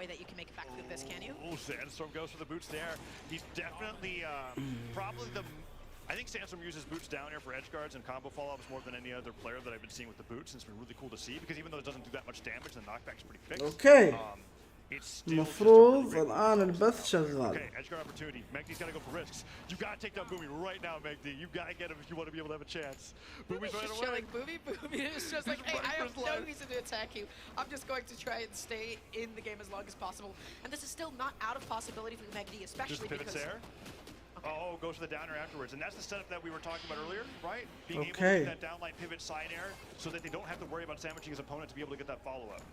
way that you can make it back through this, can you? Oh, Sandstorm goes for the boots there. He's definitely probably the. I think Sandstorm uses boots down here for edge guards and combo follow-ups more than any other player that I've been seeing with the boots, and it's been really cool to see because even though it doesn't do that much damage, the knockback's pretty fixed. اوكي It's still المفروض الان البث شغال. Okay, edge guard opportunity. Megdy's got to go for risks. You got to take down Boomy right now, Megdy. You got to get him if you want to be able to have a chance. Boomy's right just away. showing Boomy is just like, hey, I have no reason to attack you. I'm just going to try and stay in the game as long as possible. And this is still not out of possibility for Megdy, especially because... there. Oh, goes for the downer afterwards, and that's the setup that we were talking about earlier, right? Being able to get that downline pivot side air so that they don't have to worry about sandwiching his opponent to be able to get that follow-up.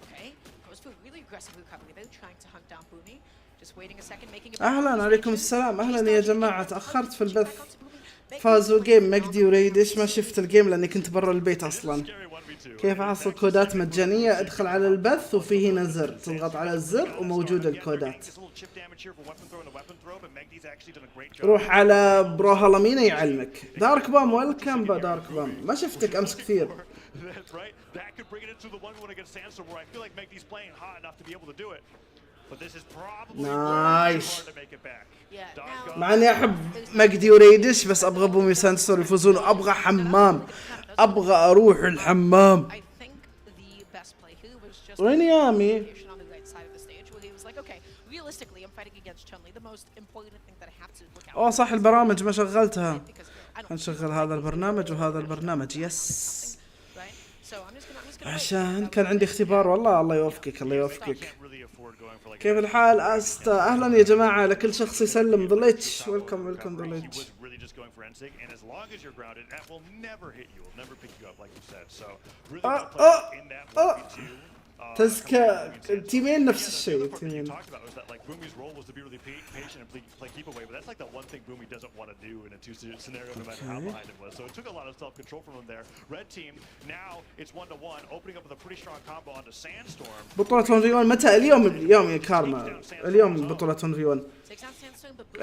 Okay, goes for a really aggressive recovery though, trying to hunt down Boomy. Just waiting a second, making it... اهلا عليكم السلام، اهلا يا جماعة، تأخرت في البث. فازوا جيم مجدي وريدش، ما شفت الجيم لاني كنت برا البيت اصلا. كيف احصل كودات مجانية؟ ادخل على البث وفي هنا زر، تضغط على الزر وموجود الكودات. روح على براولهالا مينا يعلمك. دارك بام، ويلكم دارك بام، ما شفتك امس كثير. نايس. مع اني احب مجدي وريدش بس ابغى بومي سانستور يفوزون، وابغى حمام، ابغى اروح الحمام. وين يامي؟ اوه صح البرامج ما شغلتها. نشغل هذا البرنامج وهذا البرنامج. يس عشان كان عندي اختبار. والله الله يوفقك الله يوفقك. كيف الحال استا؟ اهلا يا جماعه، لكل شخص يسلم. ضليتش ويلكم ويلكم ضليتش. تزكى التيمين نفس الشيء. التيمين Boomy's role was to be really patient and play keep away, but that's like the one thing Boomy doesn't want to do in a two-scenario, no matter how behind it was. So it took a lot of self-control from him there. Red team, now it's 1-1, opening up with a pretty strong combo onto Sandstorm. بطولة 1v1 متى؟ اليوم يا كارما، اليوم بطولة 1v1.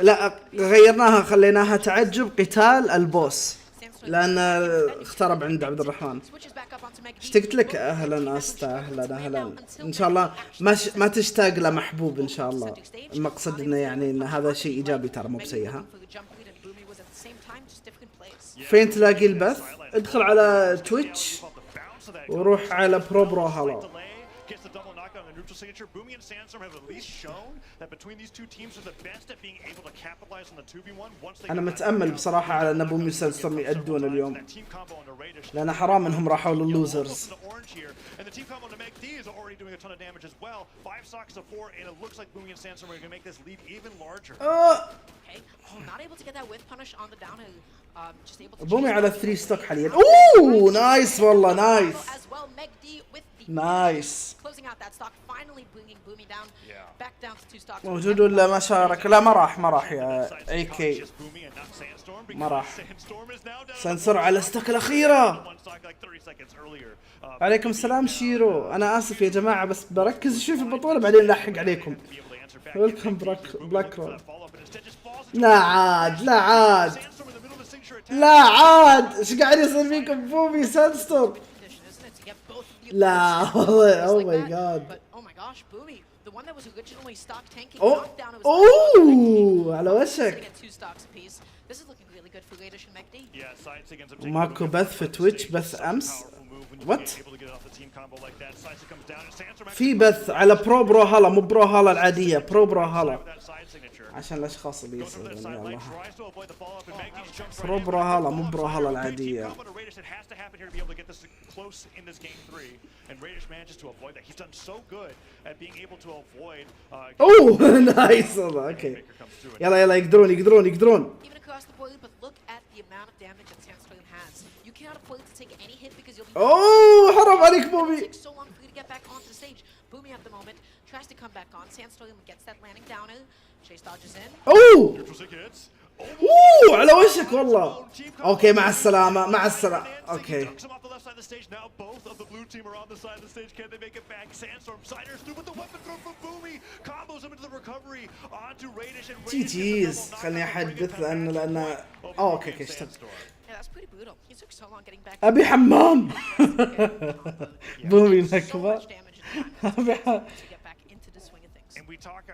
لا غيرناها، خليناها تعجب قتال البوس لأن اخترب عند عبد الرحمن. اشتقت لك. اهلا استا، اهلا. ان شاء الله ما تشتاق لمحبوب ان شاء الله. المقصد انه يعني ان هذا شيء ايجابي ترى، مو بسيء. ها فين تلاقي البث؟ ادخل على تويتش وروح على براولهالا. Boomy and Sandstorm have at least shown that between these two teams are the best at being able to capitalize on the 2v1 once they. انا متامل بصراحه على ان بومي وسانستورم يأدون اليوم، لان حرام انهم راحوا لللوزرز. بومي على 3 ستوك حاليا. اوه نايس والله، نايس نايس. موجود ولا ما شارك؟ لا ما راح يا اي كي، ما راح. سنسر على الستوك الاخيره. عليكم السلام شيرو، انا اسف يا جماعه بس بركز شوي في البطوله بعدين نلحق عليكم. ويلكم بلاك رول. لا عاد ايش قاعد يصير فيكم بومي سانستورم؟ لا والله. اوه ماي جاد. اوه على وشك. ماكو بث في تويتش، بث امس. وات؟ في بث على براولهالا، مو براولهالا العاديه، براولهالا عشان الاشخاص اللي يسألون. يا الله براولهالا مو براولهالا العاديه. اوه نايس والله. اوكي يلا يقدرون. اوه حرام عليك بومي. اوه على وشك والله. اوكي مع السلامة. اوكي جيز. خلني احدث لان اوكي اشتغل. ابي حمام. بومي نكبة. we talk,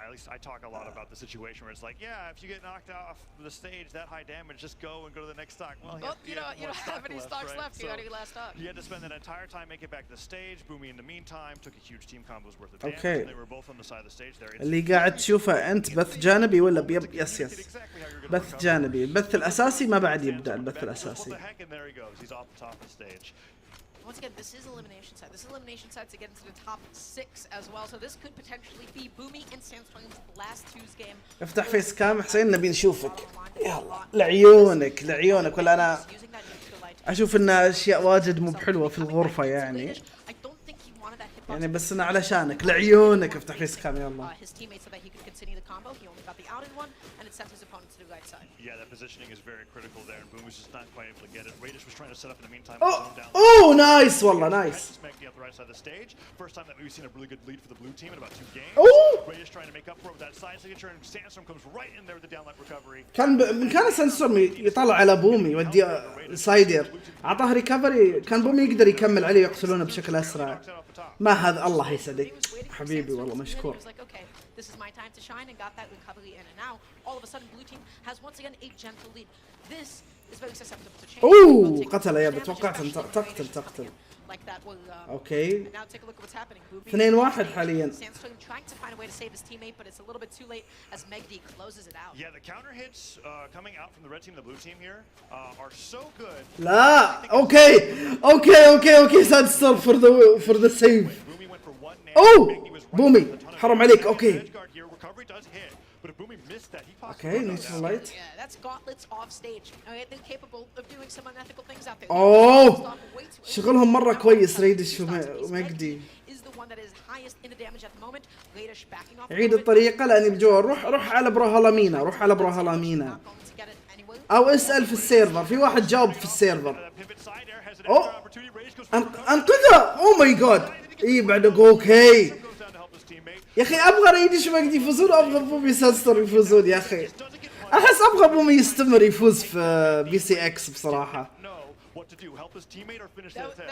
at least I talk a lot about the situation where it's like, yeah, if you get knocked off the stage that high damage, just go and go to the next stock. Well, you don't have any stocks left. You got your last stock. You had to spend that entire time making it back to the stage. Boomy in the meantime took a huge team combo's worth of damage. Okay. And they were both on the side of the stage there. اللي قاعد تشوفه أنت بث جانبي ولا يس بث جانبي. البث الأساسي ما بعد يبدأ البث الأساسي. Once again, this is elimination side. This is elimination side to get into the top 6 as well. So this could potentially be Boomy and Sandstorm's last 2's game. افتح فيس كام حسين نبي نشوفك. يلا لعيونك لعيونك ولا أنا أشوف إن أشياء واجد مو بحلوة في الغرفة يعني. يعني بس أنا علشانك لعيونك افتح فيس كام يلا. Yeah, that positioning is very critical there, and Boom was just not quite able to get it. Radish was trying to set up in the meantime. Oh, nice والله nice. Smacking up the right side of the stage. First time that we've seen a really good lead for the blue team in about 2 games. Radish trying to make up for it with that side signature, and Sandstorm comes right in there with the downlight recovery. كان سانستورم يطلع على بومي يودي سايدر اعطاه ريكفري كان بومي يقدر يكمل عليه يقتلونه بشكل اسرع. ما هذا الله يسعدك حبيبي والله مشكور. This is my time to shine and got that recovery in, and now all of a sudden blue team has once again a gentle lead. This is very susceptible to change. اوه قتل يا توقعت ان تقتل. Like that will اوكي now take a look at what's happening. 2-1 حاليا. Sandstorm trying to find a way to save his teammate, but it's a little bit too late as Megdi closes it out. Yeah, the counter hits coming out from the red team and the blue team here are so good. لا اوكي Sandstorm for the save. اوه بومي حرام عليك. اوكي Okay, neutral light. Yeah, that's gauntlets off stage. They're capable of doing some unethical things out there. اوه شغلهم مرة كويس ريدش ومجدي. عيد الطريقة لأني بجوا روح على براولهالا مينا أو اسأل في السيرفر. في واحد جاوب في السيرفر. أوه أنقذه. أوه ماي جاد. إيه بعد اوكي يا اخي ابغى ريدش مجدي يفوزون وابغى بومي سانستورم يفوزون يا اخي. احس ابغى بومي يستمر يفوز في بي سي اكس بصراحه.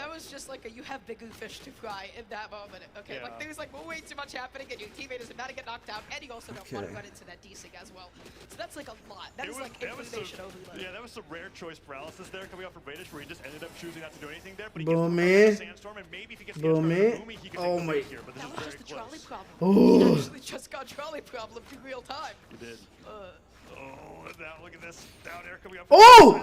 That was just like you have bigger fish to fry in that moment. Okay, like there was like way too much happening, and your teammate is about to get knocked out, and you also don't want to run into that desig as well. So that's like a lot. That is like information overload. Yeah, that was some rare choice paralysis there coming out from Radish, where he just ended up choosing not to do anything there. But he gets Sandstorm, and maybe if he gets Boomy. he can take the here. But this that is very the trolley close. problem. Oh. He actually just got trolley problem in real time. He did. Now look at this down air coming up. Oh! I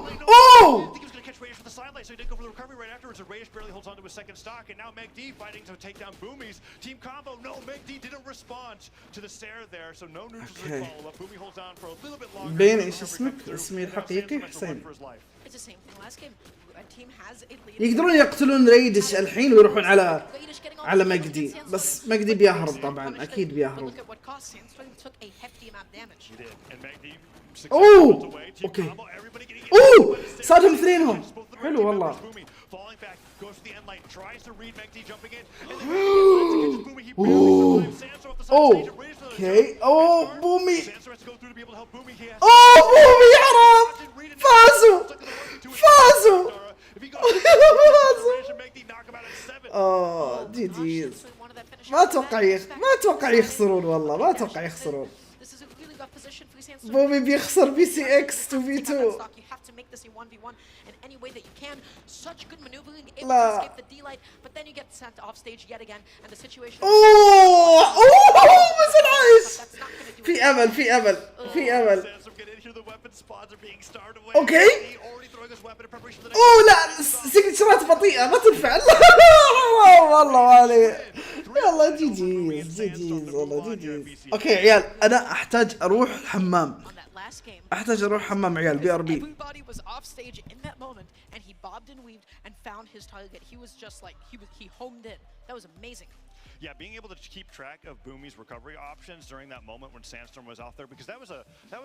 think he was going to catch Radish with the sideline, so he did go for the recovery right afterwards. And Radish barely holds on to his second stock, and now Megd fighting to take down Boomy's team combo. No, Megd didn't respond to the stare there, so no neutral follow up. Boomy holds on for a little bit longer. بين ايش اسمك؟ اسمي الحقيقي حسين. It's the same thing last game. A team has a lead. يقدرون يقتلون ريدش الحين ويروحون على مجدي، بس مجدي بيهرب طبعا اكيد بيهرب. اوه اوكي اوه صادهم اثنينهم حلو والله. اوكي اوه بومي حرام فازوا جي ما اتوقع يخسرون والله ما اتوقع يخسرون. بومي بيخسر بي سي اكس 2v2. لا بس العايش في امل اوكي. اوه لا سيجنتشرات بطيئة ما تنفع. والله مالي يلا جي والله جي. اوكي عيال انا احتاج اروح الحمام عيال بي ار بي. Yeah, being able to keep track of Boomy's recovery options during that moment when Sandstorm was out there, because that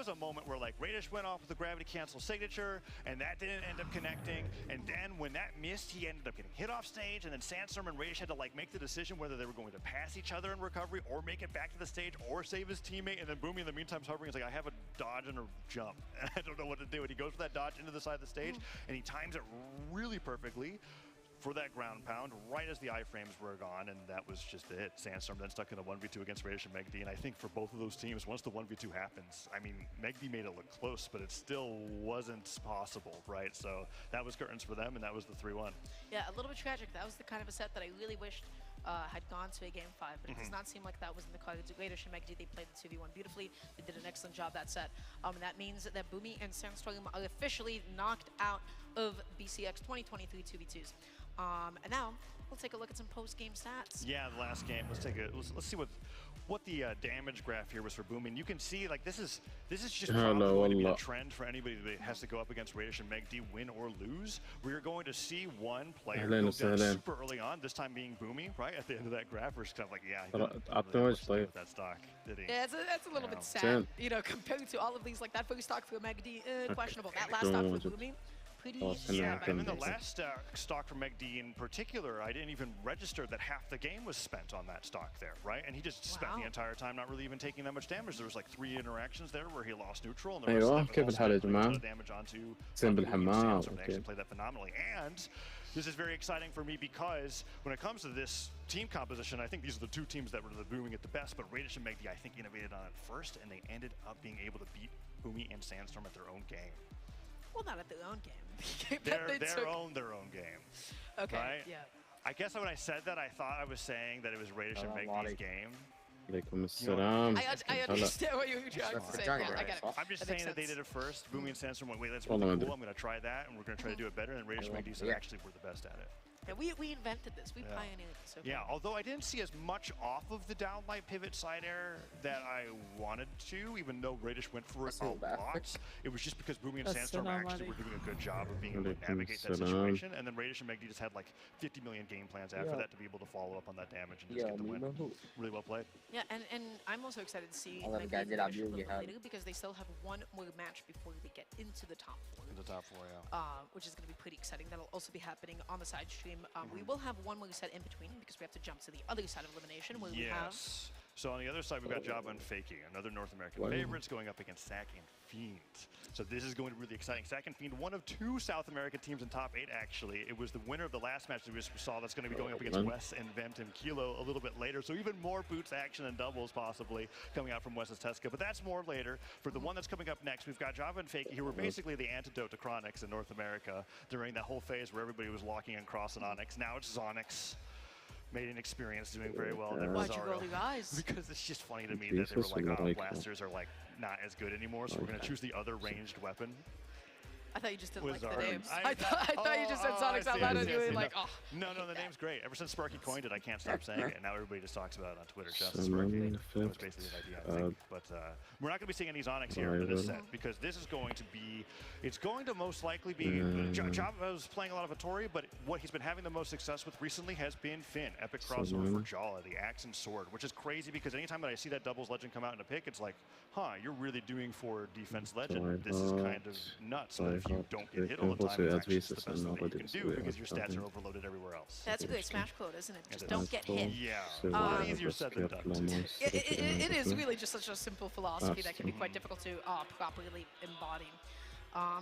was a moment where like Radish went off with the gravity cancel signature, and that didn't end up connecting. And then when that missed, he ended up getting hit off stage, and then Sandstorm and Radish had to like make the decision whether they were going to pass each other in recovery or make it back to the stage or save his teammate. And then Boomy in the meantime is hovering. He's like, I have a dodge and a jump, and I don't know what to do. And he goes for that dodge into the side of the stage, and he times it really perfectly. for that ground pound right as the iframes were gone, and that was just it. Sandstorm then stuck in a 1v2 against Radish and Megd, and I think for both of those teams, once the 1v2 happens, I mean, Megd made it look close, but it still wasn't possible, right? So that was curtains for them, and that was the 3-1. Yeah, a little bit tragic. That was the kind of a set that I really wished had gone to a game 5, but it does not seem like that was in the cards. Radish and Megd, they played the 2v1 beautifully. They did an excellent job that set. And that means that Boomy and Sandstorm are officially knocked out of BCX 2023 2v2s. And now we'll take a look at some post-game stats. Yeah, the last game. Let's see what the damage graph here was for Boomy. And you can see like this is just probably going to be a trend for anybody that has to go up against Radish and Megd, win or lose. We're going to see one player go down super early on, this time being Boomy, right at the end of that graph. We're just kind of like, yeah, he didn't really with that stock, did he? Yeah, that's a little bit sad, you know, compared to all of these. Like that first stock for Megd, questionable. That last stock for Boomy, pretty yeah, and then the last stock from Megd in particular, I didn't even register that half the game was spent on that stock there, right? And he just spent the entire time not really even taking that much damage. There was like 3 interactions there where he lost neutral, and there was كيف الحال يا جماعة؟ damage onto زين بالحمام. They actually played that phenomenally. And this is very exciting for me because when it comes to this team composition, I think these are the two teams that were booming it the best, but Radish and Megd, I think, innovated on it first, and they ended up being able to beat Boomy and Sandstorm at their own game. Well, not at their own game. their own game. Okay, right? yeah. I guess when I said that, I thought I was saying that it was Radish and Megd's game. عليكم السلام. I understand what you were trying to say. Yeah, I get it. I'm just saying that they did it first. Boomy and Sandstorm went, wait, that's Well, really cool. I'm going to try that, and we're going to try to do it better. And Radish and Megd said, actually, we're the best at it. Yeah, we invented this. We pioneered this. Okay. Yeah, although I didn't see as much off of the downlight pivot side air that I wanted to, even though Radish went for it a lot. It was just because Boomy and Sandstorm actually were doing a good job of being able to navigate that situation, and then Radish and Megd just had like 50 million game plans after that to be able to follow up on that damage and just get the win. Really well played. Yeah, and I'm also excited to see Megd finish a little bit later because they still have one more match before they get into the top 4. In the top 4, yeah. Which is going to be pretty exciting. That'll also be happening on the side stream. We will have one more set in between because we have to jump to the other side of elimination where we have... So on the other side, we've got Jabba and Fakey, another North American favorites going up against Sack and Fiend. So this is going to be really exciting. Sack and Fiend, one of 2 South American teams in top 8, actually. It was the winner of the last match that we saw that's going to be going up against Wes and Vempt and Kilo a little bit later. So even more boots action and doubles possibly coming out from Wes's Tesca. But that's more later. For the one that's coming up next, we've got Jabba and Fakey, who were basically the antidote to Chronix in North America during that whole phase where everybody was locking and crossing Onyx. Now it's Zonix. Made an experience doing very well. Why'd you roll your eyes? Because it's just funny to me that they were like, oh, blasters are like not as good anymore, so we're gonna choose the other ranged weapon. I thought you just didn't like the names. I thought you just said Sonic out loud and you were like, oh. No, the name's great. Ever since Sparky coined it, I can't stop saying it, and now everybody just talks about it on Twitter. Just Sparky. That was basically the idea, I think. But we're not going to be seeing any Onyx here in this set, because this is going to be, it's going to most likely be, Jabba was playing a lot of Hattori, but what he's been having the most success with recently has been Finn. Epic crossover for Jala, the axe and sword, which is crazy, because anytime that I see that doubles legend come out in a pick, it's like, huh, you're really doing for defense legend. This is kind of nuts. But if you don't get hit all the time, it's actually just the best thing that you can do, because your stats are overloaded everywhere else. That's a great Smash quote, isn't it? Just don't get hit. Yeah, easier said than done. It is really just such a simple philosophy that can be quite difficult to properly embody.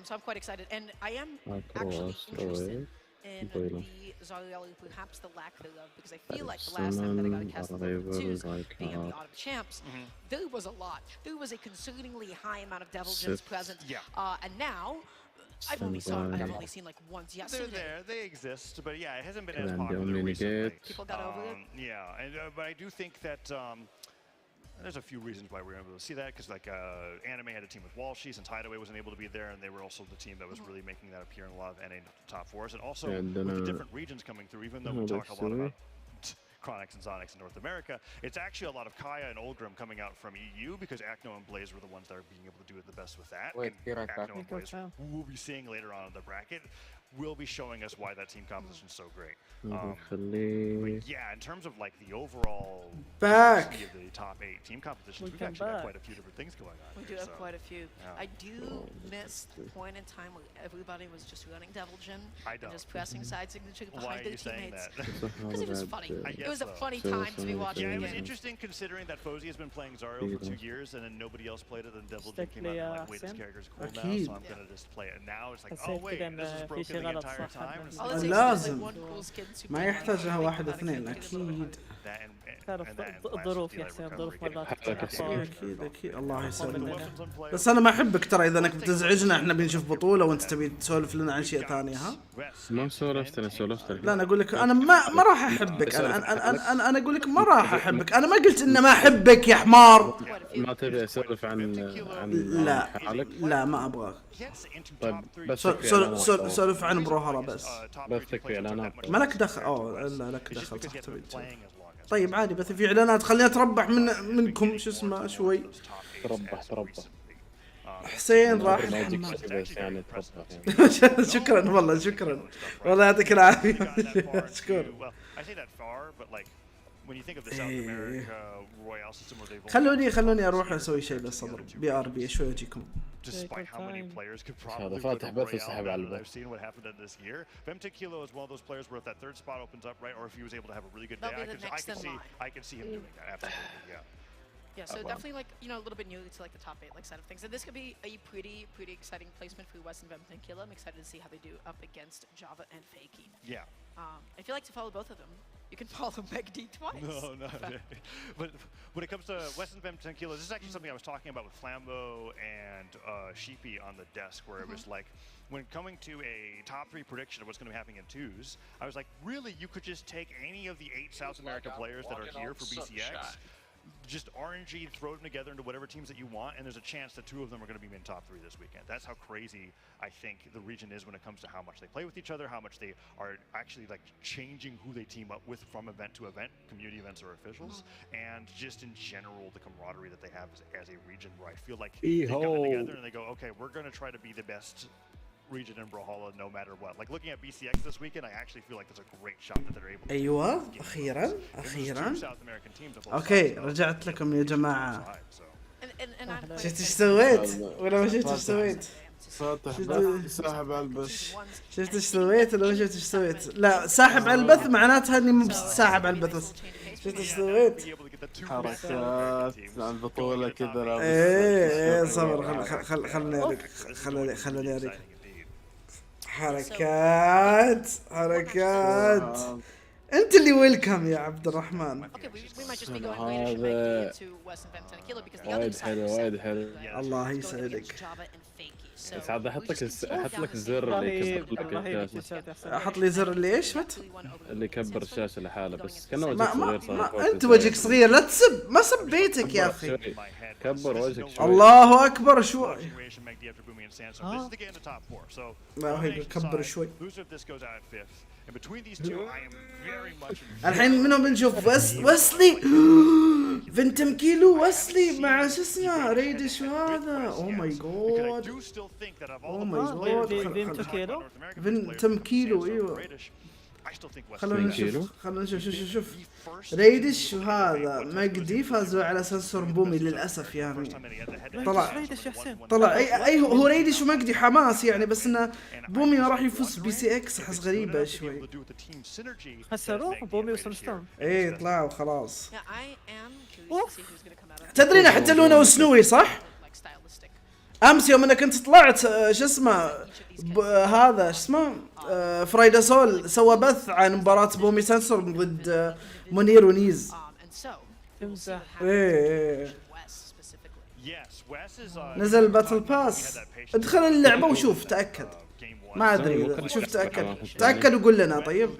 So I'm quite excited, and I am actually interested in the Zariel, perhaps the lack thereof, because I feel like the last time that I got a cast of twos, being in the Autumn Champs, there was a lot. There was a concerningly high amount of Devil Gems present, and now I've only seen like once yesterday. They're there, they exist, but yeah, it hasn't been as popular recently. People got over it. Yeah, and but I do think that there's a few reasons why we were able to see that, because like Anime had a team with Walshies, and Tideway wasn't able to be there, and they were also the team that was really making that appear in a lot of NA top 4s, and also with the different regions coming through, even though we talk a lot about Chronix and Zonix in North America, it's actually a lot of Kaya and Olgrim coming out from EU, because Acno and Blaze were the ones that are being able to do it the best with that. Wait, be right back. Acno and Blaze, who we'll be seeing later on in the bracket, will be showing us why that team composition is so great. But yeah, in terms of like the overall of the top 8 team competitions, we've actually got quite a few different things going on. We do have quite a few. I do miss the point in time where everybody was just running Devil Jin and just pressing side signature behind their teammates. Because it was funny. It was a funny time to be watching. Yeah, it was interesting considering that Fozy has been playing Zario for 2 years and then nobody else played it, and Devil Jin came out and like, wait, this character's cool now, so I'm gonna just play it. And now it's like, oh wait, this is broken the entire time. لازم ما يحتاجها واحد اثنين اكيد. الظروف يا حسين، الظروف مرات اكيد الله يسلمك. بس انا ما احبك ترى، اذا انك بتزعجنا احنا بنشوف بطولة وانت تبي تسولف لنا عن شيء ثاني. ها ما سولفت، انا سولفت. لا انا اقول لك انا ما راح احبك. انا اقول لك ما راح احبك. انا ما قلت ان ما احبك يا حمار. ما تبي اسولف عن لا حالك؟ لا ما ابغاك. طيب بس سولف عن بروهلا بس في اعلانات. ما لك دخل. لا لك دخل صح تبي. طيب عادي، بس في اعلانات خلينا نتربح منكم شو اسمه شوي. تربح حسين راح يعني شكرا والله، شكرا والله يعطيك العافيه. شكرا. خلوني اروح اسوي شيء بالصبر. BRB شوي اجيكم. Despite how many players could هذا probably فاتح بث وسحب على البث. I've seen what happened in this year. Kilo is one of those players where if that third spot opens up right, or if he was able to have a really good day, I can see him doing that. Absolutely, yeah. Yeah, so definitely like, you know, a little bit new to like the top 8 like side of things. And this could be a pretty exciting placement for West and Kilo. I'm excited to see how they do up against Java and Fakey. Yeah. If you like to follow both of them, you can follow Meg D twice. No. But when it comes to Weston Kilo, this is actually something I was talking about with Flambo and Sheepy on the desk, where it was like, when coming to a top 3 prediction of what's going to be happening in twos, I was like, really, you could just take any of the 8 South American players that are here for BCX, just RNG, throw them together into whatever teams that you want, and there's a chance that 2 of them are going to be in top 3 this weekend. That's how crazy I think the region is when it comes to how much they play with each other, how much they are actually like changing who they team up with from event to event, community events or officials, and just in general the camaraderie that they have as a region, where I feel like they come together and they go, okay, we're going to try to be the best region in Brawlhalla no matter what. Like looking at BCX this weekend, I actually feel like there's a great shot that they're able to. ايوه اخيرا اوكي رجعت لكم يا جماعه. شفت ايش سويت ولا ما شفت ايش سويت؟ فاتح ساحب على البث. شفت ايش سويت ولا ما شفت ايش سويت؟ لا ساحب على البث معناتها اني مو ساحب على البث بس. شفت ايش سويت؟ حركات عن البطولة كذا. ايه صبر خلني اريك. حركات انت اللي ويلكم يا عبد الرحمن. هذا وايد حلو. الله يسعدك. بس عاد احط لك الزر اللي يكبر لك الشاشه. احط لي زر اللي ايش مت؟ اللي يكبر الشاشه لحاله، بس كانه وجهك صغير صار. انت وجهك صغير، لا تسب، ما سبيتك يا اخي. كبر وجهك شوي. الله اكبر شوي. لا هي كبر شوي. الحين منهم بنشوف وسلي فينتم كيلو وسلي مع شو اسمه ريد شو هذا. اوه ماي جاد فينتم كيلو. ايوه خلونا نشوف ريدش وهذا مجدي فازوا على سنسور بومي للاسف يعني. طلع اي هو ريدش ومجدي حماس يعني، بس انه بومي ما راح يفوز BCX. احس غريبه شوي. خسروه بومي وسمستون. ايه طلعوا خلاص. تدرين حتى لونه وسنوي صح؟ امس يوم انك كنت طلعت شو اسمه هذا شو اسمه فرايداسول سوى بث عن مباراة بومي سنسور ضد منير ونيز. ايه نزل باتل باس. ادخل اللعبة وشوف تأكد. ما ادري شوف تأكد وقول لنا. طيب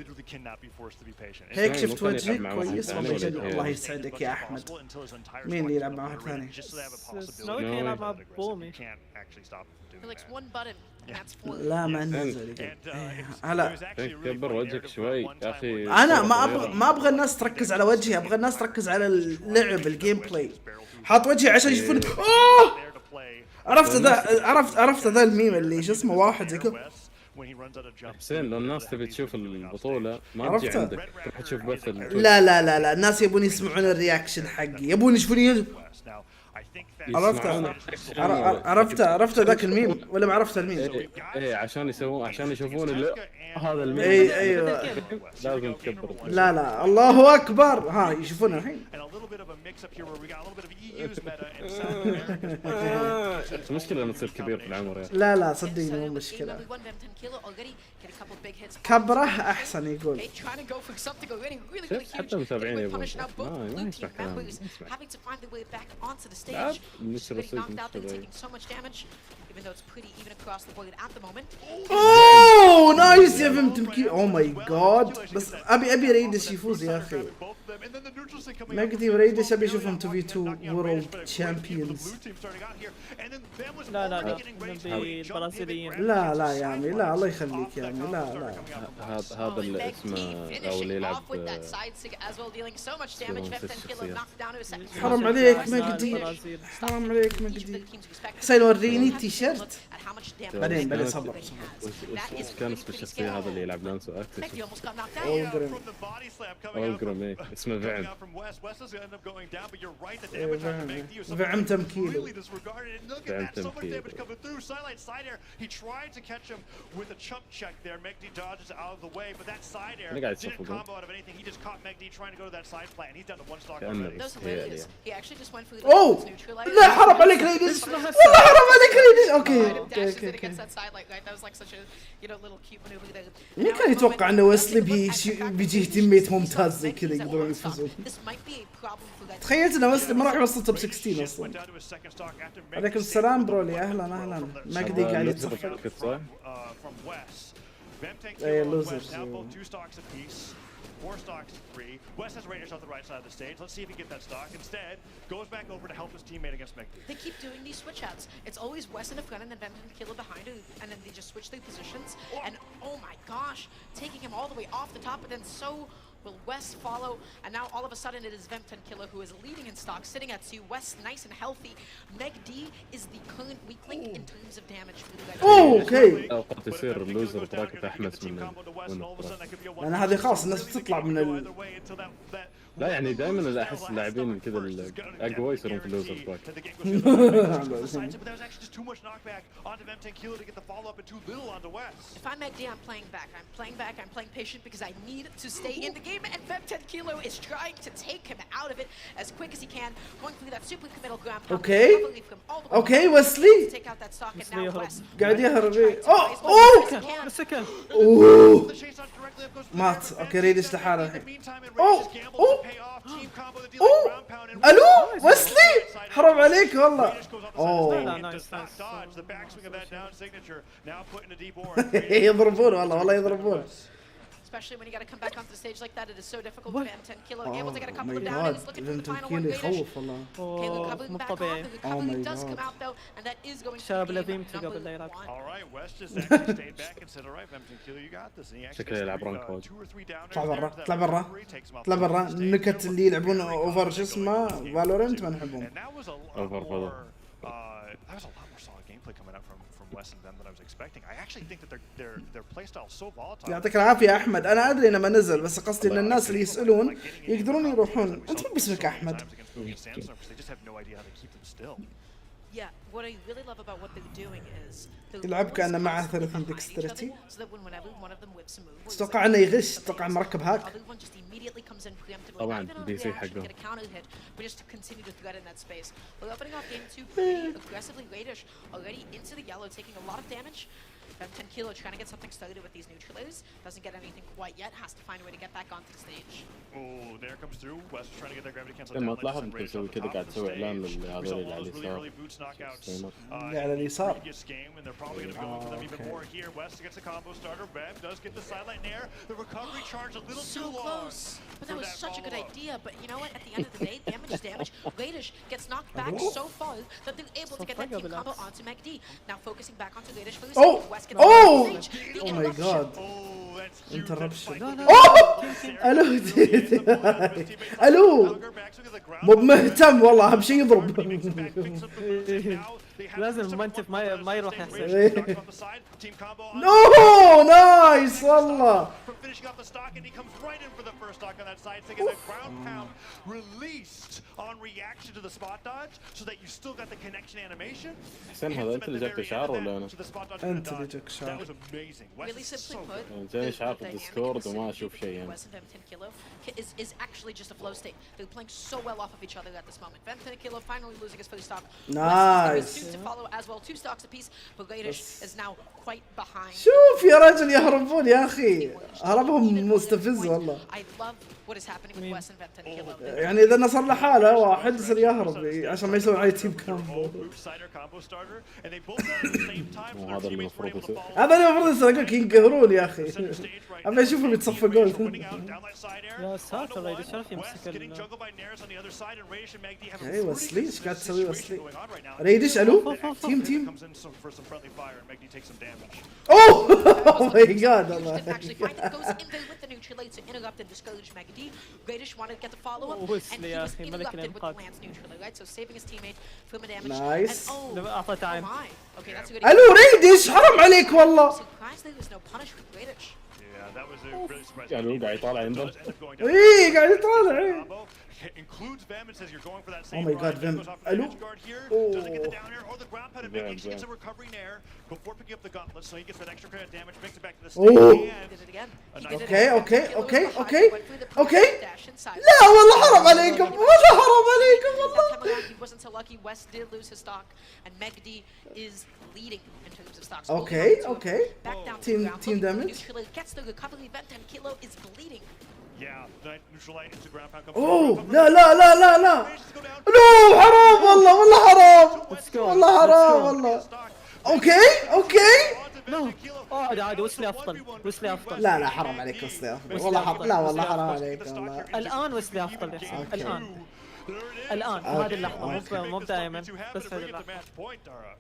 هيك شفت وجهك كويس والله. الله يسعدك يا احمد. مين اللي يلعب مع واحد ثاني؟ سنوي يلعب مع بومي. لا ما نزل. هلا كبر وجهك شوي يا اخي. انا ما ابغى الناس تركز على وجهي، ابغى الناس تركز على اللعب الجيم بلاي. حاط وجهي عشان يشوفون. عرفت ذا الميم اللي شو اسمه واحد زي كذا when he runs out of jumps. حسين لو الناس تبي تشوف البطولة ما تجي عرفتها. عندك تروح تشوف بث لا لا لا لا الناس يبون يسمعون الرياكشن حقي يبون يشوفون عرفت ذاك الميم ولا ما عرفت الميم؟ ايه عشان يشوفون هذا الميم. ايوه لازم تكبر. لا لا الله اكبر ها يشوفون الحين. المشكلة لما تصير كبير في العمر يعني. لا لا صدقني مو مشكلة. كبره احسن يقول. حتى المتابعين يبون ما يسمع كلام. اوه نايس يا فهمت مكي. اوه ماي جاد بس ابي ريدس يفوز يا اخي. مجدي وريدس ابي اشوفهم 2v2 وورلد تشامبيونز. لا البرازيليين. لا يا عمي لا الله يخليك يا عمي لا هذا اللي اسمه او اللي يلعب حرام عليك مجدي حرام عليك مجدي. حسين وريني تيشيرت بعدين صبر. وش كان اسم الشخصية هذا اللي يلعب لانسو اكتر؟ اولجرام ايه اسمه فعم. فعم تمكيلو. فعم تمكيلو. انا قاعد اشوفه اوه لا حرام عليك ريدس والله حرام عليك ريدس. اوكي مين كان يتوقع انه ويسلي بيجيه تيميت ممتاز زي كذا يقدرون يفوزون؟ تخيلت انه ويسلي ما راح يوصل توب 16 اصلا. عليكم السلام برولي اهلا مجدي قاعد يتصفق. اي لوزرز. 4 stocks to 3. West has Raiders on the right side of the stage. Let's see if he can get that stock. Instead, goes back over to help his teammate against Megdi. They keep doing these switch outs. It's always West in the front and then Benton Killer behind him, and then they just switch their positions. And oh my gosh, taking him all the way off the top, but then so will West follow. And now all of a sudden it is Vemton Killer who is leading in stock, sitting at 2. West nice and healthy. Megd is the current weak link in terms of damage for the Red. اوكي. قد تصير اللوزر تراك احمس من انا هذه خلاص الناس بتطلع من لا يعني دائما احس اللاعبين كذا الاقوى يصيرون في اللوزر تراك. If I'm Megd, I'm playing back. I'm playing patient because I need to stay in the game, and Vemton Kilo is trying to take him out of it as quick as he can, going through that super middle ground. اوكي ويسلي قاعد يهرب. اوه مات. اوكي ريدس لحاله الحين. اوه الو ويسلي حرام عليك والله. اوه يضربون والله يضربون. Especially when you got to come back onto the stage like that, it is so difficult for Vemton Killer. Able to get a couple of down, and he's looking for the final one. يخوف والله. Okay, recovering back on. The recovery does come out though, and that is going to be number 1. All right, West just actually stayed back and said, all right, Vemton Killer, you got this. And he actually يلعب رانك وايد. طلع برا النكت اللي يلعبون اوفر شو اسمه فالورنت ما نحبهم. اوفر That was a lot more solid gameplay coming out from West and them than I was expecting. I actually think that their playstyle is so volatile. يعطيك العافية أحمد. أنا أدري إنه ما نزل بس قصدي إن الناس اللي يسألون يقدرون يروحون. أنت مو باسمك أحمد. Yeah, what I really love about what they're doing is يلعب كأنه معه 30 ديكستريتي. تتوقع إنه يغش؟ تتوقع مركب هاك؟ طبعا دي سي حقه. Vemton Killer trying to get something started with these neutralizers. Doesn't get anything quite yet. Has to find a way to get back onto the stage. Oh, there comes through. West trying to get that gravity cancel. لما تلاحظ انت تسوي كذا قاعد تسوي اعلان لهذول اللي على اليسار. اللي على اليسار. So close. But that was such a good idea. But you know what? At the end of the day, damage. Radish gets knocked back so far that they're able to get that team combo onto Megd. Now focusing back onto Radish for the Oh my god. انتربشن. اوه الو الو مو مهتم والله اهم شيء يضرب. لازم المنتف ما يروح يحسن. نو نايس والله. حسين هذا انت اللي جاك اشعار ولا انا؟ انت اللي جاك اشعار. جاني اشعار في الديسكورد وما اشوف شيء يعني. is actually just a flow state. They're playing so well off of each other at this moment. Venten and Kilo finally losing his first stock. Nice. Soon to follow as well, 2 stocks apiece, but Gadish is now quite behind. شوف يا رجل يهربون يا اخي، هربهم مستفز والله. I love what is happening with Wes and Venten and Kilo. يعني اذا نصر له حاله واحد يصير يهرب عشان ما يسوي عليه تيم كامبو. هذا اللي المفروض يصير. هذا اللي المفروض يصير، اقول لك ينقهرون يا اخي. ابي اشوفهم يتصفقون. يا ساتر ريدش عرف يمسك اي وسلي ايش قاعد تسوي وسلي؟ ريدش الو تيم اوه ماي جاد والله. نايس. اعطيته عين. الو ريدش حرام عليك والله. يعني قاعد يطالع عنده. ايه قاعد يطالع. Oh my god, Vim. Hello? Oh. Okay. لا والله حرام عليكم. والله حرام عليكم والله. He wasn't so lucky. West did lose his stock, and Megdi is leading in terms of stocks. Okay. Team damage. Gets the recovery. Venten Kilo is bleeding. اوه لا حرام والله حرام والله حرام والله. اوكي عادي وسلي افضل لا حرام عليك وسلي افضل والله والله حرام عليك والله. الان وسلي افضل يا حسين الان هذه اللحظه مو دائما بس هذه اللحظه.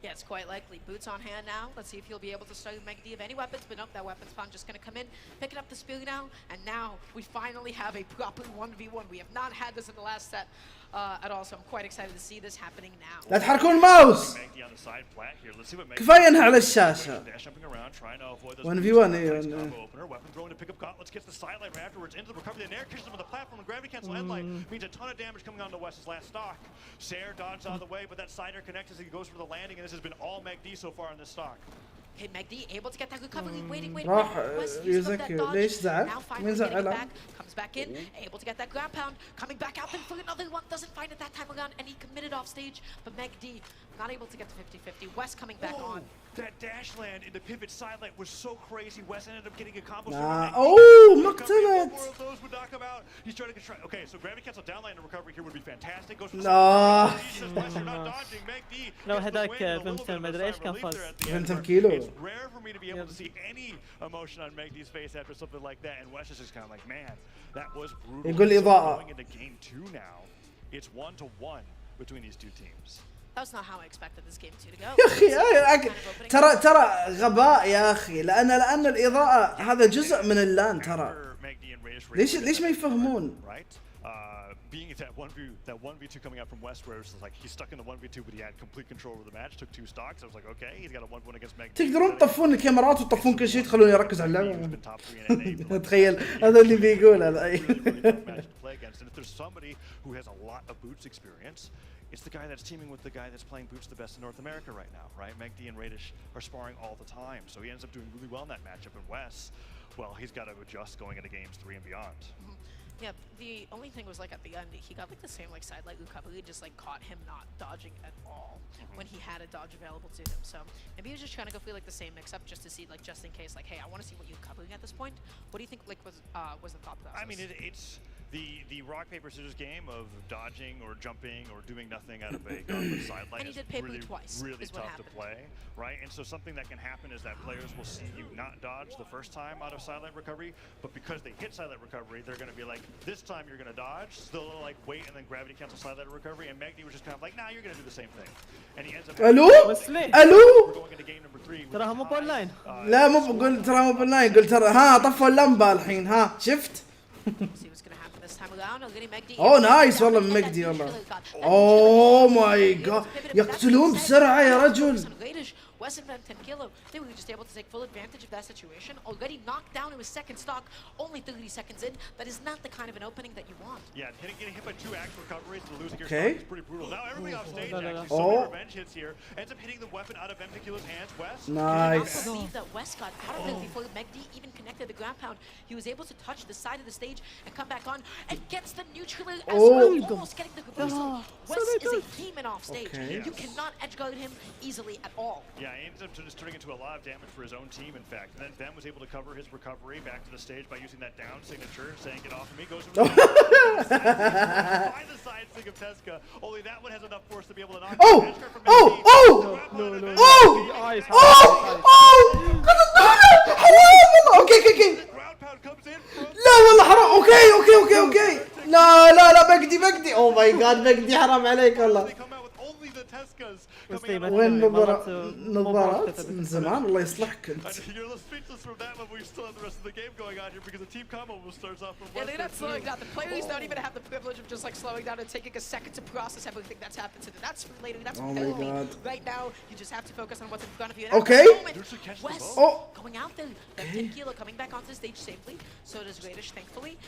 Yeah, it's quite likely. Boots on hand now. Let's see if he'll be able to start with Megdi of any weapons, but nope, that weapon spawn just going to come in, picking up the spear now, and now we finally have a proper 1v1. We have not had this in the last set at all, so I'm quite excited to see this happening now. لا تحركون الماوس. كفاية انها على الشاشة. 1v1 ايوه. Let's get the sidelight right afterwards into the recovery. The nair catches him on the platform and gravity cancel headlight means a ton of damage coming onto West's last stock. Sayer dodges out of the way, but that sider connects as he goes for the landing, and this has been all MACD so far in this stock. Okay, Megdi able to get that recovery. Waiting. راح يزكي ليش زعل؟ مين زعله؟ Comes back in, able to get that ground pound. Coming back out then for another one. Doesn't find it that time around, and he committed off stage. But Megdi not able to get to 50-50. West coming back on. That dash land in the pivot sidelight was so crazy. West ended up getting a combo. مقتلت. He's trying to control. Okay, so gravity cancel downline and recovery here would be fantastic. Goes for لو هداك فهمتم ما ادري ايش كان فاز. فهمتم كيلو. It's rare for me to be able to see any emotion on Megdi's face after something like that, and West is just kind of like, man, that was brutal. يقول لي إضاءة. Going into game 2 now, it's 1-1 between these two teams. That's not how I expected this game to go. يا اخي ترى غباء يا اخي، لان الاضاءة هذا جزء من اللان ترى. ليش ما يفهمون؟ Being that 1v2 coming out from West, where it's like he's stuck in the 1v2, but he had complete control over the match. Took 2 stocks. I was like, okay, he's got a 1-1 against Megdi. تقدرون تطفون الكاميرات وتطفون كل شيء تخلوني اركز على اللعبة. تخيل هذا اللي بيقوله. And if there's somebody who has a lot of boots experience, it's the guy that's teaming with the guy that's playing boots the best in North America right now, right? Megdi and Radish are sparring all the time, so he ends up doing really well in that matchup. In West, well, he's got to adjust going into games 3 and beyond. Yeah, the only thing was like at the end, he got like the same like sidelight recovery, just like caught him not dodging at all when he had a dodge available to him. So maybe he was just trying to go for like the same mix-up just to see like just in case like, hey, I want to see what you're covering at this point. What do you think like was the thought process? I mean, the rock paper scissors game of dodging or jumping or doing nothing out of a gauntlet sideline is really tough to play, right? And so something that can happen is that players will see you not dodge the first time out of silent recovery, but because they hit silent recovery, they're going to be like, this time you're going to dodge, so they'll like wait and then gravity cancel silent recovery, and Magdi was just kind of like, nah, you're going to do the same thing. And he ends up الو الو we're going into game number 3. تراها مو باونلاين. لا مو بقول ترى مو باللاين، قلت ترى ها طفوا اللمبه الحين، ها شفت؟ اوه نايس والله من مجدي والله. اوه ماي جاد يقتلون بسرعه يا رجل. Wes and Ben 10 Kilo, they were just able to take full advantage of that situation. Already knocked down to his second stock, only 30 seconds in. That is not the kind of an opening that you want. Yeah, getting hit by 2 axe recoveries and losing your stock is pretty brutal. Now everybody off stage actually, so many revenge hits here. Ends up hitting the weapon out of Ben 10 Kilo's hands. Wes. Nice. I believe that Wes got out of it before Megdi even connected the ground pound. He was able to touch the side of the stage and come back on and gets the neutral as well, almost getting the reversal. Wes is a demon off stage. You cannot edge guard him easily at all. Yeah, he ends up just turning into a lot of damage for his own team, in fact. And then Ben was able to cover his recovery back to the stage by using that down signature, saying, get off of me, goes over the side stick of Teska. Only that one has enough force to be able to knock اوكي لا والله حرام. اوكي لا بقدي اوه ماي جاد بقدي حرام عليك والله. وين نظارات من زمان الله يصلحك انت. Yeah, they're not slowing down. The players don't even have the privilege of just like slowing down and taking a second to process everything that's happened to them. That's for later. That's for filming. Right now, you just have to focus on what's in front of you. Okay. Wes going out there. 10 Kilo coming back onto the stage safely. So does Radish, thankfully.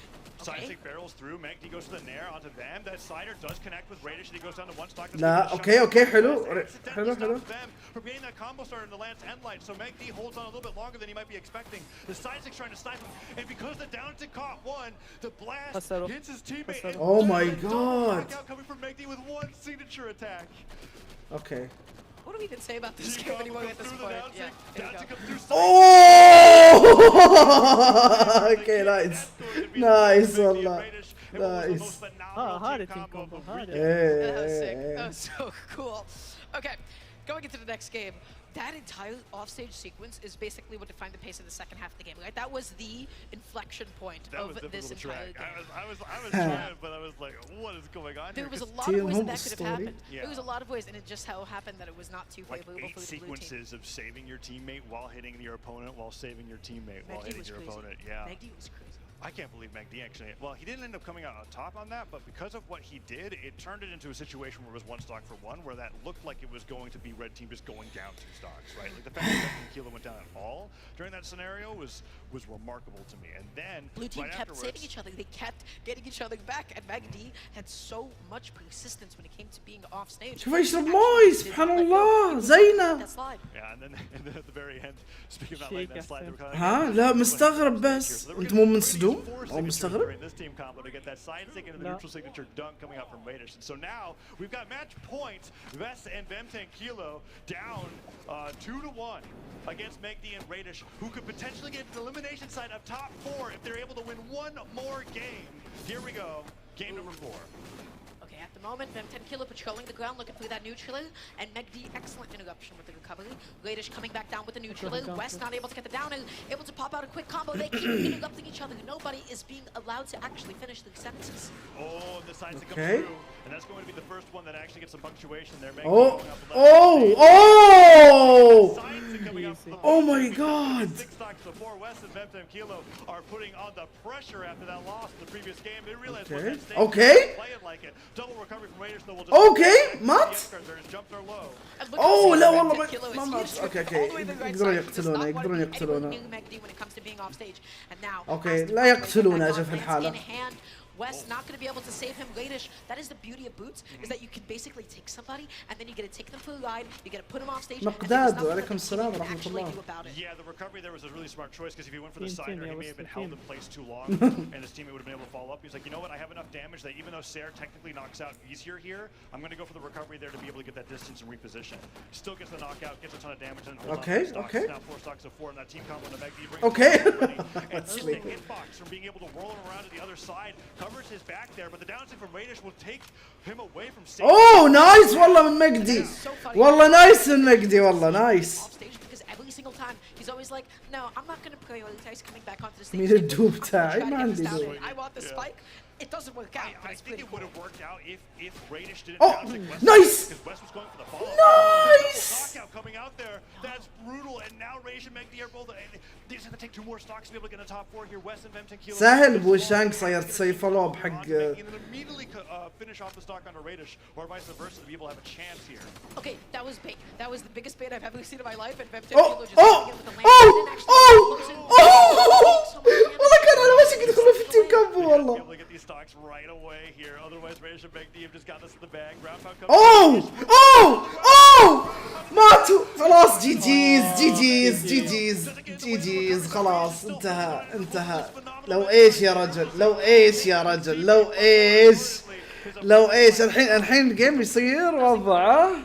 Sidestick barrels through. Magdi goes to the nair onto them. That Sider does connect with Radish and he goes down to 1 stock. لا اوكي حلو. For getting that combo starter in the last end light, so Magdi holds on a little bit longer than he might be expecting. The Sidestick's trying to snipe him, and because the down tick caught one, the blast hits his teammate. Oh my god! Coming from Magdi with 1 signature attack. Okay. What do we even say about this game anymore at this point? Oh! Okay, nice والله. Nice. هذا تيم كومبو هذا. That was sick. That was so cool. Okay, going into the next game. That entire offstage sequence is basically what defined the pace of the second half of the game, right? That was the inflection point of this entire game. I was trying, but I was like, what is going on There was a lot of ways that could have happened. There was a lot of ways, and it just so happened that it was not too favorable for the blue team. Sequences of saving your teammate while hitting your opponent, while saving your teammate while hitting your opponent. Yeah. Magdi was crazy. I can't believe Magdi actually, well, he didn't end up coming out on top on that, but because of what he did, it turned it into a situation where it was 1 stock for 1, where that looked like it was going to be red team just going down 2 stocks, right? Like the fact that Kilo went down at all during that scenario was remarkable to me. And then blue team kept saving each other. They kept getting each other back, and Magdi had so much persistence when it came to being off stage. شوف يشرب ماي سبحان الله زينة. Yeah, and then at the very end, speaking of not letting that slide, ها لا مستغرب بس انت مو منصدوم او مستغرب. This team combo to get that side stick into the neutral signature dunk coming out from Radish. And so now we've got match point. Vest and Bem 10 Kilo down 2-1 against Magdi and Radish, who could potentially get the elimination side of top 4 if they're able to win 1 more game. Here we go, game number 4. Okay, at the moment, Bem 10 Kilo patrolling the ground, looking for that neutral, and Magdi, excellent interruption with the recovery. Radish coming back down with the neutral. West not able to get the down, able to pop out a quick combo. They keep interrupting each other. Nobody is being allowed to actually finish the sentences. Oh, the sides that come through, and that's going to be the first one that actually gets some punctuation there. Oh my god! 6 stocks before West and Bem 10 Kilo are putting on the pressure after that loss in the previous game. They realize playing like it. Double recovery from Raiders, though. We'll just مات. لا والله ما مات. اوكي يقدرون يقتلونه. اوكي لا يقتلونه اجل في الحالة. West not going to be able to save him. Radish, that is the beauty of boots, is that you can basically take somebody and then you get to take them for a ride, you get to put them off stage, مقداد وعليكم السلام ورحمة الله. Yeah, the recovery there was a really smart choice, because if he went for the sider, he may have been held in place too long, and his teammate would have been able to follow up. He's like, you know what, I have enough damage that even though Ser technically knocks out easier here, I'm going to go for the recovery there to be able to get that distance and reposition. Still gets the knockout, gets a ton of damage, and now 4 stocks of 4 in that team combo, and the Magdi brings and just the hitbox from being able to roll him around to the other side. covers his back there, but the downside from Radish will take him away from safety. اوه نايس والله من مجدي. والله نايس من مجدي والله نايس. He's always like, no, I'm not going to prioritize coming back onto the stage. مين الدوب تاعي ما عندي دوب. I want the spike. It doesn't work out. I think it would have worked out if Radish didn't Oh, bounce like West nice! because West was going for the follow. Nice! Knockout coming out there. That's brutal. And now Radish and Megdi are both. They just have to take 2 more stocks to be able to get in the top 4 here. West and Vem 10 kilos. سهل بو شانك صاير تسوي فولو بحق. And then immediately finish off the stock onto Radish or vice versa to be able to have a chance here. Okay, that was bait. That was the biggest bait I've ever seen in my life. And Vem 10 Oh, kilos just oh, getting it with the land. والله كان انا ماسك يدخلون في التيم كامبو والله. Able to get these stocks right away here. Otherwise, Radish and Megdi have just got this in the bag. Ground pound comes. اوه ماتوا خلاص. جي جيز خلاص انتهى. لو ايش يا رجل الحين الجيم يصير وضعه.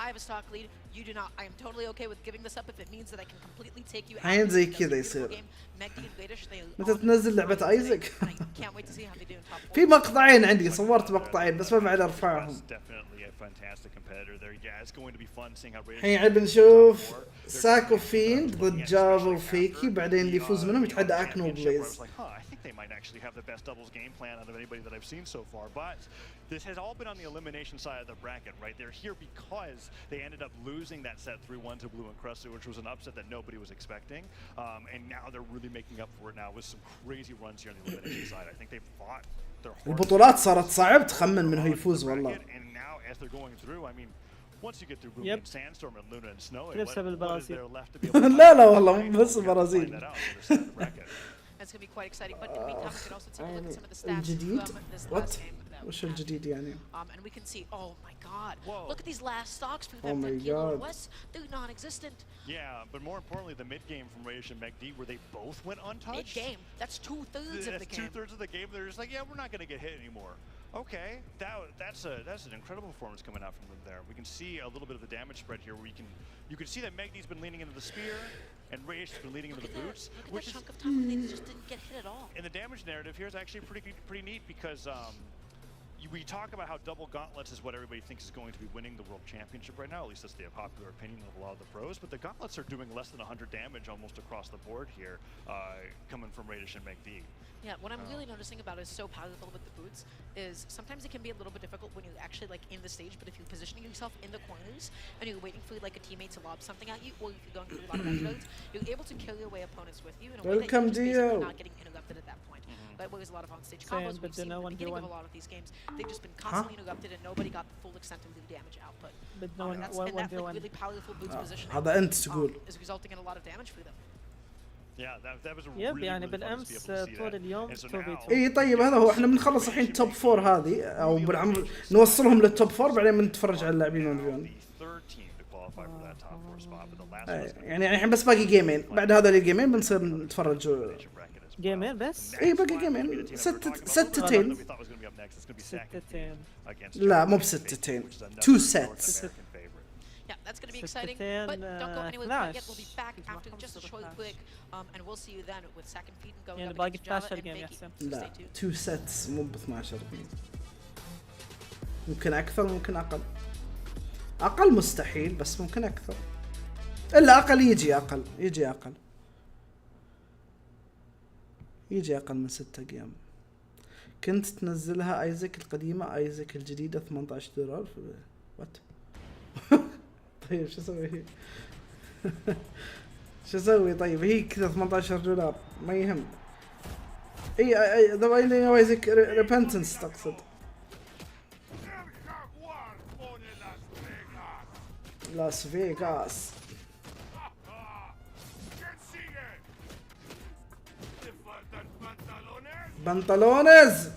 I have a stock lead. You do not. I am totally okay with giving this up if it means that I can completely take you out. الحين زي كذا يصير. متى تنزل لعبة ايزك؟ في مقطعين عندي صورت مقطعين بس ما بعد ارفعهم. الحين عاد بنشوف ساكو فيند ضد جافا وفيكي بعدين اللي يفوز منهم يتحدى اكنو وبليز. They might actually have the best doubles game plan out of anybody that I've seen so far, but this has all been on the elimination side of the bracket, right? They're here because they ended up losing that set 3-1 to Blue and Crusted, which was an upset that nobody was expecting, and now they're really making up for it now with some crazy runs here on the elimination side. I think they've fought their hardest. البطولات صارت صعب تخمن من هو يفوز والله. And now as they're going through, I mean, once you get through Boom and Sandstorm and Luna and Snow, what is there left to be able to لا والله مو بس البرازيل. It's going to be quite exciting, but in the meantime, we can also take a look at some of the stats الجديد؟ from this What? last game. وش الجديد يعني؟ And we can see, oh my god, look at these last stocks from Oh them my from Kilo God. and West. They're non-existent. Yeah, but more importantly, the mid-game from Radish and Megdi, where they both went untouched. Mid-game, that's 2/3 of the game. 2/3 of the game. They're just like, yeah, we're not going to get hit anymore. Okay, that's an incredible performance coming out from them there. We can see a little bit of the damage spread here, where you can see that Megdi's been leaning into the spear, and Radish has been leaning into the boots. Look at that chunk of time when they just didn't get hit at all. And the damage narrative here is actually pretty neat because we talk about how double gauntlets is what everybody thinks is going to be winning the world championship right now. At least that's the popular opinion of a lot of the pros. But the gauntlets are doing less than 100 damage almost across the board here, coming from Radish and Megdi. Yeah, what I'm really noticing about is so powerful with the boots is sometimes it can be a little bit difficult when you're actually like in the stage, but if you're positioning yourself in the corners and you're waiting for like a teammate to lob something at you, or if you're going through a lot of antidotes, you're able to kill your way opponents with you in a way that you're just basically not getting interrupted at that point. But whereas a lot of on-stage combos we've seen at the beginning of a lot of these games, they've just been constantly interrupted and nobody got the full extent of the damage output. And that like, really powerful boots positioning هذا أنت تقول. is resulting in a lot of damage for them. Yeah, that was a يب really, يعني really fun to be able بالامس to see طول that. اليوم And so 2 now- v 2. اي طيب هذا هو احنا بنخلص الحين توب 4 هذه او نوصلهم للتوب 4 بعدين بنتفرج على اللاعبين 1 في 1. The third team to qualify for that top 4 spot, but the last one is يعني الحين بس باقي جيمين بعد هذا الجيمين بنصير نتفرج. bracket as well. جيمين بس؟ اي باقي جيمين ستتين. We thought was going to be up next. It's going to be second 6-2. against لا مو Japan, بستتين. which is another 2 North sets. American favorite. Yeah, that's going to be exciting. ستتين، But don't go anywhere quite yet. 12. We'll be back after just a short break, and we'll see you then with second feed and going يعني up باقي against Java 12 and جيم Mickey. يحسن. So لا stay tuned. 2 sets مو ب 12. ممكن اكثر ممكن اقل. اقل مستحيل بس ممكن اكثر. الا اقل يجي اقل يجي اقل من 6 ايام. كنت تنزلها ايزك القديمة ايزك الجديدة $18 وات. طيب شو اسوي؟ شو اسوي طيب هي كذا $18 ما يهم. اي ذا ايزك ريبنتنس تقصد. لاس فيغاس. بنطلونز.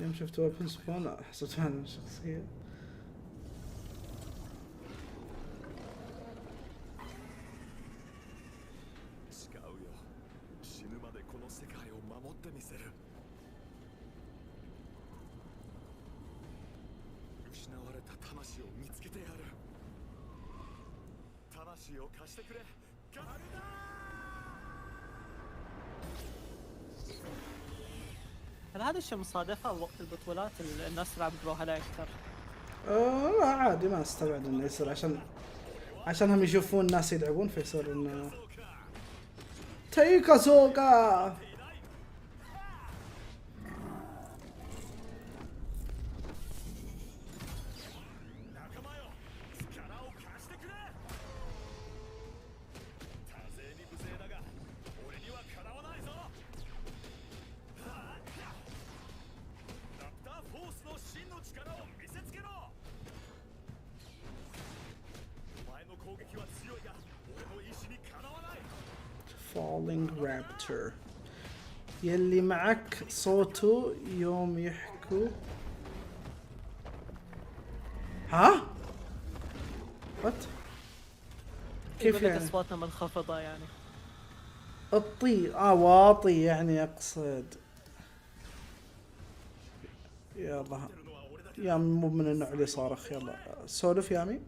يوم شفت ويبن سبون حسيت انا الشخصية. هل هذا الشيء مصادفة وقت البطولات الناس تلعب براولهالا اكثر؟ لا عادي ما استبعد انه يصير عشانهم يشوفون الناس يلعبون فيصير انه تيكا سوكا. Falling Raptor يلي معك صوته يوم يحكوا. ها؟ وات؟ كيف يعني؟ اصواتنا منخفضة يعني. واطي يعني اقصد. يلا يا مو من النوع اللي صارخ. يلا سولف يا مين.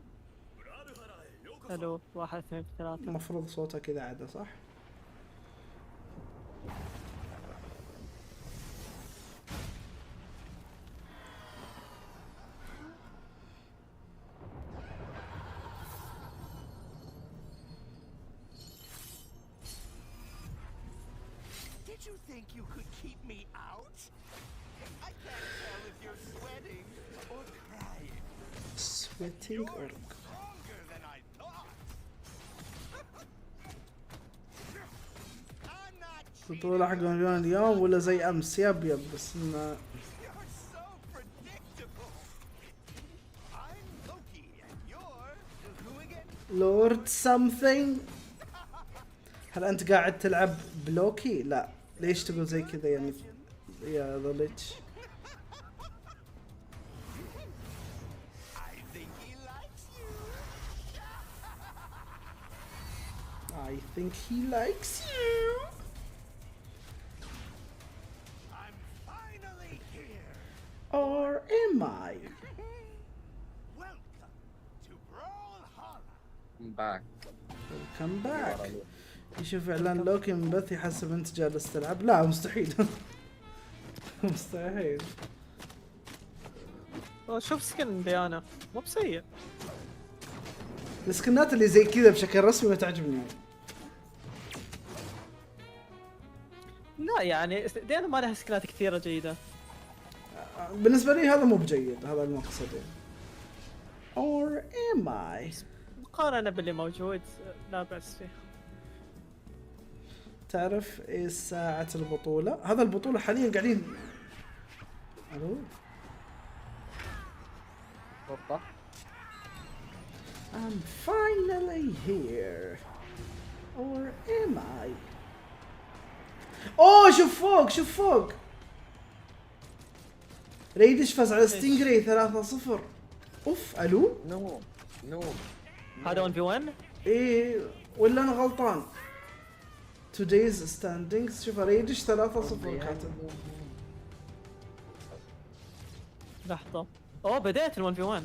الو 1 2 3. المفروض صوته كذا عادة صح؟ Did you think you could keep me out? I can't tell if you're sweating or crying. Sweating or Stronger than I thought. I'm not البطولة حق مليون اليوم ولا زي امس؟ يب بس انه You're so predictable. I'm Loki and you're who again? لورد something. هل انت قاعد تلعب بلوكي؟ لا ليش تقول زي كذا يعني يا ذا ليتش؟ I think he likes you. I think he likes you. I'm finally here. Or am I? Welcome to Brawlhalla. باك. Welcome back. يشوف اعلان لوكي من بث يحسب انت جالس تلعب. لا مستحيل. مستحيل. شوف سكن ديانا مو بسيء. السكنات اللي زي كذا بشكل رسمي ما تعجبني. لا يعني ديانا ما لها سكنات كثيرة جيدة. بالنسبة لي هذا مو بجيد. هذا المقصد يعني. Or am I? مقارنة باللي موجود لا بأس فيه. تعرف ايه ساعة البطولة؟ هذا البطولة حاليا قاعدين. الو فرصة. I'm finally here. Or am I? اوه شوف فوق. ريدش فاز على ستينجري 3-0. اوف الو؟ نو هذا 1v1؟ ايه ولا انا غلطان؟ Today's standings. شوف ريدش 3-0 كاتب. لحظة. اوه بدأت ال1v1.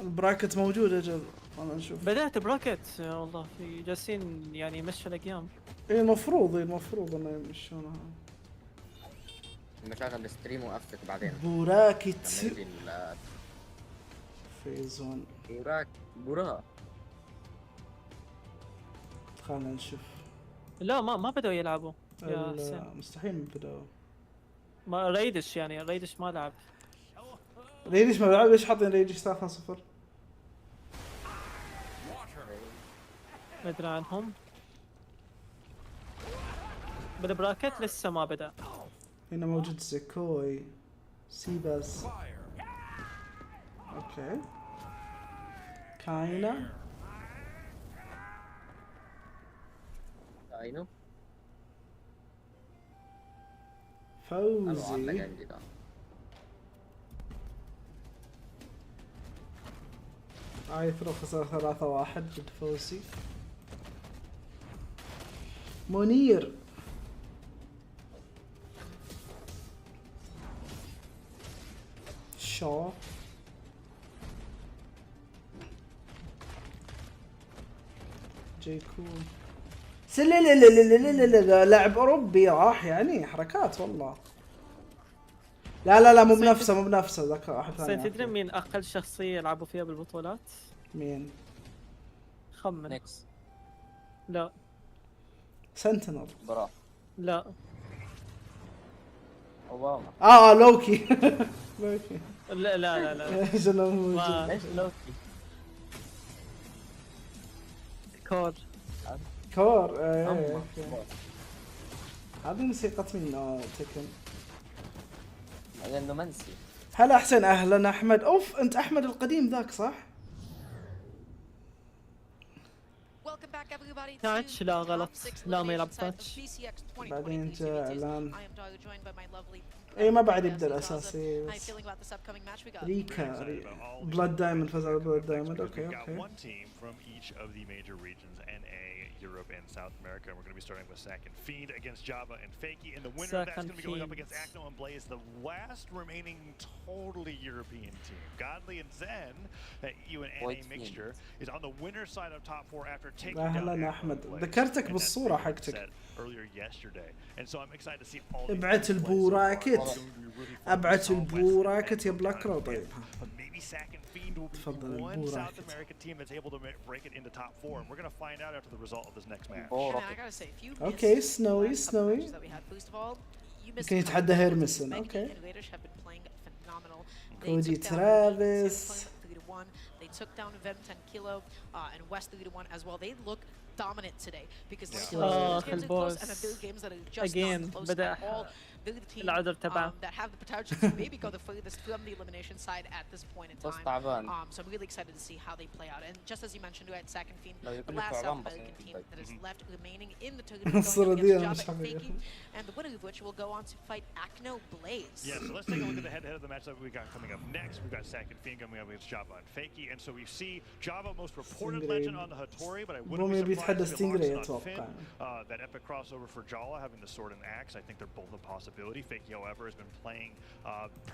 البراكت موجود اجل. انا نشوف. بدأت براكت يا والله في جالسين يعني يمشوا الايام. ايه المفروض انه يمشونها. نشغل الستريم وافك بعدين. براكت فيز 1. خلنا نشوف. لا ما بدأوا يلعبوا يا حسين. مستحيل بدأوا. ما ريدش يعني ريدش ما لعب. ريدش ما لعب. ليش حاطين ريدش 3-0؟ ما ادري عنهم. بالبراكت لسه ما بدأ. هنا موجود زيكوي سيباس. اوكي كاينا فوزي عايثرو خسر 3-1 ضد فوزي. منير شو جيكون لاعب اوروبي راح يعني حركات والله. لا مو بنفسه ذاك واحد ثاني. حسين تدري مين اقل شخصيه يلعبوا فيها بالبطولات؟ مين؟ خمن. نيكس. لا سنتينل. براح. لا. اوباما. لوكي. لوكي. لا شنو موجود؟ ليش لوكي؟ كور. هذه موسيقى من تكن. لانه منسي. هلا حسين، اهلا احمد. اوف انت احمد القديم ذاك صح؟ تاتش لا غلط، لا ما يلعب تاتش. بعدين جاء اعلان. اي ما بعد يبدا الاساسي بس. ريكا بلاد دايموند فاز على بلاد دايموند. اوكي Europe and South America, and we're going to be starting with Sack and Fiend against Java and Fakey. And the winner of that's going to be going up against Acno and Blaze, the last remaining totally European team. Godly and Zen, you and NA mixture, is on the winner's side of top 4 after taking down احمد ذكرتك بالصورة حقتك earlier yesterday. And so I'm excited to see all ابعت البوراكت. ابعت البوراكت يا بلاكرو. طيب Sack and Fiend will be one South American team that's able to break it into top 4, and we're going to find out after the result of this next match. اوكي سنوي يمكن يتحدى هيرمسون. اوكي كودي ترافيس. They took down Vem 10 Kilo and West 3-1 as well. They look dominant today because games are close and they're games that are just not close at all. They're the team that have the potential to maybe go the furthest from the elimination side at this point in time. So I'm really excited to see how they play out. And just as you mentioned, we had Sack and Fiend, the last South American team that is left remaining in the tournament going against Java and Fakey, and the winner of which will go on to fight Acno Blaze. Yeah, so let's take a look at the head-to-head of the match that we got coming up next. We've got Sack and Fiend coming up against Java and Fakey, and so we see Java, most reported legend on the Hattori, but I wouldn't be surprised if it on Finn. That epic crossover for Jala having the sword and axe, I think they're both a possibility. Fakey, however, has been playing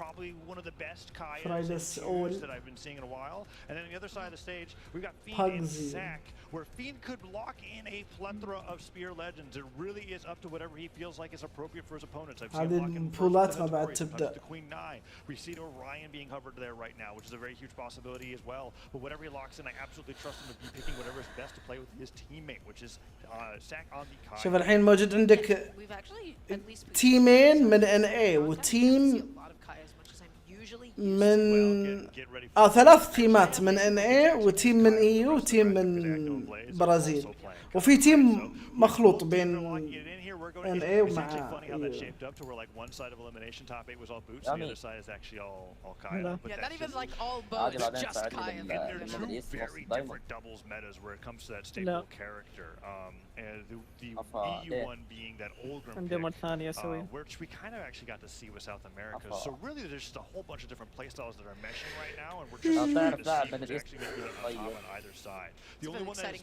probably one of the best Kayas that I've been seeing in a while. And then on the other side of the stage, we've got Fiend and Sack, where Fiend could lock in a plethora of spear legends. It really is up to whatever he feels like is appropriate for his opponents. I've seen him lock in the Queen Nine. We see Orion being hovered there right now, which is a very huge possibility as well. But whatever he locks in, I absolutely trust him to be picking whatever is best to play with his teammate, which is Sack on the Kai. شوف الحين موجود عندك تيمين من NA وتيم من 3 تيمات من NA وتيم من EU وتيم من برازيل، وفي تيم مخلوط بين NA ومع shaped up to where like one side of elimination top 8 was all boots and the other side is actually all Kaya. Yeah, not even like all boats, just Kaya. And they're two very different doubles metas where it comes to that staple character. And the EU one being that Olgrim pick, which we kind of actually got to see with South America. So really there's just a whole bunch of different playstyles that are meshing right now, and we're just starting to see who's actually going to be on top on either side. The only one that is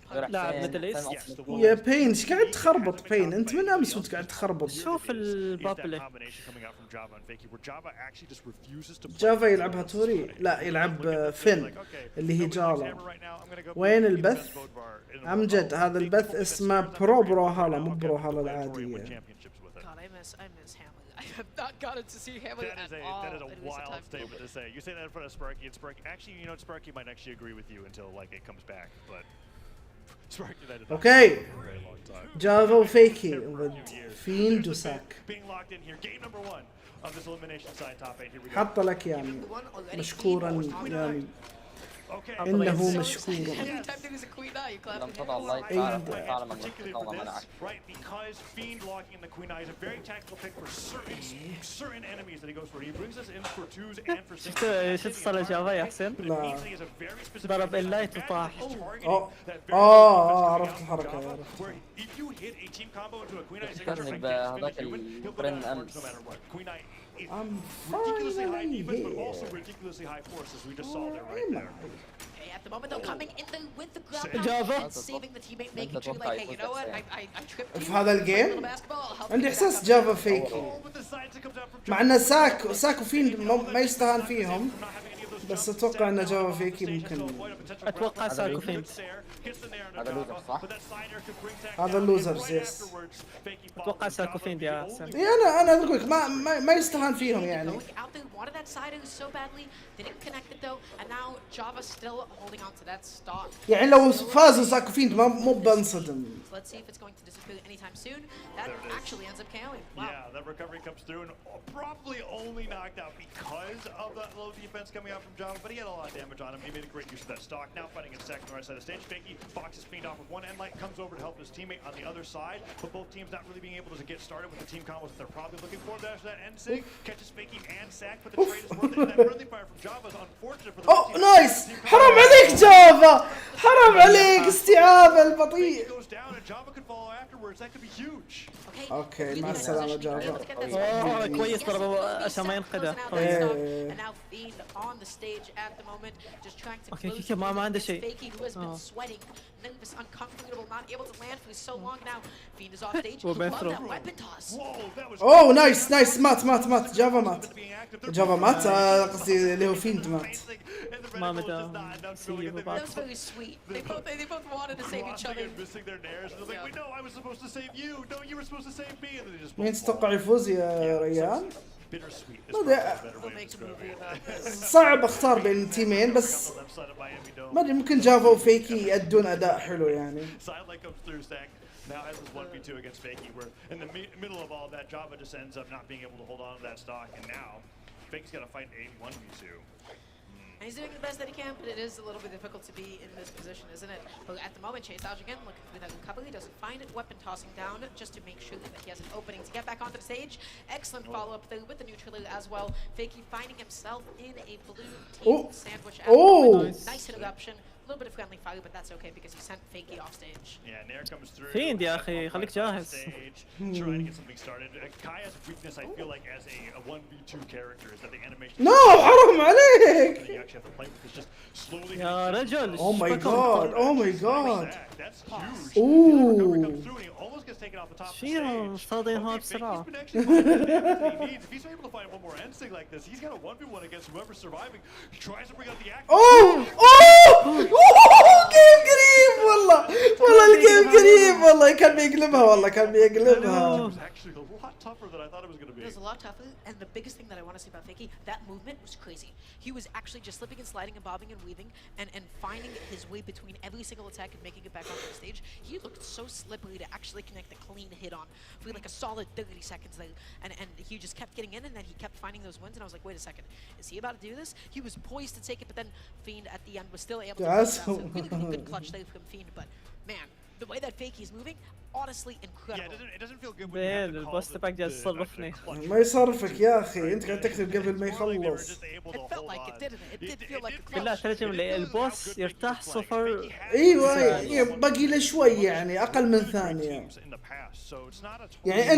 يا بين ايش قاعد تخربط بين؟ انت من امس وانت قاعد تخربط. شوف البابلة جافا يلعبها توري، لا يلعب فين اللي هي جالا. وين البث؟ امجد هذا البث اسمه براولهالا مو براولهالا العادية. I have not gotten to see Hamlet at all. That is a wild statement to say. You say that in front of Sparky, and Sparky actually, you know, Sparky might actually agree with you until like it comes back, but Sparky that is okay. For a very long time. Java وفيكي ضد فيند وساك. Being locked in here, game number 1 of this elimination side top 8. Here we go. حط لك يعني مشكورا يعني إنه مشكور. لم تضع الله تعالى من الله منعك. Right, because Fiend locking in the Queen Eye is a very tactical pick for certain enemies that he goes for. He brings us in for 2s and for 6s. شفت صار جافا يا حسين؟ ضرب اللايت وطاح. عرفت الحركة يا رجل. If you hit a team combo into a Queen Eye ذكرني بهذاك البرن أمس. Ridiculously high defense, but also ridiculously high force, as we just saw there right there. at the moment, though, coming in there with the ground pound Java. and saving the teammate, making sure like, hey, you know what? I tripped you. في هذا الجيم Little basketball, I'll help عندي you back احساس up. جافا فيكي، مع ان ساك وفين ما يستهان فيهم، بس اتوقع ان جافا فيكي ممكن. اتوقع ساكو فين. هذا لوزر صح؟ هذا اللوزرز يس. اتوقع ساكو فين يا حسن. اي انا اقول لك ما يستهان فيهم يعني. Going out there, wanted that side so badly, didn't connect it though, and now Java still holding on to that stock. يعني لو فازوا ساكو فين مو بنصدم. Let's see if it's going to disappear anytime soon. That actually ends up KOing. Wow. Yeah, that recovery comes through and probably only knocked out because of that low defense coming out from Java, but he had a lot of damage on him. He made a great use of that stock. Now fighting in second right side of the stage. Fakey, Fox is cleaned off with one end light, comes over to help his teammate on the other side, but both teams not really being able to get started with the team combos that they're probably looking for. There's that end sig, catches Fakey and Sack, but the trade is worth it. And that friendly fire from Java is unfortunate for the اوه نايس، حرام عليك جافا، حرام عليك استيعاب البطيء. goes down and Java could follow afterwards. That could be huge. اوكي مع السلامة جافا. كويس ضربوا عشان ما ينقذه. اوكي كيكي ما عنده شيء. nervous, uncomfortable, not able to land for so long now. Fiend is off stage. Whoa, Love Metro. that weapon toss. اوه نايس مات جافا مات قصدي اللي هو فيند مات. ما مدى سي That was very sweet. They both wanted to save each other. Missing their nairs. They're like, no, I was supposed to save you. No, you were supposed to save me. And then they just مين تتوقع يفوز يا ريان؟ bittersweet. ما ادري We'll make a movie about this. صعب اختار بين التيمين، بس ما ادري ممكن جافا وفيكي يأدون اداء حلو يعني. Sidelight comes through, Stack. Now has this 1v2 against Fakey, where in the middle of all that, Java just ends up not being able to hold on to that stock, and now Fakey's got to fight a 1v2. And he's doing the best that he can, but it is a little bit difficult to be in this position, isn't it? But at the moment, Chase Dodge again looking for that recovery, doesn't find it, weapon tossing down just to make sure that he has an opening to get back onto the stage. Excellent follow-up there with the neutral as well. Fakey finding himself in a blue team sandwich. Nice interruption. A little bit of friendly fire, but that's okay because he sent Fakey off stage. Yeah, Nair comes through. فيند يا اخي خليك جاهز. Trying to get something started. Kaya's weakness, I feel like, as a 1v2 character, is that the animation. No, حرام عليك. You actually have to play with this just slowly. يا رجل. Oh my god. That's huge. Ooh. Recovery comes through and he almost gets taken off the top of the شيرو stage. صادينها بسرعة. He's been actually finding everything he needs. If he's able to find one more end sig like this, he's got a 1v1 against whoever's surviving. He tries to bring out the act. جيم قريب والله الجيم قريب والله، كان بيقلبها والله كان بيقلبها. It was actually a lot tougher than I thought it was going to be. It was a lot tougher, and the biggest thing that I want to say about Fakey, that movement was crazy. He was actually just slipping and sliding and bobbing and weaving and finding his way between every single attack and making it back onto the stage. He looked so slippery to actually connect a clean hit on for like a solid 30 seconds there. And he just kept getting in, and then he kept finding those wins, and I was like, wait a second, is he about to do this? He was poised to take it, but then Fiend at the end was still able to pull it out. So really good clutch there from Fiend, but man, the way that Fakey is moving, honestly incredible. Yeah, it doesn't feel good when you have to call البوست تبعك جالس تصرفني. ما يصرفك يا اخي، انت قاعد تكتب قبل ما يخلص. It felt like it, didn't it? It did feel like a بالله clutch. ترجم لي البوس يرتاح 0. ايوه باقي له شوي يعني اقل من ثانية. يعني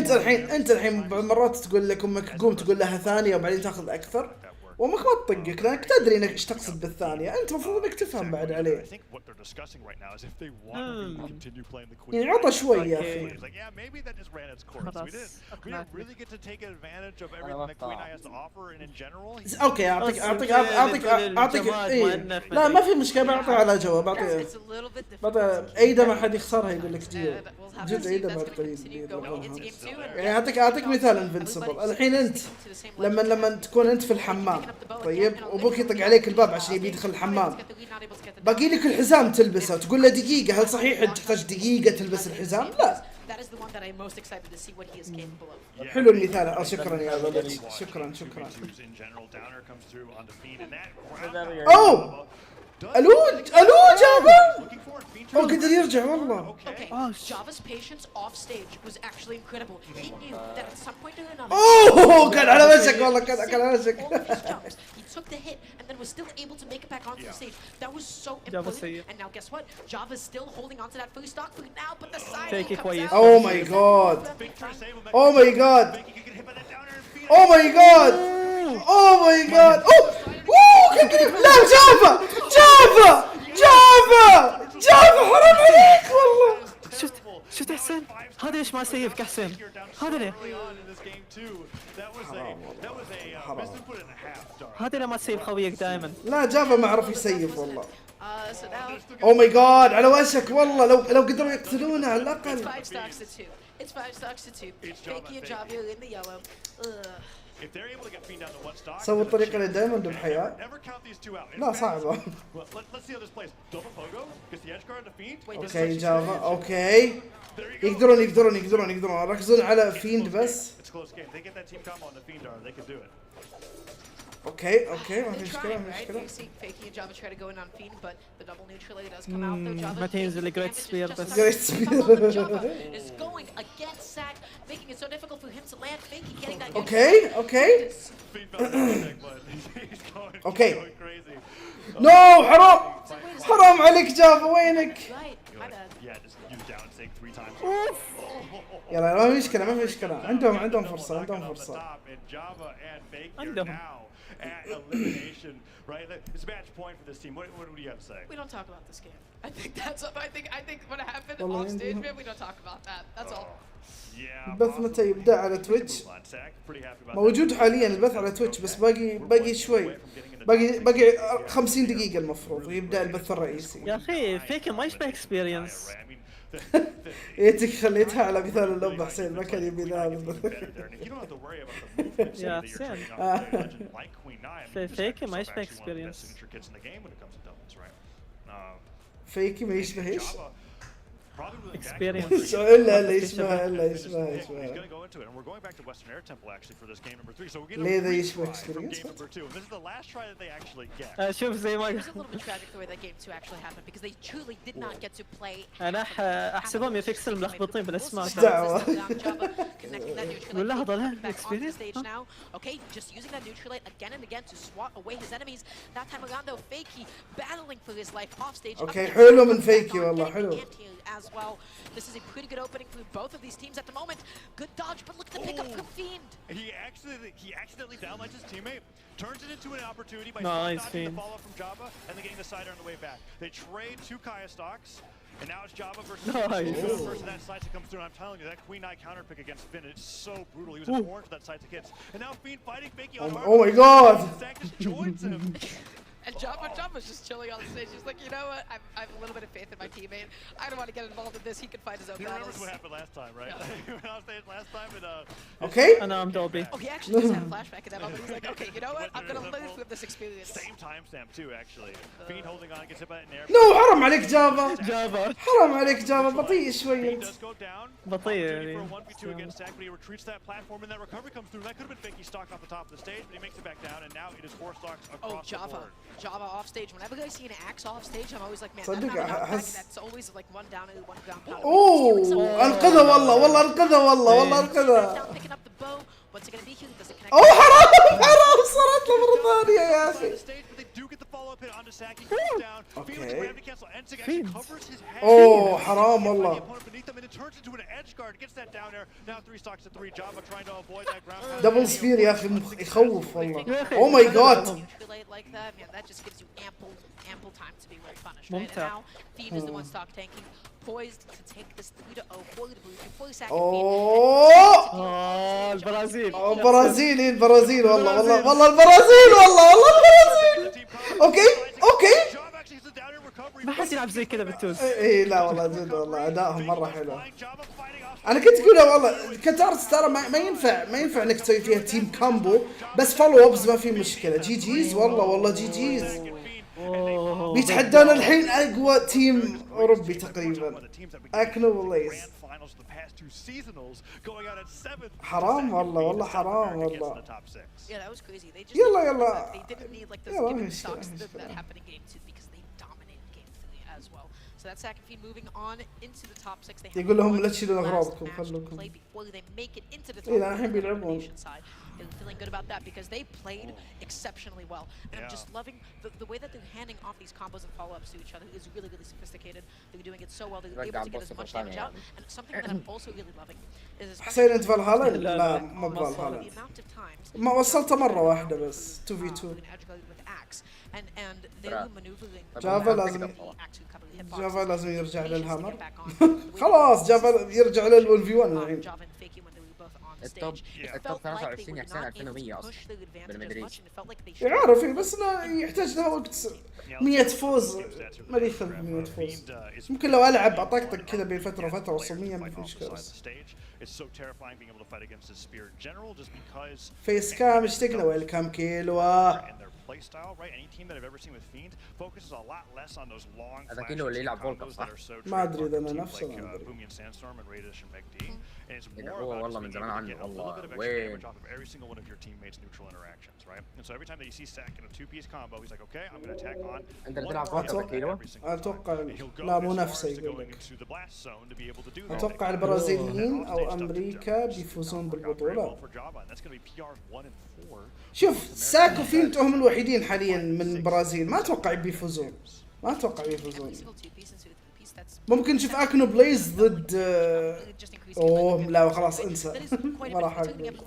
انت الحين مرات تقول لك امك قوم تقول لها ثانية وبعدين تاخذ اكثر، وامك ما تطقك لانك تدري انك ايش تقصد بالثانية، انت المفروض انك تفهم بعد عليه. يعني عطى شوي يا اخي. اوكي اعطيك لا ما في مشكلة، بعطي على جواب، بعطي ايده ما حد يخسرها يقول لك جد ايده ما تقريب. يعني اعطيك مثال انفنسبل. الحين انت لما تكون انت في الحمام طيب وابوك يطق عليك الباب عشان يبي يدخل الحمام، باقي لك الحزام تلبسه وتقول له دقيقة، هل صحيح تحتاج دقيقة تلبس الحزام؟ لا. حلو المثال. شكرا يا ولد، شكرا. اوه الو جافا قدر يرجع والله. Java's patience off stage was actually incredible. He knew that at some point or another. اوه كان على وشك والله، كان على وشك. He took the hit and then was still able to make it back onto the stage. That was so important. And now guess what? Java's still holding onto that first stock for now, but the side comes out. Oh my god. Oh my god. Oh my god. Oh my god. Oh كيف لا جافا جافا حرام عليك والله. شفت حسين؟ هذا ليش ما سيفك حسين؟ هذا ليه؟ هذا ليه ما تسيف خويك دائما؟ لا جافا ما عرف يسيف والله. او ماي جاد على وشك والله، لو قدروا يقتلونه على الاقل. It's 5 stocks to 2. Fakey and Javier in the yellow. If they're able to get Fiend down to 1 stock, سووا الطريقة اللي دائما بحياة. never count these two out. لا صعبة. Let's see how this plays. Double pogo gets the edge guard to Fiend. اوكي جافا اوكي. يقدرون يركزون على فيند بس. It's a close game. They get that team combo on the Fiend arm, they can do it. اوكي ما في مشكلة You see Fakey and Java try to go in on Fiend, but the double neutral does come out though. Java ما تنزل جريت سبير بس. Java is going against Sack, making it so difficult for him to land. Fakey getting that. اوكي. Fiend found the neck button. He's going Okay. crazy. نو حرام عليك جافا وينك؟ Right, my bad. Yeah, just use down sync 3 times. يلا ما في مشكلة عندهم فرصة. عندهم. At elimination, right? It's a match point for this team. What do you have to say? We don't talk about this game. I think what happened off stage, man, we don't talk about that. That's all. Yeah. البث متى يبدأ على تويتش؟ موجود حاليا البث على تويتش، بس باقي شوي، باقي 50 دقيقة المفروض يبدأ البث الرئيسي. يا اخي فيك ما يشبه اكسبيرينس. يتك خليتها على مثال اللعبة حسين، ما كان يبي ذا. يا حسين فيك ما يشبه اكسبيرينس. فيكي ما يشبه ايش؟ اكسبيرينس. الا يشبه. ليه ذا يشبه اكسبيرينس؟ شوف زي ما انا احسبهم يفكسل ملخبطين بالاسماء. ايش دعوة؟ والله هذول اكسبيرينس. Okay, just using that neutralite again and again to swat away his enemies. That time around though, Fakey battling for his life off stage. اوكي حلو من فيكي والله حلو. As well. This is a pretty good opening for both of these teams at the moment. Good dodge, but look at the pickup from Fiend. He accidentally downlights his teammate, turns it into an opportunity by dodging the follow from Java and then getting the sider on the way back. They trade 2 Kaya stocks, and now it's Java versus that side that comes through. And I'm telling you, that Queen Eye counter pick against Finn, it's so brutal. He was informed for that side to hits. And now Fiend fighting Fakey on hard. Oh my god! Zach just joins him. And Java's just chilling on the stage. He's like, you know what? I have a little bit of faith in my teammate. I don't want to get involved in this. He can fight his own battles. He remembers what happened last time, right? Yeah. When I was there last time, Okay. And I'm Dolby. Oh, he actually does have a flashback in that moment. He's like, okay, you know what? I'm gonna live with this experience. Same timestamp too, actually. Fiend holding on, gets hit by an air. No, حرام عليك جافا. حرام عليك جافا، بطيء شوي انت. بطيء يعني. For a 1v2 against Sack, but he retreats that platform, and that recovery comes through. That could have been Fakey stock off the top of the stage, but he makes it back down, and now it is 4 stocks across the board. Java off stage. Whenever I see an axe off stage, I'm always like, man, that's always like 1 down and 1 ground pound. اوه انقذها والله انقذها. Picking up the bow. What's it gonna be here? Does it connect? اوه حرام صارت له مرة ثانية يا اخي. اوه حرام والله. دبل سبير يا اخي يخوف والله. اوه ماي جاد. ممتع. Poised to take this 3-0 for the blue team, fully sacrificed. اوه البرازيل. البرازيل والله البرازيل اوكي. ما حد يلعب زي كذا بالتوز. اي لا والله جد والله ادائهم مرة حلو. انا كنت اقولها والله كتارس ترى ما ينفع انك تسوي فيها تيم كامبو، بس فولو ابز ما في مشكلة. جيز والله جيز. بيتحدانا الحين اقوى تيم اوروبي تقريبا، اكنوليز. حرام والله حرام والله. يلا So that's Sack and Fiend moving on into the top 6. They يقول لهم لا تشيلون اغراضكم خلوكم. لا الحين بيلعبون. They're feeling good about that because they played exceptionally well. And I'm just loving the way that they're handing off these combos and follow-ups to each other is really sophisticated. They're doing it so well. They're able to get as much damage out. And something that I'm also really loving is حسين انت فالهالا؟ لا ما بفالهالا. ما وصلت مرة واحدة بس 2v2. جافا لازم يرجع للهامر. خلاص جافا يرجع لل1 في 1 الحين. التوب 23 يا حسين 2100 اصلا بالمدريد. يعرف بس انه يحتاج له وقت. 100 فوز مالي 300 فوز. ممكن لو العب اطقطق كذا بين فتره وفتره اوصل 100 ما في مشكله. فيس كام اشتقنا ويلكم كيلو. هذا كيلو اللي يلعب فولكم صح؟ ما ادري اذا انا نفسه ما ادري. إذا هو والله من زمان عنه والله وين. انت اللي تلعب فولكم كيلو؟ اتوقع لا مو نفسه يقول لك. اتوقع البرازيليين او امريكا بيفوزون بالبطوله. شوف ساكو فينت هم الوحيدين حاليا من البرازيل، ما اتوقع بيفوزون. ممكن نشوف اكنو بليز ضد اوه لا خلاص انسى. ما راح اقول.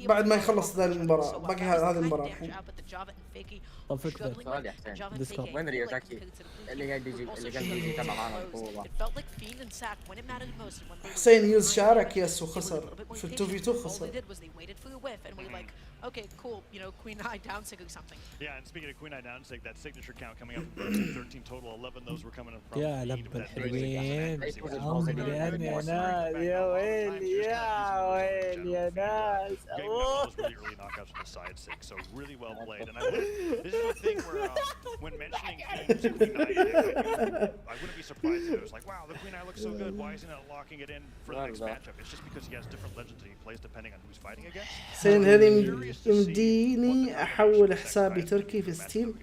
بعد ما يخلص ذا المباراة باقي هذه المباراة الحين. سؤال يا حسين وين ريوتاكي اللي قاعد يجي يتابع معنا البطولة؟ حسين يوز شارك يس وخسر في ال 2v2 خسر. Okay, cool. You know, Queen Eye down sig or something. Yeah, and speaking of Queen Eye down sig, that signature count coming up from 13 total, 11 those were coming from. يا لب الحلوين عمري يا ناس يا ويل يا ويل يا ناس. Those really early knockouts from the side six, so really well played. And this is the thing where when mentioning teams Queen Eye, I wouldn't be surprised if it was like, wow, the Queen Eye looks so good. Why isn't it locking it in for the next matchup? It's just because he has different legends that he plays depending on who's fighting against. حسين هل يمديني احول حسابي تركي في ستيم؟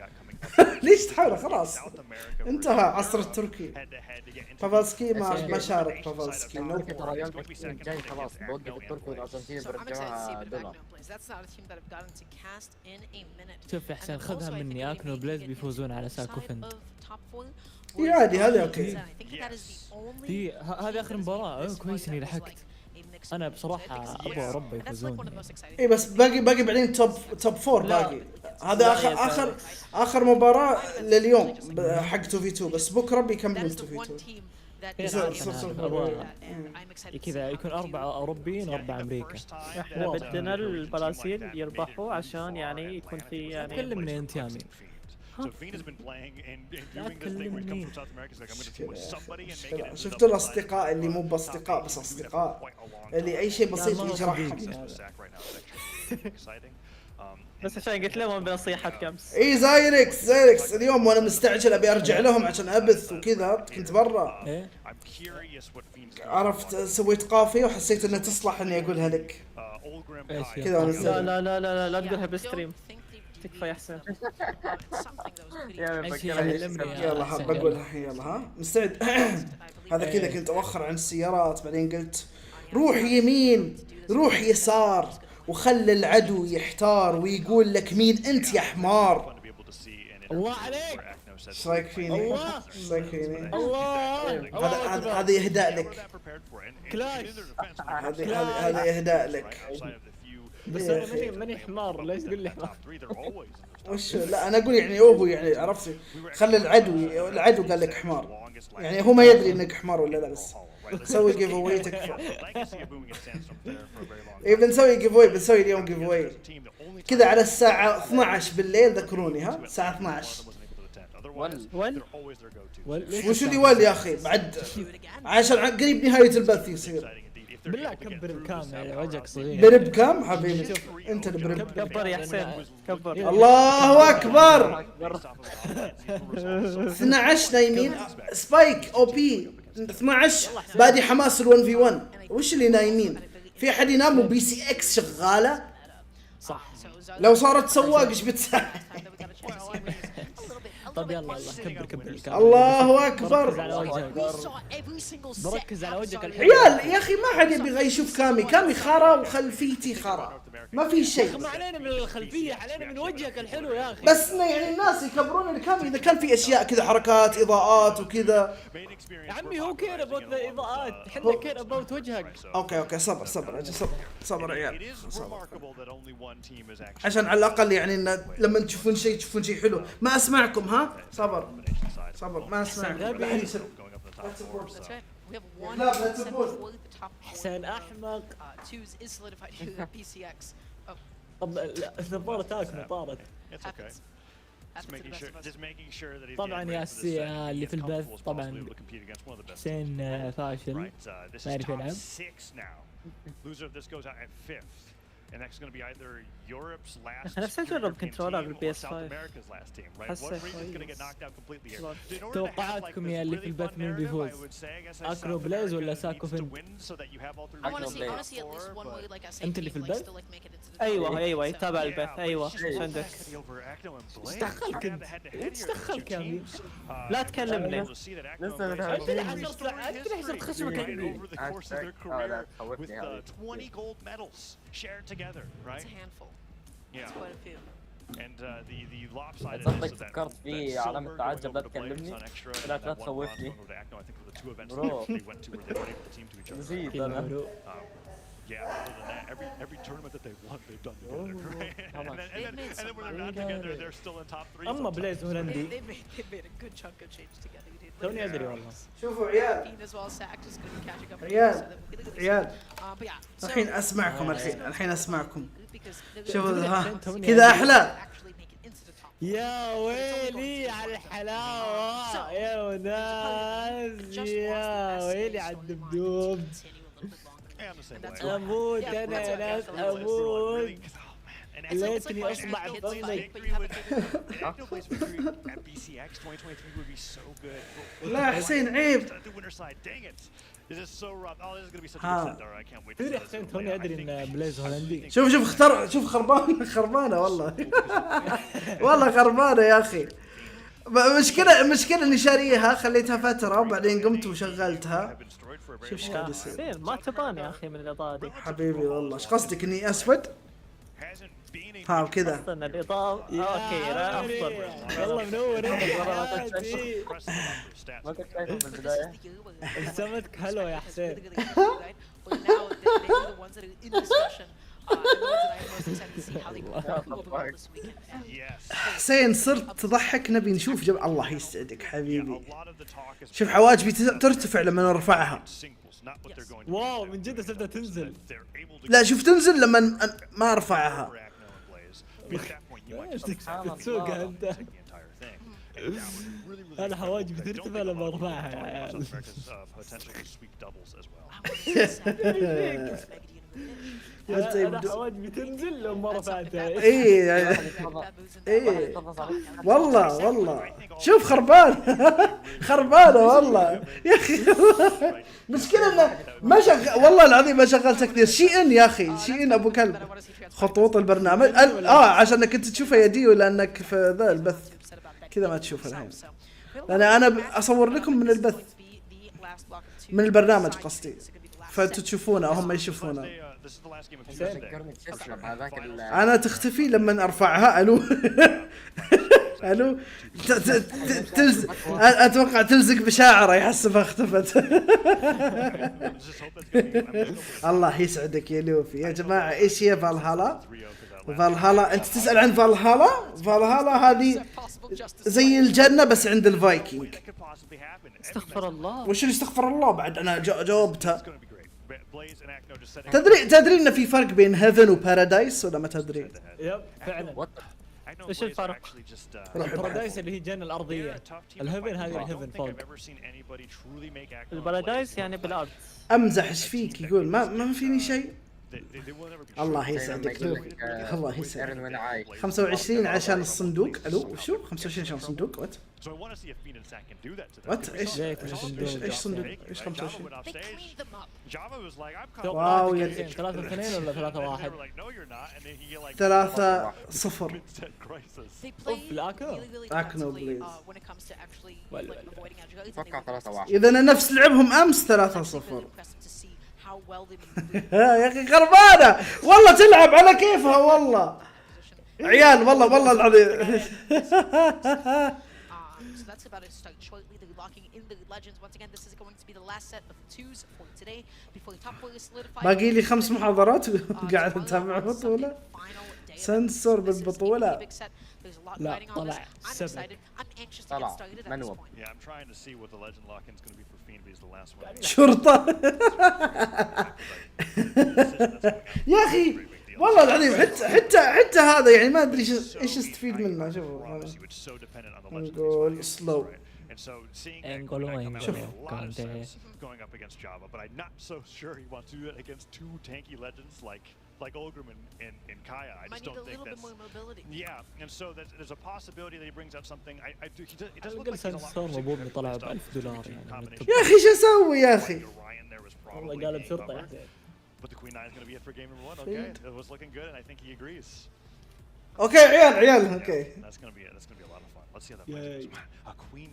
ليش تحوله خلاص انتهى عصر التركي. بافالسكي ما شارك. بافالسكي ترى يوم جاي خلاص بوقف التركي والارجنتين برجعها دولار. شوف يا حسين خذها مني اكنو بليز بيفوزون على ساكو فند. عادي هذا اوكي. هذه اخر مباراة كويس اني لحقت. انا بصراحة ابغى اوروبا يفوزون. اي بس باقي بعدين توب 4 باقي. هذا اخر مباراة لليوم حق 2v2 بس بكره بيكملون 2v2. كذا يكون 4 اوروبيين و4 امريكا. احنا بدنا البرازيل يربحوا عشان يعني يكون في يعني كلمني انت يا امين. So Fina's been playing and doing this thing when it comes from South America. He's like, I'm going to team with somebody and make it. شفت الاصدقاء اللي مو باصدقاء بس اصدقاء اللي اي شيء بسيط يجي يرحب. بس عشان قلت لهم بنصيحة كمس. اي زايركس اليوم وانا مستعجل ابي ارجع لهم عشان ابث وكذا كنت برا. عرفت سويت قافية وحسيت انها تصلح اني اقولها لك. كذا لا تقولها بالستريم. تكفى يا حسين. يلا بقولها الحين يلا ها مستعد. هذا كذا كنت اوخر عن السيارات بعدين قلت روح يمين روح يسار وخلي العدو يحتار ويقول لك مين انت يا حمار. الله عليك. ايش رايك فيني؟ الله هذا اهداء لك. كلاش هذا اهداء لك. بس انا ماني حمار ليش تقول لي حمار؟ وش لا انا اقول يعني هو يعني عرفت خلي العدو قال لك حمار يعني هو ما يدري انك حمار ولا لا بس سوي جيف اواي تكفى. اي بنسوي اليوم جيف اواي كذا على الساعة 12 بالليل ذكروني ها الساعة 12. وش اللي يا اخي بعد عشان قريب نهاية البث يصير. بالله كبر الكام يعني وجهك صغير. برب كام حبيبي انت اللي برب. كبر يا حسين كبر. الله اكبر. 12 نايمين سبايك او بي 12 بادي حماس ال1 في 1. وش اللي نايمين؟ في احد ينام وبي سي اكس شغاله؟ صح. لو صارت سواق ايش بتساعد؟ طب يلا كبر كبر الكاميرا. الله اكبر. بركز على وجهك. بركز على وجهك الحلو. عيال يا اخي ما حد يبغى يشوف كامي خرا وخلفيتي خرا، ما في شيء. ما علينا من الخلفيه، علينا من وجهك الحلو يا اخي. بس يعني الناس يكبرون الكامي اذا كان في اشياء كذا، حركات اضاءات وكذا. يا عمي هو كير ابوت الاضاءات، احنا كير ابوت وجهك. اوكي صبر اجل صبر عيال، عشان على الاقل يعني إن لما تشوفون شيء حلو ما اسمعكم. ها صبر ما اسمعكم. لا يصير حسين احمق. طب الثبوره تاكل طارت. طبعا يا السي اللي في البث طبعا حسين فاشل ما يعرف يلعب. نفسي اجرب كنترولر بالبي اس 5. حسه توقعاتكم يا اللي في البث من بيفوز؟ اكرو بليز ولا ساكو فين؟ انت اللي في البث؟ ايوه يتابع البث. ايوه ايش عندك؟ ايش دخلك انت؟ ايش دخلك يا امين؟ لا تكلمني. لسه انت اللي حصلت خشمك عندي. لا تخوفني هذه. Shared together, right? It's a handful. Yeah. It's quite a few. And the lopsided تصدق فكرت في علامة تعجب لا تكلمني. لا تخوفني. برو نسيت انا. Yeah, other than that, every tournament that they've won, they've done together, right? And then when they're not together, they're still in top 3. اما بليز هولندي. They've made a good chunk of change together. توني ادري والله. شوفوا عيال الحين اسمعكم. الحين اسمعكم. شوفوا كذا احلى. يا ويلي على الحلاوه يا وناس، يا ويلي على الدبدوب. اموت انا يا ناس اموت. ليتني اصبع بفمي. لا حسين عيب. تدري حسين توني ادري ان بليز هولندي. شوف خربانه والله. والله خربانه يا اخي. مشكلة اني شاريها خليتها فترة وبعدين قمت وشغلتها. شوف ايش قاعد يصير. ما تبان يا اخي من الاضاءة دي. حبيبي والله ايش قصدك اني اسود؟ ها وكذا. اصلا الاضاءة اوكي لا افضل. والله منور انت. ما كنت شايفه من البداية. السمك حلو يا حسين. حسين صرت تضحك، نبي نشوف الله يسعدك حبيبي. شوف حواجبي ترتفع لما نرفعها. واو من جد تبدا تنزل. لا شوف تنزل لما ما ارفعها. تسوقها انت. انا حواجبي ترتفع لما ارفعها يا عيال. انا حواجبي تنزل لما رفعتها. ايه والله شوف خربانه والله يا اخي. مشكلة انه ما شغل والله العظيم ما شغلت كثير. شيئن يا اخي شيئن ابو كلب خطوط البرنامج. عشان كنت تشوفها يدي ولانك في ذا البث كذا ما تشوفها الحين. لان انا اصور لكم من البث من البرنامج قصدي، فانتوا تشوفونه وهم يشوفونه. انا تختفي لما ارفعها. الو الو اتوقع تلزق بشاعره يحسبها اختفت. الله يسعدك يا لوفي. يا جماعه ايش هي فالهالا؟ انت تسال عن فالهالا هذه زي الجنه بس عند الفايكنج. استغفر الله. وش اللي استغفر الله بعد؟ انا جاوبتها. تدري ان في فرق بين هيفن وبارادايس ولا ما تدري؟ يب فعلا. ايش الفرق؟ البارادايس اللي هي الجنة الارضية، الهيفن هذه الهيفن فوق. البارادايس يعني بالارض. امزح ايش فيك؟ يقول ما فيني شيء. الله يسعدك الله يسعدك 25 عشان الصندوق. الو وشو 25 عشان الصندوق؟ وات ايش ايش صندوق ايش 25؟ واو يا 3-2 ولا 3-1؟ 3-0. اكنو بليز. اتوقع 3-1. اذا نفس لعبهم امس 3-0. يا اخي خربانه والله تلعب على كيفها والله عيال والله العظيم. باقي لي 5 محاضرات وقاعد اتابع بطولة سنسور بالبطولة. لا طلع 7 طلع منوب. شرطة. يا اخي والله العظيم حتى هذا يعني ما ادري ايش استفيد منه. شوفوا نقول سلو شوف going up against Java, but I'm not so sure he wants to do that against 2 tanky legends like Olgrim and Kaya. I just don't think that's... Yeah, and so there's a possibility that he brings up something. It does look like he's a lot more مبوبني طلع ب $1000 يعني. يا اخي شو اسوي يا اخي؟ والله قال بشرطة يا حسين. But the Queen 9 is going to be it for game number 1. Okay, it was looking good and I think he agrees. اوكي عيال اوكي. That's going to be it. That's going to be a lot of fun. Let's see how that plays. A Queen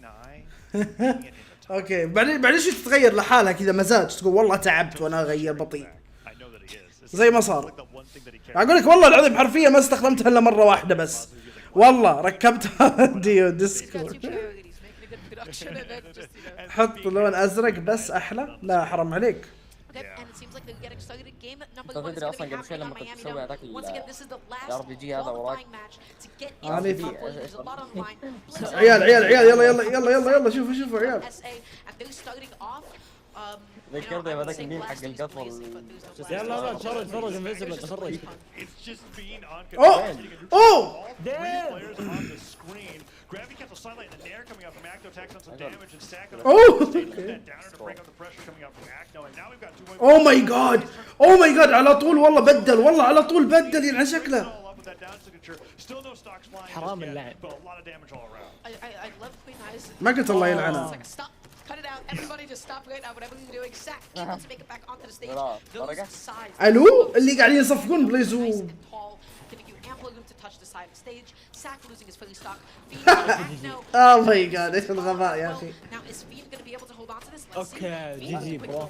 9. اوكي بعدين شو تتغير لحالها كذا مزاج تقول والله تعبت وانا اغير بطيء زي ما صار. اقول لك والله العظيم حرفيا ما استخدمتها الا مره واحده بس والله ركبتها ديو ديسكورد. حط لون ازرق بس احلى. لا حرام عليك. تدري اصلا قبل شوي لما كنت تسوي هذاك الار بي جي هذا وراك عيال يلا شوفوا عيال. ذكرت هذاك الميم حق القطر. يلا تفرج انفيزبل تفرج. اوه Gravity cancel sunlight and the nair coming out from Acno attacks on some damage and Sack on the downer to break up the pressure coming out from Acno and now we've got 2 اوه ماي جاد على طول والله بدل والله على طول بدل يعني شكله حرام اللعب. ما قلت الله يلعنه. Cut it out. Everybody just stop right now. Whatever you're doing. Sack able to make it back onto the stage. Those sides. الو اللي قاعدين يصفقون بليز. Oh my god ايش الغباء يا اخي. اوكي جي برو.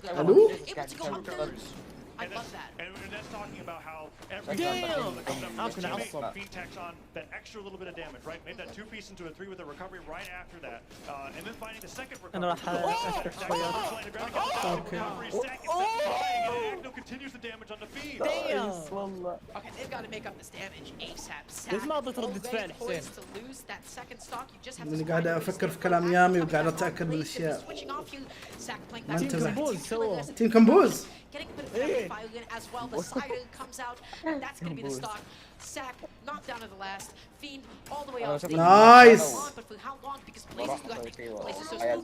الو I love that. And that's talking about how every Fiend tacks on that extra little bit of damage, right? Made that 2-piece into a 3 with a recovery right after that. And then finding the second recovery. Acno continues the damage on the Fiend. Okay, they've got to make up this damage ASAP. ليش ما اعطيت ردة فعل حسين؟ اللي قاعد افكر في كلام يامي وقاعد اتاكد من الاشياء. ما انتبه. تيم كمبوز. Getting a bit of family fire in as well. The siren comes out, and that's going to be the stock. Sack knocked down to the last. Fiend all the way off. Nice. But for how long? Because Blaze is going to Blaze is so slow.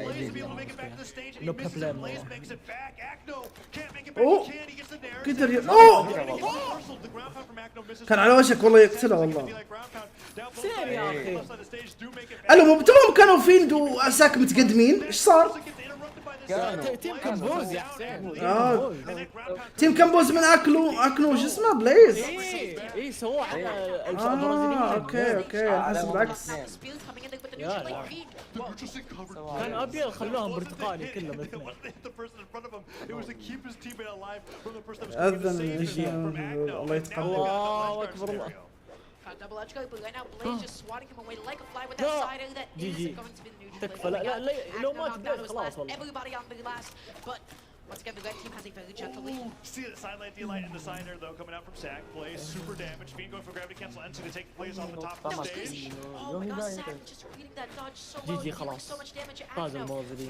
Blaze to be able to make it back to the stage, and he misses it. Blaze makes it back. Acno can't make it back. He can. He gets the nair. قدر كان على وشك والله يقتله والله. سير يا اخي. المهم توهم كانوا فيلد وساك متقدمين. ايش صار؟ تيم كمبوز يا حسين. تيم كمبوز من اكلو شو اسمه بليز. اي سووه على البرازيليين. اوكي احس بالعكس. كان ابيض خلوهم برتقالي كلهم الاثنين. اذن الله يتقبل. الله اكبر الله. Double edge go, but right now Blaze just swatting him away like a fly with that sider that isn't going to be the neutral. تكفى لا لو ما تقدر خلاص والله. Everybody on the last, but once again the red team has a very gentle lead. See the sidelight delight in the sider though coming out from Sack. Blaze super damage. Fiend going for gravity cancel and to take Blaze off the top of the stage. Oh my god, Sack just reading that dodge so well. So much damage at Acno.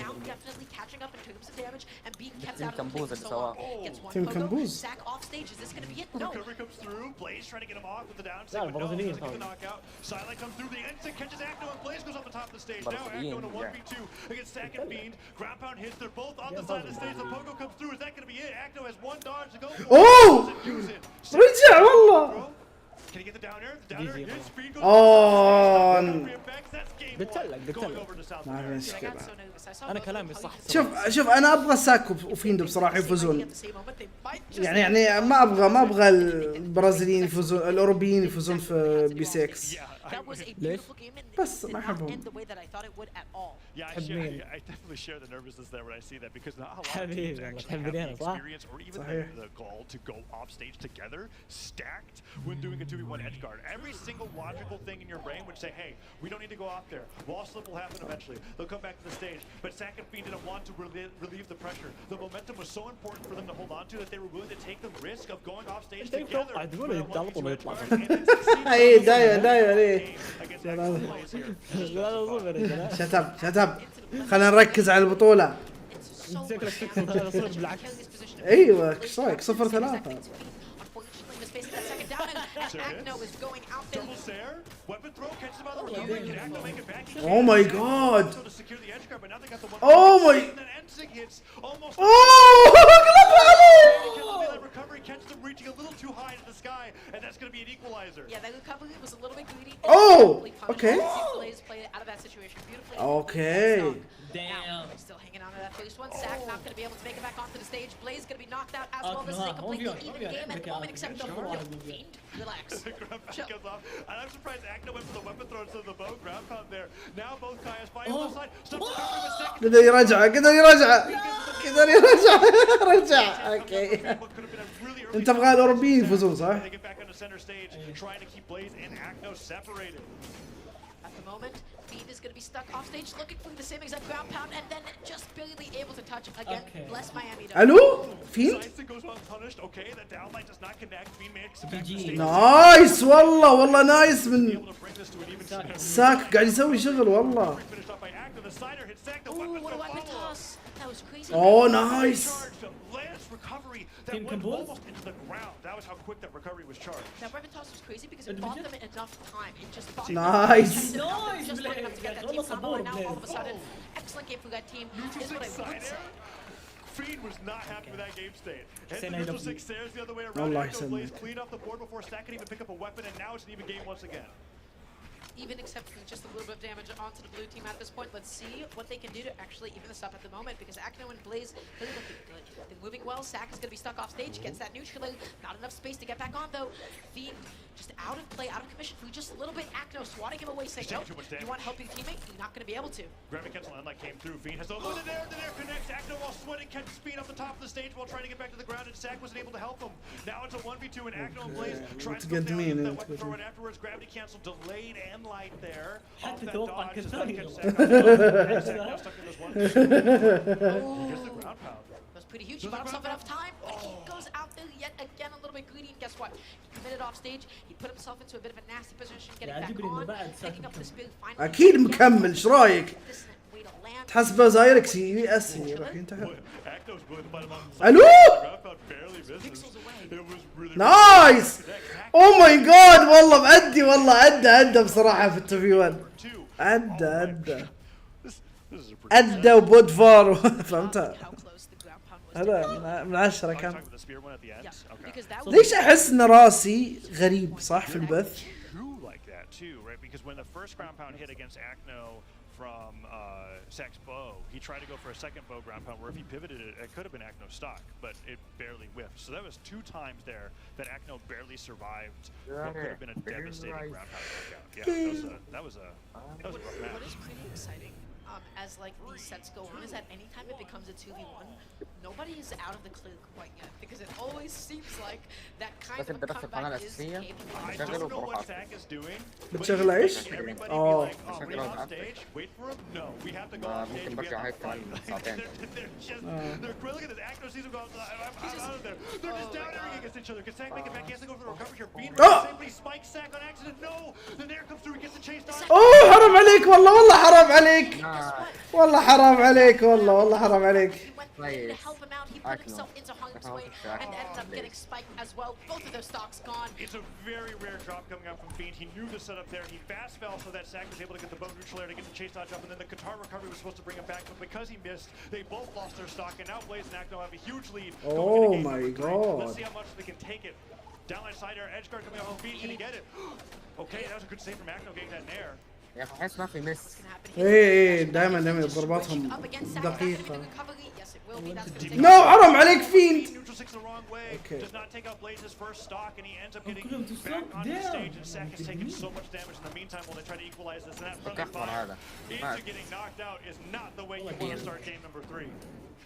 Now definitely catching up in terms of damage and being kept out of the picture so long. Gets one photo. Sack off stage. Is this going to be it? No. Recovery comes through. Blaze trying to get him off with the down. Get the knockout. Sidelight comes through. The instant catches Acno and Blaze goes off the top of the stage. Now Acno in a 1v2 against Sack and Fiend. Ground pound hits. They're both on the side of the stage. The Pogo اوه رجع والله. اوه قلت لك ما في مشكلة. انا كلامي صح. شوف انا ابغى ساك وفيندو بصراحة يفوزون. يعني ما ابغى البرازيليين يفوزون، الاوروبيين يفوزون في بي 6. ليش؟ بس ما احبهم. تحب مين؟ حبيبي والله تحبني انا صح؟ صحيح. when doing a 2v1 edge guard. Every single logical thing in your brain would say, hey, we don't need to go off there. Wall slip will happen eventually. They'll come back to the stage. But Sack and Fiend didn't want to relieve the pressure. The momentum was so important for them to hold on to that they were willing to take the risk of going off stage together. اي دايما ليه. شتب خلينا نركز على البطولة. شكلك تقصد هذا صار بالعكس. ايوه ايش رايك 0-3. Oh my god. Oh my. Oh Oh okay. Okay. Damn. Still hanging on to that first one. Sack not going to be able to make it back onto the stage. Blaze going to be knocked out as well. This is a completely even game at the moment, except the Fiend. Relax. And I'm surprised Acno went for the weapon throw instead of the bow ground pound there. Now both Kaya's fighting on the side. Stops the cover with second. قدر يرجع رجع. اوكي. انت تبغى الاوروبيين يفوزون صح؟ They get back on the center stage, trying to keep Blaze and Acno separated. At the moment, Fiend is going to be stuck off stage, looking for the same exact ground pound, and then just barely able to touch again. Bless Miami. الو فيند. goes unpunished. Okay, the downlight does not connect. Fiend makes it back to stage. نايس والله نايس من ساك قاعد يسوي شغل والله. اوه نايس. That went almost into the ground. That was how quick that recovery was charged. That weapon toss was crazy because it bought them enough time. It just bought Nice. just long enough to get that team combo, and now all of a sudden, excellent game for that team is what I would say. Fiend was not happy with that game state. Heads to neutral 6 stairs the other way around. Blaze clean off the board before Stack could even pick up a weapon, and now it's an even game once again. Even accepting just a little bit of damage onto the blue team at this point. Let's see what they can do to actually even this up at the moment, because Acno and Blaze really looking good. They're moving well. Sack is going to be stuck off stage. Gets that neutral. Not enough space to get back on though. Fiend just out of play, out of commission for just a little bit. Acno swatting him away, saying, nope, you want to help your teammate? You're not going to be able to. Gravity cancel unlike came through. Fiend has the there connects. Acno while sweating catches Fiend off the top of the stage while trying to get back to the ground, and Sack wasn't able to help him. Now it's a 1v2 and Acno and Blaze trying to go down with that weapon throw, and afterwards gravity cancel delayed and light there. حتى توقع كثر. That's pretty huge. He bought himself enough time, but he goes out there yet again a little bit greedy. And guess what? He committed off stage. He put himself into a bit of a nasty position, getting back on, picking up the spear. اكيد مكمل. ايش رايك؟ تحسبه زايركس يأس يروح ينتحر. الو نايس. او ماي جاد والله مأدي والله أدى بصراحة في التوفي 1. أدى وبود فار فهمتها. هذا من 10 كان. ليش أحس إن راسي غريب صح في البث؟ From Sack's bow, he tried to go for a second bow ground pound where if he pivoted it, it could have been Acno stock, but it barely whiffed. So that was 2 times there that Acno barely survived what could have been a devastating ground pound knockout. Yeah, that was a rough match. What is pretty exciting as like these sets go on is that anytime it becomes a 2v1, nobody is out of the clear quite yet, because it always seems like that kind of a comeback is capable. I don't know what Sack is doing. بتشغل ايش؟ Oh, wait on stage. Wait for him. No, we have to go on stage. They're grilling at this. Acno sees him go out of there. They're just down airing against each other. Can Sack make it back? He has to go for the recovery here. Bean simply spikes Sack on accident. No, the Nair comes through. He gets the chase down. اوه حرام عليك والله حرام عليك. والله حرام عليك والله حرام عليك. in to help him out. He put himself into harm's way and ended up getting spiked as well. Both of their stocks gone. It's a very rare drop coming out from Fiend. He knew the setup there. He fast fell so that Sack was able to get the bow neutral air to get the chase dodge up, and then the Qatar recovery was supposed to bring him back, but because he missed, they both lost their stock, and now Blaze and Acno have a huge lead. Oh my god. Let's see how much they can take it. Downline side air, edge guard coming out on Fiend. Can he get it? Okay, that was a good save from Acno getting that nair. يا اخي احس ما في مس. ايه دائما ضرباتهم دقيقة. نو حرام عليك فيند. Okay. Does not take out Blaze's first stock, and he ends up getting back onto the stage, and Sack is taking so much damage in the meantime while they try to equalize this. And that friendly fire into getting knocked out is not the way you want to start game number 3.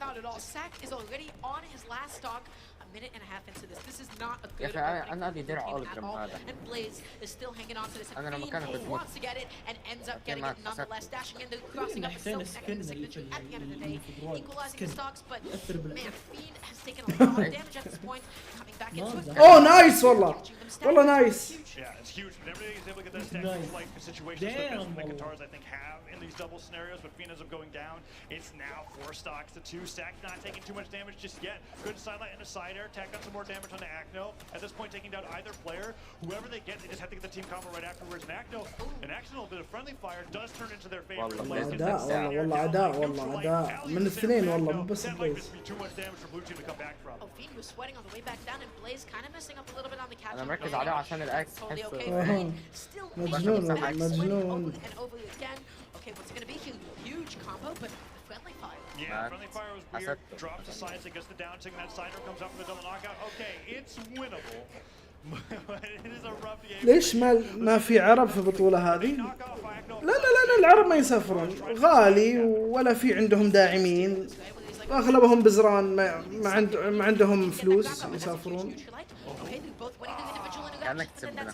Not at all. Sack is already on his last stock. A minute and a half into this. This is not a good يا اخي انا ابي درع اول at all. هذا. And Blaze is still hanging on to this. انا لما And كان Fiend كنت wants to get it and ends up getting it nonetheless. Dashing into, crossing up himself next to the signature at the end of the day, equalizing the stocks. But man, Fiend has taken a lot of damage at this point. Coming back into it. اوه نايس والله. والله نايس. Yeah, it's huge. But everybody is able to get that stack like situations that the Qatars I think have in these double scenarios. But Fiend ends up going down. It's now 4 stocks to 2. Stack not taking too much damage just yet. Good sidelight and a side air. Tack got some more damage on the Acno. At this point, taking down either player. Whoever they get, they just have to get the team combo right afterwards. And Acno, an accidental bit of friendly fire does turn into their favor. والله أداء من الاثنين والله مو بس بليز. Oh, Fiend was sweating on the way back down, and Blaze kind of messing up a little bit on the catch. انا مركز عليه عشان الاكس Totally احسه. okay. Still مجنون back, sweating مجنون. over and over again. Okay, what's going to be a huge combo, but friendly fire. Yeah, friendly fire was weird. Drops the sides, it gets the down tick, and that sider comes up for the double knockout. Okay, it's winnable. It is a rough game. ليش ما في عرب في البطولة هذه؟ لا العرب ما يسافرون، غالي ولا في عندهم داعمين. اغلبهم بزران ما عندهم فلوس يسافرون. كأنك تسبنا.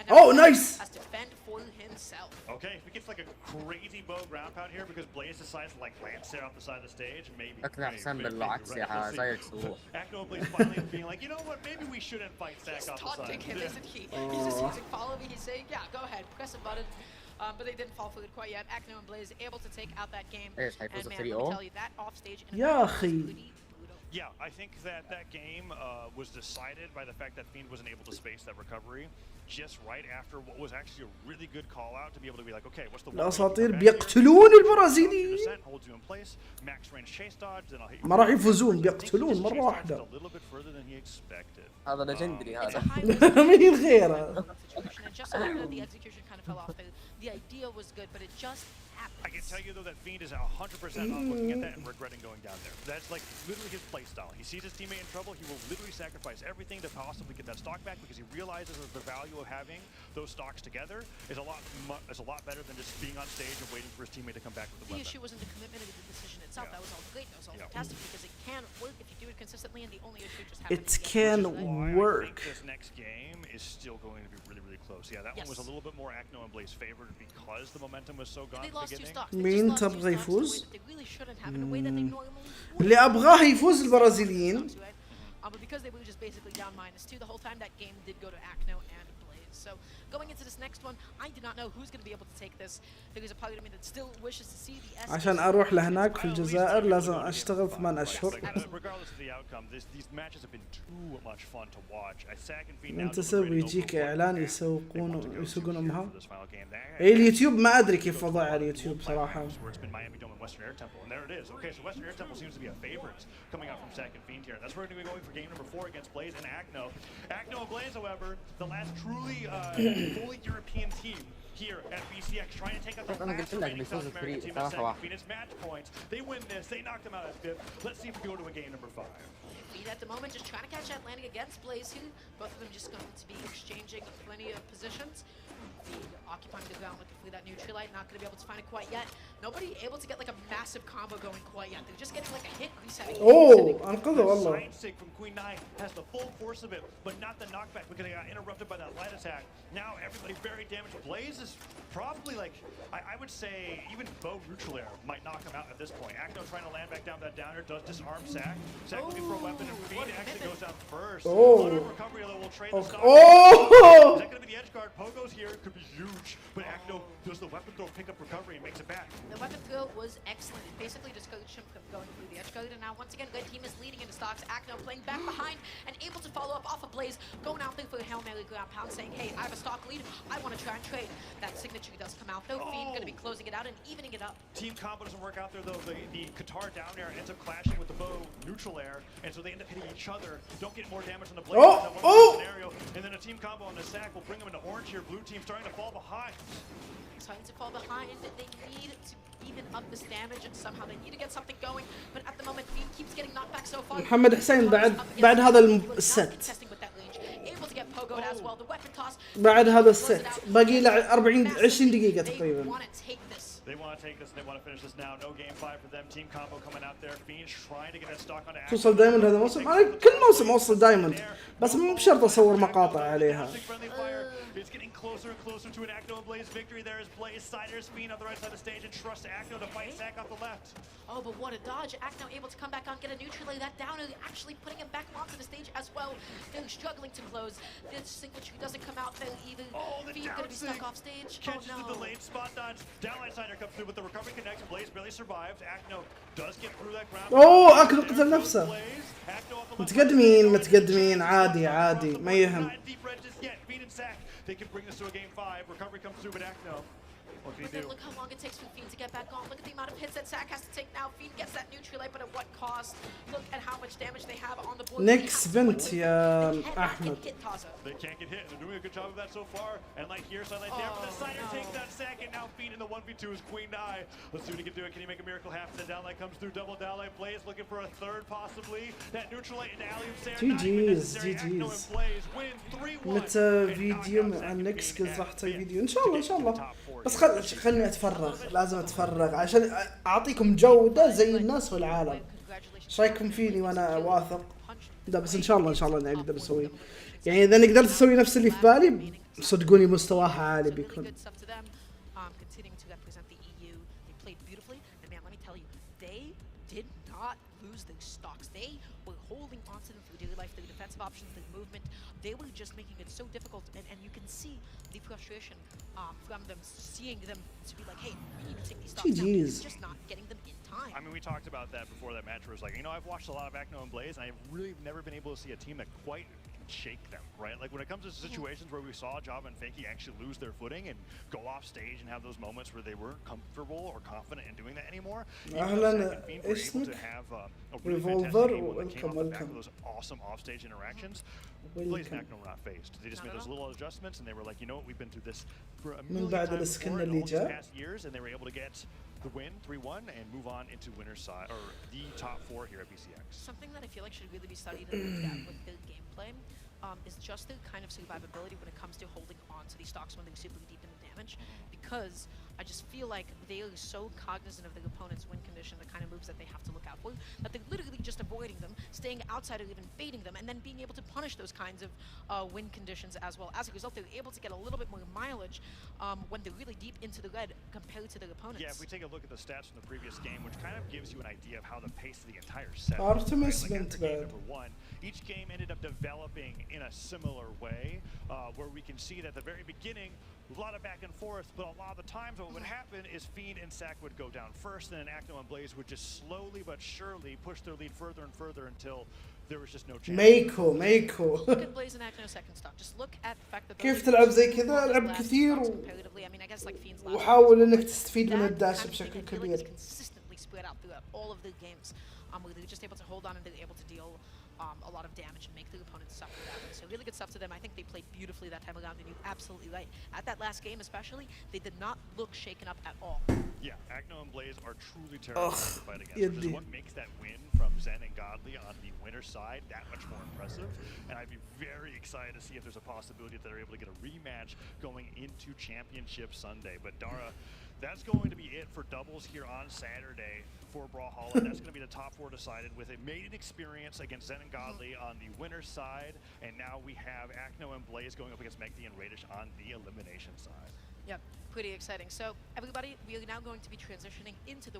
Oh, nice. Okay, if he gets like a crazy bow ground pound here because Blaze decides to like lance there off the side of the stage, maybe. اقنع حسام بالعكس يا زيك سووه. Acno Blaze finally being like, you know what, maybe we shouldn't fight Sack off the side. Him, isn't he? He's just using follow me. He's saying, yeah, go ahead, press a button. But they didn't fall for it quite yet. Acno and Blaze able to take out that game. ايش And حيفوزوا man, let me 3-0؟ tell you, that offstage يا أخي. Yeah, I think that game was decided by the fact that Fiend wasn't able to space that recovery just right after what was actually a really good call out to be able to be like, okay, what's the الأساطير بيقتلون البرازيليين. ما راح يفوزون بيقتلون مرة واحدة. هذا ليجندري هذا. مين غيره؟ The idea was good, but it just happened. I can tell you though that Fiend is 100% on looking at that and regretting going down there. That's like literally his play style. He sees his teammate in trouble, he will literally sacrifice everything to possibly get that stock back because he realizes that the value of having those stocks together is a lot better than just being on stage and waiting for his teammate to come back with the weapon. The issue wasn't the commitment of the decision itself. That was all great. That was all fantastic because it can work if you do it consistently, and the only issue just happens. It can work. I think this next game is still going to be really close. Yeah, that one was a little bit more Acno and Blaze favored because the momentum was so gone at the beginning. مين تبغى يفوز؟ اللي أبغاه يفوز البرازيليين. But because they were just basically down -2 the whole time, that game did go to Acno and Blaze. So going into this next one, I do not know who's going to be able to take this. There is a part of me that still wishes to see the S. عشان أروح لهناك في الجزائر لازم أشتغل 8 أشهر. Regardless of the outcome, these matches have been too much fun to watch. تنتسب ويجيك إعلان يسوقون أمها. اليوتيوب ما أدري كيف وضعها اليوتيوب صراحة. Western Air Temple, and there it is. Okay, so Western Air Temple seems to be a favorite coming out from Sack and Fiend here. That's where we're going to be going for game number 4 against Blaze and Acno. Acno and Blaze, however, the last truly fully European team here at BCX, trying to take out the last remaining South American team at Sack and Fiend. It's match points. They win this. They knocked them out at 5th. Let's see if we go to a game number 5. Fiend at the moment just trying to catch that landing against Blaze, who both of them just going to be exchanging plenty of positions. Occupying the ground looking for that neutralite, not going to be able to find it quite yet. Nobody able to get like a massive combo going quite yet. They're just getting like a hit resetting. Oh, أنقذه والله. Side stick from Queen 9 has the full force of it, but not the knockback because they got interrupted by that light attack. Now everybody very damaged. Blaze is probably like, I would say even bow neutral air might knock him out at this point. Acno trying to land back down that downer, does disarm Sack. Sack looking for a weapon, and Fiend actually goes down first. Oh. Recovery will trade the stock. Oh. Is that going to be the edge guard? Pogo's here, could be huge, but Acno Does the weapon throw pick up recovery and makes it back? The weapon throw was excellent. It basically discouraged him from going through the edge guard. And now once again, red team is leading into stocks. Acno playing back behind and able to follow up off of Blaze, going out there for a Hail Mary ground pound, saying, hey, I have a stock lead. I want to try and trade. That signature does come out though. Fiend going to be closing it out and evening it up. Team combo doesn't work out there though. The Qatar down air ends up clashing with the bow neutral air, and so they end up hitting each other. Don't get more damage on the blade. Scenario, and then a team combo on the sack will bring them into orange here. Blue team starting to fall behind. Starting to fall behind. They need to even up this damage, and somehow they need to get something going. But at the moment, Fiend keeps getting knocked back so far. محمد حسين بعد هذا الست. بعد هذا الست باقي له 20 دقيقة تقريبا. They want to take this. They want to finish this now. No game 5 for them. Team combo coming out there. Fiend trying to get that stock on action. توصل دايموند هذا الموسم. أنا كل موسم أوصل دايموند بس مو بشرط أصور مقاطع عليها. It's getting closer and closer to an Acno and Blaze victory. There is Blaze, Siders, Fiend on the right side of the stage, and trust Acno to fight Sack off the left. Oh, but what a dodge. Acno able to come back on, get a neutral that down, and actually putting him back onto the stage as well. They're struggling to close. This single tree doesn't come out there either. Fiend gonna be stuck off stage. Catches the delayed spot dodge. Downline Sider comes through with the recovery connect. Blaze barely survived. Acno does get through that ground. أوه أكل قتل نفسه. متقدمين عادي ما يهم. They can bring this to a game 5. Recovery comes through, but Acno, what can he do? Look how long it takes for Fiend to get back on. Look at the amount of hits that Sack has to take now. Fiend gets that neutral but at what cost? Look at how much damage they have on the board. Next بنت يا أحمد. They can't get hit, and they're doing a good job of that so far. And like here, Sunlight there for the Sider takes that Sack, and now Fiend in the 1v2 is Queen Eye. Let's see what he can do. Can he make a miracle happen? The downlight comes through, double downlight. Blaze looking for a third possibly. That neutralite into GG's. متى فيديو عن نكس قلت راح تسوي فيديو إن شاء الله بس خلني أتفرغ لازم أتفرغ عشان أعطيكم جودة زي الناس والعالم. إيش رأيكم فيني وأنا واثق؟ لا بس إن شاء الله نقدر نسوي يعني إذا قدرت أسوي نفس اللي في بالي صدقوني مستواها عالي بيكون. Options, the movement, they were just making it so difficult, and you can see the frustration from them, seeing them to be like, hey, we need to take these stocks now. It's just not getting them in time. I mean, we talked about that before that match where it was like, you know, I've watched a lot of Acno and Blaze, and I've really never been able to see a team that quite shake them, right? Like when it comes to situations where we saw Java and Fakey actually lose their footing and go off stage and have those moments where they weren't comfortable or confident in doing that anymore. أهلا اسمك ريفولفر welcome those awesome offstage interactions. Blaze and Acno were not phased. They just made those little adjustments and they were like, you know what, we've been through this for a million times before in all these past years, and they were able to get the win 3-1 and move on into winner's side or the top 4 here at BCX. Something that I feel like should really be studied and looked at with the gameplay is just the kind of survivability when it comes to holding on to these stocks when they're super deep in the damage, because I just feel like they are so cognizant of their opponent's win condition, the kind of moves that they have to look out for, that they're literally just avoiding them, staying outside or even baiting them, and then being able to punish those kinds of win conditions as well. As a result, they're able to get a little bit more mileage when they're really deep into the red compared to their opponents. Yeah, if we take a look at the stats from the previous game, which kind of gives you an idea of how the pace of the entire set Artemis went. Like game number 1, each game ended up developing in a similar way, where we can see that at the very beginning, a lot of back and forth, but a lot of the times what would happen is Fiend and Sack would go down first, and then Acno and Blaze would just slowly but surely push their lead further and further until there was just no chance. ميكو Look at Blaze and Acno second stock. Just look at the fact that كيف تلعب زي كذا العب كثير وحاول انك تستفيد من الداش بشكل كبير. Consistently spread out throughout all of the games, where they're just able to hold on and they're able to deal a lot of damage and make their opponents suffer that way. So really good stuff to them. I think they played beautifully that time around, and you're absolutely right. At that last game especially, they did not look shaken up at all. Yeah, Acno and Blaze are truly terrifying to fight against, which is what makes that win from Zen and Godly on the winner's side that much more impressive. And I'd be very excited to see if there's a possibility that they're able to get a rematch going into Championship Sunday. But Dara, that's going to be it for doubles here on Saturday for Brawlhalla. That's going to be the top 4 decided with a maiden experience against Zen and Godly on the winner's side. And now we have Acno and Blaze going up against Megdi and Radish on the elimination side. Yep, pretty exciting. So everybody, we are now going to be transitioning into the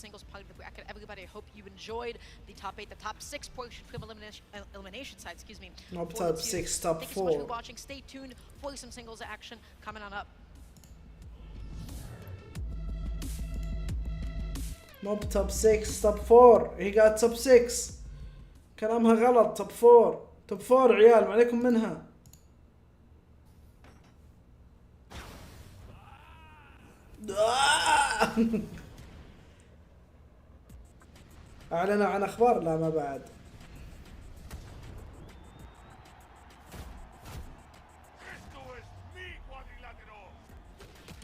singles part of the bracket. Everybody, I hope you enjoyed the top 8, the top 6 portion from elimination side, excuse me. Not top 6, top 4. Thank you so much for watching. Stay tuned for some singles action coming on up. مو بتوب 6 توب 4. هي قاعد توب 6. كلامها غلط. توب 4 توب 4 عيال، ما عليكم منها. اعلنوا عن اخبار؟ لا ما بعد.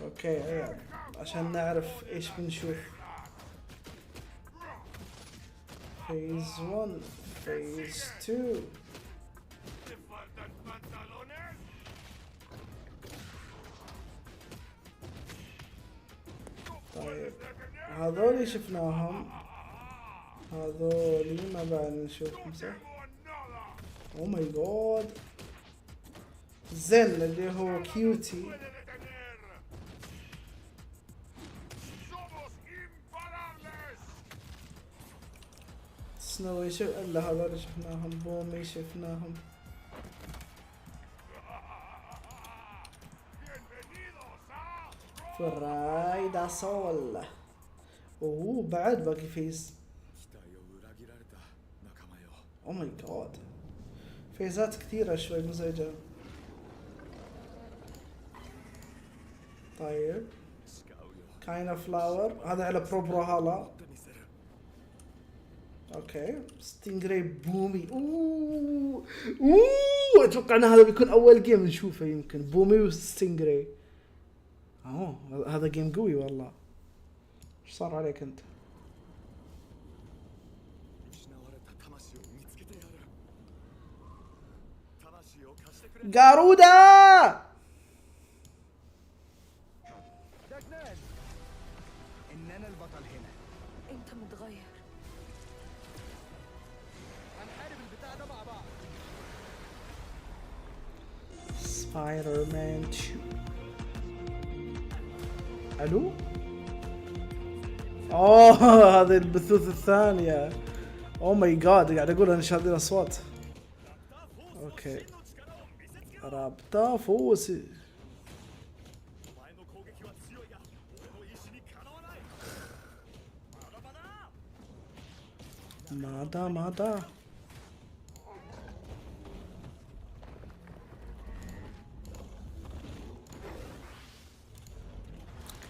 اوكي عيال عشان نعرف ايش بنشوف. فيز 1 فيز 2. طيب هذولي شفناهم، هذولي ما بعد نشوفهم صح؟ او ماي جاد. زين اللي هو كيوتي. سنوي شوف الا هذول شفناهم. بومي شفناهم. فرايدا سول. اوه بعد باقي فيز. او ماي جاد فيزات كثيرة شوي مزعجة. طيب كاينا فلاور هذا على براولهالا. اوكي ستينجري بومي. اوه اتوقع ان هذا بيكون اول جيم نشوفه يمكن. بومي وستينجري. هذا جيم قوي والله. ايش صار عليك انت؟ قارودة. إننا البطل هنا. انت متغير. هنحارب البتاع ده مع بعض. سبايدر مان 2. الو. هذه البثوث الثانية. او ماي جاد قاعد اقول انا شادين اصوات. اوكي رابطة فوسي. ماذا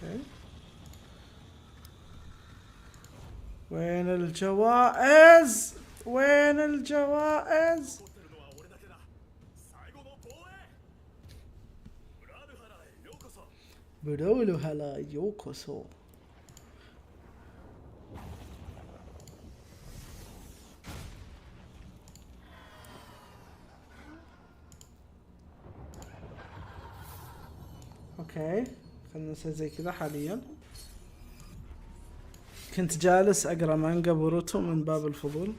اوكي وين الجوائز؟ وين الجوائز؟ براولهالا يوكوسو. اوكي خلنا نسوي زي كذا حاليا. كنت جالس اقرا مانجا بوروتو من باب الفضول.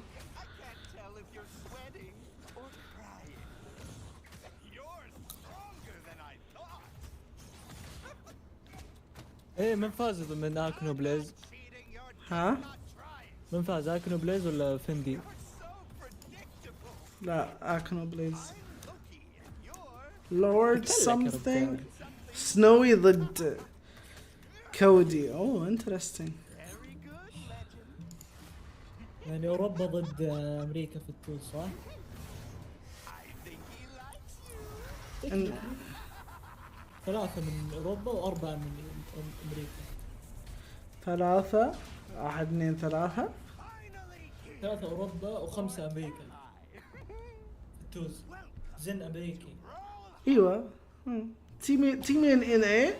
ايه من فاز من اكنو بليز؟ ها؟ من فاز اكنو بليز ولا فندي؟ لا اكنو بليز. لورد something. سنوي ضد كودي. اوه انترستنج. يعني اوروبا ضد امريكا في التول صح؟ ثلاثة من اوروبا واربعة من امريكا. ثلاثة 1 2 3. 3 اوروبا وخمسة امريكا. التوز زن امريكي. ايوه تيمين ان اي.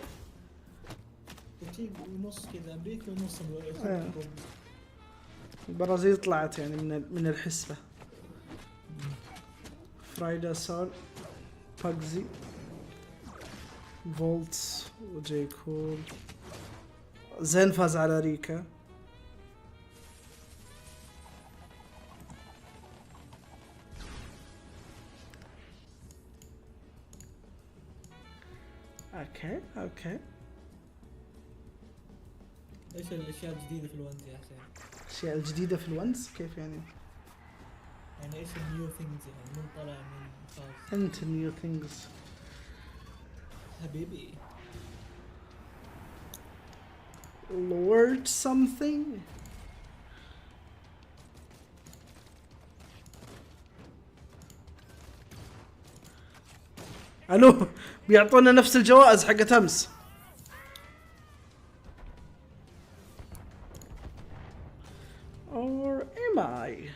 تيم ونص كذا امريكا ونص اوروبا. البرازيل طلعت يعني من الحسبة. فرايدا سول باجزي فولتس وجاي كول. زين فاز على ريكا. اوكي ايش الاشياء الجديدة في الونز يا حسين؟ الاشياء الجديدة في الونز كيف يعني؟ يعني ايش النيو ثينجز يعني من طلع من فاز؟ انت نيو ثينجز حبيبي. Lord something. الو بيعطونا نفس الجوائز حقت امس. or am I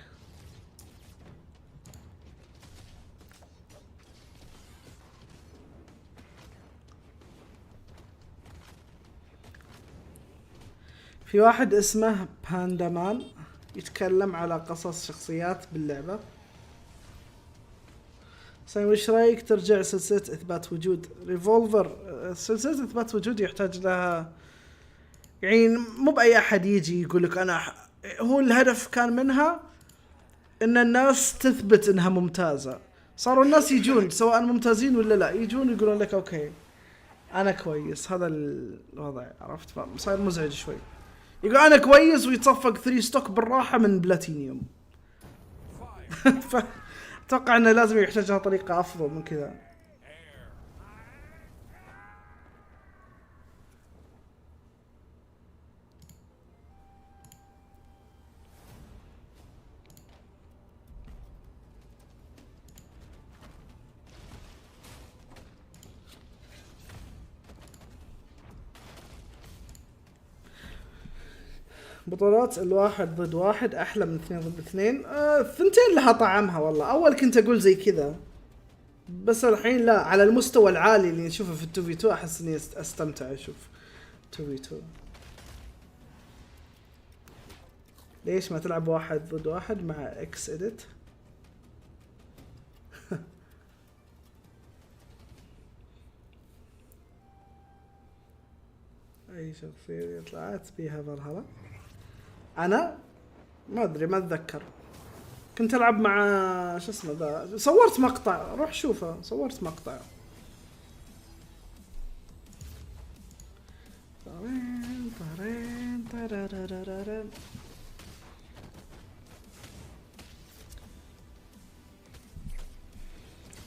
في واحد اسمه باندامان يتكلم على قصص شخصيات باللعبة. سامي وش رايك ترجع سلسلة اثبات وجود ريفولفر؟ سلسلة اثبات وجود يحتاج لها يعني مو بأي احد يجي يقول لك انا هو الهدف كان منها ان الناس تثبت انها ممتازة. صاروا الناس يجون سواء ممتازين ولا لا يجون يقولون لك اوكي انا كويس. هذا الوضع عرفت صاير مزعج شوي. يقول انا كويس ويتصفق 3 ستوك بالراحة من بلاتينيوم. اتوقع انه لازم يحتاج لها طريقة افضل من كذا. بطولات الواحد ضد واحد احلى من 2 ضد 2. الثنتين لها طعمها والله. اول كنت اقول زي كذا بس الحين لا. على المستوى العالي اللي نشوفه في 2v2 احس اني استمتع اشوف 2v2. ليش ما تلعب واحد ضد واحد مع اكس اديت؟ اي شخصية طلعت بيها براولهالا؟ انا ما ادري ما اتذكر. كنت العب مع شو اسمه ذا. صورت مقطع روح شوفه. صورت مقطع.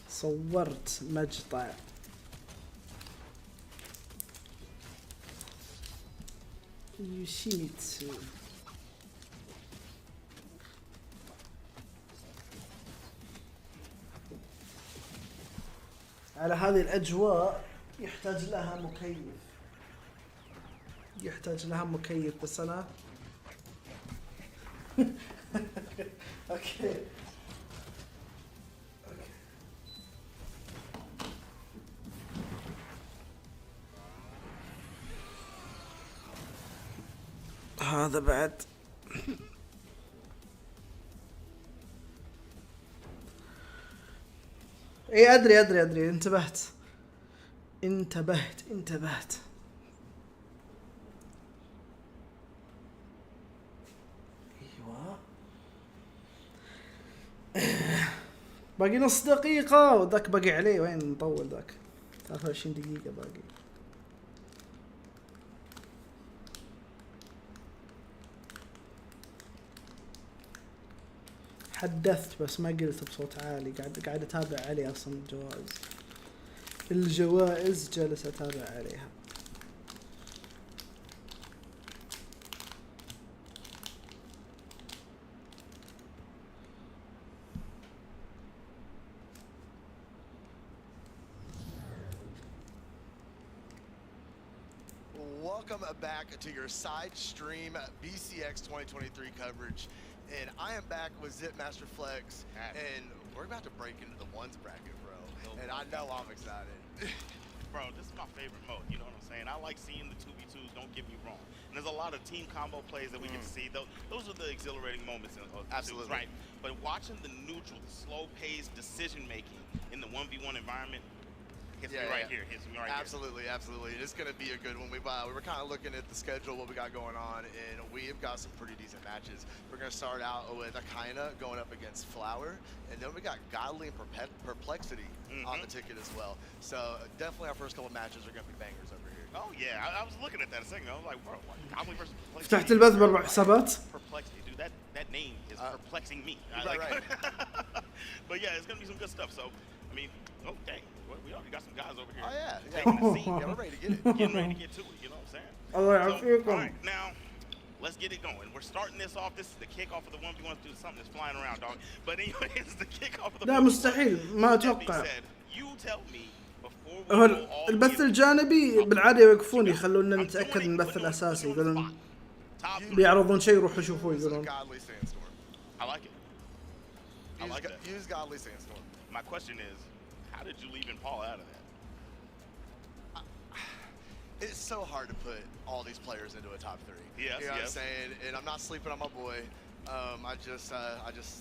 صورت مقطع. يوشيميتسو على هذه الأجواء يحتاج لها مكيف. يحتاج لها مكيف بس أنا أوكي هذا بعد اي ادري انتبهت ايوه باقي نص دقيقة وذاك باقي عليه. وين مطول ذاك 23 دقيقة باقي. حدثت بس ما قلت بصوت عالي. قاعد اتابع عليه اصلا الجوائز جالس اتابع عليها. Welcome back to your side stream BCX 2023 coverage. And I am back with Zipmaster Flex, and we're about to break into the ones bracket, bro. And I know I'm excited. Bro, this is my favorite mode, you know what I'm saying? I like seeing the 2v2s, don't get me wrong. And there's a lot of team combo plays that we get to see. Those are the exhilarating moments in Absolutely. right? But watching the neutral, the slow-paced decision-making in the 1v1 environment, hits me right here. Absolutely. It's going to be a good one. We were kind of looking at the schedule, what we got going on, and we've got some pretty decent matches. We're going to start out with Akaina going up against Flower, and then we got Godly and Perplexity on the ticket as well. So definitely our first couple of matches are going to be bangers over here. Oh yeah, I was looking at that a second ago. I was like, bro, Godly versus Perplexity. فتحت البث ب4 حسابات. Perplexity, dude, that name is perplexing me. Right. But yeah, it's going to be some good stuff. So, I mean, okay. We already got some guys over here. Oh yeah. Taking the seat. Yeah, we're ready to get it. Getting ready to get to it, you know what I'm saying? All right, now, let's get it going. We're starting this off. This is the kickoff of the 1v1. Do something that's flying around, dog. But anyway, it's the kickoff of the 1v1. لا مستحيل ما اتوقع. You tell me before we هو go all the البث way الجانبي بالعاده يوقفون يخلونا نتاكد من البث الاساسي، يقولون بيعرضون شيء يروحوا يشوفوه يقولون. I like it. I like that. Use godly sandstorm. My question is, how did you leave Paul out of that? It's so hard to put all these players into a top 3. Yes, you know what I'm yes. saying? And I'm not sleeping on my boy.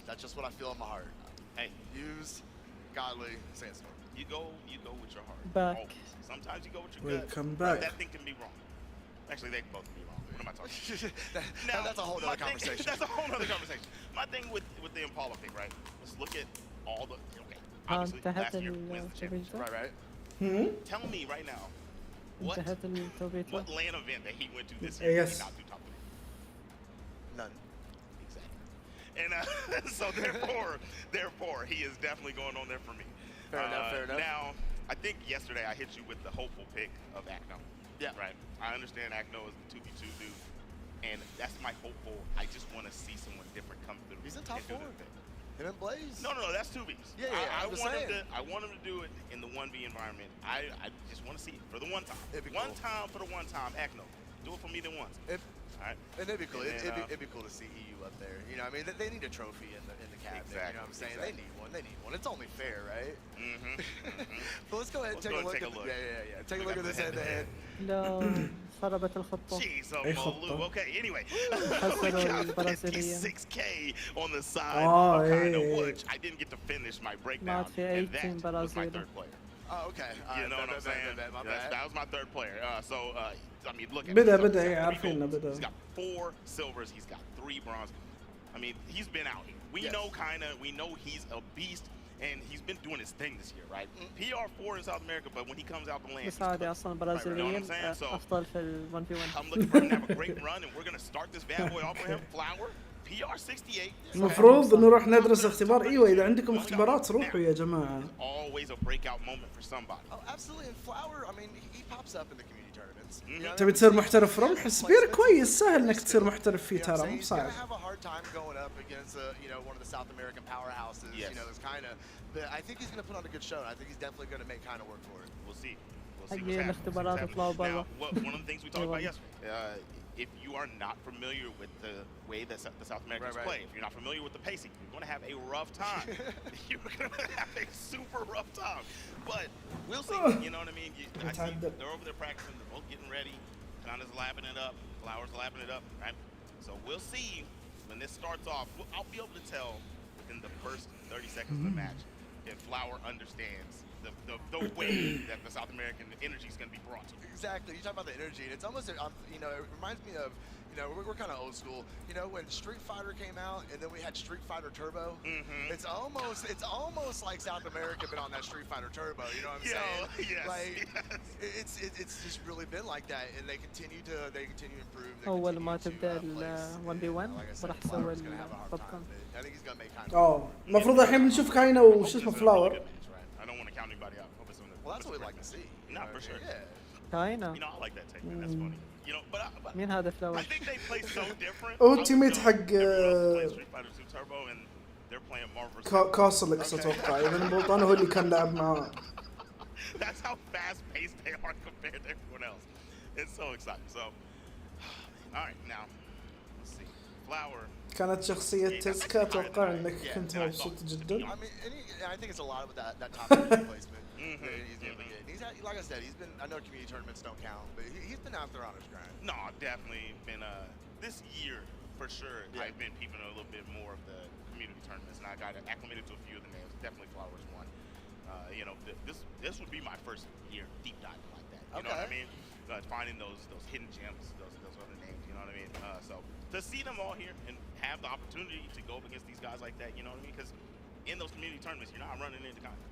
That's just what I feel in my heart. Hey, use godly sandstorm. you go with your heart. Back. Always. Sometimes you go with your gut. Welcome back. That thing can be wrong. Actually, they can both be wrong. What am I talking about? That's a whole other conversation. That's a whole other conversation. My thing with the Impala pick, right? Let's look at all the. Okay, obviously, last year wins the championship. Right. Tell me right now, انتهت التوبيتا. what LAN event that he went to this year Yes. did not do top 3? None. Exactly. And so therefore, he is definitely going on there for me. Fair enough. Now, I think yesterday I hit you with the hopeful pick of Acno. Yeah. Right. I understand Acno is the 2v2 dude, and that's my hopeful. I just want to see someone different come through. He's in top 4. Him and Blaze. No, that's 2Vs. Yeah. I want him to do it in the 1v environment. I just want to see it for the one time. One time for the one time. Acno, do it for me then once. All right. And it'd be cool. And then, It'd be cool to see EU up there. You know, I mean, they need a trophy in the cabinet. Exactly, You know what I'm saying? exactly. They need one. It's only fair, right? Mm-hmm. But let's go ahead and take a look. Yeah. Take a look at this head-to-head. لا خربت الخطة. Jeez, أي خطة. okay, anyway. خسروا We got البرازيليين. 56K on the side Oh, of kind of yeah. which I didn't get to finish my breakdown. مات في And that 18 was my برازيلي. third player. Oh, okay. You know what I'm saying? My Yes, bad. that was my third player. I mean, look at بدأ him. بدأ He's got عارفين three golds. بدأ. He's got 4 silvers. He's got 3 bronze. I mean, he's been out here. We Yes. know we know he's a beast, and he's been doing his thing this year, right? PR4 in South America, but when he comes out the land, بس عادي اصلا البرازيليين افضل في ال 1v1. I'm looking for him to have a great run, and we're gonna start this bad boy off with him. Flower, PR68. المفروض نروح ندرس اختبار. ايوه اذا عندكم اختبارات روحوا يا جماعه. Always a breakout moment for somebody. Oh, absolutely. And Flower, I mean, he pops up in the community tournaments. You know, تبي تصير محترف رمح؟ سبير كويس، سهل انك تصير محترف فيه ترى مو He's صعب. gonna have a hard time going up against one of the South American powerhouses. Yes. You know, it's kind of. But I think he's gonna put on a good show. And I think he's definitely gonna make kind of work for it. We'll see. We'll see حقين what's happening. الاختبارات يطلعوا برا. Now, one of the things we talked about yesterday, if you are not familiar with the way that the South Americans play, if you're not familiar with the pacing, you're going to have a rough time. You're going to have a super rough time. But we'll see. You know what I mean? I see they're over there practicing. They're both getting ready. Kana's lapping it up. Flower's lapping it up. Right? So we'll see when this starts off. I'll be able to tell in the first 30 seconds of the match if Flower understands the way that the South American energy is going to be brought to. Exactly. You talk about the energy, and it's almost, it reminds me of, we're kind of old school. You know, when Street Fighter came out, and then we had Street Fighter Turbo. It's almost like South America been on that Street Fighter Turbo. You know what I'm saying? Yes. Like, it's just really been like that, and they continue to improve. أول ما تبدأ ال 1v1 راح تسوي البوب كون. I think he's gonna make kind of. المفروض الحين بنشوف كاينه وش اسمه فلاور. I don't want to count anybody out. Well, that's what we like to see. Not for sure. Yeah. كاينة. You know, I like that take. That's funny. You know, but مين هذا فلاور؟ I think they play so different. هو التيميت حق Street Fighter 2 Turbo and they're playing Marvel. كاسلكس اتوقع اذا مو هو اللي كان لاعب معاه. That's how fast paced they are compared to everyone else. It's so exciting. So, all right, now let's see. Flower. كانت شخصية تسكا اتوقع انك كنت مبسوط جدا. I mean, I think it's a lot of that top 3 placement that he's able to get. He's like I said, I know community tournaments don't count, but he's been out there on his grind. No, definitely been this year for sure. I've been peeping a little bit more of the community tournaments, and I got acclimated to a few of the names. Definitely Flowers one. This would be my first year deep diving like that. You know what I mean? Finding those hidden gems, those other names. You know what I mean? So to see them all here and have the opportunity to go up against these guys like that, you know what I mean? Because in those community tournaments, you're not running into content,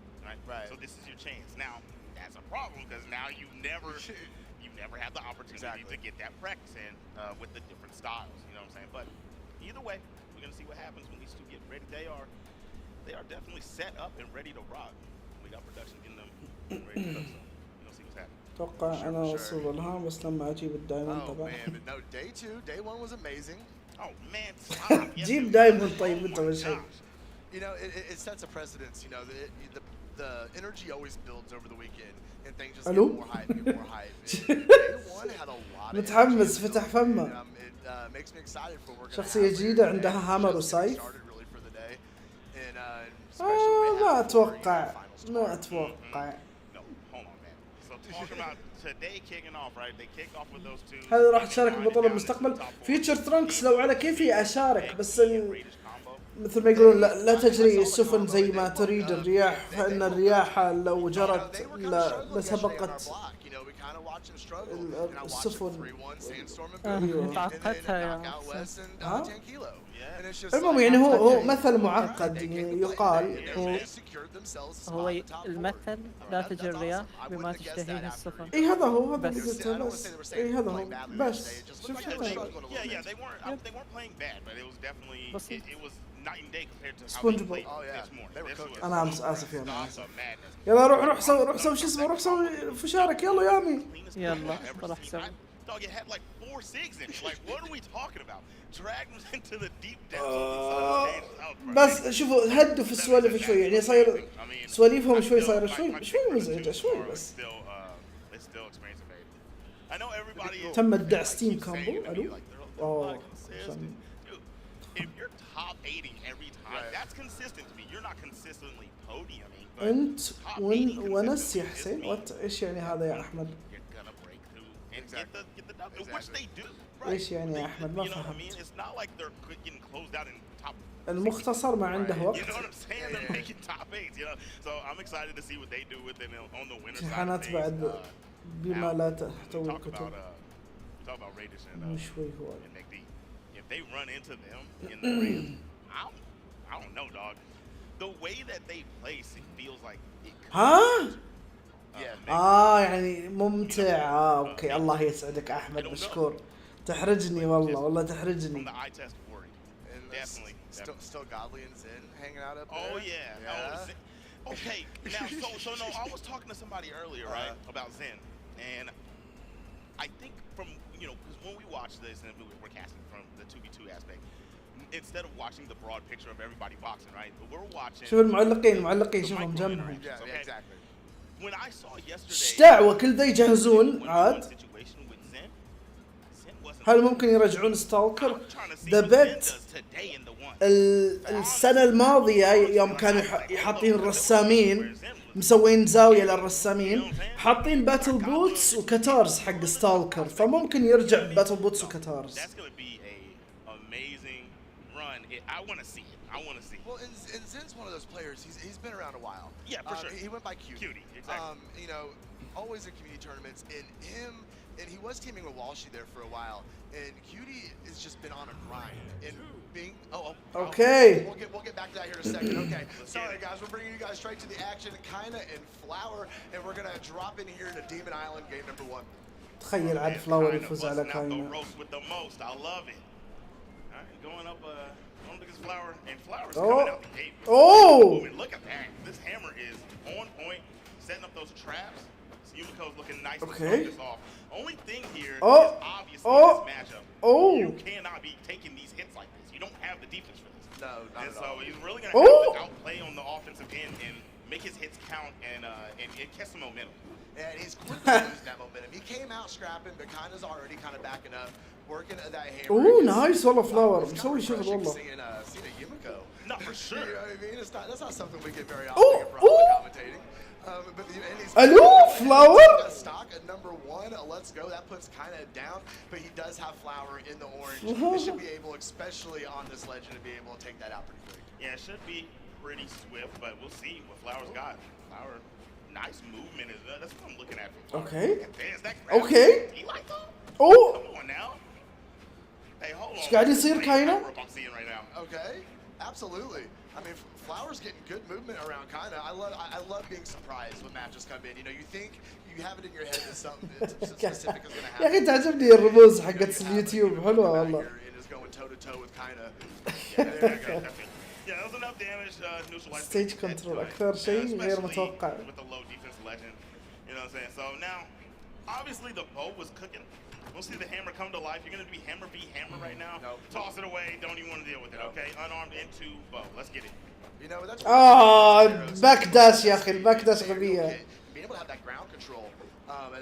right? So this is your chance. Now that's a problem because now you never have the opportunity to get that practice in with the different styles. You know what I'm saying? But either way, we're gonna see what happens when these two get ready. They are definitely set up and ready to rock. We got production getting them ready to cook. So we're gonna see what's happening. اتوقع انا اوصل لها بس لما اجيب الدايموند تبعها. Man, but no, day 1 was amazing. Oh man, stop. جيب دايموند طيب انت اول شيء. You know, it sets a precedence. You know, the energy always builds over the weekend and things just get Hello? more hype and more hype. And day one had a lot of متحمس energy, فتح فمه. it makes me excited for what we're شخصية جديدة عندها هامر وسايف. ما اتوقع ما اتوقع. هذا راح تشارك ببطولة المستقبل. فيوتشر ترانكس لو على كيفي اشارك، بس مثل ما يقولون لا تجري السفن زي ما تريد الرياح، فإن الرياح لو جرت لسبقت السفن. تعقدتها يا المهم يعني هو مثل معقد يعني يقال هو المثل لا تجري الرياح بما تشتهيه السفن. اي هذا هو هذا اللي قلته بس. اي هذا هو بس. شوف سبونج بوب. انا اسف يا انا اسف. يلا روح سوي شو اسمه، روح سوي فشارك يلا يامي. يلا راح سوي. بس شوفوا هدوا في السوالف شوي، يعني صاير سواليفهم شوي صايره شوي مزعجه شوي بس. تم ادعاء ستيم كامبو. الو اوه انت ونس يا حسين. وات ايش يعني هذا يا احمد؟ ايش يعني يا احمد؟ ما فهمت. المختصر ما عنده وقت. امتحانات بعد بما لا تحتوي الكتب. شوي هو ها؟ يعني ممتع. اوكي الله يسعدك احمد مشكور. تحرجني والله تحرجني. Still godly and Zen hanging out up there. Oh yeah. Oh, okay. Now, so no, I was talking to somebody earlier, right, about Zen, and I think from because when we watch this and we're casting from the 2v2 aspect, instead of watching the broad picture of everybody boxing, right, we're watching. شوف المعلقين شوفهم جنبهم. Yeah, exactly. When I saw yesterday. ايش دعوة كل ذا يجهزون عاد؟ هل ممكن يرجعون ستالكر؟ ذا بيت السنة الماضية يوم كانوا حاطين الرسامين مسوين زاوية للرسامين، حاطين باتل بوتس وكتارز حق ستالكر، فممكن يرجع باتل بوتس وكتارز. Well, and Zen's one of those players. He's been around a while. Yeah, for sure. He went by Cutie. Exactly. Always in community tournaments, and he was teaming with Walshy there for a while. And Cutie has just been on a grind. And being okay. We'll get back to that here in a second. Okay. Sorry guys, we're bringing you guys straight to the action. Kinda and Flower, and we're gonna drop in here to Demon Island game number 1. تخيل عاد فلاور يفوز على كاينا. Flower and Flower's oh. coming out the gate. Oh! Look at that. This hammer is on point, setting up those traps. Yumiko's looking nice to start this off. Only thing here is obviously this matchup. You cannot be taking these hits like this. You don't have the defense for this. No, not and at so all. he's really going to have to outplay on the offensive end and make his hits count and catch some momentum. And he's quickly losing that momentum. He came out scrapping, but Kinda's already kind of backing up, working at that hammer. اوه نايس والله فلاور مسوي شغل والله. Seeing Yumiko. Not for sure. You know what I mean? That's not something we get very often in commentating. Hello, Flower. Stock at number 1. Let's go. That puts Kinda down, but he does have Flower in the orange. He should be able, especially on this legend, to be able to take that out pretty quick. Yeah, it should be pretty swift, but we'll see what Flower's got. Flower, nice movement is that's what I'm looking at. Okay. That okay. He like that? Oh. Come on now. Hey, hold on. ايش قاعد يصير كاينا؟ Okay. Absolutely. I mean, Flower's getting good movement around Kinda. I love being surprised when matches come in. You think you have it in your head that something specific is going to happen. يا أخي تعجبني الرموز حقت اليوتيوب حلوة والله. It is going toe to toe with Kinda. Yeah, that was enough damage. Neutralize. Stage control أكثر شيء غير متوقع. With the low defense legend, you know what I'm saying? So now, obviously the bow was cooking. We'll see the hammer come to life. You're going to be hammer v hammer right now. Nope. Toss it away. Don't even want to deal with it, okay? Unarmed into bow. Let's get it. You know, that's باك داش يا اخي الباك داش غبية. Being able to have that ground control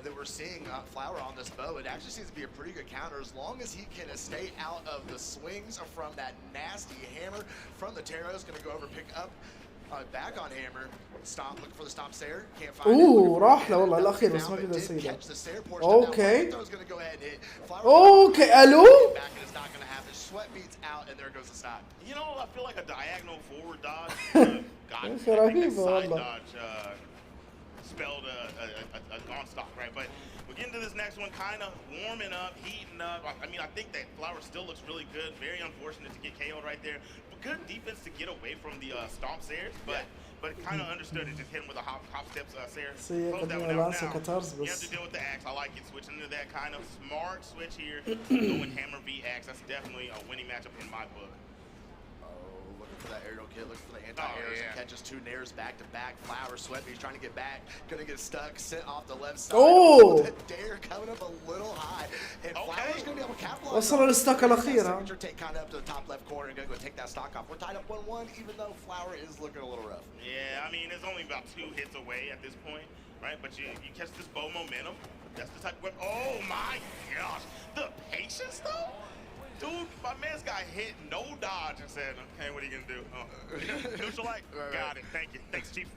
that we're seeing Flower on this bow, it actually seems to be a pretty good counter as long as he can stay out of the swings from that nasty hammer from the Taro. Is going to go over, pick up back on hammer, stop, look for the stop Sayer, can't find it. راح له والله الأخير بس ما قدر يصيده. Okay. Okay, ألو؟ Sweat beats out and there goes the stop. You know, I feel like a diagonal forward dodge. رهيبة والله. Spelled a gone stock, right? But we're getting to this next one, kind of warming up, heating up. I mean, I think that Flower still looks really good. Very unfortunate to get KO'd right there. But good defense to get away from the stomp Sayers, but kind of understood it. Just hit him with a hop steps Sayers. Close that one out now. You have to deal with the axe. I like it. Switching into that kind of smart switch here. Going hammer v axe. That's definitely a winning matchup in my book. Looking for that aerial kill, looking for the anti-airs, and catches two nairs back to back. Flower sweating, he's trying to get back, gonna get stuck, sent off the left side. Oh! The dare coming up a little high, and Flower's gonna be able to capitalize. وصل للستوك الأخير ها. Take kind of up to the top left corner and gonna go take that stock off. We're tied up 1-1, even though Flower is looking a little rough. Yeah, I mean, it's only about 2 hits away at this point, right? But you catch this bow momentum. That's the type of weapon. Oh my gosh, the patience though. Dude, my man's got hit, no dodge, and said, okay, what are you gonna do? Neutral light? Got it, thank you. Thanks, Chief.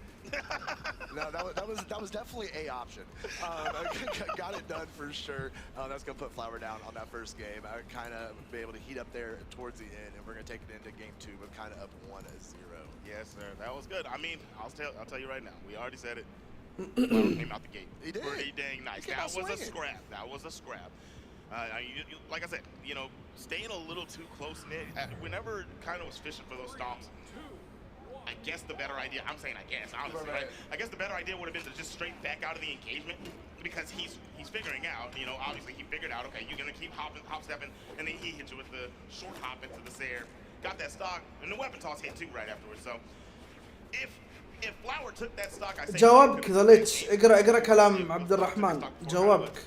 No, that was definitely a option. Got it done for sure. That's gonna put Flower down on that first game. I kind of be able to heat up there towards the end, and we're gonna take it into game 2, but kind of up 1-0. Yes, sir. That was good. I mean, I'll tell you right now. We already said it. Flower came out the gate. He did. Pretty dang nice. That was a scrap. That was a scrap. Like I said, you know, staying a little too close knit. Whenever kind of was fishing for those stomps, I guess the better idea. I'm saying I guess, honestly, right? I guess the better idea would have been to just straight back out of the engagement because he's figuring out. You know, obviously he figured out. Okay, you're gonna keep hop stepping, and then he hit you with the short hop into the Sayer. Got that stock, and the weapon toss hit too right afterwards. So if Flower took that stock, I say. جوابك ذلك اقرا كلام عبد الرحمن جوابك.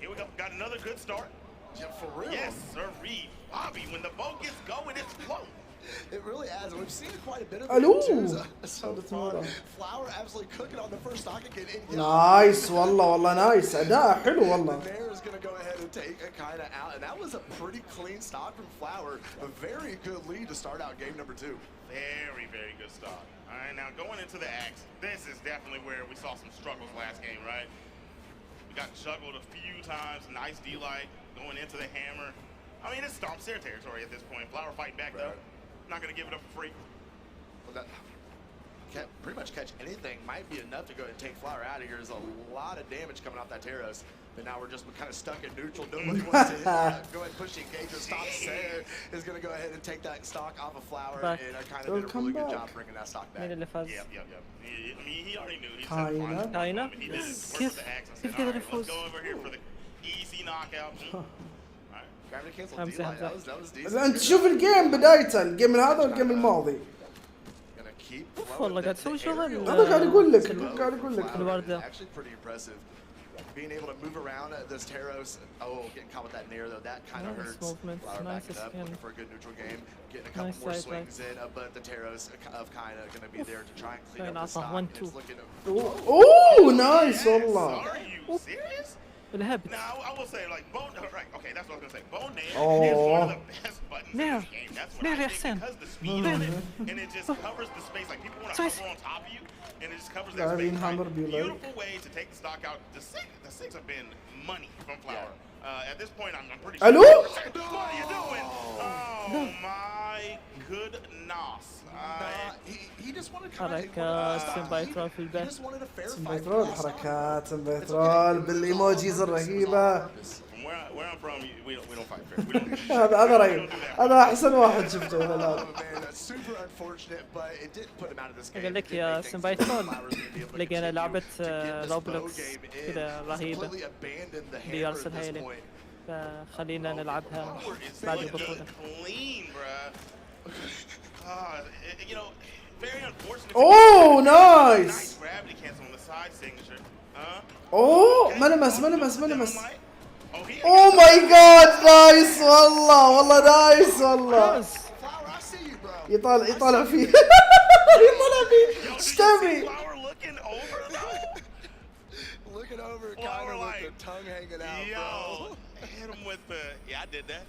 Here we go. Got another good start. Yeah, for real. Yes, sir. Reed. Bobby, when the boat gets going, it's flowing. It really has. We've seen quite a bit of Hello. it so far. Flower absolutely cooking on the first stock again. نايس والله نايس أداء حلو والله. There is going to go ahead and take it kind of out, and that was a pretty clean stock from Flower. A very good lead to start out game number 2. Very, very good stock. All right, now going into the axe, this is definitely where we saw some struggles last game, right? We got juggled a few times. Nice D-light going into the hammer. I mean, it's Stomp Sayer territory at this point. Flower fighting back though. Not gonna give it up for free. Well, that can't pretty much catch anything. Might be enough to go ahead and take Flower out of here. There's a lot of damage coming off that Taros. But now we're just kind of stuck in neutral. Nobody wants to go ahead and push the engagement. Stop Sayer is going to go ahead and take that stock off of Flower. And I kind of did a really good job bringing that stock back. Yep. I mean, he already knew. He said, كاينة كيف قدر يفوز؟ Let's go over here for the easy knockout. Gravity cancel D-light. That was decent. أنت شوف الجيم بدايته الجيم هذا والجيم الماضي. والله قاعد تسوي شغل. أنا قاعد أقول لك الوردة. Actually pretty impressive. Being able to move around this Taros. Oh, getting caught with that nair though. That kind of hurts. Flower backing up, looking for a good neutral game. Getting a couple more swings in, but the Taros of kind of going to be there to try and clean up the stock. It's looking. Oh, nice والله. Are you serious? بالهبل. Now I will say like bone. Right. Okay, that's what I was gonna say. Bone nair is one of the best buttons in this game. That's what I think because the speed on it and it just covers the space. Like people want to hover on top of you, and it just covers that space. Right? Beautiful way to take the stock out. The six have been money from Flower. At this point, I'm pretty sure. Hello? What are you doing? Oh my goodness. He just wanted حركات سمبايترول في البث. سمبايترول حركات سمبايترول بالايموجيز الرهيبة. Where I'm from, we don't fight fair. هذا رهيب. هذا أحسن واحد شفته إلى الآن. أقول لك يا سمبايترول لقينا لعبة روبلوكس كذا رهيبة اللي يرسلها لي فخلينا نلعبها بعد البطولة. You know, very unfortunate. Oh, nice. Gravity cancel on the side signature. Oh, ما لمس. اوه ماي جاد نايس والله نايس والله. يطالع فيه يطالع فيه ايش تبي؟ Looking over, kind of with the tongue hanging out, bro. Hit him with the, yeah, I did that.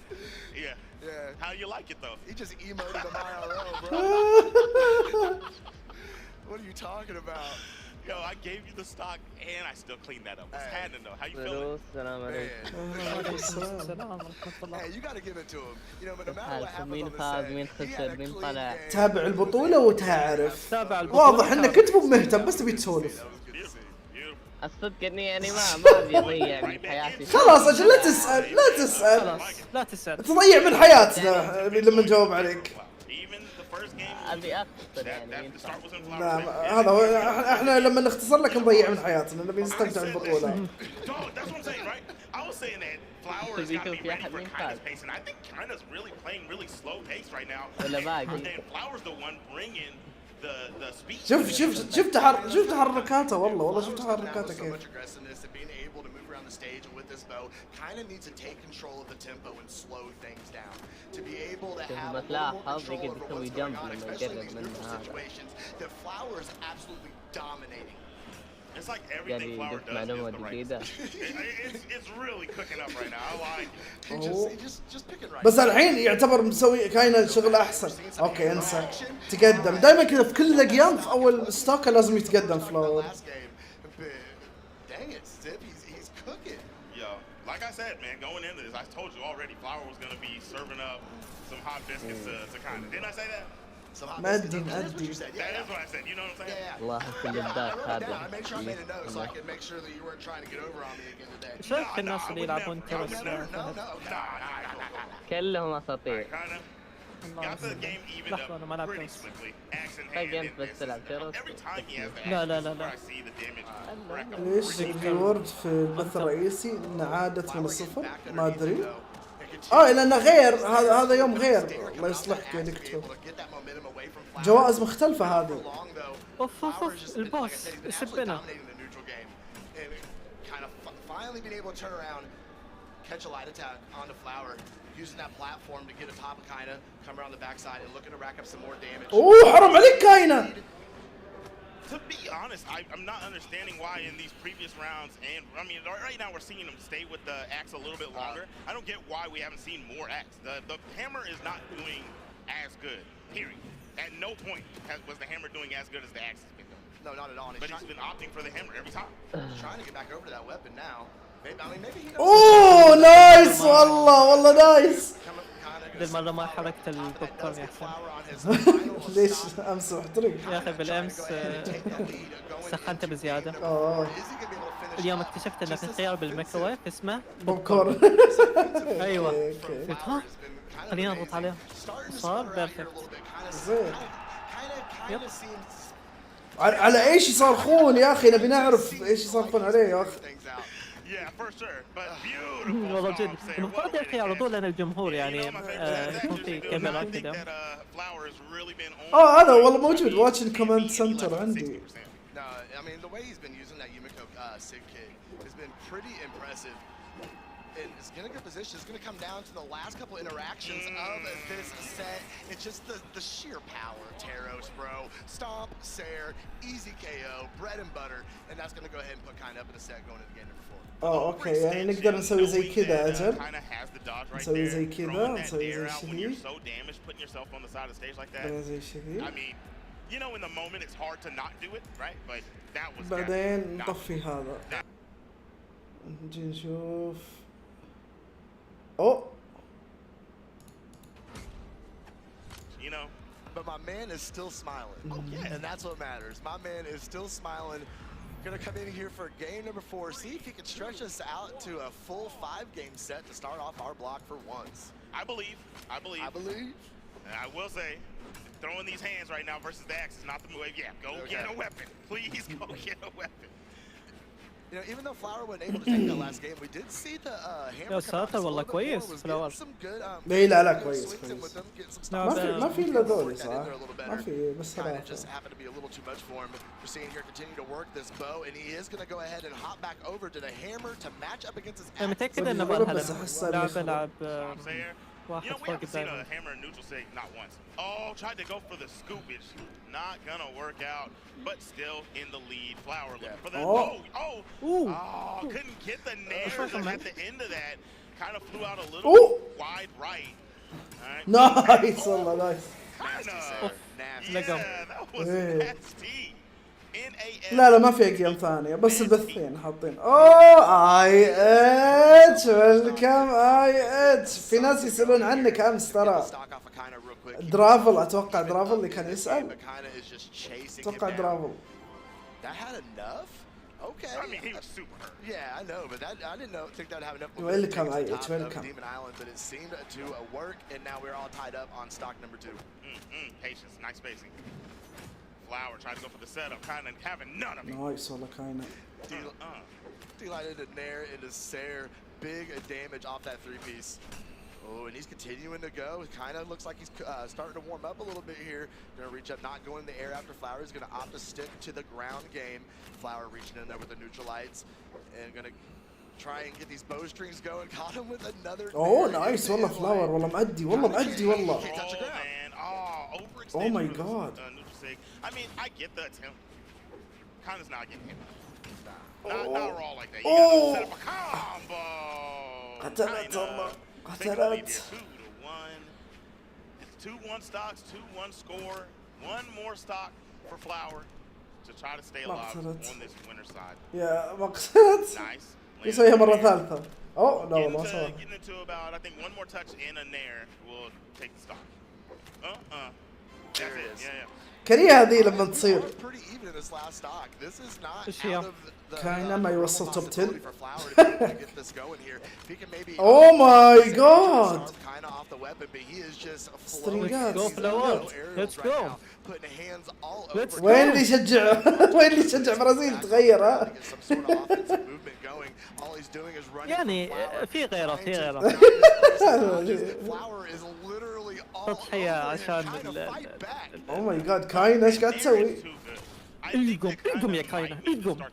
Yeah. Yeah. How you like it though? He just emoted him IRL, bro. What are you talking about? Yo, I gave you the stock and I still cleaned that up. What's happening though? How you feeling? Hey, you gotta give it to him. You know, but no matter what happens on the set, he had a clean game. تابع البطولة وتعرف. واضح انك كنت مو مهتم بس تبي تسولف. الصدق اني يعني ما ابي اضيع من حياتي. خلاص اجل لا تسأل لا تسأل تضيع من حياتنا لما نجاوب عليك. ابي اكثر يعني. لا هذا هو احنا لما نختصر لك نضيع من حياتنا نبي نستمتع بالبطولة. تبي تشوف في احد من فاز ولا باقي؟ شوف تحركاته والله شوف تحركاته كيف. بتلاحظ يقدر يسوي جنب لما يقرب من هذا. It's like everything Flower does is the right it's really cooking up right now. I like just pick it right. بس الحين يعتبر مسوي كاينه شغل احسن. اوكي انسى تقدم دائما كذا في كل الاقيام في اول ستوكه لازم يتقدم فلاور. Like I said, man, going into this, I told you already, Flower was going to be serving up some hot biscuits to kind of. Didn't I say that? ما ادري That is what I said. You know what I'm saying? والله كل الدات هذا. I made sure I made a note so I could make sure that you weren't trying to get over on me again today. شوف الناس اللي يلعبون ترس كلهم اساطير. لحظة انا ما لعبت طيب بس تلعب ترس. لا ليش الريورد في البث الرئيسي ان عادت من الصفر؟ ما ادري. لانه غير هذا يوم غير. الله يصلحك يا دكتور. جوائز مختلفة هذه. اوف البوس يسبنا. اوه حرام عليك كاينة. To be honest, I'm not understanding why in these previous rounds, and I mean, right now we're seeing him stay with the axe a little bit longer. I don't get why we haven't seen more axe. The hammer is not doing as good, period. At no point was the hammer doing as good as the axe has been doing. No, not at all. But he's been opting for the hammer every time. He's trying to get back over to that weapon now. Maybe he اوه نايس والله نايس. بالمرة ما حركت البوب كورن يا حسن. ليش امس محترق؟ يا اخي بالامس سخنته بزيادة. اليوم اكتشفت ان في خيار بالميكروويف اسمه بوب كورن. ايوه قلت ها خلينا نضغط عليه صار بيرفكت. زين. على ايش يصرخون يا اخي نبي نعرف ايش يصرخون عليه يا اخي. والله جد المفروض يا اخي يعرضون لنا الجمهور يعني يكون في كاميرا كذا. هذا والله موجود واتش الكوماند سنتر عندي. I mean, the way he's been using that Yumiko Sig kit has been pretty impressive. And it's in a good position. It's going to come down to the last couple interactions of this set. It's just the sheer power of Taros, bro. Stomp, Sair, easy KO, bread and butter, and that's going to go ahead and put kind of up in the set going into game number 4. اوكي يعني نقدر نسوي زي كذا اجل. نسوي زي كذا نسوي زي شذي. زي شذي. You know, in the moment, it's hard to not do it, right? But that was. بعدين نطفي هذا. نجي نشوف. You know. But my man is still smiling. Yeah, and that's what matters. My man is still smiling. Gonna come in here for game number 4. See if he can stretch us out to a full 5-game set to start off our block for once. I believe. And I will say. Throwing these hands right now versus the axe is not the move. Yeah, go get a weapon. Please go get a weapon. You know, even though Flower wasn't able to take that last game, we did see the hammer. يا ساتر والله كويس فلاور. اي لا كويس ما في الا ذولي صح؟ ما في بس ثلاثة. Just happened to be a little too much for him. We're seeing here continue to work this bow, and he is going to go ahead and hop back over to the hammer to match up against his. أنا متأكد إنه بالهدف لعب واحد فوق الدائرة. Hammer in neutral sig not once. Oh, tried to go for the scoopage. Not gonna work out, but still in the lead. Flower looking for that. Oh, couldn't get the nair at the end of that. Kind of flew out a little bit wide right. Nice والله nice. Yeah, that was nasty. لا ما في جيم ثانية بس البثين حاطين. اي اتش ويلكم اي اتش. في ناس يسألون عنك امس ترى. درافل اتوقع درافل اللي كان يسأل. اتوقع درافل. Okay. I mean, he was super hurt. Yeah, I know, but I didn't think that would have enough. Welcome, welcome. Demon Island, but it seemed to work, and now we're all tied up on stock number 2. Patience, nice spacing. Flower tried to go for the setup, kind of having none of it. Nice, والله كاينة. D-line into Nair, into Sair, big damage off that 3-piece. Oh, and he's continuing to go. It kind of looks like he's starting to warm up a little bit here. Gonna reach up, not going in the air after Flower. He's gonna opt to stick to the ground game. Flower reaching in there with the neutral lights and gonna try and get these bowstrings going. Caught him with another. Oh, nice. والله Flower. والله مأدي. والله مأدي والله. Oh my God. I mean, I get the attempt. Kind of not getting him. Not raw like that. You gotta set up a combo. قتلت والله. قتلت. 2-1. It's 2-1 stocks, 2-1 score. One more stock for Flower to try to stay alive on this winner side. يا مقصد. Nice. يسويها مرة ثالثة. Oh no, ما صار. Getting into about, I think, one more touch in a nair will take the stock. That's it. Yeah. كريهة هذه لما تصير. ايش هي؟ كاينة ما يوصل توب 10. Oh my God. سترينجات. Let's go. وين اللي يشجع وين اللي يشجع برازيل تغير ها؟ يعني في غيره تضحية عشان Oh my God كاينة ايش قاعد تسوي؟ القم يا كاينة القم.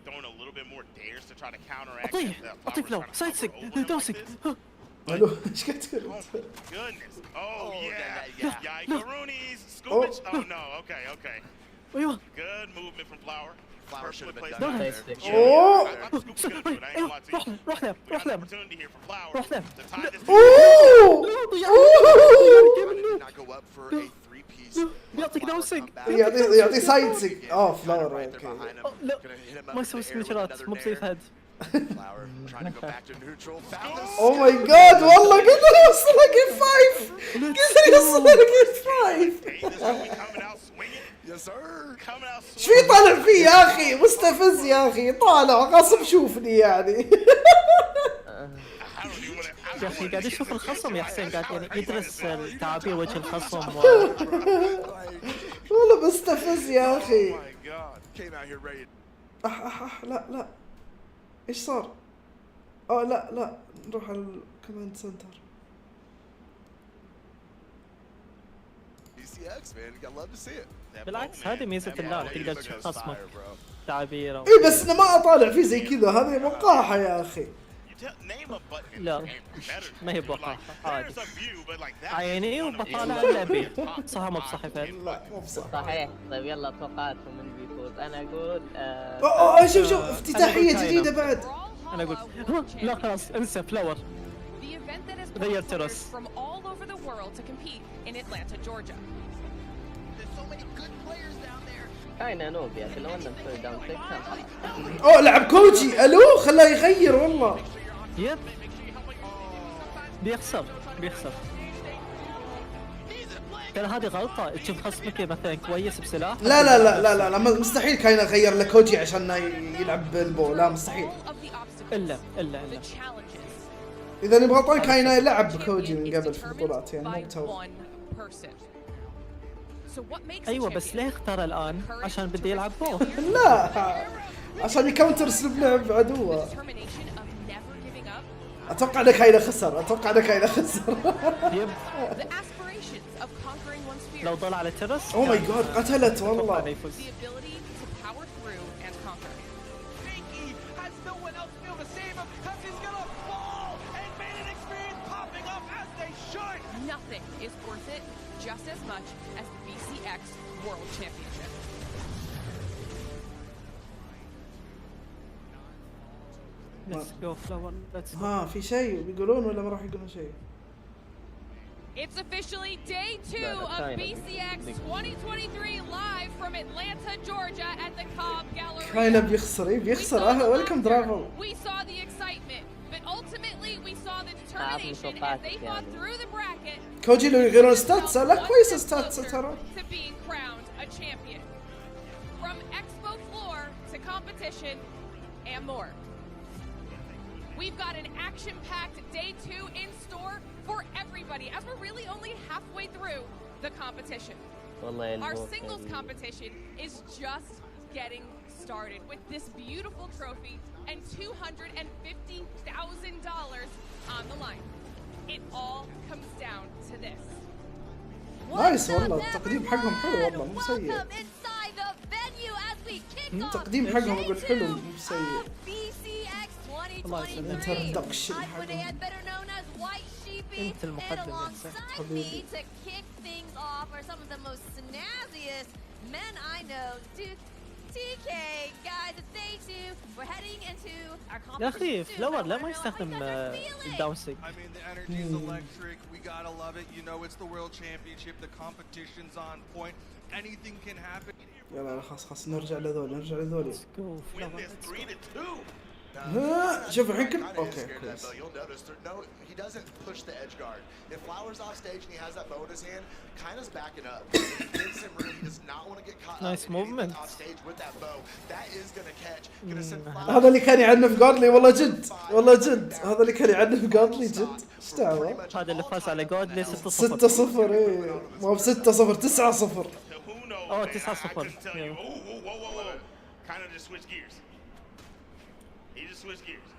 أعطيك لو سايدسك دوسك. الو ايش قاعد تقول؟ Oh yeah. Yikeroonies. Scoopage. Oh no. Okay. أيوه. Good movement from Flower. Flower should have been done. Oh. روح له. روح له. يعطيك دوسك. يعطي سايدسك. فلاور اوكي. لا ما يسوي سكرينشات مو بسيف هيد. Oh my God والله قدر يوصل جيم 5. قدر يوصل جيم 5. ايش في طالع فيه يا اخي؟ مستفز يا اخي. طالع غصب شوفني يعني. يا اخي قاعد يشوف الخصم يا حسين قاعد يعني يدرس تعابير وجه الخصم والله مستفز يا اخي. لا ايش صار؟ لا نروح على الكوماند سنتر. بالعكس هذه ميزة اللعب تقدر تشوف خصمك تعابيره. اي بس انا ما اطالع فيه زي كذا. هذه وقاحة يا اخي. لا ما هي بوقاحة عادي. عيني وبطالع اللعبين. صح مو بصحيح؟ لا مو بصح. صحيح. طيب يلا توقعاتكم من بيفوز. انا اقول شوف افتتاحية جديدة بعد. انا اقول لا خلاص انسى فلاور. غير ترس. كاينة نوب يا اخي. لو انه مسوي داون تيك كان خلاص. لعب كوتشي. الو خلاه يغير والله. يب بيخسر ترى هذه غلطة. تشوف خصمك مثلا كويس بسلاح. لا مستحيل كاينة غير له كوتشي عشان يلعب بالبو. لا مستحيل. الا اذا نبغى طول كاينة يلعب بكوجي من قبل في البطولات يعني مو تو. ايوه بس ليه اختار الان؟ عشان بدي يلعب بو. لا عشان يكونتر اسلوب لعب عدوه. اتوقع انك هيدا خسر، اتوقع انك هيدا خسر. يب لو ضل على ترس. اوه ماي جاد قتلت والله. Nothing is worth it just as much as the BCX World Championship. Let's go flower. Let's go. ها في شيء بيقولون ولا ما راح يقولون شيء؟ It's officially day 2 of BCX 2023 live from Atlanta, Georgia at the Cobb Gallery. كاينه بيخسر ويلكم درافل. We saw the excitement, but ultimately we saw the determination as they fought through the bracket. كوجي لو يغيرون ستاتس لا كويس ستاتس ترى. To being crowned a champion. From expo floor to competition and more. We've got an action-packed day 2 in store for everybody, as we're really only halfway through the competition. Our singles competition is just getting started with this beautiful trophy and $250,000 on the line. It all comes down to this. نايس والله التقديم حقهم حلو والله مو سيء. التقديم حقهم اقول حلو مو سيء. الله يسلمك. انترودكشن حقهم. انت المقدم يا حبيبي. يا اخي فلاور لا ما يستخدم الداون سيج. يلا خلاص نرجع لذول. شوف الحين كل اوكي كويس. He doesn't push the edge guard. If Flower's off stage and he has that bow in his hand, Kaina's backing up. He gives him room. He does not want to get caught nice movement off stage with that bow. That is going to catch. Going to send Flower. هذا اللي كان يعنف جودلي والله جد هذا اللي كان يعنف جودلي جد. ايش دعوه؟ هذا اللي فاز على جودلي 6-0. 6-0 ايه مو ب 6-0 9-0. اوه 9-0. Kind of just switch gears. He just switched gears.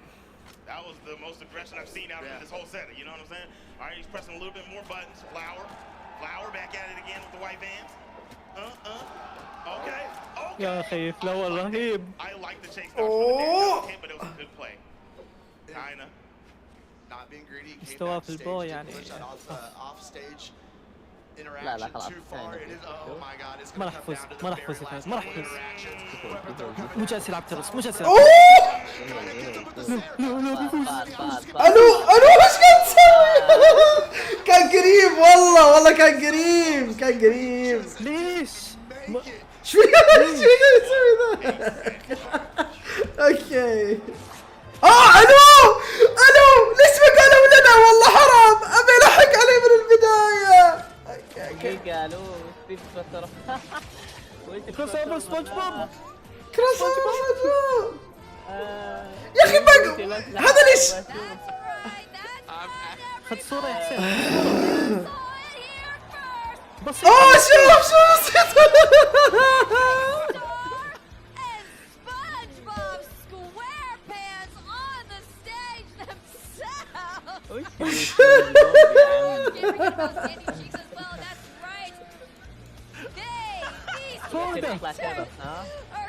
That was the most aggression I've seen out of this whole set. You know what I'm saying? All right, he's pressing a little bit more buttons. Flower back at it again with the white bands. Okay. يا اخي فلاور رهيب. I like the chase down from the hit, but it was a good play. Kinda. Not being greedy. استوى في البو يعني. Off stage. لا خلاص. ما راح يفوز ما راح يفوز. مو جالس يلعب ترس الو ايش قاعد تسوي؟ كان قريب والله كان قريب. ليش؟ شو قاعد يسوي ذا؟ اوكي. الو ليش ما قالوا لنا والله حرام ابي الحق عليه من البدايه. قالوا في فترة كروس اوفر سبونج بوب يا اخي هذا ليش؟ خذ صورة يا حسين.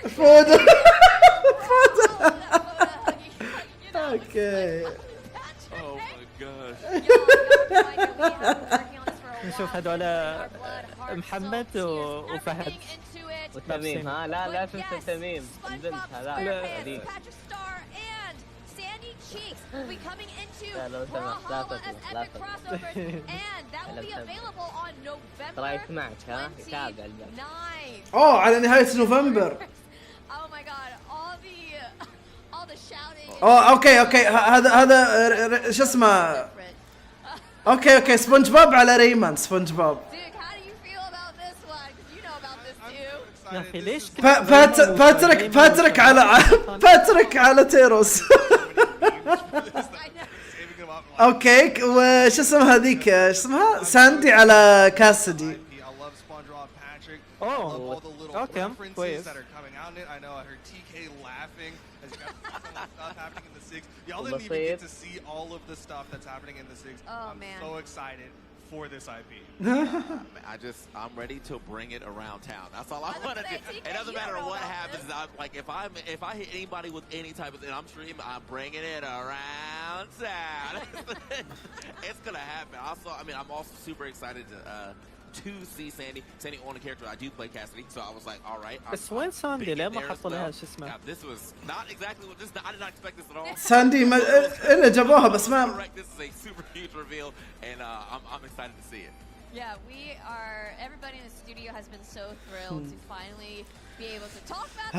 شوف فودا اوكي. نشوف هذول محمد وفهد وتميم. لا تنسى تميم البنت هذاك. لا لو سمحت لا ترى يسمعك يتابع البث. على نهاية نوفمبر. اوكي هذا شو اسمه. اوكي سبونج بوب على ريمان سبونج بوب. يا اخي ليش باتريك على تيروس. اوكي وش اسمها هذيك؟ ايش اسمها؟ ساندي على كاسدي. Oh, all the little okay, references that are coming out in it. I know I heard TK laughing as you got some of the stuff happening in the Six. Y'all didn't even get to see all of the stuff that's happening in the Six. I'm so excited for this IP. I'm ready to bring it around town. That's all I want to do. It doesn't matter what happens. Like if I hit anybody with any type of, and I'm streaming, I'm bringing it around town. It's gonna happen. Also, I mean, I'm also super excited to see Sandy on the character. I do play Cassidy, so I was like, all right. بس وين ساندي؟ ليه ما حطوا لها شو اسمه؟ This was not exactly what this. I did not expect this at all. ساندي إلا جابوها بس ما. This is a super huge reveal, and I'm excited to see it. Yeah, we are. Everybody in the studio has been so thrilled to finally be able to talk about.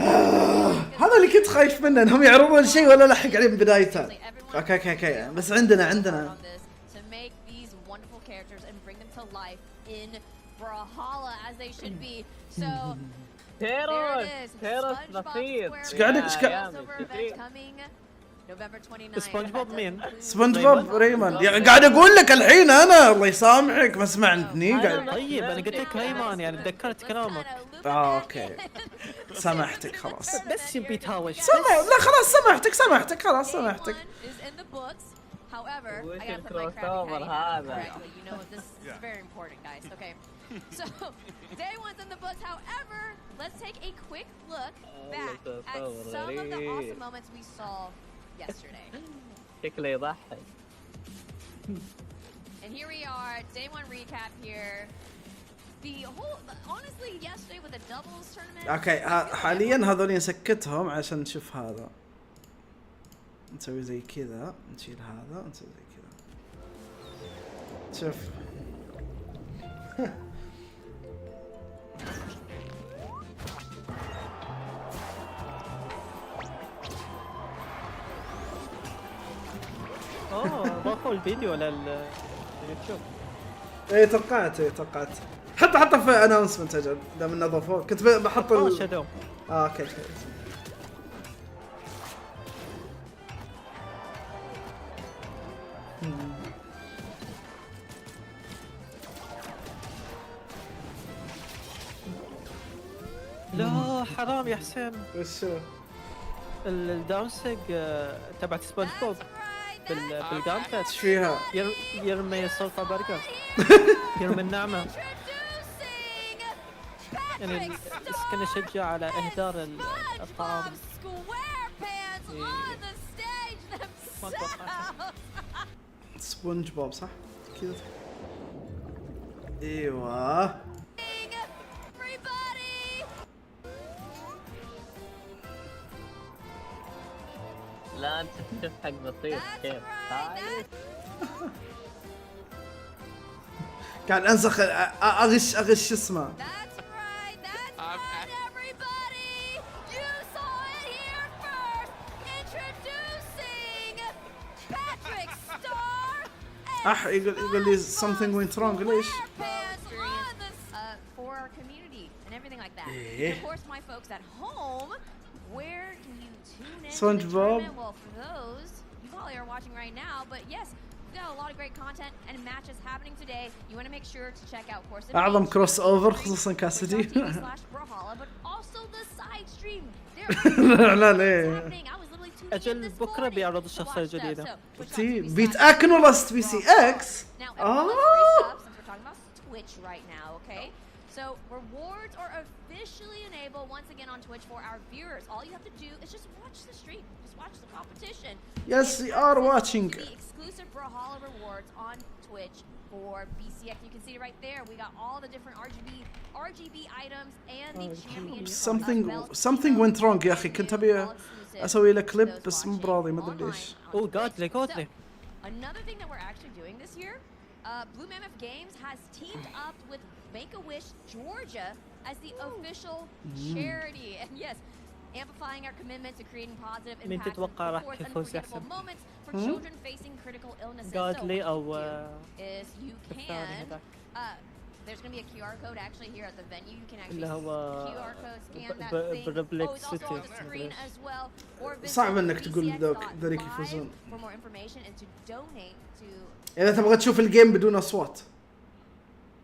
هذا اللي كنت خايف منه انهم يعرضون شيء ولا لحق عليه من بدايته. اوكي بس عندنا. To make these wonderful characters and bring them to life in Brawlhalla as they should be. So there it is. Coming November 29th. سبونج بوب مين؟ سبونج بوب ريمان. يعني قاعد اقول لك الحين انا الله يسامحك ما سمعتني قاعد. طيب انا قلت لك ريمان يعني تذكرت كلامك. اوكي سامحتك خلاص. بس يبي تهاوش. لا خلاص سامحتك خلاص سامحتك. However, I gotta put my crowd correctly. You know this is very important, guys. Okay, so day one's in the books. However, let's take a quick look back at some of the awesome moments we saw yesterday. And here we are, day one recap here. Honestly, yesterday with the doubles tournament. اوكي حاليا هذول نسكتهم عشان نشوف هذا. نسوي زي كذا، نشيل هذا، نسوي زي كذا. شوف. ضافوا الفيديو لليوتيوب. ايه توقعت. حتى في اناونسمنت اجل دام انه ضافوه كنت بحط شادو. اوكي. لا حرام يا حسين. وش الداونسج تبعت سبونج بوب بالجامبات. ايش فيها؟ يرمي السلطة برجر. يرمي النعمة. يعني كنا نشجع على اهدار الطعام. سبونج بوب صح؟ كذا. ايوه. لا انت تشوف حق بسيط كيف قاعد انسخ اغش اسمه. يقول لي something went wrong ليش؟ For our community and everything like that. Of course, my folks at home, where can you tune in? SpongeBob. Well, for those, you probably are watching right now, but yes, we've got a lot of great content and matches happening today. You want to make sure to check out, of course, أعظم كروس أوفر خصوصا كاسدي. but also the side stream. لا ليه؟ أجل بكرة بيعرض الشخصية الجديدة. بيتأكدوا لاست بي سي إكس. Twitch right now, okay? So rewards are officially enabled once again on Twitch for our viewers. All you have to do is just watch the stream, just watch the competition. Yes, we are watching. The exclusive Brawlhalla rewards on Twitch for BCX. You can see it right there. We got all the different RGB items and the championship. Something went wrong يا أخي. كنت أبي أسوي له كليب بس مو براضي ما أدري ليش. قاتلي. Another thing that we're actually doing this year. Blue Mammoth Games has teamed up with Make-A-Wish Georgia as the official charity. And yes, amplifying our commitment to creating positive impacts and unforgettable moments for children facing critical illnesses. So what you do is you can, there's going to be a QR code actually here at the venue. You can actually QR code scan that thing. Oh, it's also on the screen as well. Or صعب انك تقول ذلك يفوزون. For more information and to donate to إذا تبغى تشوف الجيم بدون أصوات.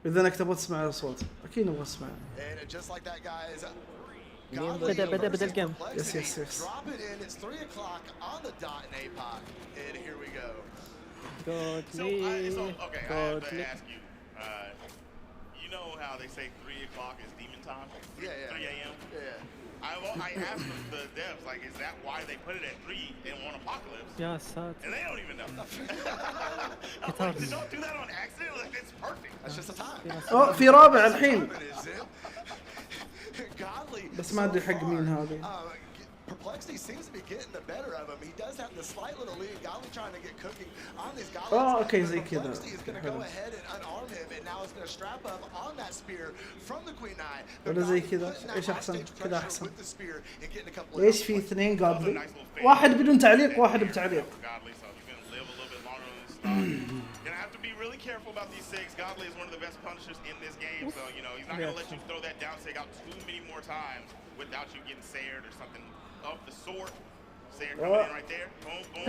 اذا انك تبغى تسمع الصوت اكيد نبغى نسمع. بدأ الجيم. يس يس يس. You know how they say 3 o'clock is demon time? 3 a.m.? Yeah. I asked the devs, like, is that why they put it at 3 in one apocalypse? يا ساتر. And they don't even know. I'm like, don't do that on accident. Like, it's perfect. That's just the time. في رابع الحين. بس ما ادري حق مين هذه. Perplexity seems to be getting the better of him. He does have the slight little lead. Godly trying to get cooking on these goblins. اوكي زي كذا. Perplexity is going to go ahead and unarm him, and now it's going to strap up on that spear from the Queen Eye. ولا زي كذا. ايش احسن؟ كذا احسن. ليش في 2 قابلي؟ واحد بدون تعليق واحد بتعليق. Gonna have to be really careful about these SIGs. Godly is one of the best punishers in this game, so you know he's not gonna let you throw that down SIG out too many more times without you getting sared or something of the sort. Sayer coming in right there. Boom, boom.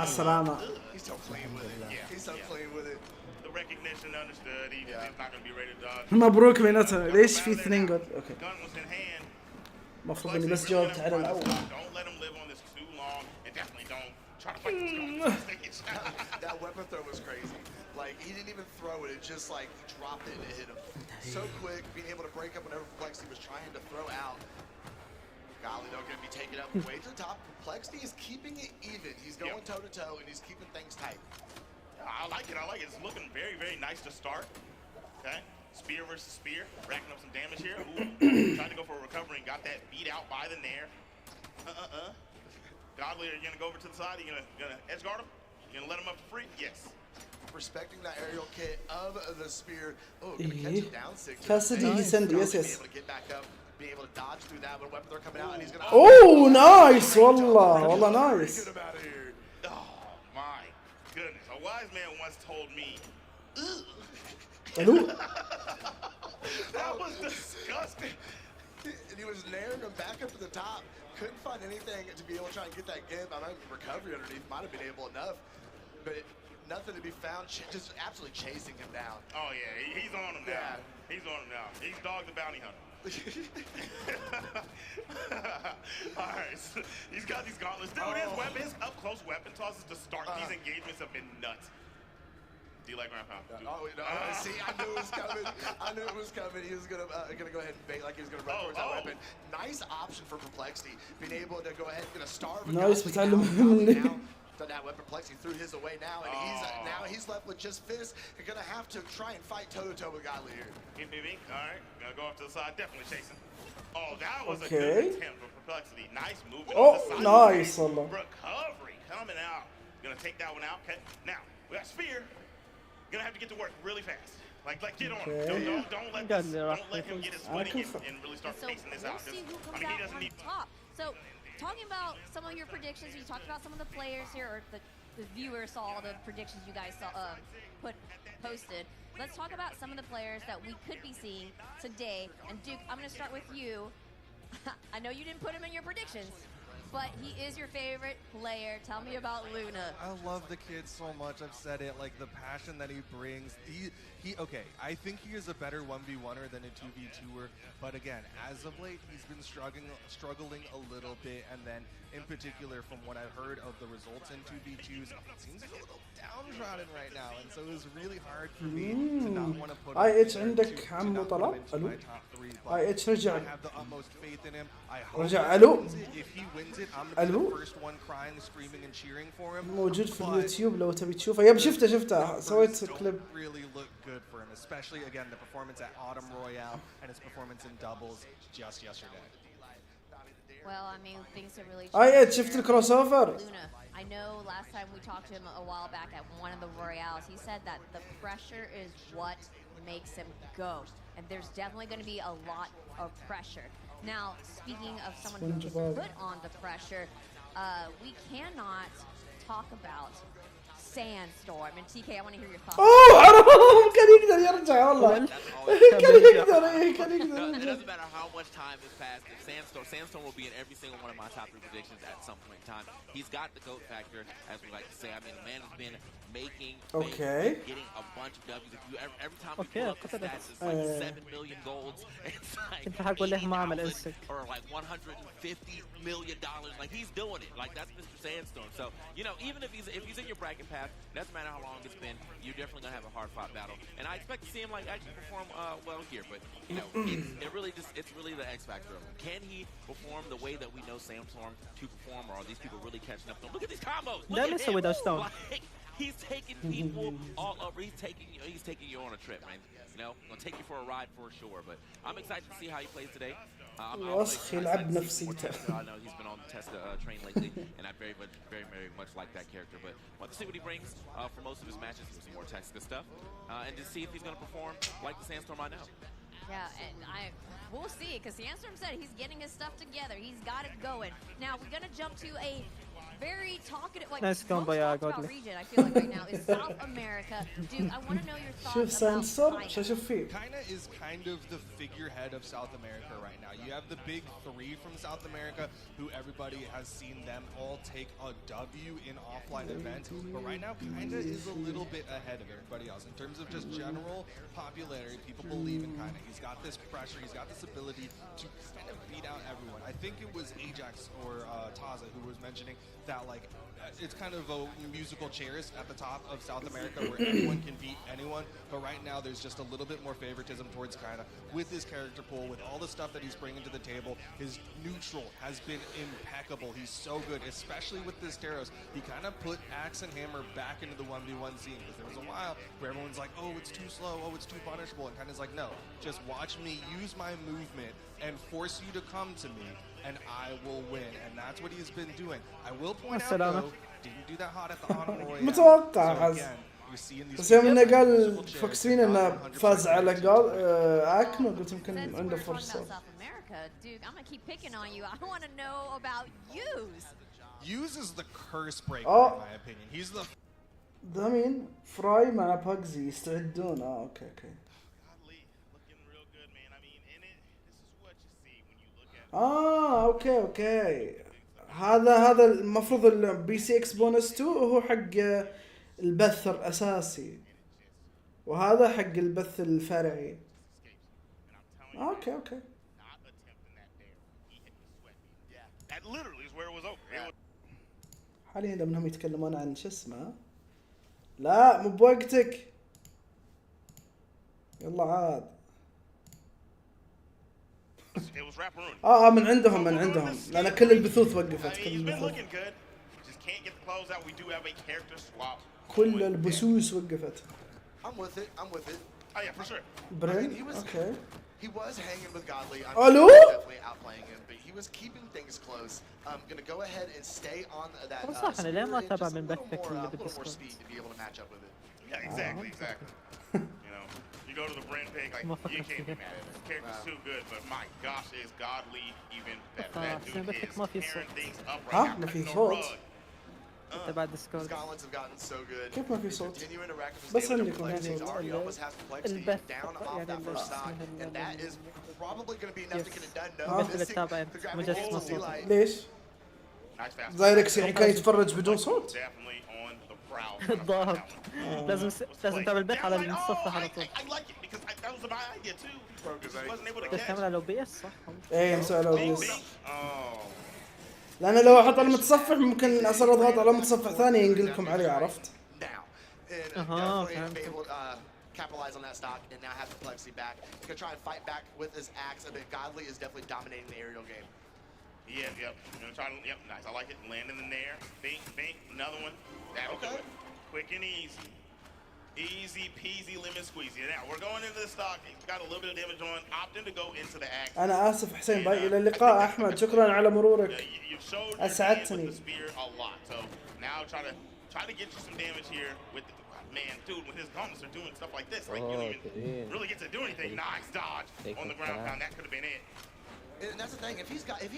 السلامة. He's so clean with it. Yeah, he's so clean with it. The recognition understood. He's not gonna be ready to dodge. مبروك بيناتهم. ليش في 2 قد؟ اوكي. Gun was in hand. المفروض اني بس جاوبت على الاول. Don't let him live on this too long, and definitely don't try to fight this guy. That weapon throw was crazy. Like, he didn't even throw it, it just like dropped it and it hit him. So quick, being able to break up whenever Perplexity was trying to throw out. Golly, they're going to be taken up way to the top. Perplexity is keeping it even. He's going toe to toe and he's keeping things tight. I like it, I like it. It's looking very, very nice to start. Okay, spear versus spear, racking up some damage here. Ooh, tried to go for a recovery and got that beat out by the Nair. Godly, are you going to go over to the side? Are you going to edge guard him? You going to let him up for free? Yes. Respecting that aerial kit of the spear. Oh, gonna catch it down 6. Cassidy send yes yes. Be able to get back up, be able to dodge through that when weapons are coming out, and he's gonna. Oh, nice والله nice. Get him out of here. Oh my goodness! A wise man once told me. Hello. That was disgusting. And he was nairing him back up to the top. Couldn't find anything to be able to try and get that gimp. I mean, recovery underneath might have been able enough, but. Nothing to be found, just absolutely chasing him down. Oh yeah, he's on him now. Yeah. He's on him now. He's Dog the Bounty Hunter. All right, so he's got these gauntlets. Dude, his weapon, his up-close weapon tosses to start these engagements have been nuts. Do you like ground pound? See, I knew it was coming. I knew it was coming. He was gonna go ahead and bait like he was gonna run towards that weapon. Nice option for Perplexity, being able to go ahead and gonna starve. Nice, بتعلم Done that weapon. Perplexity threw his away now, and he's left with just fists. You're gonna have to try and fight toe to toe with Godly here. All right, gonna go off to the side, definitely chasing. Oh, that was a good attempt for Perplexity. Nice movement. Oh, on the side nice. Recovery coming out. Gonna take that one out. Okay, now we got spear. Gonna have to get to work really fast. Like get on him. Don't let him get his footing and really start pacing this out. We'll see who comes out on top. So. Talking about some of your predictions, you talked about some of the players here, or the viewers saw all the predictions you guys saw posted. Let's talk about some of the players that we could be seeing today. And Duke, I'm going to start with you. I know you didn't put him in your predictions, but he is your favorite player. Tell me about Luna. I love the kid so much. I've said it, like the passion that he brings. Okay, I think he is a better 1v1er than a 2v2er, but again, as of late, he's been struggling a little bit, and then in particular, from what I've heard of the results in 2v2s, it seems a little downtrodden right now, and so it was really hard for me to not want to put him عندك عمو طلب الو رجع I have the utmost faith in him. I hope رجع الو if he wins it, I'm gonna be the first one crying, screaming and cheering for him. موجود في اليوتيوب لو تبي تشوفه. يب شفته سويت كليب. Really look good for him, especially again the performance at Autumn Royale and his performance in doubles just yesterday. Well, I mean, things have really changed. شفت الكروس اوفر. Luna, I know last time we talked to him a while back at one of the Royales, he said that the pressure is what makes him go. And there's definitely going to be a lot of pressure. Now, speaking of someone who gets put on the pressure, we cannot talk about Sandstorm. And TK, I want to hear your thoughts. حرام كان يقدر يرجع والله. كان يقدر It doesn't matter how much time has passed. If Sandstorm will be in every single one of my top 3 predictions at some point in time. He's got the GOAT factor, as we like to say. I mean, the man has been making, getting a bunch of W's. If you every time we pull up the stats, it's like 7 million golds. It's like 80,000 or like 150 $1 million. Like, he's doing it. Like, that's Mr. Sandstorm. So, you know, even if he's in your bracket path, doesn't matter how long it's been, you're definitely gonna have a hard fought battle. And I expect to see him like actually perform well here. But you know, it's really the X factor of him. Can he perform the way that we know Sandstorm to perform, or are these people really catching up to him? Look at these combos. Look at him. Like, he's taking people all over. He's taking you on a trip, man. You know, gonna take you for a ride for sure. But I'm excited to see how he plays today. يلعب نفسيته. I know he's been on the test train lately, and I very much like that character. But want to see what he brings for most of his matches, some more Texas stuff, and to see if he's gonna perform like the Sandstorm I know. Yeah, and we'll see, because Sandstorm said he's getting his stuff together. He's got it going. Now we're gonna jump to a very talkative, like nice most talked about region, I feel like right now, is South America. Dude, I want to know your thoughts about China. China is kind of the figurehead of South America right now. You have the big 3 from South America, who everybody has seen them all take a W in offline events. But right now, Kinda is a little bit ahead of everybody else. In terms of just general popularity, people believe in Kinda. He's got this pressure, he's got this ability to kind of beat out everyone. I think it was Ajax or Taza who was mentioning that, like, it's kind of a musical chairs at the top of South America where anyone can beat anyone, but right now there's just a little bit more favoritism towards Kinda with his character pool, with all the stuff that he's bringing to the table. His neutral has been impeccable. He's so good, especially with this Teros. He kind of put Axe and Hammer back into the 1v1 scene, because there was a while where everyone's like, oh, it's too slow, oh, it's too punishable, and Kinda's like, no, just watch me use my movement and force you to come to me, and I will win. And that's what he's been doing. I will point out though, didn't do that hot at the Honor Royale. متوقع بس يوم انه قال فوكسين انه فاز على اكنو قلت يمكن عنده فرصة. Dude, I'm gonna keep picking on you. I want to know about Use. Use is the curse breaker in my opinion. He's the ده مين؟ فراي مع باجزي يستعدون. اوكي. اوكي. هذا المفروض البي سي اكس بونس 2 وهو حق البث الاساسي، وهذا حق البث الفرعي. اوكي. حاليا منهم يتكلمون عن شو اسمه. لا مو بوقتك، يلا عاد. من عندهم لأن كل البثوث وقفت. كل البثوث وقفت. I'm with it. Oh yeah, for sure. Brain? Okay. He was hanging with Godly. I'm definitely outplaying him, but he was keeping things close. I'm gonna go ahead and stay on that. صح أنا ليه ما أتابع من بثك اللي more بالديسكورد. speed to be able to match up with it. Yeah, exactly. You know, you go to the Brent pig, like, you can't be mad at it. The character's too good, but my gosh, is Godly even better. That dude is tearing things up right now. ما في صوت. تبع الديسكورد. Scotland's have gotten so good. كيف ما في صوت؟ Continuing to rack up his بس damage عندكم complexity. He's already هذا almost has complexity down off that first stock, and that is probably going to be enough to get it done. No, missing. ليش؟ دايركس يعني كان يتفرج بدون صوت؟ الظاهر لازم تعمل بث على الصفحة على طول. بس تعمل على OBS صح؟ ايه نسوي على OBS. لأن لو أحط على المتصفح ممكن أصير أضغط على متصفح ثاني ينقل لكم عليه، عرفت؟ فهمت. Capitalize on that stock and now have complexity back. He's gonna try and fight back with his axe. I mean, Godly is definitely dominating the aerial game. Yep. Gonna try to, nice. I like it. Land in the nair. Bink. Another one. That'll do it. Quick and easy. Easy peasy lemon squeezy. Now we're going into the stock. He's got a little bit of damage on. Opting to go into the axe. أنا آسف حسين باي إلى اللقاء أحمد، شكرا على مرورك. أسعدتني. A lot. So now try to get you some damage here with the, man, dude, when his gauntlets are doing stuff like this, like you don't even really get to do anything. Nice dodge on the ground pound. That could have been it. And that's the thing. If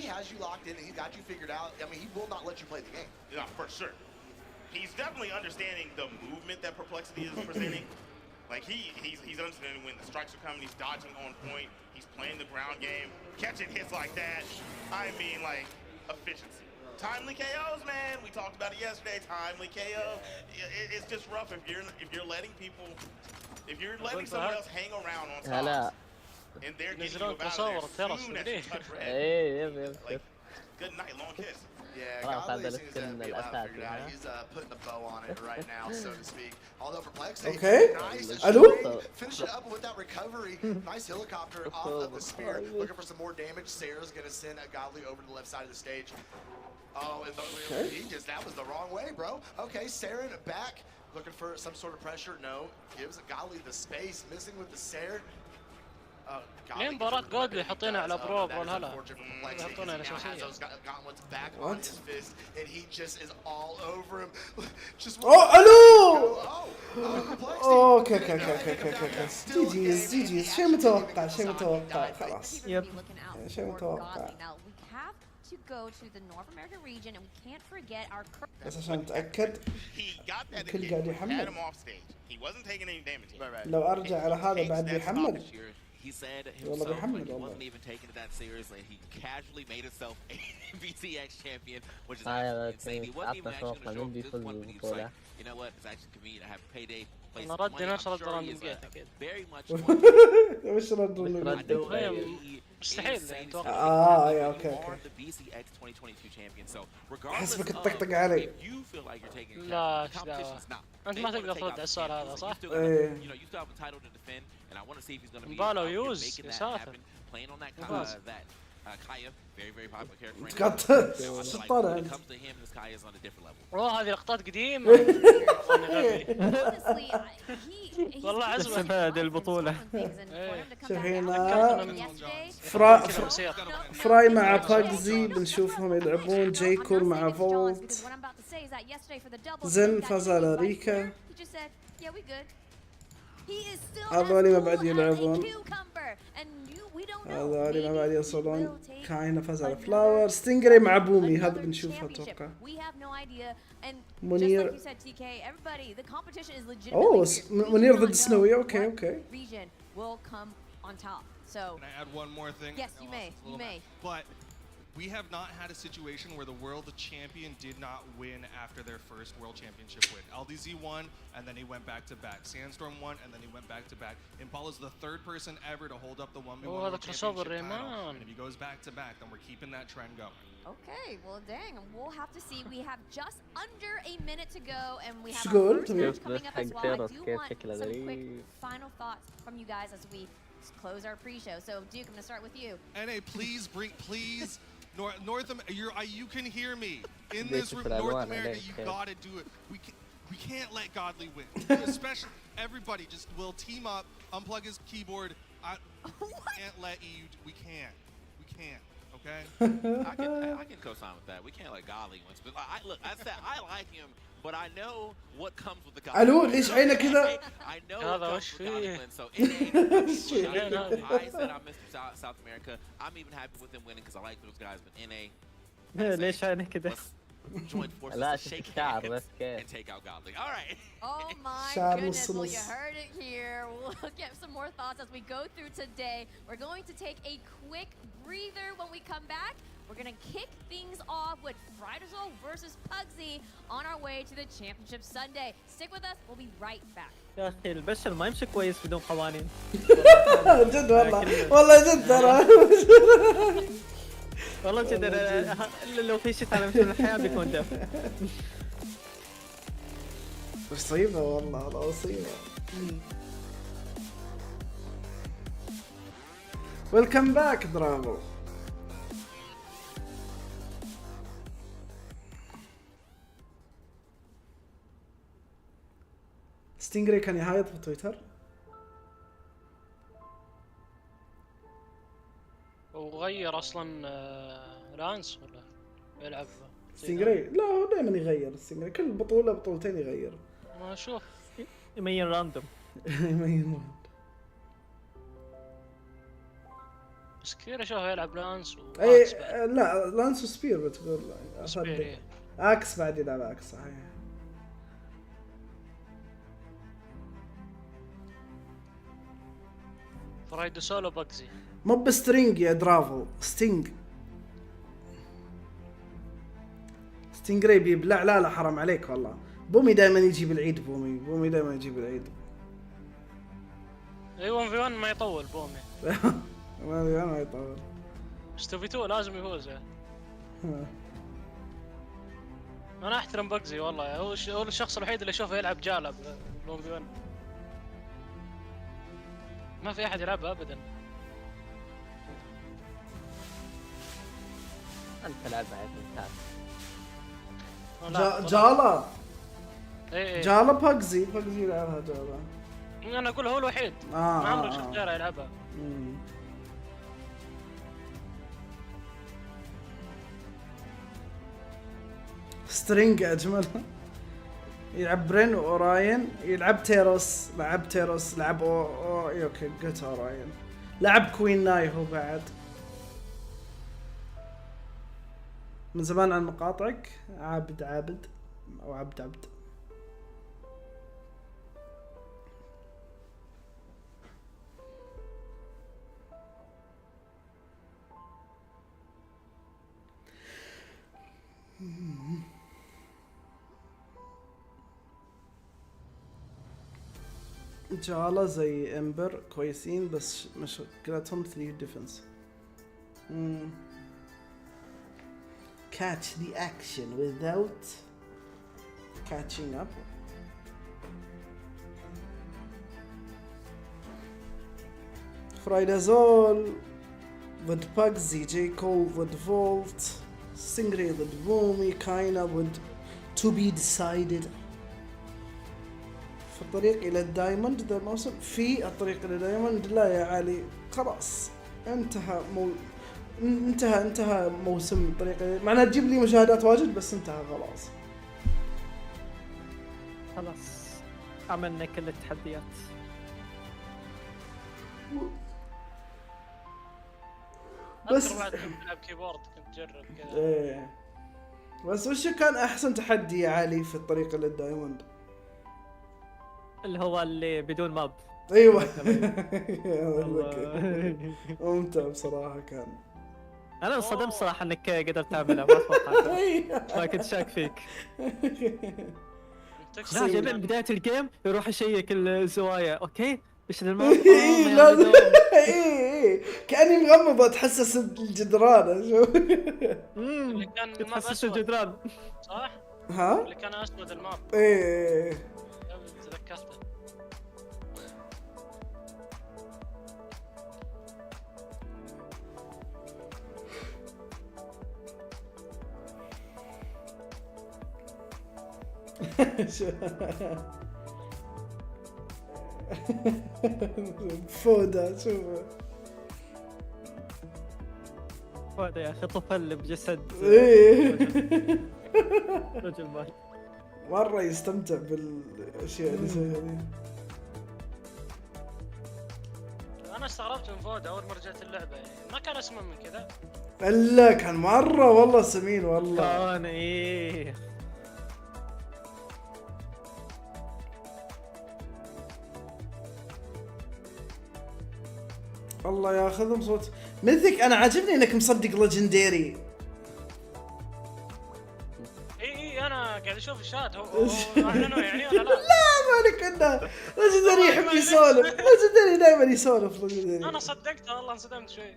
he has you locked in and he's got you figured out, I mean, he will not let you play the game. Yeah, for sure. He's definitely understanding the movement that Perplexity is presenting. Like he's understanding when the strikes are coming. He's dodging on point. He's playing the ground game, catching hits like that. I mean, like efficiency. Timely KOs, man. We talked about it yesterday. Timely KO. It's just rough if you're letting people, if you're letting someone else hang around on top, and they're getting you out of there as soon as you touch red. Like, good night, long kiss. Yeah, Godly seems to be about to figure it out. He's putting the bow on it right now, so to speak. Although for Plex, nice. Finish it up with that recovery. Nice helicopter off of the spear. Looking for some more damage. Sarah's going to send Godly over to the left side of the stage. Oh, and that was the wrong way, bro. Okay, Sarah back. Looking for some sort of pressure. No. Gives Godly the space. Missing with the Sarah. ليه مباراة جودلي حاطينها على براولهالا يحطونها على الأساسية. اوكي جي شيء متوقع خلاص شيء متوقع بس عشان نتأكد الكل قاعد يحمل لو أرجع على هذا بعد بيحمل He said himself like he wasn't even taking it that seriously. He casually made himself a VTX champion, which is insane. He wasn't even actually going to show up this one, but he was like, you know what, it's actually convenient. I have payday. I'm sure he is very much وش رد مستحيل اوكي the BCX 2022 champion. So regardless حسبك تطقطق علي you feel like you're taking لا انت ما تقدر ترد على السؤال هذا صح؟ you know you still have a title to defend and I want to see if he's going to be making that happen, playing on that Kaya, very popular character right now. When it comes to him, this Kaya is on a different level. هذه لقطات قديمة. والله عزوة هذه البطولة. شوفينا فراي مع باجزي بنشوفهم يلعبون جيكور مع فولت. زن فاز على ريكا. هذول ما بعد يلعبون. هذول ما بعد يوصلون. كاينة فاز على فلاور. ستينجري مع بومي هذا بنشوفه اتوقع. منير منير ضد سنوي. اوكي Can I add one more thing? Yes, you may. But we have not had a situation where the world champion did not win after their first world championship win. LDZ won, and then he went back to back. Sandstorm won, and then he went back to back. Impala's the third person ever to hold up the 1v1 world championship title. And if he goes back to back, then we're keeping that trend going. Okay, well, dang, we'll have to see. We have just under a minute to go, and we have our first match coming up as well. I do want some quick final thoughts from you guys as we close our pre-show. So, Duke, I'm going to start with you. NA, please. North America, you can hear me. In this room, North America, you gotta do it. We can't let Godly win. Especially, everybody just will team up, unplug his keyboard. Can't let EU. We can't. Okay. I can co-sign with that. We can't let Godly win. But look, I said I like him, but I know what comes with the Godly. الو ليش عينك كذا؟ I know what comes with the Godly win. So I said I missed South America. I'm even happy with them winning because I like those guys. But NA. ليش عينك كذا؟ Join forces to shake hands and take out Godly. All right. Oh my goodness, well you heard it here. We'll get some more thoughts as we go through today. We're going to take a quick breather when we come back. We're going to kick things off with Fridarzol versus Pugsy on our way to the Championship Sunday. Stick with us, we'll be right back. يا أخي البشر ما يمشي كويس بدون قوانين. جد والله جد ترى. والله جد لو في شيء على مشان الحياة بيكون دافع. مصيبة والله مصيبة. Welcome back برافو. ستينجري كان يهايط في تويتر. وغير اصلا لانس ولا يلعب ستينجري؟ لا هو دائما يغير ستينجري كل بطولتين يغير. ما اشوف يمين راندوم. بس كثير اشوفه يلعب لانس اي لا لانس وسبير بتقول سبير اكس بعد يلعب اكس صحيح. فرايدو سولو بقزي مو بسترينج يا درافل، ستينج. ستينجري بيبلع. لا حرام عليك والله. بومي دائما يجيب العيد. بومي دائما يجيب العيد. اي 1 في 1 ما يطول بومي. ما يطول. استفيتو لازم يفوز يعني. انا احترم بقزي والله، هو الشخص الوحيد اللي اشوفه يلعب جالب 1 في 1. ما في احد يلعبها ابدا. انت لعبها ممتاز. جالا. ايه جالا بقزي يلعبها جالا. انا اقول هو الوحيد. ما عمري شفت غيره يلعبها. سترينج اجمل. يلعب برين واوراين، يلعب تيروس، لعب اوكي قلت اوراين، لعب كوين ناي هو بعد. من زمان عن مقاطعك. عابد او عبد. جالا زي امبر كويسين بس مشكلتهم 3 ديفنس. Catch the action without catching up. Frydazole ضد Pugsy, J. Cole ضد Volt, Stingray ضد Boomy, Kaina ضد To Be Decided. في الطريق إلى الدايموند ذا الموسم. في الطريق إلى الدايموند لا يا علي، خلاص انتهى موسم الطريق. معناه تجيب لي مشاهدات واجد بس انتهى خلاص عملنا كل التحديات. بس اكثر واحد يلعب كيبورد كنت تجرب كذا. ايه بس وش كان احسن تحدي يا علي في الطريق الى الدايموند؟ اللي هو اللي بدون ماب. ايوه. ممتع بصراحه كان. انا انصدمت صراحه انك قدرت تعملها، ما توقعت. ما كنت شاك فيك. لا جبل بدايه الجيم يروح يشيك الزوايا. اوكي ايش الماب؟ ايه كاني مغمض اتحسس الجدران. اشوف اللي كان تحسس الجدران صح؟ ها؟ اللي كان اسود الماب. ايه تذكرته. فودا شوف فودا يا اخي طفل بجسد رجل مال. مرة يستمتع بالاشياء اللي زي هذه. انا استغربت من فودا اول ما رجعت اللعبة، يعني ما كان اسمه من كذا. الا كان مرة والله سمين والله. كان ايه الله ياخذهم صوت مثلك. انا عاجبني انك مصدق ليجندري. اي انا قاعد اشوف الشات. هو اعلنوا يعني ولا لا؟ لا مالك انه ليجندري يحب يسولف. ليجندري دائما يسولف. ليجندري انا صدقته والله، انصدمت شوي.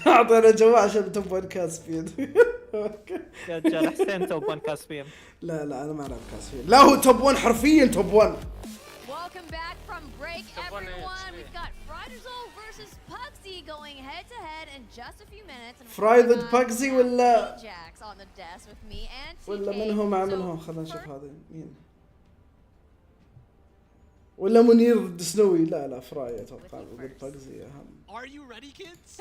اعطينا جواب عشان توب 1 كاسبين. يا رجال حسين توب 1 كاسبين. لا انا ما العب كاسبين. لا هو توب 1 حرفيا توب 1. Welcome back from break everyone. We've got Frydazole versus Pugsy going head to head in just a few minutes. Fry ضد Pugsy ولا Jax on the desk with me and TK. ولا من هو مع من هو؟ خلينا نشوف هذا مين. ولا منير ضد سنوي. لا فراي اتوقع ضد Pugsy اهم. Are you ready, kids?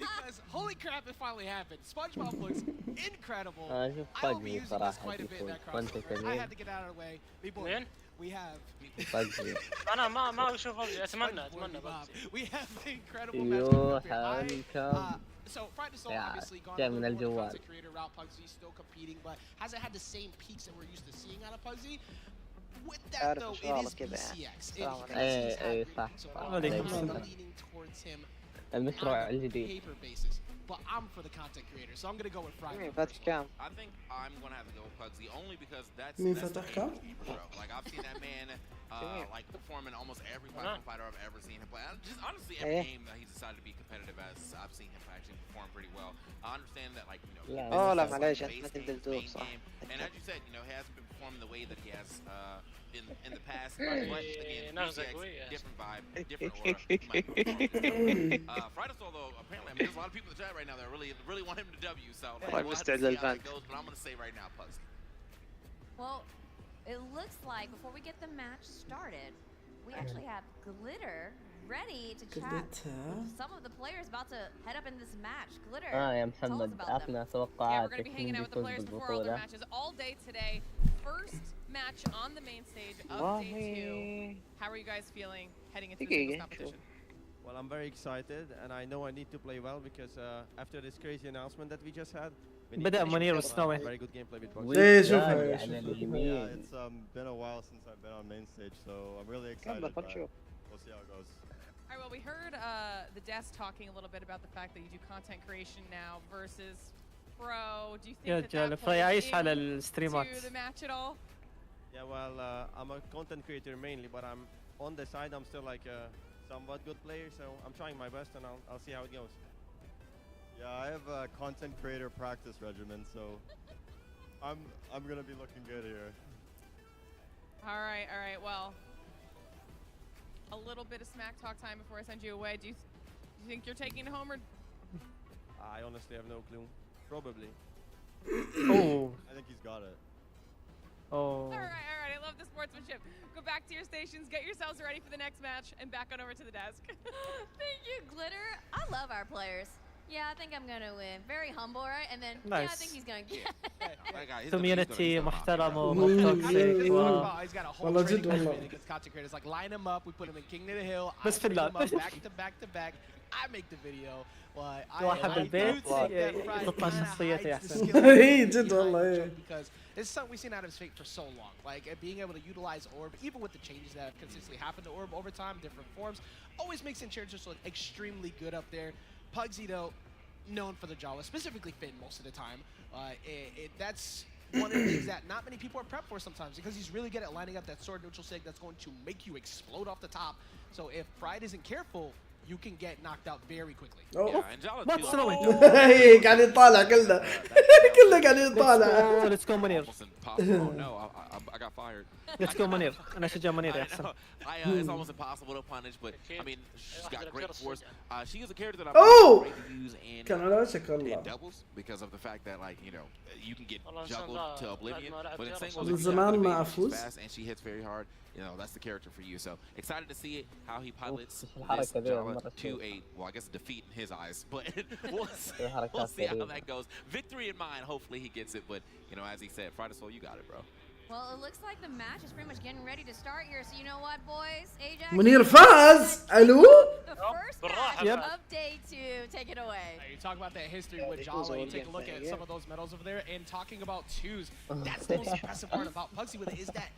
Because holy crap, it finally happened. SpongeBob looks incredible. I will be using this quite a bit in that crossover. I had to get out of the way. مين؟ We have. أنا ما أشوف ببجي. أتمنى ببجي. We have the incredible match. So Friday Soul obviously gone جاي a من little more الجوال. content creator route. Pugsy still competing, but hasn't had the same peaks that we're used to seeing out of Pugsy. With that though, it is BCX. ايه صح leaning towards him المشروع on a الجديد. paper basis. But I'm for the content creator, so I'm gonna go with Friday. I think I'm gonna have to go with Pugsy only because that's مين the فتح aim كام؟ of the show. Like I've seen that man like perform in almost every platform fighter I've ever seen him play. Just honestly every game that he's decided to be competitive as I've seen him actually perform pretty well. I understand that like لا معليش انت ما تنزل دوب صح. and as you said, he hasn't been performing the way that he has in the past. But again, different vibe, different aura. Friday Soul though, apparently, I mean, there's a lot of people in the chat right now that really want him to W. So we'll have to see how that goes. But I'm gonna say right now, Pugsy. Well, it looks like before we get the match started, we actually have Glitter ready to chat with some of the players about to head up in this match. Glitter, يا tell us محمد about them. عطنا Yeah, we're توقعاتك going to be hanging out with the players before all their matches all day today. First match on the main stage of day 2. How are you guys feeling heading into this competition? Well, I'm very excited, and I know I need to play well because after this crazy announcement that we just had, بدأ منير والسنوي. very good gameplay with Box. ايه شوفها Yeah, it's been a while since I've been on main stage, so I'm really excited. But we'll see how it goes. All right, well, we heard the desk talking a little bit about the fact that you do content creation now versus pro. Do you think that يعيش على الستريمات. to the match at all? Yeah, well, I'm a content creator mainly, but I'm on the side. I'm still like a somewhat good player, so I'm trying my best, and I'll see how it goes. Yeah, I have a content creator practice regimen, so I'm gonna be looking good here. All right. Well, a little bit of smack talk time before I send you away. Do you think you're taking it home or? I honestly have no clue. Probably. Oh. I think he's got it. Oh. All right. I love the sportsmanship. Go back to your stations, get yourselves ready for the next match, and back on over to the desk. Thank you, Glitter. I love our players. Yeah, I think I'm gonna win. Very humble, right? And then Nice. yeah, I think he's gonna get. Community محترم He's got a whole والله training جد والله. regimen against content creators. Like line him up, we put him in King of the Hill. بس في اللعب. back to back. I make the video. Well, واحد بالبيت تطلع شخصيته احسن. اي جد والله. Because this is something we've seen out of his fate for so long. Like being able to utilize Orb, even with the changes that have consistently happened to Orb over time, different forms, always makes Enchantress look extremely good up there. Pugsy though, known for the Jawa, specifically Finn most of the time. That's one of the things that not many people are prepped for sometimes because he's really good at lining up that sword neutral sig that's going to make you explode off the top. So if Pride isn't careful, you can get knocked out very quickly. ما تسوي. قاعد يطالع كلنا قاعد يطالع. Let's go منير. No, I got fired. Let's go منير. أنا شجع منير يا أحسن. It's almost impossible to punish, but I mean, she's got great force. She is a character that Oh! I'm ready to use كان على وشك in والله. doubles because of the fact that like you can get juggled to oblivion. But in single, من زمان ما أفوز. fast and she hits very hard. That's the character for you. So excited to see how he pilots this الحركة ذي Java مرة to a well, I guess a defeat in his eyes, but we'll see how that goes. Victory in mind. Hopefully he gets it, but as he said, Friday Soul, you got it, bro. Well, it looks like the match is pretty much getting ready to start here. So you know what, boys? Ajax. منير فاز. الو. The first match of day 2. Take it away. You talk about that history with Jala. You take a look at some of those medals over there, and talking about twos. That's the most impressive part about Pugsy with it is that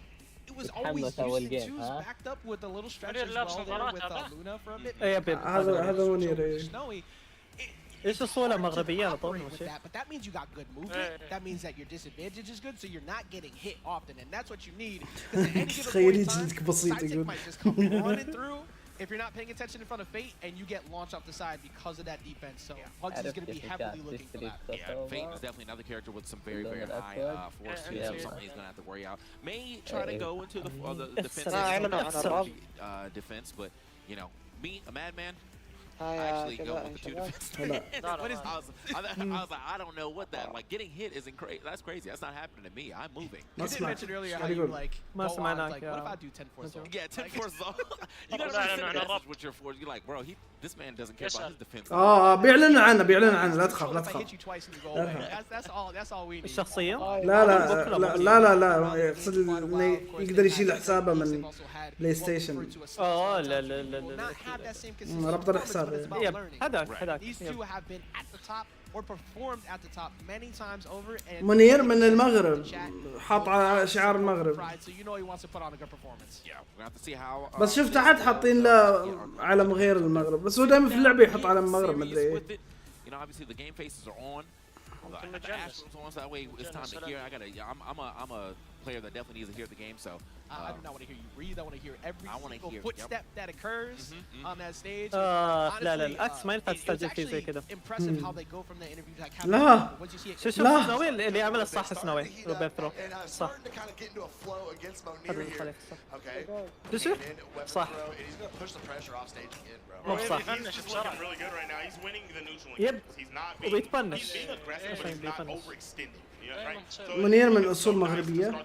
it was always using twos backed up with a little stretch as well there with Luna for a bit. هذا منير. Snowy. ايش الصولة مغربية طبعا But that means you got good movement. That means that your disadvantage is good, so you're not getting hit often, and that's what you need. تخيلي جلدك بسيط يقول. Might just come running through if you're not paying attention in front of Fate, and you get launched off the side because of that defense. So Pugsy is going to be heavily looking for that. Yeah, Fate is definitely another character with some very high force too. So something he's going to have to worry out. May try to go into the defense, but me, a madman. I actually go with the two defense. I was like, I don't know what that. Like getting hit isn't crazy. That's crazy. That's not happening to me. I'm moving. You did mention earlier how you like go on, like, what if I do 10 force zone? Yeah, 10 force zone. You gotta with your force. You're like, bro, this man doesn't care about his defense. بيعلن عنه لا تخاف لا تخاف. That's all we need. الشخصية؟ لا يقصد انه يقدر يشيل حسابه من بلاي ستيشن. لا ربط الحساب. هذا هذاك These two have been at the top or performed at the top many times over. And منير من المغرب حاط على شعار المغرب. so you know he wants to put on a good performance. Yeah, we're going to have to see how. بس شفت أحد حاطين له علم غير المغرب بس هو دائما في اللعبة يحط علم المغرب ما أدري. You know, obviously the game faces are on. The Astros on, so that way it's time to hear. I'm a player that definitely needs to hear the game, so. I do not want to hear you breathe. I want to hear every single footstep that occurs on that stage. لا العكس ما ينفع تستعجل فيه زي كذا. Impressive how they go from the interview to like لا شوف سنوي اللي عمل الصح سنوي روبرتو صح. شوف صح. مو صح. يب وبيتبنش. منير من اصول مغربيه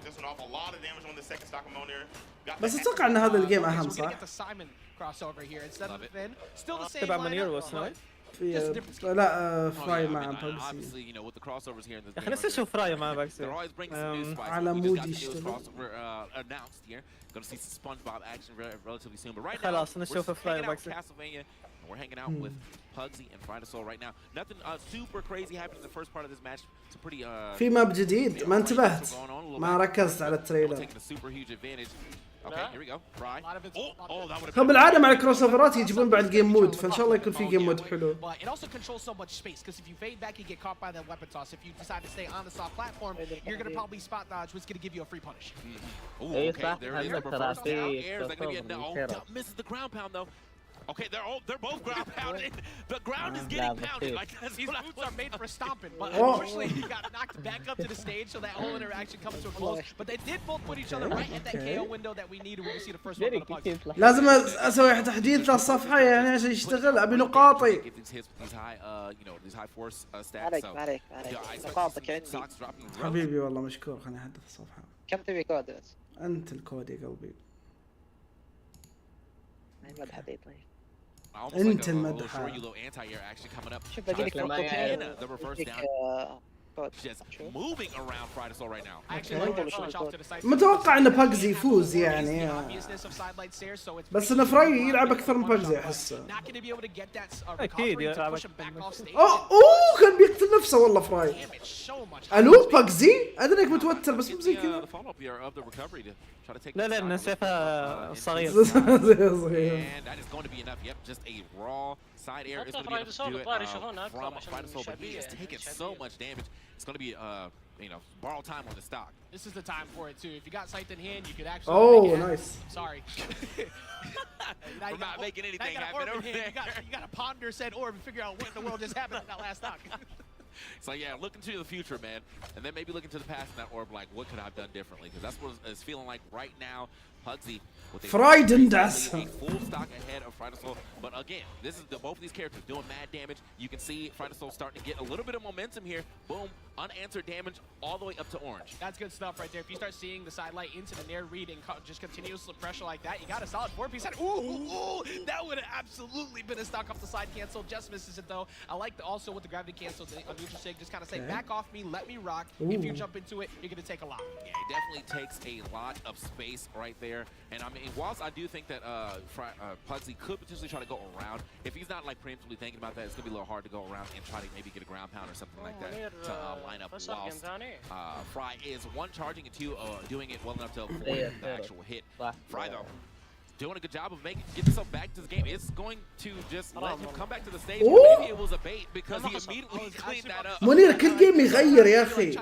بس اتوقع ان هذا الجيم اهم صح؟ تبع منير وسنوي؟ لا فراي مع باكسي. اخي لسه اشوف فراي مع باكسي على مودي يشتغل. خلاص نشوف فراي باكسي. We're hanging out with Pugsy and Fridasoul right now. Nothing super crazy happened in the first part of this match. It's a pretty في ماب جديد ما انتبهت ما ركزت على التريلر. هم بالعاده مع الكروس اوفرات يجيبون بعد جيم مود فان شاء الله يكون في جيم مود حلو. It also controls so much space because if you fade back you get caught by that weapon toss. If you decide to stay on the soft platform, you're going to probably spot dodge, which is going to give you a free punish. Okay, there is the reverse down air. Is that going to be a no? Misses the ground pound though. Okay, they're both ground pounded. The ground is getting pounded. Like these boots are made for stomping, but unfortunately he got knocked back up to the stage, so that whole interaction comes to a close. But they did both put each other right at that KO window that we needed when we see the first one on the puck. لازم اسوي تحديث للصفحه يعني عشان يشتغل ابي نقاطي. نقاطك عندي. حبيبي والله مشكور خليني احدث الصفحه. كم تبي كود بس؟ انت الكود يا قلبي. مدحة طيب. انت المدحة. شوف بقول لك لما moving around Fridasoul right now. متوقع ان باكزي يفوز يعني بس ان فراي يلعب اكثر من باكزي احسه. اكيد يلعب اوه كان بيقتل نفسه والله فراي. الو باكزي ادري انك متوتر بس مو زي كذا. لا لان سيفها صغير. صغير. Side air is going to be able to do it from Fridasoul, but he is taking so much damage. It's going to be, borrow time on the stock. This is the time for it too. If you got sight in hand, you could actually. Oh, nice. Sorry. We're not making anything happen over there. You got to ponder said orb and figure out what in the world just happened in that last stock. So yeah, look into the future, man, and then maybe look into the past in that orb, like what could I have done differently? Because that's what it's feeling like right now. Pugsy with a full stock ahead of Fridasoul, but again, this is both of these characters doing mad damage. You can see Fridasoul starting to get a little bit of momentum here. Boom, unanswered damage all the way up to orange. That's good stuff right there. If you start seeing the sidelight into the nair read and just continuous pressure like that, you got a solid 4-piece head. Ooh, that would have absolutely been a stock off the side cancel. Just misses it though. I like also with the gravity cancel on neutral sig, just kind of say back off me, let me rock. If you jump into it, you're gonna take a lot. Yeah, it definitely takes a lot of space right there. And I mean, whilst I do think that Pugsy could potentially try to go around, if he's not like preemptively thinking about that, it's gonna be a little hard to go around and try to maybe get a ground pound or something like that to line up. Whilst Fry is one charging and two doing it well enough to avoid the actual hit. Fry though doing a good job of getting himself back to the game. It's going to just let him come back to the stage. Maybe it was a bait because he immediately cleaned that up. منير كل جيم يغير يا اخي.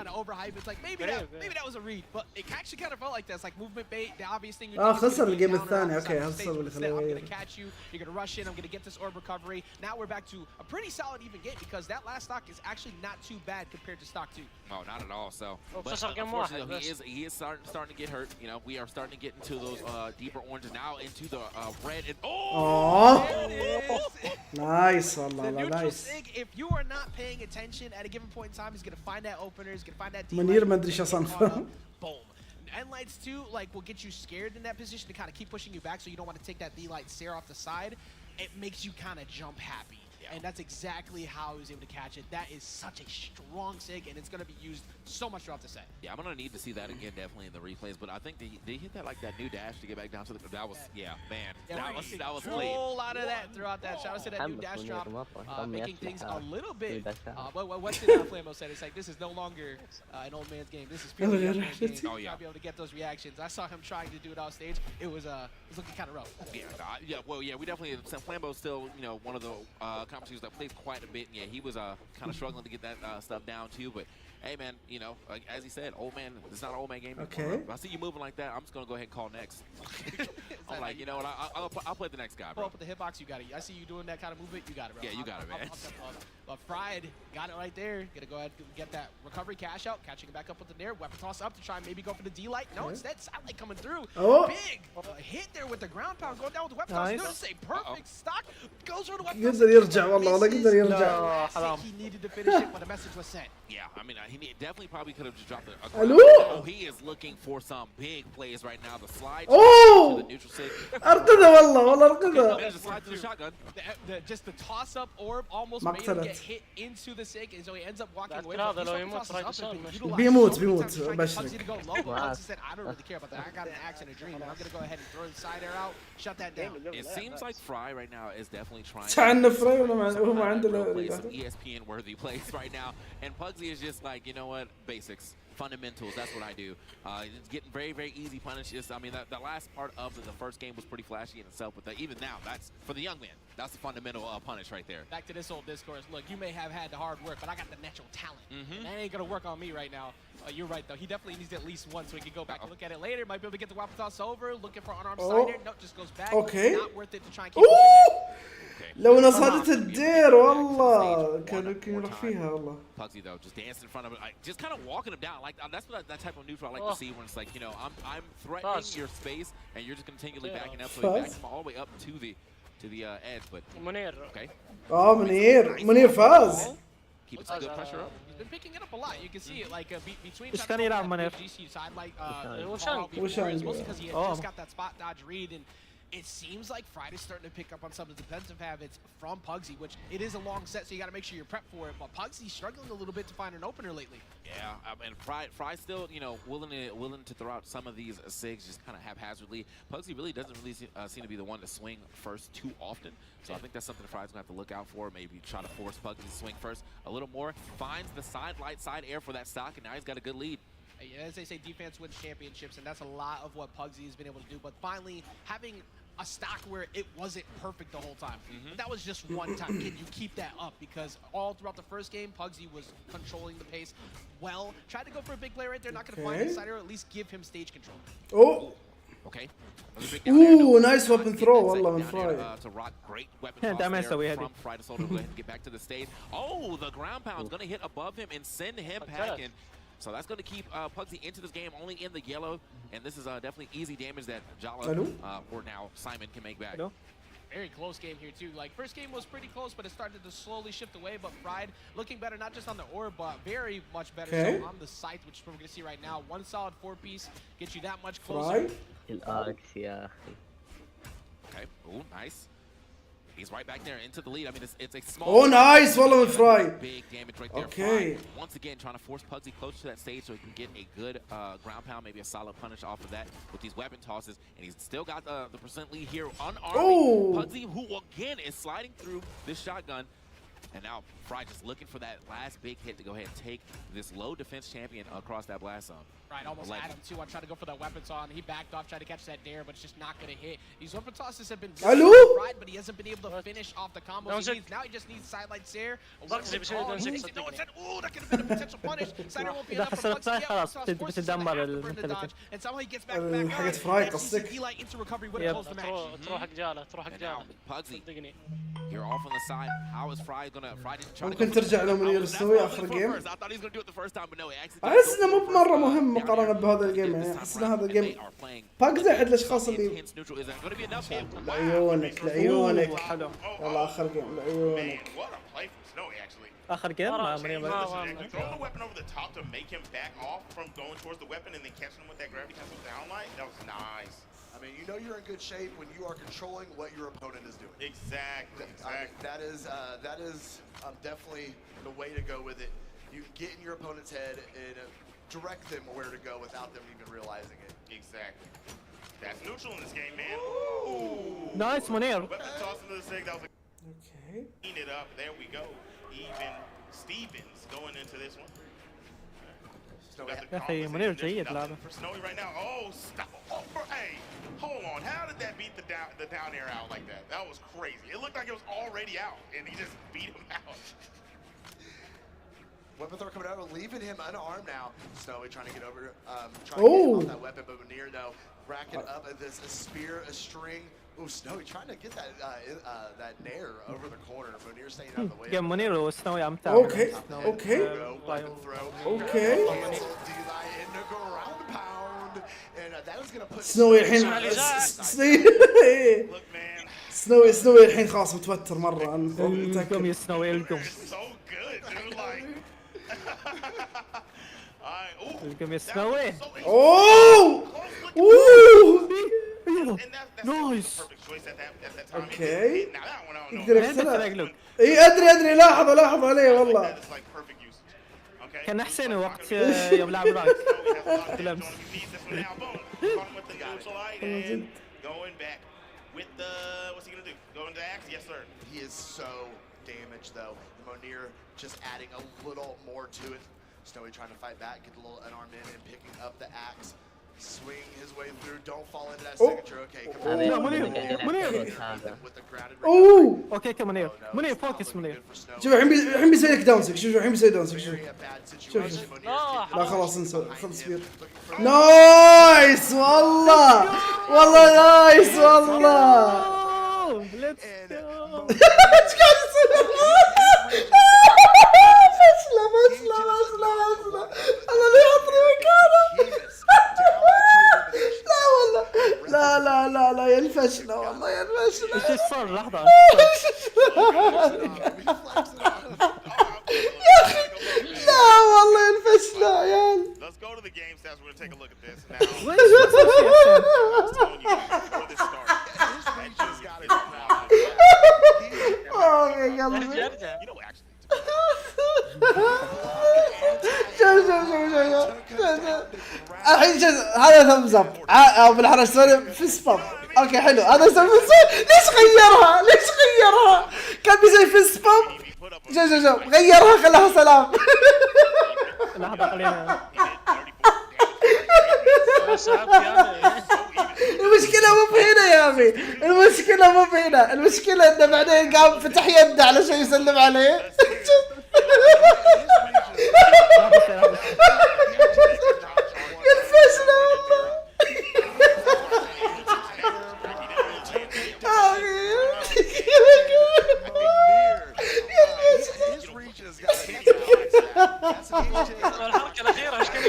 Maybe that was a read, but it actually kind of felt like that's like movement bait. The obvious thing. خسر الجيم الثاني. اوكي خسر اللي خليه I'm يغير. gonna catch you. You're gonna rush in. I'm gonna get this orb recovery. Now we're back to a pretty solid even game because that last stock is actually not too bad compared to stock 2. No, not at all. So, but unfortunately, he is starting to get hurt. You know, we are starting to get into those deeper oranges now. Into the red and nice والله the neutral nice. sig, if you are not paying attention at a given point in time, he's gonna find that opener, he's gonna find that منير ما ادري شو صنفه. Boom. End lights too, like will get you scared in that position to kind of keep pushing you back, so you don't want to take that V light stare off the side. It makes you kind of jump happy. And that's exactly how he was able to catch it. That is such a strong sig, and it's going to be used so much throughout the set. Yeah, I'm going to need to see that again, definitely in the replays. But I think did he hit that like that new dash to get back down to the? That was that was a clean. whole lot of that throughout that. Shout out to that new dash drop, making things a little bit. What did Flammo said? It's like this is no longer an old man's game. This is purely a young man's game. Oh yeah. To be able to get those reactions. I saw him trying to do it off stage. It was looking kind of rough. Yeah, well, we definitely. Flambo's still, one of the competitions that plays quite a bit. And yeah, he was kind of struggling to get that stuff down too. But hey, man, like, as he said, old man, it's not an old man game anymore. If I see you moving like that, I'm just gonna go ahead and call next. I'm like, you know what? I'll play the next guy, bro. Pull up with the hitbox, you got it. I see you doing that kind of movement, you got it, bro. Yeah, you got it, man. But Fried got it right there. Gonna go ahead and get that recovery cash out, catching it back up with the nair. Weapon toss up to try and maybe go for the D-light. No, instead, Satellite coming through. Big hit there with the ground pound, going down with the weapon toss. Notice a perfect stock. Goes for the weapon toss. يقدر يرجع والله يقدر يرجع. He needed to finish it, but the message was sent. Yeah, I mean, he definitely probably could have just dropped a Hello? Oh, he is looking for some big plays right now. The slide to the neutral sig. ارقده والله ارقده. The slide to the shotgun. Just the toss up orb almost made him get hit into the sig, and so he ends up walking away. بيموت بشرك. Said, I don't really care about that. I got an axe and a dream. I'm gonna go ahead and throw the side air out, shut that down. It seems like Fry right now is definitely trying تعال Fry وهو ما عنده play some ESPN worthy plays right now, and Pugsy is just like, you know what, basics. Fundamentals, that's what I do. It's getting very, very easy punishes. I mean, the last part of the first game was pretty flashy in itself, but even now, that's for the young man. That's the fundamental punish right there. Back to this old discourse. Look, you may have had the hard work, but I got the natural talent. That ain't gonna work on me right now. You're right, though. He definitely needs at least one, so he can go back and look at it later. Might be able to get the weapon toss over, looking for unarmed side air. Nope, just goes back. Not worth it to try and keep لو نصادت الدير والله كان يمكن يروح فيها والله. Pugsy though, just dancing in front of it, just kind of walking him down. Like that's what that type of neutral I like to see when it's like, I'm threatening your space and you're just continually backing up, so he backs him all the way up to the edge. But okay. منير فاز. Keep some good pressure up. He's been picking it up a lot. You can see it like between ايش كان يلعب منير؟ side like وشان mostly because he had just got that spot dodge read, and it seems like Fried is starting to pick up on some of the defensive habits from Pugsy, which it is a long set, so you got to make sure you're prepped for it. But Pugsy's struggling a little bit to find an opener lately. Yeah, and Fry's still, willing to throw out some of these sigs just kind of haphazardly. Pugsy really doesn't seem to be the one to swing first too often, so I think that's something Fry's gonna have to look out for. Maybe try to force Pugsy to swing first a little more. Finds the side air for that stock, and now he's got a good lead. As they say, defense wins championships, and that's a lot of what Pugsy has been able to do. But finally, having a stock where it wasn't perfect the whole time. But that was just one time. Can you keep that up? Because all throughout the first game, Pugsy was controlling the pace well. Tried to go for a big play right there, not going to find inside or at least give him stage control. Oh! Okay. Ooh, nice weapon throw والله من Fry. To rock, great weapon toss there from Fry to Soldier. Go ahead and get back to the stage. Oh, the ground pound's going to hit above him and send him packing. So that's going to keep Pugsy into this game only in the yellow, and this is definitely easy damage that Jala or now Simon can make back. Very close game here too. Like first game was pretty close, but it started to slowly shift away. But Fried looking better, not just on the orb, but very much better so on the scythe, which we're going to see right now. One solid 4-piece gets you that much closer. Okay. Ooh, nice. He's right back there into the lead. I mean, it's a small. Oh, nice! Follow with Fry. Big damage right there. Okay. Fry, once again, trying to force Pugsy close to that stage so he can get a good ground pound, maybe a solid punish off of that with these weapon tosses. And he's still got the percent lead here, unarmed. Pugsy, who again is sliding through this shotgun. And now Fry just looking for that last big hit to go ahead and take this low defense champion across that blast zone. Right, almost had him too. I tried to go for that weapon toss, and he backed off, tried to catch that dare, but it's just not going to hit. These weapon tosses have been good for Fried, but he hasn't been able to finish off the combos he needs. Now he just needs sidelight stare. No, it said, ooh, that could have been a potential punish. Sider won't be enough for Pugsy. خلاص بتدمر المتفرج. And somehow he gets back حاجة فراي قصدك. D-light into recovery when it close the match. تروح حق جاله تروح حق جاله. Pugsy, you're off on the side. How is Fry gonna? Fry didn't try to. ممكن ترجع لو منير تسوي آخر جيم. I thought he was gonna do it the first time, but no, he actually. أحس إنه مو بمرة مهم مقارنة بهذا الجيم يعني أحس إن هذا الجيم باقي أحد الأشخاص اللي. لعيونك لعيونك. والله آخر جيم لعيونك. آخر جيم ما منير. Throw the weapon over the top to make him back off from going towards the weapon and then catching him with that gravity cancel downlight. That was nice. I mean, you know you're in good shape when you are controlling what your opponent is doing. Exactly. That is definitely the way to go with it. You can get in your opponent's head and direct them where to go without them even realizing it. Exactly. That's neutral in this game, man. Ooh. Nice, Munir. Toss into the six. That was okay. Clean it up. There we go. Even Stevens going into this one. يا أخي منير جيد لعبه. For Snowy right now. Oh, stop. Oh, hey, hold on. How did that beat the down air out like that? That was crazy. It looked like it was already out, and he just beat him out. Weapon throw coming out, leaving him unarmed now. Snowy trying to get over, trying to get off that weapon, but Munir though racking up this a spear, a string. Oh, Snowy trying to get that nair over the corner. Munir staying out of the way. Yeah, Munir وسنوي عم تعمل. Okay. Okay. Okay. into ground pound, and that was gonna put Snowy الحين سنوي الحين خلاص متوتر مرة. القم يا سنوي القم. القم يا سنوي. اوه اوه نايس. اوكي يقدر يخترق. اي ادري لاحظ عليه والله. كان احسن وقت يوم لعب رايك بالامس. He is so damaged though. Munir just adding a little more to it. Snowy trying to fight back, get a little unarmed in and picking up the axe. Swing his way through, don't fall into that signature. Okay, اوه اوكي كمان منير فوكس منير. شوف الحين بيسوي لك داونسك. شوف الحين بيسوي داونسك. شوف لا خلاص انسى خلص بير. نايس والله نايس والله. ايش قاعد يصير؟ فشلة الله لا يحطني مكانه. لا والله لا يا الفشلة والله يا الفشلة. ايش صار لحظة؟ يا اخي لا والله يا الفشلة يا عيال. Let's go to the game stats. We're gonna take a look at this now. Oh يا قلبي. الحين هذا ثمز اب او بالحرج سوري فيس بامب. اوكي حلو هذا يسوي ليش غيرها؟ كان بيسوي فيس بامب. شوف غيرها خلاها سلام. لحظة خلينا. المشكلة مو بهنا يا أخي. المشكلة إنه بعدين قام فتح يده علشان يسلم عليه. الفشلة والله. الحركة الأخيرة ايش كان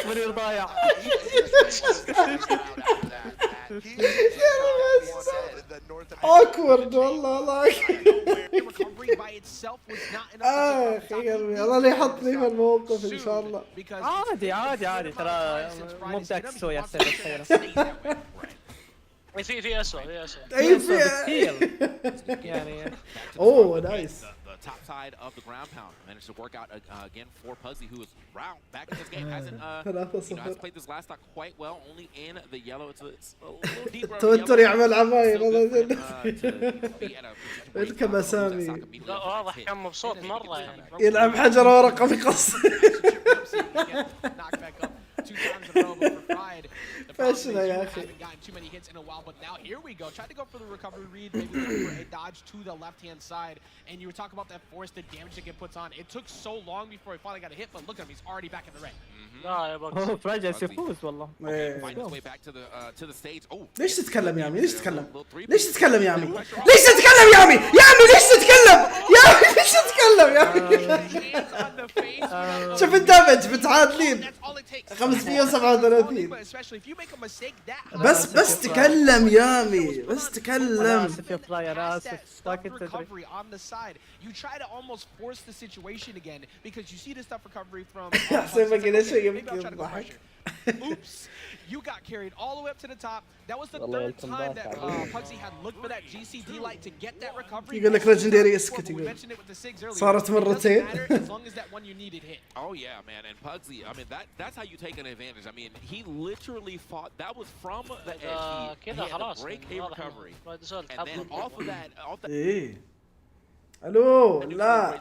منير ضايع. awkward والله اخي قلبي الله لا يحطني في الموقف ان شاء الله. عادي ترى مو بدك تسوي احسن في اسوء اي في يعني. اوه نايس. The top side of the ground pound managed to work out again for Pugzy, who is back in this game. Hasn't has played this last stock quite well. Only in the yellow. It's a little deeper. توتر يعمل عمايل والله. اركب اسامي. لا واضح كان مبسوط مرة يعني. يلعب حجر ورقة في قص. فشلة يا أخي. Too many hits in a while, but now here we go. Try to go for the recovery read, maybe looking for a dodge to the left-hand side. And you were talking about that force, the damage that get puts on. It took so long before he finally got a hit, but look at him, he's already back in the ring. اوه فراجع يفوز والله. ليش تتكلم يا عمي؟ ليش تتكلم يا عمي؟ ليش تتكلم؟ تكلم يا اخي. شوف الدمج متعادلين 537. بس تكلم يامي، بس تكلم. اسف يا فراي، انا اسف ما كنت ادري. You try to almost force the situation again because you see this tough recovery from. Oops, you got carried all the way up to the top. That was the third time that Pugsy had looked for that GCD light to get that recovery. يقول لك legendary اسكت يقول. صارت مرتين. As long as that one you needed hit. Oh yeah, man, and Pugsy, I mean that's how you take an advantage. I mean, he literally fought. That was from the edge. He had to break a recovery, and then off of that, الو لا.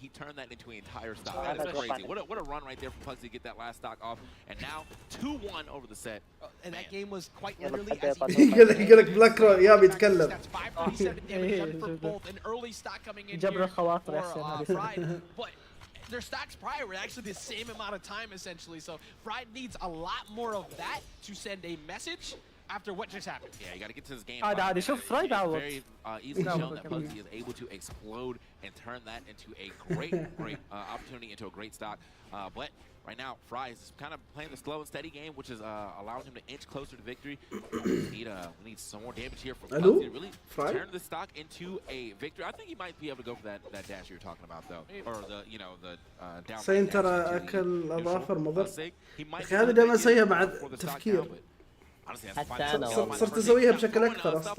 He turned that into an entire stock. That is crazy. What a run right there for Pugsy to get that last stock off, and now 2-1 over the set. And that game was quite literally as يقول لك بلاك رو يا بيتكلم. That's 537 damage for both an early stock coming in here for Fried, but their stocks prior were actually the same amount of time essentially. So Fried needs a lot more of that to send a message after what just happened. Yeah, you got to get to this game. عادي شوف فراي عوض. Very easily shown that Pugsy is able to explode and turn that into a great opportunity, into a great stock. But right now, Fry is kind of playing the slow and steady game, which is allowing him to inch closer to victory. We need some more damage here from Pugsy to really turn the stock into a victory. I think he might be able to go for that dash you're talking about, though, or the down. سينتر اكل اظافر مضر. اخي هذا دائما اسويها مع تفكير. صرت اسويها بشكل اكثر اصلا.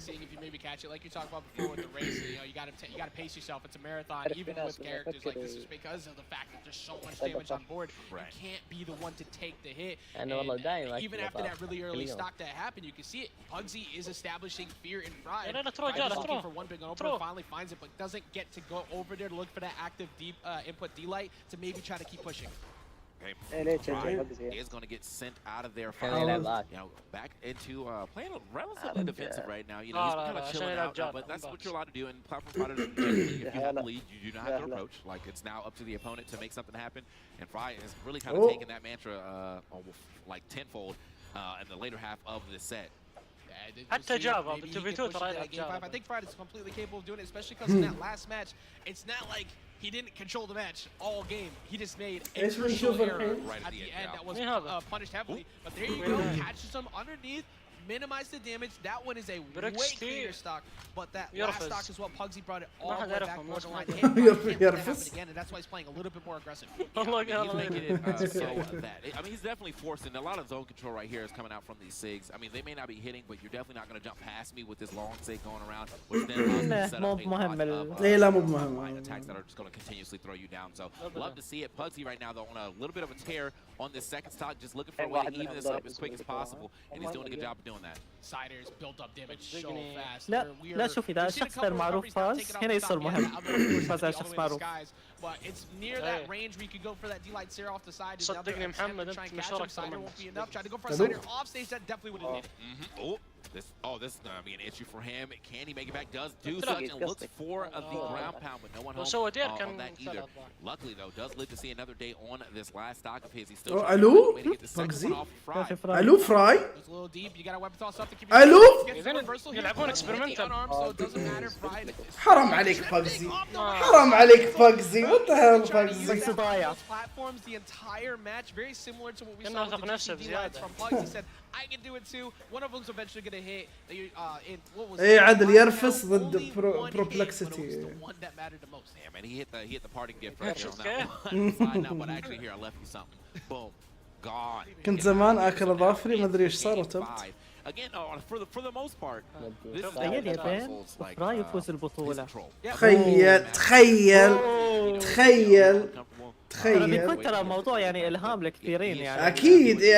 Seeing if you maybe catch it like you talked about before with the race, you got to pace yourself. It's a marathon, even with characters like this, is because of the fact that there's so much damage on board. You can't be the one to take the hit. And even after that really early stock that happened, you can see it. Pugsy is establishing fear in Fried. Looking for one big opener, finally finds it, but doesn't get to go over there to look for that active deep input D-light to maybe try to keep pushing. Is going to get sent out of there, back into playing relatively defensive right now. He's kind of chilling out, but that's what you're allowed to do. And platform fighters, if you have the lead, you do not have to approach. Like, it's now up to the opponent to make something happen. And Fry has really kind of taken that mantra like tenfold in the later half of the set. حتى جابها بالتوفيتو ترى I think Fried is completely capable of doing it, especially because in that last match, it's not like he didn't control the match all game. He just made a crucial error right at the end that was punished heavily. But there you go, catches him underneath, minimize the damage. That one is a way cleaner stock, but that last stock is what Pugsy brought it all the way back towards the line. Can't happen again, and that's why he's playing a little bit more aggressive. He's making it so that. I mean, he's definitely forcing a lot of zone control right here is coming out from these SIGs. I mean, they may not be hitting, but you're definitely not going to jump past me with this long SIG going around, which then allows you to set up a lot of attacks that are just going to continuously throw you down. So, love to see it. Pugsy right now, though, on a little bit of a tear on this second stock, just looking for a way to even this up as quick as possible, and he's doing a good job of doing that. Siders built up damage so fast. لا شوف إذا شخص غير معروف فاز هنا يصير مهم. فاز على شخص معروف. But it's near that range where you could go for that D-Light Sarah off the side. صدقني محمد أنت مشارك Sider won't be enough. Try to go for a Sider off stage, that definitely would have hit it. This is going to be an issue for him. Can he make it back? Does do something and looks for the ground pound, but no one home on that either. Luckily, though, does live to see another day on this last stock of his. He's still trying to get the second one off Fry. الو فراي. It's a little deep. You got to weapon toss up to keep الو. يلعبون experimental. So it doesn't matter. Fried. حرام عليك باجزي. حرام عليك باجزي. What the hell باجزي. Platforms the entire match, very similar to what we saw with the GCD lights from Pugs. He said, I can do it too. One of them's eventually going to hit. In what was ايه عادل يرفس ضد بروبلكسيتي. Yeah, man, he hit the parting gift right there on that one. Find out, but actually here I left you something. Boom, gone. كنت زمان اكل اظافري ما ادري ايش صار وتبت. Again, for the most part, this is تخيل يا بين فراي يفوز البطولة. تخيل بيكون ترى الموضوع يعني الهام لكثيرين يعني.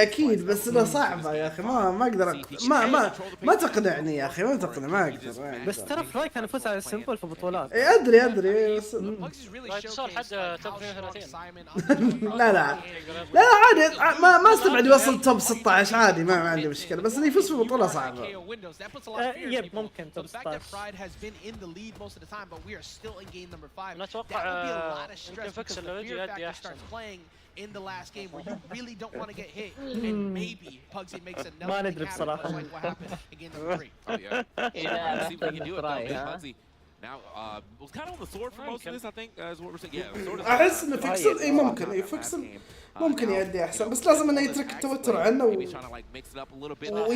اكيد بس انها صعبه يا اخي ما اقدر ما تقنعني يا اخي ما اقدر بس ترى فراي كان يفوز على السمبل في بطولات. ادري بس صار حد توب 32 لا عادي ما استبعد يوصل توب 16 عادي ما عندي مشكله بس اللي يفوز في بطوله صعبه. يب ممكن توب 16. أنا أتوقع يمكن فكس اللي يدي أحسن. in the last game where you really don't want to get hit, and maybe Pugsy makes another ما thing ندري happen, بصراحة. just like what happened in game number 3. Oh yeah. Yeah, See if they can do it though. try, huh? Pugsy now was kind of on the sword for most of this, I think, is what we're saying. Yeah, the sword is. احس انه فيكسل اي ممكن اي فيكسل ممكن يأدي احسن بس لازم انه يترك التوتر عنه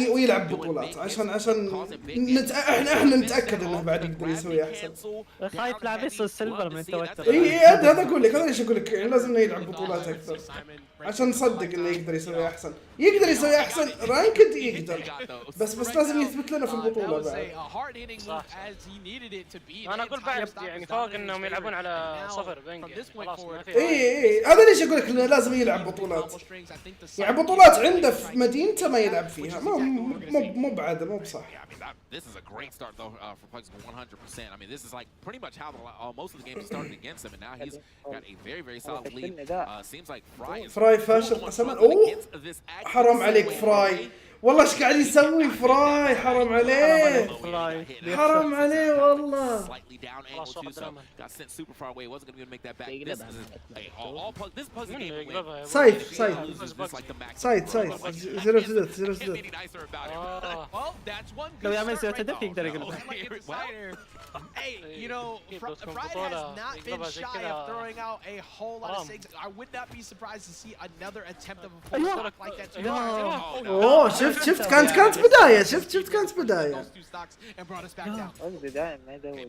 ويلعب بطولات عشان احنا نتاكد انه بعد يقدر يسوي احسن. خايف لاعب يصل سيلفر من التوتر. اي هذا اقول لك، هذا ليش اقول لك يعني لازم انه يلعب بطولات اكثر عشان نصدق انه يقدر يسوي احسن. يقدر يسوي احسن رانكد يقدر، بس لازم يثبت لنا في البطوله بعد. انا اقول بعد يعني فوق انهم يلعبون على صفر بنج خلاص ما في. اي هذا ليش اقول لك انه لازم يلعب بطولات. يعني بطولات عنده في مدينته ما يلعب فيها، مو بعد مو بصح. This is a great start though for Pugsy 100%. I mean, this is like pretty much how most of the games started against him, and now he's got a very solid lead. Seems like فراي فاشل قسما. اوه حرام عليك فراي، والله ايش قاعد يسوي فراي، حرام عليه حرام عليه والله. سايد زيرو لو يعمل زي تدف يقدر يقلب. Hey, you know, Fried has not been shy of throwing out a whole lot of sigs. I would not be surprised to see another attempt of a full stock like that. اوه شفت كانت بداية، شفت كانت بداية. بداية ما يدور.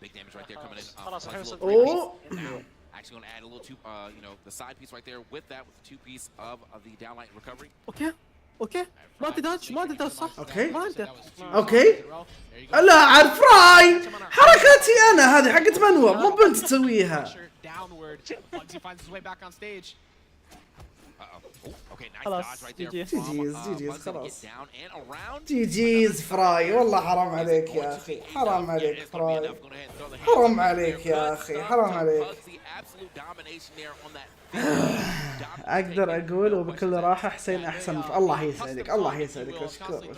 اوه Actually going to add a little the side piece right there with that, with the 2 piece of the downlight recovery. اوكي ما تداش صح. اوكي لا عاد فراي حركاتي انا هذه حقت منور، مو بنت تسويها. خلاص جيجيز خلاص جيجيز فراي. والله حرام عليك يا اخي، حرام عليك فراي، حرام عليك يا اخي، حرام عليك. اقدر اقول وبكل راحه حسين احسن. الله يسعدك الله يسعدك، اشكر.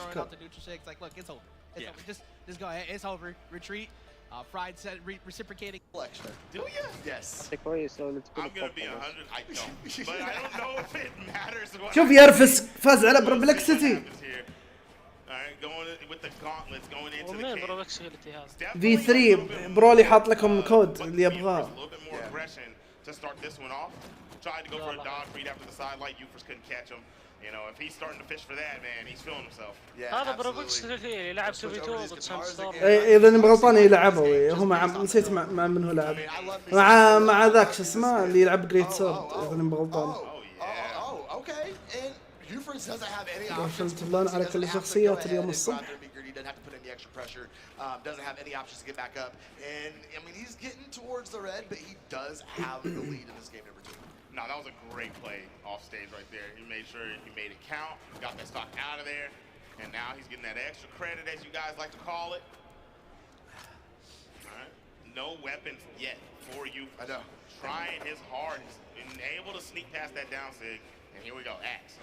Just go ahead. It's over. Retreat. Fried said reciprocating. Do you? Yes. I'm gonna be 100. I don't. But I don't know if it matters. شوف يرفس فاز على بربلكسيتي. V3 برولي حاط لكم كود اللي يبغاه. To start this one off, tried to go for a dodge read after the side light. Ufers couldn't catch him. You know, if he's starting to fish for that, man, he's feeling himself. هذا بروبكسيتي يلعب 2v2 ضد سامستار. اذا اني غلطان يلعبوا هو مع نسيت مع من هو لعب مع ذاك شو اسمه اللي يلعب جريت سورد اذا اني غلطان. وصلت اللون على كل شخصيات اليوم الصبح. Doesn't have any options to get back up, and I mean he's getting towards the red, but he does have the lead in this game number 2. No, that was a great play off stage right there. He made sure he made it count, got that stock out of there, and now he's getting that extra credit, as you guys like to call it. All right, no weapons yet for you. I know. Trying his hardest, and able to sneak past that down sig, and here we go, Axe.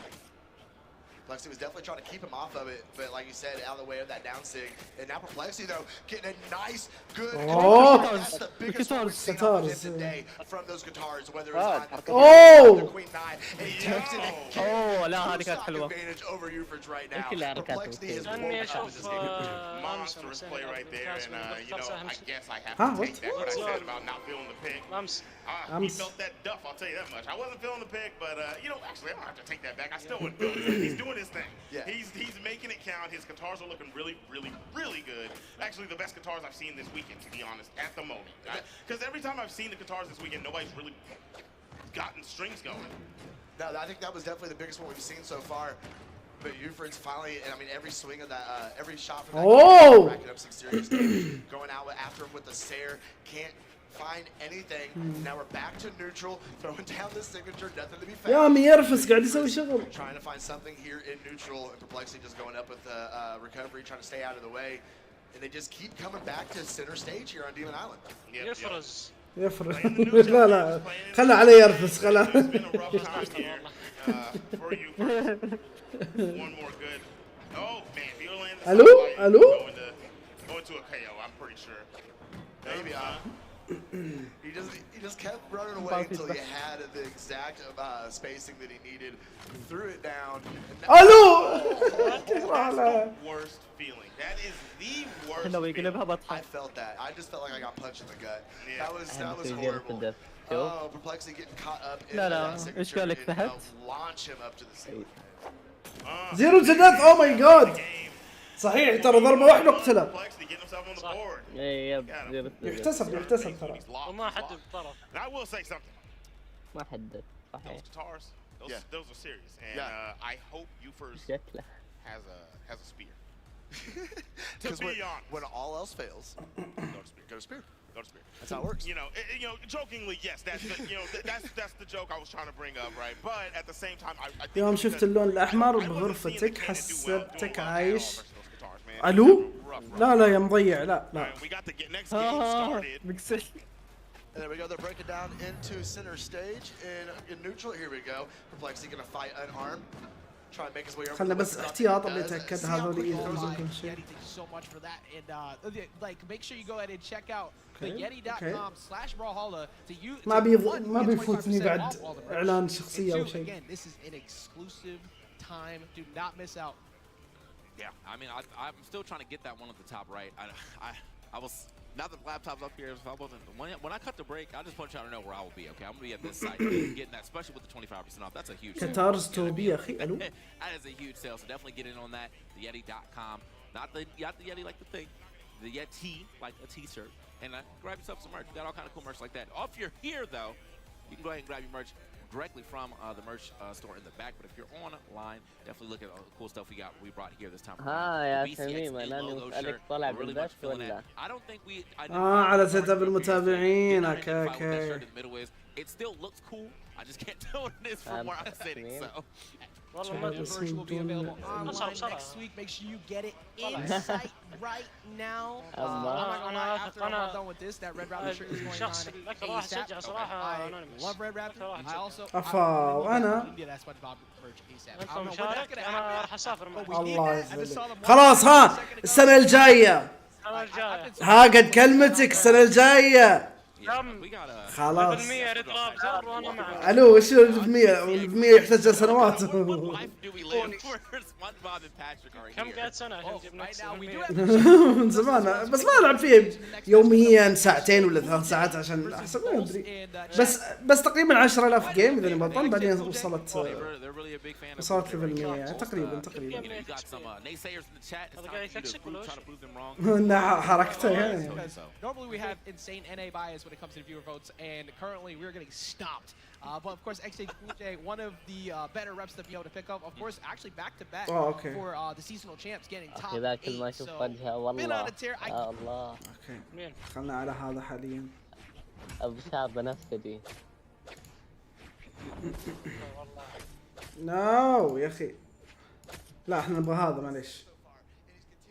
Perplexity was definitely trying to keep him off of it, but like you said, out of the way of that down sig. And now Perplexity though getting a nice, good. That's the biggest one we've seen on him today from those guitars, whether it's on the Queen 9. And he takes it and carries stock advantage over Ufers right now. Perplexity is this game. Monstrous play right there, and you know, I guess I have to take that what I said about not feeling the pick. He felt that duff, I'll tell you that much. I wasn't feeling the pick, but you know, actually I don't have to take that back. I still wouldn't feel it. He's doing his thing. Yeah. He's making it count. His guitars are looking really good. Actually, the best guitars I've seen this weekend, to be honest, at the moment. Because every time I've seen the guitars this weekend, nobody's really gotten strings going. No, I think that was definitely the biggest one we've seen so far. But Ufers finally, and I mean, every swing of that, every shot from that game, racking up some serious damage. Going out after him with the Sair, can't find anything. Now we're back to neutral, throwing down the signature, nothing to be found. يا عمي يرفس قاعد يسوي شغل. Trying to find something here in neutral, and Perplexity just going up with the recovery, trying to stay out of the way. And they just keep coming back to center stage here on Demon Island. يفرز لا خلنا عليه يرفس خلا. One more good. Oh man, الو going to a KO, I'm pretty sure. Maybe He just kept running away until he had the exact spacing that he needed. Threw it down. الو Worst feeling. That is the worst. لو يقلبها بطحة. I felt that. I just felt like I got punched in the gut. Yeah. That was horrible. Oh, Perplexity getting caught up in لا that ايش قالك فهد؟ launch him up to the ceiling. زيرو جدات اوه ماي جاد صحيح ترى ضربه واحده اقتله يحتسب ترى وما حدد الطرف. And I will say something. ما حدد صحيح. Those guitars, those are serious, and I hope Ufers has a spear. Because when all else fails, go to spear. That's how it works. You know, jokingly, yes, that's the joke I was trying to bring up, right? But at the same time, I think يوم شفت اللون الاحمر بغرفتك حسبتك عايش الو لا يا مضيع لا We got the next game started. And there we go. They're breaking down into center stage in neutral. Here we go. Perplexity gonna fight unarmed. Try and make his way over. خلنا بس احتياط بيتأكد هذول يفوزون كل شيء. Thank you so much for that, and like make sure you go ahead and check out theyeti.com/brawlhalla to use. ما بيفوتني بعد إعلان شخصية أو شيء. Again, this is an exclusive time. Do not miss out. Yeah, I mean, I'm still trying to get that one at the top right. I was. Now that the laptop's up here, if I wasn't, when I cut the break, I just want you to know where I will be. Okay, I'm gonna be at this site, getting that, especially with the 25% off. That's a huge. كتارز توبي أخي ألو. That is a huge sale, so definitely get in on that. Theyeti.com, not the Yeti like the thing, the Yeti like a T-shirt, and grab yourself some merch. We got all kind of cool merch like that. If you're here though, you can go ahead and grab your merch directly from the merch store in the back. But if you're online, definitely look at all the cool stuff we brought here this time. يا سميم انا مسألك طلع بالبث ولا؟ I don't think we. على سيت اب المتابعين اوكي. It still looks cool. I just can't tell what it is from where I'm sitting. So. The merch will be available online next week. Make sure you get it in site right now. I'm not gonna lie, after I'm done with this, that Red Rabbit shirt is going on ASAP. I love Red Rabbit. I also وأنا yeah, that's SpongeBob merch ASAP. انتم مشارك انا راح اسافر معك. الله يسلمك. خلاص ها السنة الجاية ها قد كلمتك السنة الجاية خلاص. الو وش ال 100 يحتاج سنوات. كم قاعد سنة عشان تجيب نفس من زمان بس ما العب فيه يوميا ساعتين ولا 3 ساعات عشان احسن ما ادري بس تقريبا 10,000 جيم اذا ما غلطان بعدين وصلت ليفل 100 تقريبا حركته يعني. Normally we have insane NA bias when it comes to viewer votes, and currently we're getting stopped. But of course, XJ one of the better reps to be able to pick up. Of course, actually back to back for the seasonal champs getting top 8. So been on a tear. الله. اوكي خلنا على هذا حاليا. ابو شاب بنفسدي. نو يا اخي لا احنا نبغى هذا معليش.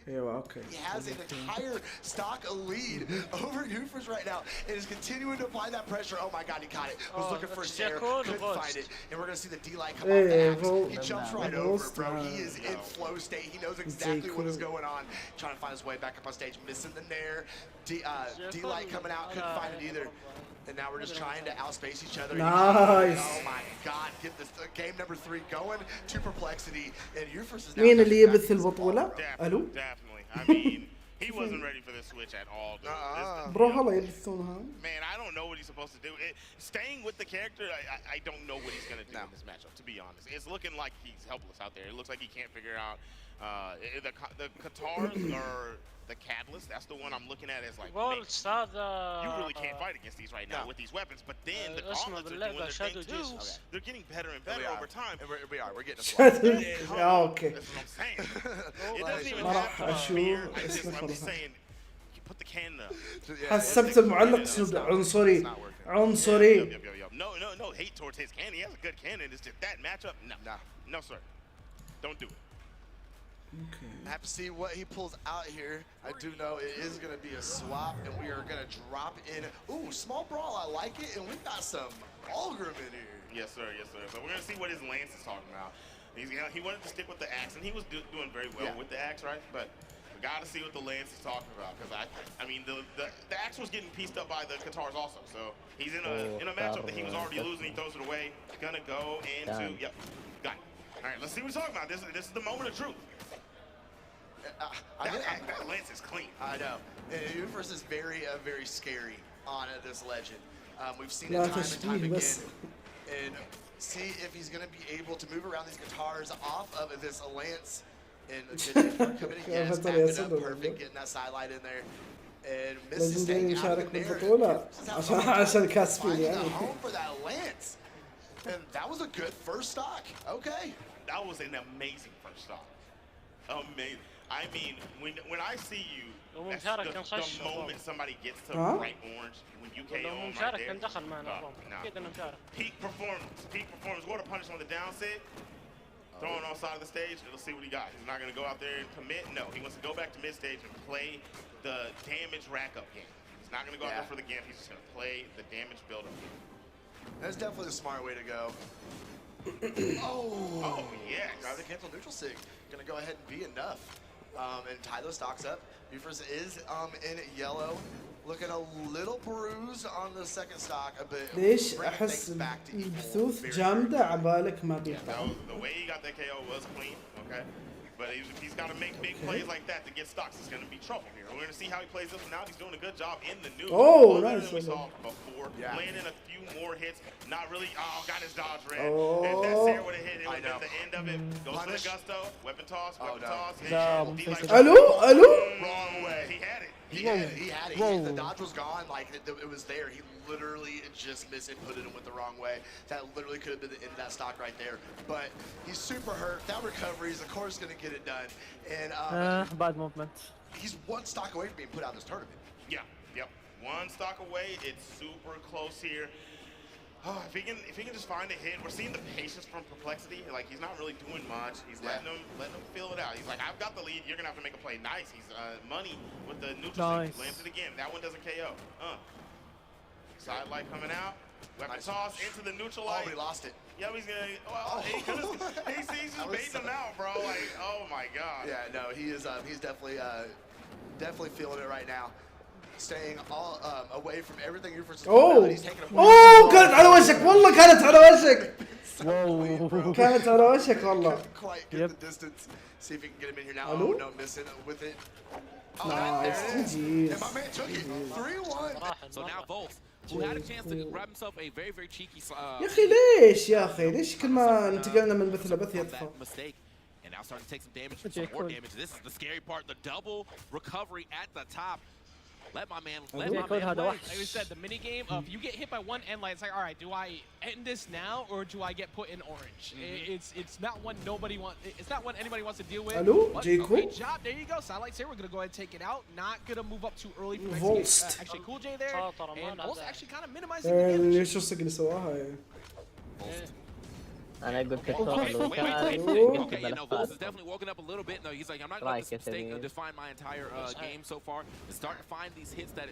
ايوه اوكي. He has an entire stock lead over Ufers right now and is continuing to apply that pressure. Oh my god, he caught it. Was looking for a snare, couldn't find it. And we're gonna see the D-light come off the axe. He jumps right over, bro. He is in flow state. He knows exactly what is going on. Trying to find his way back up on stage, missing the nair. D-light coming out, couldn't find it either. And now we're just trying to outspace each other. Nice. Oh my god, get this game number 3 going to Perplexity. And Ufers is now. مين اللي يبث البطولة؟ الو؟ Definitely. I mean, he wasn't ready for this switch at all. براولهالا يبثونها. Man, I don't know what he's supposed to do. Staying with the character, I don't know what he's gonna do in this matchup. To be honest, it's looking like he's helpless out there. It looks like he can't figure out the guitars or the catalyst. That's the one I'm looking at as like. You really can't fight against these right now with these weapons. But then the gauntlets are doing their thing too. They're getting better and better over time. We're getting. اوكي. That's what I'm saying. It doesn't even have to be spear. I'm just saying. Put the cannon up. حسبت المعلق عنصري. No hate towards his cannon. He has a good cannon. It's just that matchup. No sir. Don't do it. Okay. I have to see what he pulls out here. I do know it is going to be a swap, and we are going to drop in. Ooh, small brawl. I like it, and we've got some Algrim in here. Yes, sir. So we're going to see what his lance is talking about. He wanted to stick with the axe, and he was doing very well with the axe, right? But we Gotta see what the Lance is talking about, because I mean the axe was getting pieced up by the Qatars also, so he's in a matchup that he was already losing. He throws it away. Gonna go into yep, got it. All right, let's see what he's talking about. This is the moment of truth. That Lance is clean. I know. Universe is very scary on this legend. We've seen it time and time again. And see if he's going to be able to move around these guitars off of this Lance. And coming again, backing up perfect, getting that sidelight in there. And misses staying out of the البطولة عشان كاسبين يعني. Home for that Lance. And that was a good first stock. Okay. That was an amazing first stock. Amazing. I mean, when I see you, that's the moment somebody gets to bright orange, when you KO him right there. Peak performance. What a punish on the down set. Throwing on side of the stage, let's see what he got. He's not going to go out there and commit. No, he wants to go back to mid stage and play the damage rack up game. He's not going to go out there for the game. He's just going to play the damage build up game. That's definitely the smart way to go. Oh yes. Grab the cancel neutral sig. Going to go ahead and be enough. And tie those stocks up. Bufers is in yellow. Looking a little bruised on the second stock, but ليش أحس البثوث جامدة عبالك ما بيطلع. The way he got that KO was clean, okay? But he's got to make big plays like that to get stocks. It's going to be trouble here. We're going to see how he plays this one now. He's doing a good job in the new. Oh, nice. Than we saw before. Landing a few more hits. Not really. Oh, got his dodge red. If that's there would have hit it. At the end of it. Goes to the gusto. Weapon toss. Weapon toss. Hello? Wrong way. He had it. He had it. The dodge was gone. Like it was there. He literally just missed it, put it in with the wrong way. That literally could have been the end of that stock right there. But he's super hurt. That recovery is of course going to get it done. And bad movement. He's one stock away from being put out of this tournament. Yeah. Yep. One stock away. It's super close here. Oh, if he can just find a hit, we're seeing the patience from Perplexity. Like he's not really doing much. He's letting them feel it out. He's like, I've got the lead. You're gonna have to make a play. Nice. He's money with the neutral. Nice. Lands it again. That one doesn't KO. Side light coming out. Weapon toss into the neutral light. Oh, he lost it. Yeah, he's gonna. Well, he's just baiting them out, bro. Like, oh my god. Yeah, no, he is. He's definitely feeling it right now. Staying all away from everything you're كانت على وشك والله كانت على وشك كانت على وشك والله. Quite get the distance. See if he can get him in here now. Oh, no, missing with it. Nice. And my man took it. 3-1. So now both who had a chance to grab himself a very cheeky يا أخي ليش كل ما انتقلنا من بث لبث يطفى. And now starting to take some damage, some more damage. This is the scary part, the double recovery at the top. Let my man play. Like we said, the mini game of you get hit by one end light, it's like, all right, do I end this now or do I get put in orange? It's not one it's not one anybody wants to deal with. Great job. There you go. Sidelights here. We're gonna go ahead and take it out. Not gonna move up too early. Actually, Cool J there. And also actually kind of minimizing the damage. ليش الصق اللي سواها أنا قلت لك Okay, you know, Volz is definitely woken up a little bit. No, he's like, I'm not going to let this mistake define my entire game so far. And start to find these hits that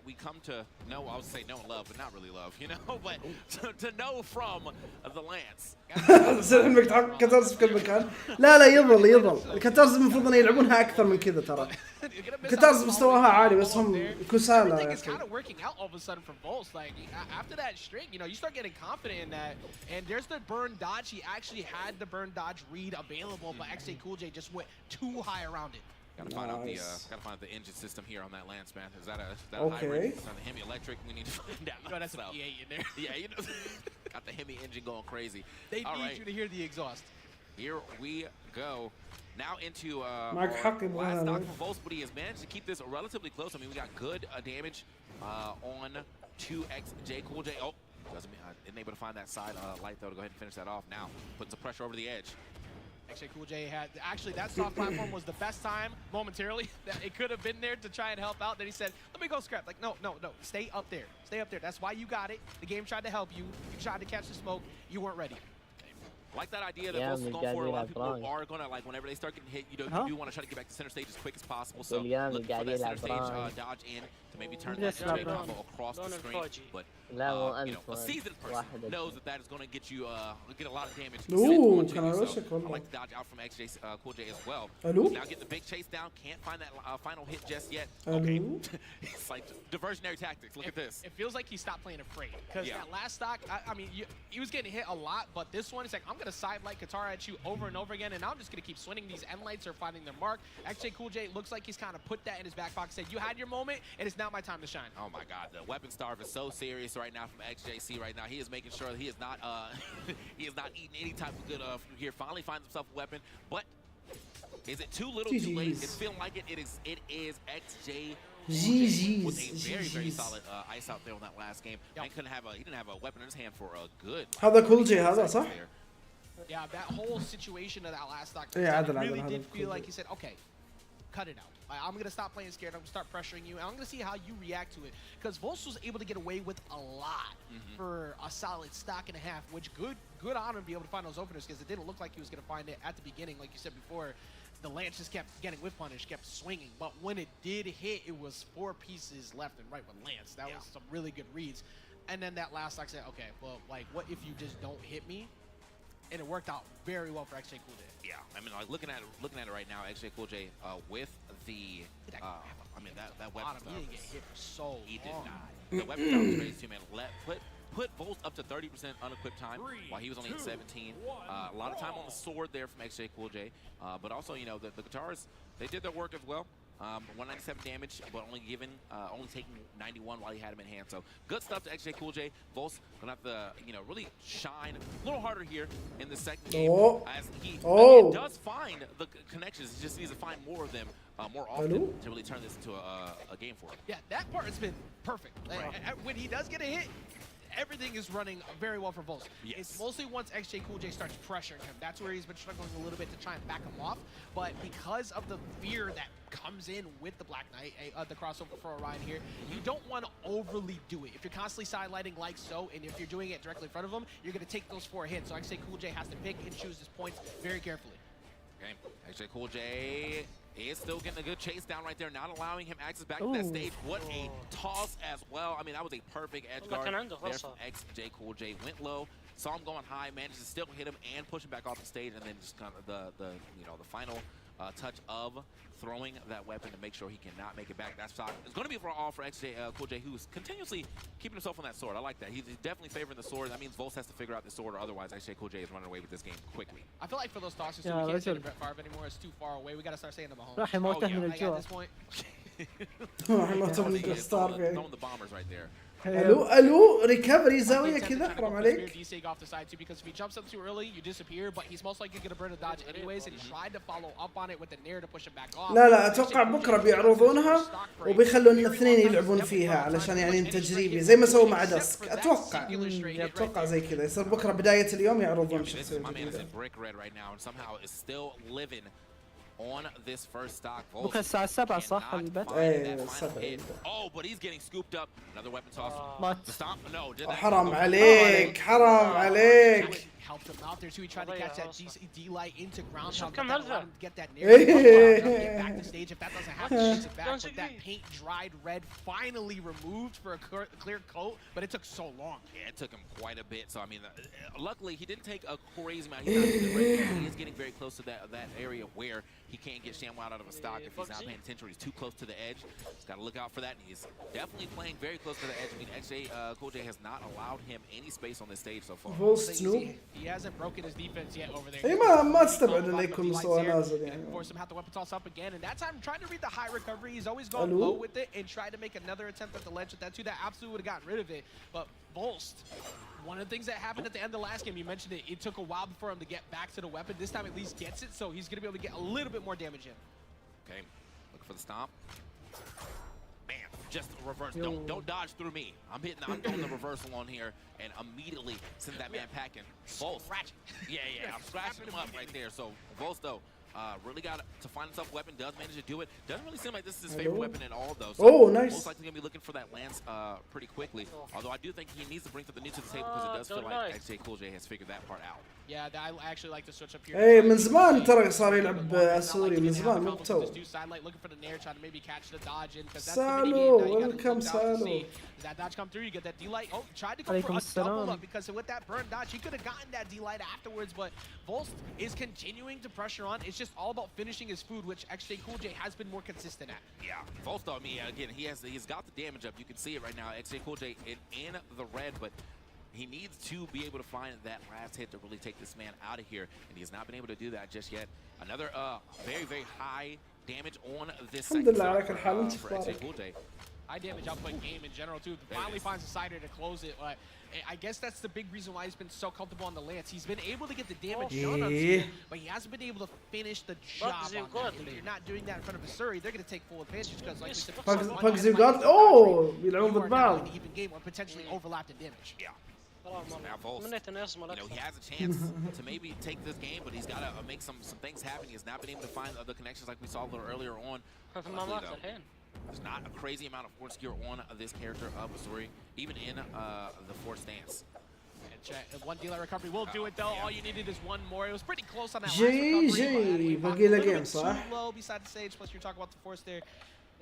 we come to know. I would say know and love, but not really love, you know. But to know from the Lance. كترز في كل مكان. لا يظل الكترز المفروض ان يلعبونها اكثر من كذا ترى. كترز مستواها عالي بس هم كسالى يا It's kind of working out all of a sudden for Volz. Like after that string, you know, you start getting confident in that. And there's the burn dodge. He actually had the burn dodge read available, but XA Cool J just went too high around it. Gotta find out the engine system here on that Lance, man. Is that a hybrid? Is that a Hemi electric? We need to find out. You got some E8 in there. Yeah, you know, got the Hemi engine going crazy. They need you to hear the exhaust. Here we go. Now into last stock from Volz, but he has managed to keep this relatively close. I mean, we got good damage on 2XJ Cool J. Oh, isn't able to find that side light though to go ahead and finish that off. Now putting some pressure over the edge. Actually, Cool J had that soft platform was the best time momentarily that it could have been there to try and help out. Then he said, "Let me go scrap." Like, no, stay up there, stay up there. That's why you got it. The game tried to help you. You tried to catch the smoke. You weren't ready. like that idea that Vol's going for. A lot of people are going to, like, whenever they start getting hit, you know, you do want to try to get back to center stage as quick as possible. So look for that center stage dodge in to maybe turn that combo across the screen. But you know, a seasoned person knows that that is going to get you get a lot of damage. Ooh, can I rush it? I like the dodge out from XJ Cool J as well. Now getting the big chase down, can't find that final hit just yet. Okay, it's like diversionary tactics. Look at this. It feels like he stopped playing afraid because that last stock, I mean, he was getting hit a lot, but this one, it's like, I'm going to side light Qatar at you over and over again, and I'm just going to keep swinging. These end lights are finding their mark. XJ Cool J looks like he's kind of put that in his back pocket, said, you had your moment, and it's now my time to shine. Oh my God, the weapon starve is so serious right now from XJC right now. He is making sure that he is not he is not eating any type of good here. Finally finds himself a weapon, but is it too little, too late? It's feeling like it. It is XJ with a very solid ice out there on that last game. Man couldn't have he didn't have a weapon in his hand for a good. هذا Cool J هذا صح؟ Yeah, that whole situation of that last stock really did feel like he said, okay, cut it out. I'm going to stop playing scared. I'm going to start pressuring you. And I'm going to see how you react to it. Because Volz was able to get away with a lot for a solid stock and a half, which good on him to be able to find those openers because it didn't look like he was going to find it at the beginning. Like you said before, the Lance just kept getting whiff punish, kept swinging. But when it did hit, it was 4 pieces left and right with Lance. That was some really good reads. And then that last stock said, okay, well, like, what if you just don't hit me? And it worked out very well for XJ Cool J. Yeah, I mean, like looking at it right now, XJ Cool J with the, I mean that weapon he didn't get hit for so long. He did not. The weapon start was crazy too, man. Put Volz up to 30% unequipped time while he was only at 17. A lot of time on the sword there from XJ Cool J, but also you know the guitars, they did their work as well. 197 damage, but only taking 91 while he had him in hand. So good stuff to XJ Cool J. Volz gonna have to, you know, really shine a little harder here in the second game as he does find the connections. He just needs to find more of them more often to really turn this into a game for him. Yeah, that part has been perfect. When he does get a hit, everything is running very well for Volz. Yes. It's mostly once XJ Cool J starts pressuring him. That's where he's been struggling a little bit to try and back him off. But because of the fear that comes in with the Black Knight, the crossover for Orion here, you don't want to overly do it. If you're constantly side-lighting like so, and if you're doing it directly in front of him, you're going to take those 4 hits. So XJ Cool J has to pick and choose his points very carefully. Okay, XJ Cool J is still getting a good chase down right there, not allowing him access back to that stage. What a toss as well. I mean, that was a perfect edge guard there from XJ Cool J. Went low, saw him going high, managed to still hit him and push him back off the stage, and then just kind of the final touch of throwing that weapon to make sure he cannot make it back. That shot is going to be all for XJ Cool J, who's continuously keeping himself on that sword. I like that. He's definitely favoring the sword. That means Volz has to figure out the sword, or otherwise XJ Cool J is running away with this game quickly. I feel like for those tosses, we can't say the Brett Favre anymore. It's too far away. We got to start saying to Mahomes. راح يموته من Like at الجوع. this point. Throwing the bombers right there. الو ريكفري زاويه كذا حرام عليك. off the side too, because if he jumps up too early, you disappear. But he's most likely going to burn a dodge anyways, and he tried to follow up on it with the nair to push him back off. لا اتوقع بكره بيعرضونها وبيخلون الاثنين يلعبون فيها علشان يعني تجريبي زي ما سووا مع دسك. اتوقع زي كذا يصير بكره بدايه اليوم يعرضون الشخصيه الجديده. On this first stock. بكره الساعة 7 صح البث؟ ايه 7. Oh, but he's getting scooped up. Another weapon toss. حرام عليك حرام عليك. Helped him out there too. He tried to catch that D light into ground. Get that near. Get back to stage. If that doesn't happen, he takes it back. But that paint dried red finally removed for a clear coat, but it took so long. Yeah, it took him quite a bit. So I mean, luckily he didn't take a crazy amount. He's not getting he is getting very close to that area where he can't get ShamWow out of a stock if he's not paying attention or he's too close to the edge. He's got to look out for that. And he's definitely playing very close to the edge. I mean, XJ Cool J has not allowed him any space on this stage so far. He hasn't broken his defense yet over there. اي ما تستبعد انه يكون مستوى نازل يعني. Force him have the weapon toss up again, and that time trying to read the high recovery. He's always gone low with it and tried to make another attempt at the ledge with that too. That absolutely would have gotten rid of it. But Volst, one of the things that happened at the end of the last game, you mentioned it. It took a while for him to get back to the weapon. This time at least gets it, so he's going to be able to get a little bit more damage in. Okay, looking for the stomp. Man, just reverse. Don't dodge through me. I'm throwing the reversal on here, and immediately send that man packing. Volst. Scratching. Yeah, I'm scratching him up right there. So Volst though, Really got to find himself a weapon. Does manage to do it. Doesn't really seem like this is his favorite weapon at all, though. So oh, nice. Most likely gonna be looking for that lance pretty quickly. Although I do think he needs to bring something new to the table because it does feel like XJ Cool J has figured that part out. Yeah, I actually like to switch up here. ايه من زمان ترى صار يلعب سوري من زمان مو بتو. Looking for the nair, trying to maybe catch the dodge in because that's Salo, the welcome Salo. Does that dodge come through? You get that D-Light. Oh, tried to go for a double up because with that burn dodge, he could have gotten that D-Light afterwards, but Volst is continuing to pressure on. It's just all about finishing his food, which XJ Cool J has been more consistent at. Yeah, Volst, I mean, again, he's got the damage up. You can see it right now. XJ Cool J in the red, but he needs to be able to find that last hit to really take this man out of here, and he has not been able to do that just yet. Another very, very high damage on this second for XJ Cool J. High damage output game in general too. Finally finds a cider to close it. I guess that's the big reason why he's been so comfortable on the lance. He's been able to get the damage done on Sweet, but he hasn't been able to finish the job on that. If you're not doing that in front of a Surrey, they're going to take full advantage because, like we said, Pugzy got oh بيلعبون ضد بعض. Even game or potentially overlapped in damage. Yeah. Now Volst, he has a chance to maybe take this game, but he's got to make some things happen. He has not been able to find other connections like we saw a little earlier on. There's not a crazy amount of force gear on this character of Missouri, even in the force stance. One D-Light recovery will do it though. All you needed is one more. It was pretty close on that last recovery. باقي له game صح? Too low beside the stage. Plus you're talking about the force there.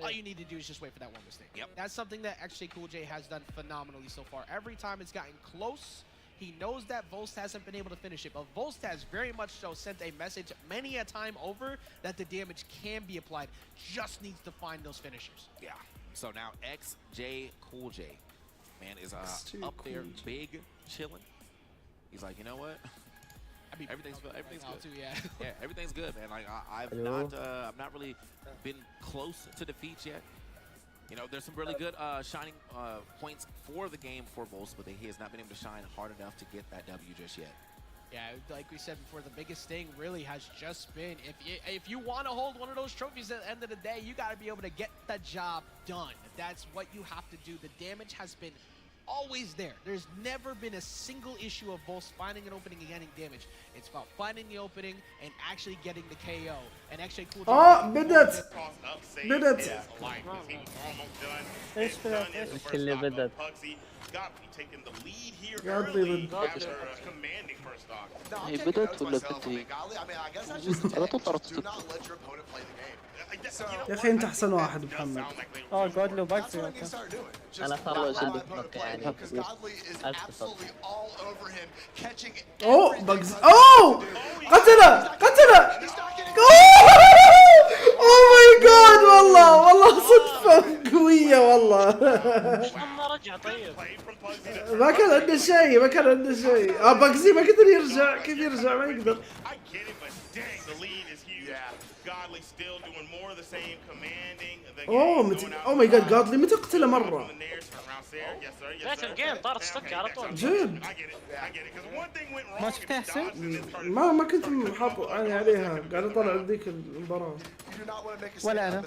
All you need to do is just wait for that one mistake. Yep. That's something that XJ Cool J has done phenomenally so far. Every time it's gotten close, he knows that Volst hasn't been able to finish it, but Volst has very much so sent a message many a time over that the damage can be applied. Just needs to find those finishers. Yeah. So now XJ Cool J, man, is up there, big, chilling. He's like, you know what? Everything's good. Too, yeah. Yeah, everything's good, man. Like I've not really been close to defeats yet. You know, there's some really good shining points for the game for Volst, but he has not been able to shine hard enough to get that W just yet. Yeah, like we said before, the biggest thing really has just been if you want to hold one of those trophies at the end of the day, you got to be able to get the job done. That's what you have to do. The damage has been always there. There's never been a single issue of Volst finding an opening and getting damage. It's about finding the opening and actually getting the KO. And actually cool. بدت ايش اللي بدت؟ taking the lead here early after commanding first stock. هي بدت ولا بتنتهي؟ على طول طرت. يا اخي انت احسن واحد محمد. جود لو باكس. انا ترى شلت يعني. اوه باكس اوه قتله اوه ماي جاد والله صدفة قوية والله. رجع طيب. ما كان عنده شيء. باكسي ما قدر يرجع. كيف يرجع ما يقدر. اوه ماي جاد جادلي متى قتله مرة؟ ذاك الجيم طارت ستك على طول. جد ما شفتها حسين؟ ما كنت حاط عيني عليها، قاعد اطلع ذيك المباراة. ولا انا.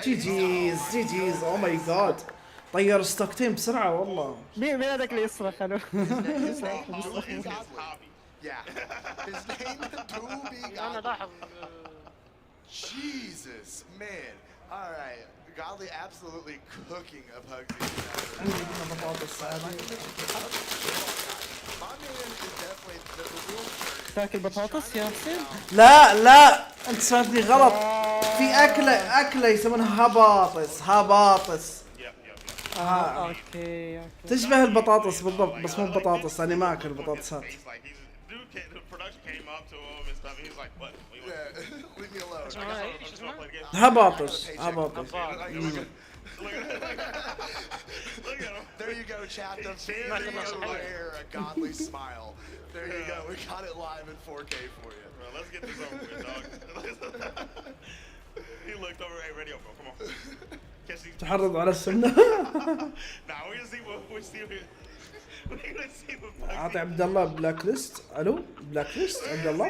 جي اوه ماي جاد طير ستوكتين بسرعة والله. مين هذاك اللي يصرخ حلو؟ انا لاحظ. Jesus, man. All right. Godly absolutely cooking a Pugzy. My man is definitely the real تاكل بطاطس يا حسين؟ لا انت سمعتني غلط. في اكله يسمونها هباطس. اوكي تشبه البطاطس بالضبط بس مو بطاطس. انا ما اكل بطاطسات. هباطس. There you go, chat. The very rare Godly smile. There you go. We got it live in 4K for you. Well, let's get this over with, dog. He looked over. Hey, radio, bro. Come on. تحرض على السنة. Nah, we're gonna see what we're still. اعطي عبد الله بلاك ليست. الو بلاك ليست عبد الله.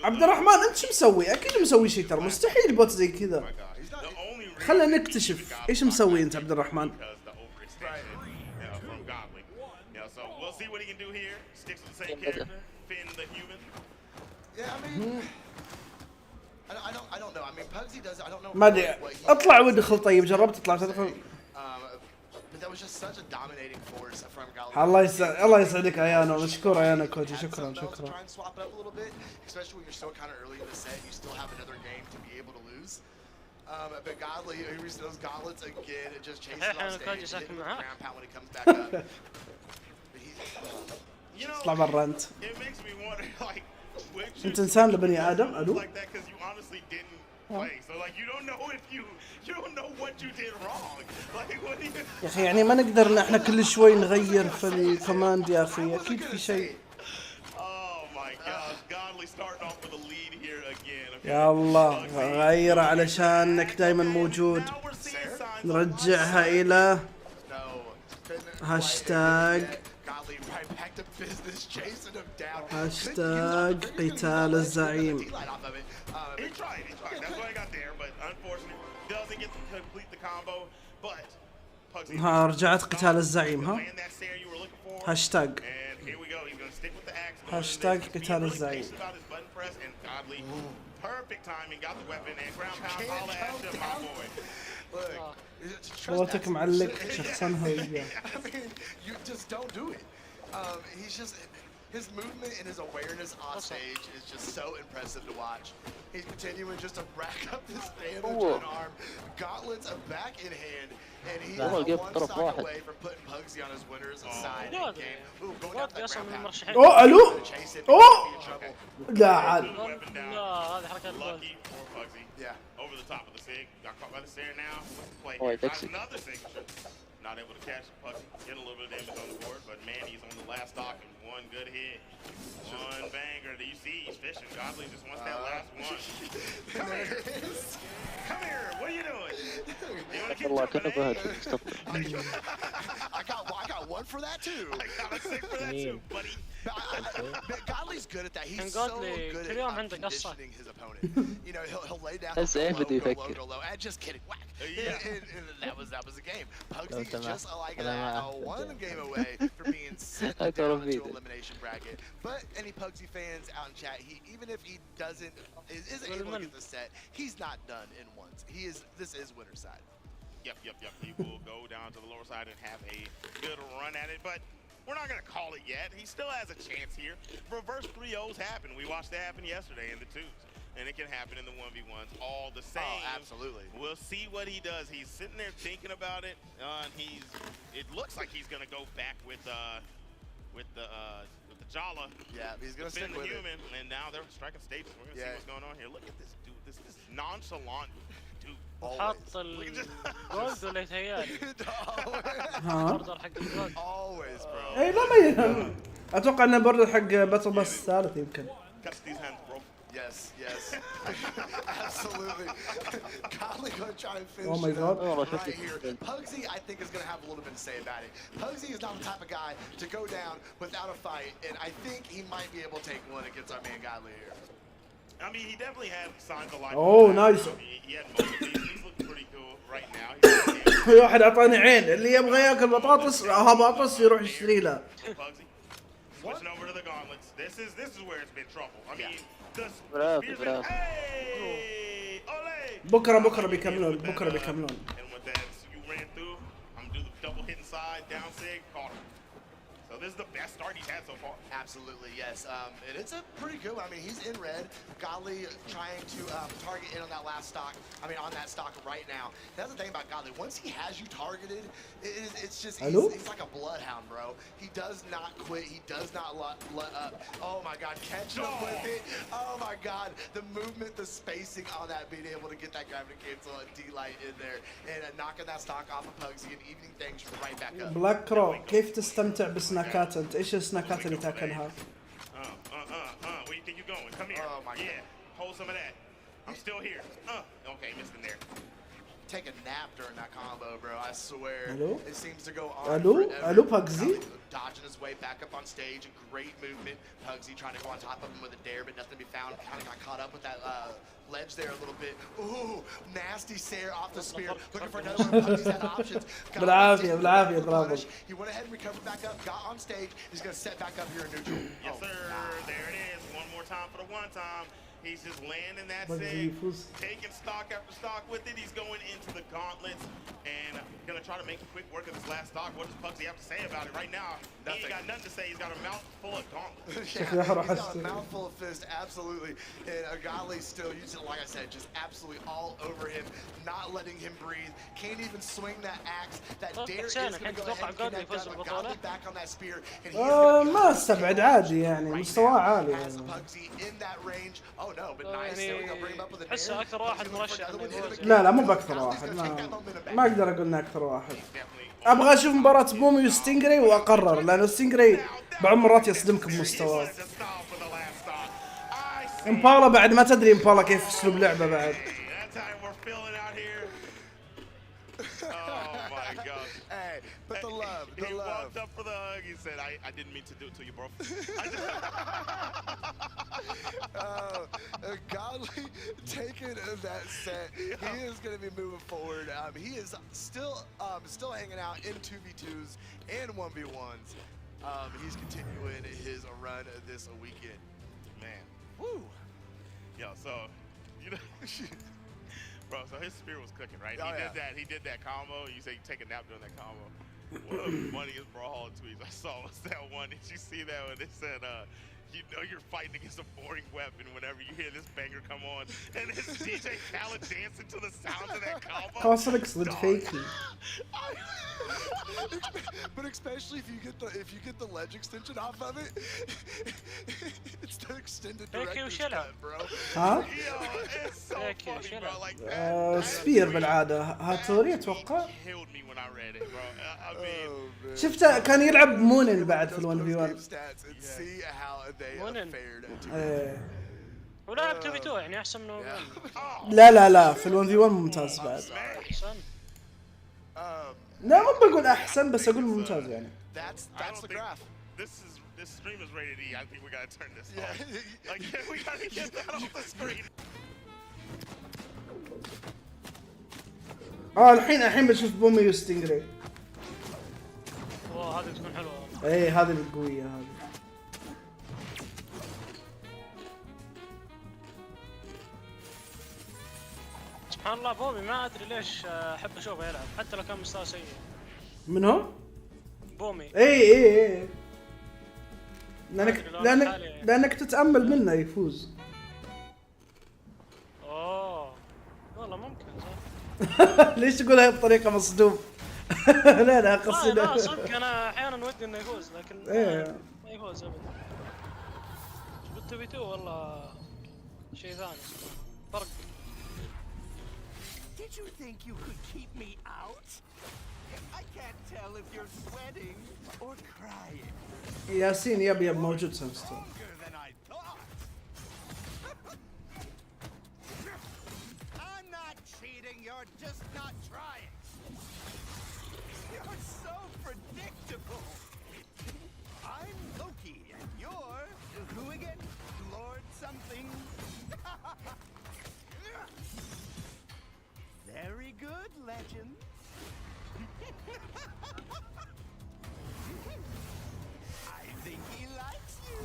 عبد الرحمن انت شو مسوي؟ اكيد مسوي شيء ترى مستحيل بوت زي كذا. خلينا نكتشف ايش مسوي انت عبد الرحمن. attention from Godly. So we'll see what he can do here. Sticks with the same character, Finn the human. Yeah, I mean, I don't know. I mean, Pugsy does. I don't know. ما ادري اطلع وادخل. طيب جربت تطلع تدخل؟ But that was just such a dominating force from Godly. الله يسعدك عيانا، مشكور عيانا كوتشي، شكرا. Try and swap it up a little bit, especially when you're still kind of early in the set. You still have another game to be able to lose. But Godly, he reaches those gauntlets again and just chases off stage. Hit him with the ground pound when he comes back up. You know, اطلع برا انت. it makes me wonder, like, انت انسان لبني ادم ادو. like that because you honestly didn't play. So like you don't know if you don't know what you did wrong. Like what do you... يا اخي يعني ما نقدر ان احنا كل شوي نغير في الكوماند يا اخي، اكيد في شيء. Oh my gosh, Godly starting off with a lead here again. يا الله غير علشانك دائما موجود. نرجعها الى هاشتاج هاشتاج قتال الزعيم. ها رجعت قتال الزعيم. ها هاشتاج هاشتاج قتال الزعيم. صوتك معلق شخصا هوية. You just don't do it. He's just his movement and his awareness on stage is just so impressive to watch. He's continuing just to rack up this damage on arm. Gauntlets are back in hand, and he's one stock away from putting Pugsy on his winners aside in game. Ooh, going down that ground pound. اوه الو اوه لا عاد. Yeah, over the top of the sig. Got caught by the snare now. Play another signature. Not able to catch Pugsy. Getting a little bit of damage on the board, but man, he's on the last stock and one good hit. One banger. Do you see? He's fishing. Godly just wants that last one. Come here. Come here. What are you doing? You want to keep jumping, I got one for that too. I got a six for that too, buddy. Godly's good at that. He's so good at conditioning his opponent. You know, he'll lay down go low. Just kidding. Whack. And that was the game. Pugsy is just like one game away from being sent down into elimination bracket. But any Pugsy fans out in chat, even if he isn't able to get the set, he's not done in once. This is winner's side. Yep. He will go down to the lower side and have a good run at it, but we're not going to call it yet. He still has a chance here. Reverse 3-0s happen. We watched that happen yesterday in the 2s. And it can happen in the 1v1s all the same. Oh, absolutely. We'll see what he does. He's sitting there thinking about it. It looks like he's going to go back with the Jala. Yeah, he's going to stick with human. And now they're striking stages. We're going to see what's going on here. Look at this dude. This nonchalant dude. حط الجولد ولا يتهيألي؟ Always, bro. اي لا ما يهم. اتوقع انه برضه حق باتل باس الثالث يمكن. Yes. Absolutely. Godly gonna try and finish right here. Pugsy, I think, is gonna have a little bit to say about it. Pugsy is not the type of guy to go down without a fight, and I think he might be able to take one against our man Godly here. I mean, he definitely had signs of life. Oh, nice. He had most of these. He's looking pretty cool right now. في واحد اعطاني عين، اللي يبغى ياكل بطاطس بطاطس يروح يشتري له. Switching over to the gauntlets. This is where it's been trouble. I mean, برافو. Hey! Ole! بكره بيكملون. And with that, you ran through. I'm gonna do the double hit inside, down sig, caught him. So this is the best start he's had so far. Absolutely, yes. And it's a pretty good one. I mean, he's in red. Godly trying to target in on that last stock. I mean, on that stock right now. That's the thing about Godly. Once he has you targeted, it's just he's like a bloodhound, bro. He does not quit. He does not let up. Oh my God, catching up with it. Oh my God, the movement, the spacing on that, being able to get that gravity cancel and D-light in there, and knocking that stock off of Pugsy and evening things right back up. بلاك كرو، كيف تستمتع بسناكات انت؟ ايش السناكات اللي تاكلها؟ Where you think you're going? Come here. Oh my God. Hold some of that. I'm still here. Okay, missed in there. take a nap during that combo, bro. I swear. Hello? It seems to go on Hello? forever. Hello, Pugsy? Dodging his way back up on stage. Great movement. Pugsy trying to go on top of him with a dare, but nothing to be found. Kind of got caught up with that ledge there a little bit. Ooh, nasty stare off the spear. Looking for another one. Pugsy's had options. بالعافية بالعافية برافو. He went ahead and recovered back up, got on stage. He's going to set back up here in neutral. Yes, sir. There it is. One more time for the one time. He's just landing that sig, taking stock after stock with it. He's going into the gauntlets and gonna try to make quick work of this last stock. What does Pugsy have to say about it right now? He ain't got nothing to say. He's got a mouth full of gauntlets. He's got a mouthful of fist, absolutely. And Agali's still using, like I said, just absolutely all over him, not letting him breathe. Can't even swing that axe. That dare is going to go ahead and connect that Agali back on that spear. And he's ما استبعد عادي يعني مستواه عالي يعني. Pugsy in that range. Oh no, but nice. There we go. Bring him up with a حسه اكثر واحد مرشح انه يفوز. لا مو باكثر واحد ما اقدر اقول انه اكثر واحد. ابغى اشوف مباراة بومي وستينجري واقرر لانه ستينجري بعض المرات يصدمك بمستواه. امبالا بعد ما تدري امبالا كيف اسلوب لعبه بعد. But the love, he walked up for the hug. He said, I didn't mean to do it to you, bro. Godly taking that set. He is going to be moving forward. He is still hanging out in 2v2s and 1v1s. He's continuing his run this weekend. Man. Woo. Yo, so, you know, bro, so his spear was cooking, right? He did that combo. You say you take a nap during that combo. One of the funniest Brawlhalla tweets I saw was that one. Did you see that when they said, you know you're fighting against a boring weapon whenever you hear this banger come on, and it's DJ Khaled dancing to the sounds of that combo. Cosmic slid fakey. But especially if you get the ledge extension off of it, it's the extended director's cut, bro. ها؟ Yo, it's so funny, bro. Like that. سبير بالعادة هاتوري اتوقع. Killed me when I read it, bro. I mean, شفته كان يلعب مونن بعد في ال1 في 1. مونن. ولعب 2v2 يعني احسن منه. لا في ال1 في 1 ممتاز بعد. احسن. لا مو بقول احسن بس اقول ممتاز يعني. That's the graph. This stream is rated E. I think we gotta turn this off. Like we gotta get that off the screen. الحين بشوف بومي وستينجري. هذه تكون حلوه. ايه هذه القويه هذه. سبحان الله بومي ما ادري ليش احب اشوفه يلعب حتى لو كان مستوى سيء. من هو؟ بومي. ايه لانك تتامل منه يفوز. والله ممكن ليش تقولها بطريقه مصدوم؟ لا قصدي لا صدق انا احيانا ودي انه يفوز لكن ما يفوز ابدا. بالتو 2 والله شيء ثاني فرق. Did you think you could keep me out? I can't tell if you're sweating or crying. ياسين يب موجود سانستون. I'm not cheating, you're just not trying. You're so predictable. I'm Loki and you're who again? Lord something. Very good, legend. I think he likes you.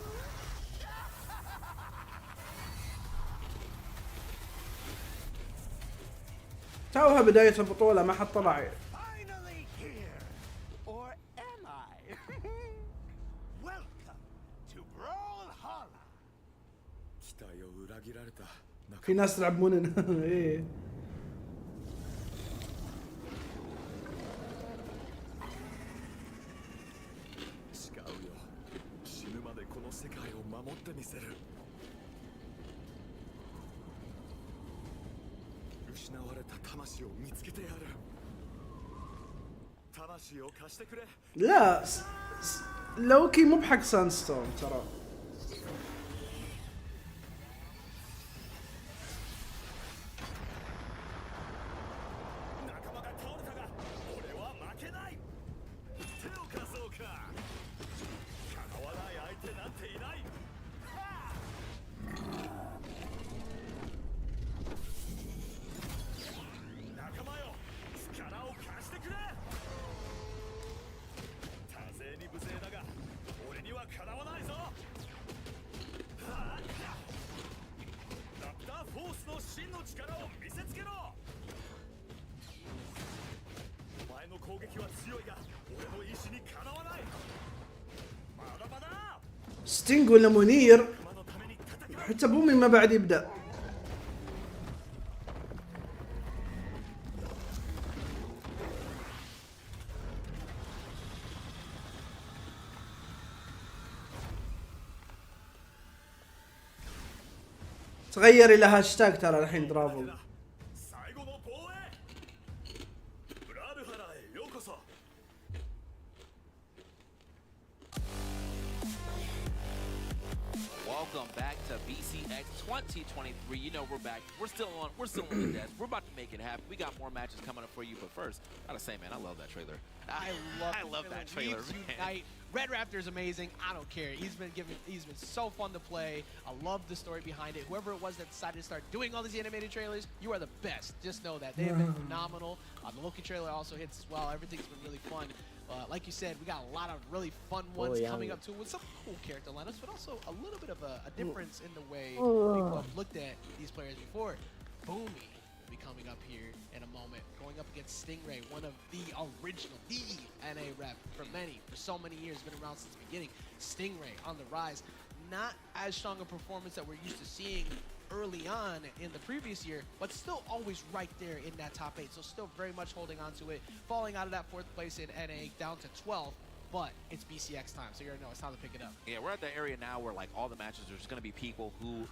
توها بداية البطولة ما حد طلع. Finally here, or am I? Welcome to Brawlhalla. في ناس تلعب مونن. ايه. لا لوكي مو بحق سانستون ترى. ستينج ولا منير؟ حتى بومي ما بعد يبدأ. تغير الى هاشتاج ترى الحين درافل. Welcome back to BCX 2023. You know we're back. We're still on the desk. We're about to make it happen. We got more matches coming up for you, but first, gotta say, man, I love that trailer. I love that trailer. Red Raptor is amazing. I don't care. He's been so fun to play. I love the story behind it. Whoever it was that decided to start doing all these animated trailers, you are the best. Just know that. They have been phenomenal. The Loki trailer also hits as well. Everything's been really fun. Like you said, we got a lot of really fun ones coming up too with some cool character lineups, but also a little bit of a difference in the way people have looked at these players before. Boomy will be coming up here in a moment, going up against Stingray, one of the original, the NA rep for so many years, been around since the beginning. Stingray on the rise, not as strong a performance that we're used to seeing early on in the previous year, but still always right there in that top 8, so still very much holding on to it, falling out of that 4th place in NA down to 12, but it's BCX time, so you already know it's time to pick it up. Yeah, we're at the area now where like all the matches are just going to be people who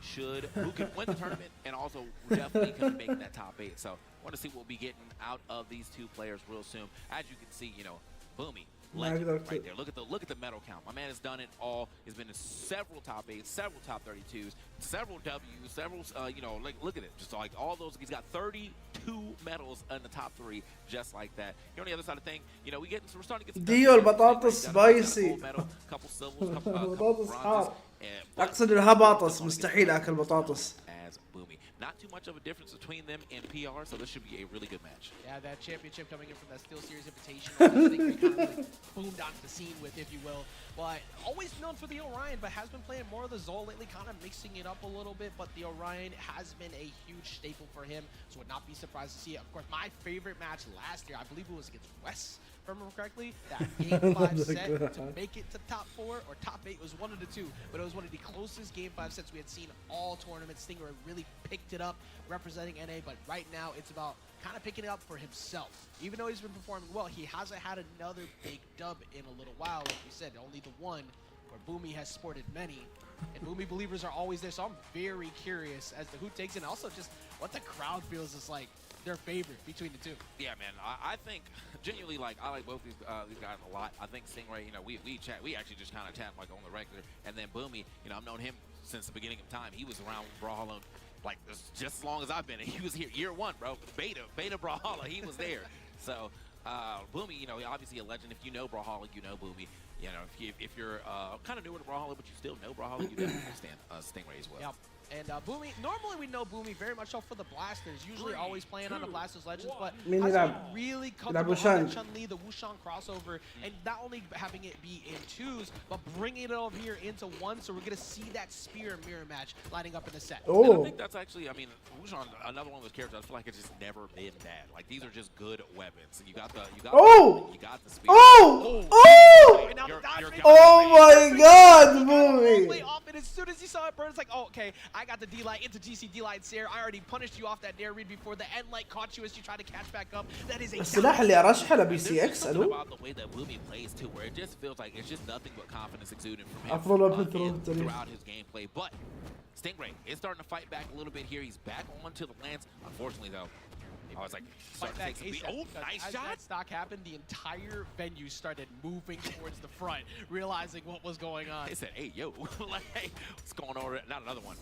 can win the tournament and also definitely can make that top 8, so I want to see what we'll be getting out of these two players real soon. As you can see, you know, Boomy, legend right there. Look at the medal count. My man has done it all. He's been in several top 8s, several top 32s, several W's, several look at it. Just like all those, he's got 32 medals in the top 3, just like that. Here on the other side of the thing, you know, we're starting to get ديو البطاطس سبايسي. بطاطس حار. اقصد انها بطاطس، مستحيل اكل بطاطس. Boomy. Not too much of a difference between them in PR, so this should be a really good match. Yeah, that championship coming in from that Steel Series invitation, I think we kind of really boomed onto the scene with, if you will. But always known for the Orion, but has been playing more of the Zol lately, kind of mixing it up a little bit. But the Orion has been a huge staple for him, so would not be surprised to see it. Of course, my favorite match last year, I believe it was against Wes, if I remember correctly. That Game 5 set to make it to top 4 or top 8 was one of the two, but it was one of the closest Game 5 sets we had seen all tournament. Stinger really picked it up, representing NA, but right now it's about kind of picking it up for himself. Even though he's been performing well, he hasn't had another big dub in a little while. Like we said, only the one where Boomy has sported many, and Boomy believers are always there, so I'm very curious as to who takes it, and also just what the crowd feels is like their favorite between the two. Yeah, man, I think genuinely, like, I like both these guys a lot. I think Stingray, you know, we actually just kind of chat like on the regular, and then Boomy, you know, I've known him since the beginning of time. He was around Brawlhalla like just as long as I've been. He was here year 1, bro. Beta Brawlhalla, he was there. So Boomy, you know, obviously a legend. If you know Brawlhalla, you know Boomy. You know, if you're kind of newer to Brawlhalla, but you still know Brawlhalla, you definitely understand Stingray as well. Yep. And Boomy, normally we know Boomy very much so for the blasters, usually always playing on the Blasters Legends, but has really comfortable on the Chun-Li, the Wushan crossover, and not only having it be in 2s, but bringing it over here into 1, so we're going to see that spear and mirror match lining up in the set. And I think that's actually, I mean, Wushan, another one of those characters, I feel like it's just never been bad. Like, these are just good weapons. And you got the spear. Oh my god, Boomy! And as soon as he saw it burn, it's like, oh, okay, I got the D-Light into GC D-Light Sair. I already punished you off that Nair read before the end light caught you as you try to catch back up. That is a السلاح اللي ارشحه ل BCX. الو about the way that Boomy plays too, where it just feels like it's just nothing but confidence exuding from him افضل ويبن throughout his gameplay. But Stingray is starting to fight back a little bit here. He's back onto the lance. Unfortunately, though, I was like, nice shot. That stock happened, the entire venue started moving towards the front, realizing what was going on. They said, hey, yo, like, what's going on? Not another one.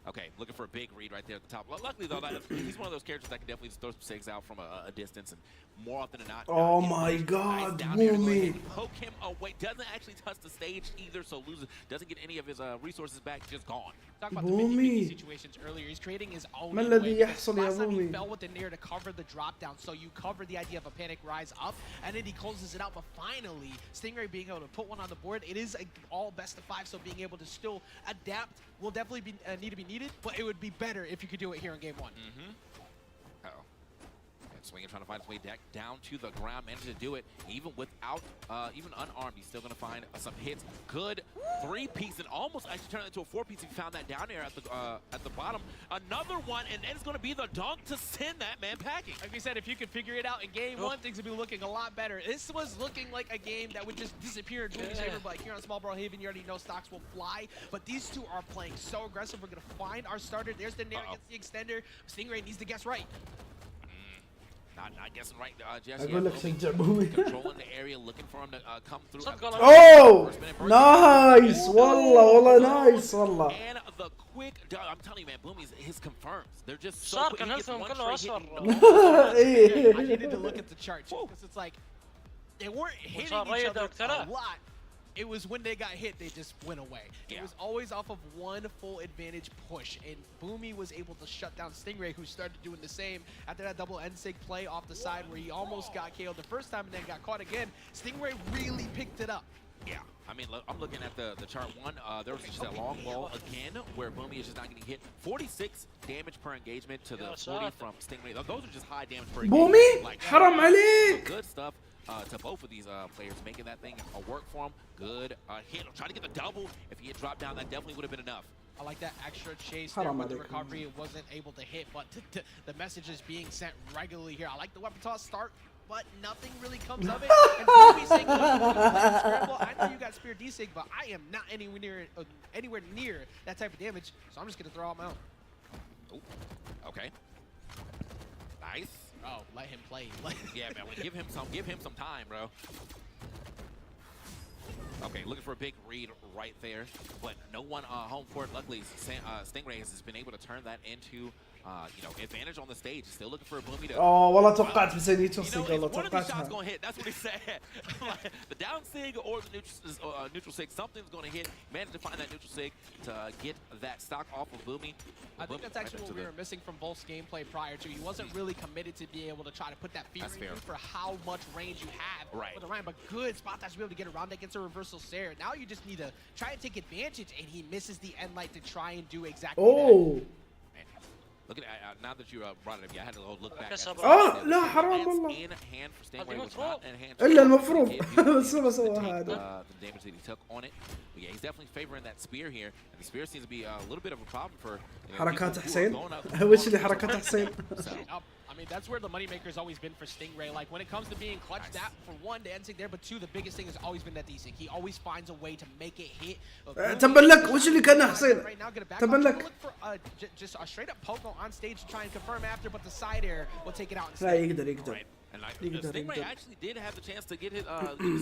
Okay, looking for a big read right there at the top. Luckily, though, he's one of those characters that can definitely just throw some SIGs out from a distance, and more often than not. Oh my god, Boomy. Poke him away. Doesn't actually touch the stage either, so loses. Doesn't get any of his resources back, just gone. Talk about the 50-50 situations earlier. He's creating his own. ما الذي يحصل يا Last time he بومي؟ fell with the Nair to cover the drop down, so you cover the idea of a panic rise up, and then he closes it out. But finally, Stingray being able to put one on the board. It is all best of 5, so being able to still adapt will definitely be need to be needed. But it would be better if you could do it here in game 1. Uh-oh. Swinger trying to find his way down to the ground, managed to do it. Even without, even unarmed, he's still going to find some hits. Good 3-piece and almost actually turned into a 4-piece if you found that down air at the bottom. Another one, and then it's going to be the dunk to send that man packing. Like we said, if you could figure it out in game one, things would be looking a lot better. This was looking like a game that would just disappear in Boomy's favor, but here on Small Ball Haven, you already know stocks will fly. But these two are playing so aggressive. We're going to find our starter. There's the nair against the extender. Stingray needs to guess right. Not guessing right, Jesse. أقول لك شجع بومي. Controlling the area, looking for him to come through. Oh, nice والله nice والله. And the quick, I'm telling you, man, Boomy's his confirms. They're just so صار quick. كان هزهم كله أصفر. I needed to look at the chart because it's like they weren't hitting each other a lot. It was when they got hit, they just went away. It was always off of one full advantage push, and Boomy was able to shut down Stingray, who started doing the same after that double NSIG play off the side where he almost got KO'd the first time and then got caught again. Stingray really picked it up. Yeah, I mean, I'm looking at the chart one. There was just that long ball again where Boomy is just not getting hit. 46 damage per engagement to the 40 from Stingray. Those are just high damage per engagement. Boomy, like, حرام عليك. Good stuff. To both of these players, making that thing work for him. Good hit. Try to get the double. If he had dropped down, that definitely would have been enough. I like that extra chase there with the recovery. It wasn't able to hit, but the message is being sent regularly here. I like the weapon toss start, but nothing really comes of it. And Boomy saying, I know you got Spear D-Sig, but I am not anywhere near that type of damage, so I'm just going to throw out my own. Ooh. Okay. Nice. Oh, let him play. Yeah, man. Give him some time, bro. Okay, looking for a big read right there, but no one home for it. Luckily, Stingray has been able to turn that into advantage on the stage. Still looking for a Boomy to. Oh, والله توقعت بس نيوترال سيج والله one of these shots توقعتها. gonna hit. That's what he said. The down sig or the neutral sig, something's gonna hit. Managed to find that neutral sig to get that stock off of Boomy. I think that's actually what we were missing from Vol's gameplay prior to. He wasn't really committed to be able to try to put that fear in you for how much range you have with Orion, but good spot dash to be able to get around that, gets a reversal Sarah. Now you just need to try and take advantage, and he misses the end light to try and do exactly that. Looking at now that you brought it up, I had to look back. لا حرام والله. In hand for Stingray was not in hand. إلا المفروض بس ما سوى هذا. The damage that he took on it. But yeah, he's definitely favoring that spear here, and the spear seems to be a little bit of a problem for. حركات حسين. وش اللي حركات حسين؟ I mean, that's where the moneymaker's always been for Stingray. Like, when it comes to being clutch, that, for one, the NSIG there, but two, the biggest thing has always been that D-Sig. He always finds a way to make it hit. تبا لك وش اللي كان حسين؟ تبا لك. Look for just a straight-up poke on stage to try and confirm after, but the side air will take it out instead. لا يقدر. And like, Stingray actually did have the chance to get his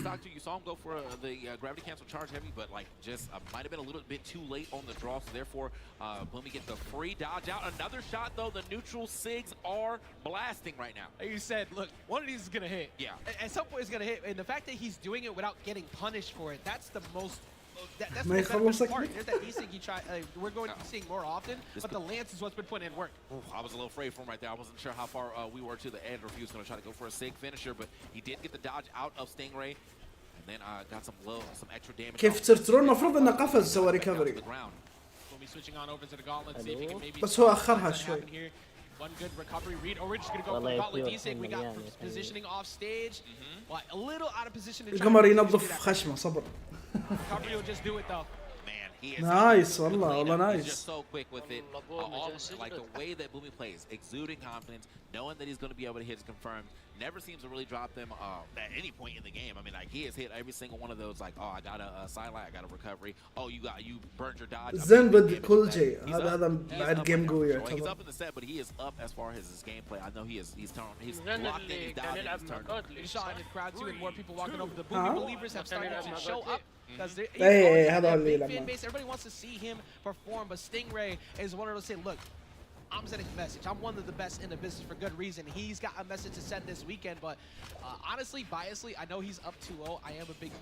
stock too. You saw him go for the gravity cancel charge heavy, but like just might have been a little bit too late on the draw. So therefore, Boomy gets the free dodge out. Another shot though. The neutral sigs are blasting right now. Like you said, look, one of these is gonna hit. Yeah. At some point, it's gonna hit, and the fact that he's doing it without getting punished for it, that's the most. That's ما the يخلصك. part. There's that D-Sig he tried. We're going to be seeing more often, but the lance is what's been putting in work. I was a little afraid for him right there. I wasn't sure how far we were to the end, or if he was going to try to go for a sig finisher, but he did get the dodge out of Stingray, and then got some extra damage. كيف ترترون المفروض انه قفز سوى ريكفري. We'll be switching on over to the gauntlet, see if he can maybe. بس هو أخرها شوي. One good recovery read, or we're just gonna go for the gauntlet D-Sig. We got positioning off stage, but a little out of position. القمر ينظف خشمه صبر. Recovery will just do it though. Man, he is نايس والله He's just so quick with it. Like the way that Boomy plays, exuding confidence, knowing that he's going to be able to hit is confirmed. Never seems to really drop them at any point in the game. I mean, like he has hit every single one of those. Like, oh, I got a sideline, I got a recovery. Oh, you burned your dodge. زين بد كل شيء هذا بعد جيم قوي He's يعتبر. up in the set, but he is up as far as his gameplay. I know he's locked in, he's dialed in, he's turned. You saw in the crowd too, and more people walking over. The Boomy believers have started to show up. Because هذا اللي fan base, everybody wants to see him perform, but Stingray is one of those saying, look, I'm sending a message. I'm one of the best in the business for good reason. He's got a message to send this weekend, but honestly, biasly, I know he's up 2-0. I am a big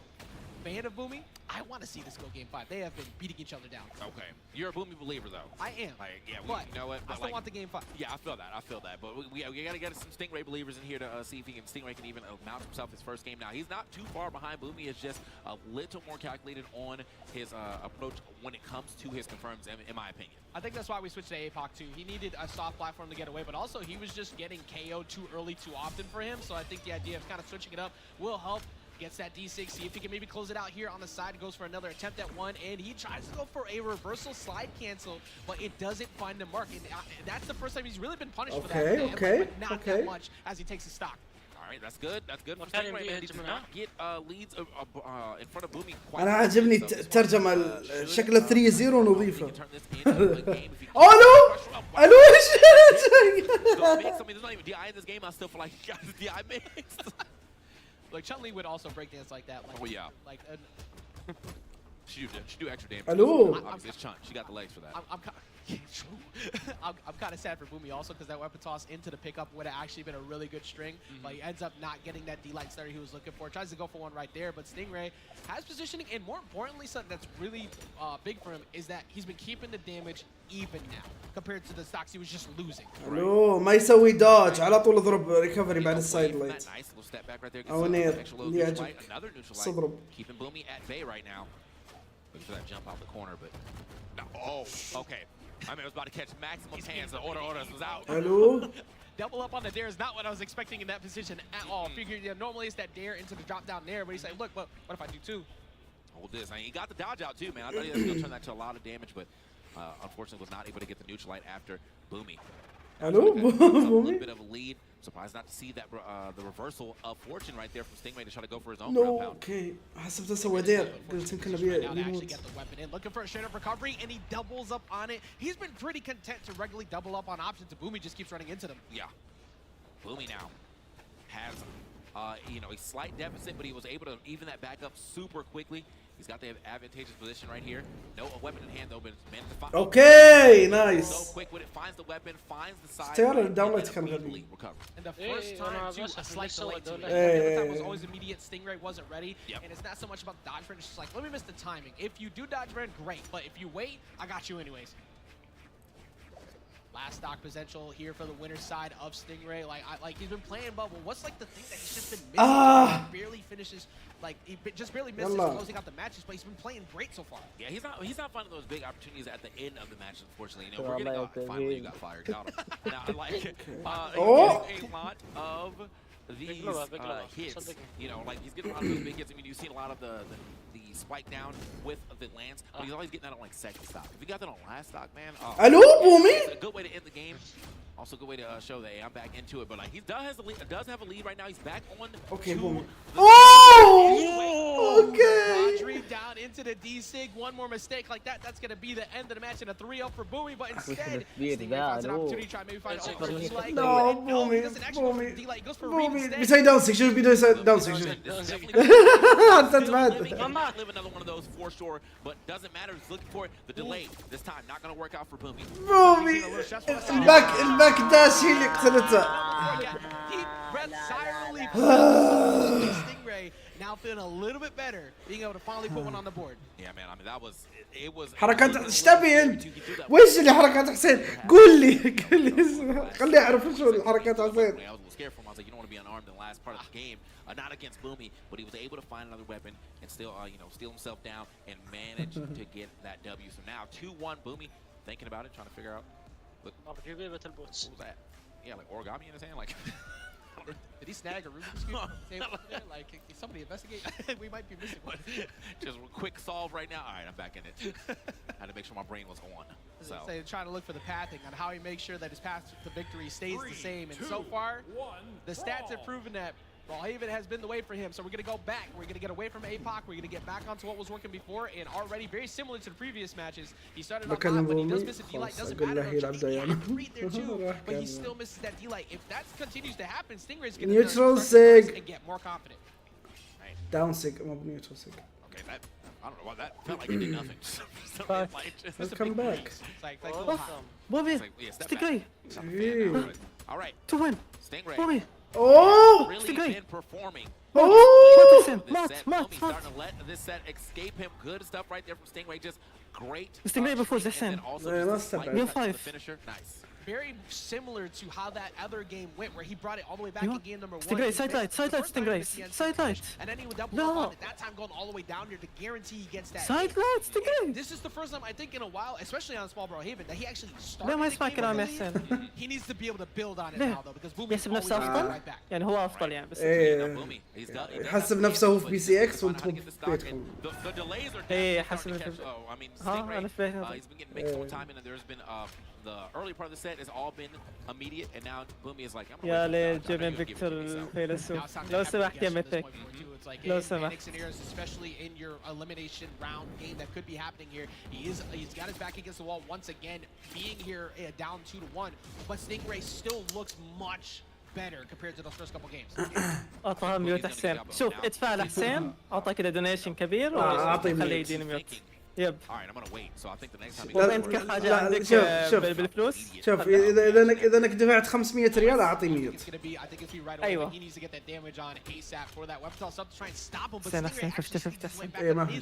fan of Boomy, I want to see this go game 5. They have been beating each other down. Okay. You're a Boomy believer, though. I am. Like, yeah, you know what? I still want the game 5. Yeah, I feel that. I feel that. But we got to get some Stingray believers in here to see if Stingray can even mount himself his first game. Now, he's not too far behind. Boomy is just a little more calculated on his approach when it comes to his confirms, in my opinion. I think that's why we switched to APOC too. He needed a soft platform to get away, but also he was just getting KO'd too early too often for him. So I think the idea of kind of switching it up will help. Gets that D6, see if he can maybe close it out here on the side, goes for another attempt at one, and he tries to go for a reversal slide cancel, but it doesn't find the mark. And that's the first time he's really been punished for that. Okay, but not that much as he takes a stock. All right, that's good. That's good for Stingray. Man, he did not get leads in front of Boomy quite. أنا عجبني ترجمة شكله 3-0 نظيفة. ألو ألو إيش؟ There's not even DI in this game. I still feel like he got his DI mixed. Like Chun-Li would also breakdance like that. Like, oh yeah. Like she do extra damage. Hello. Obviously, it's Chun. She got the legs for that. I'm kind of sad for Boomy also because that weapon toss into the pickup would have actually been a really good string, but he ends up not getting that D-Light stutter he was looking for. Tries to go for one right there, but Stingray has positioning, and more importantly, something that's really big for him is that he's been keeping the damage even now compared to the stocks he was just losing. ألو ما يسوي دوج على طول اضرب ريكفري بعد السايد لايت. أو نير اللي يعجبك صدرب. Keeping Boomy at bay right now. Looking for that jump out the corner, but no. Oh, okay. I mean, I was about to catch maximum hands. The order was out. Hello? Double up on the dare is not what I was expecting in that position at all. Figured normally it's that dare into the drop down there, but he's like, look, what if I do two? Hold this. I mean, he got the dodge out too, man. I thought he was going to turn that to a lot of damage, but unfortunately was not able to get the neutral light after Boomy. Hello? A little bit of a lead. Surprised not to see that the reversal of fortune right there from Stingray to try to go for his own ground pound. Okay. حسبت اسوي دير قلت يمكن ابي يموت. Looking for a straight up recovery and he doubles up on it. He's been pretty content to regularly double up on options, and Boomy just keeps running into them. Yeah. Boomy now has a slight deficit, but he was able to even that back up super quickly. He's got the advantageous position right here. No weapon in hand though, but managed to find. Okay, nice. So quick when it finds the weapon, finds the side. استيار الداونلايت كان غبي. And the first time too, a slight delay to it. The time was always immediate. Stingray wasn't ready, and it's not so much about the dodge burn. It's just like, let me miss the timing. If you do dodge burn, great. But if you wait, I got you anyways. Last stock potential here for the winner's side of Stingray. Like he's been playing bubble. What's like the thing that he's just been missing? He barely finishes. Like he just barely misses closing out the matches, but he's been playing great so far. Yeah, he's not finding those big opportunities at the end of the match, unfortunately. We're getting finally you got fired. Got him. Now I like getting a lot of these hits. Like he's getting a lot of those big hits. I mean, you've seen a lot of the spike down with the lance, but he's always getting that on like second stock. If you got that on last stock, man, Hello, Boomy. It's a good way to end the game. Also, a good way to show that I'm back into it. But like he does have a lead right now. He's back on. Okay, Boomy. Oh! Okay. Audrey down into the D-Sig. One more mistake like that, that's gonna be the end of the match and a 3-0 for Boomy. But instead, Stingray finds an opportunity to try maybe find an D-Light. No, Boomy. He goes for Boomy. بيسوي داون سيك. شوف بيدو يسوي داون سيك. أنت بعد. Live another one of those for sure, but doesn't matter. He's looking for the delay this time. Not gonna work out for Boomy. Boomy. الباك داش هي اللي قتلته. Deep breath, silently. Stingray now feeling a little bit better, being able to finally put one on the board. Yeah, man. I mean, it was. حركات ايش تبي انت؟ وش اللي حركات حسين؟ قول لي خليه يعرف شو الحركات حسين. I was a little scared for him. I was like, you don't want to be unarmed in the last part of the game. Not against Boomy, but he was able to find another weapon and still, steal himself down and manage to get that W. So now 2-1 Boomy, thinking about it, trying to figure out. Look, what was that? Yeah, like origami in his hand, like. Did he snag a Rubik's Cube? Like, somebody investigate? We might be missing one. Just a quick solve right now. All right, I'm back in it. I had to make sure my brain was on. So trying to look for the pathing on how he makes sure that his path to victory stays the same. And so far, the stats have proven that Brawlhaven has been the way for him. So we're going to go back. We're going to get away from APOC. We're going to get back onto what was working before. And already very similar to the previous matches. He started off hot, but he does miss a D-Light. Doesn't matter. He had there too, but he still misses that D-Light. If that continues to happen, Stingray's going to start and get more confident. Down sig, I'm neutral sig. Okay, I don't know why that felt like it did nothing. Let's come back. It's like Bobby, Stingray. All right. To win. Stingray. Bobby. Oh! Really been performing مات ستينغراي بيفوز حسين. ما استبعد. جيم 5. Very similar to how that other game went, where he brought it all the way back in game number 1. Stingray, side light, Stingray, side light. And then he would double up on it, that time going all the way down here to guarantee he gets that. Side light, Stingray. This is the first time I think in a while, especially on small Brookhaven, that he actually started. لا ما يسمع كلام يا حسين. He needs to be able to build on it now though, because Boomy يحسب نفسه أفضل. يعني هو أفضل يعني بس. يحسب نفسه هو في بي سي اكس وانتم في بيتكم. إيه يحسب نفسه. ها أنا فاهم. The early part of the set has all been immediate, and now Boomy is like, I'm يا ليل جبنا بكثير الفيلسوف. لو سمحت يا متك. لو سمحت. Especially in your elimination round game that could be happening here. He's got his back against the wall once again, being here down 2-1. But Stingray still looks much better compared to those first couple games. أعطاها ميوت حسين. شوف ادفع لحسين، أعطاه كذا دونيشن كبير وخليه يديني ميوت. يب. والله انت كحاجه عندك بالفلوس. شوف اذا انك دفعت 500 ريال اعطي ميوت. ايوه. سنة 50-50. ايه ما في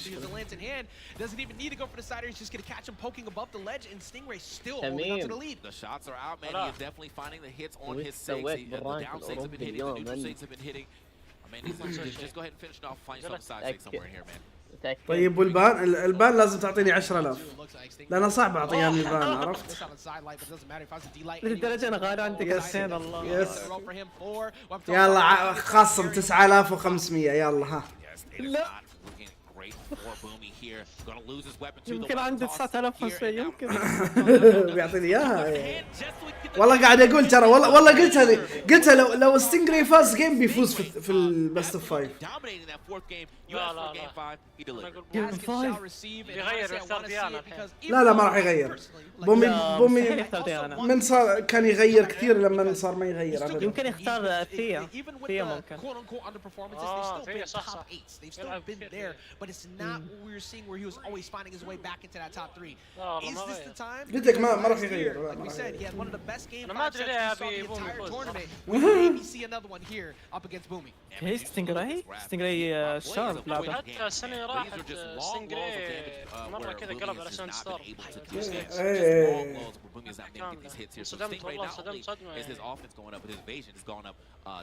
طيب والبان لازم تعطيني 10,000 لأنه صعب أعطيها من البان عرفت؟ للدرجة أنا غالي عندك حسين الله. يس يلا خصم 9,500 يلا ها. لا يمكن عندي 9,500 يمكن. بيعطيني إياها. والله قاعد أقول ترى والله قلتها لو ستينغراي فاز جيم بيفوز في البست اوف 5. لا ما راح يغير. بومي من صار كان يغير كثير لما صار ما يغير. يمكن يختار فيها ممكن. where he was always finding his way back into that top 3. Is this the time? قلت لك ما راح يغير. Like we said, he had one of the best game sets we saw the entire tournament. We maybe see another one here up against Boomy. هي ستينغراي شارب لعبة. حتى السنة اللي راحت ستينغراي مرة كذا قلب على ساند ستار. صدمت والله صدمت صدمة. His offense going up, but his evasion is going up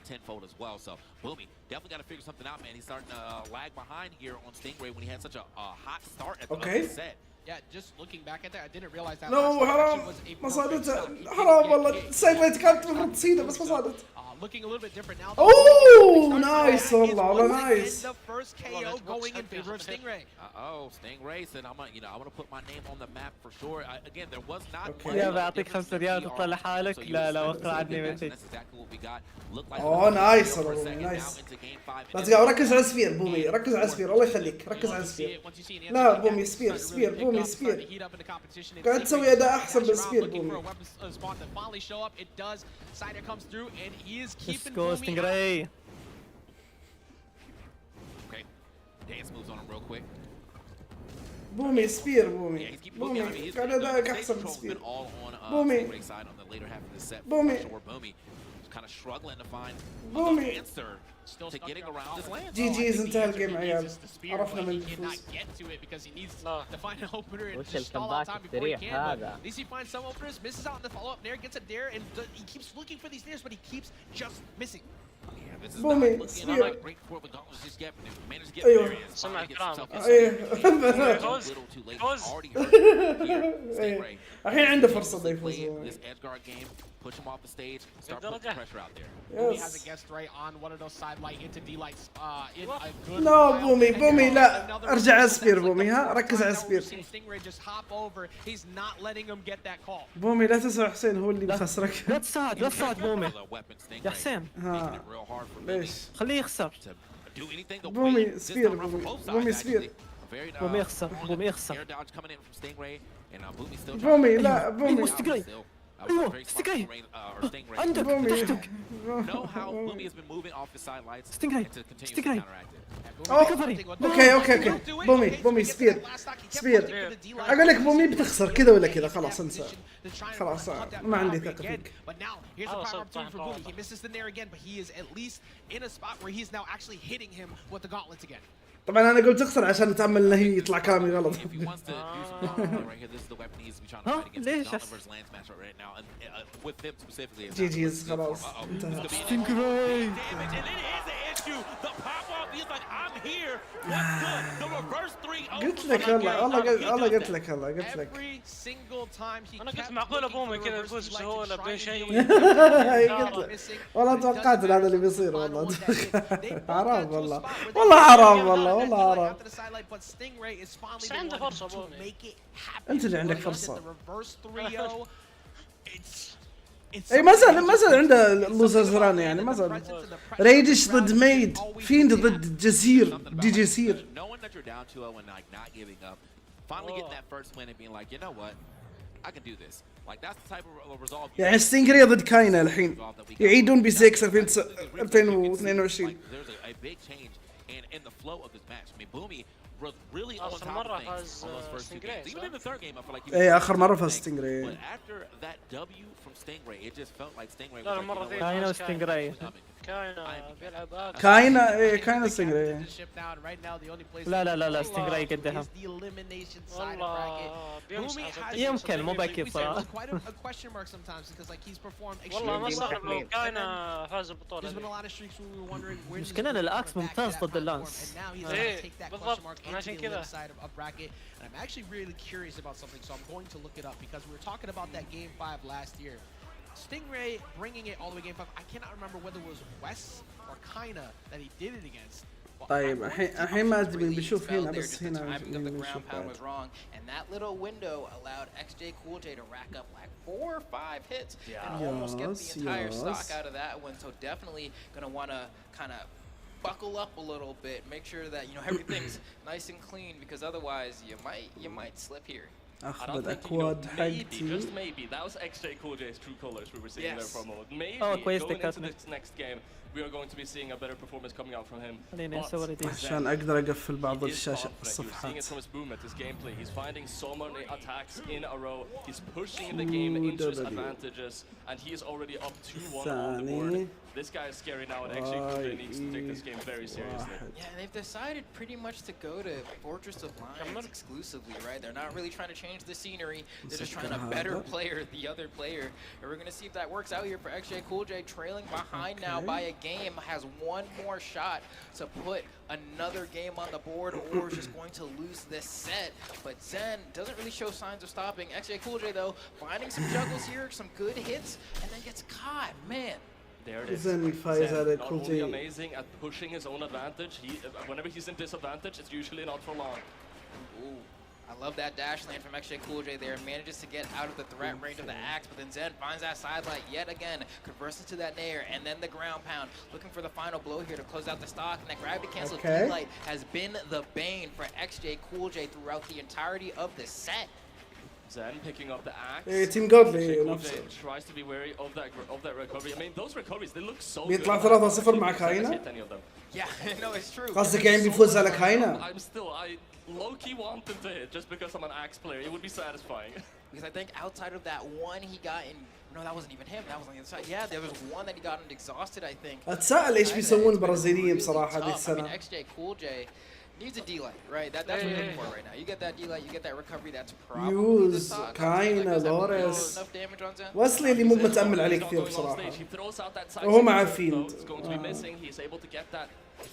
tenfold as well. So Boomy definitely got to figure something out, man. He's starting to lag behind here on Stingray when he had such a hot start at the set. Yeah, just looking back at that, I didn't realize that. No, حرام ما صادتها حرام والله سايد كانت المفروض تصيده بس ما صادت. Looking a little bit different now. Oh, nice والله nice. The first KO going in favor of Stingray. Stingray said I'm gonna put my name on the map for sure. Again, there was not. يا بعطيك 5 ريال تطلع لحالك. لا وقع عني متك. Oh nice nice. Let's go. ركز على السفير بومي ركز على السفير الله يخليك ركز على السفير. لا بومي سفير بومي سفير. قاعد تسوي أداء أحسن بالسفير بومي. Let's go Stingray. Okay, dance moves on him real quick. بومي سفير بومي قاعد أداءك أحسن بالسفير. بومي kind of struggling to find the answer to getting around this land. GG's انتهى الجيم عيال. عرفنا من الفوز. Because he needs to find an opener and just stall out time before he can. But at least he finds some openers, misses out on the follow-up nair, gets a dare, and he keeps looking for these nairs, but he keeps just missing. This is not like great for the Gauntlet's just get, but if he manages to get variance, سمع كلامك. الحين عنده فرصة يفوز. This Edgar game, push him off the stage, start putting pressure out there. Boomy has a guest right on one of those side light into D-lights. In a good. No بومي لا ارجع على سبير بومي ها ركز على سبير. Stingray just hop over. He's not letting him get that call. بومي لا تسمع حسين هو اللي بخسرك. لا تصعد بومي. يا حسين. ها ليش؟ خليه يخسر. بومي سبير بومي سبير. بومي يخسر. بومي لا بومي ايوه ستينجراي عندك تحتك. Know how Boomy has been moving off the sidelines ستينجراي to continue to ستينجراي اوكي بومي سبير اقول لك بومي بتخسر كذا ولا كذا، خلاص انسى، خلاص ما عندي ثقة فيك. But now here's a prime opportunity for Boomy. He misses the nair again, but he is at least in a spot where he's now actually hitting him with the gauntlets again. طبعا انا قلت اخسر عشان اتامل انه هي يطلع كلامي غلط. ليش جيز خلاص انتهى. ستينجراي قلت لك والله قلت لك انا قلت معقوله بومي كذا يفوز بسهوله بدون شيء. والله توقعت هذا اللي بيصير والله. حرام والله حرام والله حرام. بس عنده فرصه بومي. انت اللي عندك فرصه. اي ما زال عنده لوزرزران يعني ما زال. ريدش ضد ميد، فيند ضد جزير دي جزير. يعني ستينجراي ضد كاينا الحين يعيدون بي 6 2022. اي اخر مره فاز ستينجراي. لا المره ذي كاينا وستينجراي. كاينا ستينجراي. لا ستينجراي قدها يمكن مو باكيد صراحه. والله ما استغرب لو كاينا فاز البطوله. المشكله ان الاكس ممتاز ضد اللانس. ايه بالضبط عشان كذا. I'm actually really curious about something, so I'm going to look it up because we were talking about that game 5 last year. Stingray bringing it all the way game 5. I cannot remember whether it was Wes or Kaina that he did it against. طيب الحين ما ادري بنشوف هنا بس هنا بنشوف and that little window allowed XJ Cool J to rack up like 4 or 5 hits and almost get the entire stock out of that one. So definitely gonna want to kind of buckle up a little bit, make sure that everything's nice and clean, because otherwise you might slip here. اخذ الاكواد حقتي. Just maybe that was XJ Cool J's true colors we were seeing there for a moment. Maybe going into this next game we are going to be seeing a better performance coming out from him. عشان اقدر اقفل بعض الشاشة الصفحات. Seeing it from his movement, his gameplay, he's finding so many attacks in a row. He's pushing the game into his advantages, and he is already up 2-1 on the board. This guy is scary now, and XJ Cool J needs to take this game very seriously. Yeah, they've decided pretty much to go to Fortress of Lions exclusively, right? They're not really trying to change the scenery. They're just trying to better player the other player. And we're going to see if that works out here for XJ Cool J, trailing behind now by a game, has one more shot to put another game on the board, or is just going to lose this set. But Zen doesn't really show signs of stopping. XJ Cool J though, finding some juggles here, some good hits, and then gets caught. Man. There it is. Zen not only amazing at pushing his own advantage, whenever he's in disadvantage, it's usually not for long. Ooh. I love that dash lane from XJ Cool J there. Manages to get out of the threat range of the axe, but then Zen finds that sidelight yet again, converts into that nair, and then the ground pound. Looking for the final blow here to close out the stock, and that gravity cancel daylight has been the bane for XJ Cool J throughout the entirety of the set. Zen picking up the axe. Team Godly tries to be wary of that recovery. I mean, those recoveries, they look so good. بيطلع 3-0 مع كاينا. Yeah, no, it's true. قصدك يعني بيفوز على كاينا. I low-key want them to hit just because I'm an axe player. It would be satisfying. Because I think outside of that one he got in, no, that wasn't even him. That was on the other side. Yeah, there was one that he got in exhausted, I think. اتساءل ايش بيسوون البرازيليين بصراحة هذه السنة. I mean, XJ Cool J needs a D-light, right? That's what you're looking for right now. You get that D-light, you get that recovery. That's probably the stock. كاينا لوريس وصلي اللي مو متأمل عليه كثير بصراحة. وهو مع فيند.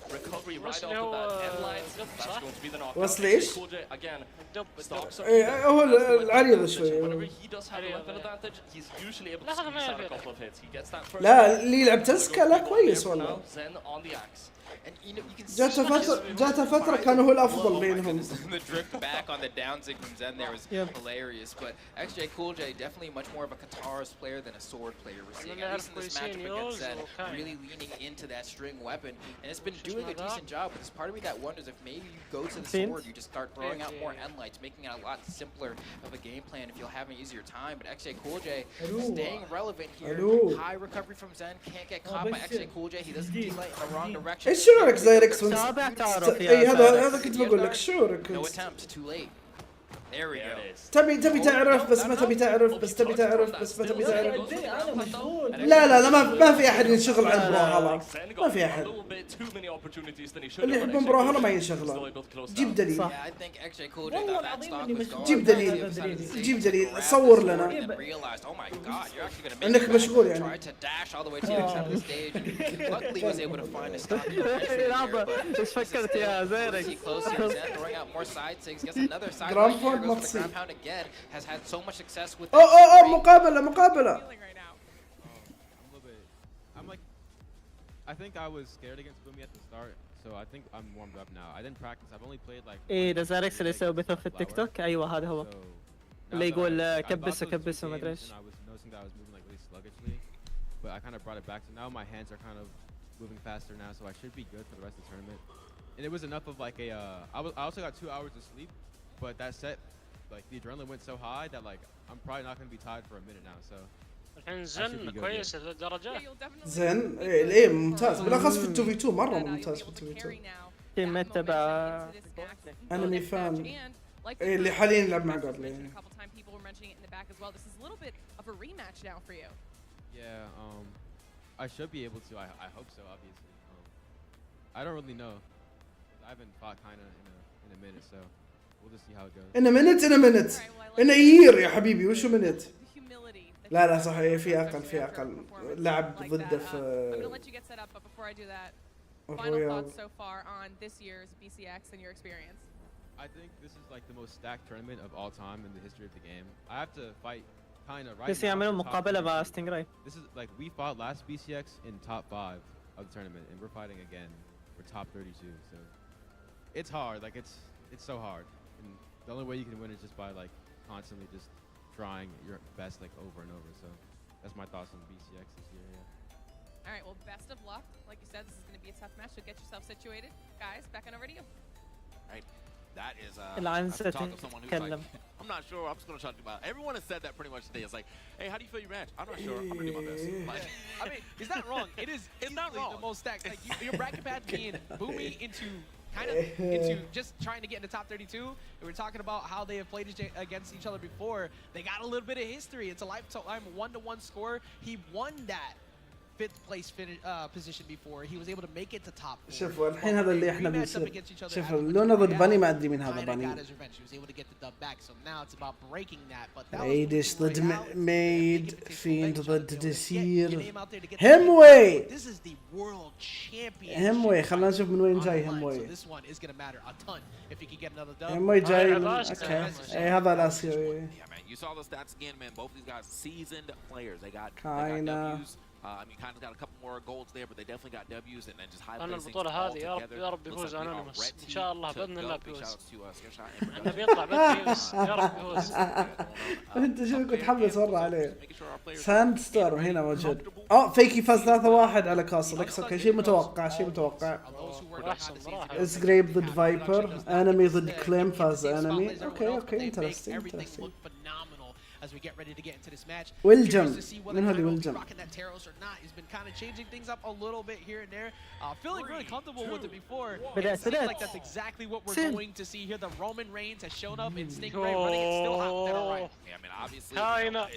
Recovery right off the bat. Headlines. That's going to be the knockout. وصلي ايش؟ Again, stops are. هو العريض شوي. Whenever he does have a weapon advantage, he's usually able to squeeze out a couple of hits. He gets that first. لا اللي يلعب تسكا لا كويس والله. Zen on the axe. جاته فترة كان هو الأفضل بينهم. The drift back on the down zig from Zen there was hilarious, but XJ Cool J definitely much more of a Katar's player than a sword player. We're seeing at least in this matchup against Zen really leaning into that string weapon, and it's been doing a decent job, but there's part of me that wonders if maybe you go to the sword, you just start throwing out more endlights, making it a lot simpler of a game plan if you'll have an easier time. But XJ Cool J staying relevant here. High recovery from Zen, can't get caught by XJ Cool J. He doesn't delay in the wrong direction. ايش شعورك زيركس اي هذا كنت بقول لك شعورك. No attempt, too late. There we go. تبي تعرف بس ما تبي تعرف بس تبي تعرف بس ما تبي تعرف. لا ما في احد ينشغل عن براولهالا. ما في احد. اللي يحبون براولهالا ما ينشغلون. جيب دليل. جيب دليل صور لنا. انك مشغول يعني. ايش فكرت يا زيركس؟ Compound again has had so much success with مقابلة. I'm like, I think I was scared against Boomy at the start, so I think I'm warmed up now. I didn't practice. I've only played like. ايه ده زيركس اللي يسوي بث في التيك توك. ايوه هذا هو. اللي يقول كبس وما ادري ايش. I was noticing that I was moving like really sluggishly, but I kind of brought it back. So now my hands are kind of moving faster now, so I should be good for the rest of the tournament. And it was enough of like a. I also got 2 hours of sleep, but that set. Like the adrenaline went so high that like I'm probably not going to be tired for a minute now. So. الحين زن كويس الدرجة. زين ايه ممتاز بالاخص في 2v2 مرة ممتاز في 2v2. تيم تبع انمي فان اللي حاليا يلعب مع قبل. Yeah, I should be able to. I hope so. Obviously, I don't really know. I haven't fought kinda in a minute, so. We'll just see how it goes. In a minute. In a year يا حبيبي وشو minute؟ لا صحيح في أقل لعب ضده في. I'm gonna let you get set up, but before I do that, final thoughts so far on this year's BCX and your experience. I think this is like the most stacked tournament of all time in the history of the game. I have to fight kind of right. بس يعملوا مقابلة مع ستينغراي. This is like we fought last BCX in top 5 of the tournament, and we're fighting again for top 32. So it's hard. Like it's so hard. And the only way you can win is just by like constantly just trying your best like over and over. So that's my thoughts on BCX this year. Yeah. All right. Well, best of luck. Like you said, this is going to be a tough match. So get yourself situated, guys. Back on over to you. All right. That is talk of someone who's like, I'm not sure. I'm just going to try to do my. Everyone has said that pretty much today. It's like, hey, how do you feel your match? I'm not sure. I'm going to do my best. Like, I mean, is that wrong? It is. It's not wrong. The most stacked. Like your bracket path being Boomy into. Kind of into just trying to get in the top 32. We were talking about how they have played against each other before. They got a little bit of history. It's a lifetime 1-1 score. He won that 5th place position before. He was able to make it to top 4. شوفوا الحين هذا اللي احنا بنصير. شوفوا لونه ضد بني ما ادري من هذا بني. He was able to get the dub back. So now it's about breaking that. But that ميدش ضد ميد فيند ضد دسير. هموي. This is the world champion. هموي خلينا نشوف من وين جاي هموي. This one is going to matter a ton if he can get another dub. هموي جاي. اوكي. اي هذا الاسيوي. You saw the stats again, man. Both these guys seasoned players. They got W's. I mean, kind of got a couple more golds there, but they definitely got W's and then just highlighting أنا البطولة هذه يا رب يفوز أنونيموس إن شاء الله بإذن الله بيفوز. أنه بيطلع بس يا رب بيفوز. أنت شو كنت حمس مرة عليه. ساند ستورم هنا موجود. فيكي فاز 3-1 على كاسل. اوكي شيء متوقع اسكريب ضد فايبر. انمي ضد كليم فاز انمي. اوكي انترستنج. As we get ready to get into this match, William, rocking that Taros or not, he's been kind of changing things up a little bit here and there. Feeling really comfortable with it before. It seems like that's exactly what we're going to see here. The Roman Reigns has shown up in Stingray running it still hot there, right? Yeah, I mean, obviously,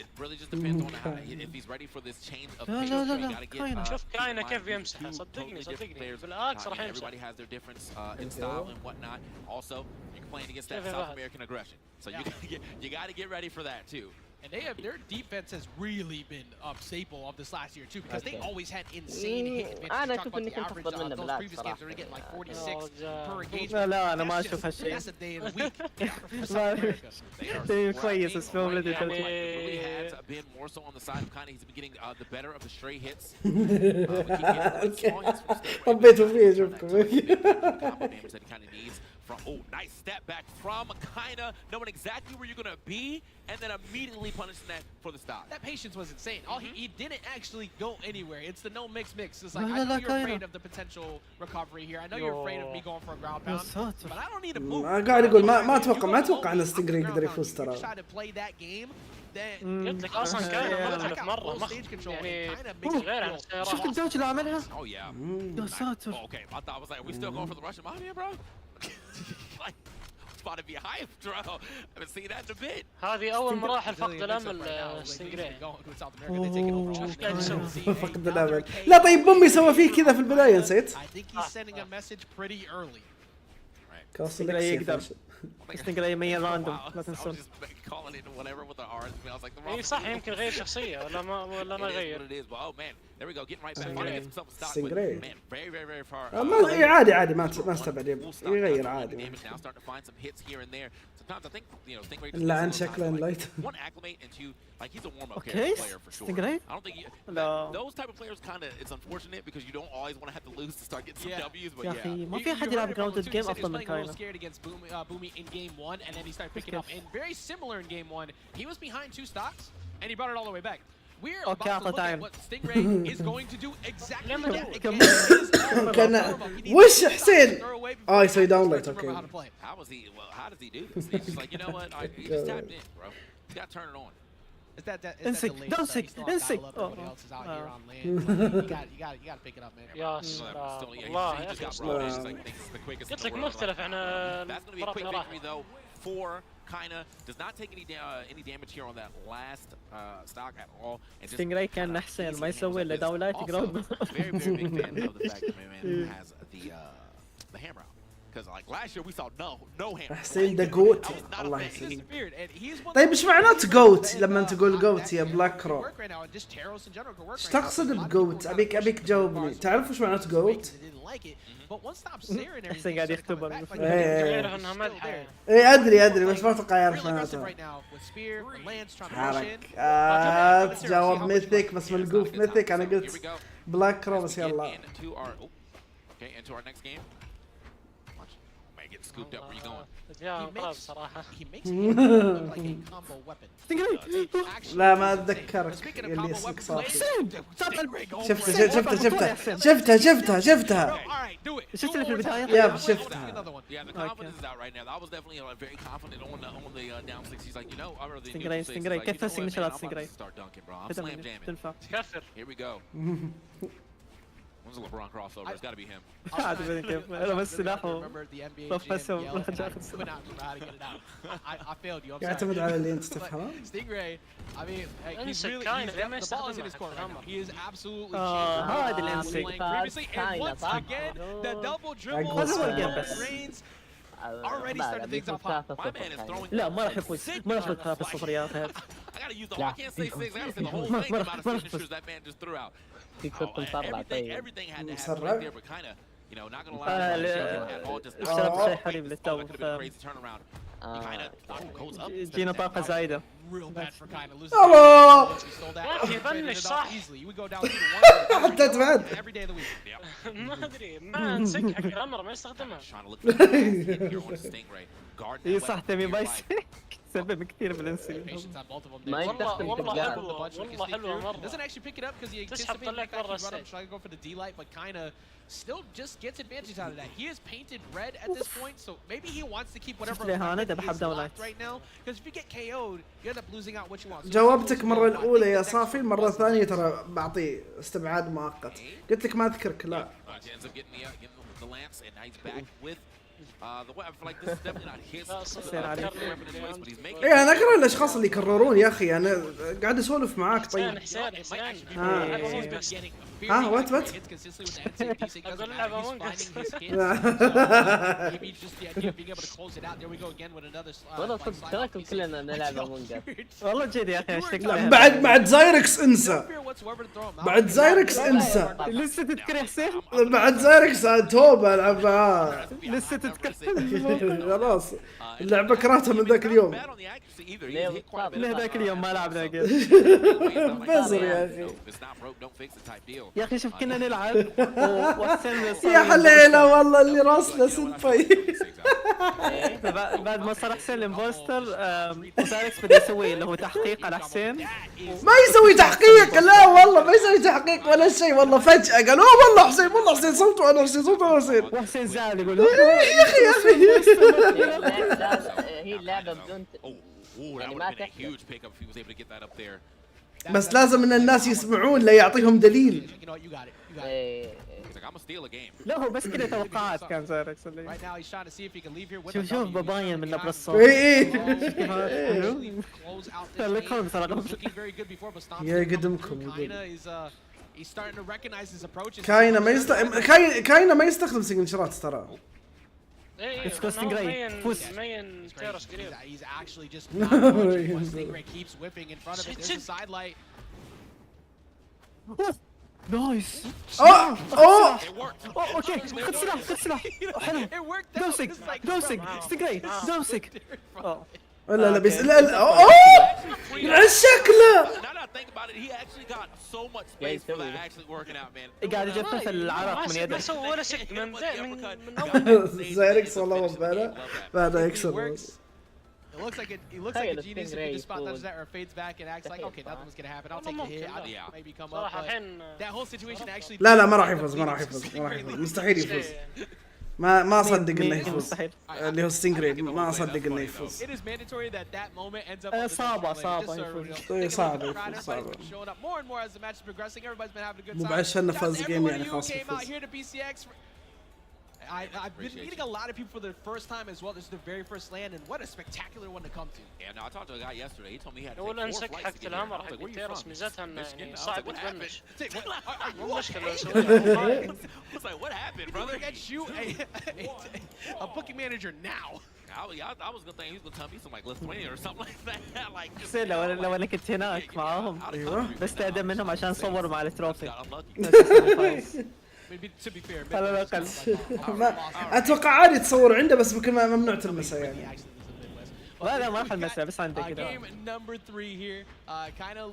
it really just depends on how, if he's ready for this chain of players. You gotta get. شوف كاينة كيف يمسح صدقني بالعكس راح يمسح. Everybody has their difference in style and whatnot. Also, you're playing against that South American aggression, so you gotta get ready for that too. And their defense has really been a staple of this last year too, because they always had insane hit advantage. Talk about the average on those previous games, they were getting like 46 per engagement. لا أنا ما أشوف هالشيء. That's a day of the week. كويس اسمه ولدي really has been more so on the side of kind of he's been getting the better of the stray hits. حبيته فيه شوفكم. Damage that he kind of needs nice step back from Kaina, knowing exactly where you're going to be, and then immediately punishing that for the stock. That patience was insane. He didn't actually go anywhere. It's the no mix. It's like, I know you're afraid of the potential recovery here. I know you're afraid of me going for a ground pound, but I don't need to move. قاعد يقول ما اتوقع ان ستينجري يقدر يفوز ترى. قلت لك اصلا كان مختلف مره يعني غير عن السيارات. شفت الدوج اللي عملها؟ Oh yeah. يا ساتر. Okay, I thought I was like, are we still going for the Russian mafia, bro? Like, it's about to be hyped, bro. I haven't seen that in a bit. هذه أول مراحل فقد الأمل ستينجري. شوف قاعد يسوي. فقد الأمل. لا طيب بومي سوى فيه كذا في البداية نسيت. ستينجري يقدر. ستينجري مين راندوم لا تنسون. اي صح يمكن غير شخصية ولا ما غير. There we go, getting right back. Getting some stock, but man, very far. عادي ما استبعد يغير عادي. Now starting to find some hits here and there. Sometimes I think, you know, Stingray لا عن شكله لايت. one acclimate and two, like he's a warm-up player for sure. Stingray? I don't think those type of players kind of it's unfortunate because you don't always want to have to lose to start getting some W's, but yeah. ما في أحد يلعب grounded game أفضل من كاينا. Scared against Boomy in game 1 and then he started picking up and very similar in game 1. He was behind 2 stocks and he brought it all the way back. We're about to look at what Stingray is going to do exactly that again. وش حسين؟ يسوي داونلايت اوكي. How does he do this? He's just like, you know what? He just tapped in, bro. You gotta turn it on. Is that the late insect. Everybody else is out here on land. You gotta pick it up, man. يا الله يا أخي. قلت لك مختلف عن المرات اللي راحت. For Kaina does not take any damage here on that last stock at all. Stingray كان أحسن ما يسوي إلا داونلايت جراوند. Very big fan of the fact that my man has the hammer out. Because like last year we saw no hammer. حسين ذا جوت الله يسلمك. طيب ايش معناته جوت لما تقول جوت يا بلاك رو؟ ايش تقصد بجوت؟ ابيك تجاوبني. تعرف ايش معناته جوت؟ حسين قاعد يختبر. ايه ادري بس ما اتوقع يعرف معناته. حركات جاوب ميثيك بس ملقوف ميثيك انا قلت بلاك رو بس يلا. Scooped up where you going? He makes it look like a combo weapon. لا ما اتذكرك اللي اسمك صافي. شفتها شفت اللي في البداية؟ ياب شفتها. Yeah, the confidence is out right now. That was definitely very confident on the down six. He's like, you know, I'm really Stingray كيف السيجنتشرات Stingray؟ Start dunking, bro. I'm slam jamming. Here we go. When's the LeBron crossover? It's got to be him. عاد كيف أنا بس سلاحه طفسه I failed you. I'm يعتمد على اللي انت تفهمه. Stingray, I mean, he's really the ball is in his corner right now. He is absolutely هذا الانسك previously and once again the double dribble Reigns already started things off hot. My man is throwing. لا ما راح يفوز في الصفريات هذه. I gotta use the. I can't say six. I gotta say the whole thing about the signatures that man just threw out. Everything had to happen right there, but kind of, you know, not gonna lie. All just حريم للتو. crazy turnaround. He kind of goes up. جينا طاقة زايدة. Real bad for kind of losing. يبنش صح. Easily. We go down to 1. حتى تبعد. Every day of the week. ما أدري ما نسك حق الأمر ما يستخدمها. اي صح تبي ما يسك. سبب كثير بالانسل. ما يستخدم والله حلوة مرة. Doesn't actually pick it up because he anticipated the fact he brought up trying to go for the D light, but kind of still just gets advantage out of that. He is painted red at this point, so maybe he wants to keep whatever he is locked right now. Because if you get KO'd, you end up losing out what you want. جاوبتك مرة الأولى يا صافي، المرة الثانية ترى بعطي استبعاد مؤقت. قلت لك ما أذكرك لا. ايه انا اقرا الاشخاص اللي يكررون يا اخي انا قاعد اسولف معاك طيب وات اقول لعبه والله صدق تراكم كلنا نلعب امونج والله جد يا اخي اشتقت بعد زايركس انسى whatsoever to throw him out. بعد زايركس انسى. لسه تذكر يا حسين؟ بعد زايركس توبه العب معاه. لسه تذكر. خلاص اللعبه كرهتها من ذاك اليوم. من ذاك اليوم ما لعبنا جيم. بزر يا اخي. يا اخي شوف كنا نلعب وحسين يا حليله والله اللي راسله سلفي. بعد ما صار حسين الامبوستر زايركس بده يسوي اللي هو تحقيق على حسين. ما يسوي تحقيق، لا والله ما يسوي تحقيق ولا شيء، والله فجأة قال اوه والله حسين، والله حسين صوته انا حسين، صوته انا حسين. وحسين زعل يقول يا اخي يا اخي. هي اللعبة بدون يعني ما تحكي. بس لازم ان الناس يسمعون لا يعطيهم دليل. لا هو بس كده توقعات كان زايركس اللي شوف بباين من نبرة الصوت. لكم بصراحة يا قدمكم كاينة ما يستخدم سيجنشرات ترى. It's costing Gray. Push. He's actually just not watching. Stingray keeps whipping in front of it. There's a side light. نايس. اوه اوكي خد سلاح حلو. دوسك ستيجراي دوسك. لا بس لا اوه شكله قاعد يجفف العرق من يده. ما سوى ولا شيء من اول. زايركس والله مو بعده يكسر. It looks like a genius who just spot dodges that or fades back and acts like okay nothing was gonna happen. I'll take the hit. I'll maybe come up. That whole situation actually. لا ما راح يفوز مستحيل يفوز. ما اصدق انه يفوز. اللي هو ستينجري ما اصدق انه يفوز. صعبة صعبة. مو بعشان فاز جيم يعني خلاص يفوز. I've been meeting a lot of people for the first time as well. This is their very first land, and what a spectacular one to come to. Yeah, no, I talked to a guy yesterday. He told me he had to ولا take 4 نسك flights حق to get الهمر here. حق التيرس ميزتها انه يعني صعب تبنش. مو مشكلة I was like, what happened, brother? Get you a booking manager now. I was gonna think he was gonna tell me some like Lithuania or something like that. Like حسين لو انا كنت هناك معاهم بس تقدم منهم عشان صوروا مع التروفي. To be fair, اتوقع عادي تصور عنده بس ممكن ممنوع تلمسه يعني. لا ما راح المسها بس عندك كده. Game number 3 here kind of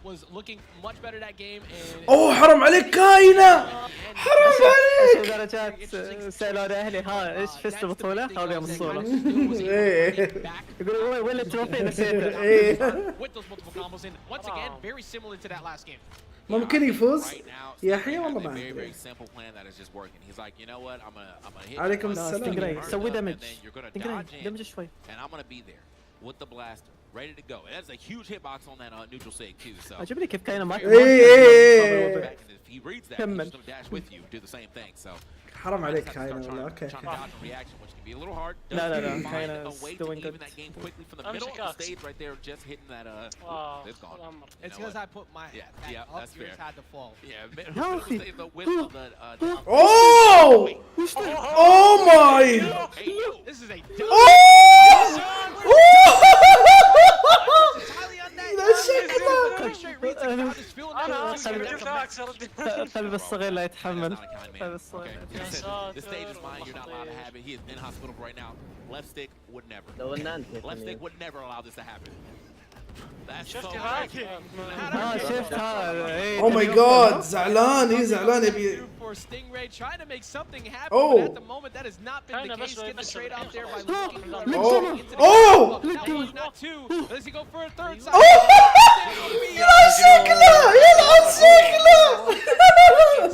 was looking much better that game and اوه حرام عليك كاينة، حرام عليك. درجات سألوا اهلي ها ايش فزت البطولة؟ قالوا يوم الصورة. يقولوا وين التروفي نسيته. with those multiple combos in once again very similar to that last game. ممكن يفوز يا اخي والله ما ادري. عليكم السلام. سوي دمج دمج شوي. ready to go. That's a huge hitbox on that neutral sig too. So عجبني كيف كاينة ما he reads that, he's gonna dash with you, do the same thing. So حرام عليك كاينة والله. اوكي لا كاينة doing good. Stage right there, just hitting that it's gone. It's because I put my that's fair. Had to fall. Yeah, oh my. This is a قلب الصغير لا يتحمل. قلب الصغير. This stage is mine. You're not allowed to have it. He is in hospital right now. Left stick would never. Left stick would never allow this to happen. Oh my god زعلان زعلان يبي. For Stingray trying to make something happen, but at the moment that has not been the case. Get the trade off there by looking not two. Does he go for a third side? يا شكله يلعب شكله.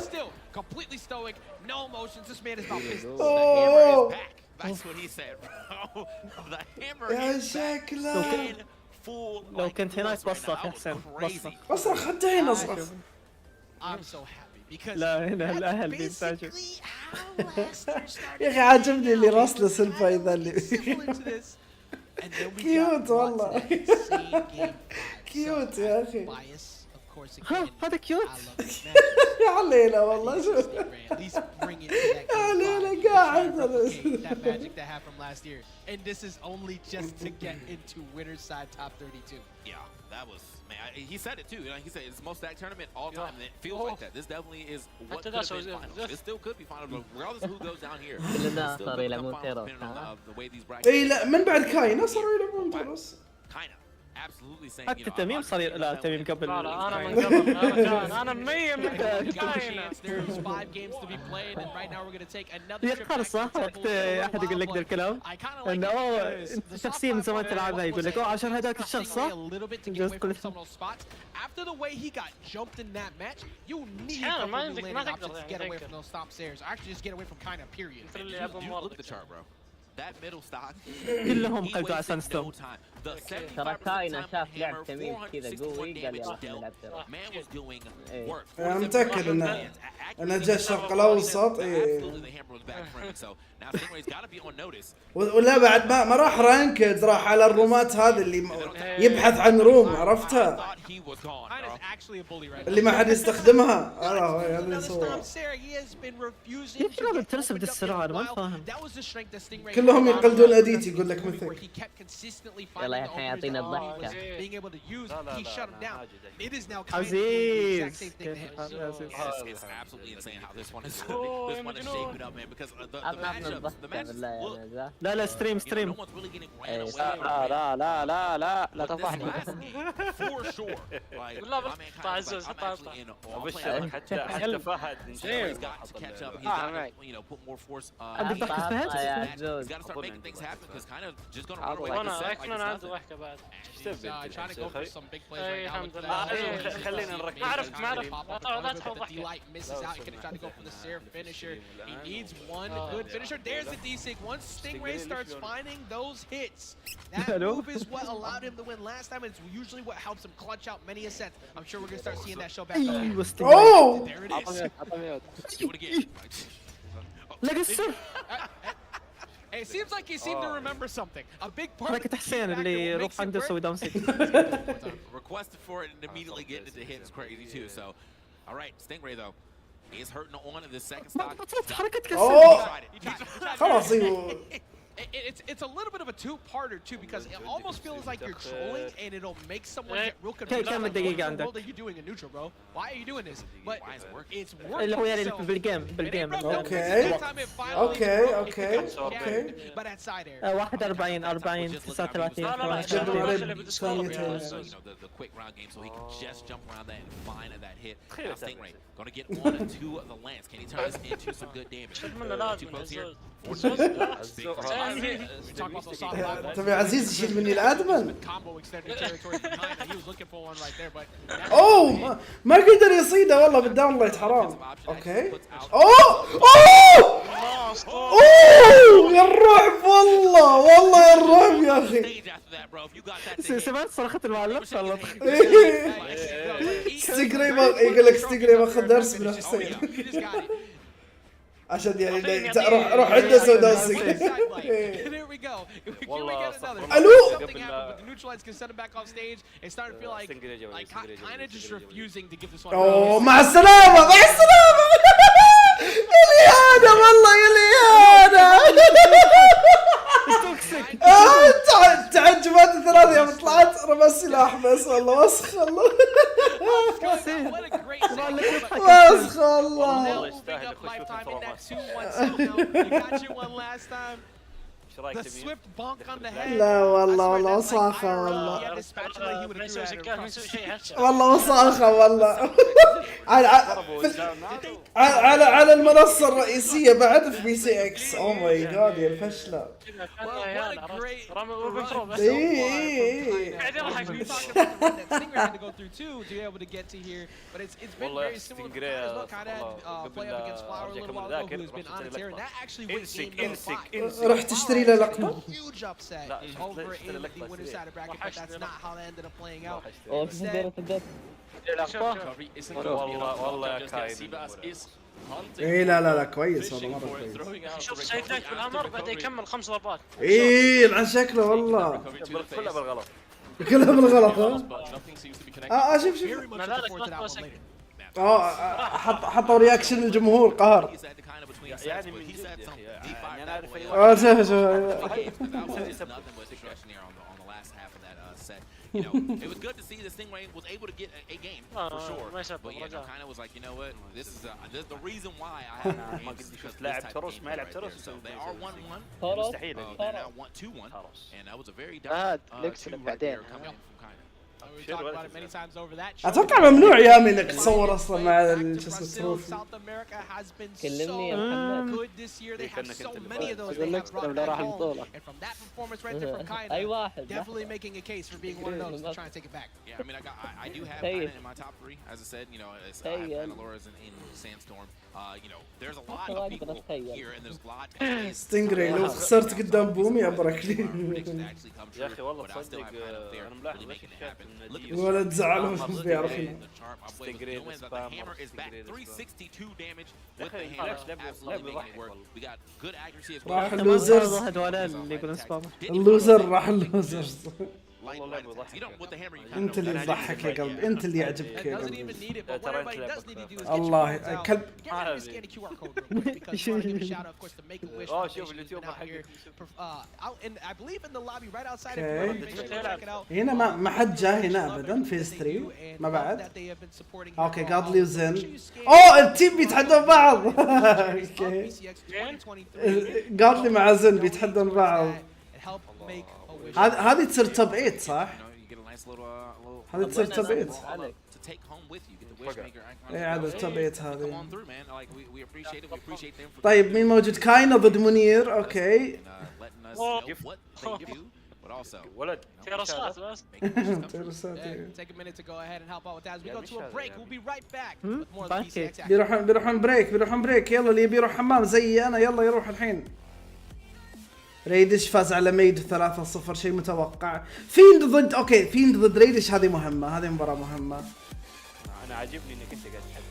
Still completely stoic, no emotions. This man is about business. The hammer is back. That's what he said, bro. The hammer is back. لو كنت هناك بصرخ يا حسين بصرخ حتى هنا اصرخ. I'm so happy because لا هنا الاهل بينتاجوا. يا اخي عاجبني اللي راسله سلفا ذا اللي كيوت والله. كيوت يا اخي. هذا كيوت. يا علينا والله شوف. علينا قاعد. That magic that happened from last year, and this is only just to get into winner's side top 32. Yeah, that was Man, he said it too. You know, he said it's most stacked tournament all time, and it feels like that. This definitely is what could have been finals. It still could be finals, regardless of who goes down here. صار يلعبون تيرو. اي لا من بعد كاينه صاروا يلعبون ترس. Absolutely saying, حتى تميم صار لا تميم قبل. لا انا من قبل انا مية من كاينه. There's 5 games to be played and right now we're going to take another trip. يقهر صح وقت احد يقول لك ذا الكلام انه انت شخصيه من زمان تلعبها يقول لك عشان هذاك الشخص صح. After the way he got jumped in that match, you need to get away from those stop stairs. Actually, just get away from kind of period. Look at the chart, bro. That middle stock. كلهم قلبوا على سانستون. ترى كاينه شاف لعب تميم كذا قوي قال يلا نلعب ترى. انا متاكد انه جاء الشرق الاوسط. ولا بعد ما راح رانكد، راح على الرومات هذه اللي يبحث عن روم، عرفتها اللي ما حد يستخدمها. هذا اللي سواه. كيف لعبة تنتسب بالسرعة؟ انا ما فاهم. كلهم يقلدون اديتي يقول لك مثل. يلا يا الحين يعطينا الضحكة. عزيز. لا لا ستريم لا تفضحني. والله بس عزوز ابشر حتى فهد عندك ضحكة فهد؟ وانا اكمل عنده ضحكة بعد. الحمد لله. خلينا نركز. ما عرفت لا تحاول ضحكة. He needs one good finisher. There's the D-Sig. Once Stingray starts finding those hits, that move is what allowed him to win last time. It's usually what helps him clutch out many a set. I'm sure we're going to start seeing that show back. Oh! There it is. Do it again. لقى السر. It seems like he seemed to remember something. A big part of حركة حسين اللي يروح عنده يسوي داون سيك. Requested for it and immediately getting into hits crazy too. So, all right, Stingray though. He's hurting on in the second stock. خلاص It's a little bit of a two-parter too, because it almost feels like you're trolling and it'll make someone get real confused. What the world are you doing in neutral, bro? Why are you doing this? But it's working. اللي هو يعني بالجيم. اوكي. But at side air. 41 39 The quick round game, so he can just jump around that and find that hit. Stingray gonna get one or two of the lance. Can he turn this into some good damage? Two pros here. طب يا عزيز يشيل مني الادمن. اوه ما قدر يصيده والله بالداونلايت حرام. اوكي. اوه يا الرعب والله يا الرعب يا اخي. سمعت صرخة المعلم والله. ستيغري يقول لك ستيغري باخذ درس من حسين عشان يعني روح عنده سوداء السكر. الو اوه مع السلامة الإهانة والله يا الإهانة. تعجبات الثلاثة يوم طلعت رمى السلاح بس والله وسخ الله. وسخ الله. لا والله وساخة والله. والله وساخة والله. على المنصة الرئيسية بعد في بي سي اكس. او ماي جاد يا الفشلة. راح تشتري له لقطة؟ والله يا كاين. ايه لا كويس والله مرة كويس. شوف سيدك بالامر بعد يكمل 5 ضربات. ايه عن شكله والله. كلها بالغلط. كلها بالغلط ها؟ شوف حطوا رياكشن الجمهور قهر. يعني انا اعرف شوف you know, it was good to see this Stingray was able to get a game for sure. But yeah, kind of was like, you know what, this is the reason why I have games because لاعب تروس ما يلعب تروس. So they are 1-1. مستحيل. They're now 2-1, and that was a very dominant two right there coming in from kind of. We talked about it many times over that. اتوقع ممنوع يا امي انك تصور اصلا مع شو اسمه التروفي. South America has been so good this year. They have so many of those. They have brought back home. And from that performance right there from Kaina, definitely making a case for being one of those to try and take it back. Yeah, I mean, I do have Kaina in my top 3. As I said, you know, it's Panalora's in Sandstorm. You know, there's a lot of people here, and there's a lot. ستينجري لو خسرت قدام بومي ابرك لي. يا اخي والله تصدق انا ملاحظ ولا تزعلهم بيعرفون. Stingray the hammer is back 362 damage with the hammer. Absolutely making it work. We got good accuracy as well. راح اللوزرز. اللوزر راح اللوزر. انت اللي يضحك يا قلبي، انت اللي يعجبك يا قلبي. الله كلب. شوف اليوتيوب هنا ما حد جاء هنا ابدا فيز 3 ما بعد. اوكي قاضلي وزن. اوه التيم بيتحدون بعض. اوكي قاضلي مع زن بيتحدون بعض. هذه تصير توب 8 صح؟ هذه تصير توب 8. ايه عاد التوب 8 هذه. طيب مين موجود؟ كاينا ضد منير. اوكي ولد تيرسات بس. Take a minute to go ahead and help out with that as we go to a break. We'll be right back with more of the BCX action. بيروحون بريك يلا اللي بيروح حمام زي انا يلا يروح الحين. ريدش فاز على ميد 3-0 شيء متوقع. فيند ضد اوكي فيند ضد ريدش هذه مهمة، هذه مباراة مهمة. انا عاجبني انك انت قاعد تحدد.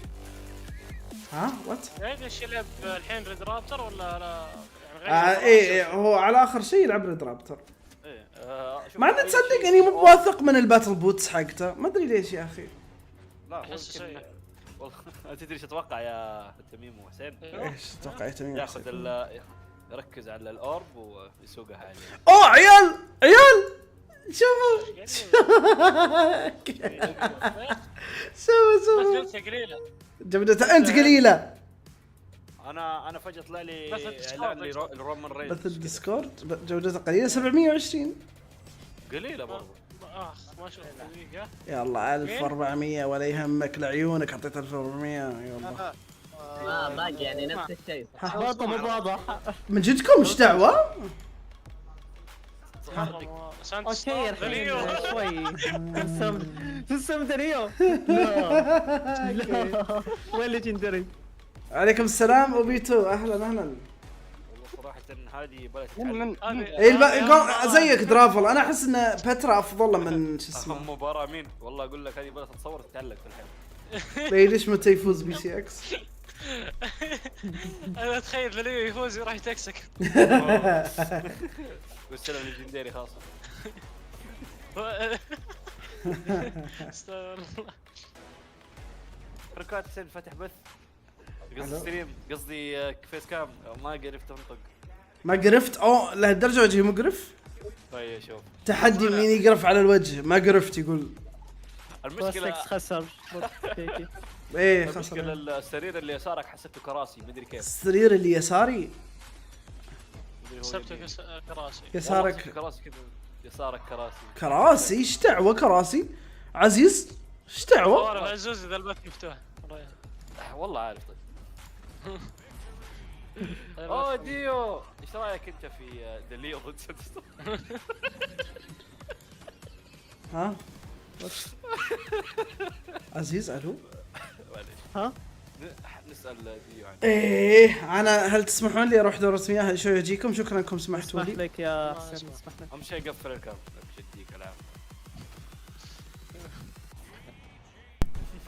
ها وات؟ ريدش يلعب الحين ريد رابتر ولا لا؟ يعني ايه هو على اخر شيء يلعب ريد رابتر. مع ان تصدق اني مو واثق من الباتل بوتس حقته، ما ادري ليش يا اخي. لا والله انت تدري ايش اتوقع يا تميم وحسين؟ ايش تتوقع يا تميم؟ ياخذ يركز على الأورب ويسوقها عليه. اوه عيال شوفوا شوفوا جودتها انت قليلة. انا فجأة طلع لي اعلان لرومان رينز. بث الديسكورد جودتها قليلة 720 قليلة برضو. ما شفت دقيقة. يلا 1400 ولا يهمك لعيونك حطيت 1400 يلا. باقي يعني نفس الشيء. واضح مو واضح. من جدكم ايش دعوة؟ اوكي يا رجال شوي. تنسم دريو. لا وين ليجندري؟ عليكم السلام اوبيتو اهلا. والله صراحة هذه بلد زيك درافل. انا احس ان بترا افضل من شو اسمه. مباراة مين؟ والله اقول لك هذه بلد تتصور تتعلق في الحين. ليش متى يفوز بي سي اكس؟ انا اتخيل لليو يفوز وراح يتكسك. والسلام ليجندري خاصة. استغفر الله. بركات حسين فاتح بث. قصدي ستريم قصدي فيس كام ما قرفت انطق. ما قرفت؟ اوه لهالدرجة وجهي مقرف؟ طيب شوف تحدي مين يقرف على الوجه ما قرفت يقول. المشكلة خسر. ايه خسر. المشكلة السرير اللي يسارك حسبته كراسي مدري كيف. السرير اللي يساري؟ حسبته كراسي. يسارك كراسي كذا يسارك كراسي. كراسي؟ ايش دعوة كراسي؟ عزيز ايش دعوة؟ صور العزوز اذا البث مفتوح. والله عارف طيب. اوه ديو ايش رايك انت في دليو ضد ها عزيز الو ها نسال ديو عنه. ايه انا هل تسمحون لي اروح دورة مياه شوي اجيكم؟ شكرا انكم سمحتوا لي. اسمح لك يا حسين اسمح لك. اهم شيء قفل الكام بشديك العاب.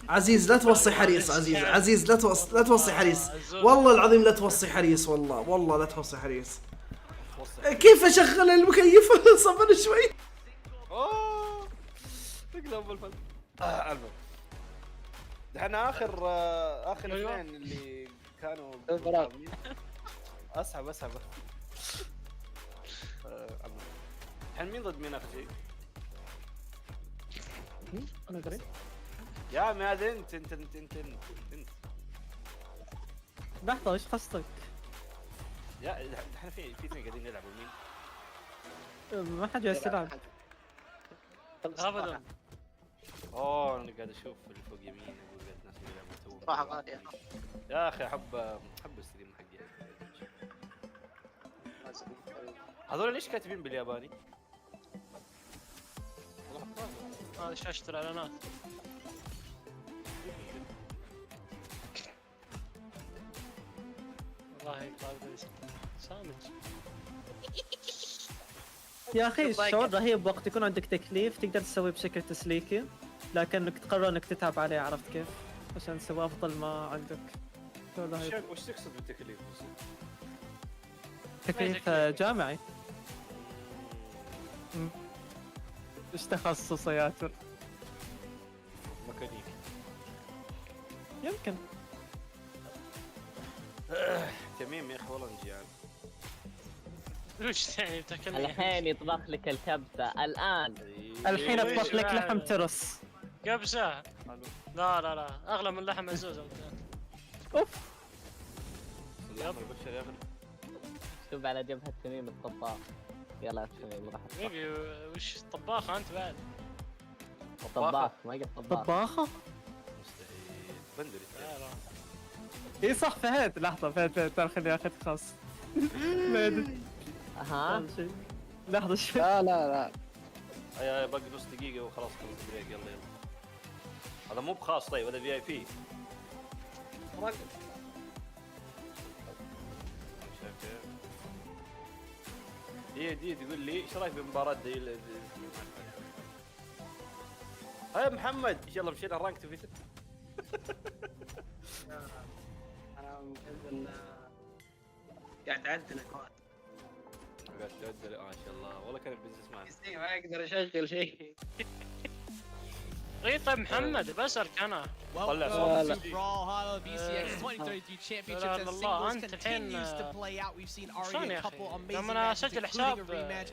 عزيز لا توصي حريص. عزيز لا توصي حريص والله العظيم لا توصي حريص والله لا توصي حريص. كيف اشغل المكيف؟ صبر شوي. اوه تقلب الفل. دحين اخر اثنين اللي كانوا اسحب الحين مين ضد مين اخر شيء؟ ما ادري. يا عمي هذا انت لحظة ايش قصدك؟ يا احنا في اثنين قاعدين يلعبوا مين؟ ما حد جالس يلعب. ابدا. اوه انا قاعد اشوف اللي فوق يمين يقول ناس يلعبوا صراحة غالية. يا اخي احب الستريم حقي. هذول ليش كاتبين بالياباني؟ هذه شاشة الاعلانات. والله قاعد سامج. يا اخي الشعور رهيب وقت يكون عندك تكليف تقدر تسويه بشكل تسليكي، لكنك تقرر انك تتعب عليه، عرفت كيف؟ عشان تسوي افضل ما عندك. وش تقصد بالتكليف؟ تكليف جامعي. ايش تخصص يا ياسر؟ ميكانيكي. يمكن. تميم يا اخي والله نجيان. وش يعني بتاكلني؟ الحين يطبخ لك الكبسة الآن. الحين اطبخ لك لحم ترس. كبسة. لا اغلى من لحم عزوز. اوف. مكتوب على جبهة تميم الطباخ. يلا يا تميم راح. حبيبي وش طباخة انت بعد؟ طباخ ما قلت طباخ. طباخة؟ مستحيل. بندري. اي صح فهد. لحظة فهد ترى خليني اخذ خاص. ما ادري. اها. لحظة شوي. لا. يا باقي نص دقيقة وخلاص خلص بريك. يلا هذا مو بخاص. طيب هذا في اي بي. هي دي تقول لي ايش رايك بمباراة هاي محمد ان شاء الله مشينا رانك في انا مجهز قاعد اعدل اكواد. قاعد تعدل ما شاء الله والله كان بزنس مان. ما اقدر اشغل شيء. طيب محمد بسألك انا. Welcome to Brawlhalla BCX 2032 Championship as singles continues to play out. We've seen already a couple amazing matches, including a rematch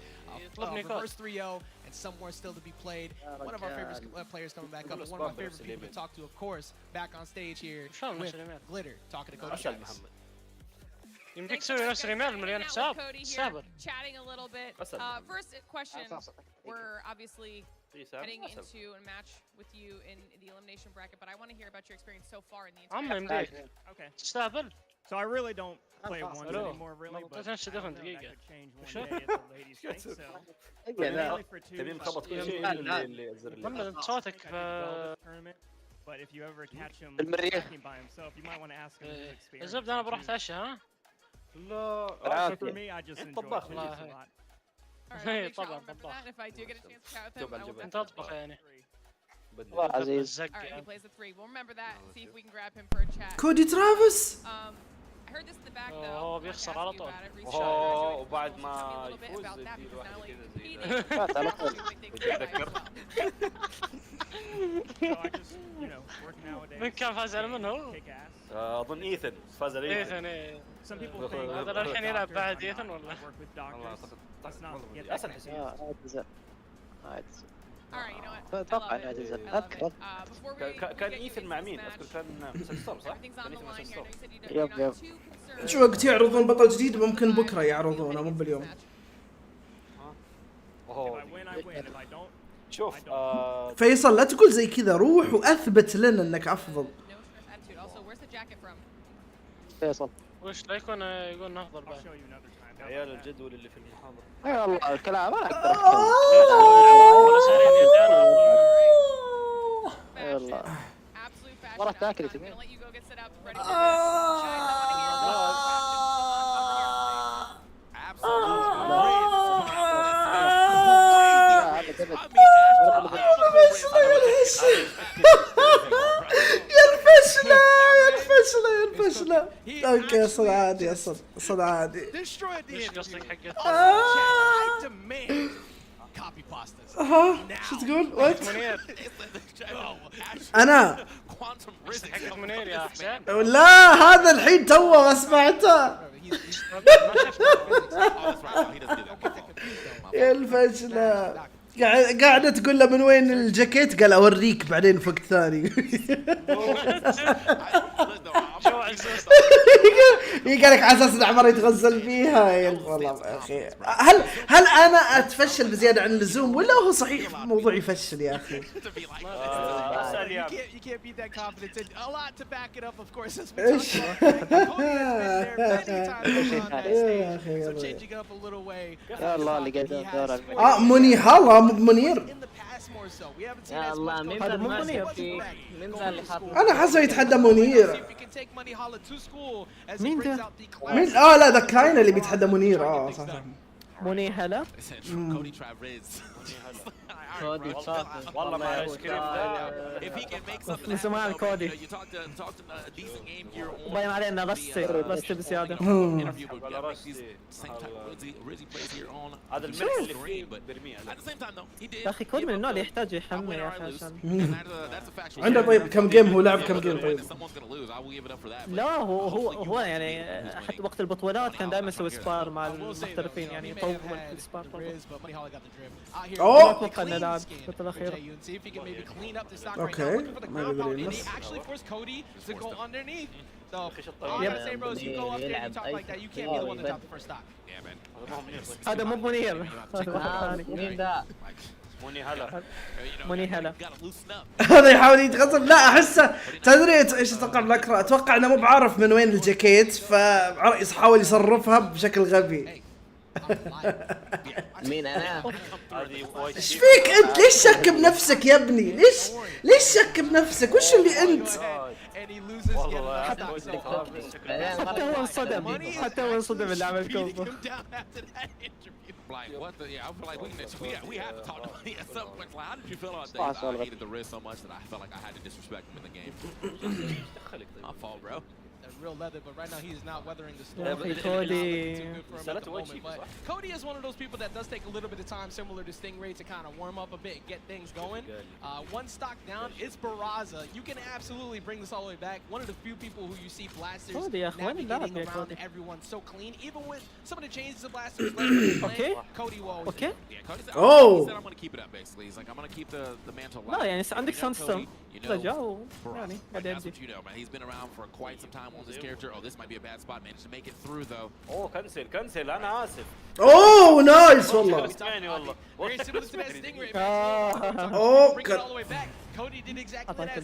of reverse 3-0 and some more still to be played. One of our favorite players coming back up, one of my favorite people to talk to, of course, back on stage here with Glitter, talking to Cody Shax. يمديك تسوي نفس الريميل مليون حساب. سابر. Chatting a little bit. First question, we're obviously heading into a match with you in the elimination bracket, but I want to hear about your experience so far in the entire Okay. تستهبل. So I really don't play ones anymore, really, but I know that could change one day at the ladies' thing, so mainly for twos. تبين خبط كل شيء اللي أزر اللي. محمد صوتك But if you ever catch him working by himself, you might want to ask him his experience. الزبدة أنا بروح أتعشى ها؟ لا. For me, I just enjoy it a lot. طبعا طباخ. انت اطبخ يعني. والله عزيز. كودي ترافيس. هو بيخسر على طول. وبعد ما يفوز يدير واحد كذا زي من كان فاز على منه؟ اظن ايثن فاز على ايثن. هذا الحين يلعب بعد ايثن ولا؟ والله اعتقد اسهل حسين. اتوقع انه اعتزل. اذكر كان ايثن مع مين؟ اذكر كان مسلسل صح؟ كان ايثن مسلسل. يب شو وقت يعرضون بطل جديد ممكن بكره يعرضونه مو باليوم. شوف فيصل لا تقول زي كذا، روح واثبت لنا انك افضل. فيصل وش لا يكون افضل بعد. عيال الجدول اللي في المحاضرة. اي والله الكلام ما اقدر احكي. اي والله مرة تاكل تمين. الفشلة. اوكي صد عادي صد عادي. ايش قصدك حقت؟ شو تقول؟ وات؟ انا حق منير يا حسين. لا هذا الحين توه ما سمعته. يا الفشلة. قاعدة تقول له من وين الجاكيت؟ قال اوريك بعدين في وقت ثاني. قال لك على اساس العمر يتغزل فيها. والله يا اخي هل انا اتفشل بزياده عن اللزوم ولا هو صحيح موضوع يفشل يا اخي؟ مني هلا مو بمنير. يا الله مين ذا منير؟ مين ذا اللي حاط؟ انا حاسه يتحدى منير. مين ذا؟ مين؟ لا ذا كاين اللي بيتحدى منير. صح. مني هلا؟ كودي صافي والله ما ايس كريم من زمان كودي باين علينا رستي بزياده. هذا الملح اللي فيه برميه. يا اخي كود من النوع اللي يحتاج يحمل يا اخي عشان عنده. طيب كم جيم هو لعب كم جيم؟ طيب لا هو يعني حتى وقت البطولات كان دائما يسوي سبار مع المحترفين يعني يطول في السبار. اتوقع انه لاعب الفتره الاخيره. اوكي ما يقدر يلمس. هذا مو منير. مين ذا؟ مني هلا. هذا يحاول يتغصب. لا احسه تدري ايش اتوقع بالاكرا؟ اتوقع انه مو بعارف من وين الجاكيت فحاول يصرفها بشكل غبي. مين انا؟ ايش فيك انت؟ ليش شك بنفسك يا ابني؟ ليش شك بنفسك؟ وش اللي انت؟ حتى هو انصدم اللي عمل كومبو. Like what the? Yeah, I feel like we have to talk to Money at some point. Like, how did you feel about that? I hated the risk so much that I felt like I had to disrespect him in the game. My fault, bro. Real leather, but right now he is not weathering the storm. Cody is one of those people that does take a little bit of time, similar to Stingray, to kind of warm up a bit, get things going. One stock down, it's Barraza. You can absolutely bring this all the way back. One of the few people who you see blasters navigating around everyone so clean, even with some of the changes of blasters. Cody will always. Yeah, Cody said, he said I'm going to keep it up. Basically, he's like I'm going to keep the mantle. لا يعني عندك سانستون. رجعوا يعني that's what you know, man. He's been around for quite some time on this character. Oh, this might be a bad spot. Managed to make it through though. اوه كنسل انا اسف. اوه نايس والله. يعني والله. Cody did exactly that.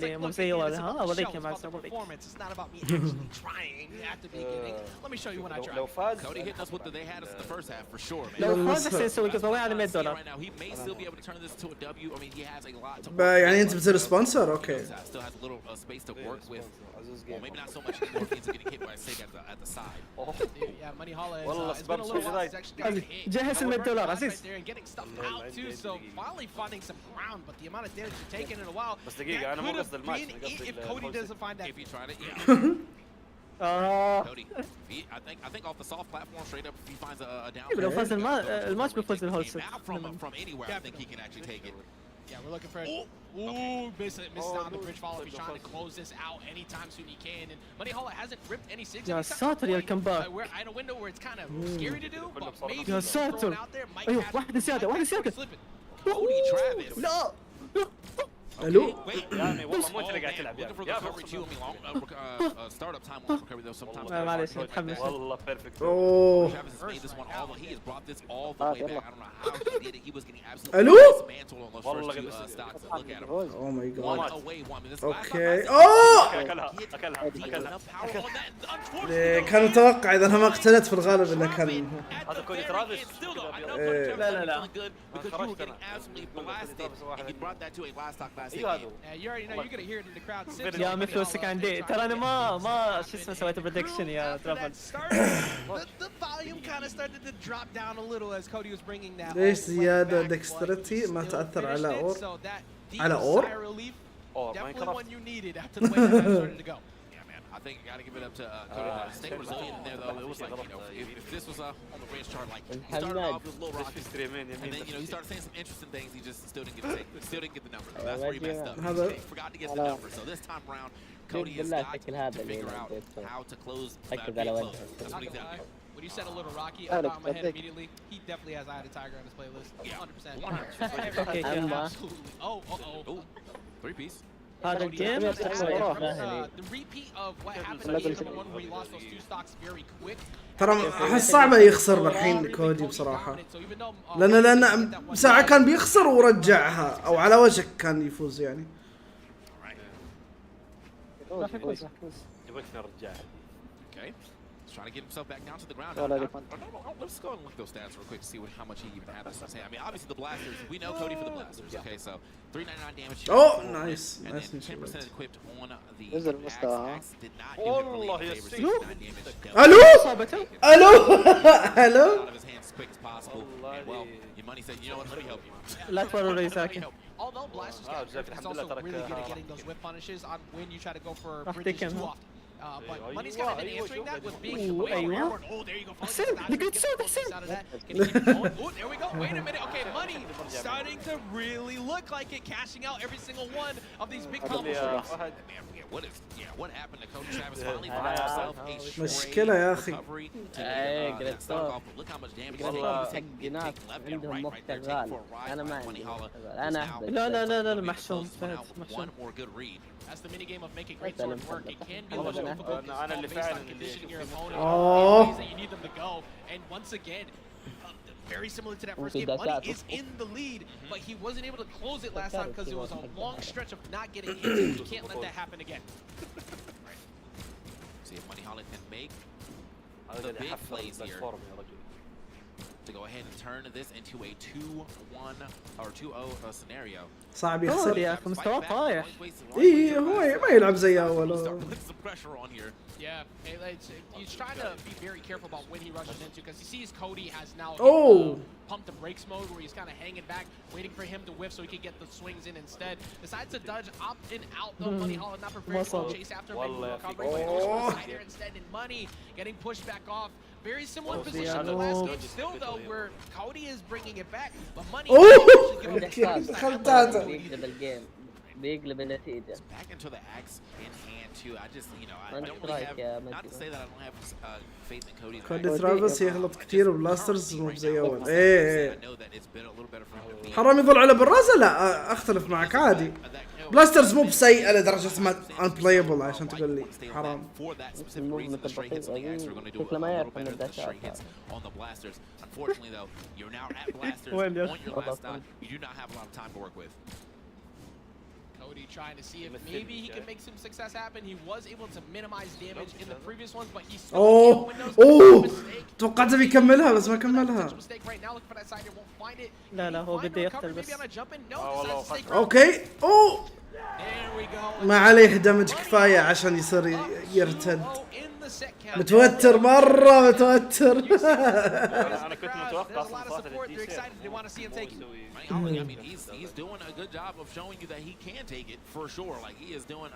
It's not about me actually trying at the beginning. Let me show you when I try. Cody hitting us with they had us in the first half for sure, man. لو فاز سيسوي كذا على $100. Right now he may still be able to turn this to a W. I mean, he has a lot to. يعني انت بتصير سبونسر؟ اوكي. Still has a little space to work with. Well, maybe not so much anymore. Things are getting hit by a Sig at the side. Yeah, Money Holla has been a little while. It's actually جهز $100 عزيز. Getting stuff out too, so finally finding some ground, but the amount of damage you're taking in a while. بس دقيقة أنا مو قصد الماتش. If Cody doesn't find that. If he tried it, yeah. Cody, I think off the soft platform straight up, if he finds a down. لو فاز الماتش بيفوز الهولست. From anywhere, I think he can actually take it. Yeah, we're looking for. Misses on the bridge follow. He's trying to close this out anytime soon he can. And Money Holla hasn't ripped any sigs. يا ساتر يا الكمباك. We're in a window where it's kind of scary to do, but maybe يا ساتر. ايوه واحدة زيادة. Cody Travis. لا. الو يعني والله مو انت اللي قاعد تلعب معليش متحمس والله بيرفكت. اوه الو والله اوه ماي جاد اوكي اوه كان متوقع اذا انها ما قتلت في الغالب انه كان هذا كودي ترافيس. لا يا مفلوسك عندي ترى انا ما شو اسمه سويت بريدكشن يا ترافل. ليش زيادة دكسترتي ما تأثر على اور؟ على اور؟ I think you got to give it up to Cody to stay resilient in there, though. It was like, you know, if this was on the range chart, like, he started off with a little rocket, and then, you know, he started saying some interesting things. He just still didn't get the number. That's where he messed up. He forgot to get the number. So this time around, Cody has got to figure out how to close that big close. That's what he's out here. When you said a little Rocky, I thought in my head immediately, he definitely has Eye of the Tiger on his playlist. 100%. Absolutely. Oh. 3-piece. هذا الجيم The repeat of what happened in game number 1 where he lost those 2 stocks very quick. ترى احس صعبه يخسر بالحين كودي بصراحه، لان ساعه كان بيخسر ورجعها او على وشك كان يفوز يعني. راح يفوز يبغى يرجعها. Okay. He's trying to get himself back down to the ground. Let's go and look those stats real quick to see how much he even had this to say. I mean, obviously the blasters, we know Cody for the blasters. Okay, so 399 damage. Oh, nice. And then 10% equipped on the axe. Did not do him really any favors. Hello? Hello? Hello? Out of his hands as quick as possible. And well, your money said, you know what, let me help you. لا توري ساكن. Although blasters is also really good at getting those whip punishes on when you try to go for bridges too often. But Money's kind of been answering that with being the way around. Oh, there you go. The good sword, out of that. Oh, there we go. Wait a minute. Okay, Money starting to really look like it, cashing out every single one of these big combos. What happened to Cody Travis? Finally found himself a مشكلة يا أخي. Look how much damage he's taking left and right there, taking for a ride. لا محشوم. One more good read. That's the mini game of making great sword work. It can be a little difficult based on conditioning your opponent, ways that you need them to go. And once again, very similar to that first game, Money is in the lead, but he wasn't able to close it last time because it was a long stretch of not getting hit. You can't let that happen again. See if Moneyhala can make the big plays here to go ahead and turn this into a 2-1 or 2-0 scenario. صعب يخسر يا اخي مستواه طايح. ايه هو ما يلعب زي اول. Yeah, he's trying to be very careful about when he rushes into because he sees Cody has now pump the brakes mode where he's kind of hanging back, waiting for him to whiff so he can get the swings in instead. Decides to dodge up and out though. Moneyhala not prepared to chase after him, making recovery, but goes for the side air instead. And Money getting pushed back off. Very similar position to the last game still though, where Cody is bringing it back, but Money بيقلب النتيجة. Back into the axe in hand too. I just, you know, I don't really have, not to say that I don't have faith in Cody's. كودي ترافيس يغلط كثير وبلاسترز مو زي اول. ايه حرام يظل على بالرازة. لا اختلف معك عادي. بلاسترز مو بسيئة لدرجة ما unplayable عشان تقول لي حرام. Unfortunately though, you're now at blasters on your last stock. You do not have a lot of time to work with. Cody trying to see if maybe he can make some success happen. He was able to minimize damage in the previous ones, but he's still توقعت بيكملها بس ما كملها. لا هو بده يقتل بس. اوكي ما عليه دمج كفاية عشان يصير يرتد. متوتر مرة متوتر. أنا كنت متوقع صراحة I mean, he's doing a good job of showing you that he can take it for sure. Like he is doing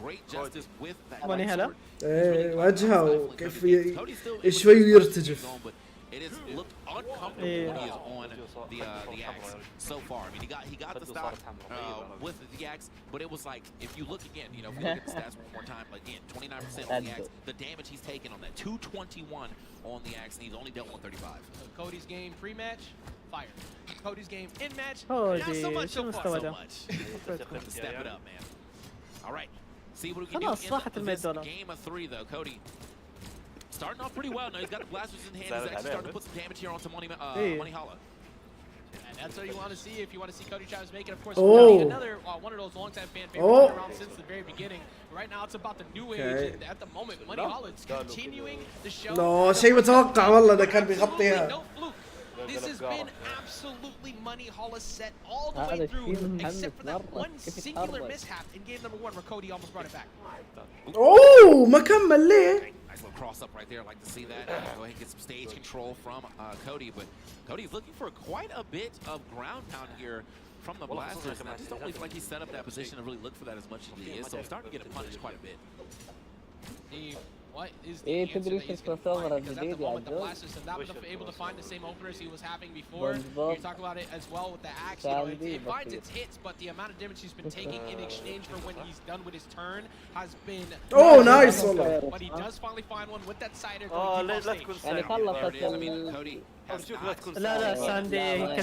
great justice with that. Moneyhala. وجهه وكيف شوي يرتجف. It has looked uncomfortable when he is on the axe so far. I mean, he got the stock with the axe, but it was like if you look again, you know, if you look at the stats one more time, again, 29% on the axe. The damage he's taken on that 221 on the axe, and he's only dealt 135. Cody's game pre-match, fire. Cody's game in match, not so much so far. So much. Step it up, man. All right, see what we can do in this game of 3, though, Cody. Starting off pretty well. Now he's got the blasters in hand. He's actually starting to put some damage here onto Moneyhala. And that's what you want to see if you want to see Cody Travis make it. Of course, another one of those long-time fan favorites around since the very beginning. Right now, it's about the new age. And at the moment, Moneyhala is continuing the show. لا شيء متوقع والله ده كان بيغطيها. No fluke. This has been absolutely Moneyhala set all the way through, except for that one singular mishap in game number 1 where Cody almost brought it back. ما كمل ليه؟ Nice little cross up right there. I'd like to see that. Go ahead and get some stage control from Cody, but Cody's looking for quite a bit of ground pound here from the blasters. And I just don't really feel like he's set up that position to really look for that as much as he is. So I'm starting to get it punished quite a bit. He what is the answer that he's going to find, because at the moment the Blasters have not been able to find the same openers he was having before. You talk about it as well with the axe, you know, it finds its hits, but the amount of damage he's been taking in exchange for when he's done with his turn has been nice. But he does finally find one with that cider. يعني خلصت لا ساندي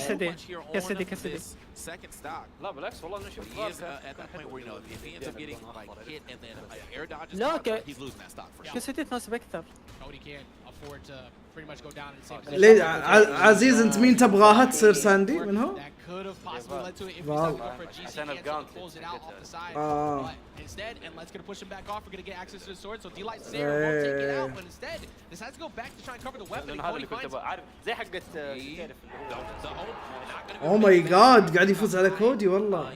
كسدي second stock. لا بالعكس والله انه شوف He is at that point where you know if he ends up getting like hit and then air dodges, he's losing that stock for sure. كسدي تناسب اكثر. Cody can't afford to pretty much go down in the same position. عزيز انت مين تبغاها تصير ساندي منهم؟ That could have possibly led to it if he's not going for a GC cancel to close it out off the side. But instead, and let's gonna push him back off. We're gonna get access to the sword, so D-Light Sayer won't take it out, but instead decides to go back to try and cover the weapon. هذا اللي كنت عارف زي حقة اوه ماي جاد قاعد يفوز على كودي والله.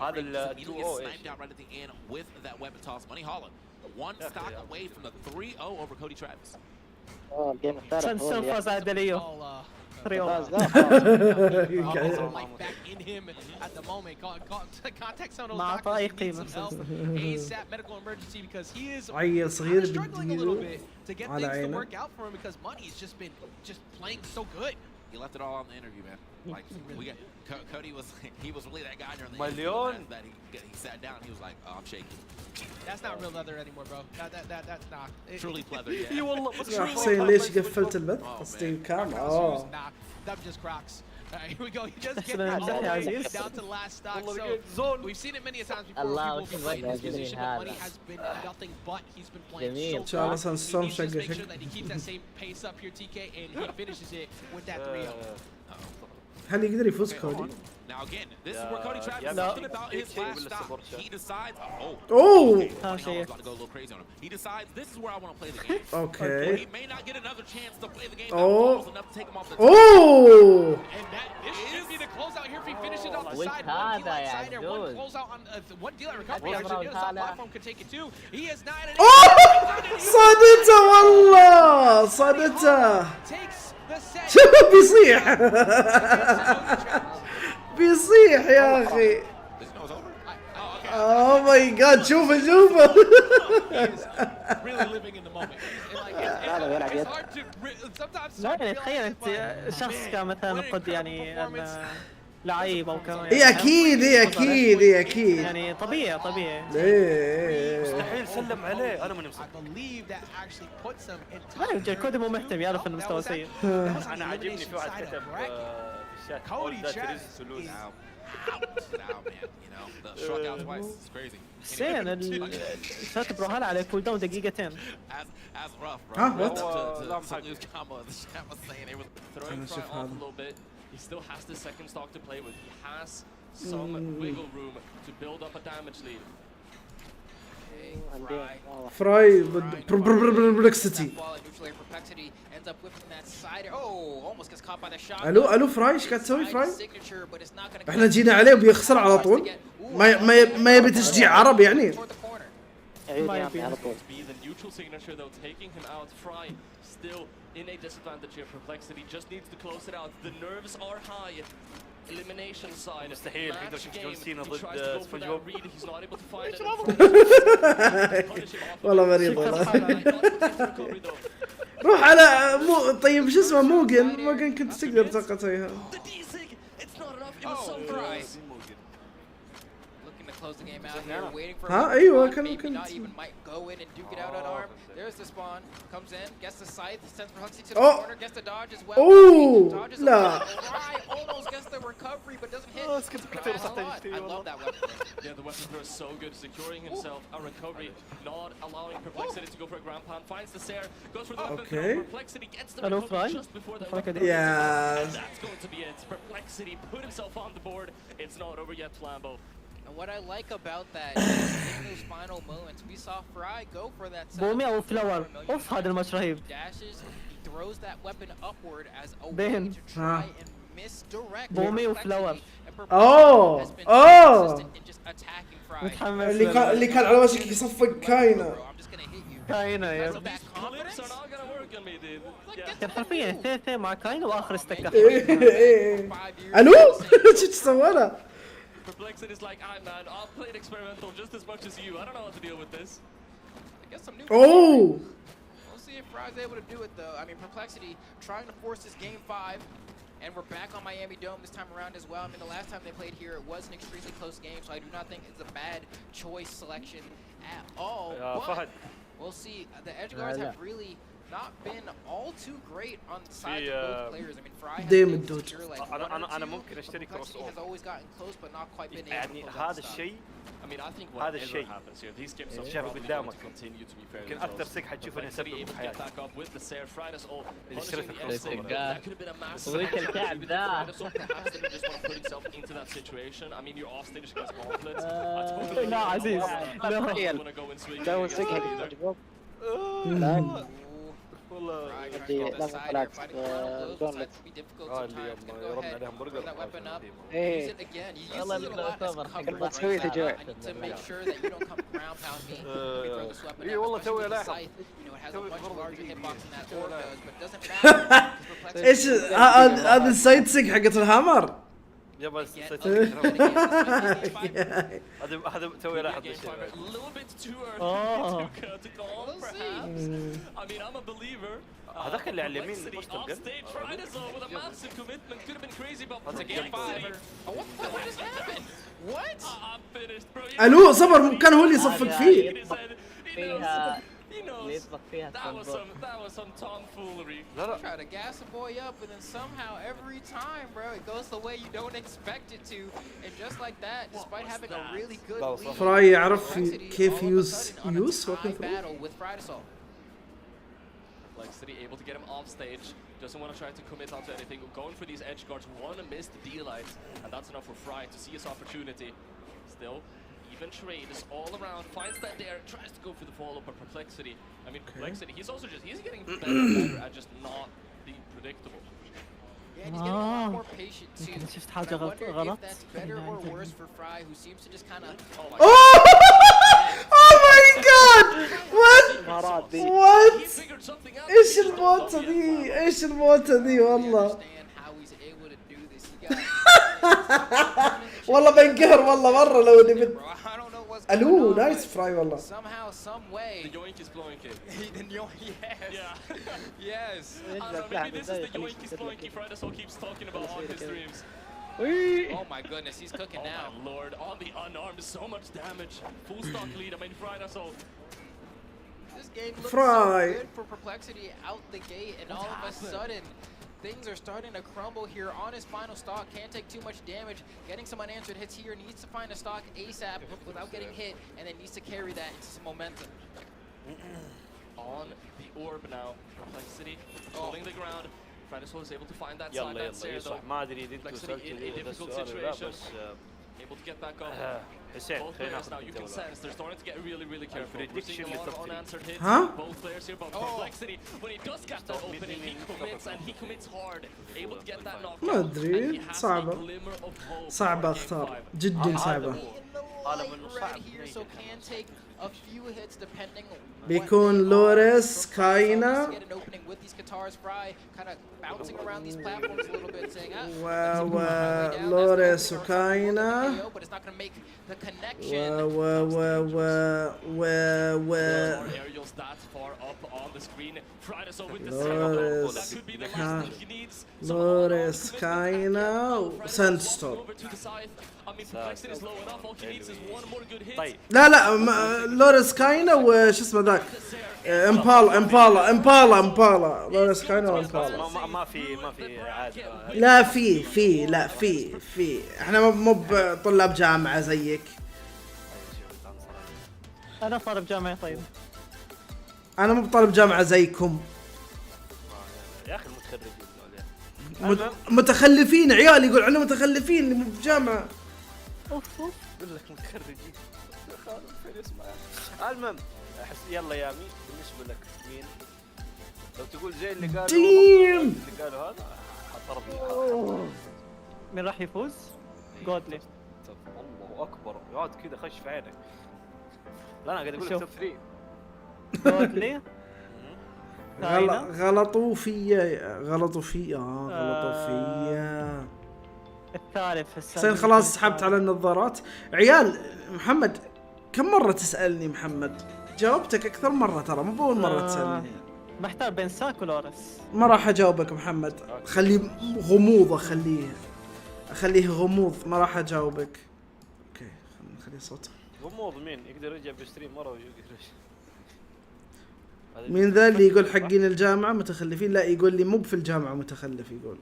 هذا ال 2-0 with that weapon toss. Money Holland one stock away from the 3-0 over Cody Travis. جيم اختار فاز على دليو back in him at the moment. Context on those ما أعطى أي قيمة. ASAP medical emergency because he is عيل صغير struggling a little bit to get things to work out for him because Money's just been playing so good. He left it all on the interview, man. Like we got Cody was really that guy during the interview that he sat down. He was like, oh, I'm shaking. That's not real leather anymore, bro. That's not. Truly pleather, yeah. يا حسين ليش قفلت البث؟ قصدي كام That's just Crocs. Here we go. He just gets down to the last stock. So we've seen it many a times before. People play in this position, but Money has been nothing but he's been playing so well. He needs to make sure that he keeps that same pace up here, TK, and he finishes it with that 3-0. هل يقدر يفوز كودي؟ Now again, this is where Cody Travis something about his last stop. He decides, about to go a little crazy on him. He decides this is where I want to play the game. Okay. He may not get another chance to play the game. That enough to take him off the top. And this should be the closeout here if he finishes it off the side. One D-Light side there, one closeout on one D-Light recovery. Actually, the top platform could take it too. He is not an صادته والله صادته. شوف بيصيح بيصيح يا اخي. اوه ماي جاد شوفه لا يعني تخيل انت شخص كان مثلا قد يعني لعيب او كمان اي اكيد يعني طبيعي مستحيل سلم عليه انا ماني مصدق. لا يوجد كودي مو مهتم يعرف انه مستوى سيء. انا عاجبني في واحد كتب في الشات حسين الشات براولهالا على كول داون دقيقتين. He still has the second stock to play with. He has some wiggle room to build up a damage lead. فراي بربلكسيتي. الو فراي ايش قاعد تسوي فراي؟ احنا جينا عليه وبيخسر على طول. ما يبي تشجيع عرب يعني. In a disadvantage here, Perplexity just needs to close it out. The nerves are high. Elimination side. مستحيل تقدر تشوف جون سينا ضد سبونج بوب. He's not able to find it. والله مريض والله. روح على طيب شو اسمه موغن كنت تقدر تقطعها. Close the game out here, waiting for ايوه كان even might go in and duke it out unarmed. There's the spawn, comes in, gets the scythe, sends Perplexity to the corner, gets the dodge as well. Dodges almost gets the recovery, but doesn't hit. I love that weapon. Yeah, the weapon throw is so good, securing himself a recovery, not allowing Perplexity to go for a ground pound. Finds the Sayer, goes for the weapon throw. Perplexity gets the recovery just before that weapon throw. And that's going to be it. Perplexity put himself on the board. It's not over yet, Flambo. And what I like about that in those final moments, we saw Fry go for that. بومي او فلاور اوف هذا الماتش رهيب. Dashes, he throws that weapon upward as a way to try and misdirect. بومي وفلاور. اللي كان على وشك يصفق كاينه. يا كان حرفيا اثنين مع كاينه واخر استكه. الو شو تسوى Perplexity is like, man, I'll play it experimental just as much as you. I don't know how to deal with this. guess some new. Oh! We'll see if Fry's able to do it though. I mean, Perplexity trying to force this game 5. And we're back on Miami Dome this time around as well. I mean, the last time they played here, it was an extremely close game, so I do not think it's a bad choice selection at all. But we'll see. The edge guards have really not been all too great on the side of both players. I mean, Fry has been secure like أنا ممكن أشتري كروس أوفر. has always gotten close, but not quite been able to يعني هذا الشيء. I mean, I think whatever happens here, these games are probably going to continue to be fairly close. يمكن أكثر سك حتشوف إنه يسبب able to get بحياتك. back up with the Sarah Fridays all يشترك punishing the instinct. That could have been a massive الكعب ذا. so perhaps they just want to put himself into that situation. I mean, you're off stage against Gauntlets. I totally لا عزيز don't want to go and swing. لا وسك حق لا والله لا مقلات جونلت اللي يرمي عليهم برجر ايه والله لما تسوي تجوع اي والله توي لاحظ ايش هذا السايد سيك حقت الهامر يابا هذا توي لاحظ هذاك اللي على اليمين وسط القلب الو صبر كان هو اللي يصفق فيه فيها اللي يطلق فيها that was some tomfoolery. Try to gas a boy up, and then somehow every time, bro, it goes the way you don't expect it to, and just like that, despite having a really good lead, فراي يعرف كيف يوز battle with Friday. City able to get him off stage, doesn't want to try to commit onto anything, going for these edge guards, want to miss the D-light, and that's enough for Fry to see his opportunity. Still, even trade is all around, finds that there, tries to go for the follow-up, but Perplexity, I mean, Perplexity, he's also just, he's getting better and better at just not being predictable. Yeah, and he's getting a lot more patient too. I wonder if that's better or worse for Fry, who seems to just kind of... Oh my god! What? What? ايش الموتة دي؟ ايش الموتة دي والله؟ والله بنقهر والله مرة لو اني بنت الو نايس فراي والله. Somehow, some way. The yoink is blowing it. Yes. Yes. Maybe this is the yoinky sploinky Friday so keeps talking about on his streams. Oh my goodness, he's cooking now. Oh my lord, on the unarmed, so much damage. Full stock lead, I mean Friday so. This game looks so good for Perplexity out the gate, and all of a sudden, things are starting to crumble here on his final stock. Can't take too much damage. Getting some unanswered hits here. Needs to find a stock ASAP without getting hit, and then needs to carry that into some momentum. On the orb now, Perplexity holding the ground. Friday is able to find that side that's there though. Perplexity in a difficult situation. Able to get back up. Both players now, you can sense they're starting to get really careful. We're seeing a lot of unanswered hits. Both players here, but Perplexity, when he does get that opening, he commits and he commits hard. Able to get that knockout. ما ادري صعبة صعبة اختار جدا صعبة. بيكون لوريس كاينا ولوريس وكاينا لوريس كاينا وساندستورم. لا لا لوريس كاينا وش اسمه ذاك امبالا لوريس كاينا وامبالا. ما في عاد. لا في احنا مو بطلاب جامعة زيك. انا طالب جامعة. طيب انا مو بطالب جامعة زيكم يا اخي متخلفين عيال يقول عنهم متخلفين اللي مو بجامعة. يقول لك متخرجين فين اسمع. المهم احس يلا يا مين بالنسبه لك مين لو تقول زي اللي قالوا هذا حطرب مين راح يفوز؟ جودلي. الله اكبر يقعد كذا خش في عينك. لا انا قاعد اقول لك توب 3 جودلي. غلطوا فيا الثالث في السنة. حسين خلاص سحبت على النظارات. عيال محمد كم مرة تسألني محمد جاوبتك اكثر مره ترى، مو باول مره تسالني. محتار بين ساك ولورس. ما راح اجاوبك محمد، خليه غموض، اخليه غموض، ما راح اجاوبك. اوكي خلينا نخلي صوته غموض. مين يقدر يرجع بستريم مره ويقدر مين ذا اللي يقول حقين الجامعه متخلفين؟ لا يقول لي مو في الجامعه متخلف، يقول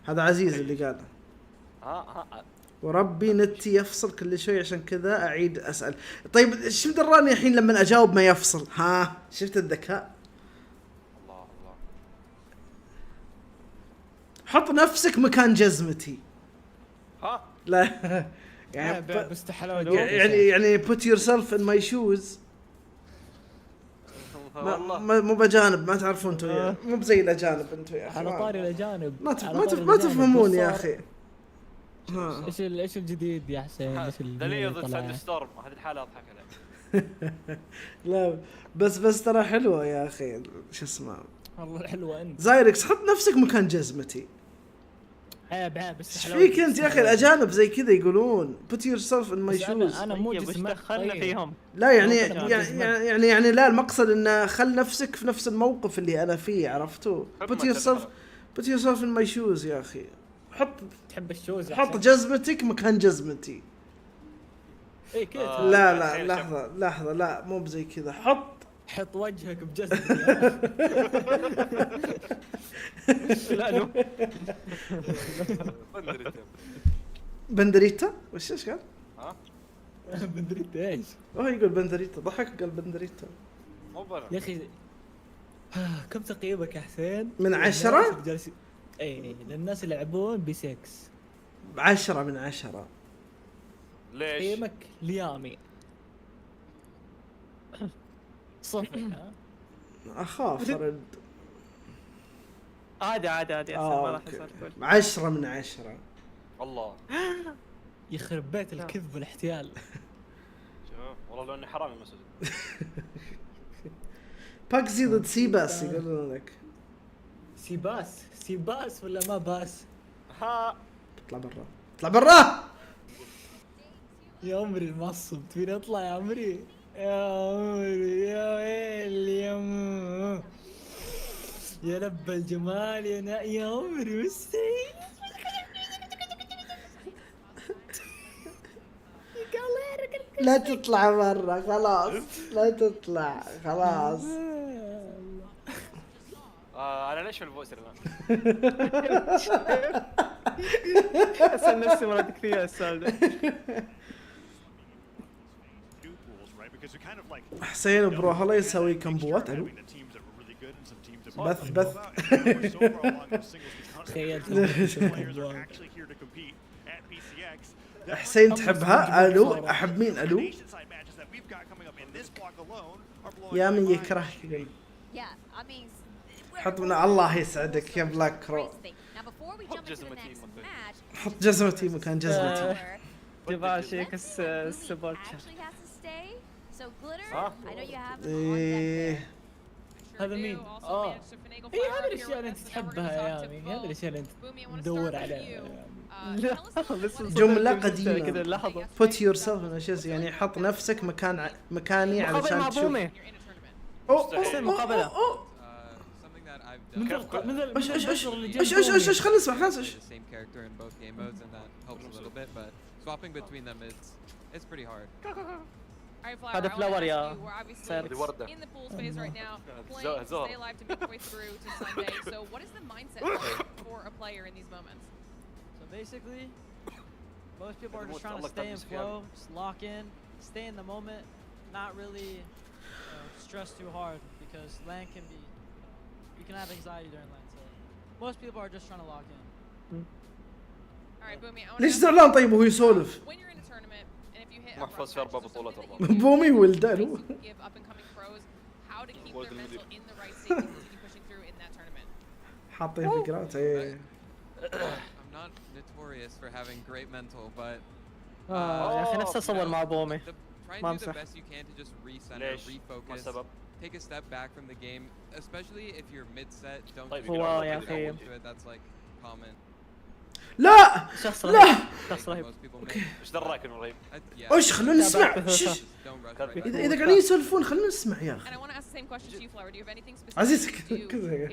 هذا عزيز اللي قاله. وربي نتي يفصل كل شوي عشان كذا اعيد اسال. طيب شو دراني الحين لما اجاوب ما يفصل؟ ها شفت الذكاء؟ الله الله. حط نفسك مكان جزمتي. ها لا يعني مستحيل يعني put yourself in my shoes. مو بجانب، ما تعرفون انتم، مو بزي الاجانب انتم يا اخي. على طاري الاجانب ما تفهمون يا اخي. ايش الجديد يا حسين؟ ايش دليل ضد ساند ستورم، هذه الحاله اضحك عليك. لا بس ترى حلوه يا اخي. شو اسمه والله حلوه انت زايركس، حط نفسك مكان جزمتي. عيب بس ايش فيك انت يا اخي؟ الاجانب زي كذا يقولون put yourself in my shoes. انا مو جسمك خلنا فيهم. لا يعني لا، المقصد ان خل نفسك في نفس الموقف اللي انا فيه، عرفتوا؟ put yourself in my shoes يا اخي. تحب الشوز؟ حط جزمتك مكان جزمتي. اي كذا. لا لحظه لا مو بزي كذا. حط وجهك بجزمتي. لا بندريتا وش قال؟ بندريتا ايش؟ يقول بندريتا، ضحك قال بندريتا. يا اخي كم تقييمك يا حسين؟ من 10؟ اي للناس اللي يلعبون بي 6 10 من 10. ليش؟ تقييمك ليامي صفر. اخاف ارد. عادي ما راح يصير. 10 من 10. الله يخرب بيت الكذب والاحتيال. شوف والله لو اني حرامي مسجد. باكسي ضد سيباس يقولون لك. سيباس ولا ما باس؟ اطلع برا يا عمري المعصب. تبيني اطلع يا عمري؟ يا ويل يا لب الجمال يا عمري مستحيل. لا تطلع برا خلاص، لا تطلع خلاص. انا ليش في الفويس الان؟ اسال نفسي مرات كثير السؤال ده. حسين براولهالا يسوي كمبوات. الو بث حسين تحبها؟ الو احب مين؟ الو يا من يكرهك. حط من الله يسعدك يا بلاك كرو. حط جزمتي مكان جزمتي. جباشيك السبورت. هذا مين؟ هذا الاشياء اللي انت تحبها يا يامي، هذا الاشياء اللي انت تدور عليها. جملة قديمة. put yourself يعني حط نفسك مكاني علشان تشوف. مقابلة. ايش خلينا نسمع هذا فلاور يا هذه وردة. زهر. Basically, most people are just trying to stay in flow, just lock in, stay in the moment, not really stress too hard because LAN can be, you can have anxiety during LAN. So most people are just trying to lock in. ليش زعلان طيب وهو يسولف؟ ما حفظ في 4 بطولات بومي ولدانه. حاطين فكرات. notorious for having great mental, but يا اخي نفسه صور مع بومي. ما امسح. Do the best you can to just recenter, refocus, take a step back from the game, especially if you're mid-set. Don't do it. يا اخي That's like common. لا لا شخص رهيب. ايش دراك انه رهيب؟ وش خلونا نسمع. اذا قاعدين يسولفون خلونا نسمع يا اخي. عزيز كذا.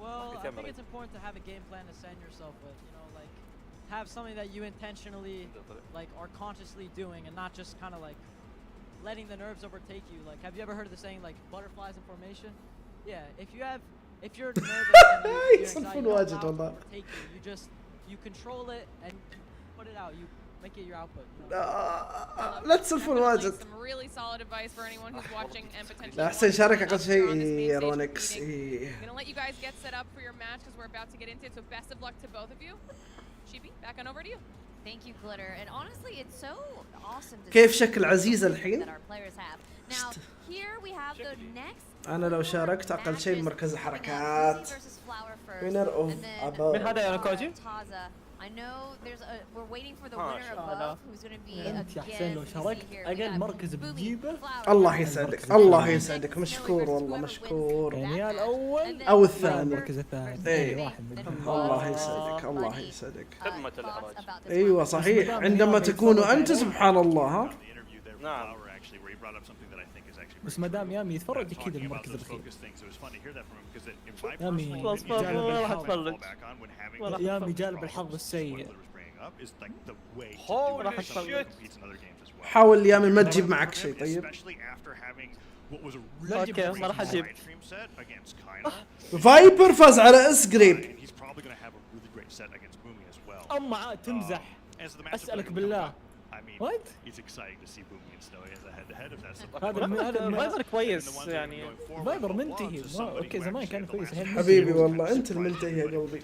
Well, I think it's important to have a game plan to send yourself with, you know, like have something that you intentionally like are consciously doing and not just kind of like letting the nerves overtake you. Like, have you ever heard of the saying like butterflies in formation? Yeah, if you're nervous and your anxiety overtake you, you control it and put it out. You make it your output. لا تسولفون واجد. Really solid advice for anyone who's watching and potentially. لا أحسن شارك أقل شيء رونكس. I'm gonna let you guys get set up for your match because we're about to get into it. So best of luck to both of you. Shibi, back on over to you. Thank you, Glitter. And honestly, it's so awesome to كيف شكل عزيز الحين؟ Now, here we have the next. أنا لو شاركت أقل شيء مركز الحركات. Winner of above. من هذا يا نقاطي؟ I know we're waiting for the winner above who's going to be أنت يا حسين لو شاركت أقل مركز بتجيبه. الله يسعدك الله يسعدك مشكور والله مشكور. يعني الأول أو الثاني. المركز الثاني. إيه واحد منهم. الله يسعدك الله يسعدك. خدمة الإحراج. أيوة صحيح عندما تكونوا أنت سبحان الله ها. نعم. بس ما دام يامي يتفرج اكيد المركز الاخير. يامي جالب الحظ السيء. حاول يامي ما تجيب معك شيء طيب. اوكي ما راح اجيب. فايبر فاز على اسقريب. اما عاد تمزح. اسالك بالله. وات؟ هذا فايبر كويس يعني. فايبر منتهي. اوكي زمان كان كويس. حبيبي والله انت المنتهي يا قلبي.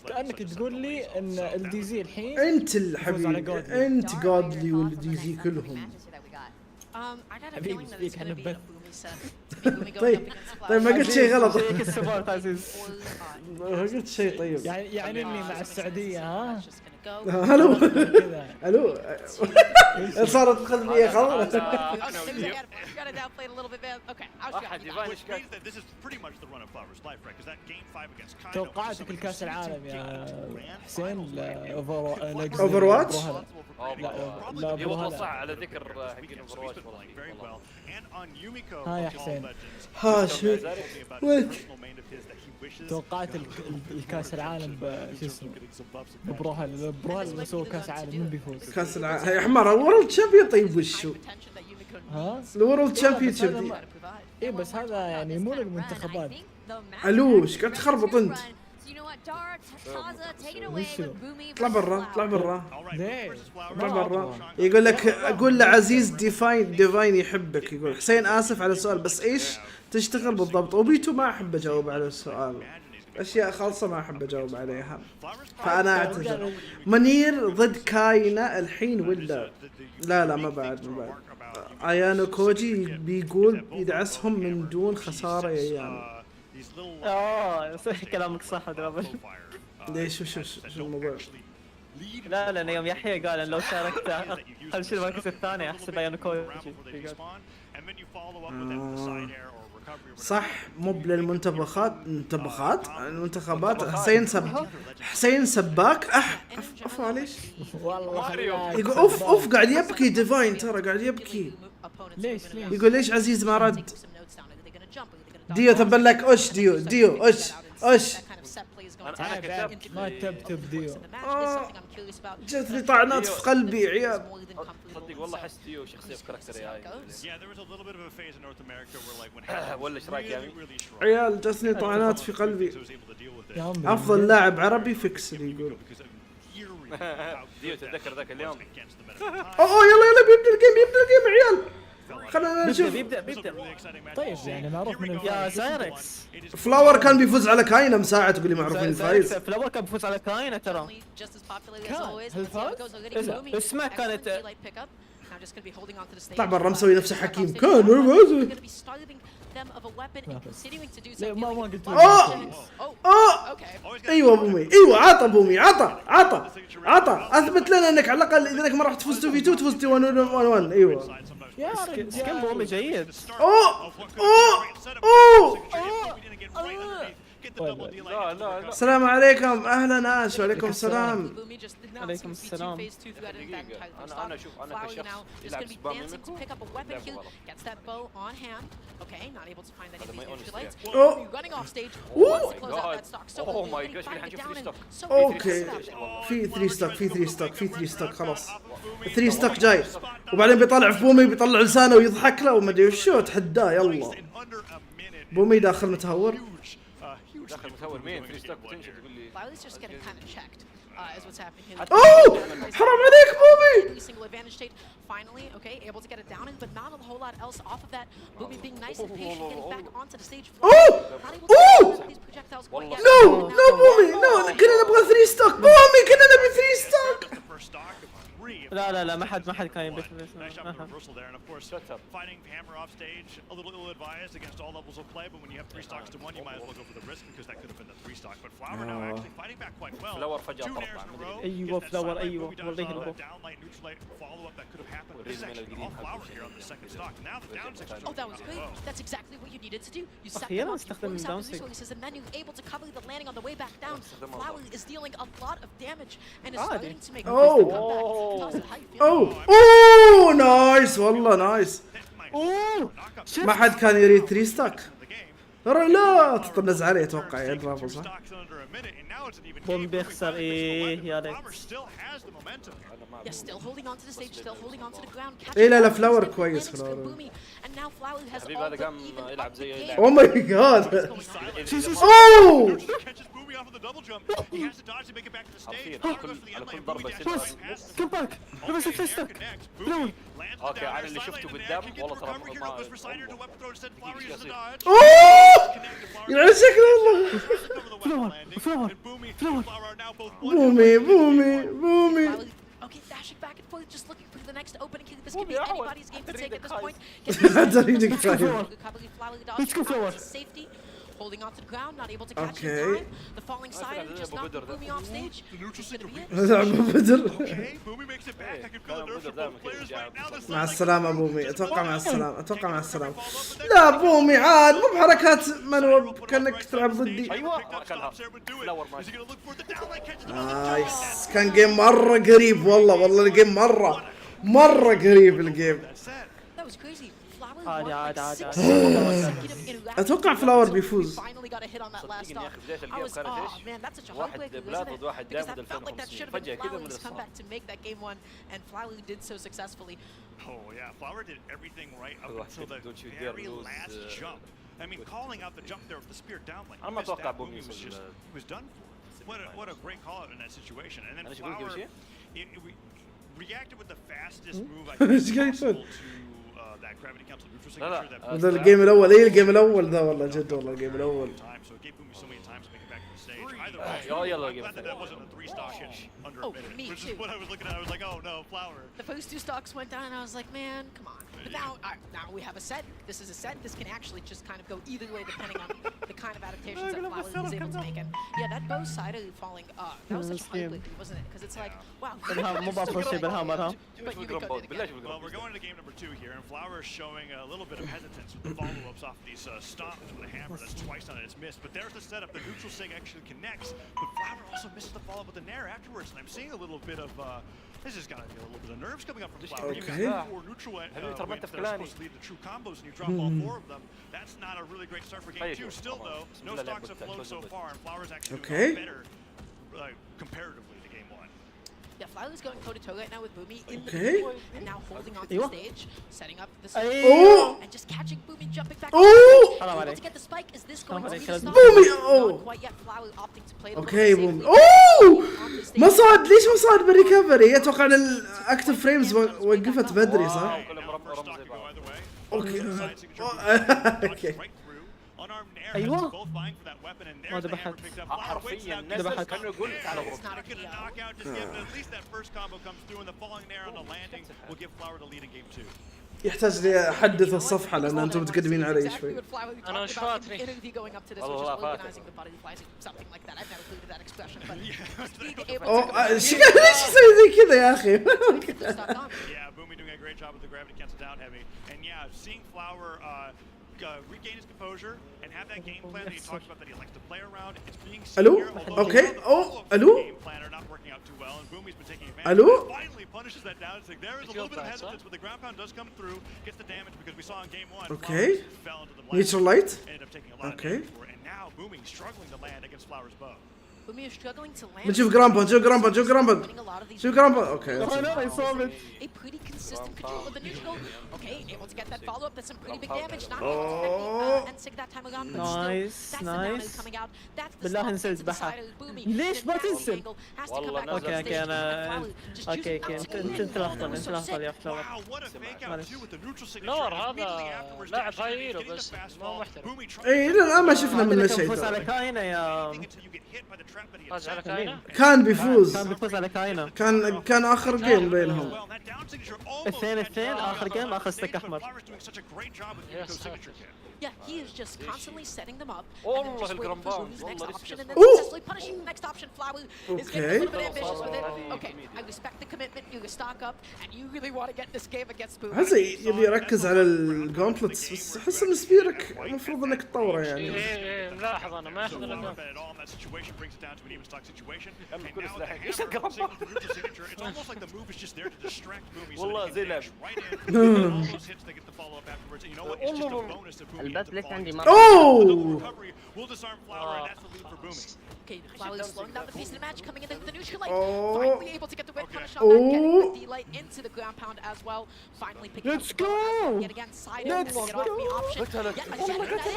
كأنك تقول لي ان الدي زي الحين انت الحبيب انت جودلي والدي زي كلهم. حبيبي فيك احنا بث. طيب ما قلت شيء غلط. قلت شيء طيب. يعني اني مع السعودية ها. الو الو صارت خلفية خلاص. توقعاتك الكاس العالم يا حسين اوفر واتش؟ لا والله صح على ذكر حقين اوفر واتش والله. ها يا حسين ها شو توقعت الكاس العالم شو اسمه براولهالا اللي سووا كاس عالم من بيفوز؟ كاس العالم يا حمار وورلد تشامبيون. طيب وشو؟ ها؟ الورلد تشامبيون دي. اي بس هذا يعني مو للمنتخبات. الو ايش قاعد تخربط انت؟ اطلع برا اطلع برا اطلع برا. يقول لك اقول لعزيز ديفاين يحبك. يقول حسين اسف على السؤال بس ايش تشتغل بالضبط؟ وبيتو ما احب اجاوب على السؤال. اشياء خالصه ما احب اجاوب عليها فانا اعتذر. منير ضد كاينه الحين ولا لا ما بعد ايانو كوجي بيقول يدعسهم من دون خساره يا ايانو. صح كلامك صح درابل. ليش شو الموضوع؟ لا لان يوم يحيى قال ان لو شاركت اقل شيء المركز الثاني احسب ايانو كوجي. صح مو للمنتخبات المنتخبات. حسين سباك عفوا معليش والله يقول اوف قاعد يبكي ديفاين ترى قاعد يبكي. ليش يقول ليش عزيز ما رد؟ ديو تبل لك ديو اش ما تبتب ديو. جتني طعنات في قلبي يا عيال. صدق والله حس ديو شخصيه في كاركتري هاي. ولا ايش رايك يا امي؟ عيال جتني طعنات في قلبي. افضل لاعب عربي فيكس اللي يقول. ديو تتذكر ذاك اليوم. يلا بيبدا الجيم عيال. خلينا نشوف. بيبدأ طيب يعني معروف من يا سايركس. فلاور كان بيفوز على كاينه مساعة تقولي معروفين الفايز. فلاور كان بيفوز على كاينه ترى. اسمع كانت طبعا برا مسوي نفسه حكيم كان ما قلت ايوه بومي ايوه عطى بومي عطى اثبت لنا انك على الاقل اذا انك ما راح تفوز 2v2 تفوز 1-1. ايوه يا سكن بومي جيد. السلام عليكم، اهلا اش، وعليكم السلام. عليكم السلام. انا اشوف انا كشخص يلعب سبام منكم اوه ماي جاد حنشوف 3 ستوك. اوكي في 3 ستوك، في 3 ستوك، في 3 ستوك، خلاص 3 ستوك جاي، وبعدين بيطلع في بومي، بيطلع لسانه ويضحك له وما ادري وشو، تحداه. يلا بومي داخل متهور. داخل متهور مين؟ 3 ستوك بوتنشل تقول لي. اوه حرام عليك بومي. Finally, okay, able to get it down, but not a whole lot else off of that. Boomy being nice and patient, getting back onto the stage. No, no بومي، no، كنا نبغى 3 ستوك. بومي كنا نبي 3 ستوك. لا ما حد كان يبث. Fighting hammer off stage a little ill-advised against all levels of play, but when you have 3 stocks to 1, you might as well go for the risk because that could have been the 3 stock. But Flower now actually fighting back quite well. 2 nairs in a row. ايوه فلاور ايوه والله down light, neutral light follow-up that could have happened. This is actually all Flower here on the second stock. Now the down 6. Oh, that was great. That's exactly what you needed to do. You set them up, you focus out the resources, and then you're able to cover the landing on the way back down. Flower is dealing a lot of damage and is starting to make a comeback. اوه نايس والله نايس. ما حد كان يريد 3 ستوك. لا تطنز عليه اتوقع يا درافل صح؟ بوم بيخسر ايه يا ليت. ايه لا فلاور كويس فلاور. حبيبي هذا قام يلعب زي اوه ماي جاد. اوه على كل ضربه كم باك بس 3 ستوك. اوكي انا اللي شفته قدام والله ترى اوه يلعن شكله والله. فلاور بومي Okay, dashing back and forth, just looking for the next opening. This could be anybody's game to take at this point. Let's go, Flower. Safety, holding onto the ground, not able to catch in time. The falling side just knocked Boomy off stage. Okay, Boomy makes it back. I can feel the nerves from both players right now. مع السلامة بومي، اتوقع مع السلامة. لا بومي عاد مو بحركات منوب، كانك تلعب ضدي. نايس، كان جيم مرة قريب والله الجيم مرة قريب الجيم. عادي اتوقع فلاور بيفوز. واحد بلاد ضد واحد دائما 2050 فجأة كذا من الصعب. Oh yeah, Flower did everything right up until the very last jump. I mean, calling out the jump there with the spear down like أنا ما أتوقع بومي was done for. What a great call out in that situation. And then Flower reacted with the fastest move I think possible to that gravity cancel neutral signature. هذا الجيم الأول، إيه الجيم الأول ده والله جد والله الجيم الأول. So it gave Boomy so many times to make it back to the stage. Either way, glad that wasn't a 3 stock under a minute, which is what I was looking at. I was like, oh no, Flower. The first 2 stocks went down, and I was like, man, come on. But now we have a set. This is a set. This can actually just kind of go either way depending on the kind of adaptations that Flower was able to make. And yeah, that both side falling, that was such a hard quickly, wasn't it? Because it's like, wow. Well, we're going to game number 2 here, and Flower is showing a little bit of hesitance with the follow-ups off these stomps with a hammer. That's twice on it. It's missed. But there's the setup. The neutral sig actually connects, but Flower also misses the follow-up with the nair afterwards. And I'm seeing a little bit of this has got to be a little bit of nerves coming up from Flower. Okay. You got 4 neutral wins that are supposed to lead to true combos, and you drop all 4 of them. That's not a really great start for game 2. Still though, no stocks have flown so far, and Flower's actually doing better comparatively to game 1. Yeah, Flower's going toe-to-toe right now with Boomy in the beginning, and now holding onto the stage, setting up the and just catching Boomy, jumping back. Able to get the spike. Is this going to be the stop? Boomy! Not quite yet. Flower opting to play the اوكي بومي. اوه ما صعد، ليش ما صعد بالريكفري؟ اتوقع ان الاكتف فريمز وقفت بدري صح؟ اوكي ايوه ما ذبحت حرفيا ذبحت. كانوا يقول تعال يحتاج لي احدث الصفحه لان انتم متقدمين علي شوي. انا مش فاتني والله ليش يسوي زي كذا يا اخي؟ great job with the gravity cancel down heavy. And yeah, seeing Flower regain his composure and have that game plan that he talks about that he likes to play around. It's being senior, okay. Oh, hello. Game plan are not working out too well, and Boomy's been taking advantage. Hello. Finally punishes that down. It's like there is a little bit of hesitance, but the ground pound does come through, gets the damage because we saw in game 1. Okay. Fell into the Neutral light. Ended up taking a lot of damage for it, and now Boomy struggling to land against Flower's bow. Boomy is struggling to land. نشوف جرامبا شوف جرامبا اوكي. A pretty consistent control of the neutral. Okay, able to get that follow up. That's some pretty big damage. Not able to get that time around, but still, that's the damage coming out. That's the بالله نزلت بحر. ليش ما تنزل؟ اوكي انا اوكي انت الافضل يا فلاور. فلاور هذا لاعب هايل بس ما محترف. اي الى الان ما شفنا منه شيء. فوز على كاينه يا فاز على كاينه؟ كان بيفوز على كاينه. كان اخر جيم بينهم. 2-2 اخر جيم اخر ستيك احمر. Yeah, he is just constantly setting them up. والله الجرامبان next option and then successfully punishing the next option. Flower is getting a little bit ambitious with it. Okay, I respect the commitment. You stock up and you really want to get this game against Boomy. هذا يبي يركز على الجونتلتس بس احس ان سبيرك المفروض انك تطوره يعني. ايه ملاحظ انا ما ياخذ الا والله زي لعب. البث ليش عندي مرة. اوه Okay, Flower is slowing down the pace of the match, coming into the neutral light. Oh. Finally able to get the whip punish on that, getting the D-light into the ground pound as well. Finally picking up the ball yet again, side and get off the option.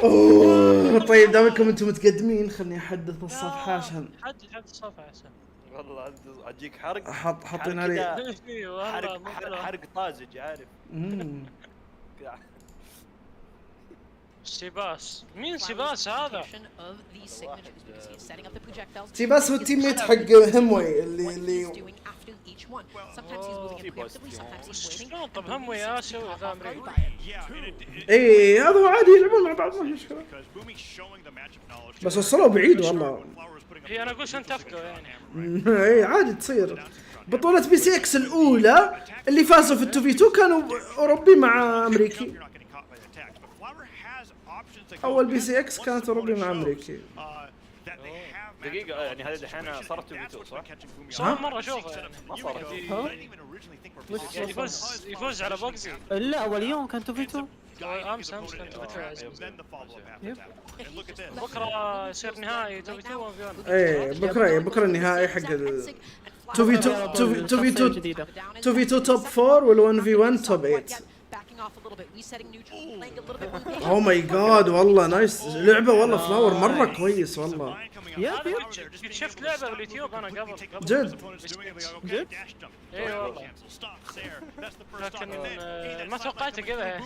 اوه طيب دامكم انتم متقدمين خلني احدث الصفحة عشان حدث الصفحة عشان والله اجيك حرق. حاطين عليه حرق طازج عارف. سيباس مين سيباس هذا؟ سيباس هو التيميت حق هموي اللي شلون طب هموي يا اسيوي ذا امريكي. اي هذا هو عادي يلعبون مع بعض ما في مشكلة بس وصلوا بعيد والله. اي انا اقول شلون تفقوا يعني. اي عادي تصير. بطولة بي سي اكس الاولى اللي فازوا في التو في 2 كانوا اوروبي مع امريكي. اول بي سي اكس كانت اوروبي مع امريكي. دقيقة يعني هذه الحين صارت تو صح؟ صار مرة اشوفها يعني. ما صارت. يعني يفوز على بوكسي. لا اول يوم كان تو في 2. امس كان تو في 2. بكرة يصير نهائي تو في 2 ايه بكرة النهائي حق ال 2 في 2 توب 4 وال 1 في 1 توب 8. اوه ماي جاد والله نايس لعبة والله فلاور مرة كويس والله. شفت لعبة باليوتيوب انا قبل. جد اي والله لكن ما توقعت كذا.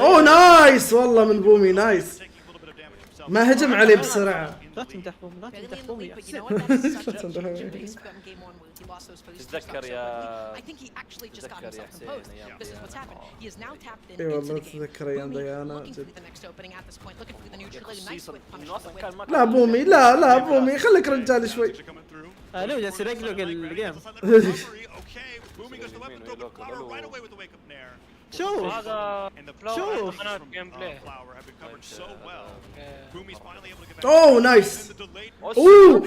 اوه نايس والله من بومي نايس. ما هجم عليه بسرعة. لا تمدح بومي يا تتذكر يا اي والله تتذكر ايام ديانا جد. لا بومي لا بومي خليك رجال شوي. لو جالس يرقلق الجيم. شوف شوف انا جيم بلاي. اوه نايس. اوه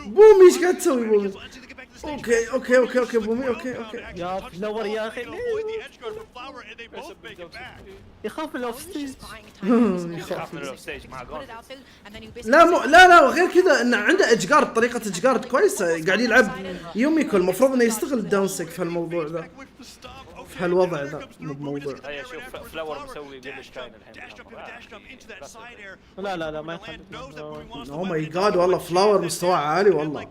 بومي ايش قاعد تسوي بومي؟ اوكي بومي اوكي يا فلاور يا اخي يخاف من الاوف ستيج. لا غير كذا انه عنده اجقار طريقة اجقار كويسة قاعد يلعب يوميكو. المفروض انه يستغل الداون سيك في الموضوع ذا في هالوضع ذا مو بموضوع. هيا شوف فلاور مسوي قبل كاين الحين. لا ما يخالف. اوه ماي جاد والله فلاور مستواه عالي والله.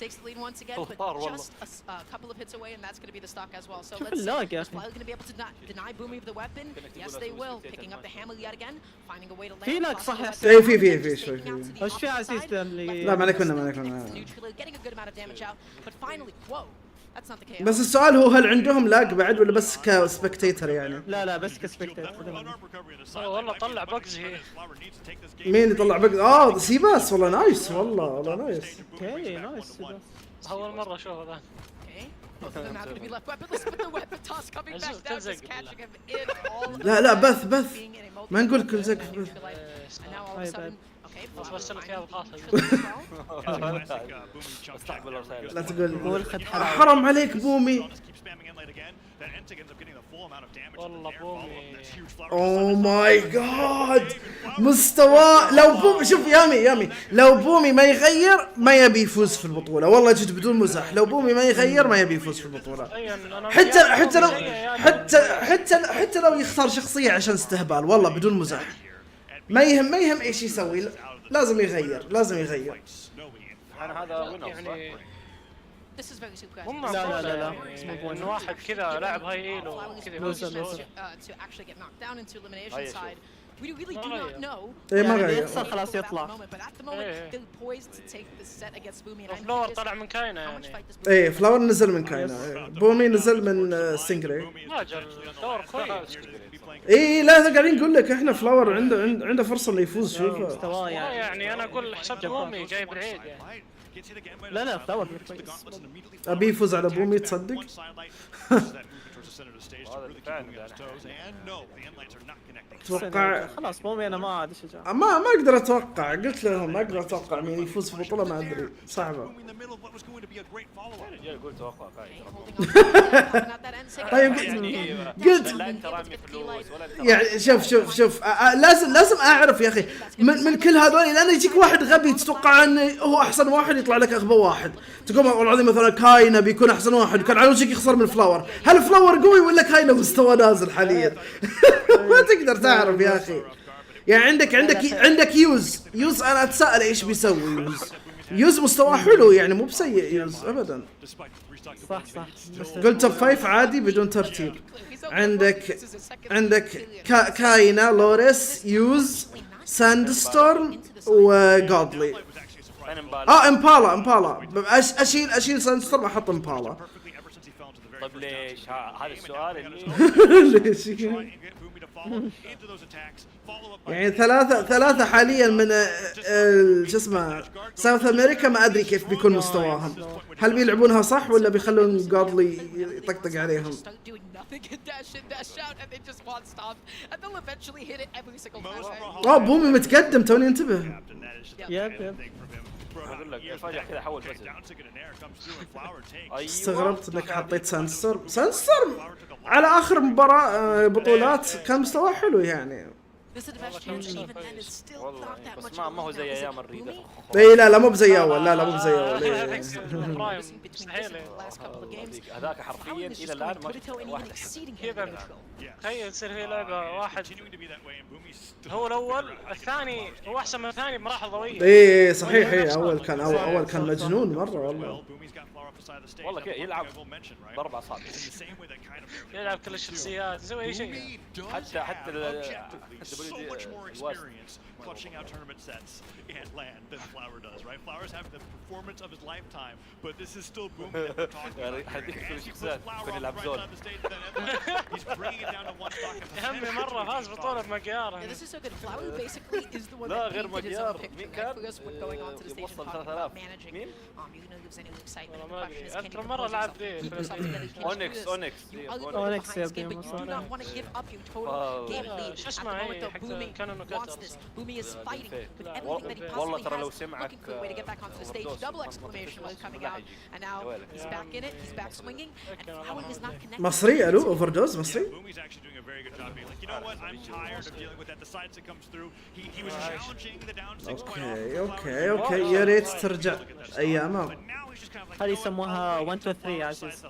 Takes the lead once again, but just a couple of hits away, and that's going to be the stock as well. So let's see. Is Flower going to be able to deny Boomy of the weapon? Yes, they will. Picking up the hammer yet again, finding a way to land. في لك صح اي في شوي. وش في عزيز اللي لا ما عليك منه. Getting a good amount of damage out, but finally, whoa. بس السؤال هو هل عندهم لاج بعد ولا بس كسبكتيتر يعني؟ لا بس كسبكتيتر. والله طلع بجز هي. مين يطلع بجز؟ سيباس والله نايس والله نايس. اوكي نايس. اول مرة اشوف هذا. لا بث ما نقول كل زق بث. لا تقول حرام عليك بومي. والله بومي. اوه ماي جاد مستوى. لو بومي شوف يامي لو بومي ما يغير ما يبي يفوز في البطولة والله جد بدون مزح. لو بومي ما يغير ما يبي يفوز في البطولة. حتى لو يختار شخصية عشان استهبال والله بدون مزح. ما يهم ايش يسوي لازم يغير. انا هذا يعني هم لا انه واحد كذا لاعب هاي ايلو كذا ما غير يخسر خلاص يطلع. فلور طلع من كاينة يعني. ايه فلاور نزل من كاينة. بومي نزل من ستينجري. فلور كويس. ايه لا قاعدين نقول لك احنا فلاور عنده فرصة انه يفوز. شوف مستواه يعني انا اقول حسبت بومي جاي بالعيد يعني. لا فلاور ابي يفوز على بومي تصدق. اتوقع خلاص بومي انا ما ادري شجاع. ما اقدر اتوقع. قلت لهم ما اقدر اتوقع مين يفوز في البطولة ما ادري صعبة. يقول توقع طيب قلت يعني شوف لازم اعرف يا اخي من كل هذول لان يجيك واحد غبي تتوقع انه هو احسن واحد يطلع لك اغبى واحد. تقول والله العظيم مثلا كاينة بيكون احسن واحد وكان على وشك يخسر من فلاور. هل فلاور قوي ولا كاينة مستوى نازل حاليا؟ ما تقدر تعرف يا اخي. يعني عندك يوز انا اتساءل ايش بيسوي يوز مستواه حلو يعني مو بسيء يوز ابدا. صح قلت توب 5 عادي بدون ترتيب. عندك كاينة لوريس يوز ساندستورم وجودلي. امبالا اشيل ساندستورم احط امبالا. طيب ليش هذا السؤال ليش يعني ثلاثة حاليا من شو اسمه ساوث امريكا ما ادري كيف بيكون مستواهم. هل بيلعبونها صح ولا بيخلون جودلي يطقطق عليهم؟ بومي متقدم توني انتبه. يب اقول لك فجأة كذا حول بس. استغربت انك حطيت ساندستورم على اخر مباراة بطولات كان مستواه حلو يعني. والله بس ما هو زي ايام الريدة. اي لا مو بزي اول. لا مو بزي اول. هذاك حرفيا الى الان ما واحد كذا. تخيل تصير في لعبة واحد هو الاول الثاني هو احسن من الثاني بمراحل ضوئية. اي صحيح. اول كان مجنون مرة والله كذا يلعب باربع اصابع. يلعب كل الشخصيات يسوي اي شيء. حتى so much more experience clutching out tournament sets and land than Flower does, right? Flower's having the performance of his lifetime, but this is still Boom that we're talking about. As you put Flower right on the stage, he's bringing it down to one stock. أهم مرة فاز بطولة بمجيار. This is so good. Flower basically is the one لا that غير مجيار. مين كان going on to the stage and talking about managing. مين؟ You know, gives any excitement. أذكر مرة لعب ذي. أونكس you do not want to give up your total game lead. شو اسمه هي كانوا نقاط. Boomy is fighting with everything that he possibly has, looking for a way to get back onto the stage. Double exclamation was coming out, and now he's back in it. He's back swinging, and Flower is not connected. مصري الو اوفردوز مصري. Boomy's actually doing a very good job being like, you know what, I'm tired of dealing with that. The sides that comes through. He was challenging the down 6 اوكي يا ريت ترجع ايامها. هذه يسموها 1 2 3 عزيز.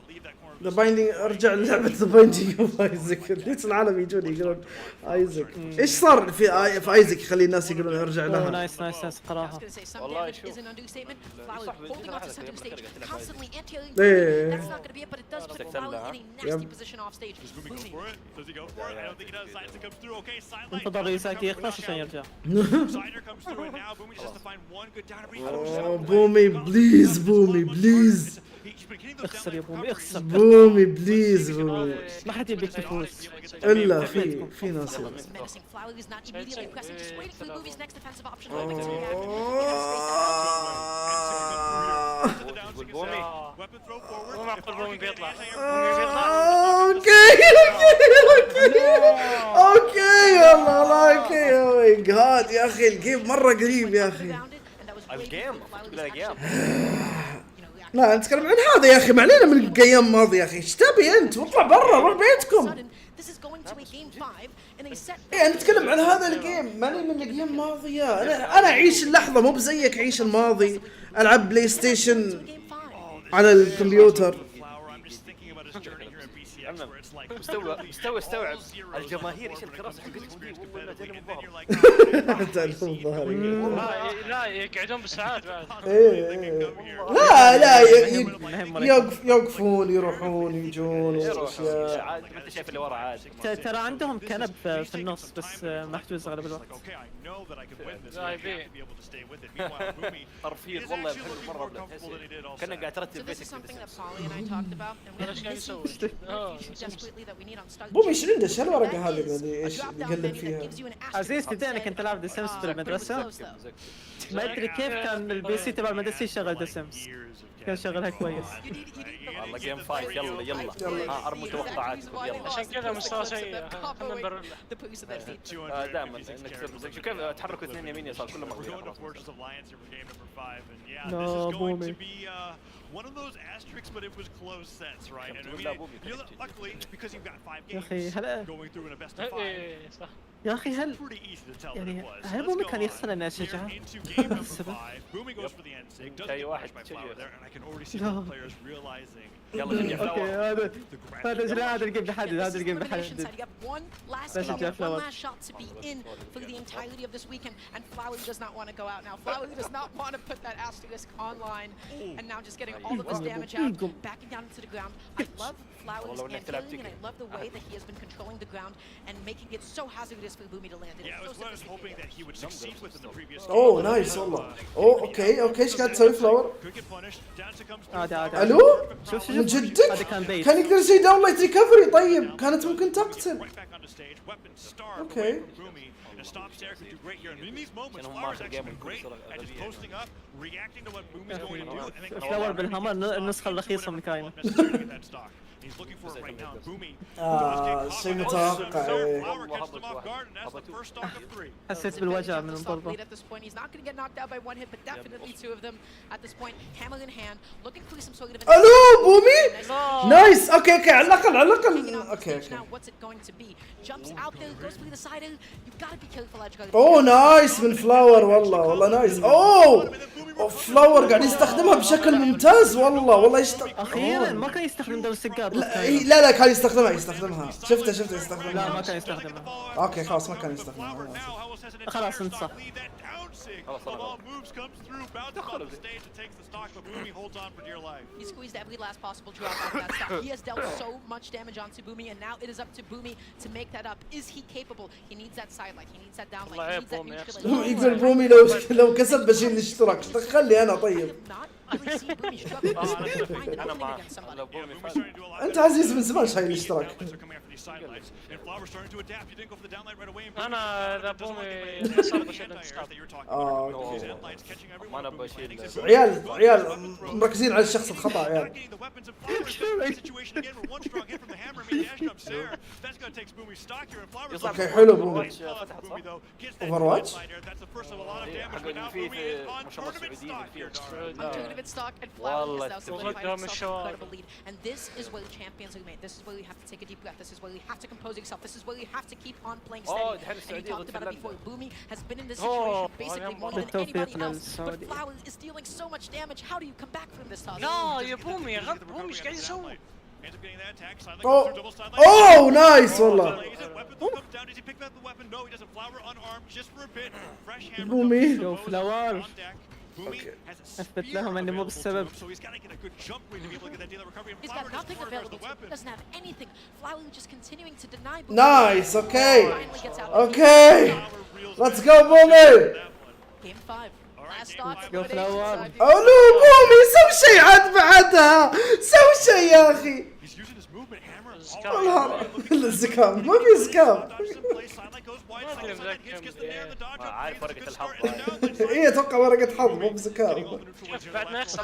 ذا بايندينج ارجع للعبة ذا بايندينج اوف ايزك. ليش العالم يجون يقولون ايزك؟ صار في ايزك يخلي الناس يقولون ارجع لها؟ نايس قراها. والله شوف ايه انتظر يساكي يخلص عشان يرجع. بومي بليز بومي بليز اخسر يا بومي اخسر. بومي بليز بومي. ما حد يبيك تفوز الا في ناس. اوكي والله اوكي. يا ماي جاد يا اخي الجيم مره قريب يا اخي. الجيم لا نتكلم عن هذا يا اخي، ما علينا من الايام الماضيه يا اخي. ايش تبي انت؟ واطلع برا روح بيتكم. ايه نتكلم عن هذا الجيم، ماني من الايام الماضيه. انا اعيش اللحظه مو بزيك عيش الماضي. العب بلاي ستيشن على الكمبيوتر. استوعب الجماهير ايش الكراسي حقتهم دي والله جانب لا يقعدون بالساعات بعد. لا يوقفون يروحون يجون عادي. انت شايف اللي ورا عادي. ترى عندهم كنب في النص بس محجوز اغلب الوقت. ترفيه والله يحب مره كانك قاعد ترتب بيتك. بومي ايش عنده؟ ايش الورقه هذه اللي ايش يقلب فيها؟ عزيز انا كنت العب ذا سيمز في المدرسه، ما ادري كيف كان البي سي تبع المدرسه يشغل ذا سيمز، كان شغلها كويس. والله جيم 5 يلا ارموا توقعاتكم يلا. عشان كذا مستوى سيء. دائما انك شوف كيف تحركوا اثنين يمين يسار كلهم لا بومي. One of those asterisks, but it was close sets, right? And I mean, luckily, because you've got 5 games going through in a best of 5. يا أخي هل يعني هل بومي كان يخسر أن أشجعه؟ Boomy goes for the end sig. Doesn't أي واحد get there, and I can already see the players realizing. يلا اوكي هذا الجيم بحدد، هذا الجيم بحدد. One last shot to be in for the entirety of this weekend, and Flower does not want to go out now. Flower does not want to put that asterisk online, and now just getting all of this damage out, backing down into the ground. I love Flower's handling, and I love the way that he has been controlling the ground and making it so hazardous for Boomy to land. Yeah, it was what I was hoping that he would succeed with in the previous. اوه نايس والله. اوكي ايش قاعد تسوي فلاور؟ الو شوف من جدك كان يقدر يسوي داون لايت ريكفري. طيب كانت ممكن تقتل. اوكي فلاور بالهامر النسخه الرخيصه من كاينه. شيء متوقع. حسيت بالوجع من الضربه. الو بومي نايس. اوكي على الاقل اوكي اوه نايس من فلاور والله نايس. اوه فلاور قاعد يستخدمها بشكل ممتاز والله اخيرا ما كان يستخدم دور السجاد. لا كان يستخدمها شفته يستخدمها. لا ما كان يستخدمها. اوكي خلاص ما كان يستخدمها. خلاص انت صح. He squeezed every last possible drop out of that stock. He has dealt so much damage onto Boomy, and now it is up to Boomy to make that up. Is he capable? He needs that side light. He needs that down light. He needs that neutral light. يقدر بومي لو كسب بشيل الاشتراك. خلي انا طيب. انت عزيز من زمان شايل الاشتراك. انا اذا بومي خسر بشيل الاشتراك. ما انا بشيل. عيال مركزين على الشخص الخطأ عيال. اوكي حلو بومي. اوفر واتش. Stock and Flower is now solidifying himself an incredible lead, and this is where the champions are made. This is where you have to take a deep breath. This is where you have to compose yourself. This is where you have to keep on playing steady. And you talked about it before. Boomy has been in this situation basically more than anybody else, but Flower is dealing so much damage. How do you come back from this toss? لا يا بومي غلط. بومي ايش قاعد يسوي؟ اوه نايس والله. بومي شوف فلاور اثبت لهم اني مو بالسبب. He's got nothing available. He doesn't have anything. Flower just continuing to deny. نايس. اوكي اوكي ليتس جو بومي. Game 5. Last stock. جو فلاور. الو بومي سوي شيء عاد بعدها. سوي شيء يا اخي. الزكام ما في زكام. عارف ورقة الحظ. ايه اتوقع ورقة حظ مو بزكام. بعد ما يخسر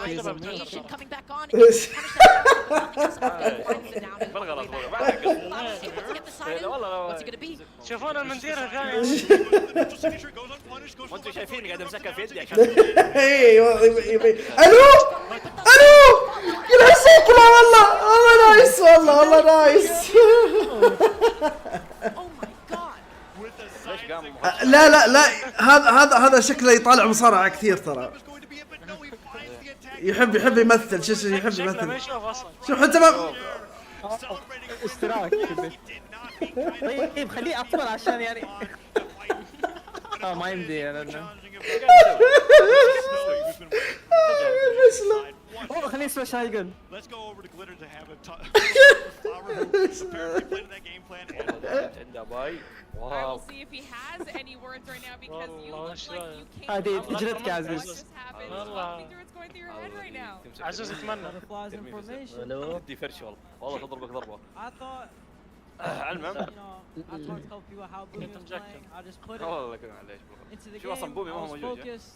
شوفونا المندير الثاني. وانتم شايفيني قاعد امسكها في يدي عشان ايوه الو يلعب سوقنا والله نايس والله نايس. لا هذا شكله يطالع مصارعة كثير ترى. يحب يمثل. شو يحب يمثل. شوف حتى ما اشتراك. طيب خليه اطول عشان يعني ما يمدي لانه خليه يسوي شايقن. I will see if he has any words right now because you look like you can't. هذه جلدك يا عزيز. What's going through your head right now? عزيز اتمنى. دي فرش والله تضربك ضربة. I thought. المهم. I told people how Boomy was playing. I just put it into the game. I was focused.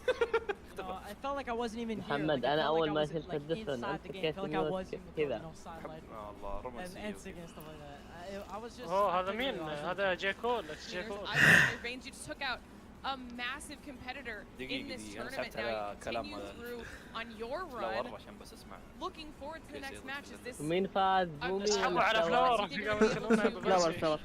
I felt like I wasn't even here. محمد أنا أول ما شفت الدفن أنت كيف كذا. هذا مين؟ هذا جيكول. You just took out a massive competitor in this tournament. Now you continue through on your run. Looking forward to the next match. Is this? مين فاز؟ بومي على فلاور. فلاور.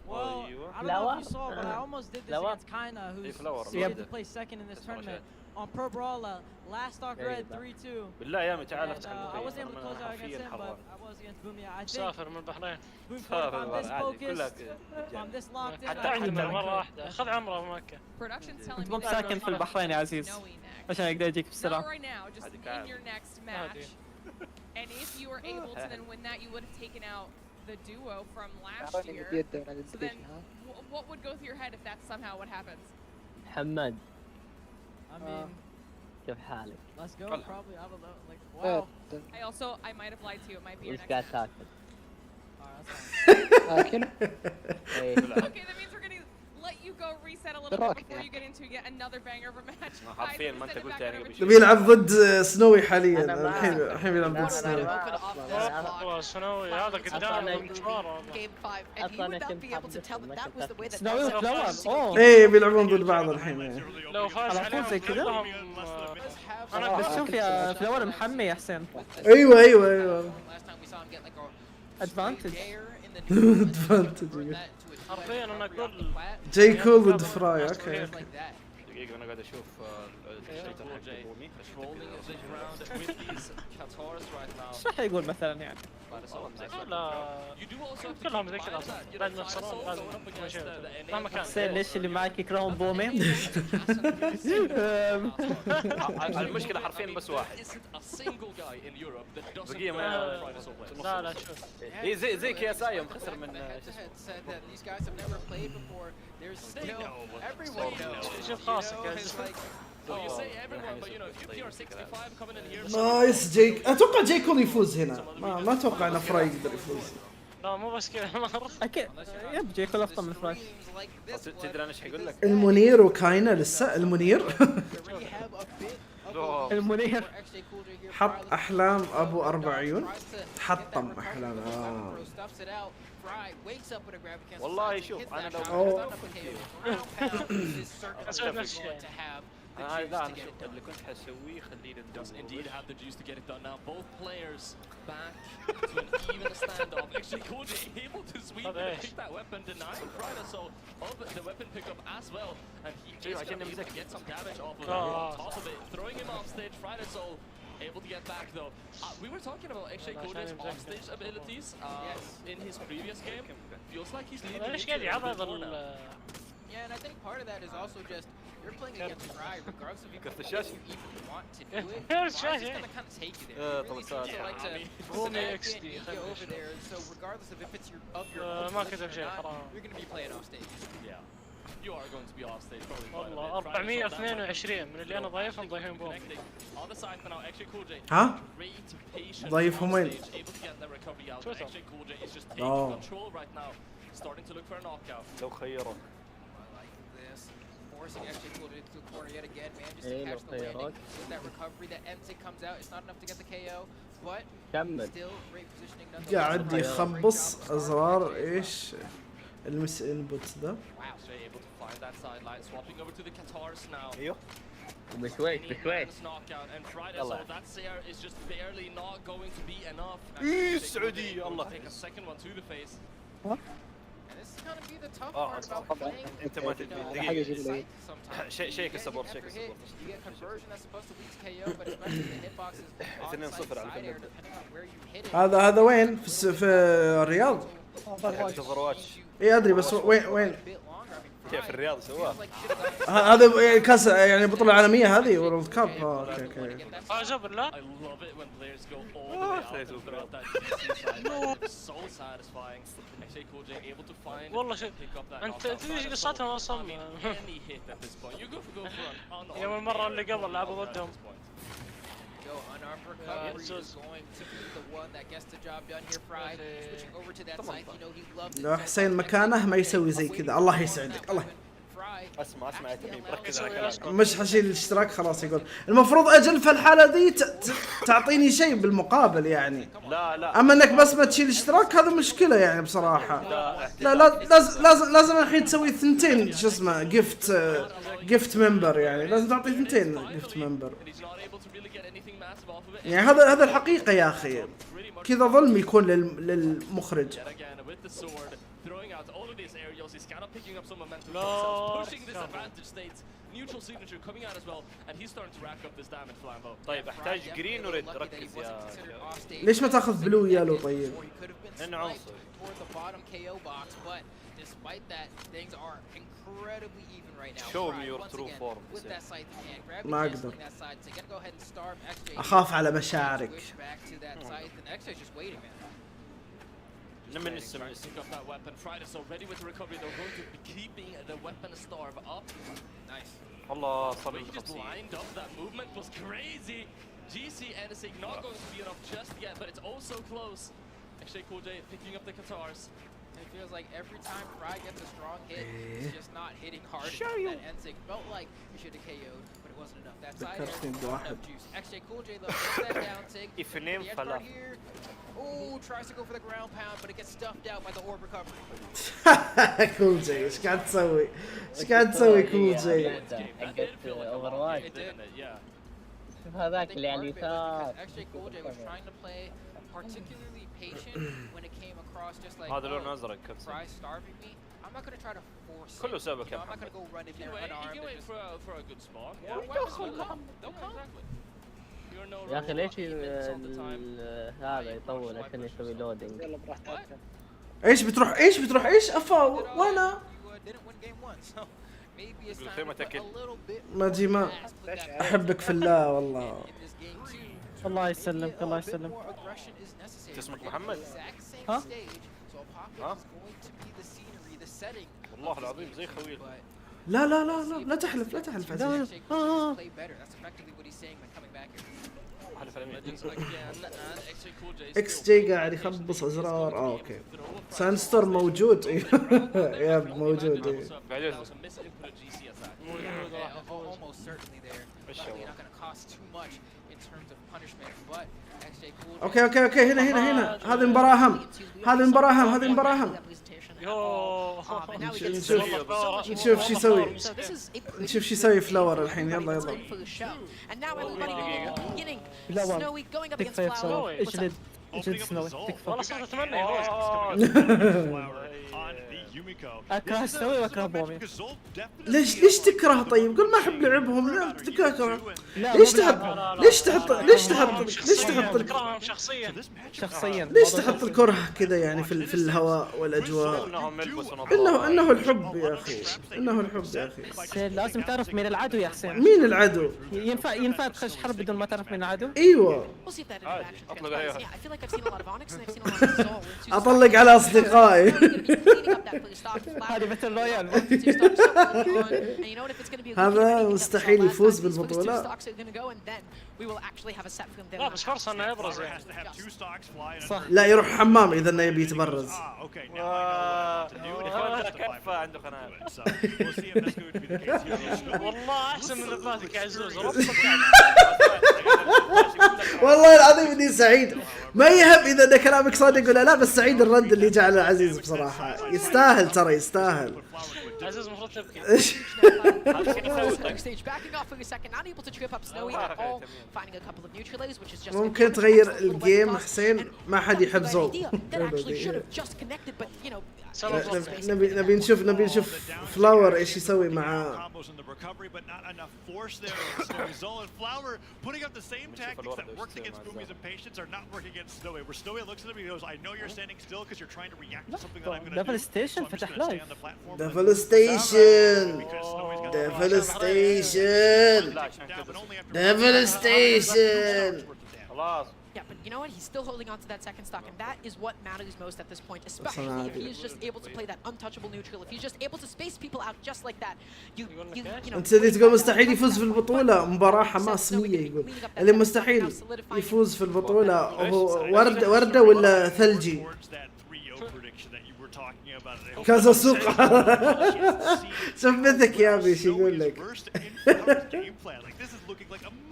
Well, I don't know if you saw, but I almost did this against Kaina, who's slated to play second in this tournament. On Pro Brawler, last stock red 3-2. بالله يا عمي تعال افتح I wasn't able to close out against him, but I was against Boomy. I think سافر من البحرين. Boom, if I'm this focused, if I'm this locked in, حتى عندنا مرة واحدة. خذ عمره في مكة. انت مو ساكن في البحرين يا عزيز عشان يقدر يجيك بسرعة. Right now, just in your next match. And if you were able to then win that, you would have taken out the duo from last year. So then, what would go through your head if that's somehow what happens? محمد. I mean, كيف حالك؟ let's go. Probably, I don't know. Like, wow. I might have lied to you. It might be your وش next قاعد match. تاكل؟ Okay, that means we're gonna let you go reset a little bit before you get into yet another banger of a match. حرفيا ما انت قلت يعني قبل نبي يلعب ضد سنوي حاليا. الحين بيلعب ضد سنوي. سنوي هذا قدام مشوار. سنوي وفلاور. ايه بيلعبون ضد بعض الحين. لو فاز على طول زي كذا. بس شوف يا فلاور محمي يا حسين. ايوه ادفانتج. حرفيا انا اقول جاي كول ضد فراي. اوكي دقيقة انا قاعد اشوف الشيطان حق بومي. ايش راح يقول مثلا يعني؟ لا كلهم زي كذا بعد ما يخسرون لازم مهما كان. حسين ليش اللي معك يكرهون بومي؟ المشكلة حرفيا بس واحد. بقية ما لا شوف. اي زي كياسا يوم خسر من شوف خاصك نايس جيك. اتوقع جيكول يفوز هنا. ما اتوقع ان فراي يقدر يفوز. لا مو بس كذا مرة. اكيد يب جيكول افضل من فراي. تدري انا ايش حقول لك؟ المنير وكاينا لسه. المنير حط احلام ابو 4 عيون. حطم احلام. والله شوف انا لو لا انا شوف اللي كنت حسويه خلينا indeed have the juice to get it done now. Both players back to an even standoff. Actually, Koji able to sweep and pick that weapon, denying Friday so of the weapon pickup as well, and he is able to get some damage off of it. On top of it, throwing him off stage. Friday so able to get back though. We were talking about actually Kode's offstage abilities in his previous game. Feels like he's leading into Yeah, and I think part of that is also just you're playing against Fry, regardless of if you even want to do it. Fry's just gonna kind of take you there. He really seems to like to get you over there. So regardless of if it's your you're gonna be playing off stage. Yeah. You are going to be off stage probably. والله 422 من اللي انا ضايفهم ضايفين بوم. On the side for now, actually Cool J. ها؟ Great patience. ضايفهم وين؟ Able to get the recovery out. Actually Cool J is just taking control right now, starting to look for a knockout. لو خيروا. Forcing actually Cool J to the corner yet again, man, just to catch the landing with that recovery. That M6 comes out. It's not enough to get the KO, but still great positioning nonetheless. قاعد يخبص ازرار ايش المس انبوت ذا. Wow, so able to find that sideline, swapping over to the Qatars now. ايوه. بشوي. Knockout and Friday, so that CR is just barely not going to be enough. السعودية الله. Take a second one to the face. And this is gonna be the tough part about playing. انت ما تدري دقيقة. شيك السبورت شيك السبورت. You get conversion that's supposed to lead to KO, but especially the hitboxes on side air, depending on where you hit it. هذا وين في الرياض؟ اي ادري بس وين؟ في الرياض سواه. هذا كاس يعني البطولة العالمية هذه وورلد كاب. اوكي. عجب لا؟ والله شوف انت تدري ايش قصتهم اصلا؟ يوم المرة اللي قبل لعبوا ضدهم. لو حسين مكانه ما يسوي زي كذا. الله يسعدك. الله اسمع يا تميم ركز على كلامك. مش حشيل الاشتراك خلاص يقول المفروض اجل في الحالة ذي تعطيني شيء بالمقابل يعني. لا اما انك بس ما تشيل اشتراك هذا مشكلة يعني بصراحة. لا لازم الحين تسوي ثنتين شو اسمه جفت ممبر يعني لازم تعطي ثنتين جفت ممبر. يعني هذا الحقيقة يا اخي. كذا ظلم يكون للمخرج. He's kind of picking up some momentum for himself, pushing this advantage state. Neutral signature coming out as well, and he's starting to rack up this damage, Flambo. طيب احتاج جرين وريد ركز يا. ليش ما تاخذ بلو يالو طيب؟ لانه عنصر. Show me your true form. ما اقدر. اخاف على مشاعرك. Pick up that weapon. Friday's already with the recovery. They're going to be keeping the weapon starve up. Nice. Allah, he just lined up. That movement was crazy. GC and Sig not going to be enough just yet, but it's also close. Actually, Cool J picking up the Qatars. It feels like every time Fry gets a strong hit, he's just not hitting hard enough. That Ensig felt like he should have KO'd, but it wasn't enough. That side air, not enough juice. Actually, Cool J though, gets that down, Sig. The edge part here. Oh, tries to go for the ground pound, but it gets stuffed out by the orb recovery. Cool J, ايش قاعد تسوي؟ ايش قاعد تسوي Cool J؟ هذاك اللي على اليسار. Actually, Cool J was trying to play particularly patient when it came across just like هذا لون ازرق كنت. Fry starving me. I'm not going to try to force كله سبب it. I'm not going to go run in there unarmed. You can wait for a good spot. They'll come. يا اخي ليش هذا يطول عشان يسوي لودينج؟ ايش بتروح ايش افا وانا ما جي ما احبك في الله والله. الله يسلمك الله يسلمك. اسمك محمد؟ ها؟ والله العظيم زي خويل. لا تحلف عزيز. اكس جي قاعد يخبص ازرار. اوكي سانستور موجود. يا موجود. اوكي هنا هذه مباراة هم نشوف شو يسوي فلاور الحين. يلا تكفى ايش سنوي تكفى. والله صرت اتمنى يفوز. اكره سنوي واكره بومي. ليش تكره؟ طيب قل ما احب لعبهم. لا تكره. ليش تحط الكره كذا يعني في الهواء والاجواء؟ انه الحب يا اخي. لازم تعرف مين العدو يا حسين. مين العدو؟ ينفع تخش حرب بدون ما تعرف مين العدو؟ ايوه. اطلق على اصدقائي. هذه باتل رويال. هذا مستحيل يفوز بالبطولة. لا بس فرصة انه يبرز يعني. صح. لا يروح حمام اذا انه يبي يتبرز. كفى عنده قناة. والله احسن من ذباتك يا عزوز. والله العظيم اني سعيد. ما يهم اذا ده كلامك صادق ولا لا، بس سعيد الرد اللي جاء على عزيز بصراحة. يستاهل ترى يستاهل. عزيز المفروض تبكي. ممكن تغير الجيم حسين. ما حد يحب زول. نبي نشوف فلاور ايش يسوي مع دبل ستيشن فتح لايف. دبل ستيشن. خلاص. Yeah, but you know what? He's still holding on to that second stock, and that is what matters most at this point, especially if he is just able to play that untouchable neutral. If he's just able to space people out just like that, you know. انت اللي تقول مستحيل يفوز في البطولة. مباراة حماسية يقول. اللي مستحيل يفوز في البطولة هو وردة ولا ثلجي. كذا سوق. شوف مثك يا ابي شو يقول لك.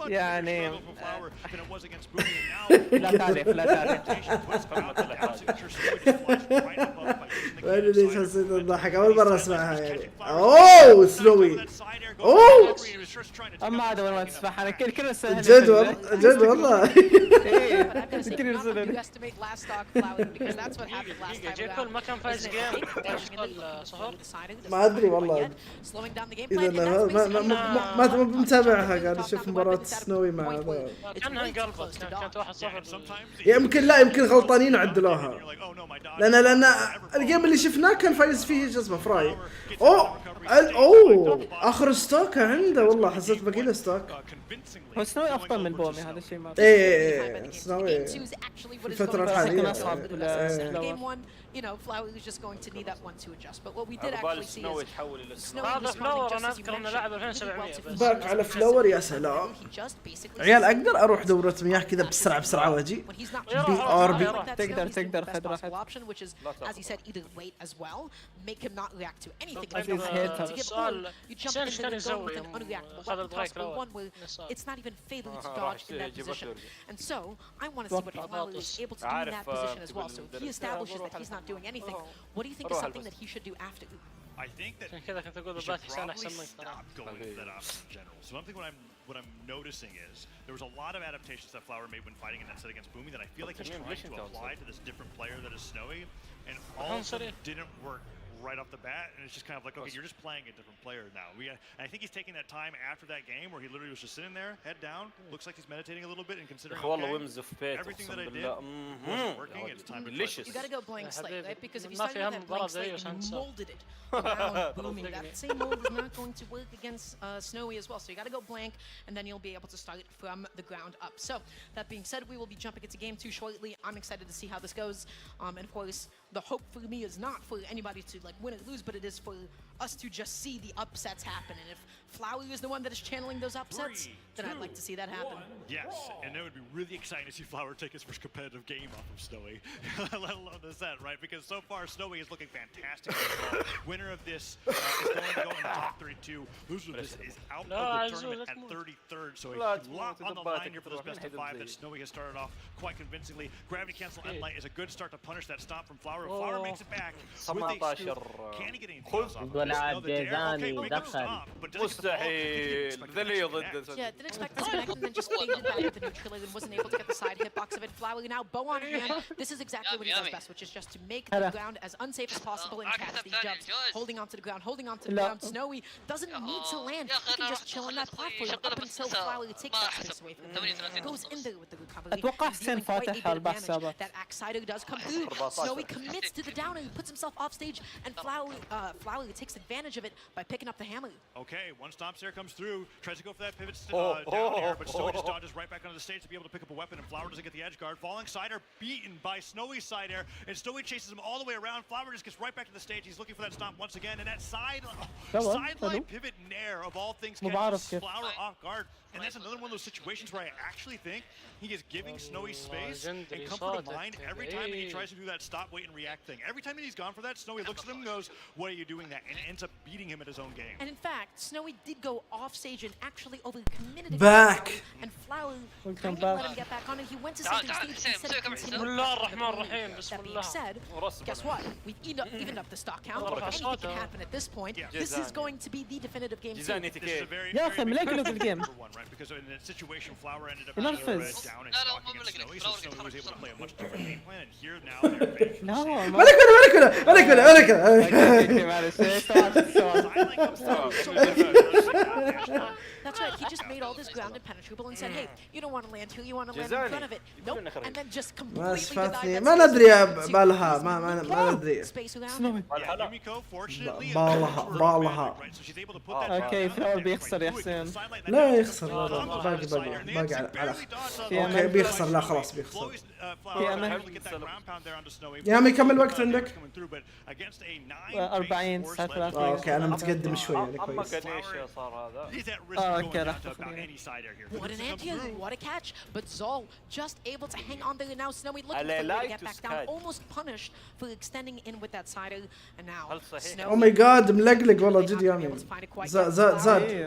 يعني لا تعرف ما ادري ليش حسيت الضحك. اول مرة اسمعها يعني. اوه سلوي. اوه اما هذا ما تسمعها. انا كل السنة جد والله. ما كان فايز جيم. ما ادري والله. اذا ما متابعها. قاعد اشوف مباراة سنوي مع هذا. كانها انقلبت. كانت 1-0. يمكن غلطانين وعدلوها. لان الجيم اللي شفناه كان فايز فيه شو اسمه فراي. اوه اخر ستوك عنده. والله حسيت باقي له ستوك. هو سنوي افضل من بومي. هذا الشيء ما ايه سنوي في الفترة الحالية. You know, Flower is just going to need that one to adjust. But what we did actually see is هذا فلاور. انا اذكر انه لعب 2700 بس. باك على فلاور. يا سلام عيال. اقدر اروح دورة مياه كذا بسرعة واجي. بي ار بي. تقدر خذ راحتك. as he said, either wait as well, make him not react to anything. السؤال حسين ايش كان يسوي؟ هذا البريك it's not even failing to dodge in that position. And so I want to see what Flower is able to do in that position as well. So if he establishes that he's not doing anything, what do you think is something that he should do after? I think that كذا كنت اقول البث حسين احسن منك صراحة. Going for that option in general. So one thing what I'm noticing is there was a lot of adaptations that Flower made when fighting in that set against Boomy that I feel like he's trying to apply to this different player that is Snowy, and all of them didn't work right off the bat, and it's just kind of like, okay, you're just playing a different player now. And I think he's taking that time after that game where he literally was just sitting there, head down, looks like he's meditating a little bit and considering, okay, everything that I did wasn't working, it's time to play. You gotta go blank slate, right? Because if you started with that blank slate and you molded it around Boomy, that same mold is not going to work against Snowy as well. So you gotta go blank, and then you'll be able to start it from the ground up. So that being said, we will be jumping into game 2 shortly. I'm excited to see how this goes. And of course, the hope for me is not for anybody to like win or lose, but it is for us to just see the upsets happen. And if Flower is the one that is channeling those upsets, then I'd like to see that happen. Yes, and it would be really exciting to see Flower take his first competitive game off of Snowy, let alone the set, right? Because so far Snowy is looking fantastic. Winner of this is going to go in the top 32. Loser of this is out of the tournament at 33rd. So a lot on the line here for this best of 5 that Snowy has started off quite convincingly. Gravity cancel and light is a good start to punish that stomp from Flower. Flower makes it back with a scoop. Can he get anything else off? العاب جيزاني ودخل. مستحيل ذا اللي ضد Yeah, didn't expect to connect and then just faded back with the neutral and wasn't able to get the side hitbox of it. Flower now bow on hand. This is exactly what he does best, which is just to make the ground as unsafe as possible and catch these jumps. Holding onto the ground, holding onto the ground. Snowy doesn't need to land. He can just chill on that platform up until Flower takes that space away from him. Goes in there with the recovery. اتوقع حسين فاتح اربع حسابات. That axe sider does come through. Snowy commits to the down and puts himself off stage, and Flower takes advantage of it by picking up the hammer. Okay, one stomp there comes through. Tries to go for that pivot down air, but Snowy just dodges right back onto the stage to be able to pick up a weapon, and Flower doesn't get the edge guard. Falling side air beaten by Snowy's side air, and Snowy chases him all the way around. Flower just gets right back to the stage. He's looking for that stomp once again, and that sideline pivot nair of all things catches Flower off guard. And that's another one of those situations where I actually think he is giving Snowy space and comfort of mind every time that he tries to do that stop, wait, and react thing. Every time that he's gone for that, Snowy looks at him and goes, "What are you doing that?" And ends up beating him at his own game. And in fact, Snowy did go off stage and actually over-committed. Back. And Flower didn't let him get back on it. He went to center stage instead of continuing. That being said, guess what? We've evened up the stock count. Anything can happen at this point. This is going to be the definitive game. يا اخي ملقلق الجيم. Because in that situation, Flower ended up down and stalking against Snowy, so Snowy was able to play a much different game plan. And here now they're No, That's right. He just made all this ground impenetrable and said, "Hey, you don't want to land here. You want to land in front of it. Nope." And then just completely denied that. ما ندري بالها ما ندري. بالها. اوكي فلاور بيخسر يا حسين. لا يخسر باقي على اوكي بيخسر لا خلاص بيخسر. يا عمي كم الوقت عندك؟ 40 39. اوكي انا متقدم شوي يعني كويس. اوكي What an anti-air, what a catch, but Zol just able to hang on there, and now Snowy looking for a way to get back down, almost punished for extending in with that sider, and now Snowy... Oh my god ملقلق والله جد يا عمي. زاد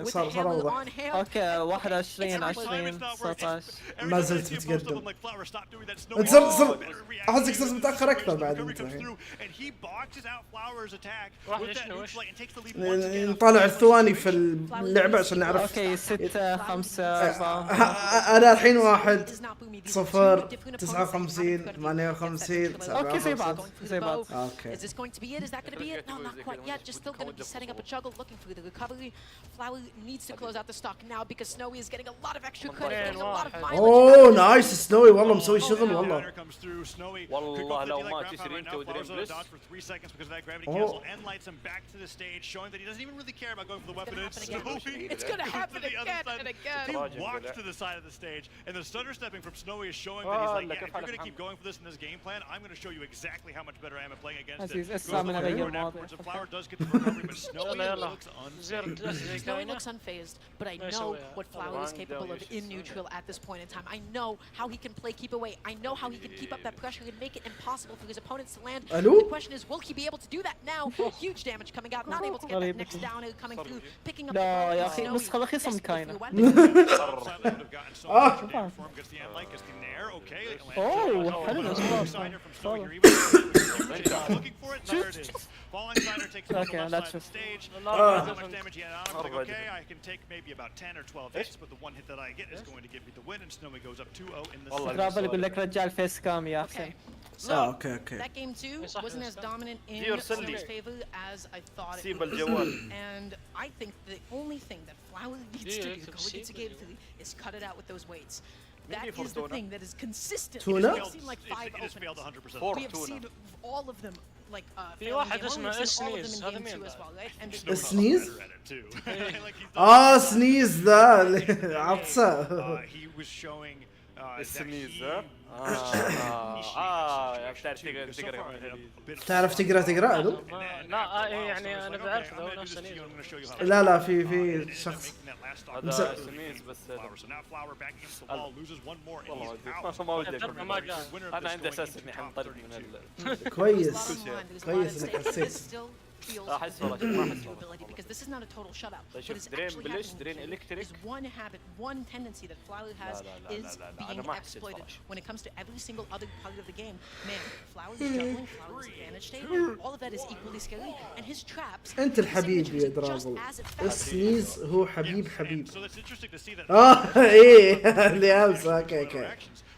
صار اوضح. اوكي 21 20 19 ما زلت متقدم. صرت احسك صرت متاخر اكثر بعد انت الحين. نطالع الثواني في اللعبه عشان نعرف. اوكي 6 5 4 انا الحين 1 0 59 58 اوكي زي بعض زي بعض. اوكي. Is this going to be it? Is that going to be it? No, not quite yet. Just still going to be setting up a juggle, looking for the recovery. Flower needs to close out the stock now because Snowy is getting a lot of extra credit, getting a lot of mileage. اوه نايس سنوي والله مسوي شغل والله. والله لو ما تشري انت ودريم بلس. It's going to happen again and again. He walks to the side of the stage, and the stutter stepping from Snowy is showing that he's like, yeah, if you're going to keep going for this in this game plan, I'm going to show you exactly how much better I am at playing against it. Goes forward afterwards, and Flower does get the recovery, but Snowy looks unfazed. Snowy looks unfazed, but I know what Flower is capable of in neutral at this point in time. I know how he can play keep away. I know how he can keep up that pressure and make it impossible for his opponents to land. The question is, will he be able to do that now? Huge damage coming out, not able to get that next down coming through, picking up the لا يا اخي نسخة رخيصة مكاينة. اوه حلو Okay, that's just stage. How much damage he had on him? Like, okay, I can take maybe about 10 or 12 hits, but the one hit that I get is going to give me the win, and Snowy goes up 2-0 in the second. رابل يقول لك رجع الفيس كام يا حسين. Okay. That game too wasn't as dominant in Snowy's favor as I thought it would. And I think the only thing that Flower needs to do going into game 3 is cut it out with those weights. That is the thing that is consistent. We've seen like 5 openings. We have seen all of them like في واحد اسمه سنيز هذا مين سنيز؟ سنيز ذا عطسة. السنيز تعرف تقرا لا يعني انا بعرف ذا سنيز. لا في شخص سنيز بس انا عندي اساس اني حنطلب من كويس انك حسيت. feels durability because this is not a total shutout. What is actually happening is one habit, one tendency that Flower has is being exploited. When it comes to every single other part of the game, man, Flower is juggling, Flower is advantage state, all of that is equally scary, and his traps. انت الحبيب يا درافل. السنيز هو حبيب. ايه اللي امس. اوكي.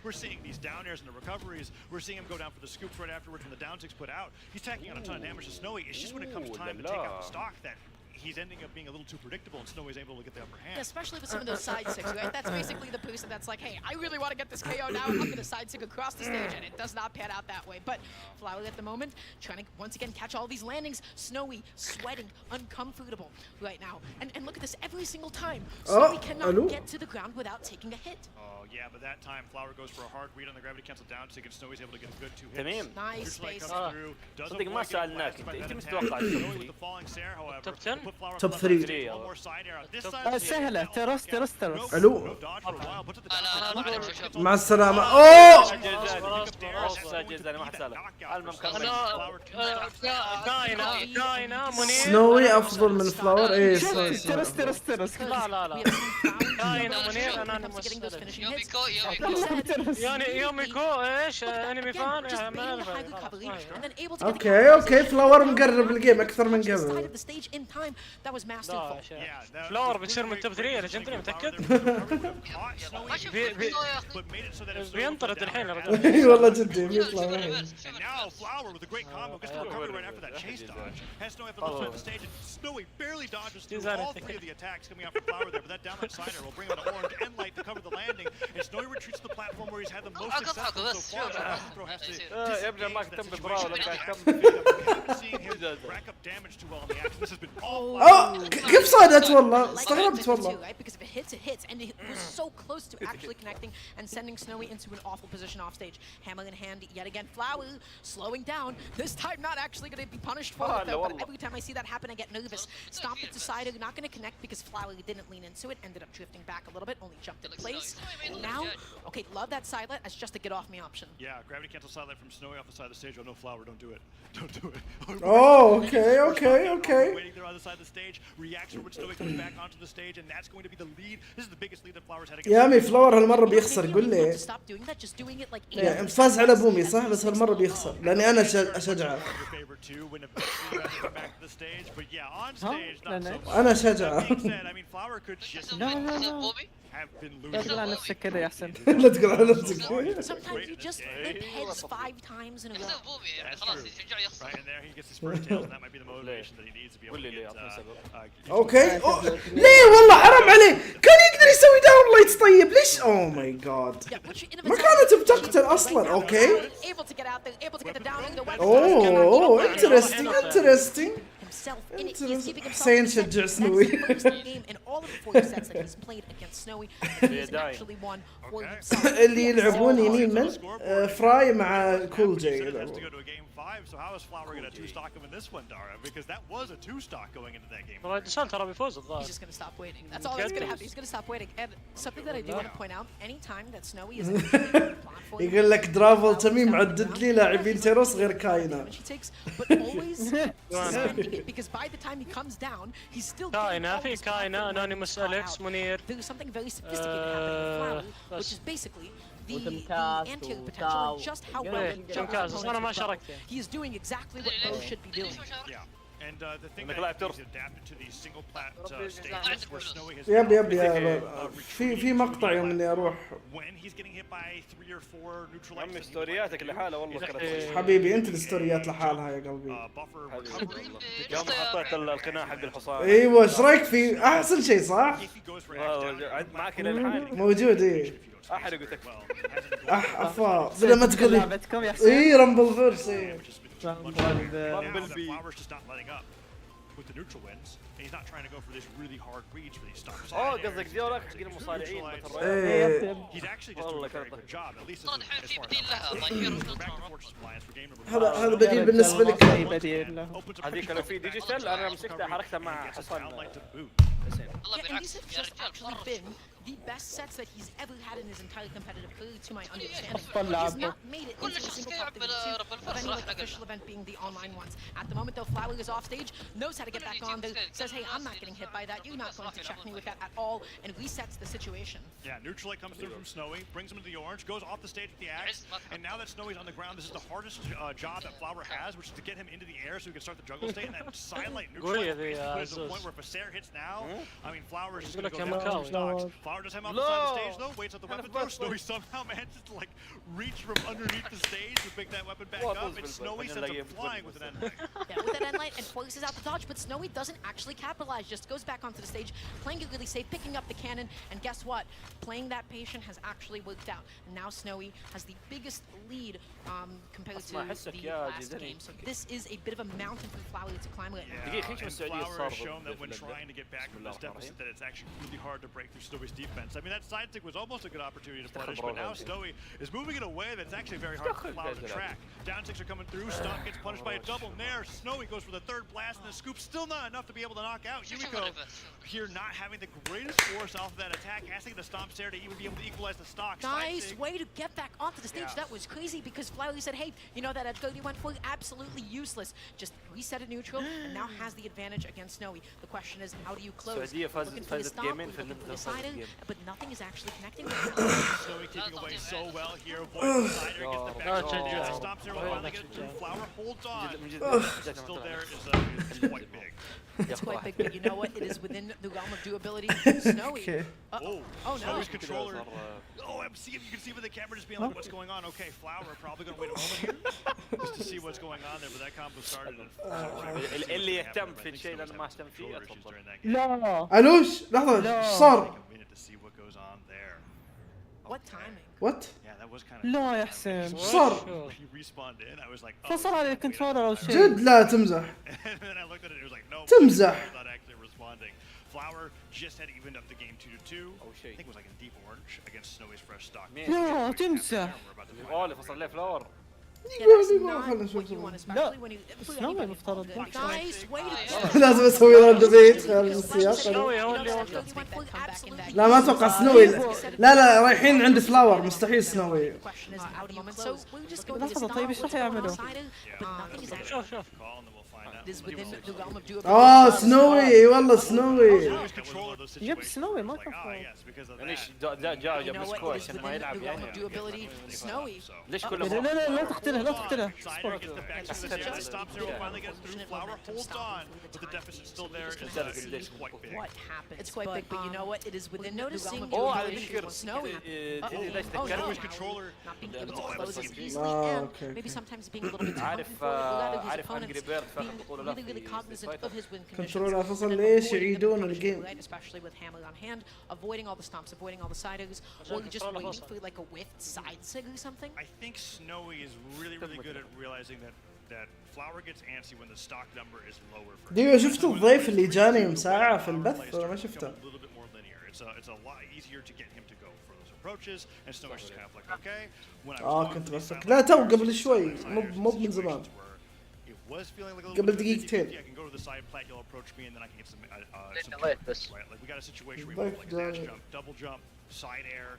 We're seeing these down airs and the recoveries. We're seeing him go down for the scoops right afterwards when the down six put out. He's tacking on a ton of damage to Snowy. It's just when it comes time to take out the stock that he's ending up being a little too predictable, and Snowy's able to get the upper hand. Yeah, especially with some of those side six, right? That's basically the person that's like, hey, I really want to get this KO now. I'm going to side sig across the stage, and it does not pan out that way. But Flower at the moment, trying to once again catch all these landings. Snowy sweating, uncomfortable right now. And look at this every single time. Snowy cannot get to the ground without taking a hit. Oh, yeah, but that time Flower goes for a hard read on the gravity cancel down sig, and Snowy's able to get a good 2 hits. تمام. Nice space. صدق ما سألناك انت متوقع توب 10 توب 3 سهلة. ترس الو مع السلامة. اوه كاينة منير. سنوي افضل من فلاور. ايه ترس لا كاينة منير. انا يوميكو ايش انمي فان. اوكي فلاور مقرب الجيم اكثر من قبل. فلاور بتصير من توب 3 يا ليجندري متأكد؟ بينطرد الحين الرجال. اي والله جدي بيطلع معي. يبدأ ما كتم براولهالا قاعد كيف صادت والله استغربت والله. Because if it hits, and it was so close to actually connecting and sending Snowy into an awful position off stage. Hammer in hand yet again. Flower slowing down. This time not actually going to be punished for it though. But every time I see that happen, I get nervous. Stomped it to side. Not going to connect because Flower didn't lean into it. Ended up drifting back a little bit. Only jumped in place. Now, okay, love that sidelet as just a get off me option. Yeah, gravity cancel sidelet from Snowy off the side of the stage. Oh no, Flower, don't do it. Don't do it. Oh, okay. Waiting there on the side of the stage. Reaction when Snowy comes back onto the stage, and that's going to be the lead. This is the biggest lead that Flower's had against. يا عمي فلاور هالمرة بيخسر قول لي. يعني فاز على بومي صح بس هالمرة بيخسر لأني أنا أشجعه. أنا أشجعه. لا تقول على نفسك كذا يا أحسن. لا تقول على نفسك. Sometimes you just hit heads 5 times in a row. Right, and there he gets his first tails, and that might be the motivation that he needs to be able to get. اوكي ليه والله حرام عليه كان يقدر يسوي داون لايت طيب ليش. اوه ماي جاد ما كانت بتقتل اصلا. اوكي اوه انترستنج. حسين شجع سنوي. اللي يلعبون يمين من فراي مع كول جاي. So how is Flower going to two-stock him in this one, Dara? Because that was a two-stock going into that game. Well, ترى بيفوز الظاهر. He's just going to stop waiting. That's all that's going to happen. He's going to stop waiting. And something that I do want to point out, anytime that Snowy is يقول لك درافل تميم عدد لي لاعبين تيروس غير كاينة. but always spending it because by the time he comes down, he's still كاينة anonymous Alex منير. There's something very sophisticated happening with Flower, which is basically the anti potential and just how well he is doing exactly what Bo should be doing. Yeah. And the thing that he's adapted to these single plat stages where Snowy has في مقطع يوم اني اروح. When he's getting hit by 3 or 4 neutral عمي ستورياتك لحالها والله كانت حبيبي انت الستوريات لحالها يا قلبي. يوم حطيت القناع حق الحصان. ايوه ايش رايك فيه احسن شيء صح؟ معك الى الحين موجود ايه. احرق وتكفى. افا بلا ما تقول لي اي رامبل فيرس اي with the neutral wins, and he's not trying to go for this really hard reach for these stops. قصدك ديورك حق المصارعين He's actually just doing a very good job, at least as far as هذا بديل بالنسبة لك. هذيك لو في ديجيتال انا مسكتها حركتها مع حصان. And these have just actually been the best sets that he's ever had in his entire competitive career, to my understanding. He has not made it into a single top 32 of any like official event being the online ones. At the moment though, Flower is off stage, knows how to get back on there, says, hey, I'm not getting hit by that, you're not going to check me with that at all, and resets the situation. Yeah, neutral comes through from Snowy, brings him into the orange, goes off the stage with the axe, and now that Snowy's on the ground, this is the hardest job that Flower has, which is to get him into the air so he can start the juggle state, and that sidelight neutral basically is the point where if a Sarah hits now, I mean, Flower is just going to go down two stocks. Flower does him out the side of the stage though, waits at the weapon throw, Snowy somehow manages to like reach from underneath the stage to pick that weapon back up, and Snowy sends him flying with an end light. Yeah, with that end light, and forces out the dodge, but Snowy doesn't actually capitalize, just goes back onto the stage, playing it really safe, picking up the cannon, and guess what? Playing that patient has actually worked out. And now Snowy has the biggest lead compared to the last game. So this is a bit of a mountain for Flower to climb right now. Yeah, and Flower has shown that when trying to get back from this deficit that it's actually really hard to break through Snowy's defense. I mean, that side stick was almost a good opportunity to punish, but now Snowy is moving in a way that's actually very hard for Flower to track. Down six are coming through, Stock gets punished by a double nair, Snowy goes for the third blast, and the scoop still not enough to be able to knock out. Yumiko here not having the greatest force off of that attack, asking the stomp Sarah to even be able to equalize the stock. Nice way to get back onto the stage. That was crazy because Flower said, hey, you know that at 31 for absolutely useless. Just reset it neutral and now has the advantage against Snowy. The question is, how do you close? Looking for the stomp, looking for the cider, but nothing is actually connecting with Snowy keeping away so well here, avoiding the cider, gets the back stomp Sarah will finally get through. Flower holds on. Still there is quite big. It's quite big, but you know what? It is within the realm of doability. Snowy. Oh no. Snowy's controller. Oh, you can see with the camera just being like, what's going on? Okay, Flower probably going to wait a moment here just to see what's going on there, but that combo started. اللي يهتم في الشيء اللي انا ما اهتم فيه اتفضل. لا الوش لحظة ايش صار؟ What timing? What؟ لا يا حسين ايش صار؟ فصل على الكنترولر او شيء. جد لا تمزح. تمزح. Flower just had evened up the game 2-2. I think it was like in deep orange against Snowy's fresh stock. لا تمزح. والله فصل ليه فلاور. سنوي مفترض. لازم اسوي رد بيت خارج السياق. لا ما اتوقع سنوي. لا رايحين عند فلاور مستحيل سنوي. لحظة طيب ايش راح يعملوا؟ شوف سنوي والله سنوي. يب سنوي ما كان ليش جاء مسكوه عشان ما يلعب يعني. ليش كله لا تقتلها لا تقتلها. It's quite big, but you know what? It is within the realm of doability for Snowy. Snowy's controller not being able to close as easily, and maybe sometimes being a little bit too comfortable. His opponents being really cognizant of his win conditions. كنترولر فصل ليش يعيدون الجيم؟ Especially with hammer on hand, avoiding all the stomps, avoiding all the siders, or just waiting for like a whiffed side sig or something. I think Snowy is really good at realizing that Flower gets antsy when the stock number is lower. ديو شفت الضيف اللي جاني مساعة في البث ولا ما شفته؟ It's a lot easier to get him to go for those approaches, and Snowy's just kind of like, okay. When I was كنت بسك لا تو قبل شوي مو من زمان. قبل دقيقتين. I can go to the side plat, you'll approach me, and then I can get some right. Like we got a situation where you like a dash jump, double jump, side air,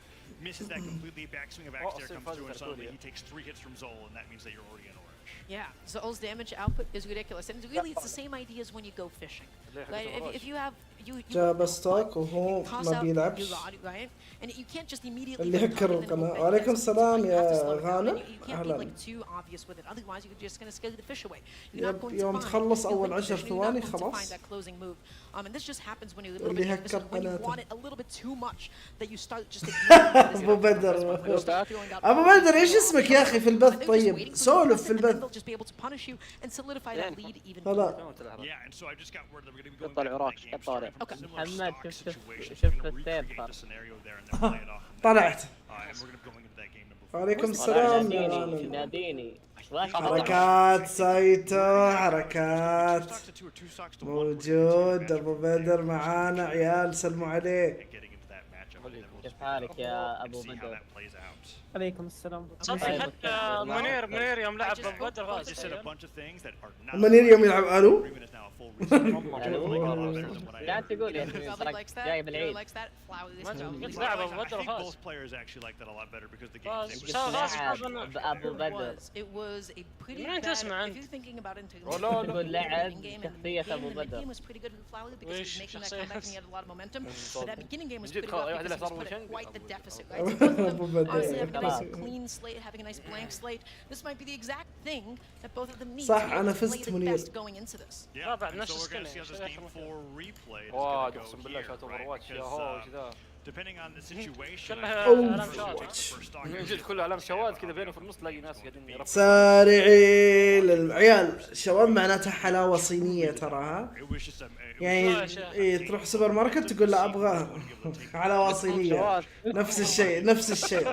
misses that completely, backswing of axe there comes through, and suddenly he takes 3 hits from Zol, and that means that you're already in orange. Yeah, Zol's damage output is ridiculous, and really it's the same idea as when you go fishing. Right? If you have جاب ستوك وهو ما بيلعبش. And you can't just immediately اللي هكر القناة. وعليكم السلام يا غانم. أهلا. Otherwise you're just going to scare the fish away. You're not going to يوم تخلص أول 10 ثواني خلاص. And this just happens when you're اللي هكر when you قناته. want it a little bit too much that you start just ignoring أبو بدر. أبو بدر إيش اسمك يا أخي في البث طيب؟ سولف في البث. Yeah, and so I just got word that we're going to be going طلع عراق طالع. محمد شوف الثيب طلعت. وعليكم السلام. ناديني. حركات سايتو حركات موجود. ابو بدر معانا عيال سلموا عليه. كيف حالك يا ابو بدر؟ عليكم السلام. صدق حتى منير يوم لعب بدر فاز. منير يوم يلعب الو قاعد تقول يعني جاي بالعيد قلت لعب بدر فاز. ابو بدر منين تسمع انت؟ تقول لعب شخصية ابو بدر. وش شخصية؟ صح انا فزت منير. رابع نفس السكن. واو اقسم بالله شات اوفر واتش يا هو كذا. من جد كله علام شواذ كذا بينه في النص تلاقي ناس قاعدين سارعين للعيال. شواذ معناتها حلاوه صينيه تراها. يعني إيه تروح سوبر ماركت تقول له ابغى حلاوه صينيه. نفس الشيء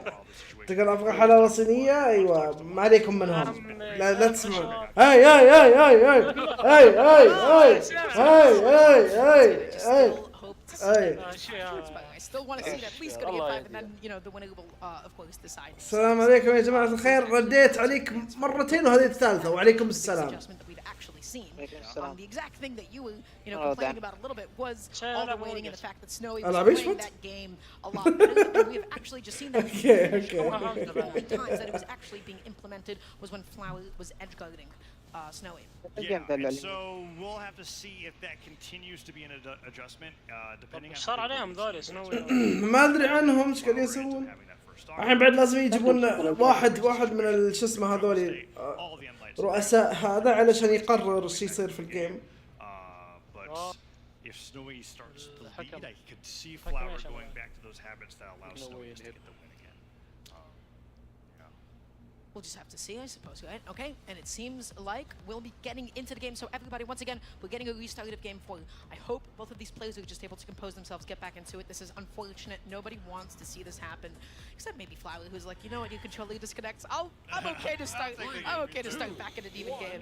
تقول ابغى حلاوه صينيه. ايوه ما عليكم منهم. لا تسمعون. هاي هاي هاي هاي هاي هاي هاي هاي هاي هاي السلام عليكم يا جماعة الخير. رديت عليك مرتين وهذه الثالثة وعليكم السلام. The exact thing that you were, complaining about a little bit was all the waiting and the fact that Snowy was playing that game a lot better. And we've actually just seen that times that it was actually being implemented was when Flower was edge guarding Snowy. So we'll have to see if that continues to be an adjustment depending on. صار عليهم ذول سنوي. ما ادري عنهم ايش قاعدين يسوون. الحين بعد لازم يجيبون واحد من شو اسمه هذول رؤساء هذا علشان يقرر ايش يصير في الجيم. If Snowy starts to lead, I could see Flower going back to those habits that allow Snowy to get the win again. We'll just have to see, I suppose, right? Okay, and it seems like we'll be getting into the game. So everybody, once again, we're getting a restart of game 4. I hope both of these players are just able to compose themselves, get back into it. This is unfortunate. Nobody wants to see this happen, except maybe Flower, who's like, you know what, your controller disconnects. I'm okay to start. I'm okay to start back in an even game.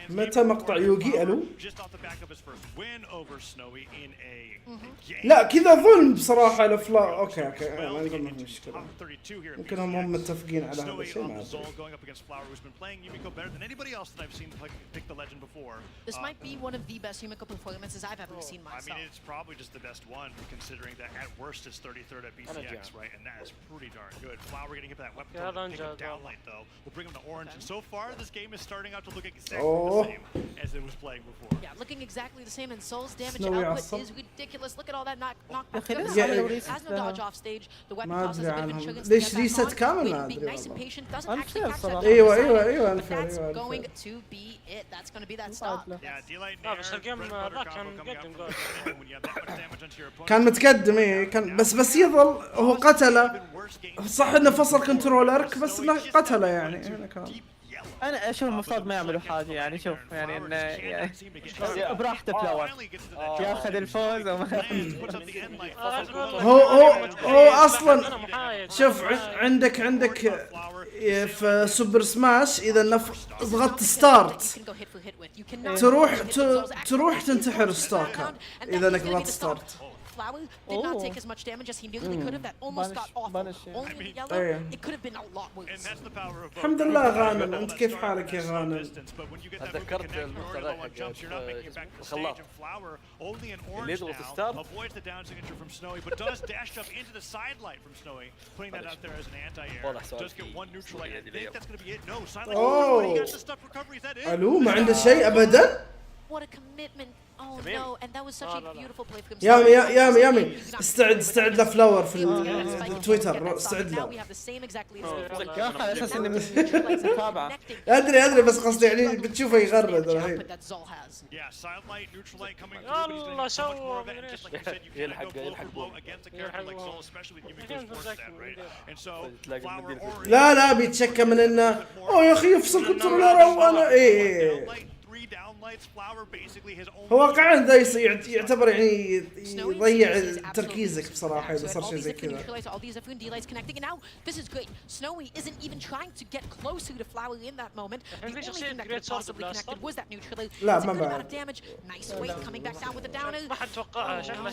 متى مقطع يوغي الو؟ Just off the back of his first win over Snowy in a game. لا كذا ظلم بصراحة الافلام. اوكي ما نقول ما في مشكلة. يمكن هم متفقين على هذا الشيء. Going up against Flower, who's been playing Yumiko better than anybody else that I've seen pick the legend before. This might be one of the best Yumiko performances I've ever seen myself. I mean, it's probably just the best one, considering that at worst it's 33rd at BCX, right? And that is pretty darn good. Flower getting hit by that weapon pick him down late, though. We'll bring him to orange, and so far this game is starting out to look exactly the same as it was playing before. Yeah, looking exactly the same, and Soul's damage output is ridiculous. Look at all that knockback. Has no dodge off stage. The weapon tosses a bit of insurance. ليش ريست كامل ما ادري. Nice and patient, doesn't actually catch that. ايوه That's going to be it. That's going to be that stop. Yeah, D-Light بس الجيم ذاك كان مقدم كان متقدم. ايه كان بس يظل هو قتله. صح انه فصل كنترولرك بس انه قتله يعني انا اشوف المفترض ما يعملوا حاجه يعني. شوف يعني انه يعني براحته فلاور ياخذ الفوز وما هو اصلا شوف عندك في سوبر سماش اذا ضغطت ستارت تروح تنتحر ستاكر اذا انك ضغطت ستارت. Flower did not take as much damage as he nearly could have. That almost got awful. Only yellow, it could have been a lot worse. الحمد لله غانم. انت كيف حالك يا غانم؟ تذكرت المقطع الخلاط اللي يضغط ستارت. Avoids the down signature from Snowy, but does dash up into the side light from Snowy, putting that out there as an anti-air. Does get one neutral light. I think that's going to be it. No, silent. He got the stuff recovery. Is that it? الو ما عنده شيء ابدا. What a commitment. Oh no, and that was such a beautiful play from يامي استعد لفلاور في التويتر. استعد له. يا اخي اساس اني متابعه. ادري بس قصدي يعني بتشوفه يغرد الحين. الله سوى يلحق لا بيتشكى من انه يا اخي يفصل كنترولر وانا ايه هو واقعا ذا يعتبر يعني يضيع تركيزك بصراحة إذا صار شيء زي كذا. لا ما بعد. ما حد توقعها شكلها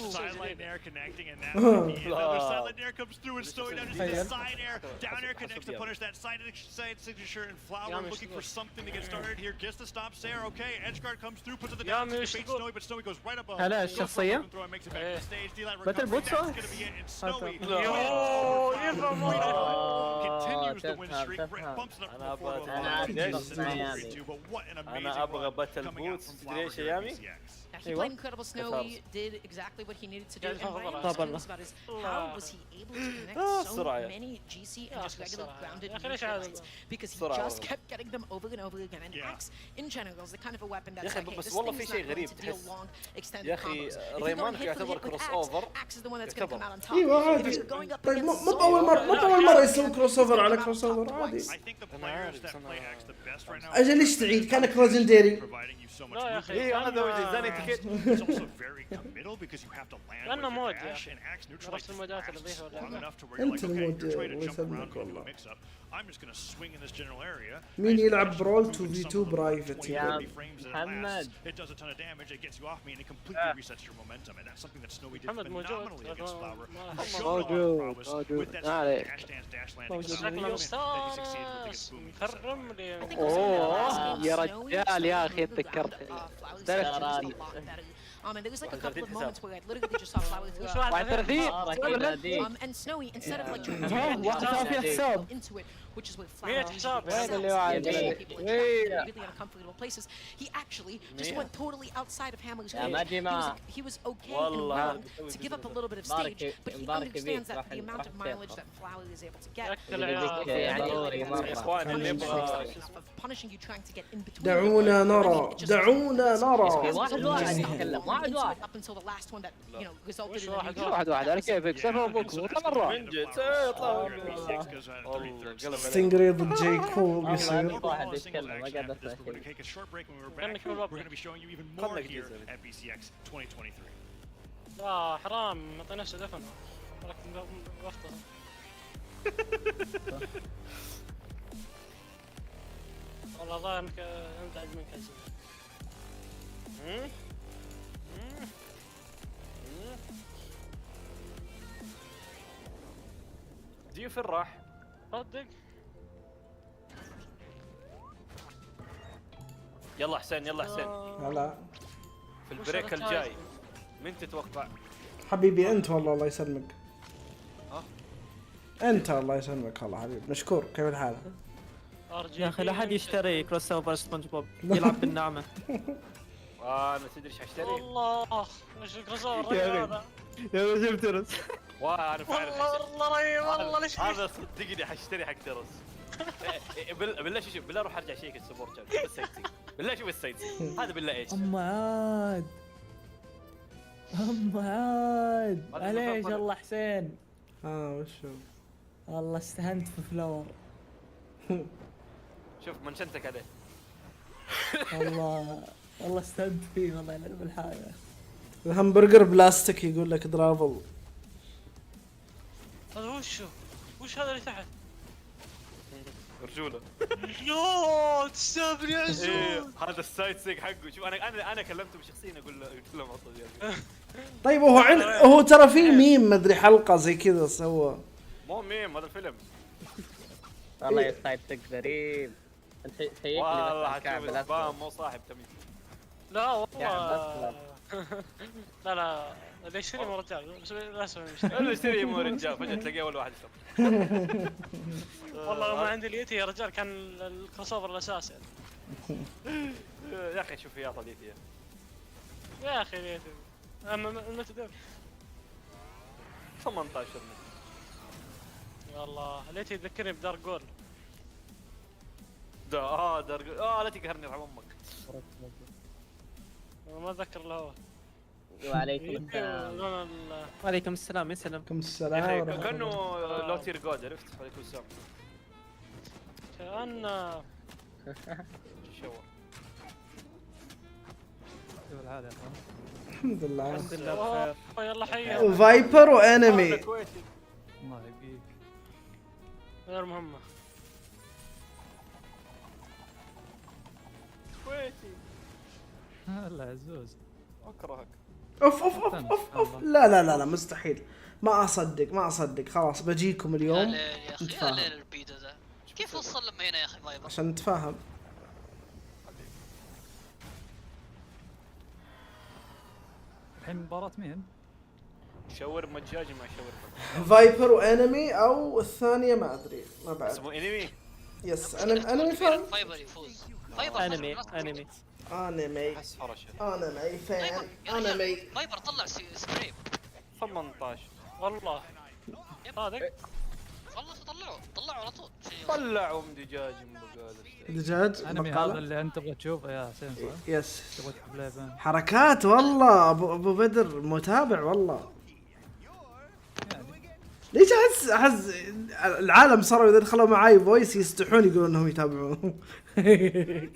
هلا الشخصية باتل بوتس انا ابغى باتل بوتس تدري ايش يا يامي؟ He played incredible. Snowy did exactly what he needed to do. And Ryan was curious about is how was he able to connect so many GC and just regular grounded neutralites, because he just kept getting them over and over again. And Axe in general is the kind of a weapon that's like, hey, this thing is not going to deal long extended combos. If you don't hit with Axe is the one that's going to come out on top. If you're going up against ما أول مرة يسوي كروس اوفر على كروس اوفر عادي. أجل إيش تعيد كانك ليجندري. لا يا اخي هذا وجه زاني تكت. لانه مود يا اخي عرفت المودات اللي ضيفها ولا انت المود ويسلمك والله. مين يلعب برول 2v2 برايفت يا محمد؟ محمد موجود ما عليك. شكله مستانس مكرم لي. اوه يا رجال يا اخي تذكرتني. And there was like a couple of moments where I literally just saw Flower through. And Snowy, instead of like trying to get into it, which is where Flower really uncomfortable places, he actually just went totally outside of Hammer's range. He was okay and willing to give up a little bit of stage, but he understands that the amount of mileage that Flower is able to get, punishing you trying to get in between. دعونا نرى. Up until the last one that, you know, resulted in واحد على كيفك سبب بكره مرة. من جد ستينجري ضد جاي كول يصير. واحد يتكلم ما قاعد اسمع. لا حرام ما اعطيناش دفن ولكن وقته. والله ظاهر انك انزعج منك هالشيء. ضيوف الراح صدق. يلا حسين يلا حسين. هلا في البريك الجاي من تتوقع؟ حبيبي انت والله الله يسلمك. انت الله يسلمك والله حبيبي مشكور. كيف الحال؟ يا اخي لا حد يشتري كروس اوفر سبونج بوب يلعب بالنعمة. انا تدري ايش حاشتري؟ والله ايش الكروس اوفر هذا؟ يا رجل ترس. وانا فعلا والله رهيب والله ليش هذا صدقني حاشتري حق ترس. بالله شوف بالله اروح ارجع شيك السبورت بس سايتي بالله شوف السايتي هذا بالله ايش؟ ام عاد معليش والله حسين. وشو؟ والله استهنت في فلور. شوف منشنتك عليه. والله استهنت فيه والله يلعب الحاجة. الهمبرجر بلاستيك يقول لك درافل. هذا وش هذا اللي تحت؟ رجوله. يوه تستهبل يا عزوز. هذا السايد سيك حقه. شوف انا كلمته بشخصيا اقول له معطل. طيب هو ترى في ميم ما ادري حلقه زي كذا سوى. مو ميم هذا الفيلم. والله يا سايد سيك غريب. انت سيكني والله شوف الاسبام مو صاحب تمييز. لا والله لا اللي يشتري مو رجال لا اسمه اللي يشتري مو رجال فجأة تلاقيه اول واحد يشتري. والله ما عندي اليتي يا رجال كان الكروس اوفر الاساسي. يا اخي شوف يا طليتي يا اخي اليتي اما المتدور 18 والله اليتي يذكرني بدار جول. دار جول لا تقهرني يرحم امك. ما اتذكر له هو. وعليكم السلام. وعليكم السلام يسلم. عليكم السلام. كانه لوتير جود عرفت. عليكم السلام. كان شو الحمد لله. الحمد لله بخير. يلا حيا. فايبر وانمي. الله يبقيك. غير مهمة. كويتي. لا عزوز. اكرهك. اوف اوف اوف اوف اوف. لا لا لا لا مستحيل. ما اصدق خلاص بجيكم اليوم. يا اخي يا ليل البيدو ذا. كيف وصل لما هنا يا اخي فايبر؟ عشان نتفاهم. الحين مباراة مين؟ شاورما دجاج مع شاورما. فايبر وانمي او الثانية ما ادري ما بعد. اسمه انمي؟ يس انمي فاهم. فايبر يفوز. فايبر انمي انمي فان انمي. فايبر طلع سكريب 18 والله صادق. والله طلعوا على طول. طلعوا من دجاج من بقاله. دجاج انمي هذا اللي انت تبغى تشوفه يا حسين صح؟ يس. تبغى تلعب لعبة. حركات والله ابو بدر متابع والله. ليش احس العالم صاروا اذا دخلوا معاي فويس يستحون يقولون انهم يتابعون.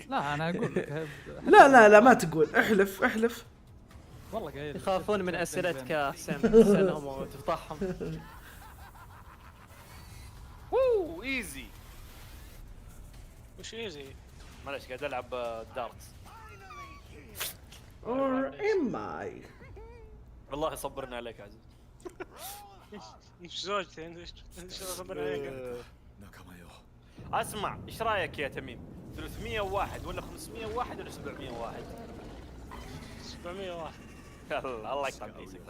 لا انا اقول لك. لا ما تقول. احلف والله قايل. يخافون من اسئلتك يا حسين تسالهم وتفضحهم. ايزي. وش ايزي؟ معلش قاعد العب دارتس. or am I. والله صبرنا عليك عزيز. ايش زوجتي انت ايش صبرنا عليك؟ اسمع ايش رايك يا تميم؟ 301 ولا 501 ولا 701؟ 701. يلا الله يقطع بيسك.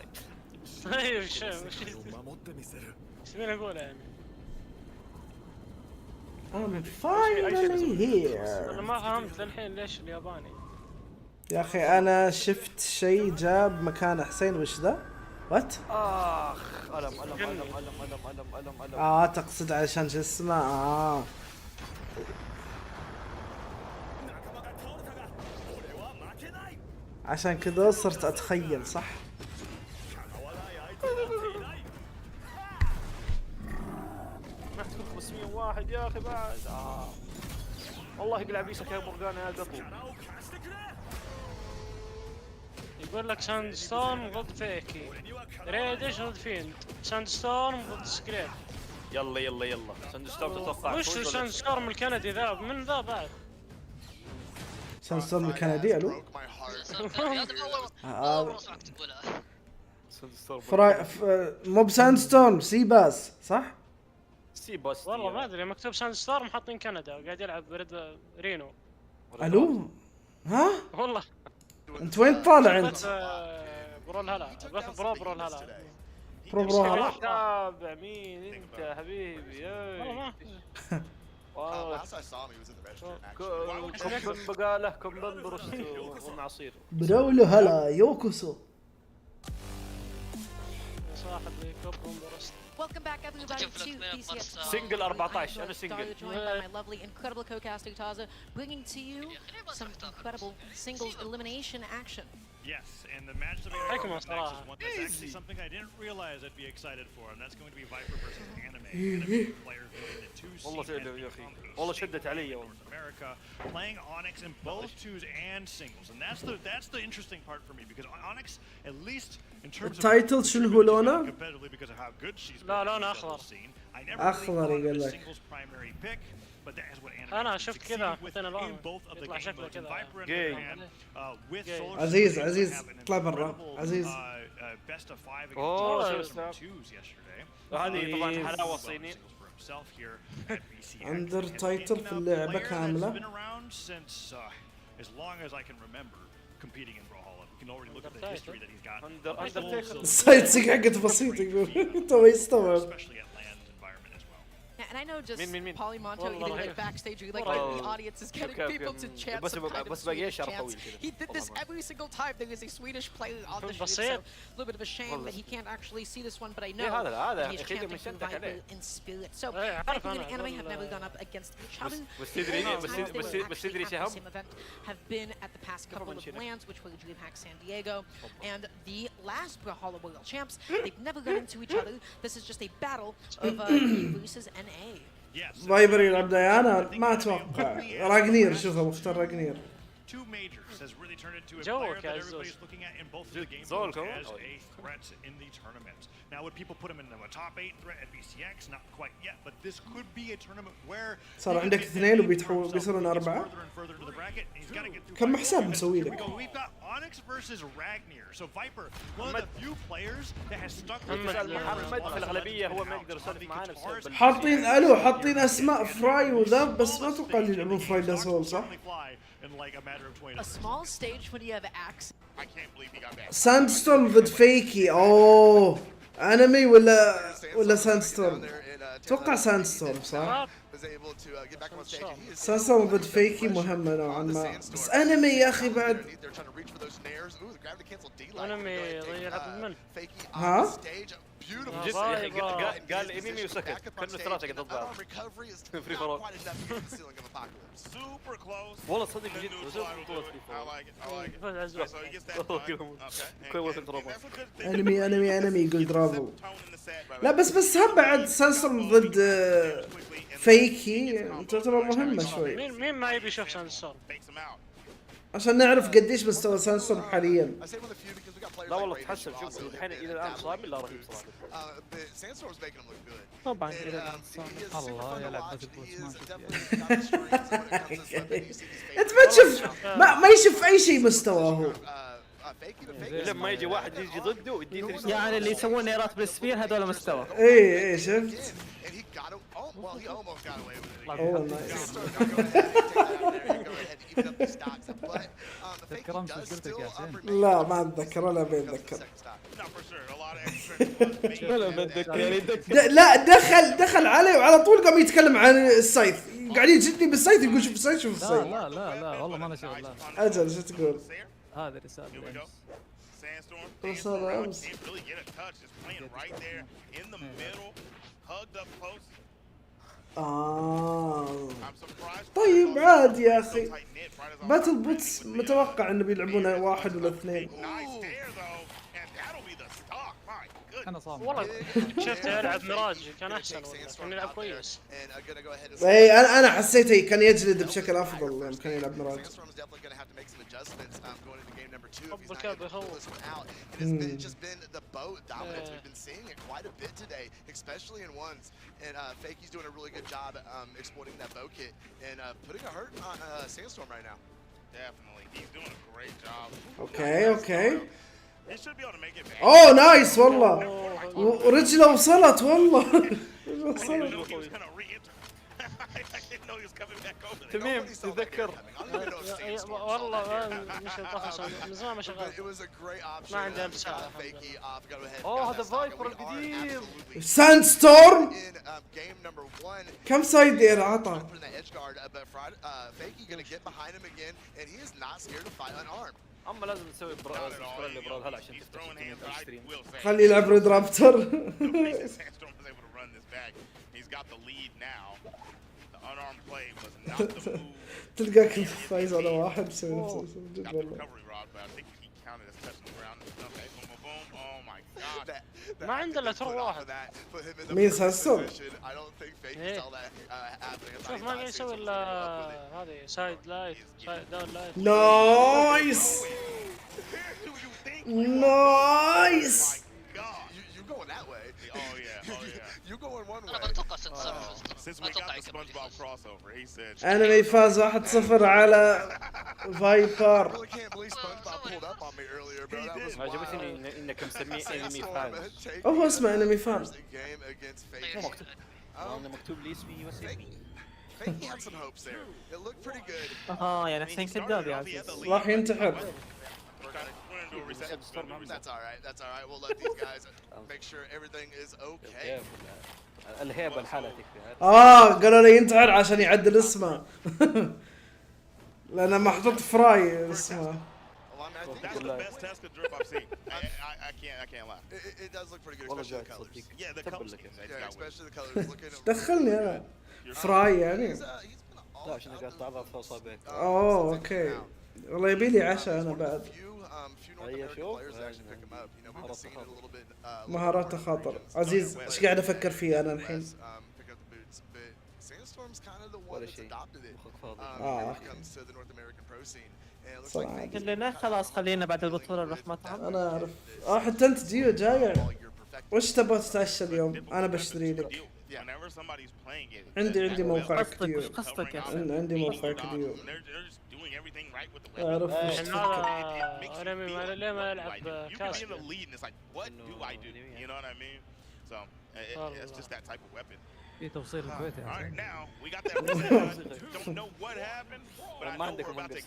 طيب وش مين اقول يعني؟ I'm finally here. انا ما فهمت للحين ليش الياباني. يا اخي انا شفت شيء جاب مكان حسين. وش ذا؟ وات؟ اخ ألم. تقصد علشان شو اسمه. عشان كذا صرت اتخيل صح. محتاج 501 يا اخي بعد. والله يقلع بيسك يا برقانه يا قطو. يقول لك ساندستورم ضد فيكي، ريدش ضد فيند، ساندستورم ضد سكريب. يلا ساندستورم تتوقع وش ساندستورم الكندي ذا؟ من ذا بعد؟ ساندستورم الكندي الو؟ مو بساندستورم سي باس صح؟ سي باس والله ما ادري مكتوب ساندستورم حاطين كندا وقاعد يلعب برد رينو. الو؟ ها؟ والله انت وين طالع انت؟ براولهالا بث براولهالا. براولهالا تابع مين انت يا حبيبي؟ والله كم بقاله كم بنبرست ومعصير. براولهالا يوكوسو. صاحب لي كم بنبرست. Welcome back everybody to BCS. Single 14 أنا single. Joined by my lovely, incredible co-caster Taza, bringing to you some incredible singles elimination action. Yes, and the match that we are going to next is one that's actually something I didn't realize I'd be excited for, and that's going to be Viper versus Anime. Anime players being the two والله شدت علي والله. America playing Onyx in both twos and singles, and that's the interesting part for me because Onyx, at least in terms of التايتل شنو هو لونه؟ competitively because of how good she's لا لونه أخضر. I never أخضر really يقول thought of a لك. singles primary pick. But that is what anime أنا شفت كذا مثلا in both of the game modes. And Viper and Japan with Solar عزيز اطلع برا عزيز. best of 5 against 2s yesterday. هذه طبعا حلاوة صيني. اندر تايتل في اللعبة كاملة. Been around since as long as I can remember competing in Brawlhalla. You can already look at the history that he's got. السايد سيك حقته بسيط يقول تو يستوعب. And I know just Polymonto eating like backstage, like the audience is getting people to chant some kind of Swedish chants. He did this every single time there is a Swedish player on the street, so a little bit of a shame that he can't actually see this one, but I know he's chanting for Viper in spirit. So Viper and Anime have never gone up against each other. The same event have been at the past couple of lands, which were DreamHack San Diego and the last Brawlhalla World Champs. They've never gone into each other. This is just a battle of versus NA. فايبر يلعب ديانا ما اتوقع. راجنير شوفه مختار راجنير. two majors has really turned into a جوك player يا that عزوز. everybody's looking at in both of the game modes as a threat in the tournament. Now, would people put him in a top 8 threat at BCX? Not quite yet, but this could be a tournament where صار عندك اثنين وبيصيرون 4. كم حساب مسوي لك؟ We've got Onyx versus Ragnar. So Viper, one of the few players that has stuck with محمد في الأغلبية هو ما يقدر يسولف معانا بسبب حاطين اسماء فراي وذا، بس ما اتوقع اللي يلعبون فراي ذا سول صح؟ A small stage when you have axe. I can't believe he got back. ساندستورم ضد فيكي. اوه انمي ولا ساندستورم؟ اتوقع ساندستورم صح؟ ساندستورم ضد فيكي مهمة نوعا ما، بس انمي يا اخي بعد. انمي يلعب الملك. ها؟ قال انمي وسكت كانوا ثلاثة قد ضد بعض. فري فور والله صدق جد انمي يقول درافل. لا بس هم بعد سانستورم ضد فيكي تعتبر مهمة شوي. مين ما يبي يشوف سانستورم عشان نعرف قديش مستوى سانستورم حاليا. لا والله تحسن. شوف الحين الى الان صامل لا رهيب صراحه. طبعا الى الان صامل. الله يلعب بثبوت انت ما تشوف ما يشوف اي شيء مستواه هو. لما يجي واحد يجي ضده ويديه يعني اللي يسوون نيرات بالسفير هذول مستوى. ايه شفت. اوه نايس. تذكر امس ايش قلت لك يا حسين؟ لا ما اتذكر ولا بتذكر. لا دخل علي وعلى طول قام يتكلم عن السايث، قاعد يجدني بالسايث يقول شوف السايث شوف السايث. لا والله ما انا شغل. لا اجل شو تقول؟ هذه رسالة رسالة امس. طيب عادي يا اخي. باتل بوتس متوقع انه بيلعبون 1 ولا 2. انا صامت والله شفته يلعب مراج كان احسن كان يلعب كويس. اي انا حسيته كان يجلد بشكل افضل لما كان يلعب مراج. بالكاب يخوف. It's just been the boat dominance. We've been seeing it quite a bit today, especially in ones. And Fakey's doing a really good job at exploiting that bow kit and putting a hurt on Sandstorm right now. Definitely, he's doing a great job. Okay. اوه نايس والله. ورجله وصلت والله. تميم تذكر والله مش من زمان ما شغال ما عندي ألف ساعة. هذا فايبر القديم ساندستورم. كم سايدير عطى؟ اما لازم نسوي براولهالا عشان تفتح الستريم. خلي يلعب ريد رابتر. تلقاك فايز على واحد مسوي نفسه جد والله. ما عنده الا ترى واحد. مين سانستورم؟ شوف ما قاعد يسوي الا هذه سايد لايت سايد داون لايت. نايس نايس. انمي فاز 1-0 على فايبر. عجبتني انك مسميه انمي فان. هو اسمه انمي فان. انا مكتوب لي اسمي واسمي. يعني حسين كذاب يا عزيز. راح ينتحر. That's all right. We'll let these guys make sure everything is okay. الهيبة الحالة تكفي. قالوا لي ينتحر عشان يعدل اسمه. لأنه محطوط فراي اسمه. دخلني أنا. فراي يعني. لا عشان قاعد تعرض في أصابعك. اوكي. والله يبي لي عشاء أنا بعد. مهارات تخاطر. عزيز ايش قاعد افكر فيه انا الحين؟ ولا شيء. صراحة كلنا خلاص خلينا بعد البطولة نروح مطعم. انا اعرف. حتى انت جيو جاي. وش تبغى تتعشى اليوم؟ انا بشتري لك. عندي موقع كديو. قصدك يا عندي موقع كديو. اعرف وش انا ليه ما العب كاس؟ في توصيل الكويت يعني. ما عندك مانجا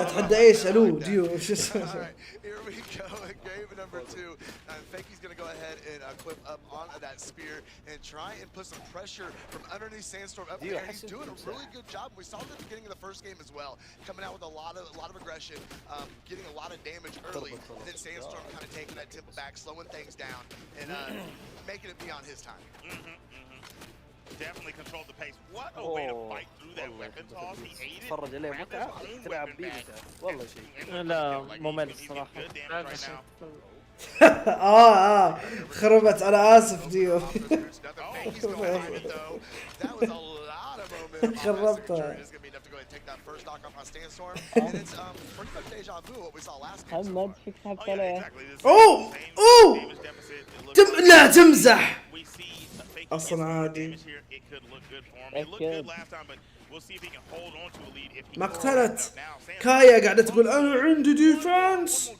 تحدى ايش؟ الو ديو شو اسمه؟ Here we go in game number 2. Fakey's gonna go ahead and clip up on that spear and try and put some pressure from underneath Sandstorm up there. He's doing a really good job. We saw it at the beginning of the first game as well, coming out with a lot of aggression, getting a lot of damage early. And then Sandstorm kind of taking that tip back, slowing things down, and making it be on his time. Definitely controlled the pace. What a way to fight through that weapon toss. He ate it. تفرج عليه متعة تلعب بيه متعة والله شيء. لا ممل الصراحة. خربت. انا اسف ديو. خربتها. محمد فيك حق عليه. اوه لا تمزح. اصلا عادي. مقتلة كايا قاعدة تقول انا عندي ديفنس.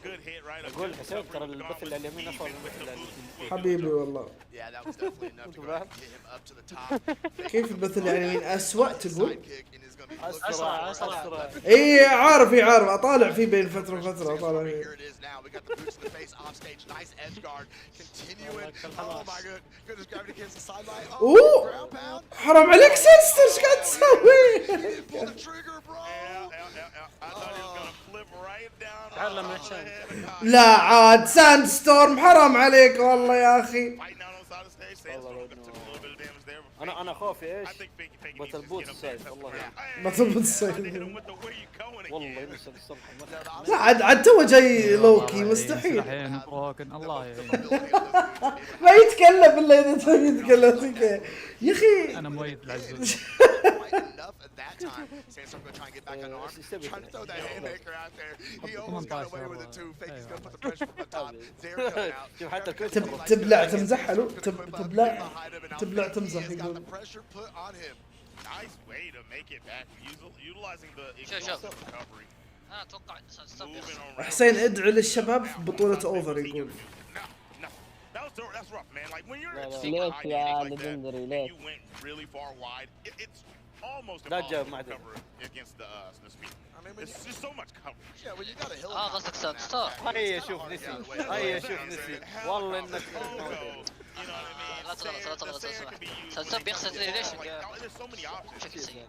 اقول حسين ترى البث اللي على اليمين افضل من البث اللي على اليمين. حبيبي والله. كيف البث اللي على اليمين اسوأ تقول؟ اسرع. اي عارف اطالع فيه بين فترة وفترة اطالع فيه. اوه حرام عليك سانستر ايش قاعد تسوي؟ لا عاد ساندستورم حرام عليك والله يا اخي. انا خوفي ايش؟ بطلبوت السايف والله. بطلبوت السايف والله ينسى الصبح. لا عاد تو جاي لوكي مستحيل. الله يعين. ما يتكلم الا اذا تبي يتكلم يا اخي. انا مؤيد العزوز. تبلع تمزح حلو. تبلع تمزح يقول. انا اتوقع حسين ادعو للشباب في بطولة اوفر يقول. ليك يا ليجندري ليك. لا جاب معدن. قصدك سانستور. هيا شوف نسي والله انك لا تغلط سانستور بيخسر ليش بشكل سيء.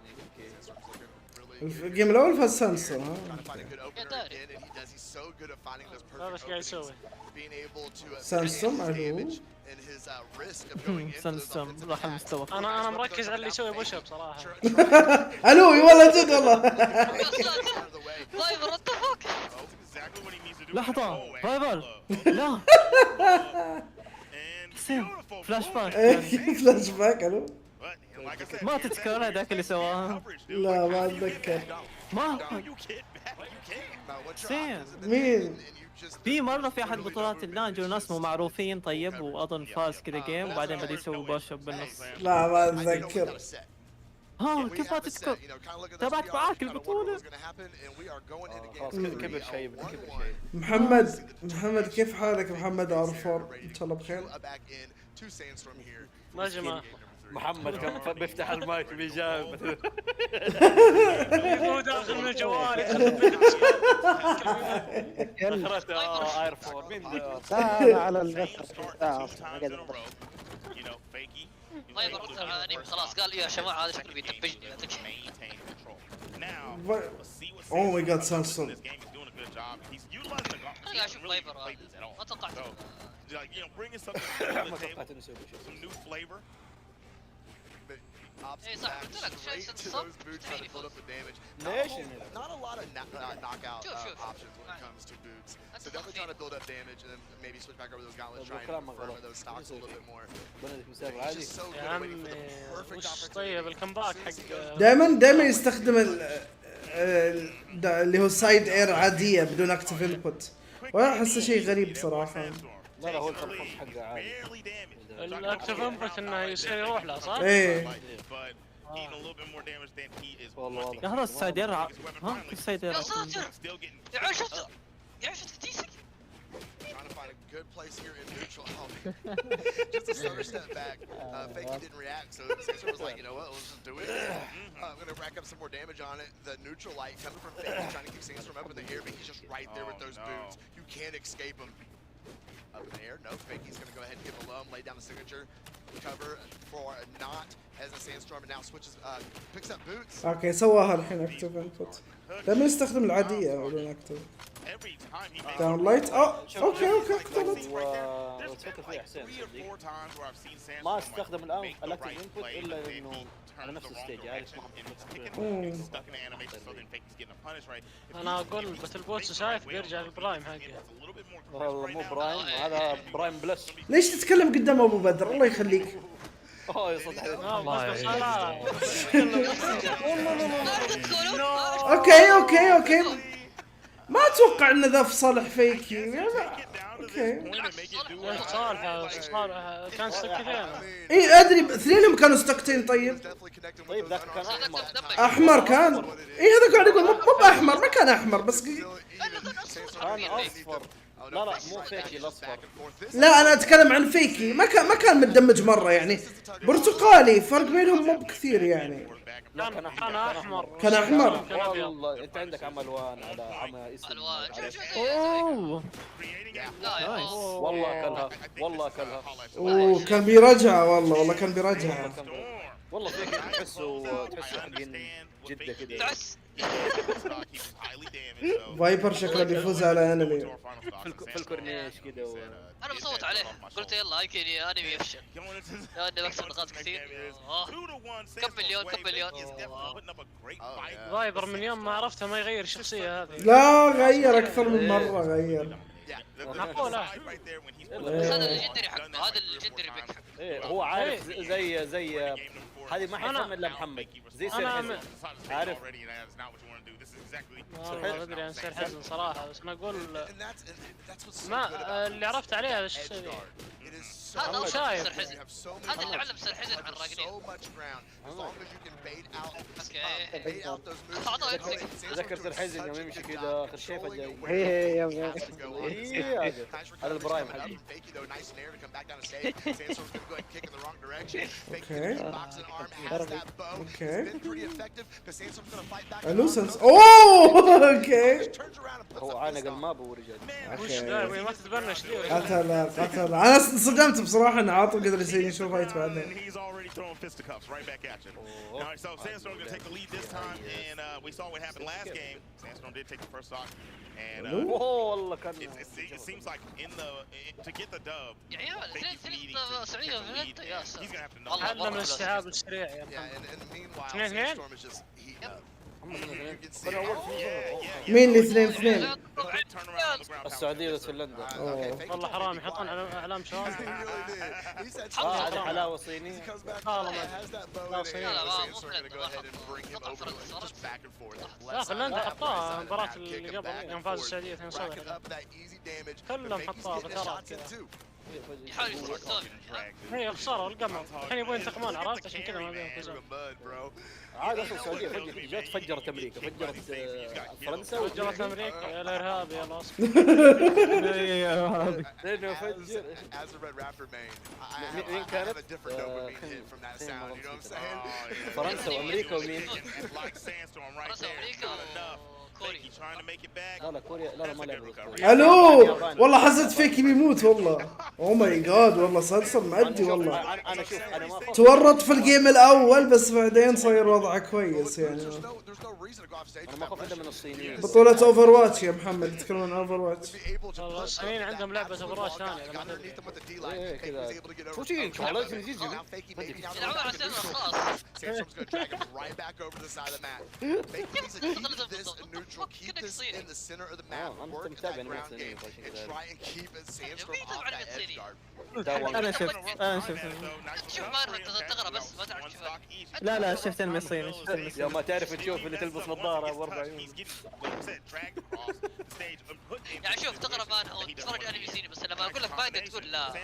الجيم الاول فاز سانستور. ايش قاعد يسوي؟ سانستور معلوم. سانستور راح المستوى. انا مركز على اللي يسوي بوش اب صراحه. الو والله جد والله. فايبر اتفق. لحظة فايبر لا. حسين فلاش باك. فلاش باك الو. ما تذكر هذاك اللي سواه؟ لا ما اتذكر. ما حسين مين؟ في مرة في أحد بطولات اللان جو ناس مو معروفين طيب وأظن فاز كذا جيم وبعدين بدأ يسوي بوشب بالنص. لا ما أتذكر. كيف ما تذكر؟ تابعت معاك البطولة. كبر شيء. محمد كيف حالك محمد ارفور؟ ان شاء الله بخير. ما جماعة محمد كان بيفتح المايك بيجاوب. هو داخل من الجوال. ايرفور مين على البث. طيب خلاص قال يا جماعه هذا شكله بيدبجني. اوه ماي جاد سانستور. انا اشوف فايبر ما توقعت. اي صح قلت لك شايف الصف ليش؟ Not a lot of knockout options when it comes to boots. So definitely trying to build up damage and then maybe switch back over those gauntlets, try and firm those stocks a little bit more. He's just so good at waiting for the perfect opportunity. طيب الكمباك حق دائما يستخدم اللي هو سايد اير عاديه بدون اكتف انبوت، وانا احسه شيء غريب بصراحه. لا هو الفرق حقه عادي. الاكتف انبوت انه يصير يروح له صح؟ ايه والله يا هذا السايد اير ها كيف سايد اير؟ يا ساتر يا عيال شفت تيسك. Trying to find a good place here in neutral. Just a stutter step back. Fakey didn't react, so Sandstorm was like, you know what, let's just do it. I'm going to rack up some more damage on it. The neutral light coming from Fakey, trying to keep Sandstorm up in the air, but he's just right there with those boots. You can't escape him. Up in the air, no, Fakey's going to go ahead and give a lum, lay down the signature, cover for a knot as a Sandstorm, and now switches, picks up boots. اوكي سواها الحين اكتف انبوت. دائما يستخدم العاديه بدون اكتف. داون لايت اوكي اختلط. تفكر فيها حسين ما استخدم الان الاكتف انبوت الا انه على نفس الستيج عارف انا اقول باتل بوتس شايف بيرجع البرايم حقه. والله مو برايم هذا برايم بلس. ليش تتكلم قدام ابو بدر الله يخليك؟ يصدق اوكي ما اتوقع ان ذا في صالح فيكي. اوكي صالح كان ستكتين. اي ادري اثنينهم كانوا ستكتين. طيب ذاك كان احمر كان. اي هذا قاعد يقول مو احمر ما كان احمر بس كان اصفر. لا مو فيكي الاصفر. لا انا اتكلم عن فيكي ما كان متدمج مره يعني برتقالي فرق بينهم مو بكثير يعني. لا كان احمر. كان احمر والله انت عندك عم الوان على عم اسم والله كلها كان بيرجع والله كان بيرجع والله فيك تحسه حقين جده كده. فايبر شكله بيفوز على انمي في الكورنيش كده انا بصوت عليه قلت يلا يمكن انمي يفشل لانه بكسب نقاط كثير. كم مليون فايبر من يوم ما عرفته ما يغير الشخصيه هذه. لا غير اكثر من مره غير. معقوله هذا الليجندري حقه هذا الليجندري بيك حقه. هو عارف زي هذه ما حيفهم الا محمد زي سير حزن عارف. والله ما ادري عن سير حزن صراحه بس انا اقول ما اللي عرفت عليه هذا الشيء هذا هو شايف سير حزن هذا اللي علم سير حزن عن الراقدين. ذكر سير حزن يوم يمشي كذا اخر شيء فجاه هذا البرايم حقي. اوكي لوسنس اوكي هو عانق الماب ورجع. ما تتبنش قتل انا انصدمت بصراحه ان عاطل قدر يشوف فايت بعدين. والله كان it seems like to get the dub. يا عيال اثنين سعوديه يا ساتر والله من الاستيعاب السريع يا اثنين مين الاثنين السعوديه وفنلندا. والله حرام يحطون اعلام شوارع. هذا حلاوه صيني. لا فنلندا حطوها المباراة اللي قبل يوم فاز السعوديه 2-0 كلهم حطوها بترات كذا. يحاول يفوزون. هي خساره والقمع الحين يبون ينتقمون عرفت عشان كذا ما بيهم يفوزون. عاد اصلا السعوديه جت فجرت امريكا فجرت فرنسا فجرت امريكا يا الارهاب يا الاصل. لانه فجر مين كانت؟ فرنسا وامريكا ومين؟ فرنسا وامريكا لا كوريا لا ما لعبوا. الو والله حسيت فيكي بيموت والله. او ماي جاد والله صلصل مأدي والله. انا شوف انا ما تورط في الجيم الاول بس بعدين صاير وضعه كويس يعني. انا ما اخاف من الصينيين. بطولة اوفر واتش يا محمد يتكلمون عن اوفر واتش. الصينيين عندهم لعبة اوفر واتش ثانية ايه كذا شو تجي لازم يجي يلعبون على سيرفر خاص. انا شفت شوف ما تقرا بس ما تعرف تشوفها. لا شفت انمي صيني يا ما تعرف تشوف اللي تلبس نظارة باربع عيون. يعني شوف تقرا مان او تتفرج انمي صيني بس لما اقول لك مانجا تقول لا.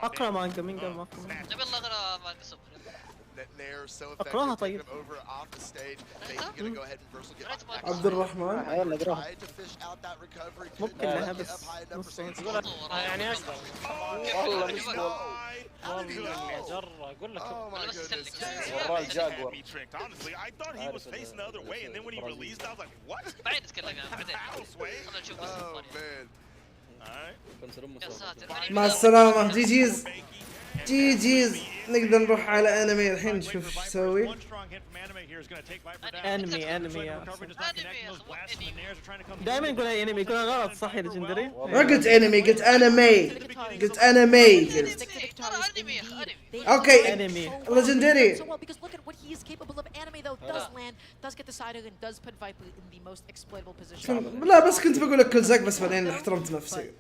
اقرا مانجا من قبل ما اقرا. طيب يلا اقرا مانجا صبر. اقراها طيب. عبد الرحمن يلا اقراها. ممكن لها بس نص يعني اقدر. والله مش والله جرة اقول لك ورال جاكور. بعدين نتكلم يعني بعدين. خلنا نشوف بس مع السلامة جيجيز جيجيز. نقدر نروح على انمي الحين نشوف ايش يسوي. انمي دائما يقول انمي يقول غلط صح يا ليجندري. ما قلت انمي قلت انمي قلت انمي قلت. اوكي انمي ليجندري. لا بس كنت بقول لك كل زق بس بعدين احترمت نفسي.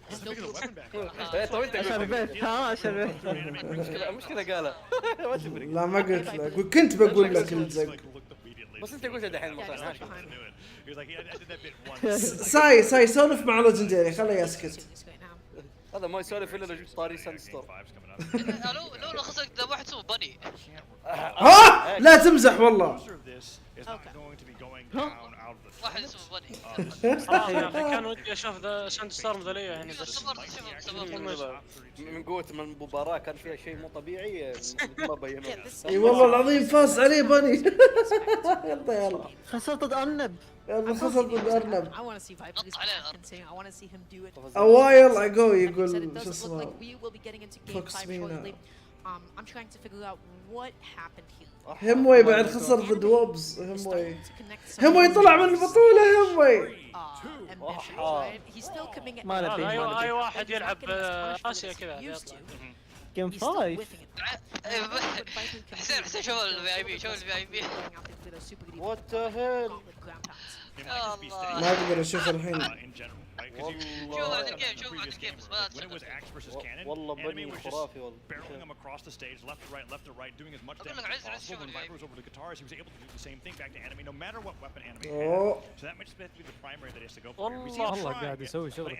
عشان البث عشان البث. مشكلة قالها ما تفرق. لا ما قلت لك كنت بقول لك كل زق. بس انت قلت الحين مثلا ساي سولف مع ليجندري خليه يسكت. هذا ما يسولف الا لو جبت طاري ساند ستور. لو خسرت ذا واحد اسمه بني. ها لا تمزح والله. واحد اسمه بني. صراحة يا اخي كان ودي اشوف ذا ساند ستور مثالية يعني بس من قوة من المباراة كان فيها شيء مو طبيعي ما بينوه. اي والله العظيم فاز عليه بني. يلا خسرت ضد ارنب. يلا خسر ضد ارنب. عليه اوايل اجو يقول شو اسمه فوكس مينا. هموي بعد خسر ضد ووبز. هموي طلع من البطولة. هموي ما نبي اي واحد يلعب اسيا كذا جيم 5. حسين شوف الفي اي بي شوف الفي اي بي. وات ذا هيل. ما اقدر اشوف الحين. شوف بعد الجيم شوف بعد الجيم بس ما تشوف. والله بني خرافي والله. والله قاعد يسوي شغل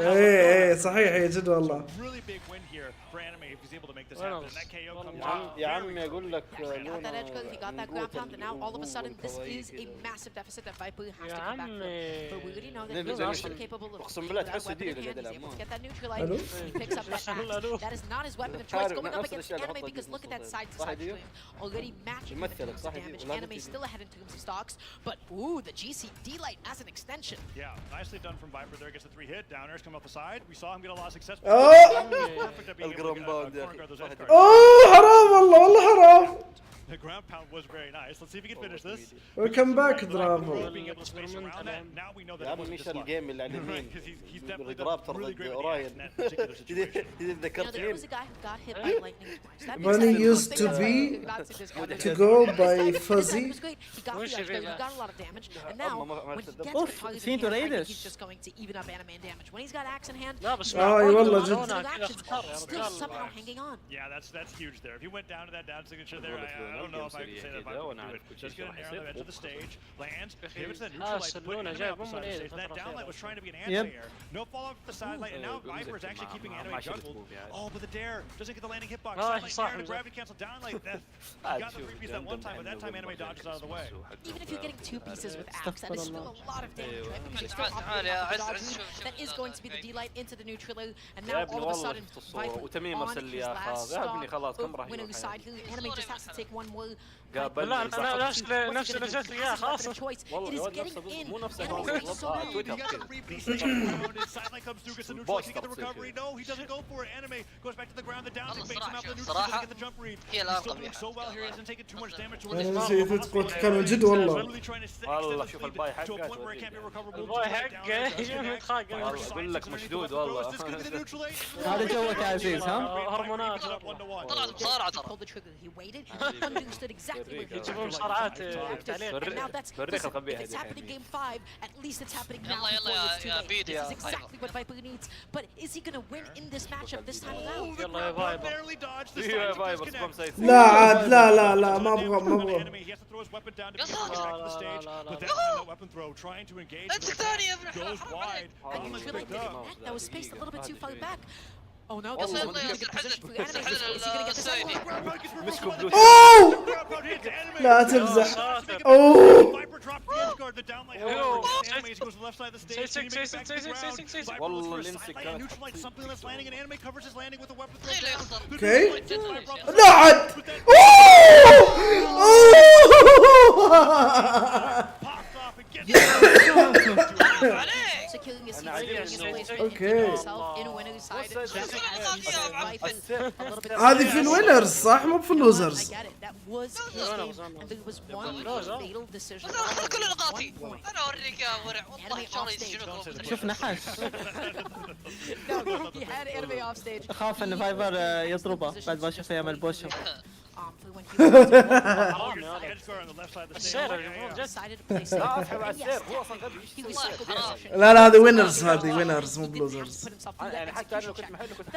ايه صحيح يا جد والله. يا عمي اقول لك اقسم بالله تحس دي اللي قاعد يلعب. يمثلك صح anime still ahead in terms of stocks, but ooh, the GC D-Light as an extension. Yeah, nicely done from Viper there. Gets the 3 hit. Downers come off the side. We saw him get a lot of success. حرام والله حرام. The ground pound was very nice. Let's see if he can finish this. Welcome back, Dravo. Being able to space around that. Now we know that it wasn't this game اللي على اليمين. He's definitely done really great with that particular situation. There was a guy who got hit by lightning twice. Money used to be to go by Fuzzy. He got a lot of damage, and now when he gets the he's just going to even up anime and damage. When he's got axe in hand, still somehow hanging on. Yeah, that's huge there. If he went down to that down signature there, I don't know if I could say that if I would do it. Just get an arrow on the edge of the stage, lands, gives that neutral light, put it on the side of the stage. That downlight was trying to be an anti-air. No follow up to the side light, and now Viper is actually keeping anime juggled. Oh, but the dare doesn't get the landing hitbox. Side light, gravity cancel downlight. He got the 3-piece that one time, but that time anime dodges out of the way. Even if you're getting 2 pieces with axe, that is still a lot of damage, right? Because you're still dodging. That is going to be the D-Light into the neutral, and now all of a sudden, Viper on his last stock winning side here. Anime just has to take one one will. قابل لا انا نفس اللي جت لي اياه خلاص. والله الواد نفسه مو نفسه هو تويتر صراحة هي الارقام انا نسيت تقول كان من جد والله. والله شوف الباي حقه الباي حقه اقول لك مشدود والله. هذا جوك يا عزيز ها؟ هرمونات طلعت مصارعة ترى. يجيبون مصارعات بريخ القبيح هذه. يلا يلا يا بيدي يا يلا يا فايبر. يا فايبر لا عاد لا ما ابغى. امسك ثاني يا ابن Oh no! يلا يلا اوه لا تمزح. اوه والله الانسك اوكي لا عاد. اوكي هذه في الوينرز صح مو في اللوزرز. كل نقاطي انا اوريك يا ورع والله شعوري يسجنون. شوف نحاش. اخاف ان فايبر يضربه بعد ما شاف ايام البوشر. لا هذه وينرز مو بلوزرز. يعني حتى انا كنت محله كنت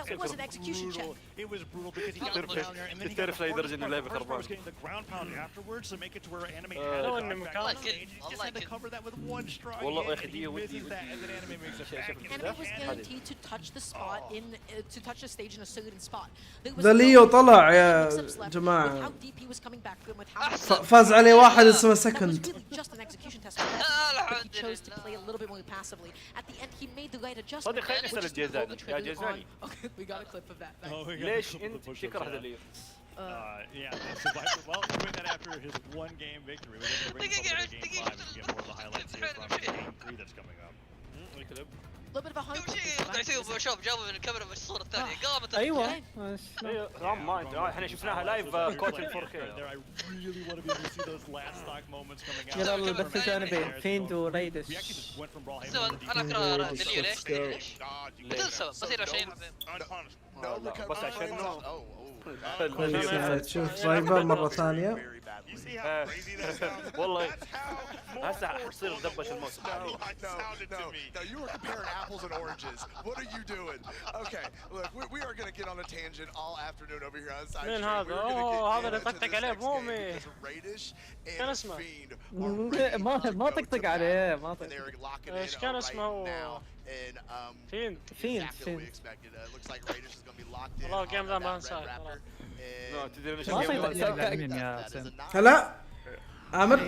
تعرف لدرجه انه لعبه خربانه. والله يا اخي دي ودي ذا ليو طلع يا جماعه فاز عليه واحد اسمه سكند. صدق خلينا نسال الجيزاني يا جيزاني ليش انت تكره ذا ليو؟ Yeah, Survivor. Well, doing that after his one-game victory. We're going to bring it over to Game 5 and get more of the highlights here from Game 3 that's coming up. شوف جابوا من الكاميرا من الصورة الثانية قامت. ايوه ما احنا شفناها لايف كوتن 4K. يلا البث الجانبي فيند وريدش. انا اكره دليل ليش؟ بدون سبب بصير شيء بس عشان تشوف فايبر مرة ثانية. والله هسه حتصير دبش الموسم. No, you were comparing apples and oranges. What are you doing? Okay, look, we are going to get on a tangent all afternoon over here on side. مين هذا؟ هذا اللي طقطق عليه بومي. كان اسمه؟ ما طقطق عليه ما طقطق. ايش كان اسمه؟ فين. والله الجيم ذا ما انساه. هلا عامر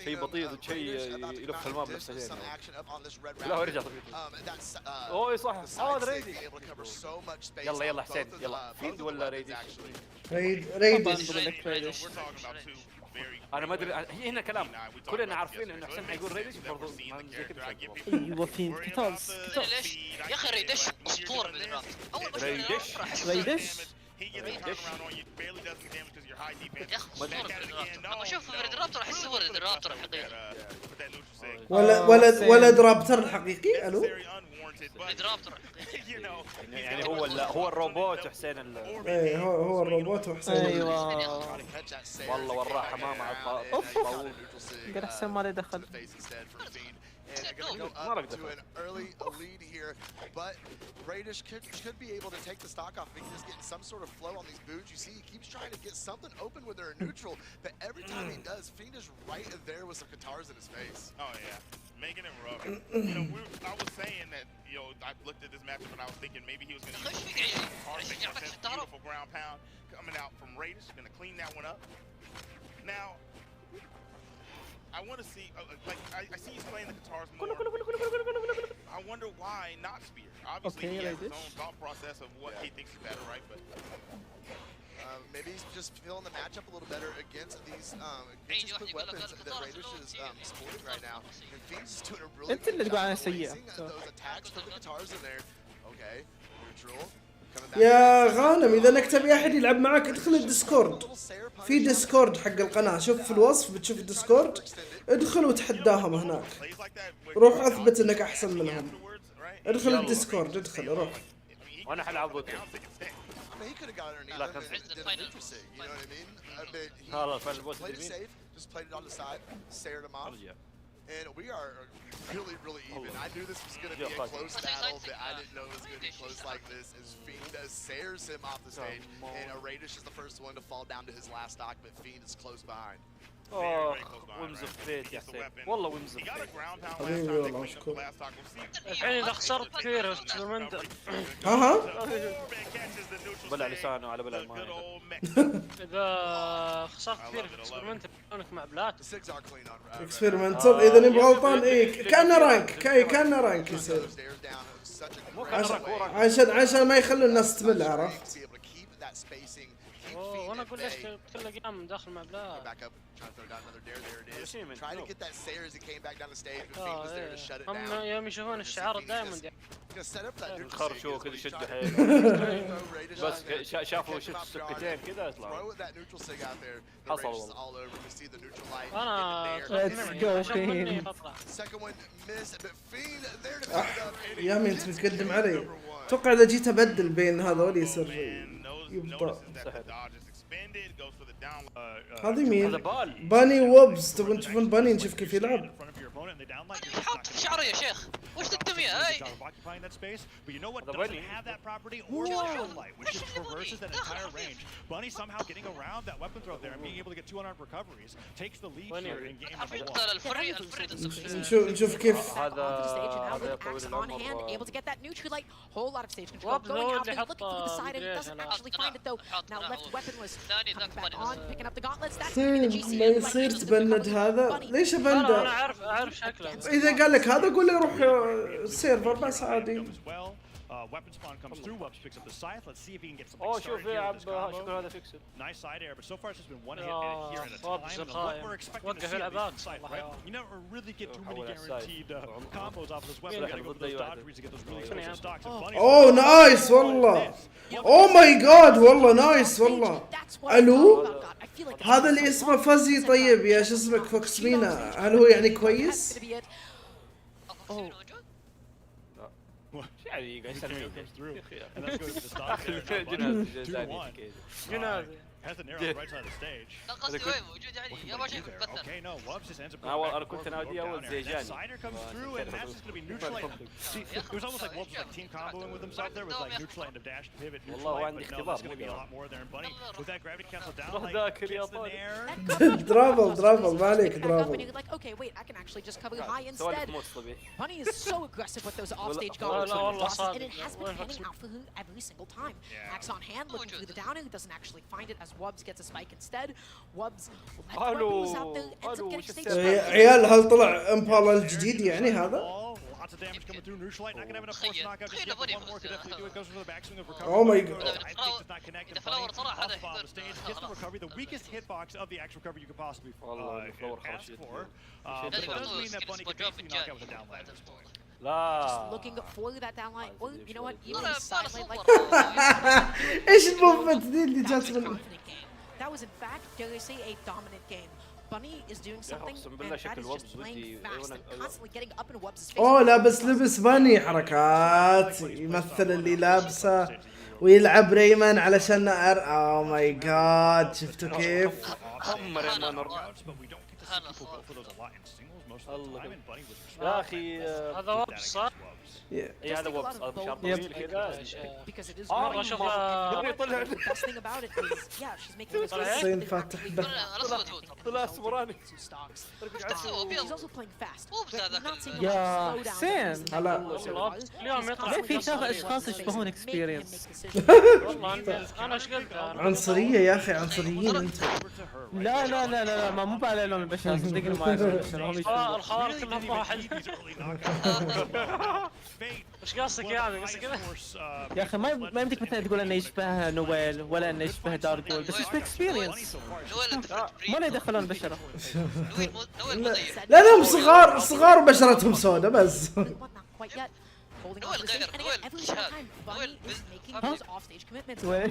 شيء بطيء شيء يلف الماء بنفسه. لا ارجع اوه صح هذا ريدي. يلا حسين يلا فيند ولا ريدي؟ ريدش. انا ما ادري هنا كلام كلنا عارفين انه حسين حيقول ريدش برضو زي كذا. ايوه فيند كتاز ليش يا اخي ريدش اسطوره بالدرافت. اول ما ريدش لما اشوف الريدرابتر احس هو الريدرابتر الحقيقي. ولد رابتر الحقيقي. الو الريدرابتر يعني هو الروبوت وحسين ايه هو الروبوت وحسين. ايوه والله والراحه ما مع اوف قال حسين ما له دخل. Up to an early lead here, but Radish could be able to take the stock off. He's just getting some sort of flow on these boots. You see, he keeps trying to get something open when they're neutral, but every time he does, Fiend is right there with some guitars in his face. Oh yeah, making it rough. You know, I was saying that. You know, I looked at this matchup and I was thinking maybe he was going to use beautiful ground pound coming out from Radish. Going to clean that one up. Now. I want to see, like, I see he's playing the guitars more. I wonder why not Spear. Obviously, he has his own thought process of what he thinks is better, right? But maybe he's just feeling the matchup a little better against these quick weapons that Radish is sporting right now. And Fiend's just doing a really good job of placing those attacks from the guitars in there. Okay, neutral. يا غانم اذا انك تبي احد يلعب معك ادخل الديسكورد، في ديسكورد حق القناه، شوف في الوصف بتشوف الديسكورد، ادخل وتحداهم هناك، روح اثبت انك احسن منهم، ادخل الديسكورد، ادخل روح. وانا حلعب بوت. خلاص فالبوت And we are really even. I knew this was going to be a close battle, but I didn't know it was going to be close like this. As Fiend Sayers him off the stage, and Radish is the first one to fall down to his last stock, but Fiend is close behind. Oh, ويمز الفيت يا حسين، والله ويمز الفيت. حبيبي والله مشكور. الحين إذا خسرت كثير اكسبيرمنتال. بلع لسانه على بلع الماء. إذا خسرت كثير اكسبيرمنتال كونك مع بلاد. اكسبيرمنتال إذا نبغى غلطان إيه كأنه رانك، كأنه رانك يصير. عشان ما يخلوا الناس تمل، عرفت؟ وانا اقول ليش كله قام داخل مع بلاد. Trying to get that Sayers that came back down the stage, but Fiend was there to shut it down. هم يوم يشوفون الشعار الدايموند خرشوا كذا يشدوا حيله. بس شافوا شفت سكتين كذا يطلعوا. حصل والله. يا مين انت متقدم علي، اتوقع اذا جيت ابدل بين هذول يصير يبطأ. هذه مين؟ باني ووبز، تبون تشوفون باني نشوف كيف يلعب؟ حط في شعره يا شيخ، وش تكتم يا هاي؟ نشوف كيف هذا طويل العمر. ما يصير تبند هذا، ليش ابنده؟ انا اعرف شكله. اذا قال لك هذا قول له روح السيرفر بس عادي. Weapon spawn comes through. Wubs picks up the scythe. Let's see if he can get something Oh, started here with this combo. Nice side air, but so far it's just been one hit here at a time. And what we're expecting to see on the side, right? You never really get too many guaranteed combos off of this weapon. You gotta go for those dodgeries to get those really close stocks. Oh, nice والله. Oh my god والله نايس والله. الو هذا اللي اسمه فازي. طيب يا شو اسمك فوكس مينا، هل هو يعني كويس؟ يعني قاعد يسلم جنازة. Has an arrow on the right side of the stage. Okay, no, Wubs just ends up أنا كنت نادي أول زيجان. Sider comes through and that's just going to be neutral. It was almost like Wubs was like team comboing with himself there with like neutral and a dash pivot neutral. But no, it's going to be a lot more there. And Bunny with that gravity cancel down, like gets the nair. درابل ما عليك درابل. Like, okay, wait, I can actually just cover high instead. Bunny is so aggressive with those offstage goggles and it has been panning out for him every single time. Axe on hand, looking through the downer, doesn't actually find it as Wubs gets a spike instead. Wubs will let the weapons out there, ends up getting stage spike. عيال هل طلع امبالا الجديد يعني هذا؟ Lots of damage coming through. Neutralite not gonna have enough force knockout. Just get one more. Could definitely do it. Goes for the backswing of recovery. Oh my god. I think it's not connected. Off the bottom of the stage. Gets the recovery. The weakest hitbox of the actual recovery you could possibly ask for. But it doesn't mean that Bunny can basically knock out with a downlight at this point. Just looking for that downlight. Well, you know what? Even sidelight like ايش الموفمنت دي اللي جات من؟ That was in fact, dare I say, a dominant game. Bunny is doing something, and that is just playing fast and constantly getting up in Wubs' face. اوه لبس باني حركات يمثل اللي لابسه ويلعب ريمان علشان اوه ماي جاد شفتوا كيف؟ يا اخي هذا وبس صح؟ اي هذا وبس شرط طويل كذا. مرة اشوفه الصين فاتح به طلع اسمراني. يا حسين هلا اليوم يطلع ليه في اشخاص يشبهون اكسبيرينس؟ والله انا ايش قلت عنصرية يا اخي عنصريين انتم. لا لا لا لا ما مو على لون البشرة صدقني ما على لون البشرة هم يشوفون. الخوارق كلهم واحد. ايش قصدك يعني قصدك كذا؟ يا اخي ما يمديك مثلا تقول انه يشبه نويل ولا انه يشبه دارجول بس يشبه اكسبيرينس. ما له يدخلون البشرة. لا لا هم صغار وبشرتهم سوداء بس.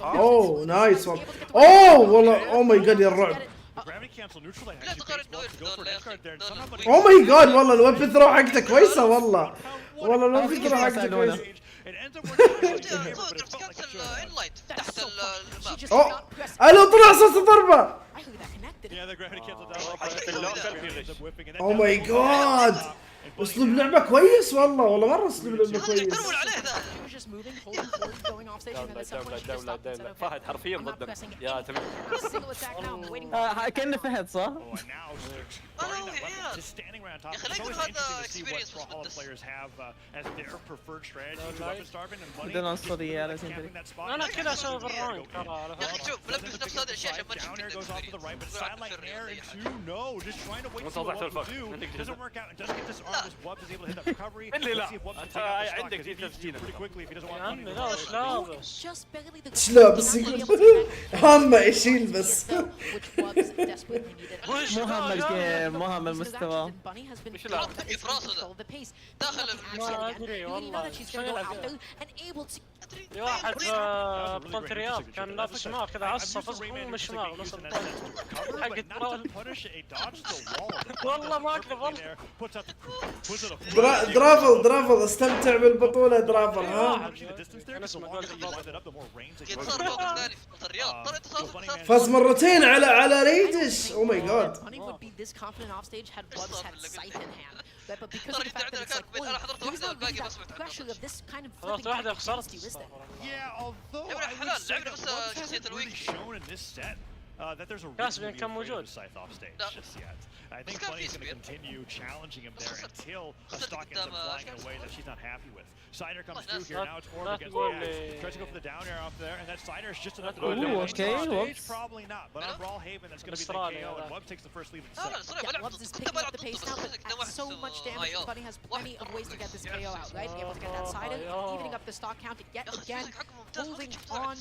اوه نايس والله. اوه والله اوه ماي جاد يا الرعب. اوه ماي جاد والله الويب ثرو حقته كويسه والله. والله الويب ثرو حقته كويسه. اوه الو طلع صوت الضربه. اوه ماي جاد اسلوب لعبه كويس والله مره اسلوب لعبه كويس. دولة فهد حرفيا ضدنا يا تمام. كأنه فهد صح؟ بدنا الصوتية لازم انا كذا اسوي بالرانك ترى. يا اخي شوف ملبس نفس هذا الشاشه اللي لا انت عندك دي تسجيل يا عمي لا ايش لابس؟ ايش لابس يقول هم ايش يلبس. مو هم الجيم مو هم المستوى. ايش لابس؟ في راسه داخل ما ادري والله. يا واحد بطولة الرياض كان لابس شماغ كذا عصا فزق من الشماغ نص البطولة حق الترول. والله ما اكذب والله. درافل استمتع بالبطولة درافل ها. فاز مرتين على ريدش. او ماي جاد. but because of the fact that it's like, well, there's not really that pressure of this kind of flipping is there? Yeah, although I would say that Wubs hasn't really shown in this set that there's a reason to be afraid of Scythe off stage just yet. I think Bunny's going to continue challenging him there until a stock ends up flying in a way that she's not happy with. Cider comes through here, now it's Orb against the tries to go for the down air off there, and that Cider is just enough to go stage. Probably not, but on Brawl Haven that's going to be the KO, and Wubs takes the first lead in the set. Yeah, Wubs is picking up the pace now, but so much damage, Bunny has plenty of ways to get this KO out, right? Able to get that Cider, evening up the stock count yet again, holding on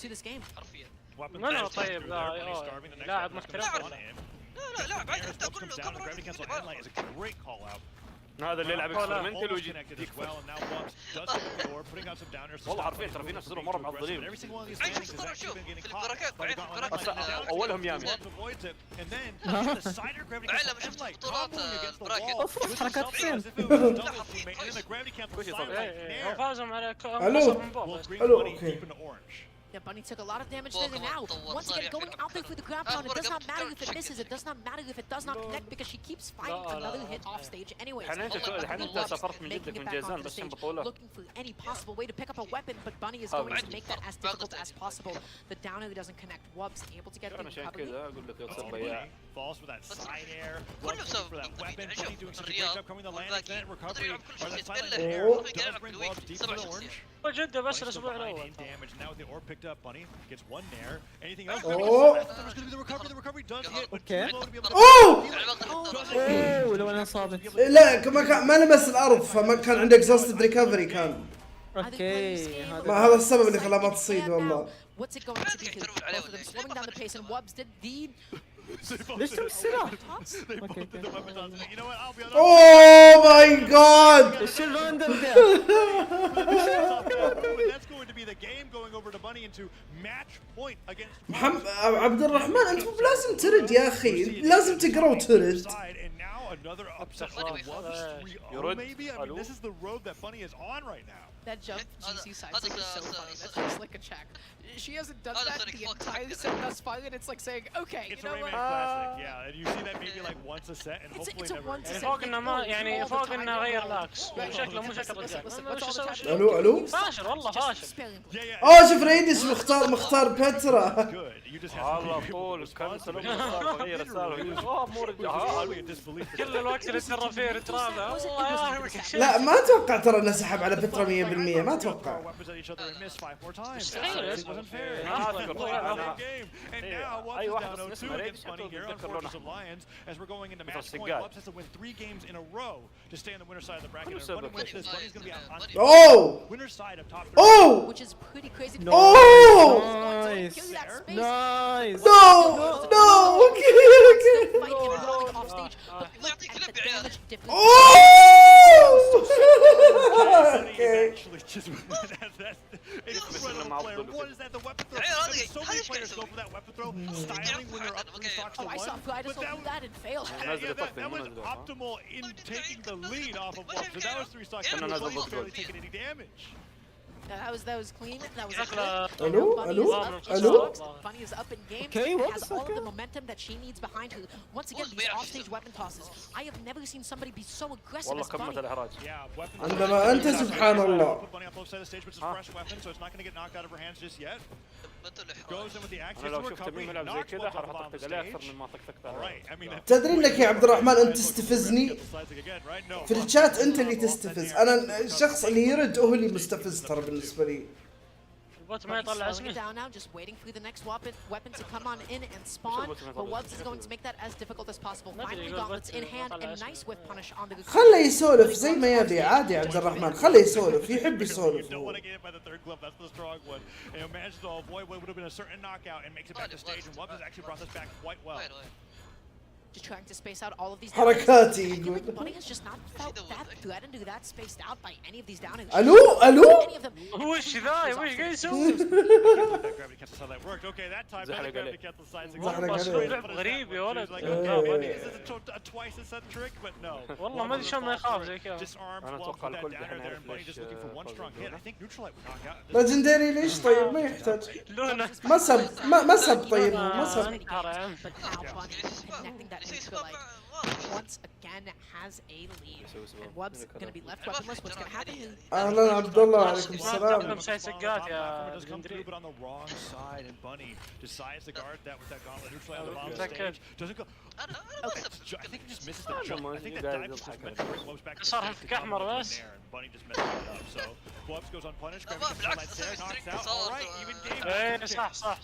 to this game. من هو طيب لاعب محترف؟ لا لاعب عادي حتى اقول له هذا اللي يلعب اكسبيرمنتال ويجي والله حرفيا ترى في ناس صاروا مره معضلين. شوف في البركات اولهم يامي معلم شفت بطولات براكت اوف حركات حسين. هو فازهم على الو اوكي. Yeah, Bunny took a lot of damage there now. Once again, going out there for the ground pound, it does not matter if it misses, it does not matter if it does not connect because she keeps finding another hit off stage anyways. Looking for any possible way to pick up a weapon, but Bunny is going to make that as difficult as possible. The down air doesn't connect. Wubs able to get the recovery. Falls for that side air. For that weapon. Bunny doing such a great job coming the landing. Can't recovery. Or that silent air. Does bring Wubs deep to the orange. جدة بس الاسبوع الاول. Damage now with the orb picked up. Bunny gets one nair. Anything else? Oh! There's going to be the recovery. The recovery does hit, but Okay. too low to be able to. اوه لو انا صابت. لا ما لمس الارض فما كان عنده اكزوستد ريكفري كان. اوكي هذا السبب اللي خلاه ما تصيد والله. What's it going to be? Both of them slowing down the pace, and Wubs did the. ليش تم السلاح؟ اوه ماي جاد. ايش الراندم ده؟ محمد عبد الرحمن انت مو لازم ترد يا اخي لازم تقرا وترد. That jump GC side is so funny. That's just like a check. She hasn't done that the entire set thus far, and it's like saying, okay, you know what? Yeah, and you see that maybe like once a set, and hopefully never. فوق انه ما يعني فوق انه غير لاكس شكله مو شكل الرجال. الو فاشل والله فاشل. شوف ريدش مختار بترا. والله طول كنسل غير رساله مو رجال. كل الوقت اللي ترى فيه رترابه والله يا اخي. لا ما اتوقع ترى انه سحب على بترا 100%، ما اتوقع. اي واحد اسمه ريد يذكر لونه اوه اوه اوه نايس نو What is that? The weapon throw. So many players go for that weapon throw, styling when they're up 3 stocks to 1. I saw Fridus do that and fail. That was optimal in taking the lead off of Wolf. So that was 3 stocks. And was barely taking any damage. That was clean. That was Hello? Bunny is up in game. Okay, has all of the momentum that she needs behind her. Once again, these offstage weapon tosses. I have never seen somebody be so aggressive as Bunny. عندما أنت سبحان الله. Bunny up the stage, which is fresh weapon, so it's not going to get knocked out of her hands just yet. Goes in with the axe. لو شفت مين يلعب زي كذا حرح اطقطق عليه اكثر من ما طقطقت عليه. تدري انك يا عبد الرحمن انت تستفزني في الشات، انت اللي تستفز، انا الشخص اللي يرد هو اللي مستفز ترى بالنسبه لي. البوت ما يطلع اسمه. Down now, just waiting for the next weapon to come on in and spawn. But Wubbs is going to make that as difficult as possible. Finally, gauntlets in hand and nice whip punish on the. خله يسولف زي ما يبي عادي يا عبد الرحمن، خله يسولف، يحب يسولف. Just trying to space out all of these. حركاتي يقول. Bunny has just not felt that threatened to that spaced out by any of these down. الو الو. وش ذا وش قاعد يسوي؟ لعب غريب يا ولد. والله ما ادري شلون ما يخاف زي كذا. انا اتوقع الكل الحين يعرف ليش ليجندري ليش طيب ما يحتاج. ما سب طيب ما سب. Once again has a lead, and Wubbs going to be left weaponless. What's going to happen? أهلا عبد الله عليكم السلام. Just come through, but on the wrong side, and Bunny decides to guard that with that gauntlet neutral on the bomb stage. Doesn't go. I think he just misses the jump. I think that dive was meant to bring Wubbs back to the stage. And Bunny just messed it up. So Wubbs goes unpunished. Gravity gets there, knocks out. All right, even game. صح.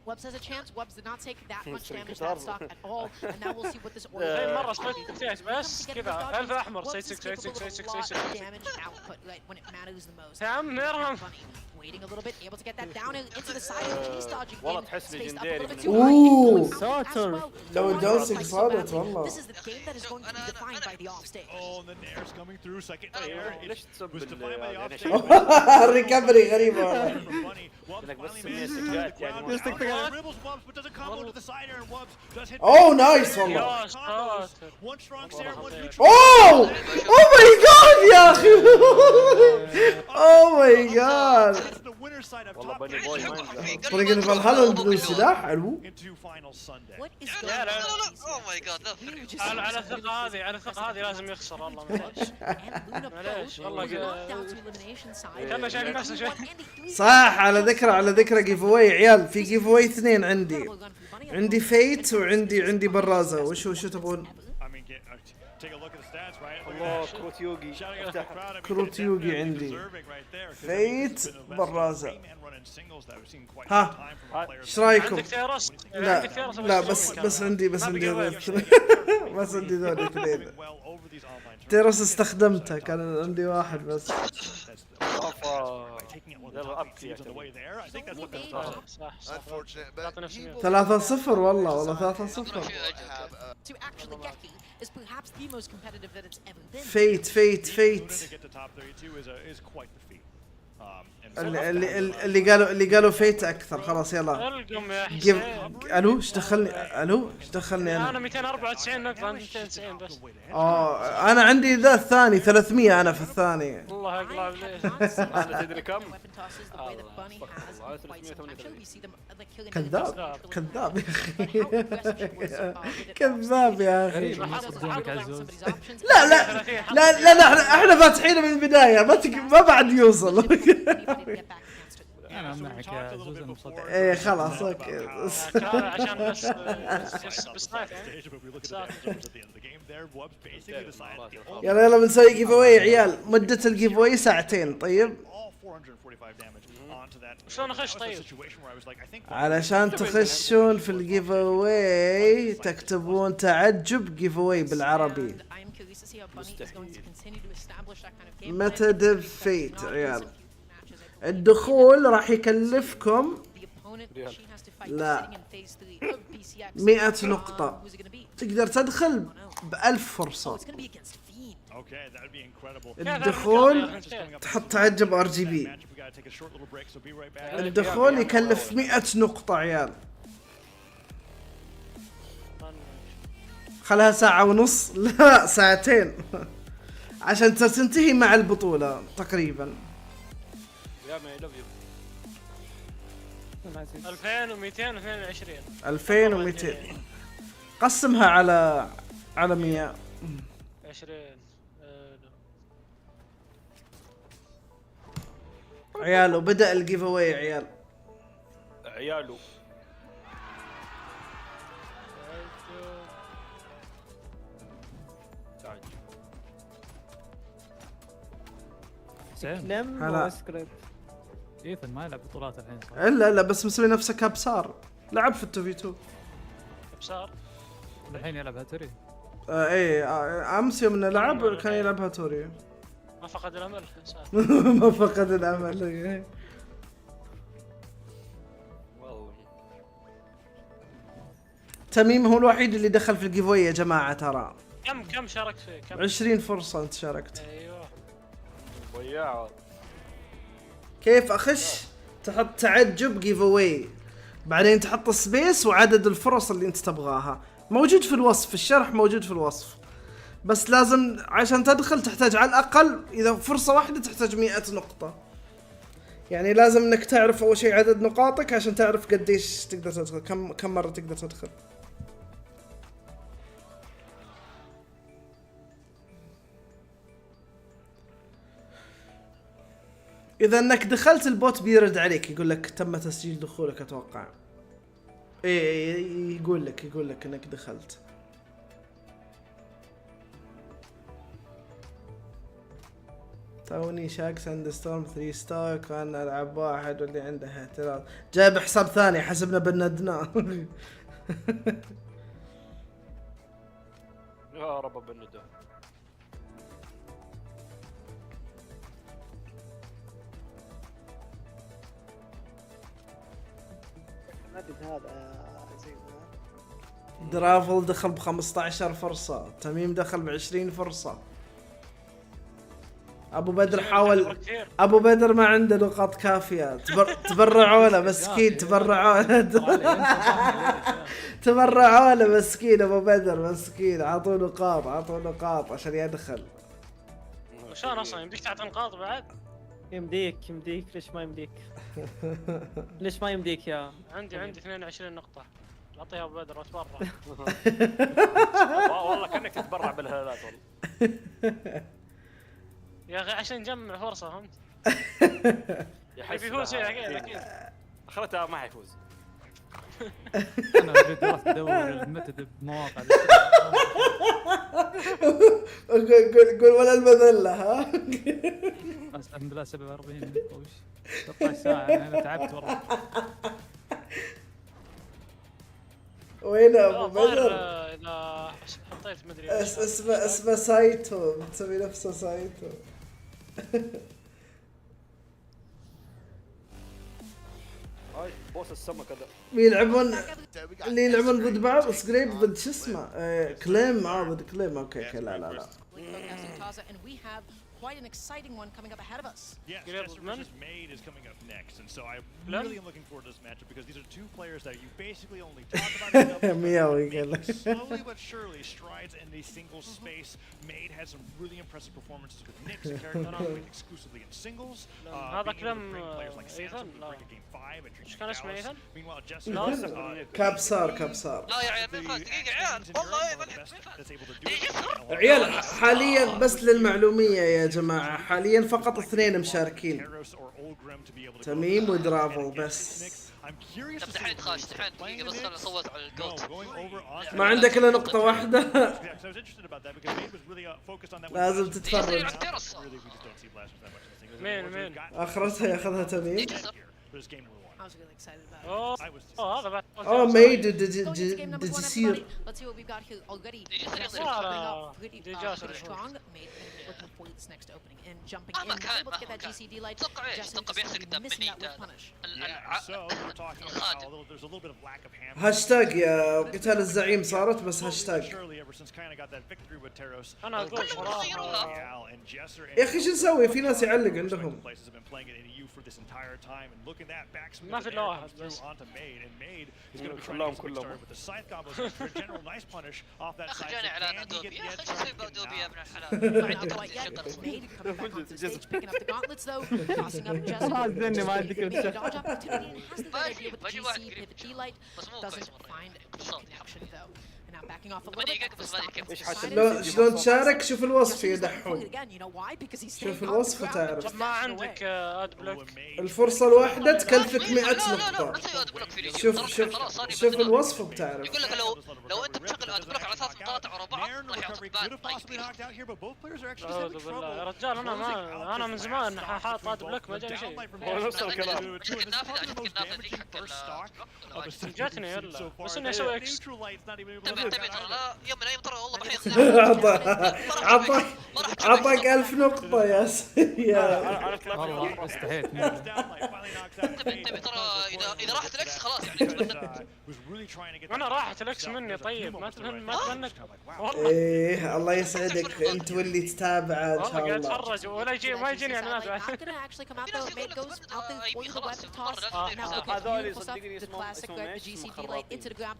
Wubbs has a chance. Wubbs did not take that much damage that stock at all, and now we'll see what this order. مرة سويت بس كذا ألف أحمر سي damage output right when it matters the most. يا عم ارحم. Waiting a little bit, able to get that down into the side of chase dodging. والله تحس ليجندري. ساتر لو الدوسك صادت والله. This is the game that is going to be defined by the offstage. Oh, and the nair's coming through. Second nair. It was defined by the offstage. الريكفري غريبة والله. انك بس تسميه سكات يعني. Dribbles Wubbs, but doesn't combo to the side air, and Wubbs does hit. Oh, nice والله. One strong stare, one neutral. Oh! Oh my God يا أخي. Oh my God. That's the winner side of top. طريقة فالهالا بدون سلاح حلو. Into final Sunday. What is لا لا Oh my god, no. على الثقة هذه لازم يخسر والله معليش والله كان شايف نفسه شيء. صح على ذكرى جيف اواي عيال، في جيف اواي 2 عندي فيت وعندي برازة. وشو تبون؟ الله كروت يوغي عندي فيت برازة. ها ايش رايكم؟ لا بس عندي بس عندي ذول اثنين. تيروس استخدمته كان عندي واحد بس. Unfortunate, 3-0 والله 3-0. is perhaps the most competitive that it's ever been. فيت اللي قالوا فيت اكثر. خلاص يلا الو ايش دخلني انا 294 نقطة، عندي 290 بس. انا عندي ذا الثاني 300 انا في الثاني. الله يقلع عليه. انا تدري كم؟ كذاب يا اخي. كذاب يا اخي. لا احنا فاتحينه من البداية، ما بعد يوصل. انا امنعك يا زوزن مصدق. ايه خلاص اوكي. عشان بس يلا يلا بنسوي جيف اواي يا عيال. مدة الجيف اواي ساعتين. طيب شلون اخش طيب؟ علشان تخشون في الجيف اواي تكتبون تعجب جيف اواي بالعربي. متى فيت عيال. الدخول راح يكلفكم لا 100 نقطة. تقدر تدخل ب1000 فرصة. الدخول تحط تعجب RGB. الدخول يكلف 100 نقطة عيال. خلها ساعة ونص لا ساعتين عشان تنتهي مع البطولة تقريبا. 2222. 2200 قسمها على 100. 20 عيال وبدأ الجيف اواي عيال. عيالو سلام هلا. سكريبت ايثن ما يلعب بطولات الحين صح؟ الا بس مسوي نفسه كابسار. لعب في التوفيتو ابصار الحين يلعب هاتوري. ايه امس يوم انه لعب كان يلعبها توري. ما فقد الامل ما فقد الامل. تميم هو الوحيد اللي دخل في الجيف اواي يا جماعه ترى. كم شاركت فيه؟ كم؟ 20 فرصه انت شاركت. ايوه ضياع. كيف اخش؟ تحط تعجب جيف اواي بعدين تحط سبيس وعدد الفرص اللي انت تبغاها. موجود في الوصف. الشرح موجود في الوصف. بس لازم عشان تدخل تحتاج على الاقل اذا فرصه واحده تحتاج 100 نقطه. يعني لازم انك تعرف اول شيء عدد نقاطك عشان تعرف قديش تقدر تدخل. كم مره تقدر تدخل. اذا انك دخلت البوت بيرد عليك يقول لك تم تسجيل دخولك اتوقع. ايه يقول لك انك دخلت. توني شاك ساند ستورم 3 ستار كان العب واحد واللي عنده اعتراض جايب حساب ثاني حسبنا بندناه. يا رب بنده. هذا زي درافل دخل ب15 فرصة. تميم دخل ب20 فرصة. ابو بدر حاول. ابو بدر ما عنده نقاط كافية. تبرعوا له مسكين. تبرعوا له مسكين. ابو بدر مسكين. عطوه نقاط عشان يدخل. وشان اصلا يمديك تعطي نقاط بعد؟ يمديك ليش ما يمديك؟ ليش ما يمديك يا عندي 22 نقطة. اعطيها ابو بدر واتبرع. والله كانك تتبرع بالهلالات والله. يا اخي عشان نجمع فرصة فهمت؟ يفوز اكيد. اخرتها ما حيفوز. انا اريد اروح ادور المتد بمواقع. قول ولا المذله ها. الحمد لله 47 نقطة وش 13 ساعة انا تعبت والله. وين ابو بدر؟ اذا حطيت مدري اسمه سايتو. تسوي نفسه سايتو. هاي بوس السمك هذا. اللي يلعبون ضد بعض سكريب ضد شو اسمه كليم. ضد كليم. اوكي لا quite an exciting one coming up ahead of us. Yeah, versus Made is coming up next, and so I really am looking forward to this matchup because these are two players that you basically only talk about in doubles. Slowly but surely strides in the singles space. Made had some really impressive performances with Nick's character played exclusively in singles. هذا كلام players like Samson would bring a game 5 and ايش كان اسمه ايثن؟ Meanwhile, Jesse كابسار. لا يا عيال دقيقة عيال والله عيال حاليا بس للمعلومية يا يا جماعة، حاليا فقط 2 مشاركين، تميم ودرافل بس. دحين خاش دحين دقيقة بس خلنا نصوت على الجوت. ما عندك الا نقطة واحدة. لازم تتفرج. مين اخرتها ياخذها تميم. I was really excited about it. هذا بعد. ميد Going into game number 1, تصير. everybody. Let's see what we've got here already. Pretty strong. Made looking for this next opening and jumping in. Able to get that GCD light. Just missing that with punish. هاشتاج يا قتال الزعيم صارت بس هاشتاج. انا اقول صراحة يا اخي شو نسوي؟ في ناس يعلق عندهم. ما في الا واحد بس. كلهم جاني اعلان ادوبي يا اخي شو اسوي بادوبي يا ابن زني ما عندك شلون تشارك؟ شوف الوصف يا دحوم، شوف الوصف وتعرف. ما عندك اد بلوك. الفرصة الواحدة تكلفك 100 نقطة. شوف الوصف وبتعرف. يقول لك لو انت بتشغل اد بلوك على 3 مقاطع ورا بعض راح يعطيك باد. اعوذ بالله يا رجال، انا من زمان حاط اد بلوك ما جاني شيء. نفس الكلام. جاتني يلا بس اني اسوي اكس. تبي ترى لا يوم من الايام ترى والله بحيط. عطاك 1000 نقطة يا والله استحيت. تبي ترى اذا راحت الاكس خلاص يعني. انا راحت الاكس مني. طيب ما تفنك والله. ايه الله يسعدك انت واللي تتابع ان شاء والله الله. قاعد اتفرج ولا يجي ما يجيني اعلانات.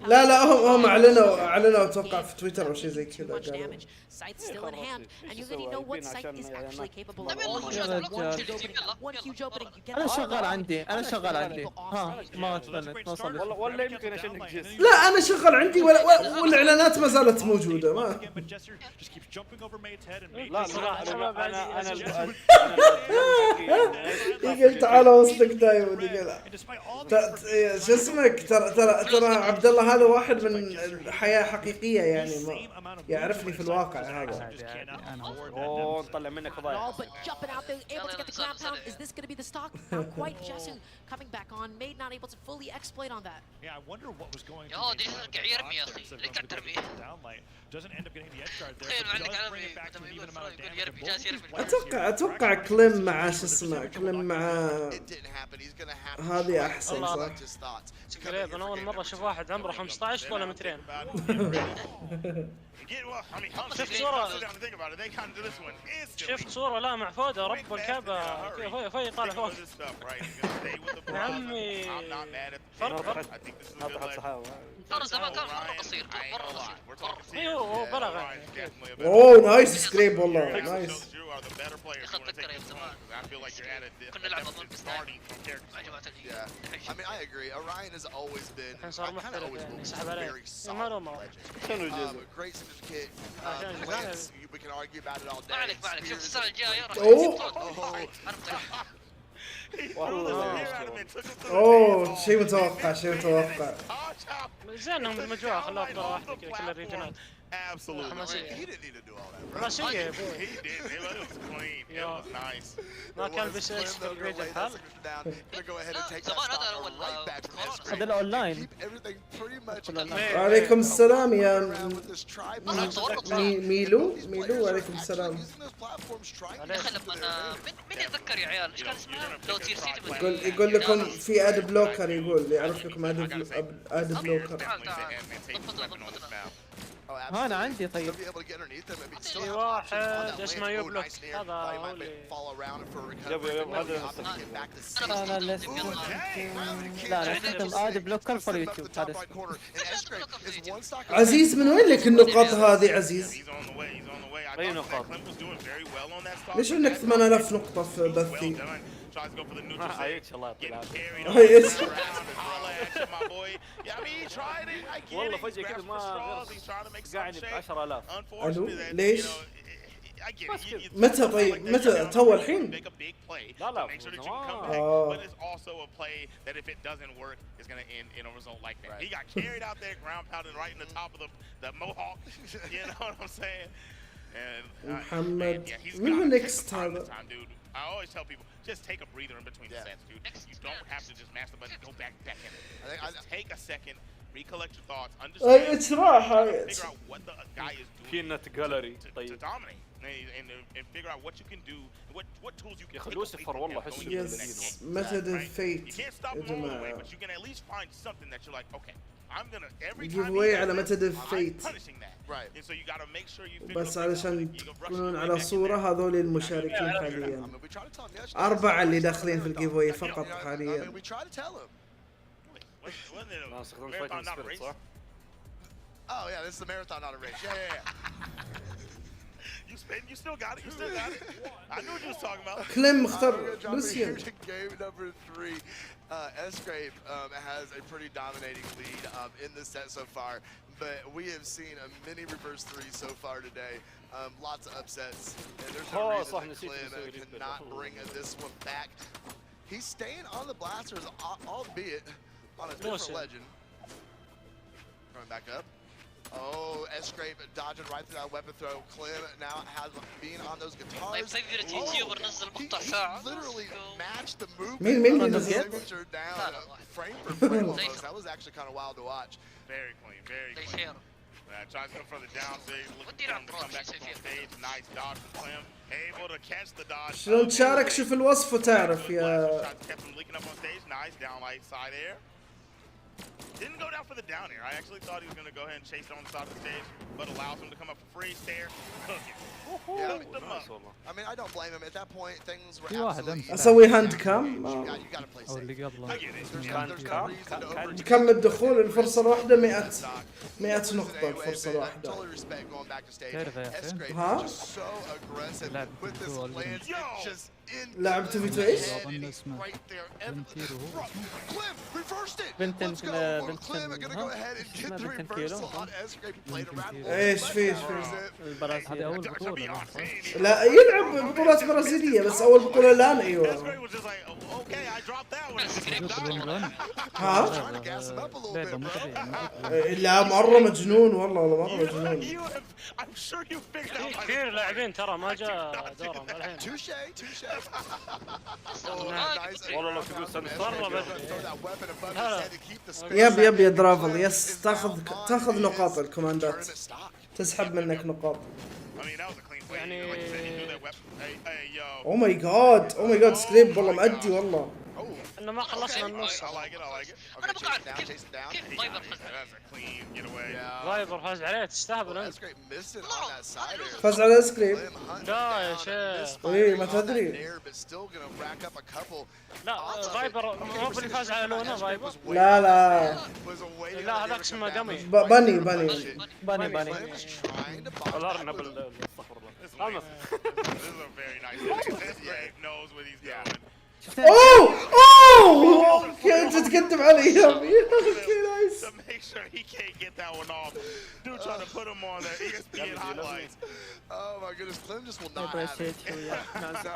لا هم اعلنوا اتوقع في تويتر او شيء زي كذا قالوا. انا شغال عندي ها ما تفنت ما صليت. والله يمكن عشانك جس. لا انا شغال عندي والاعلانات ما زالت موجودة. ما لا انا يقول تعال وصلك دايم. شو اسمك؟ ترى عبد الله هذا واحد من الحياة حقيقية يعني، ما يعرفني في الواقع هذا. اوه نطلع منك فضايح. يا دي ترجع يرمي يا اخي اللي قاعد ترمي. تخيل عندك علامي يقول يرمي جالس يرمي. اتوقع كليم مع شو اسمه، كليم مع هذه احسن صح؟ قريب انا اول مرة اشوف واحد عمره 15 طوله مترين. شفت صورة لا مع فودة رب الكعبة في طالع فوق. يا عمي فرق ترى زمان كان مرة قصير مرة قصير. ايوه هو بلغ. اوه نايس سكريب والله نايس. اتذكر ايام زمان كنا نلعب اظن بستارتنج مع جماعة I mean, I agree. Orion has always been kind of always very solid legend. Great certificate. Lance, we can argue about it all day. ما عليك شفت السنة الجاية راح اوه شيء متوقع زين انهم المجموعة خلوها بطولة واحدة كذا كل الريجنات. Absolutely. حماسية. He didn't need to do all that. حماسية. He did. It was clean. It was nice. ما كان بيسكس في الريجن حال. هذا الاونلاين. وعليكم السلام يا ميلو وعليكم السلام. يا اخي لما من يتذكر يا عيال ايش كان اسمها لو تير سيتي يقول لكم في اد بلوكر، يقول يعرف لكم اد بلوكر. ها انا عندي. طيب في واحد اسمه يبلوك هذا هو اللي انا لا استخدم اد بلوكر في اليوتيوب. هذا عزيز من وين لك النقاط هذه عزيز؟ اي نقاط؟ ليش عندك 8000 نقطة في بثي؟ حياك الله يعطيك والله فجأة كذا ما قاعد ب 10000. الو ليش؟ متى طيب متى تو الحين؟ لا لا but it's also a play that if it doesn't work is going to end in a result like that. He got carried out there, ground pounded right in the top of the mohawk. You know what I'm saying? And محمد he's من got next time, dude. I always tell people, just take a breather in between the sets, dude. You don't have to just mash the button, go back in. Just take a second, recollect your thoughts, understand, figure out what the guy is doing to dominate, and figure out what you can do, what tools you can take away from him. Yes, method of fate. You can't stop him all the way, but you can at least find something that you're like, okay, I'm gonna every give time away he على does method this, of I'm fate. punishing that. Right. And so you gotta make sure you بس علشان تكونون على صورة هذول المشاركين حاليا 4 اللي داخلين في الجيف واي فقط حاليا. Oh yeah, this is a marathon, not a race. Yeah. You still got it. You still got it. I knew what you was talking about. كليم اختار لوسيان. Game number 3. S-Scrape has a pretty dominating lead in this set so far, but we have seen a mini reverse 3 so far today. Lots of upsets, and there's no reason that Clem cannot bring this one back. He's staying on the blasters, albeit on a different legend. Coming back up. Oh, S-Scrape dodging right through that weapon throw. Clem now has being on those guitars. He literally matched the movement signature down frame for frame almost. That was actually kind of wild to watch. Very clean, very clean. Tries to go further down stage, looking to come back up on stage. Nice dodge from Clem. Able to catch the dodge. شلون تشارك شوف الوصف وتعرف يا. Kept him leaking up on stage. Nice down light side air. Didn't go down for the down air. I actually thought he was going to go ahead and chase it on the side of the stage, but allows him to come up for free. Stare. Cook it. I mean, I don't blame him. At that point, things were absolutely... اسوي هاند كام. You gotta play safe. كم الدخول الفرصة الواحدة 100 نقطة الفرصة الواحدة. ها؟ لعبت في ايش؟ ايش في هذه اول بطولة. لا يلعب بطولات برازيلية بس اول بطولة الان ايوه. ها؟ لا مرة مجنون والله مرة مجنون. كثير لاعبين ترى ما جاء دورهم الحين. والله لو تقول يب يا درافل يس تاخذ نقاط الكماندات تسحب منك نقاط. يعني او ماي جاد سكريب والله مأدي والله. انه ما خلصنا النص. انا بقعد كيف فايبر فايبر فاز عليه تستهبل انت. فاز على سكريب. لا يا شيخ. ايه ما تدري. لا فايبر مو اللي فاز على لونه فايبر. لا هذاك اسمه قمي. بني والله نبل استغفر الله. اوه انت تقدم علي يا اوكي نايس. To make sure he can't get that one off. Dude trying to put him on the ESPN highlights. Oh my goodness, Clem just will not have it. So,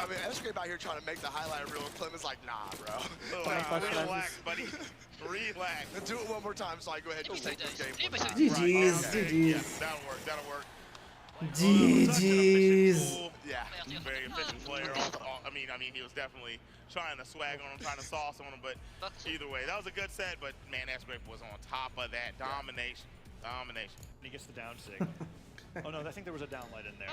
I mean, S-Scrape out here trying to make the highlight reel. Clem is like, nah, bro. Relax, buddy. Relax. Do it one more time so I go ahead and take this game. GG's. That'll work. GG's. Yeah, very efficient player. I mean, he was definitely trying to swag on him, trying to sauce on him, but either way, that was a good set. But man, S-Scrape was on top of that domination. He gets the down sig. Oh no, I think there was a downlight in there.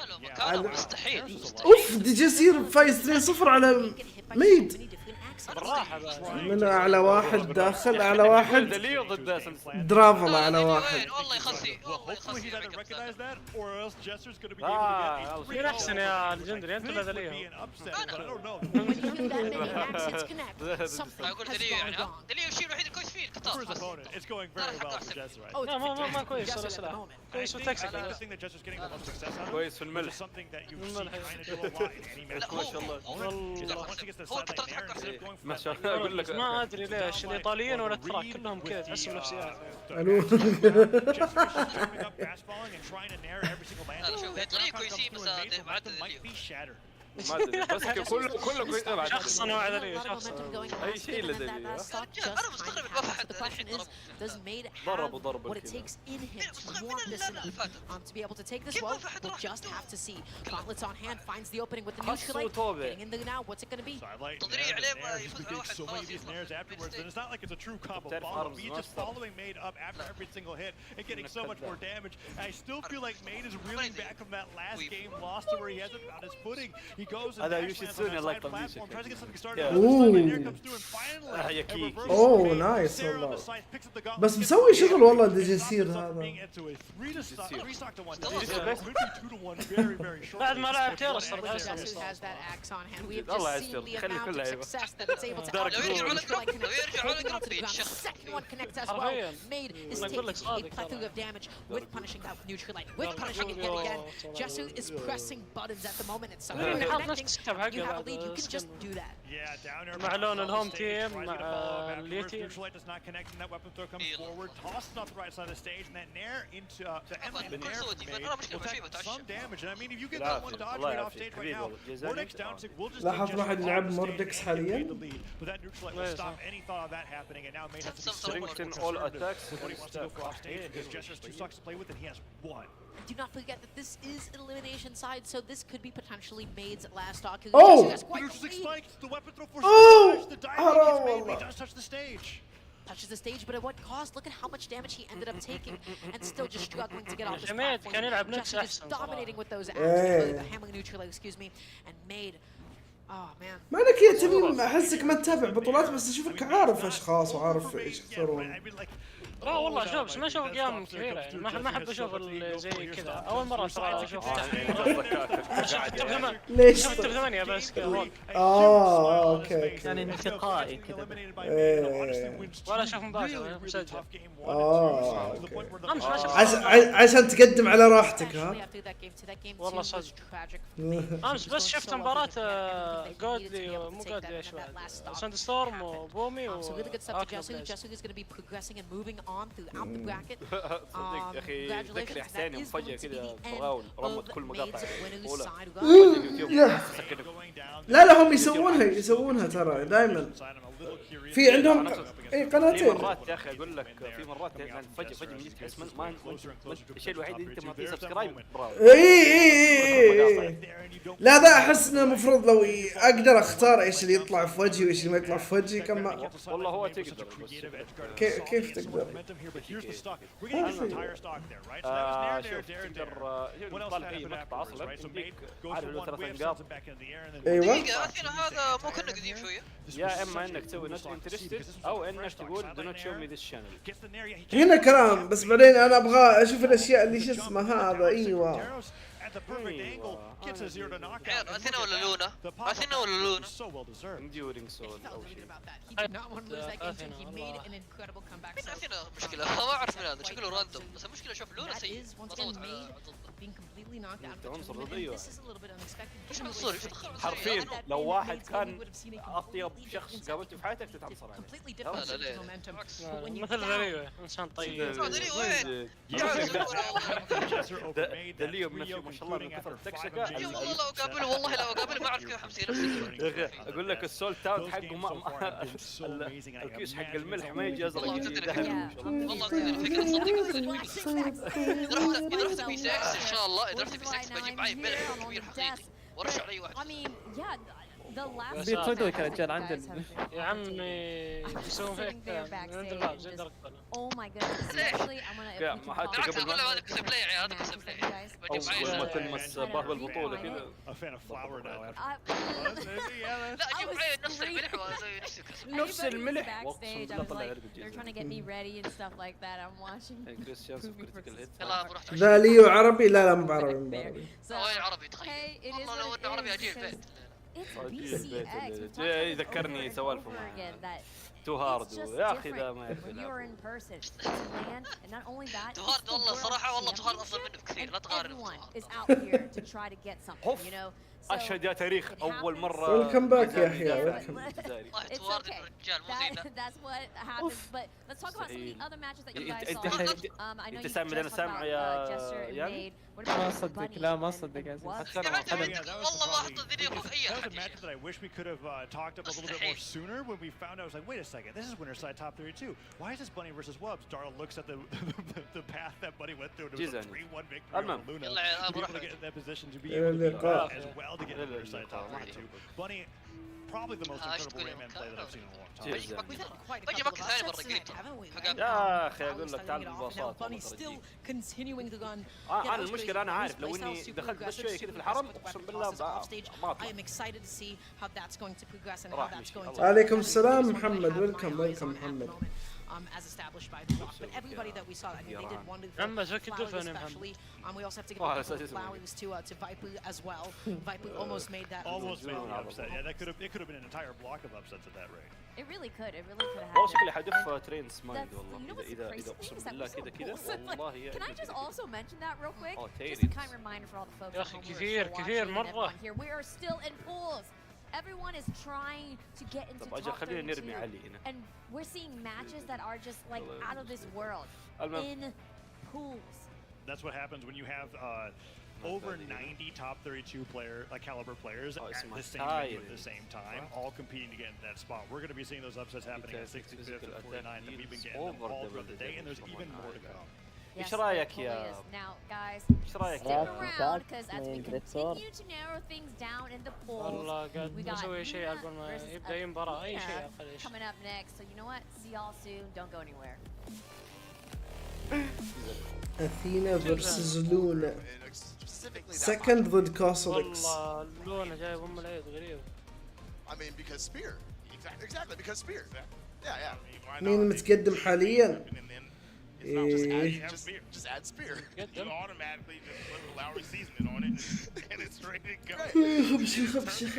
اوف دي يصير فايز 2-0 على ميد. من اعلى واحد داخل اعلى واحد درافل اعلى واحد. والله يخسي في احسن يا الجندري انت بدليه. اقول دليو يعني دليو الشيء الوحيد الكويس فيه القطار بس. لا ما كويس ولا سلاح كويس وتكسك. Jester's getting the most success out of كويس في it, which الملح. is something that you see kind of do a lot in any match. ما شاء الله. Once he gets the sideline there, instead of going for ما that شاء الله اقول لك ما ادري ليش الايطاليين ولا التراك كلهم كذا تحسهم نفسيات. الو jumping up, fastballing, and trying to nair every single land. شوف الطريق كويسين بس معدل might be shattered. ما ادري بس كله كويس بعد. شخص انا وعد عليه شخص. اي شيء له دليل. انا مستغرب الوفا ضربوا what it takes in him to want this to be able to take this well. We'll just have to see. Gauntlets on hand, finds the opening with the neutral light. Getting in the now, what's it going to be? He's been getting so many of these nairs afterwards, and it's not like it's a true combo bomb. He's just following Made up after every single hit and getting so much more damage. And I still feel like Made is reeling back from that last game lost to where he hasn't found his footing. He goes and dash lands on that side platform, tries to get something started. Nair comes through and finally اوه نايس والله بس مسوي شغل والله الديجيسير هذا بعد ما لعب تيرس صار الله يستر خلي كل لعيبه نقول لك صادق مع لون الهوم تيم مع اليتي does not connect and that weapon throw comes forward, tosses off the right side of the stage, and that nair into the end of the nair will take some damage. And I mean, if you get that one dodge right off stage right now, Vortex down to we'll just لاحظ واحد يلعب موردكس حاليا. But that neutral light will stop any thought of that happening, and now Made has to strengthen all attacks with what he wants to go for off stage because Jester's 2 stocks to play with, and he has 1. Do not forget that this is an elimination side, so this could be potentially Made's last stock. Oh! The weapon throw for the diving does touch the stage. Touches the stage, but at what cost? Look at how much damage he ended up taking, and still just struggling to get off this platform. Just dominating with those actions, handling neutral, excuse me, and Made. Oh man. ما انك يا تميم احسك ما تتابع بطولات بس اشوفك عارف اشخاص وعارف ايش يصيرون. لا والله شوف بس ما اشوف قيام كثيره يعني ما احب اشوف زي كذا اول مره ترى اشوف ليش؟ شفت ب8 بس اوكي يعني انتقائي كذا ولا اشوف مباشر مسجل عشان تقدم على راحتك ها والله صدق امس بس شفت مباراه جودلي مو جودلي ايش بعد ساند ستورم وبومي on throughout the bracket. صدق يا اخي ذكري حسين يوم فجأة كذا براول رمت كل مقاطع لا هم يسوونها ترى دائما في عندهم اي قناتين. في مرات يا اخي اقول لك في مرات فجأة من جد تحس ما الشيء الوحيد اللي انت معطيه سبسكرايب براول. اي لا ذا احس انه المفروض لو اقدر اختار ايش اللي يطلع في وجهي وايش اللي ما يطلع في وجهي كم والله هو تقدر كيف تقدر مقطع اصلا عارف له 3 نقاط. ايوه هذا مو كنا قديم شويه يا اما انك تسوي نوت انترستد او انك تقول دو نوت شو مي ذيس شانل. هنا كلام بس بعدين انا ابغى اشوف الاشياء اللي شو اسمه هذا. ايوه اثينا ولا لونا؟ اثينا ولا لونا؟ enduring soul او شيء. اثينا مشكلة ما اعرف من هذا شكله راندوم بس المشكلة شوف لونا سيء عنصر ضديه مش عنصري حرفيا لو واحد كان اطيب شخص قابلته في حياتك تتعنصر عليه. لا لا مثل غريبة انسان طيب دليل ما شاء الله من كثر التكشكه والله لو اقابله والله لو اقابله ما اعرف كيف امسي نفسي. اقول لك السول تاون حقه ما الكيس حق الملح ما يجي ازرق والله فكره صدق اذا رحت بي 6 ان شاء الله اذا رحت بي 6 بجيب معي ملح كبير حقيقي وارشع علي واحد. بيطردوك يا رجال عند يا عمي يسوون فيك عند الباب زي درجة Oh my goodness. Actually, I'm gonna. يا ما حتى قبل ما هذا كسب لي هذا كسب لي اول ما تلمس باب البطولة كذا. لا اجيب معي نفس الملح واسوي نفس الملح. They're trying to get me ready and stuff like that. I'm watching. ذا ليو عربي لا مو بعربي. وين عربي تخيل والله لو انه عربي اجي البيت. يذكرني سوالف It's just different when you're in person. It's land, and not only that, تو هارد والله صراحة والله تو هارد أفضل منه بكثير لا تقارن. Everyone is out here to try to get something, you know. أشهد يا تاريخ أول مرة. ويلكم باك يا أخي. It's okay. That's what happens. But let's talk about some of the other matches that you guys saw. I know you just talked about Jester and Made. ما أصدق لا ما أصدق يا والله ما أحط الدنيا فوق أي That was a أحد. match that I wish we could have talked up a little bit more sooner. When we found out, I was like, wait a second, this is winner side top 32. Why is this Bunny versus Wubs? Darla looks at the path that Bunny went through. It was a 3-1 victory over Luna. To be able to get in that position, to be able to beat Darla as well to get in the winner side top 32. Bunny, probably the most incredible Rayman play that I've seen in a long time. We've had quite a couple of upsets tonight, haven't we? يا أخي أقول لك تعال بالبساطة. Bunny still continuing to run. أنا المشكلة أنا عارف لو إني دخلت بس شوية كذا في الحرم أقسم بالله ما I am excited to see how that's going to progress and how that's going to. عليكم السلام محمد. ويلكم محمد. As established by the Rock, but everybody that we saw, I mean, they did wonderful. Flowers especially. We also have to give a couple of flowers to Viper as well. Viper almost made that. Almost made the upset. Yeah, that could have been an entire block of upsets at that rate. It really could. It really could have هو happened. شكلي حدف ترين سمايل والله إذا أقسم بالله كذا كذا والله هي. Can I just also mention that real quick? Oh, Just a kind reminder for all the folks يا at أخي home who are كثير still كثير watching and مرة. everyone here. We are still in pools. Everyone is trying to get into طب أجل top خلينا 32, نرمي علي هنا. and we're seeing matches that are just like out of this world in pools. That's what happens when you have over 90 top 32 caliber players at the same venue at the same time, all competing to get into that spot. We're going to be seeing those upsets happening at 65th and 49th, and we've been getting them all throughout the day, and there's even more to come. Yes, إيش رأيك يا؟ Now, guys, إيش رأيك stick around because as we continue to narrow things down in the polls, والله قاعد we got نسوي شيء قبل ما يبدأ المباراة أي شيء أقل coming up next. So you know what? See y'all soon. Don't go anywhere. أثينا versus لونا. Second ضد كاسلكس. والله لونا جايب أم العيد غريب. I mean, because Spear. Exactly, because Spear. Yeah. مين متقدم حاليا؟ Just add Spear. You automatically just put the Lowry seasoning on it, and it's ready to go. خبشي.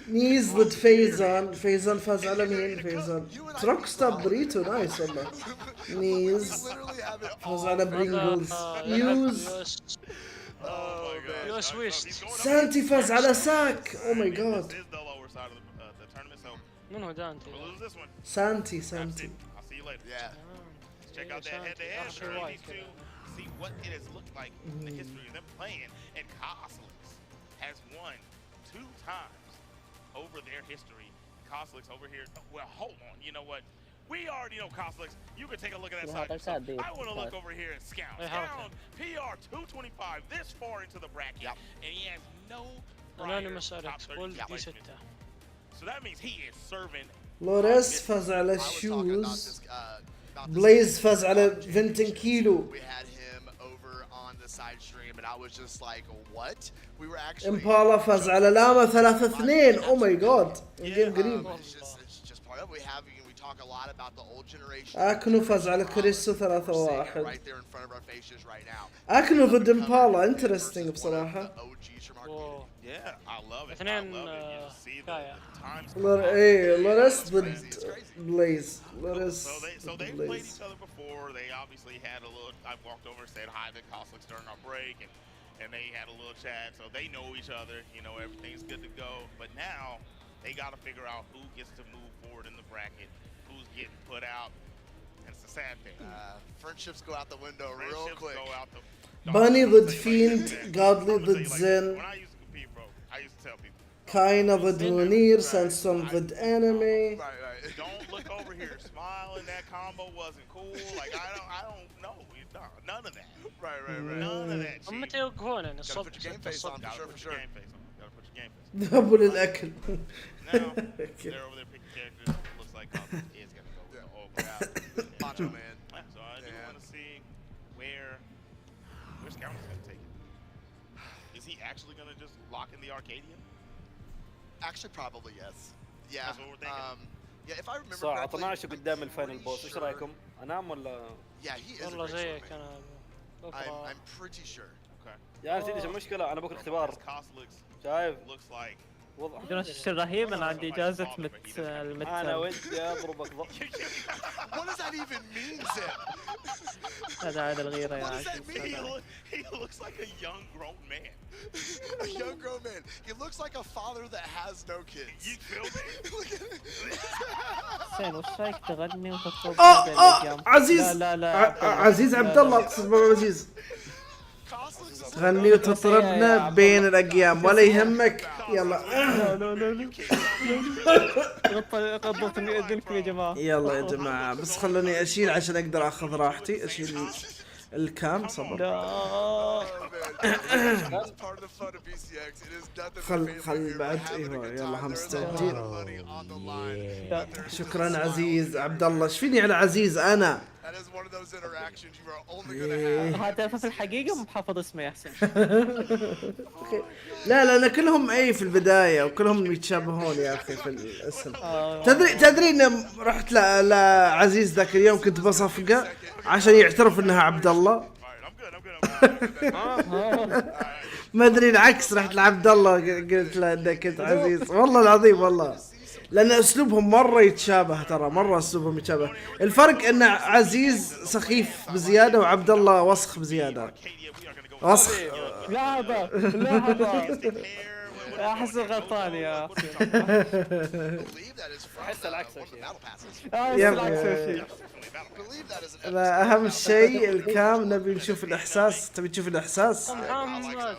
نيز ضد فيزان. فيزان فاز على مين؟ فيزان روك ستار بريتو نايس والله. نيز فاز على برينجلز. يو سويست. سانتي فاز على ساك. او ماي جاد. من هو دانتي؟ سانتي. I'll see you later. Yeah. Check out that head-to-head for these two. See what it has looked like in the history of them playing. And Coslex has won 2 times over their history. Coslex over here. Well, hold on. You know what? We already know Coslex. You can take a look at that side. I want to look over here at Scout. Scout, PR 225 this far into the bracket. And he has no top 30 So that means he is serving. لوريس فاز على شوز. بليز فاز على فينتن كيلو. We had him over on the side stream and I was just like, what? We were actually امبالا فاز على لاما 3-2. او ماي جاد. الجيم قريب. It's just part of we have. We talk a lot about the old generation. اكنو فاز على كريستو 3-1. Right there in front of our faces right now. اكنو ضد امبالا انترستنج بصراحة. Yeah, I love it. اثنين كايا. لوريس ضد بليز. لوريس So they played each other before. They obviously had a little. I walked over and said hi to Coslex during our break, and they had a little chat. So they know each other. You know, everything's good to go. But now they got to figure out who gets to move forward in the bracket, who's getting put out. And it's a sad thing. Friendships go out the window real quick. باني ضد فينت. جادلي ضد زين. When I used to compete, bro, I used to tell people. كاينا ضد منير. سانستون ضد انمي. Don't look over here. Smiling, that combo wasn't cool. Like I don't know. None of that. Right. None of that. هم متى يوقفون يعني الصبح؟ Put your game face on, for sure. Gotta put your game face on. ذهبوا للأكل. Now they're over there picking characters. Looks like Coslex is gonna go with the old crowd. Macho man. So I do want to see where Scout is gonna take it. Is he actually gonna just lock in the Arcadian? Actually, probably yes. Yeah. That's what we're thinking. Yeah, if I remember صح correctly. 12 قدام الفاينل بوس. ايش رايكم؟ انام ولا؟ Yeah, he is. والله زيك انا. I'm pretty sure. Okay. يا سيدي ايش المشكلة؟ انا بكره اختبار. Coslex شايف؟ looks like بدون الشيء رهيب انا عندي اجازه المت انا ودي اضربك ضرب. What does that even mean, Zip? هذا الغيره يا What does عزيز. that mean? He looks like a young grown man. A young grown man. He looks like a father that has no kids. You feel me? حسين وش رايك تغني وتطلب عزيز عزيز عبد الله اقصد ابو عزيز تغني وتطربنا بين الاقيام ولا يهمك يلا غضبت اذنكم يا جماعه. يلا يا جماعه بس خلوني اشيل عشان اقدر اخذ راحتي اشيل الكام صبر. خل بعد ايوه يلا هم مستعدين. شكرا عزيز عبد الله. ايش فيني على عزيز انا؟ هذا في الحقيقه مو بحافظ اسمه يا حسين. لا انا كلهم اي في البدايه وكلهم يتشابهون يا اخي في الاسم. تدري ان رحت لعزيز ذاك اليوم كنت بصفقه عشان يعترف انها عبد الله. ما ادري العكس رحت لعبد الله قلت له انك كنت عزيز والله العظيم والله لان اسلوبهم مره يتشابه ترى مره اسلوبهم يتشابه. الفرق ان عزيز سخيف بزياده وعبد الله وسخ بزياده. وسخ لا احس غلطان يا اخي. احس العكس لا اهم شيء الكام نبي نشوف الاحساس. تبي تشوف الاحساس؟ محمد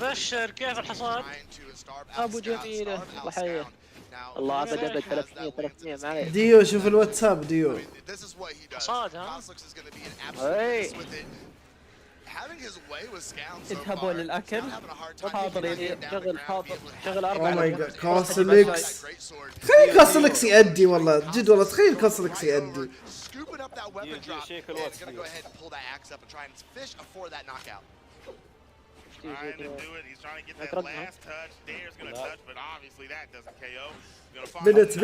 بشر كيف الحصاد؟ ابو جميله وحيه الله ابد 300 معي. ديو شوف الواتساب ديو. حصاد ها؟ اي اذهبوا للاكل. حاضر شغل 4. اوه ماي جاد كوسلكس. تخيل كوسلكس يأدي والله جد والله تخيل كوسلكس يأدي. Trying to do it. He's trying to get that last touch. Dare's gonna touch, but obviously that doesn't KO.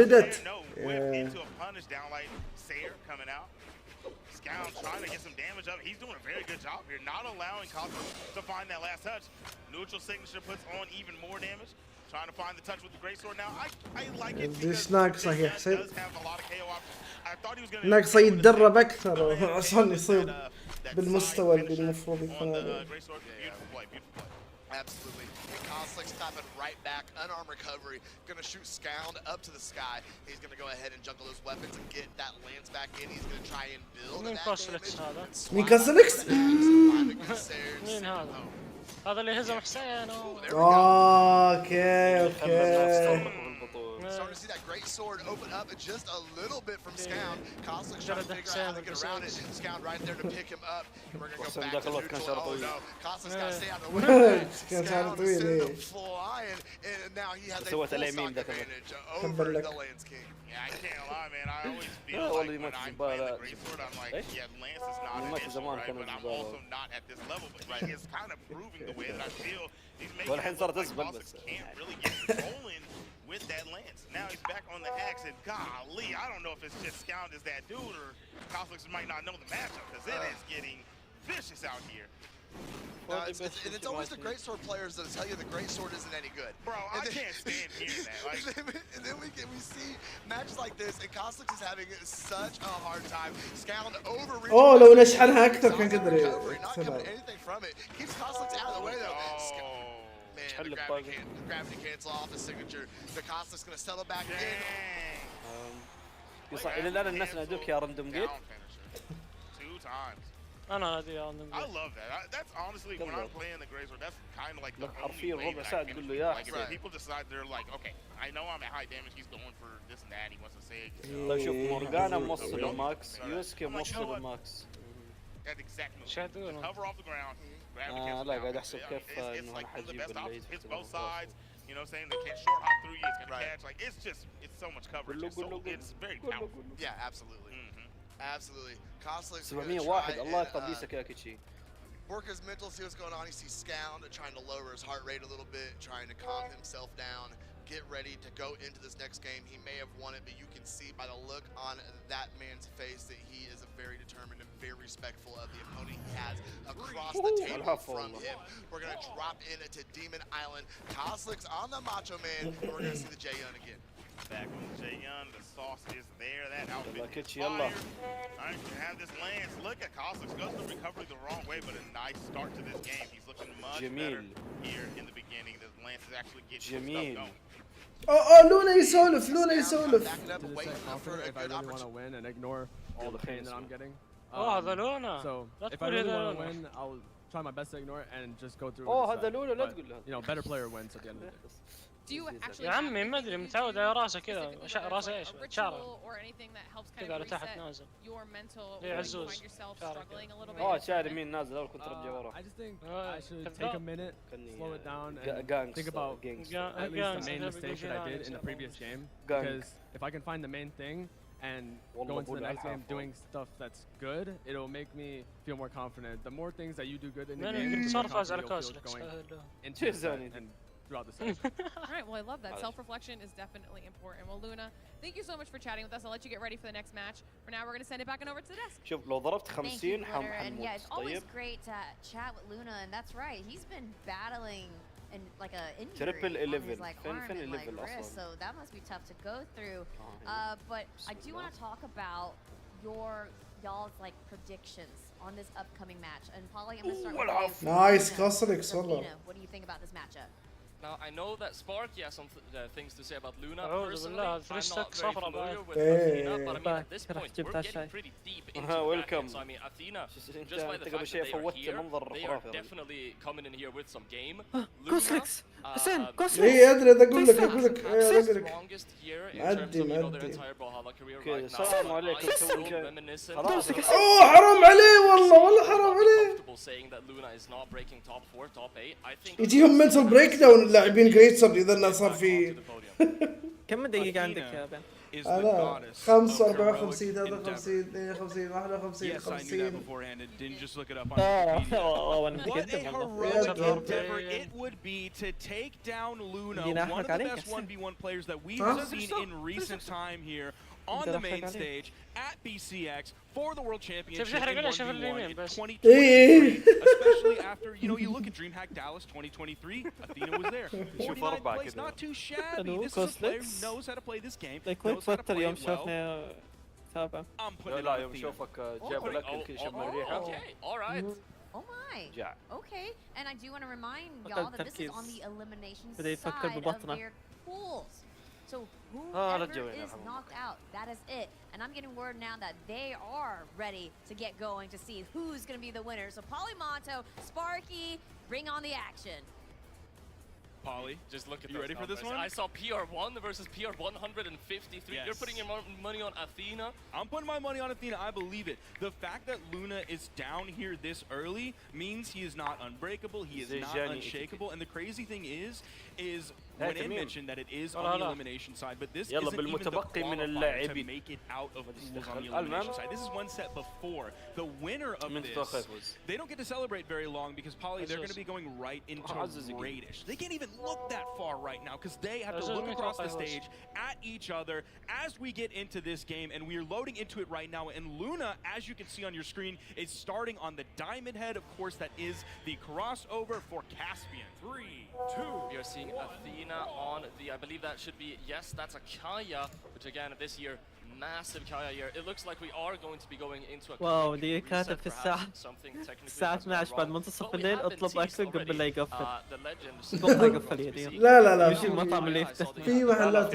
بدت. Into a punish down like Sayer coming out. Scout trying to get some damage up. He's doing a very good job here, not allowing Cosmos to find that last touch. Neutral signature puts on even more damage. Trying to find the touch with the great sword now. I like it because ناقصه يا حسين. does have a lot of KO options. I thought he was gonna ناقصه يتدرب اكثر عشان يصير بالمستوى اللي المفروض يكون عليه. Absolutely. And Koslik's clapping right back. Unarmed recovery. Gonna shoot Scound up to the sky. He's gonna go ahead and juggle those weapons and get that lance back in. He's gonna try and build that damage. مين كوسلكس؟ مين هذا؟ هذا اللي هزم حسين. اوكي. Starting to see that great sword open up just a little bit from Scound. Koslik's trying to figure out how to get around it. Scound right there to pick him up. And we're going to go back to neutral. Oh no. Koslik's got to stay out of the way. Scound is sending him flying. And now he has a full stock advantage over the Lance King. Yeah, I can't lie, man. I always feel like when I'm playing the great sword, I'm like, yeah, Lance is not an issue, right? But I'm also not at this level. But like, it's kind of proving the way that I feel. He's making it look like Koslik can't really get rolling with that lance. Now he's back on the axe, and golly, I don't know if it's just Scound is that dude, or Koslik might not know the matchup, because it is getting vicious out here. It's always the great sword players that tell you the great sword isn't any good. Bro, I can't stand hearing that. Like, and then we see matches like this, and Koslik is having such a hard time. Scound overreaching. اوه لو نشحنها اكثر كان قدر not coming anything from it. Keeps Koslik out of the way though. Man, the gravity cancel off the signature. The Koslik's gonna settle back in. يصح الى الان الناس نادوك يا رندم جيت. 2 times. انا هذه يا رندم I love that. That's honestly when I'm playing the Great Sword, that's kind of like the حرفيا ربع ساعة تقول له يا حسين. People decide they're like, okay, I know I'm at high damage. He's going for this and that. He wants to say. طيب شوف مورغانا موصل ماكس يوسكي موصل ماكس. That's exactly. Cover off the ground. لا قاعد احسب كيف انه انا حجيب اللي hits both sides. You know what I'm saying? They can't short hop through you. It's gonna catch. Like it's so much coverage. It's very powerful. Yeah, absolutely. Absolutely. Koslik's 701 الله يقدسك يا كيتشي. Work his mental, see what's going on. He sees Scound trying to lower his heart rate a little bit, trying to calm himself down, get ready to go into this next game. He may have won it, but you can see by the look on that man's face that he is a very determined and very respectful of the opponent he has across the table from him. We're going to drop into Demon Island. Coslick's on the Macho Man, and we're going to see the Jaehyun again. Back on Jaehyun, the sauce is there. That outfit is fire. Nice to have this Lance. Look at Coslick. Goes to recovery the wrong way, but a nice start to this game. He's looking much better here in the beginning. The Lance is actually getting some stuff going. لونا يسولف لونا يسولف. If I really want to win and ignore all the pain that I'm getting. هذا لونا. So if I really want to win, I'll try my best to ignore it and just go through. هذا لونا لا تقول له. You know, better player wins at the end of the day. Do you actually يا عمي ما ادري متعود على راسه كذا راسه ايش شعره or anything that helps kind of reset your mental when you find yourself struggling a little bit? شعري مين نازل اول كنت رجع ورا. I just think I should take a minute, slow it down, and think about at least the main mistake that I did in the previous game. Because if I can find the main thing and go into the next game doing stuff that's good, it'll make me feel more confident. The more things that you do good in the game, the more confident you'll feel going into the set and throughout the set. All right, well, I love that. Self-reflection is definitely important. Well, Luna, thank you so much for chatting with us. I'll let you get ready for the next match. For now, we're going to send it back and over to the desk. شوف لو ضربت 50 and yeah, it's always great to chat with Luna, and that's right. He's been battling and like a injury on his like arm and like wrist, so that must be tough to go through. But I do want to talk about y'all's like predictions on this upcoming match. And Polly, I'm going to start with you. Nice, Coslick, what do you think about this matchup? Now, I know that Sparky has some things to say about Luna. Oh, Personally, I'm not very familiar with Hey. Athena, but I mean, at this point, we're getting pretty deep into the Welcome. So, I mean, Athena, just by the fact that they are here, they are definitely coming in here with some game. كوسلكس حسين كوسلكس ايه ادري اقول لك اقول لك strongest year in terms of, you know, their entire Brawlhalla career right now. السلام عليكم اوه حرام عليه والله حرام عليه. saying that Luna is not breaking top 4, top 8. I think يجيهم منتل بريك داون اللاعبين جريتسر اذا صار في كم دقيقة عندك يا بن؟ أنا 5 54 53 52 51 50 What a heroic endeavor it would be to take down Luna, one of the best 1v1 players that we've seen in recent time here on the main stage at BCX for the World Championship in 1v1 in 2023. Especially after, you know, you look at DreamHack Dallas 2023, Athena was there. 49 plays, not too shabby. This is a player who knows how to play this game, knows how to play it well. I'm putting it on Athena. Okay, all right. Oh my. Okay, and I do want to remind y'all that this is on the elimination side of their pools. So whoever is knocked out, that is it. And I'm getting word now that they are ready to get going to see who's going to be the winner. So Polymonto, Sparky, bring on the action. Polly, just look at you ready for this one? I saw PR1 versus PR153. Yes. You're putting your money on Athena? I'm putting my money on Athena. I believe it. The fact that Luna is down here this early means he is not unbreakable. He is not unshakable. And the crazy thing is when I mentioned that it is on the elimination side, but this isn't even the qualifier to make it out of pools on the elimination side. This is one set before. The winner of this, they don't get to celebrate very long because Polly, they're going to be going right into Radish. They can't even look that far right now because they have to look across the stage at each other as we get into this game, and we are loading into it right now. And Luna, as you can see on your screen, is starting on the Diamond Head. Of course, that is the crossover for Caspian. 3, 2. We are seeing Athena on the, I believe that should be, yes, that's a Kaya, which again, this year, massive Kaya year. It looks like we are going to be going into a واو دي كاتب في الساعة 12 بعد منتصف الليل اطلب اكل قبل لا يقفل. اتوقع يقفل يدي. لا يجي المطعم اللي يفتح. في محلات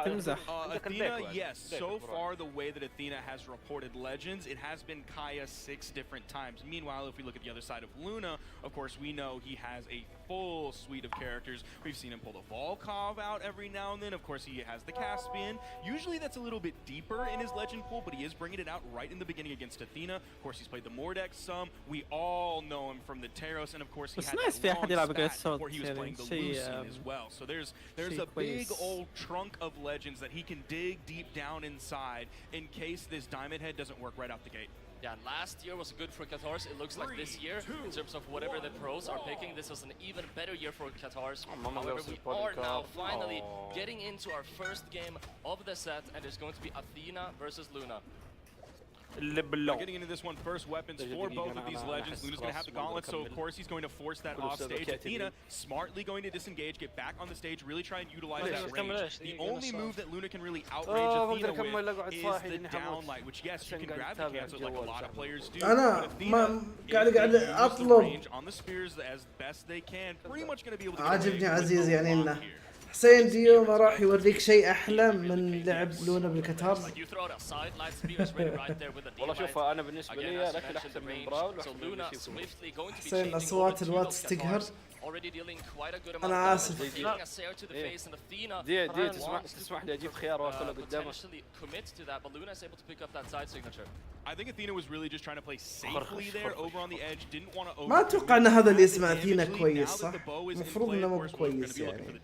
تمزح. Athena, yes, so far the way that Athena has reported Legends, it has been Kaya 6 different times. Meanwhile, if we look at the other side of Luna, of course we know he has a full suite of characters. We've seen him pull the Volkov out every now and then. Of course, he has the Caspian. Usually that's a little bit deeper in his legend pool, but he is bringing it out right in the beginning against Athena. Of course, he's played the Mordex some. We all know him from the Teros, and of course he had that long spat where he was playing the Lucine as well. So there's a big old trunk of legends that he can dig deep down inside in case this Diamond Head doesn't work right out the gate. Yeah, last year was good for Qatars. It looks like this year, in terms of whatever the pros are picking, this was an even better year for Qatars. However, we are now finally getting into our first game of the set, and it's going to be Athena versus Luna. Getting into this one, first weapons for both of these legends. Luna's going to have the gauntlet, so of course he's going to force that off stage. Athena smartly going to disengage, get back on the stage, really try and utilize that range. The only move that Luna can really outrage Athena with is the downlight, which yes, you can grab the cancel like a lot of players do. أنا ما قاعد أطلب. On the spears as best they can, pretty much going to be able to. عاجبني عزيز يعني إنه حسين ديو ما راح يوريك شيء أحلى من لعب لونا بالكتار. والله شوف أنا بالنسبة لي لكن أحسن من براول. حسين أصوات الواتس تقهر. أنا آسف. دي تسمح لي أجيب خيار وأخله قدامه. I think Athena was really just trying to play safely there over on the edge. Didn't want to. ما أتوقع أن هذا اللي اسمه أثينا كويس صح؟ المفروض إنه مو كويس يعني.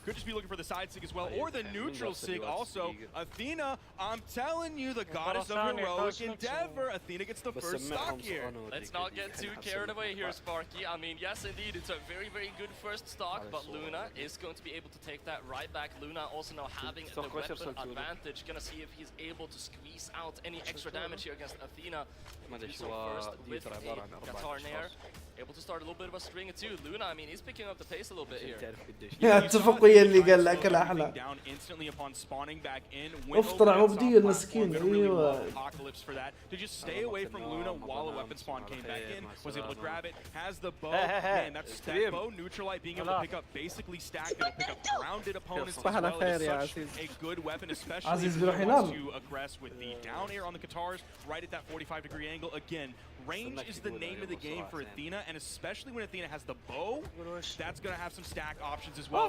Could just be looking for the side sig as well, or the neutral sig also. Athena, I'm telling you, the goddess of heroic endeavor. Athena gets the first stock here. Let's not get too carried away here, Sparky. I mean, yes, indeed, it's a very, very good first stock, but Luna is going to be able to take that right back. Luna also now having the weapon advantage. Gonna see if he's able to squeeze out any extra damage here against Athena. So first with a Qatar Nair. Able to start a little bit of a string too. Luna, I mean, he's picking up the pace a little bit here. اتفقوا اللي قال لك الأحلى. افطر عبدي المسكين أيوة. To just stay away from Luna while a weapon spawn came back in, was able to grab it, has the bow, man, that's stack bow, neutralite being able to pick up basically stacked, it'll pick up grounded opponents as well. It's such a good weapon, especially if you want to aggress with the down air on the Qatars, right at that 45-degree angle. Again, range is the name of the game for Athena, and especially when Athena has the bow, that's going to have some stack options as well.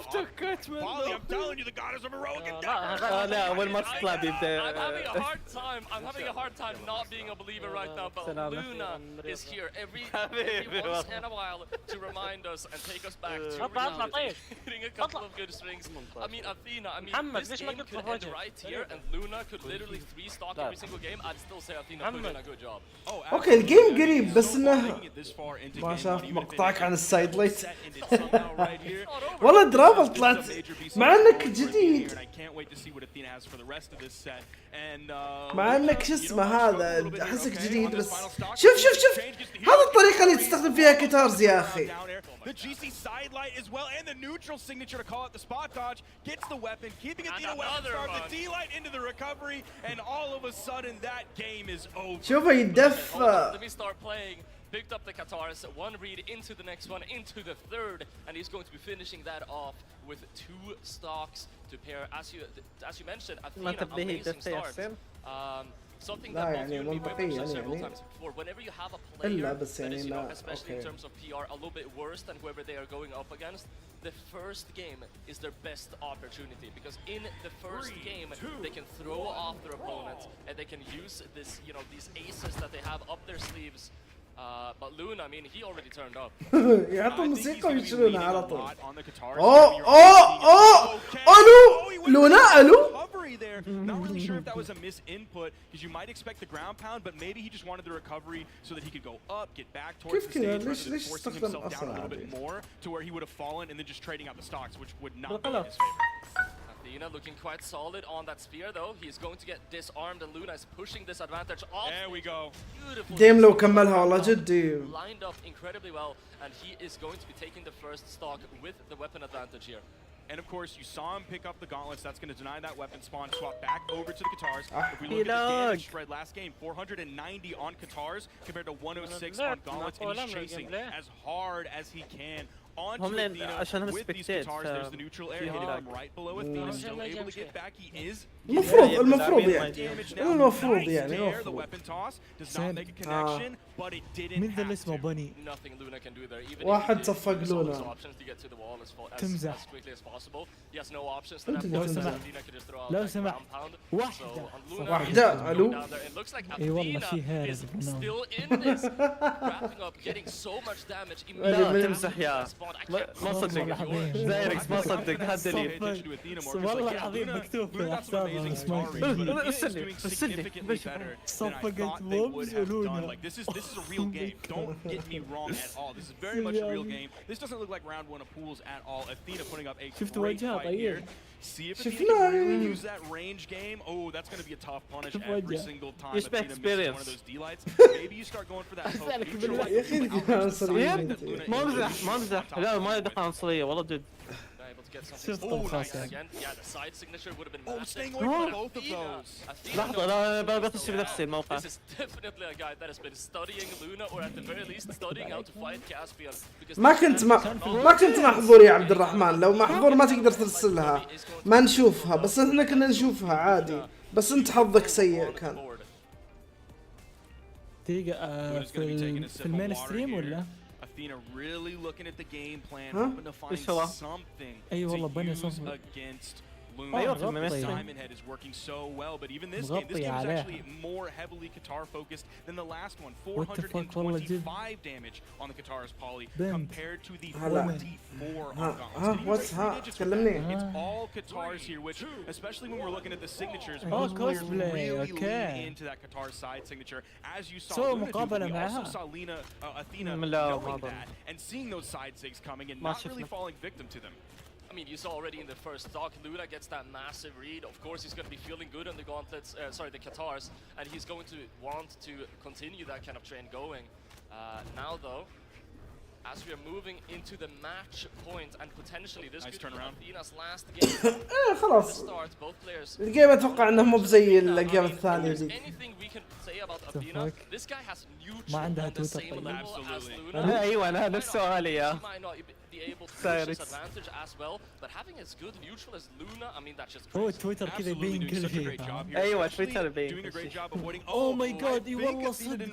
Polly, I'm telling you, the goddess of heroic endeavor. I'm having a hard time not being a believer right now, but Luna is here every once in a while to remind us and take us back to hitting a couple of good strings. I mean, Athena, this game could end right here, and Luna could literally 3-stock every single game. I'd still say Athena put in a good job. اوكي الجيم قريب بس انه ما شاف مقطعك عن السايد ليت. والله درافل طلعت مع انك جديد، مع انك شو اسمه هذا احسك جديد، بس شوف هذا الطريقة اللي تستخدم فيها كيتارز يا اخي. The GC side light as well, and the neutral signature to call out the spot dodge, gets the weapon, keeping Athena weapon starved, the D-light into the recovery, and all of a sudden that game is over. شوفه يدف. Let me start playing. Picked up the Qatars, one read into the next one, into the third, and he's going to be finishing that off with 2 stocks to pair. As you mentioned, Athena, amazing start. Something that both you and me mentioned several times before. Whenever you have a player that is, especially in terms of PR, a little bit worse than whoever they are going up against, the first game is their best opportunity, because in the first game they can throw off their opponent and they can use this, these aces that they have up their sleeves. But Luna, I mean, he already turned up. يعطوا موسيقى ويشيلونها على طول. الو لونا الو. Not really sure if that was a miss input, because you might expect the ground pound, but maybe he just wanted the recovery so that he could go up, get back towards the stage, rather than forcing himself down a little bit more to where he would have fallen and then just trading out the stocks, which would not be in his favor. Athena looking quite solid on that spear though. He's going to get disarmed, and Luna is pushing this advantage off. There we go. Beautiful. ديم لو كملها والله جدي. Lined up incredibly well, and he is going to be taking the first stock with the weapon advantage here. And of course, you saw him pick up the gauntlets. That's going to deny that weapon spawn. Swap back over to the Qatars. If we look at the damage spread last game, 490 on Qatars compared to 106 on gauntlets, and he's chasing as hard as he can. Onto Athena with these Qatars. There's the neutral air hitting him right below Athena. Still able to get back. He is. المفروض يعني The weapon toss does not make a connection, but it didn't. مين ذا اللي اسمه بني؟ Nothing Luna can do there. Even واحد صفق لونا. تمزح. لو لو سمحت واحدة الو. اي والله في هارز still in this, wrapping up, getting so much damage immediately. تمزح يا ما صدق دايركت ما صدق هذا اللي والله العظيم مكتوب في حسابه صفقت ووبز ولونا. This is a real game. Don't get me wrong at all. This is very much a real game. This doesn't look like round one of pools at all. Athena putting up a great fight here. See if Athena can really use that range game. Oh, that's going to be a tough punish every single time Athena misses one of those D-lights. Maybe you start going for that ما امزح لا ما يدخل عنصرية والله جد. شفت الخاص لحظة لا بخش بنفسي الموقع. ما كنت محظور يا عبد الرحمن. لو محظور ما تقدر ترسلها ما نشوفها، بس احنا كنا نشوفها عادي، بس انت حظك سيء كان. دقيقة في المين ستريم ولا؟ Athena really looking at the game plan, hoping to find something to use against Luna. Diamond Head is working so well, but even this game is actually more heavily Qatar focused than the last one. 425 damage on the Qatar's poly compared to the 44 on Gauntlet. It's all Qatars here, which, especially when we're looking at the signatures, most players really lean into that Qatar side signature. As you saw Luna do, we also saw Athena knowing that and seeing those side sigs coming and not really falling victim to them. I mean, you saw already in the first stock, Luna gets that massive read. Of course, he's going to be feeling good on the gauntlets, the Qatars, and he's going to want to continue that kind of trend going. Now, though, as we are moving into the match point, and potentially this could be Athena's last game. خلاص. Both players. الجيم اتوقع انه مو بزي الجيم الثانية دي. Anything we can say about Athena? This guy has neutral ما عندها on the تويتر same level as Luna. ايوه انا نفس سؤالي يا. Able to push his advantage as well, but having as good neutral as Luna, I mean that's just crazy. هو تويتر كذا يبين كل شيء. ايوه تويتر يبين. Oh my god والله صدق.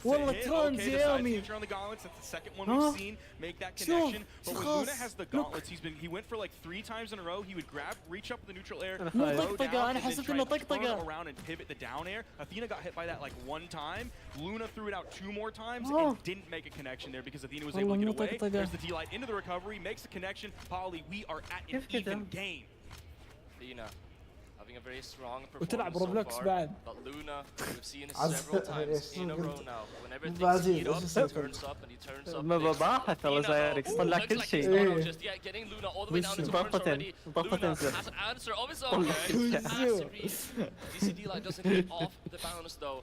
والله ترانز يا امي. Make that connection, but when Luna has the gauntlets, he went for like 3 times in a row. He would reach up with the neutral air, throw down, and then try to turn around and pivot the down air. Athena got hit by that like 1 time. Luna threw it out 2 more times and didn't make a connection there because Athena was able to get away. There's the D-light into the recovery, makes the connection. Polly, we are at an even game. Athena having a very strong وتلعب performance so روبلوكس far, بعد. but Luna, we've seen it several times in a row now. Whenever things heat up, he turns up and he turns up. ما بباحث والله زايرك طلع كل شيء. Just getting Luna all the way down to turns already. Luna has an answer of his own. DCD light doesn't get off the bounce though.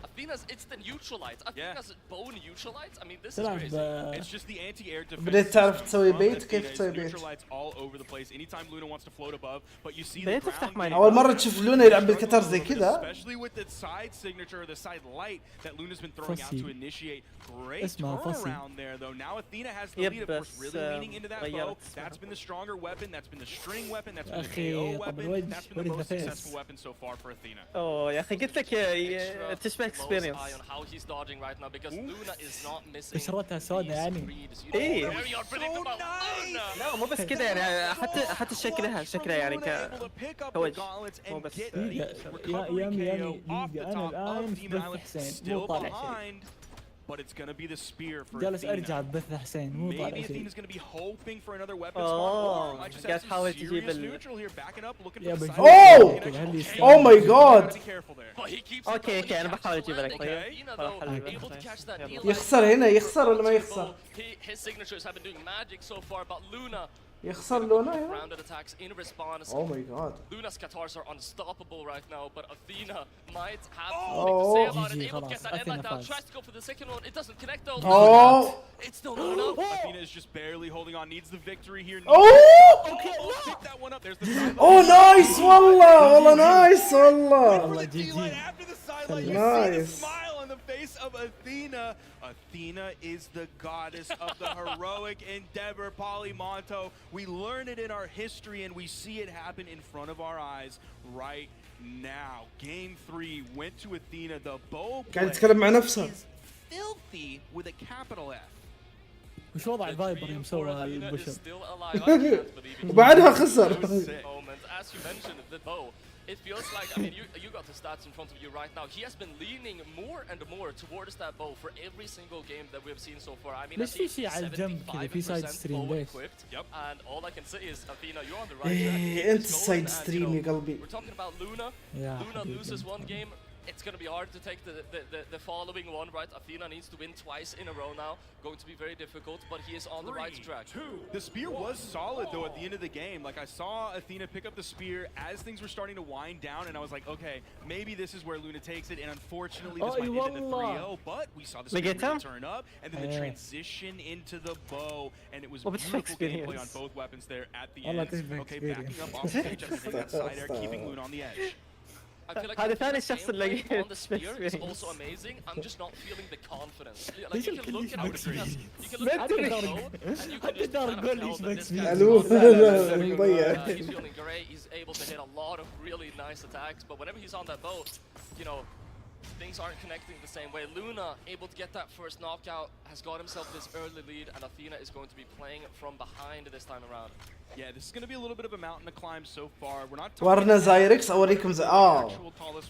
Athena's it's the neutralites. Athena's bow neutralites. I mean this is crazy. It's just the anti-air defense. بديت تعرف تسوي بيت كيف تسوي بيت. Neutralites all over the place. Anytime Luna wants to float above, but you see the ground. أول مرة تشوف لونا يلعب بالكتار زي كذا. Especially with the side signature, the side light that Luna's been throwing out to initiate. Great turnaround there though. Now Athena has the lead, of course, really leaning into that bow. That's been the stronger weapon. That's been the string weapon. That's been the AO weapon. That's been the most successful weapon so far for Athena. يا أخي قلت لك تشبه experience. How he's dodging right now because Luna is not missing. بشرتها سوداء يعني. إيه. لا مو بس كذا يعني حتى شكلها يعني كوجه مو بس. يا يامي أنا الآن في بث حسين مو طالع شيء. But it's going to be the spear for جالس أرجع بث حسين مو طالع شيء. Maybe Athena's going to be hoping for another weapon. قاعد تحاول تجيب neutral here, backing up, looking for the side. Oh my god. اوكي انا بحاول اجيب لك يخسر هنا يخسر ولا ما يخسر؟ His signatures have been doing magic so far, but Luna يخسر لونا هنا. rounded attacks in response. Oh my god. Luna's Qatars are unstoppable right now, but Athena might have something to say about it. Able to get that headlight down, tries to go for the second one. It doesn't connect though. It's still not enough. Athena is just barely holding on. Needs the victory here. Okay. Pick that one up. There's the side. Oh nice والله nice والله. After the sideline, you see the smile on the face of Athena. Athena is the goddess of the heroic endeavor, Polymonto. We learn it in our history and we see it happen in front of our eyes right now. Game 3 went to Athena. The bow قاعد يتكلم مع نفسه. is filthy with a capital F. وش وضع الفايبر يوم سوى البشر؟ وبعدها خسر. As you mentioned, the bow It feels like, I mean, you got the stats in front of you right now. He has been leaning more and more towards that bow for every single game that we've seen so far. I mean, ليش في شيء على الجنب كذا في سايد ستريم ليش؟ And all I can say is, Athena, you're on the right track. انت السايد ستريم يا قلبي. We're talking about Luna. Luna loses one game. It's going to be hard to take the following one, right? Athena needs to win twice in a row now. Going to be very difficult, but he is on the right track. The spear was solid, though, at the end of the game. Like, I saw Athena pick up the spear as things were starting to wind down, and I was like, okay, maybe this is where Luna takes it, and unfortunately, this might end in a 3-0, but we saw the spear really turn up, and then the transition into the bow, and it was beautiful gameplay on both weapons there at the end. Okay, backing up off stage after taking that side air, keeping Luna on the edge. I feel like هذا ثاني الشخص اللي on the spear is also amazing. I'm just not feeling the confidence. Like you can look at Athena's, you can look at the bow, and you can just kind of tell that this guy he's feeling great. He's able to hit a lot of really nice attacks, but whenever he's on that bow, you know, things aren't connecting the same way. Luna able to get that first knockout, has got himself this early lead, and Athena is going to be playing from behind this time around. Yeah, this is going to be a little bit of a mountain to climb so far. We're not talking ورنا زايركس اوريكم لا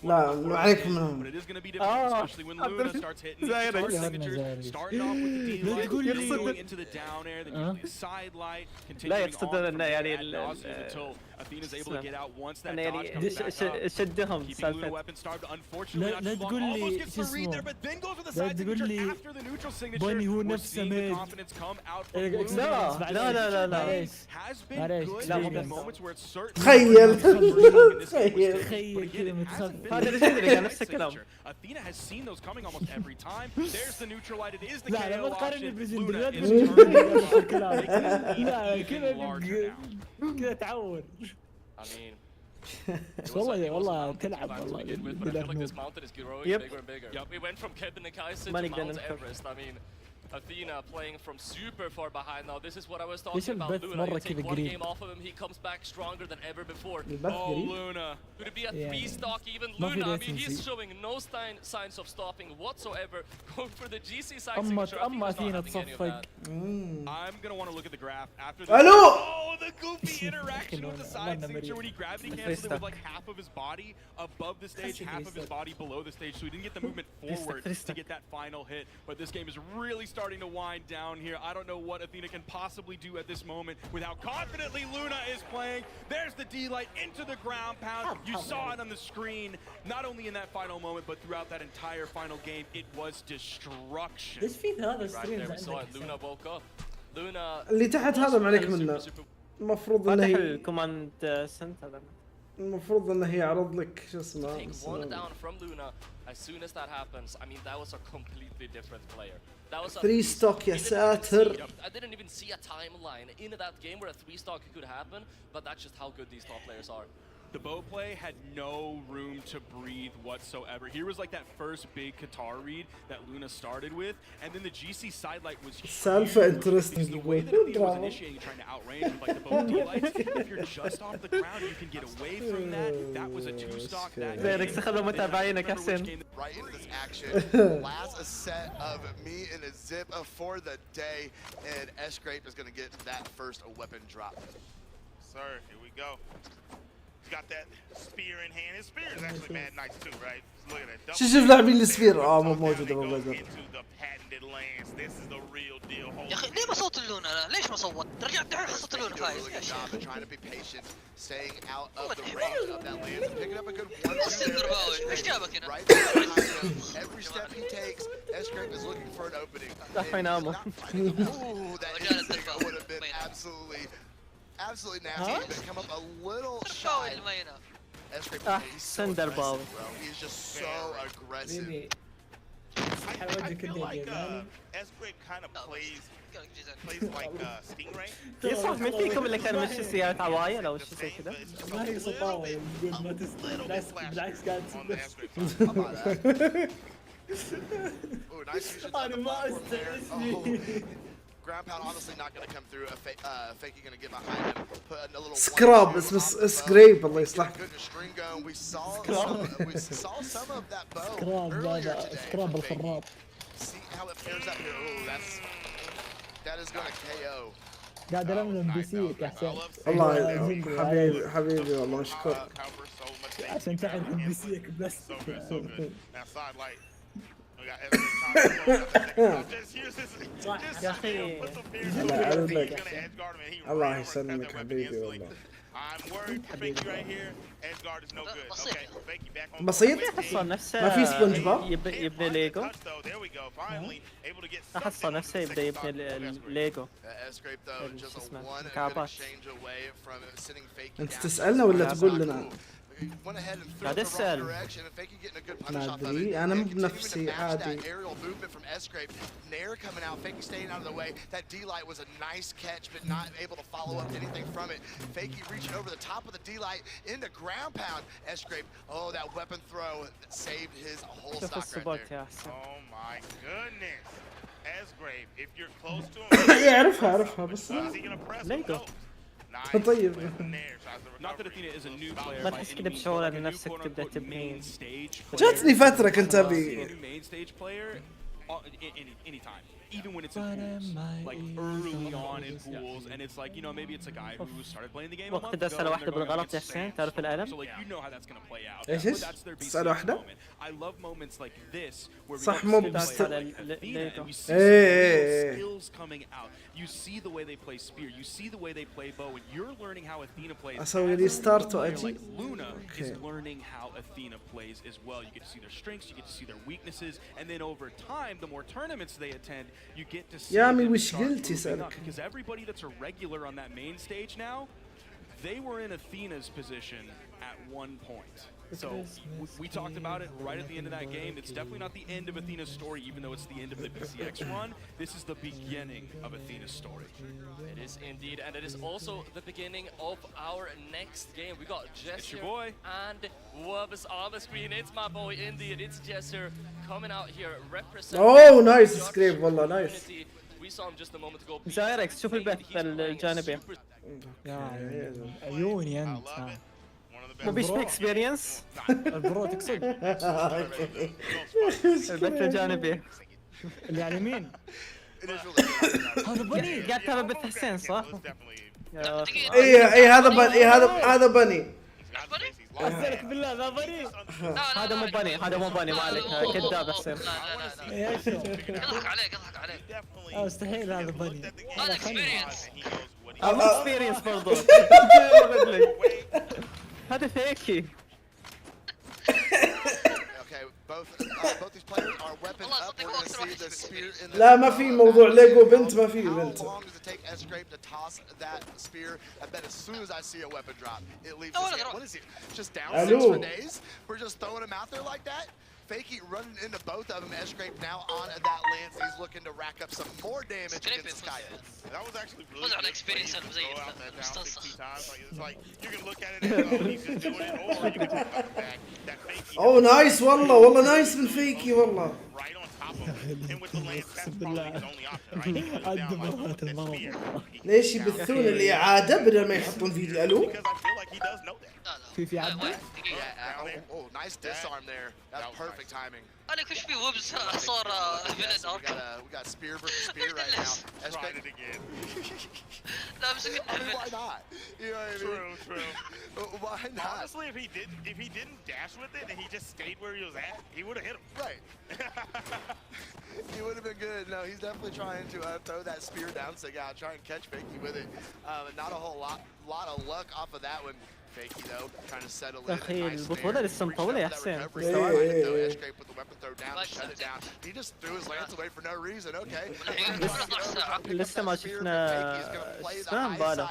ما عليكم منهم. But it is going to be difficult, especially when Luna starts hitting signatures, starting off with the D-light, going into the down air, then usually a side light, continuing on until Athena's able to get out once that dodge comes back up. Keeping Luna weapon starved, unfortunately not too long, almost gets the read there, but then goes with the side signature after the neutral signature. We're seeing the confidence come out from Luna. لا Has been good in moments where it's certain. تخيل كذا متخفف. هذا اللي نفس الكلام. Athena has seen those coming almost every time. There's the neutral light. It is the KO لا ما تقارن option. لا كذا تعور. I mean, والله تلعب والله. I feel like this mountain is growing bigger and bigger. We went from Kebnekaise to Mount Everest. I mean, Athena playing from super far behind now. This is what I was talking about. Luna, you take one game off of him, he comes back stronger than ever before. Oh, Luna. Could it be a 3-stock even? Luna, I mean, he's showing no signs of stopping whatsoever. Going for the GC side signature. Athena تصفق. I'm going to want to look at the graph after this. Hello! Oh, the goofy interaction with the side signature when he gravity canceled it with like half of his body above the stage, half of his body below the stage, so he didn't get the movement forward to get that final hit. But this game is really starting to wind down here. I don't know what Athena can possibly do at this moment with how confidently Luna is playing. There's the D-light into the ground pound. You saw it on the screen, not only in that final moment, but throughout that entire final game. It was destruction. ايش في هذا Right there, we saw it. Luna woke up. Luna. اللي تحت هذا ما عليك منه. المفروض انه هي الكوماند سنت هذا. المفروض انه هي يعرض لك شو اسمه. Take one down from Luna. As soon as that happens, I mean, that was a completely different player. That was a 3-stock يا ساتر. I didn't even see a timeline in that game where a 3-stock could happen, but that's just how good these top players are. The bow play had no room to breathe whatsoever. Here was like that first big Qatar read that Luna started with, and then the GC sidelight was huge. The way that Athena was initiating, trying to outrange with like the bow D-lights. If you're just off the ground, you can get away from that. That was a 2-stock. Right into this action. Last a set of me in a zip for the day, and Escrape is going to get that first weapon drop. Sir, here we go. He's got that spear in hand. His spear is actually mad nice too, right? Look at that. شوف لاعبين السفير مو موجودة بالبازار. Into the patented lands. This is the real deal. يا اخي ليه ما صوت اللونا؟ ليش ما صوت؟ رجعت دحين صوت اللونا فايز. Really good job of trying to be patient, staying out of the range of that lance, and picking up a good 1-2 ايش جابك هنا؟ right there behind him. Every step he takes, Escrape is looking for an opening. Ooh, that would have been absolutely nasty, but come up a little shy. Escrape, he's so aggressive, bro. He's just so aggressive. I feel like Escrape kind of plays like Stingray. يصح من فيكم اللي كان ماشي سيارة عوايل او شيء زي كذا؟ ما هي صفاوة يقول ما تستاهل بالعكس قاعد أنا ما استحسني. Ground pound obviously not going to come through. Fakey going to get behind him. Put a little سكراب اسمه سكريب الله يصلحك. String going. We saw some of that bow earlier today. سكراب بالخراب. See how it pairs up here. Ooh, that is going to KO. قاعد العب بي سي يا حسين. الله حبيبي والله مشكور. عشان تعرف بي سيك بس. يا اخي الله يسلمك حبيبي والله. بسيط؟ ما في سبونج بوب؟ يبني ليجو. احصل نفسه يبدا يبني ليجو. شو اسمه كعبات. انت تسألنا ولا تقول لنا؟ قاعد اسال. ما ادري انا مو بنفسي عادي. شوف السباك يا حسين. يعرفها بس ليجو. طيب ما تحس كذا بشعور ان نفسك تبدا تبني. جاتني فترة كنت ابي even when it's in pools, like early on in pools, and it's like, you know, maybe it's a guy who started playing the game a month ago, and they're going against Spain, so like, you know how that's going to play out. That's their basic moment. I love moments like this, where we get Athena, and we see some skills coming out. You see the way they play spear, you see the way they play bow, and you're learning how Athena plays. Like Luna is learning how Athena plays as well. You get to see their strengths, you get to see their weaknesses, and then over time, the more tournaments they attend, you get to see them start moving up, because everybody that's a regular on that main stage now, they were in Athena's position at one point. So we talked about it right at the end of that game. It's definitely not the end of Athena's story, even though it's the end of the PCX run. This is the beginning of Athena's story. It is indeed, and it is also the beginning of our next game. We got Jester. It's your boy. And Wubs on the screen. It's my boy indeed. It's Jester coming out here representing. Oh, nice script, والله nice. We saw him just a moment ago. جايركس شوف البث الجانبي. عيوني انت. مو بيش في اكسبيرينس؟ البرو تقصد؟ البث الجانبي. اللي على اليمين. هذا بني. قاعد تتابع بث حسين صح؟ اي هذا بني. أسألك بالله ذا بني. هذا مو بني ما عليك كذاب حسين. يضحك عليك مستحيل هذا بني. هذا اكسبيرينس. هذا اكسبيرينس برضو. هذا فيكي. لا ما في موضوع ليجو بنت ما في بنت. Fakey running into both of them. Escrape now on that lance. He's looking to rack up some more damage against this guy. That was actually really good. Experience out that down 60 times. Like, it's like you can look at it and go, he's just doing it, or you can come back. That Fakey. Oh nice والله nice من فيكي والله. Right on top of him, and with the lance, that's probably his only option. Right? He can go down like that. ليش يبثون الإعادة بدل ما يحطون فيديو ألو؟ Because I feel like he does know that. في عدة. Oh, nice disarm there. That's perfect timing. أنا كش في وبز صار فيلن أرك. We got spear versus spear right now. Tried it again. لا بس why not? You know what I mean? True. Why not? Honestly, if he didn't dash with it and he just stayed where he was at, he would have hit him. Right. He would have been good. No, he's definitely trying to throw that spear down so yeah, try and catch Fakey with it. Not a whole lot of luck off of that one. Fakey though, trying to settle in. أخي البطولة لسه مطولة يا حسين. He just threw his lance away for no reason. Okay. لسه ما شفنا سلام باله.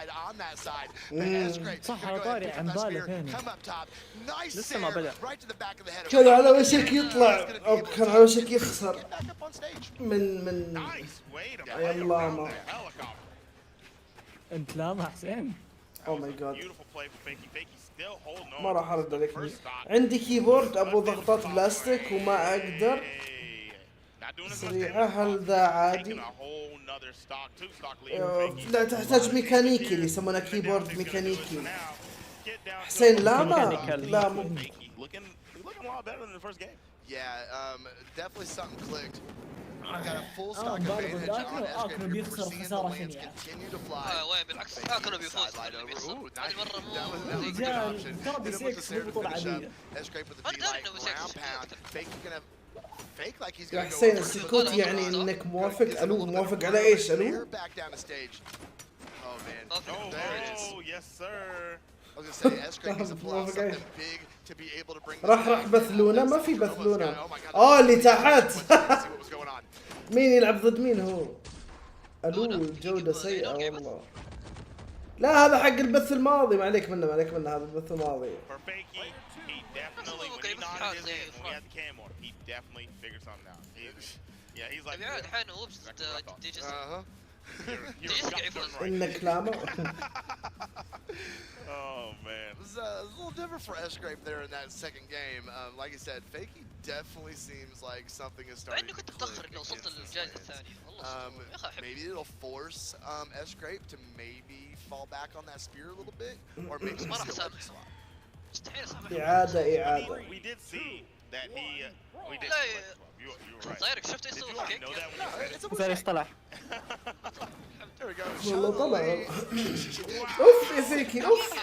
صح طاري عن باله ثاني. لسه ما بدأ. كان على وشك يطلع أو كان على وشك يخسر من يلا ما. أنت لا ما حسين. Oh my god. ما راح ارد عليك. عندي كيبورد ابو ضغطات بلاستيك وما اقدر سريعة. هل ذا عادي؟ لا تحتاج ميكانيكي اللي يسمونه كيبورد ميكانيكي. حسين لا مو Yeah, definitely something clicked. اكنو بيخسر خساره شنيعه. وين بالعكس اكنو بيفوز. هذه مره مو رجال ترى بيسكس بطولة عادية. يا حسين السكوت يعني انك موافق. الو موافق على ايش الو؟ راح بث لونا. ما في بث لونا. اللي تحت. مين يلعب ضد مين هو؟ الو الجودة سيئة والله. لا هذا حق البث الماضي. ما عليك منه هذا البث الماضي. انك لاما. Oh man, it was a little different for Escrape there in that second game. Like I said, Fakey definitely seems like something is starting to click. Maybe it'll force Escrape to maybe fall back on that spear a little bit, or maybe still let it slide. إعادة. We did see that he. We did. You were right. صايرك شفت ايش يسوي كيك؟ زي طلع. والله طلع. اوف يا فيكي اوف.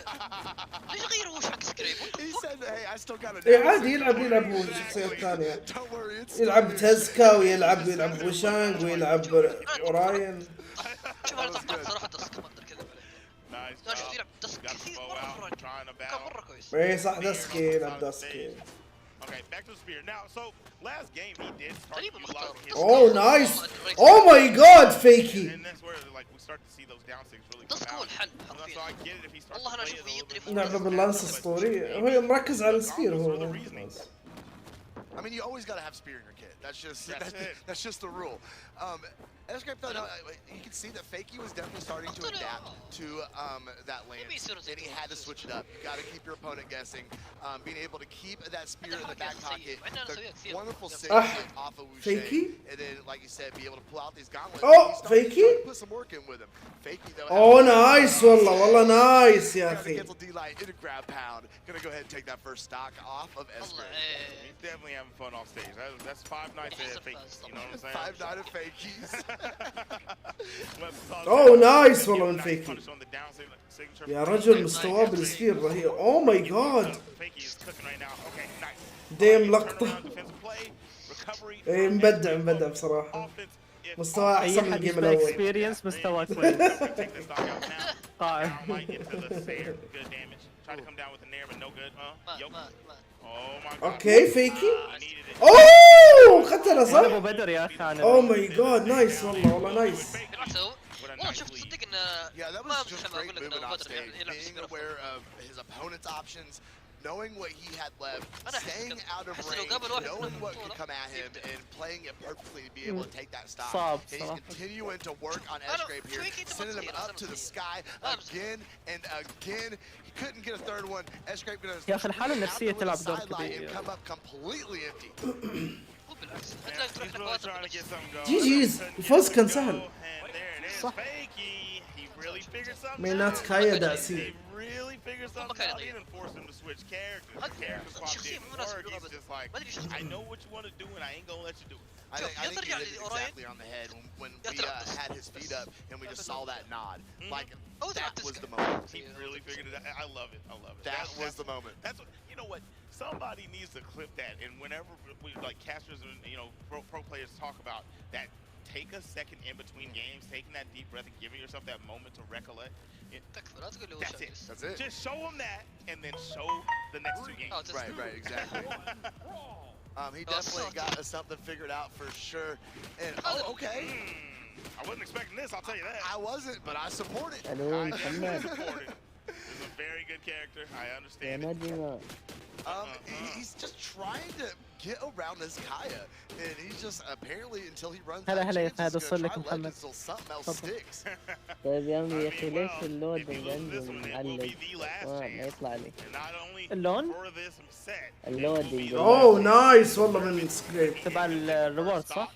ليش غيروا وش حق سكريب؟ عادي يلعب هو الشخصية الثانية. يلعب تزكا ويلعب وشانج ويلعب اوراين. شوف انا صراحة دسك ما اقدر كذا عليه. لا شفت يلعب دسك كثير مرة كويس. اي صح دسكي يلعب دسكي. Okay, back to the spear. Now, so last game he did start utilizing his. Oh, nice! Oh my God, Fakey! And that's where like we start to see those down sticks really come out. So I get it if he starts to play it a little bit. لعبة باللانس اسطوري. هو مركز على السبير هو. I mean, you always got to have spear in your kit. That's just the rule. Escape though, you can see that Fakey was definitely starting to adapt to that lance, and he had to switch it up. You got to keep your opponent guessing. Being able to keep that spear in the back pocket, the wonderful save off of Fakey, and then, like you said, be able to pull out these gauntlets. Fakey? Put some work in with him. Fakey though. Nice والله nice يا أخي. Cancel D-Light in a grab pound. Gonna go ahead and take that first stock off of Escape. He's definitely having fun off stage. That's 5 nights at Fakeys. You know what I'm saying? 5 nights at Fakeys. نايس والله من فيكي. يا رجل مستواه بالسفير رهيب. Oh my God. ديم لقطة. مبدع بصراحة. مستواه أحسن من الجيم الأول. اكسبيرينس مستواه كويس. قائم. اوكي فيكي. قتله صح؟ ابو بدر يا اخي. اوه ماي جاد نايس والله نايس. والله شفت صدق انه ما مش اقول لك انه بدر يلعب being aware of his opponent's options, knowing what he had left, staying out of range, knowing what could come at him, and playing it perfectly to be able to take that stop. And he's continuing to work on Escape here, sending him up to the sky again and again. He couldn't get a third one. Escape gonna يا اخي الحالة النفسية تلعب دور كبير. and come up completely empty. جيجيز الفوز كان سهل. صح. مينات كايا داسي. Really figure something out. He didn't force him to switch characters. Character swap didn't work. He's just like, I know what you want to do, and I ain't gonna let you do it. I think he hit it exactly on the head when we had his feet up and we just saw that nod. Like that was the moment. He really figured it out. I love it. That was the moment. That's what, you know what? Somebody needs to clip that. And whenever we like casters and pro players talk about that, take a second in between games, taking that deep breath and giving yourself that moment to recollect. That's it. That's it. Just show them that, and then show the next 2 games. Right, exactly. He definitely got something figured out for sure. And okay. I wasn't expecting this, I'll tell you that. I wasn't, but I support it. I support it. He's a very good character. I understand it. He's just trying to get around this Kaya, and he's just apparently until he runs هلا out of هلا chances, هذا he's صار gonna لك try محمد. legends till something else sticks. طيب يا عمي يا اخي ليش اللودنج عندي معلق؟ ما يطلع لي. اللون؟ اللودنج. اوه نايس والله من سكريب. تبع الريورد صح؟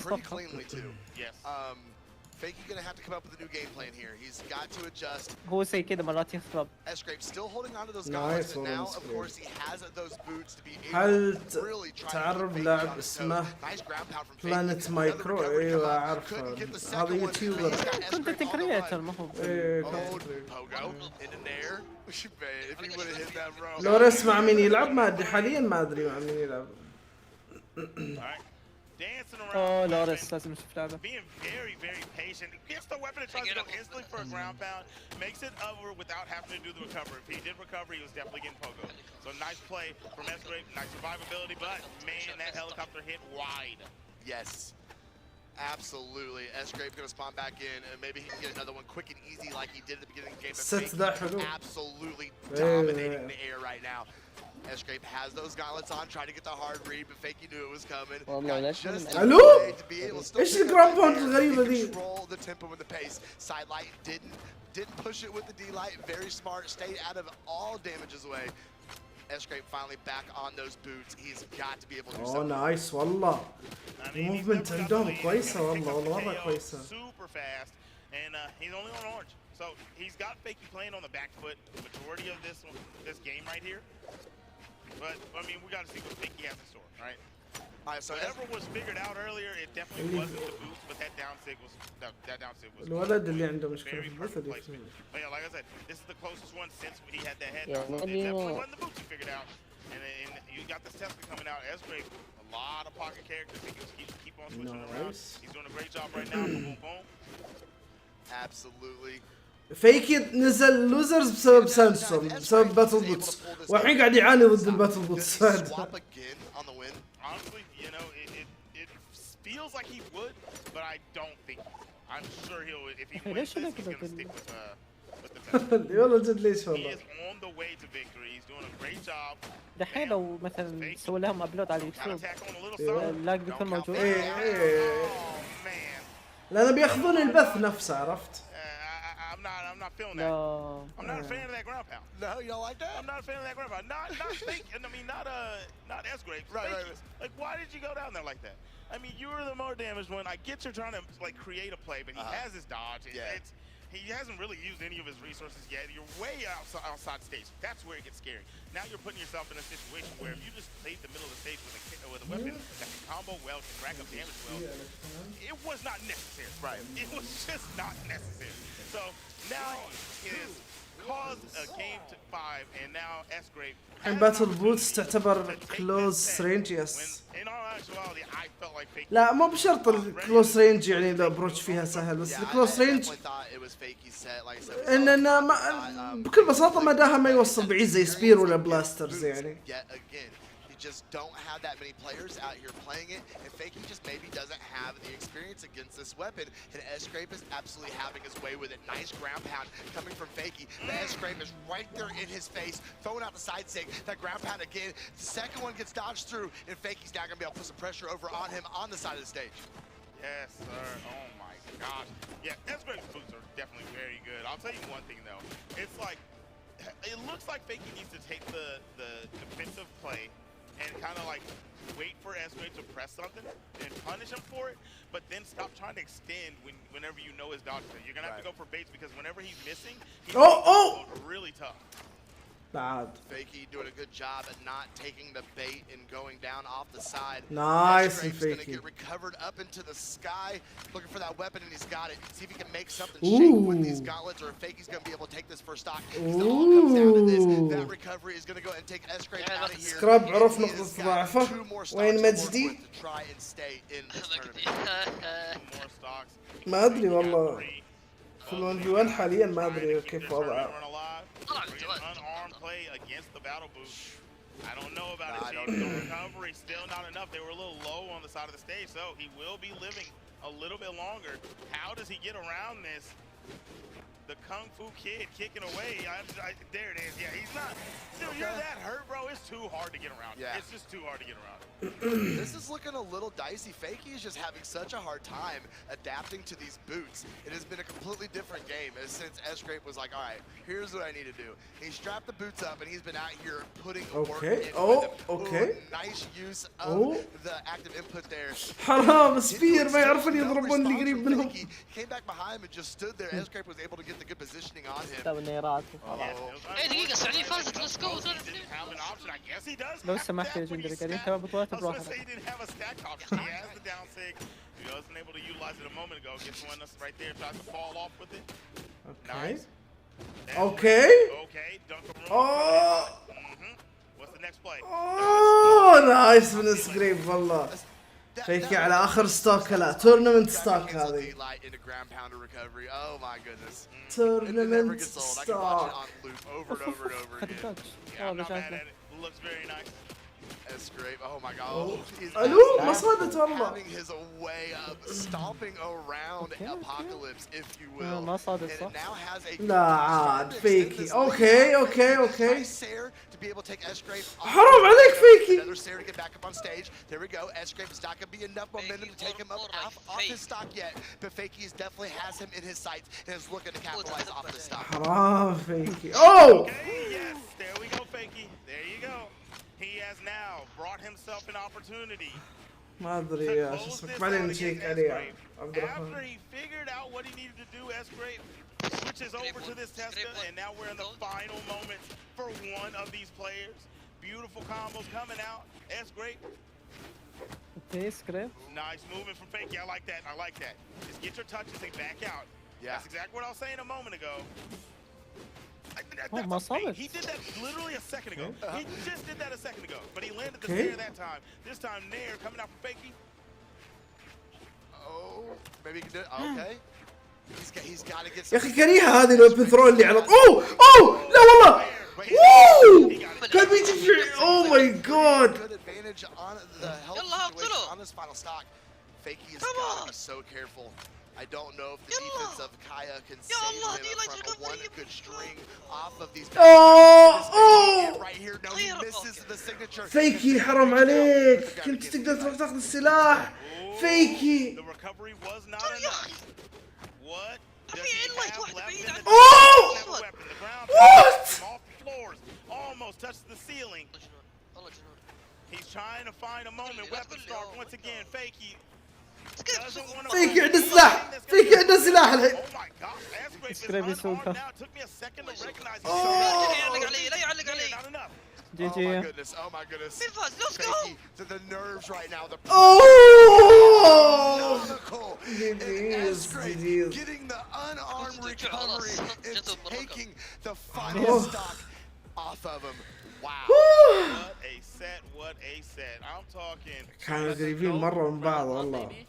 Pretty cleanly too. Fakey gonna have to come up with a new game plan here. He's got to adjust. هو زي كذا مرات يخرب. Escrape still holding on to those gauntlets, and now of course he has those boots to be able هل to really try تعرف to لاعب اسمه بلانت مايكرو؟ ايوه اعرفه، هذا يوتيوبر. كنت كرييتر ما هو. لو اسمع مين يلعب ما ادري حاليا، ما ادري مع مين يلعب. اوه لوريس لازم نشوف لعبه. Being very, very patient. Gets the weapon and tries to go instantly for a ground pound. Makes it over without having to do the recovery. If he did recover, he was definitely getting pogo. So nice play from Escrape, nice survivability, but man, that helicopter hit wide. Yes. Absolutely. Escrape gonna spawn back in, and maybe he can get another one quick and easy like he did at the beginning of the game. But absolutely dominating the air right now. Escrape has those gauntlets on, trying to get the hard read, but Fakey knew it was coming. الو ايش الجراوند باوند الغريبه دي؟ Control the tempo and the pace. Sidelight didn't push it with the D-light. Very smart. Stayed out of all damages away. Escrape finally back on those boots. He's got to be able to do something. نايس والله. الموفمنت عندهم كويسه والله، والله مره كويسه. Super fast, and he's only on orange. So he's got Fakey playing on the back foot the majority of this game right here. But I mean, we got to see what Fakey has in store, right? Alright, so whatever was figured out earlier, it definitely wasn't the boost, but that down sig was الولد اللي عنده مشكله في البث. But yeah, like I said, this is the closest one since he had that head. It definitely wasn't the boost he figured out, and you got this Tesla coming out. Escrape, a lot of pocket characters. He can keep on switching around. He's doing a great job right now. Boom, boom, boom. Absolutely. فيكي نزل لوزرز بسبب سانسون، بسبب باتل بوتس، والحين قاعد يعاني ضد الباتل بوتس. Honestly, you know, it feels like he would, but I don't think. I'm sure he'll. If he wins this, he's gonna stick with the Tesla. والله جد ليش He والله. is on the way to victory. He's doing a great job. دحين لو مثلا سوي لهم ابلود على اليوتيوب اللايك بيكون موجود. لأن بياخذون البث نفسه، عرفت؟ I'm not feeling that. No. I'm not a fan of that ground pound. No, you don't like that? I'm not a fan of that ground pound. Not fake. I mean, not Escrape. Right. Like, why did you go down there like that? I mean, you were the more damaged one. I get you're trying to like create a play, but he has his dodge. He hasn't really used any of his resources yet. You're way outside stage. That's where it gets scary. Now you're putting yourself in a situation where if you just played the middle of the stage with a weapon that can combo well, can rack up damage well, it was not necessary. Right. It was just not necessary. So now it has caused a game to 5, and now Escrape. الحين باتل بوتس تعتبر كلوز رينج. يس. لا مو بشرط الكلوز رينج، يعني الابروتش فيها سهل، بس الكلوز رينج اننا بكل بساطه مداها ما يوصل بعيد زي سبير ولا بلاسترز يعني. Just don't have that many players out here playing it, and Fakey just maybe doesn't have the experience against this weapon, and Escrape is absolutely having his way with it. Nice ground pound coming from Fakey. The Escrape is right there in his face, throwing out the side sig. That ground pound again. The second one gets dodged through, and Fakey's now gonna be able to put some pressure over on him on the side of the stage. Yes, sir. Oh my gosh. Yeah, Escrape's boots are definitely very good. I'll tell you one thing though. It's like, it looks like Fakey needs to take the defensive play and kind of like wait for Escrape to press something and punish him for it, but then stop trying to extend whenever you know his dodge. You're gonna have to go for baits, because whenever he's missing, he's really tough. Bad. Fakey doing a good job at not taking the bait and going down off the side. Nice. Escrape's gonna get recovered up into the sky, looking for that weapon, and he's got it. See if he can make something shake with these gauntlets, or if Fakey's gonna be able to take this first stock. It all comes down to this. That recovery is gonna go and take Escrape out of here. سكراب عرف نقطة ضعفه. وين مجدي؟ Try and stay in this tournament. ما أدري والله. في ال1v1 حاليا ما أدري كيف وضعه. Unarmed play against the battle boost. I don't know about it, Chief. The recovery still not enough. They were a little low on the side of the stage, so he will be living a little bit longer. How does he get around this? The Kung Fu Kid kicking away. There it is. Yeah, he's not. Dude, you're that hurt, bro. It's too hard to get around. Yeah. It's just too hard to get around. This is looking a little dicey. Fakey is just having such a hard time adapting to these boots. It has been a completely different game since Escrape was like, all right, here's what I need to do. He strapped the boots up and he's been out here putting work in. Okay. Nice use of the active input there. حرام سبير ما يعرفون يضربون اللي قريب منهم. He came back behind and just stood there. Escrape was able to get the good positioning on him. دقيقة السعودية فازت ليتس جو. لو سمحت يا جندري قاعدين تبع بطولات بروحك. He wasn't able to utilize it a moment ago. Gets one that's right there, tries to fall off with it. Okay. Nice. Okay. Okay. What's the next play? نايس من سكريب والله. فيكي على اخر ستوك. لا تورنمنت ستوك هذه. Oh my goodness. تورنمنت ستوك. Looks very nice. Escrape. Oh my God. الو ما صادت والله. Having his way up, stomping around Apocalypse, if you will. ما صادت صح. لا عاد فيكي. اوكي. To be able to take Escrape. حرام عليك فيكي. Another Sarah to get back up on stage. There we go. Escrape is not going to be enough momentum to take him up off his stock yet, but Fakey definitely has him in his sights and is looking to capitalize off the stock. حرام فيكي. Okay, yes. There we go, Fakey. There you go. He has now brought himself an opportunity. ما ادري يا شو اسمك بعدين نشيك عليه. After he figured out what he needed to do, Escrape switches over to this Tesla, and now we're in the final moments for one of these players. Beautiful combos coming out. Escrape. Nice movement from Fakey. I like that. Just get your touches and back out. Yeah. That's exactly what I was saying a moment ago. He did that literally a second ago. He just did that a second ago, but he landed the snare that time. This time, Nair coming out from Fakey. Oh, maybe he can do it. Okay. He's got to get some. يا اخي كريهه هذه الويبن ثرو اللي على اوه لا والله اوه كان بيجي في اوه ماي جاد. Good advantage on the health situation on this final stock. Fakey has got to be so careful. I don't know if the defense of Kaya can save him from one good string off of these. Right here, no, he misses the signature. فيكي حرام عليك كنت تقدر تاخذ السلاح. فيكي. The recovery was not enough. What does he have left? Oh! What? Off the floors, almost touched the ceiling. He's trying to find a moment. Weapon start once again. Fakey. فيكي عنده سلاح. فيكي عنده سلاح الحين. Oh my gosh, Escrape is unarmed now. It took me a second to recognize him. لا يعلق علي. Not enough. Oh my goodness. Fakey to the nerves right now. Escrape getting the unarmed recovery and taking the final stock off of him. Wow. What a set. I'm talking. كانوا قريبين مرة من بعض والله.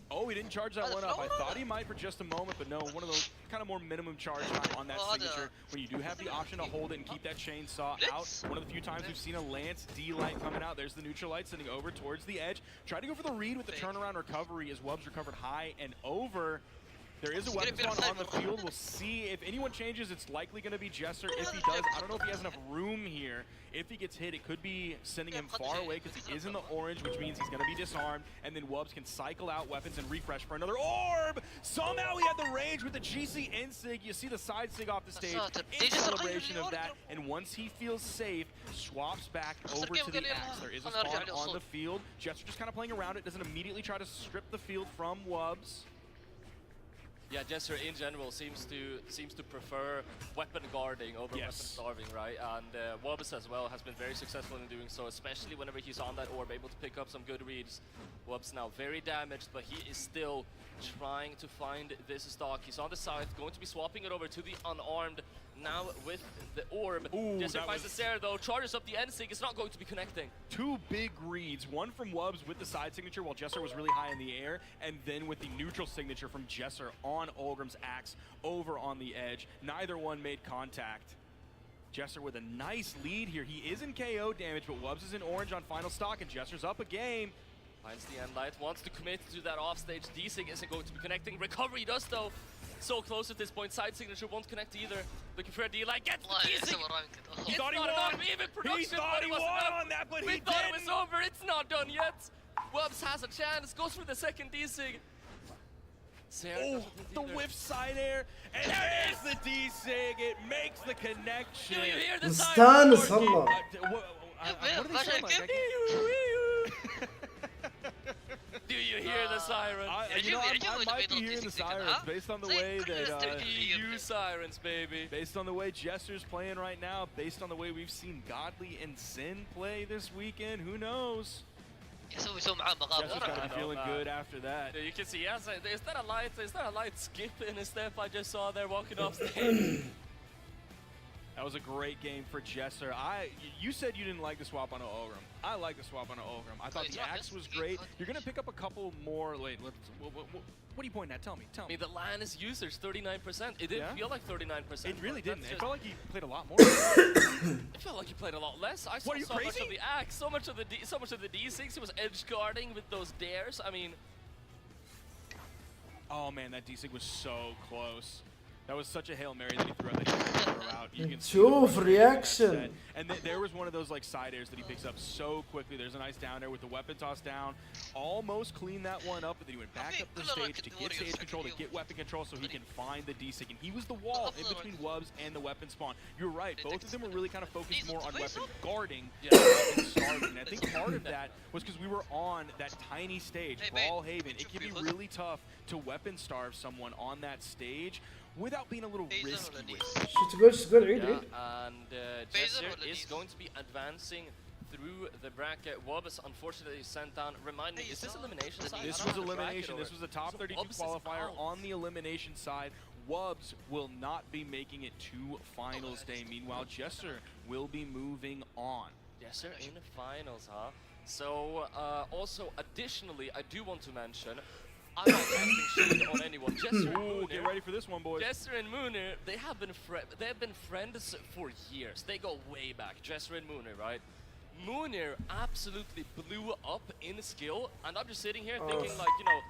Oh, he didn't charge that one up. I thought he might for just a moment, but no, one of those kind of more minimum charge time on that signature when you do have the option to hold it and keep that chainsaw out. One of the few times we've seen a Lance D-Light coming out. There's the neutral light sending over towards the edge. Try to go for the read with the turnaround recovery as Wubbs recovered high and over. There is a weapon spawn on the field. We'll see if anyone changes. It's likely going to be Jesser. If he does, I don't know if he has enough room here. If he gets hit, it could be sending him far away because he is in the orange, which means he's going to be disarmed. And then Wubbs can cycle out weapons and refresh for another orb. Somehow he had the range with the GC N-Sig. You see the side sig off the stage in celebration of that. And once he feels safe, swaps back over to the axe. There is a spawn on the field. Jesser just kind of playing around it. Doesn't immediately try to strip the field from Wubbs. Yeah, Jesser in general seems to prefer weapon guarding over weapon starving, right? And Wubbs as well has been very successful in doing so, especially whenever he's on that orb, able to pick up some good reads. Wubbs now very damaged, but he is still trying to find this stock. He's on the side, going to be swapping it over to the unarmed. Now with the orb, Jesser finds the Sarah though, charges up the N-Sig, is not going to be connecting. Two big reads, one from Wubbs with the side signature while Jesser was really high in the air, and then with the neutral signature from Jesser on Olgrim's axe over on the edge. Neither one made contact. Jesser with a nice lead here. He is in KO damage, but Wubbs is in orange on final stock, and Jesser's up a game. Finds the end light, wants to commit to that offstage. D-Sig isn't going to be connecting. Recovery does though. So close at this point. Side signature won't connect either. Looking for a D like gets the It's He thought he won. Even production. He thought he won on that, but he thought it was over. It's not done yet. Wubs has a chance. Goes for the second D-Sig. Oh, the whiff side air, and there's the D-Sig. It makes the connection. Do you hear the مستانس والله. Do you hear the sirens? I might be hearing the sirens based on the way that EU sirens, baby. Based on the way Jester's playing right now, based on the way we've seen Godly and Sin play this weekend, who knows? يسوي معاه مقابل. Jester's gotta be feeling good after that. You can see, yes, is that a light skip in his step I just saw there walking off stage? That was a great game for Jester. You said you didn't like the swap on Ogram. I like the swap on Ogram. I thought the axe was great. You're gonna pick up a couple more. What are you pointing at? Tell me. I mean, the Lannis users 39%. It didn't feel like 39%. It really didn't. It felt like he played a lot more. It felt like he played a lot less. I saw so much of the axe, so much of the D6. He was edge guarding with those dares. I mean, oh man, that D6 was so close. That was such a Hail Mary that he threw out that he didn't throw out. You can شوف reaction. And there was one of those like side airs that he picks up so quickly. There's a nice down air with the weapon toss down. Almost cleaned that one up, but then he went back up the stage to get stage control, to get weapon control so he can find the D-Sig. And he was the wall in between Wubs and the weapon spawn. You're right, both of them were really kind of focused more on weapon guarding and starving. And I think part of that was because we were on that tiny stage, Brawl Haven. It can be really tough to weapon starve someone on that stage without being a little risky with it. And Jester is going to be advancing through the bracket. Wubs unfortunately sent down. Remind me, is this elimination side? This was elimination. This was a top 32 qualifier on the elimination side. Wubs will not be making it to finals day. Meanwhile, Jester will be moving on. Jester in the finals, huh? So, also, additionally, I do want to mention, I'm not casting shade on anyone. Jester and Moonir, get ready for this one, boys. Jester and Moonir, they have been friends for years. They go way back. Jester and Moonir, right? Moonir absolutely blew up in skill, and I'm just sitting here thinking, like, you know,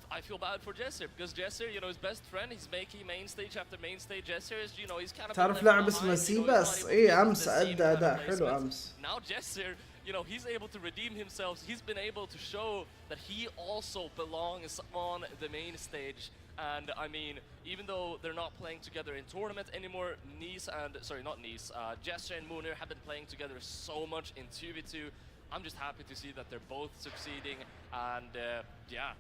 I feel bad for Jester because Jester, you know, his best friend, he's making main stage after main stage. Jester is, you know, he's kind of. تعرف لاعب اسمه سيباس أمس أدى أداء حلو أمس. Now Jester, you know, he's able to redeem himself. He's been able to show that he also belongs on the main stage. And I mean, even though they're not playing together in tournament anymore, Jester and Moonir have been playing together so much in 2v2. I'm just happy to see that they're both succeeding, and yeah.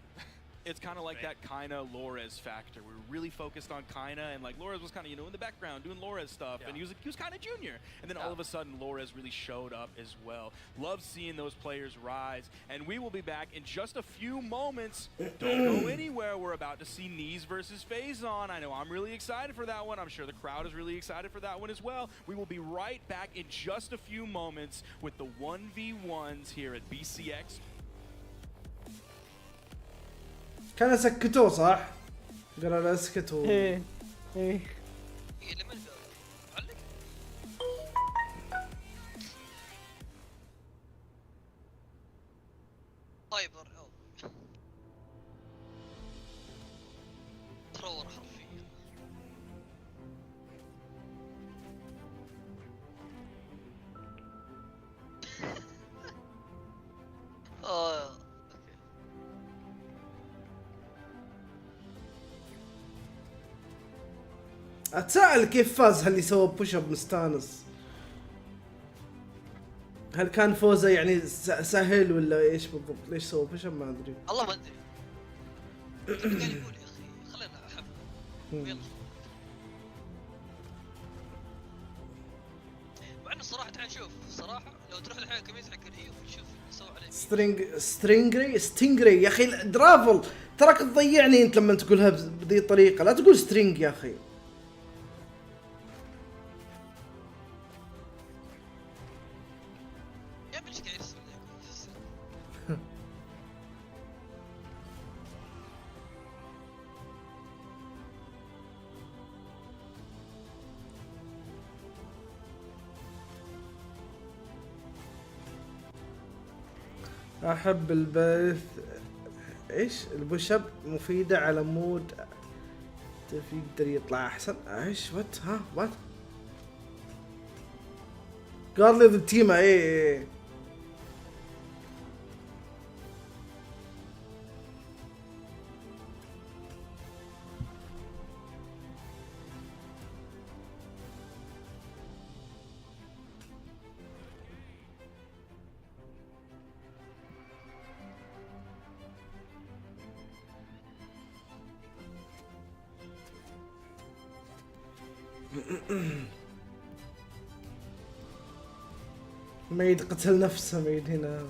It's kind of like that Kaina Lores factor. We were really focused on Kaina, and like Lores was kind of, you know, in the background doing Lores stuff, and he was kind of junior. And then all of a sudden, Lores really showed up as well. Love seeing those players rise, and we will be back in just a few moments. Don't go anywhere. We're about to see Knees versus Phazon. I know I'm really excited for that one. I'm sure the crowd is really excited for that one as well. We will be right back in just a few moments with the 1v1s here at BCX. كان سكتوه صح؟ قالوا له اسكتوا. ايه. هايبر ترور حرفيا. اتساءل كيف فاز هل يسوي بوش اب مستانس؟ هل كان فوزه يعني سهل ولا ايش بالضبط؟ ليش سوى بوش اب ما ادري. والله ما ادري. قال يقول يا اخي خلينا احب. يلا. مع انه صراحه تعال نشوف صراحه لو تروح الحين الكميز حق الايو وتشوف اللي سوى عليه. سترينجري يا اخي درافل تراك تضيعني انت لما تقولها بذي الطريقه، لا تقول سترينج يا اخي. احب البث. ايش البوش اب مفيده على مود يقدر يطلع احسن. ايش وات ها وات قال لي ضد تيمه ايه ميد قتل نفسه ميد هنا.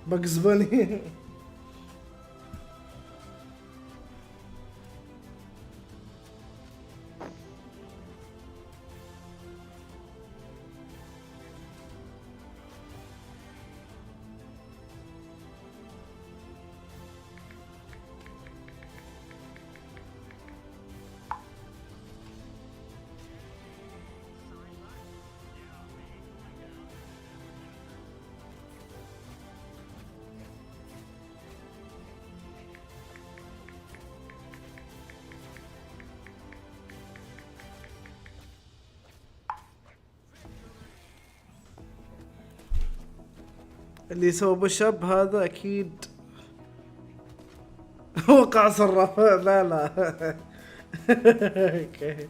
باجز باني اللي سوى بوشاب هذا اكيد وقع صرف. لا لا اوكي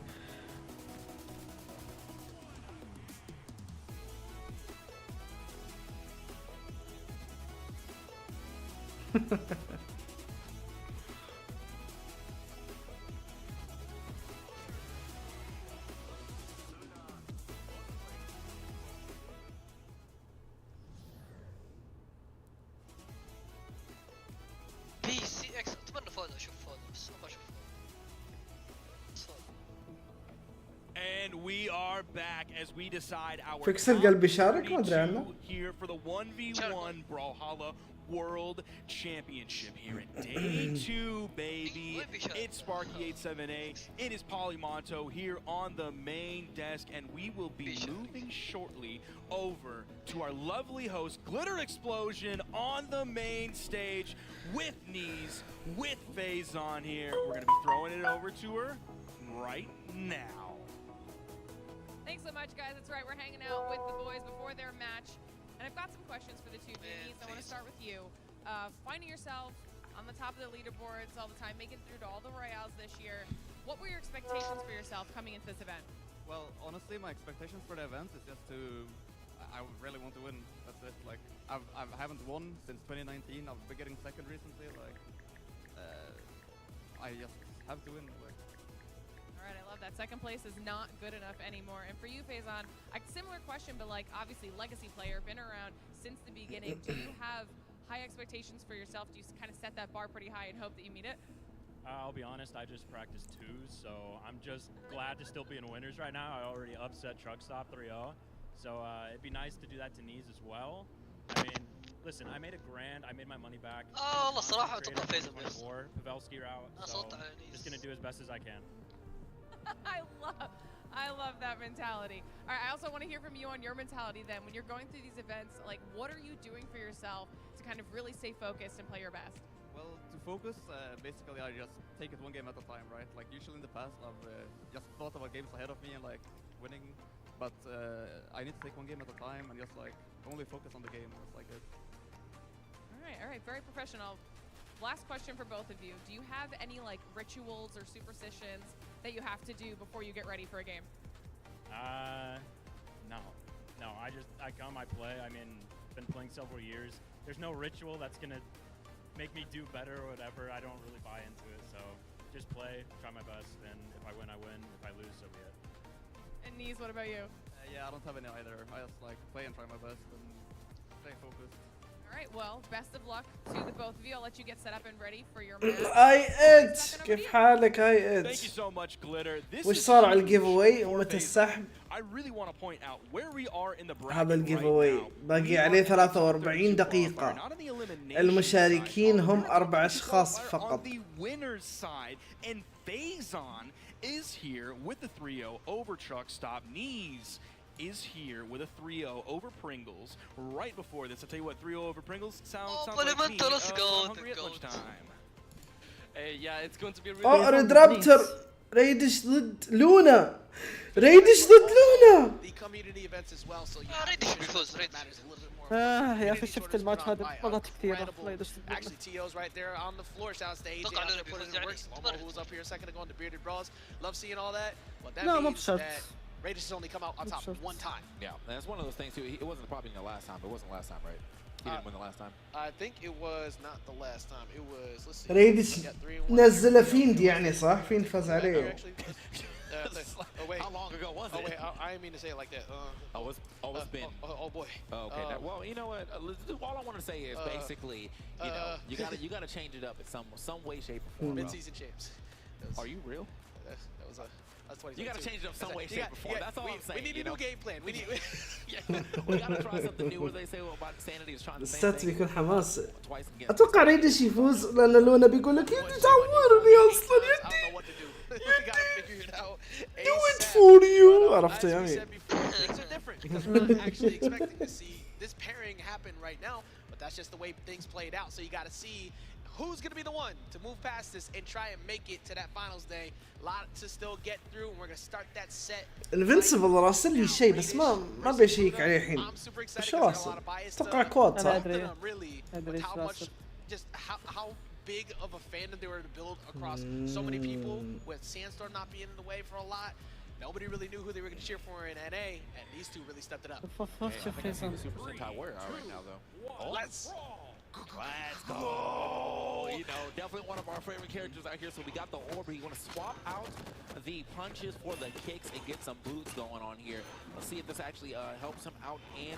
فيكسر قلب يشارك ما ادري عنه. Here for the 1v1 Brawlhalla World Championship here in day 2, baby. It's Sparky87A. It is Polymonto here on the main desk, and we will be moving shortly over to our lovely host, Glitter Explosion, on the main stage with Knees, with FaZe on here. We're going to be throwing it over to her right now. Thanks so much, guys. That's right. We're hanging out with the boys before their match. And I've got some questions for the two Beanies. I want to start with you. Finding yourself on the top of the leaderboards all the time, making it through to all the royales this year. What were your expectations for yourself coming into this event? Well, honestly, my expectations for the event is just to... I really want to win. That's it. Like, I haven't won since 2019. I've been getting second recently. Like, I just have to win. Like. All right, I love that. Second place is not good enough anymore. And for you, Faison, a similar question, but like obviously legacy player, been around since the beginning. Do you have high expectations for yourself? Do you kind of set that bar pretty high and hope that you meet it? I'll be honest, I just practiced 2s, so I'm just glad to still be in winners right now. I already upset Truck Stop 3-0, so it'd be nice to do that to Knees as well. I mean, listen, I made a grand, I made my money back. Oh, والله صراحة تبغى فايز بس. Pavelski route, so just gonna do as best as I can. I love that mentality. All right, I also want to hear from you on your mentality then. When you're going through these events, like what are you doing for yourself to kind of really stay focused and play your best? Well, to focus, basically I just take it one game at a time, right? Like usually in the past I've just thought about games ahead of me and like winning, but I need to take one game at a time and just like only focus on the game. It's like it. All right, very professional. Last question for both of you. Do you have any like rituals or superstitions that you have to do before you get ready for a game? No, I come, I play. I mean, been playing several years. There's no ritual that's gonna make me do better or whatever. I don't really buy into it, so just play, try my best, and if I win, I win. If I lose, so be it. And Knees, what about you? Yeah, I don't have any either. I just like play and try my best and stay focused. All right, well, best of luck to the both of you. I'll let you get set up and ready for your match. كيف حالك هاي Thank you so much, Glitter. وش صار على الجيف اواي ومتى السحب؟ I really want to point out where we are in the bracket هذا الجيف اواي باقي عليه 43 دقيقة. المشاركين هم 4 أشخاص فقط. On the winner's side, and Faison is here with the 3-0 over Truck Stop. Knees is here with a 3-0 over Pringles right before this. I'll tell you what, 3-0 over Pringles sounds like me. Let's go. Hungry at lunchtime. Yeah, it's going to be really ريد رابتر ريدش ضد لونا ريدش ضد لونا. يا اخي شفت الماتش هذا والله كثير الله يدش لا مو بشرط. Raiders has only come out on top one time. Yeah, and that's one of those things too. It wasn't probably the last time, but it wasn't last time, right? He didn't win the last time. I think it was not the last time. It was, let's see. ريدش نزل فيند يعني صح؟ فيند فاز عليه. Oh wait, how long ago was it? Oh wait, I didn't mean to say it like that. It's been. Oh boy. Oh, okay. Well, you know what? All I want to say is basically, you know, you gotta change it up in some way, shape, or form. Mid-season champs. Are you real? That was a. You gotta change it up some way, shape, or form. That's all I'm saying. We need a new game plan. We need. We gotta try something new. What they say about insanity is trying the same السات thing. بيكون حماس. اتوقع ريدش يفوز لان لونا بيقول لك انت تعورني اصلا يدي. Do it for you. عرفت يعني. Things are different because we're not actually expecting to see this pairing happen right now, but that's just the way things played out. So you got to see who's going to be the one to move past this and try and make it to that finals day. A lot to still get through, and we're going to start that set. Invincible راسل لي شيء بس ما بيشيك عليه الحين. ايش راسل؟ اتوقع كواد صح؟ With how much, just how big of a fandom they were to build across so many people, with Sandstorm not being in the way for a lot. Nobody really knew who they were going to cheer for in NA, and these two really stepped it up. Super Sentai Warrior right now, though. Let's go! You know, definitely one of our favorite characters out here. So we got the orb. You want to swap out the punches for the kicks and get some boots going on here. Let's see if this actually helps him out in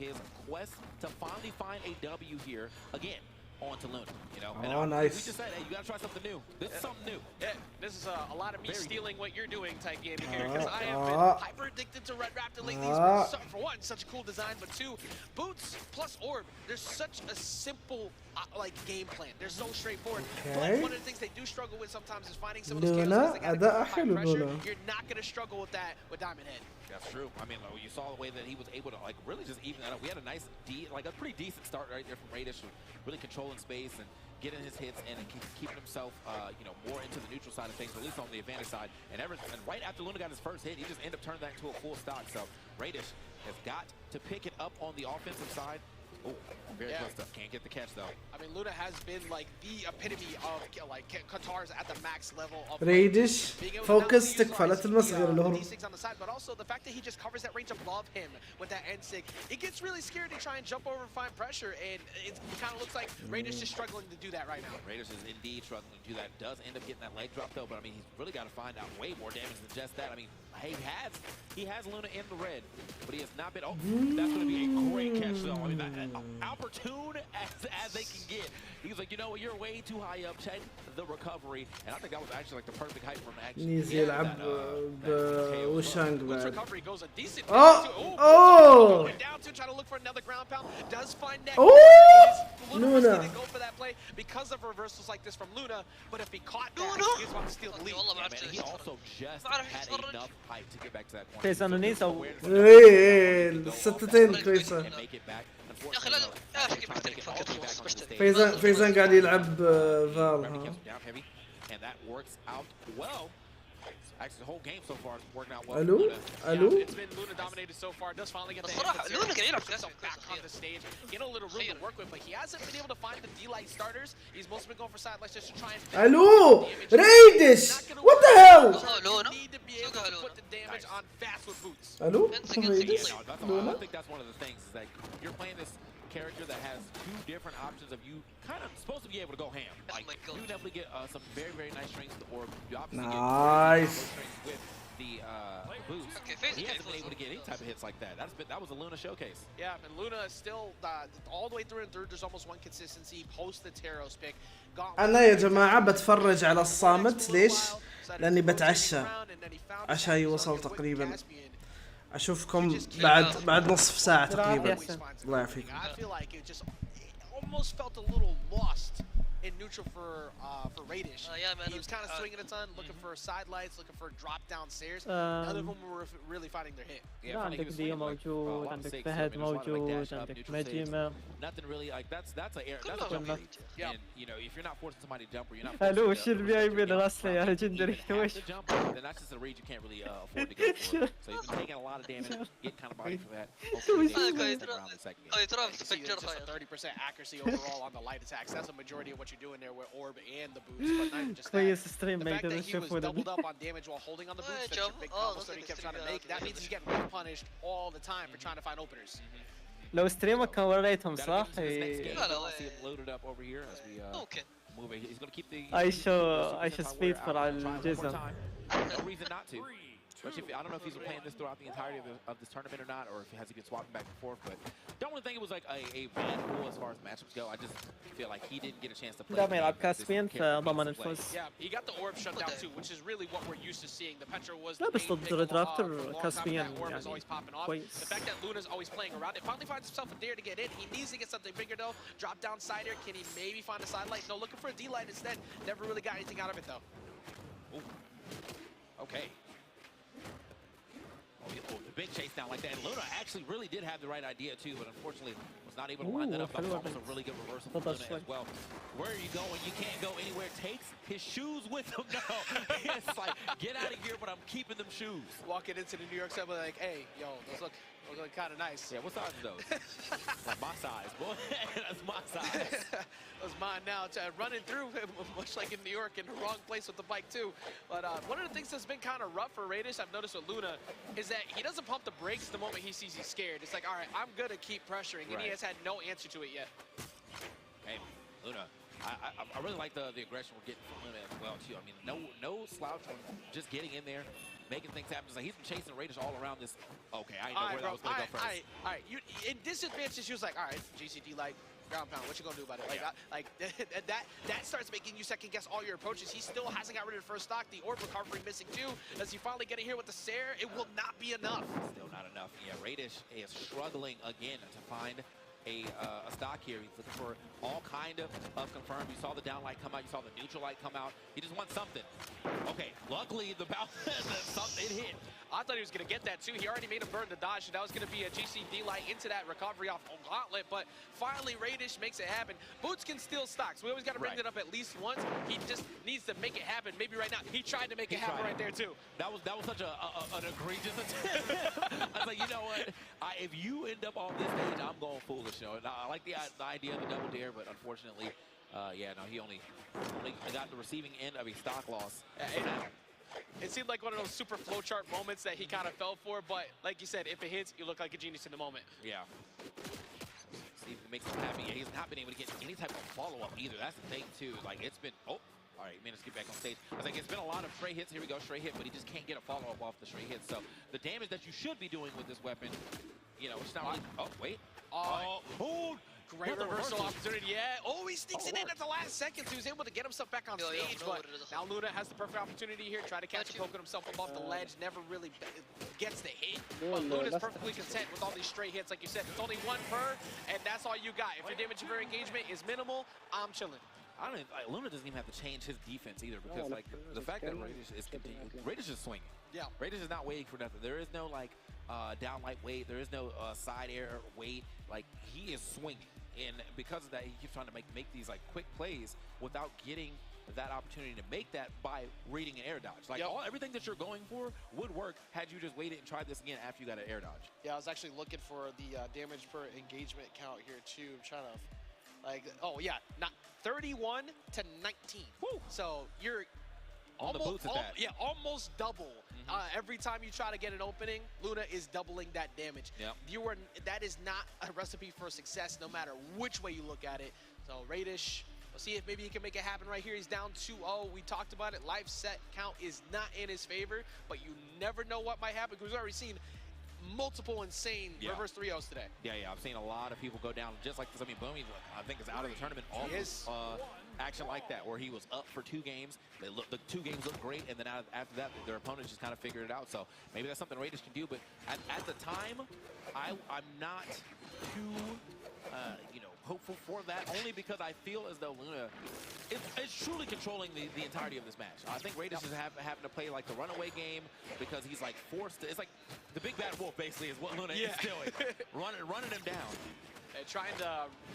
his quest to finally find a W here again. On to Luna, you know. And nice. We just said, hey, you gotta try something new. This is something new. Yeah, this is a lot of me stealing what you're doing type game here, because I have been hyper addicted to Red Raptor lately. For one, such a cool design, but two, boots plus orb. There's such a simple like game plan. They're so straightforward. But one of the things they do struggle with sometimes is finding some of those characters that got high pressure. You're not gonna struggle with that with Diamond Head. That's true. I mean, you saw the way that he was able to like really just even that up. We had a nice, a pretty decent start right there from Radish, really controlling space and getting his hits and keeping himself, you know, more into the neutral side of things, or at least on the advantage side. And right after Luna got his first hit, he just ended up turning that into a full stock. So Radish has got to pick it up on the offensive side. Oh, very close stuff. Can't get the catch though. I mean, Luna has been like the epitome of like Qatar's at the max level of ريدش فوكس تكفلت المصغر له. These things on the side, but also the fact that he just covers that range above him with that end stick. It gets really scary to try and jump over and find pressure, and it kind of looks like Radish is struggling to do that right now. Radish is indeed struggling to do that. Does end up getting that leg drop though, but I mean, he's really got to find out way more damage than just that. I mean, he has Luna in the red, but he has not been. Oh, that's going to be a great catch though. I mean, that opportune as they can get. He's like, you know what, you're way too high up. Check the recovery, and I think that was actually like the perfect height for him. Actually, نيزي يلعب بوشانج بعد. Recovery goes a decent. Oh! Down to try to look for another ground pound. Does find neck. Luna didn't go for that play because of reversals like this from Luna. But if he caught that, he's about to steal the lead. He also just had enough height to get back to that point. فيزان ونيس او الستتين كويسة. فيزان قاعد يلعب فال. And that works out well. Actually, the whole game so far is working out well. Hello? It's been Luna dominated so far. Does finally get the back on the stage. Get a little room to work with, but he hasn't been able to find the D-Light starters. He's mostly been going for sidelights just to try and. Hello! Radish! What the hell? You need to be able to put the damage on fast with boots. Hello? Radish? I think that's one of the things is that you're playing this character that has two different options of you kind of supposed to be able to go ham. Like, you definitely get some very, very nice strings with the orb. You obviously get strings with the boost. He hasn't been able to get any type of hits like that. That was a Luna showcase. Yeah, and Luna is still all the way through and through. There's almost one consistency post the Taros pick. أنا يا جماعة بتفرج على الصامت ليش؟ لأني بتعشى. عشاي وصل تقريبا. أشوفكم بعد نصف ساعة تقريبا. الله يعافيك. I feel like it just almost felt a little lost in neutral for Radish. He was kind of swinging a ton, looking for side lights, looking for drop down stairs. None of them were really finding their hit. عندك ديو موجود، عندك فهد موجود، عندك مجمع. Nothing really like that's a jump read. And you know, if you're not forcing somebody to jump or you're not الو وش اللي جايبين راسله يا ليجندري وش؟ then that's just a read you can't really afford to go for. So you've been taking a lot of damage, getting kind of body for that. Hopefully they stick around the second game. Just a 30% accuracy overall on the light attacks. That's a majority of what you're doing there with Orb and the boots, but not even just that. The fact that he was doubled up on damage while holding on the boots, that's your big combo that he kept trying to make. That means he's getting punished all the time for trying to find openers. لو ستريمك كان وريتهم صح؟ Okay. He's going to keep the I show speed for الجزم. No reason not to. Especially I don't know if he's been playing this throughout the entirety of this tournament or not, or if he has to get swapping back and forth. But don't really think it was like a bad rule as far as matchups go. I just feel like he didn't get a chance to play. دام يلعب كاسبين فضمن الفوز. Yeah, he got the orb shut down too, which is really what we're used to seeing. The Petra was لا بس ضد الدرافتر كاسبين يعني كويس. The fact that Luna's always playing around it, finally finds himself a dare to get in. He needs to get something bigger though. Drop down side air. Can he maybe find a side light? No, looking for a D light instead. Never really got anything out of it though. Ooh. Okay. Oh, the big chase down like that. And Luna actually really did have the right idea too, but unfortunately was not able to line that up. That was almost a really good reversal from Luna as well. Where are you going? You can't go anywhere. Takes his shoes with him. No, it's like, get out of here, but I'm keeping them shoes. Walking into the New York subway like, hey, yo, those look kind of nice. Yeah, what size are those? Like my size, boy. That's my size. That's mine now. Running through, much like in New York, in the wrong place with the bike too. But one of the things that's been kind of rough for Radish, I've noticed with Luna, is that he doesn't pump the brakes the moment he sees he's scared. It's like, all right, I'm gonna keep pressuring, and he has had no answer to it yet. Hey, Luna. I really like the aggression we're getting from Luna as well too. I mean, no slouch on just getting in there, making things happen. Just like he's been chasing Raiders all around this. Okay, I know where I was gonna go first. All right. In disadvantage, she was like, all right, GCD like ground pound. What you gonna do about it? Like that starts making you second guess all your approaches. He still hasn't got rid of the first stock. The orb recovery missing too. As he finally get in here with the Sair, it will not be enough. Still not enough. Yeah, Raiders is struggling again to find a stock here. He's looking for all kind of confirmed. You saw the down light come out. You saw the neutral light come out. He just wants something. Okay, luckily the bounce, it hit. I thought he was going to get that too. He already made him burn the dodge, and that was going to be a GCD light into that recovery off Gauntlet, but finally Radish makes it happen. Boots can steal stocks. We always got to bring it up at least once. He just needs to make it happen. Maybe right now. He tried to make it happen right there too. That was such an egregious attempt. I was like, you know what? If you end up on this stage, I'm going foolish. You know, I like the idea of the double dare, but unfortunately, yeah, no, he only got the receiving end of a stock loss. It seemed like one of those super flowchart moments that he kind of fell for, but like you said, if it hits, you look like a genius in the moment. Yeah. See if it makes him happy. Yeah, he's not been able to get any type of follow-up either. That's the thing, too. Like, it's been... Oh, all right, man, let's get back on stage. I was like, it's been a lot of stray hits. Here we go, stray hit, but he just can't get a follow-up off the stray hits. So the damage that you should be doing with this weapon, you know, it's not really... Oh, wait. Oh, great reversal opportunity. Yeah. Oh, he sneaks it in at the last second. So he was able to get himself back on stage, but now Luna has the perfect opportunity here. Try to catch him, poking himself above the ledge. Never really gets the hit. But Luna's perfectly content with all these straight hits. Like you said, it's only one per, and that's all you got. If your damage per engagement is minimal, I'm chilling. I don't even, Luna doesn't even have to change his defense either, because like the fact that Radish is continuing, Radish is swinging. Yeah. Radish is not waiting for nothing. There is no like down light wait. There is no side air wait. Like he is swinging, and because of that, he keeps trying to make these like quick plays without getting that opportunity to make that by reading an air dodge. Like everything that you're going for would work had you just waited and tried this again after you got an air dodge. Yeah, I was actually looking for the damage per engagement count here too. I'm trying to. Like, oh yeah, not 31 to 19. Woo. So you're almost double. Every time you try to get an opening, Luna is doubling that damage. Yep. That is not a recipe for success, no matter which way you look at it. So Radish, we'll see if maybe he can make it happen right here. He's down 2-0. We talked about it. Life set count is not in his favor, but you never know what might happen, because we've already seen multiple insane reverse 3-0s today. Yeah, I've seen a lot of people go down just like this. I mean, Boomy, I think, is out of the tournament almost action like that, where he was up for 2 games. The 2 games looked great, and then after that, their opponents just kind of figured it out. So maybe that's something Radish can do. But at the time, I'm not too, hopeful for that, only because I feel as though Luna is truly controlling the entirety of this match. I think Radish is having to play like the runaway game because he's like forced to, it's like the big bad wolf basically is what Luna is doing. running him down. And trying to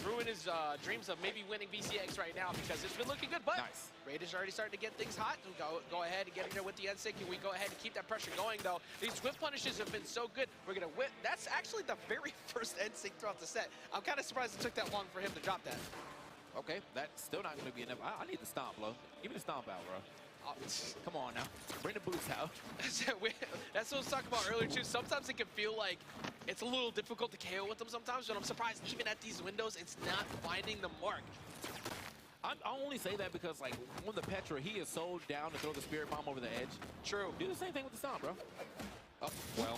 ruin his dreams of maybe winning VCX right now because it's been looking good. But Radish already starting to get things hot. We go ahead and get in there with the end sync. Can we go ahead and keep that pressure going though? These whip punishes have been so good. We're gonna whip. That's actually the very first end sync throughout the set. I'm kind of surprised it took that long for him to drop that. Okay, that's still not going to be enough. I need the stomp, bro. Give me the stomp out, bro. Come on now. Bring the boots out. That's what I was talking about earlier, too. Sometimes it can feel like it's a little difficult to KO with them sometimes, but I'm surprised even at these windows, it's not finding the mark. I only say that because, like, when the Petra, he is so down to throw the Spirit Bomb over the edge. True. Do the same thing with the stomp, bro. Oh, well.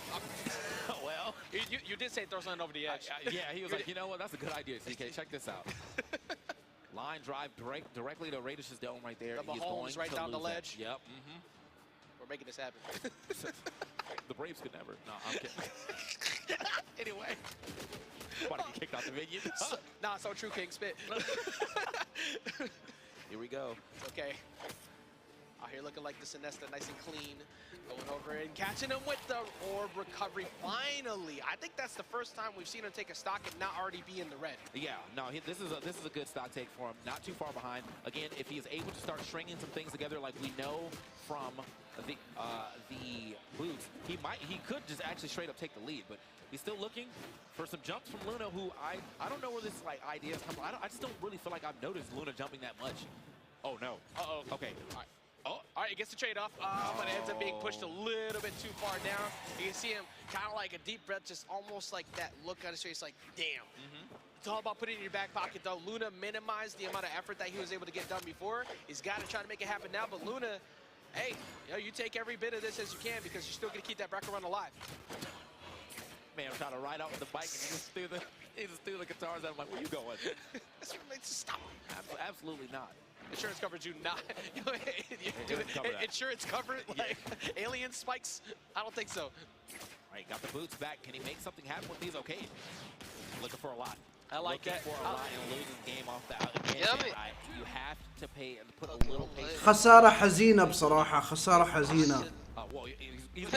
Well. You did say throw something over the edge. Yeah, he was like, you know what? That's a good idea, CK. Check this out. Line drive directly to Radish's dome right there. He's going right down the ledge. Yep. We're making this happen. The Braves could never. No, I'm kidding. Anyway. About to get kicked out the venue. Nah, so true, King. Spit. Here we go. Okay. Out here looking like the Sinesta, nice and clean. Going over and catching him with the orb recovery. Finally, I think that's the first time we've seen him take a stock and not already be in the red. Yeah, no, this is a good stock take for him. Not too far behind. Again, if he is able to start stringing some things together, like we know from the boots, he could just actually straight up take the lead. But he's still looking for some jumps from Luna, who I don't know where this like idea is coming from. I just don't really feel like I've noticed Luna jumping that much. Oh no. Okay. All right. All right, he gets the trade-off, but it ends up being pushed a little bit too far down. You can see him kind of like a deep breath, just almost like that look on his face, like, damn. It's all about putting it in your back pocket, though. Luna minimized the amount of effort that he was able to get done before. He's got to try to make it happen now, but Luna, hey, you take every bit of this as you can because you're still going to keep that bracket run alive. Man, I'm trying to ride out with the bike and he just threw the guitars at him like, where you going? Stop. Absolutely not. Insurance coverage do not. Insurance covered like alien spikes? I don't think so. All right, got the boots back. Can he make something happen with these? Okay. Looking for a lot. I like that. For a lot and losing game off that. You have to pay and put a little patience. خسارة حزينة بصراحة. خسارة حزينة. Well, he's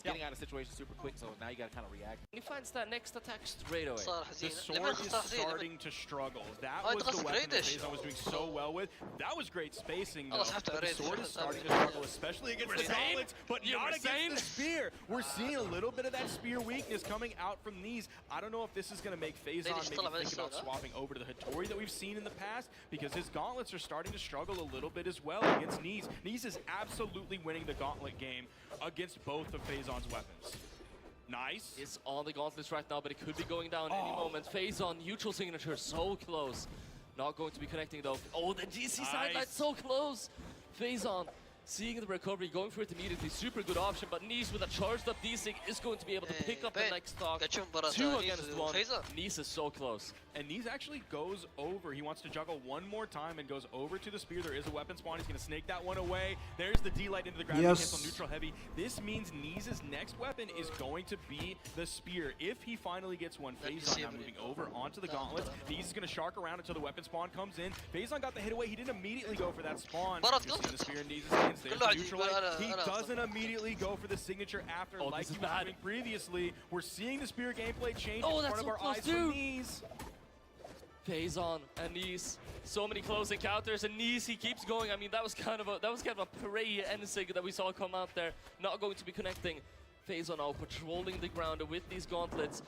getting out of situations super quick, so now you got to kind of react. He finds that next attack straight away. The sword is starting to struggle. That was the weapon that Faison was doing so well with. That was great spacing, though. But the sword is starting to struggle, especially against the gauntlets, but not against the spear. We're seeing a little bit of that spear weakness coming out from these. I don't know if this is going to make Faison maybe think about swapping over to the Hattori that we've seen in the past, because his gauntlets are starting to struggle a little bit as well against Knees. Knees is absolutely winning the gauntlet game against both of Faison's weapons. Nice. It's on the gauntlets right now, but it could be going down any moment. Faison, neutral signature, so close. Not going to be connecting though. Oh, the GC sideline, so close. Faison seeing the recovery, going for it immediately. Super good option, but Nice with a charged up D-Sig is going to be able to pick up the next stock. 2 against 1. Nice is so close. And Nice actually goes over. He wants to juggle one more time and goes over to the spear. There is a weapon spawn. He's going to snake that one away. There's the D-light into the ground. Yes. Cancel neutral heavy. This means Nice's next weapon is going to be the spear. If he finally gets one, Faison now moving over onto the gauntlet. Nice is going to shark around until the weapon spawn comes in. Faison got the hit away. He didn't immediately go for that spawn. Just the spear in Nice's hands. There's the neutral light. He doesn't immediately go for the signature after, like he was doing previously. We're seeing the spear gameplay change in front of our eyes from Nice. Faison and Nice, so many close encounters, and Nice, he keeps going. I mean, that was kind of a parade end-sig that we saw come out there. Not going to be connecting. Faison now patrolling the ground with these gauntlets.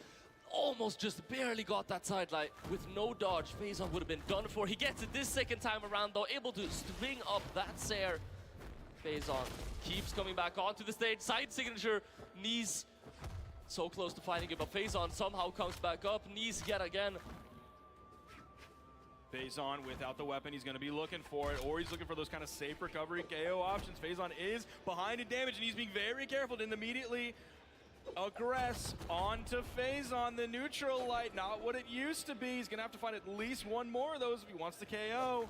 Almost just barely got that sidelight. With no dodge, Faison would have been done for. He gets it this second time around though, able to string up that Sair. Faison keeps coming back onto the stage. Side signature. Nice so close to finding it, but Faison somehow comes back up. Nice yet again. Faison without the weapon, he's going to be looking for it, or he's looking for those kind of safe recovery KO options. Faison is behind in damage, and he's being very careful. Didn't immediately aggress onto Faison. The neutral light, not what it used to be. He's going to have to find at least one more of those if he wants the KO.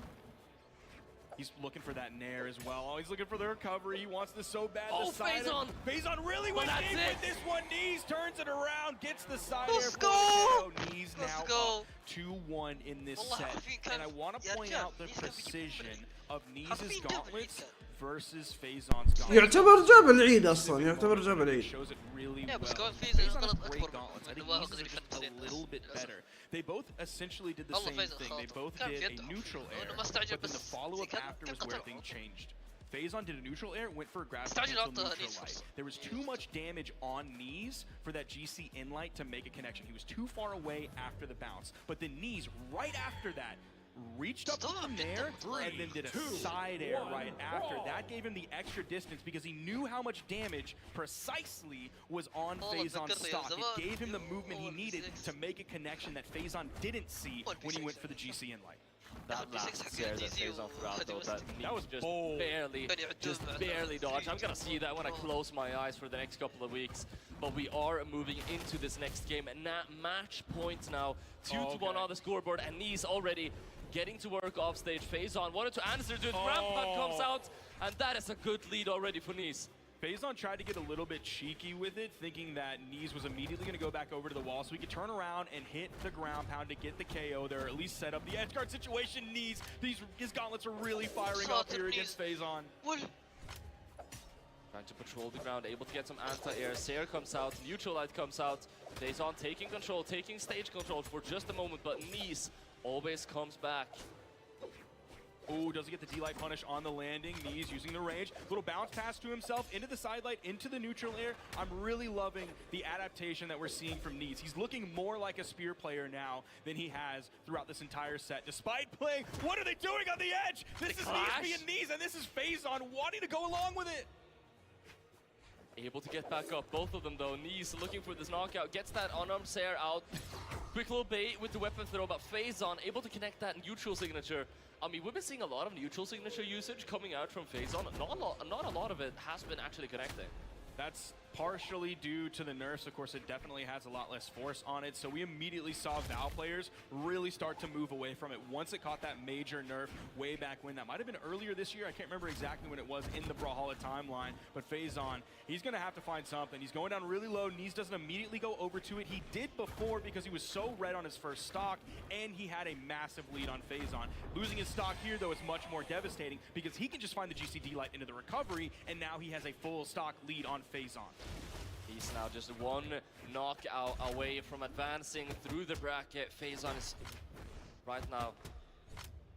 He's looking for that nair as well. Oh, he's looking for the recovery. He wants this so bad. Oh, Faison! Faison really went deep with this one. Knees turns it around, gets the side Let's air. go! Knees Let's now go! up 2-1 in this set. And I want to point out the precision of Knees' gauntlets versus Faison's gauntlets. يعتبر جاب العيد اصلا، يعتبر جاب العيد. Shows it really Yeah, well. بس كمان Faison has great gauntlets. I think Knees is just a little bit better. They both essentially did the same thing. They both did a neutral air, but then the follow-up after was where things changed. Faison did a neutral air, went for a grab cancel neutral light. There was too much damage on Knees for that GC in light to make a connection. He was too far away after the bounce. But then Knees, right after that, reached up from there and then did a side air right after. That gave him the extra distance because he knew how much damage precisely was on Faison's stock. It gave him the movement he needed to make a connection that Faison didn't see when he went for the GC in light. That last scare that Faison threw out though, that was just barely dodged. I'm gonna see that when I close my eyes for the next couple of weeks. But we are moving into this next game, and match points now, 2-1 on the scoreboard, and Knees already getting to work off stage. Faison wanted to answer to it, Rampant comes out, and that is a good lead already for Knees. Faison tried to get a little bit cheeky with it, thinking that Knees was immediately going to go back over to the wall so he could turn around and hit the ground pound to get the KO there, or at least set up the edge guard situation. Knees, his gauntlets are really firing up here against Faison. Trying to patrol the ground, able to get some anti-air. Sair comes out, neutral light comes out. Faison taking control, taking stage control for just a moment, but Knees always comes back. Oh, does he get the D-Light punish on the landing? Knees using the range. Little bounce pass to himself, into the side light, into the neutral air. I'm really loving the adaptation that we're seeing from Knees. He's looking more like a spear player now than he has throughout this entire set. Despite playing, what are they doing on the edge? This is Knees being Knees, and this is Faison wanting to go along with it. Able to get back up, both of them though. Knees looking for this knockout, gets that unarmed Sair out. Quick little bait with the weapon throw, but Faison able to connect that neutral signature. I mean, we've been seeing a lot of neutral signature usage coming out from Faison. Not a lot of it has been actually connecting. That's partially due to the nerfs. Of course, it definitely has a lot less force on it. So we immediately saw Val players really start to move away from it once it caught that major nerf way back when. That might have been earlier this year. I can't remember exactly when it was in the Brawlhalla timeline. But Faison, he's going to have to find something. He's going down really low. Knees doesn't immediately go over to it. He did before because he was so red on his first stock, and he had a massive lead on Faison. Losing his stock here, though, is much more devastating because he can just find the GCD light into the recovery, and now he has a full stock lead on Faison. He's now just one knockout away from advancing through the bracket. Faison is right now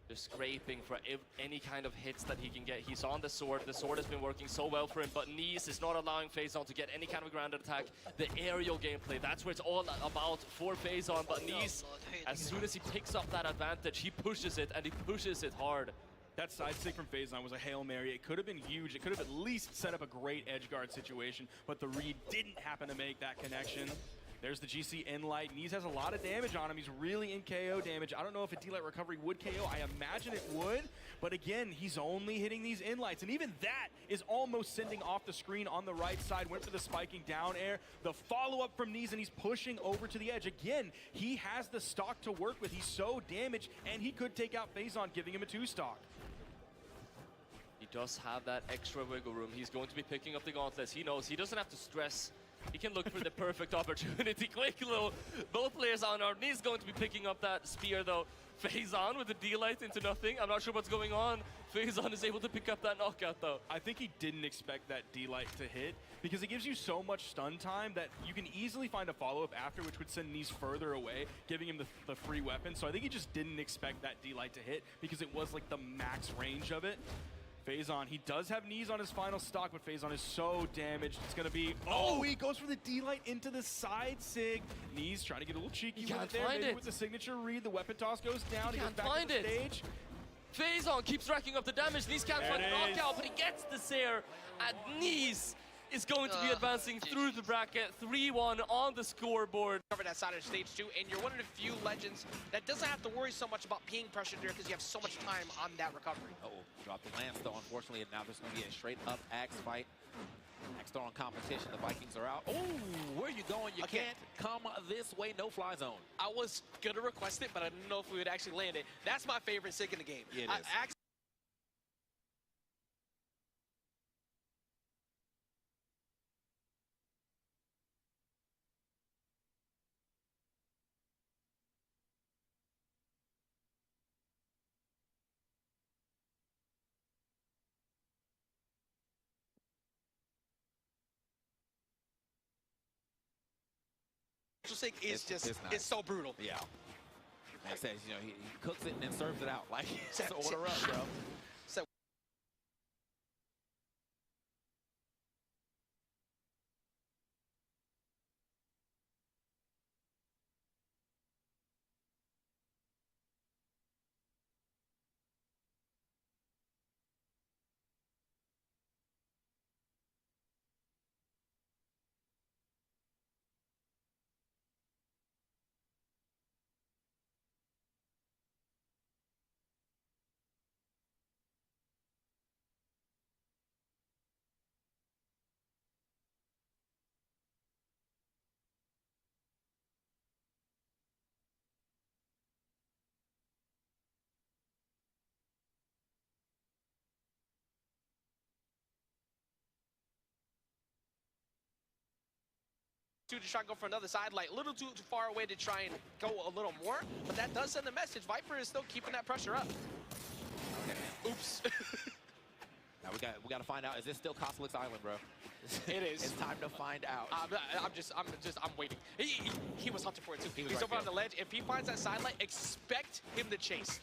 just scraping for any kind of hits that he can get. He's on the sword. The sword has been working so well for him, but Knees is not allowing Faison to get any kind of grounded attack. The aerial gameplay, that's what it's all about for Faison, but Knees, as soon as he picks up that advantage, he pushes it, and he pushes it hard. That side stick from Faison was a Hail Mary. It could have been huge. It could have at least set up a great edge guard situation, but the read didn't happen to make that connection. There's the GC in light. Knees has a lot of damage on him. He's really in KO damage. I don't know if a D-Light recovery would KO. I imagine it would, but again, he's only hitting these in lights, and even that is almost sending off the screen on the right side. Went for the spiking down air. The follow-up from Knees, and he's pushing over to the edge. Again, he has the stock to work with. He's so damaged, and he could take out Faison, giving him a 2-stock. He does have that extra wiggle room. He's going to be picking up the gauntlets. He knows he doesn't have to stress. He can look for the perfect opportunity. Quick little, both players on our knees going to be picking up that spear though. Faison with the D-Light into nothing. I'm not sure what's going on. Faison is able to pick up that knockout though. I think he didn't expect that D-Light to hit because it gives you so much stun time that you can easily find a follow-up after, which would send Knees further away, giving him the free weapon. So I think he just didn't expect that D-Light to hit because it was like the max range of it. Faison, he does have Knees on his final stock, but Faison is so damaged. It's going to be... Oh, he goes for the D-Light into the side sig. Knees trying to get a little cheeky with it there. Maybe with the signature read, the weapon toss goes down. He goes back to the stage. Faison keeps racking up the damage. Knees can't find the knockout, but he gets the Sair. And Knees is going to be advancing through the bracket. 3-1 on the scoreboard. Cover that side of stage 2, and you're one of the few legends that doesn't have to worry so much about being pressured there because you have so much time on that recovery. Dropped the lance though, unfortunately, and now there's going to be a straight up axe fight. Axe throw on competition, the Vikings are out. Oh, where are you going? You can't come this way, no fly zone. I was going to request it, but I didn't know if we would actually land it. That's my favorite sig in the game. Yeah, it is. Axe Sig is it's so brutal. Yeah. Man says, you know, he cooks it and then serves it out. Like, it's order up, bro. To try and go for another side, like a little too far away to try and go a little more, but that does send a message. Viper is still keeping that pressure up. Okay. Oops. Now we got to find out. Is this still Cossalik's Island, bro? It is. It's time to find out. I'm waiting. He was hunting for it too. He's right over on the ledge. If he finds that sidelight, expect him to chase.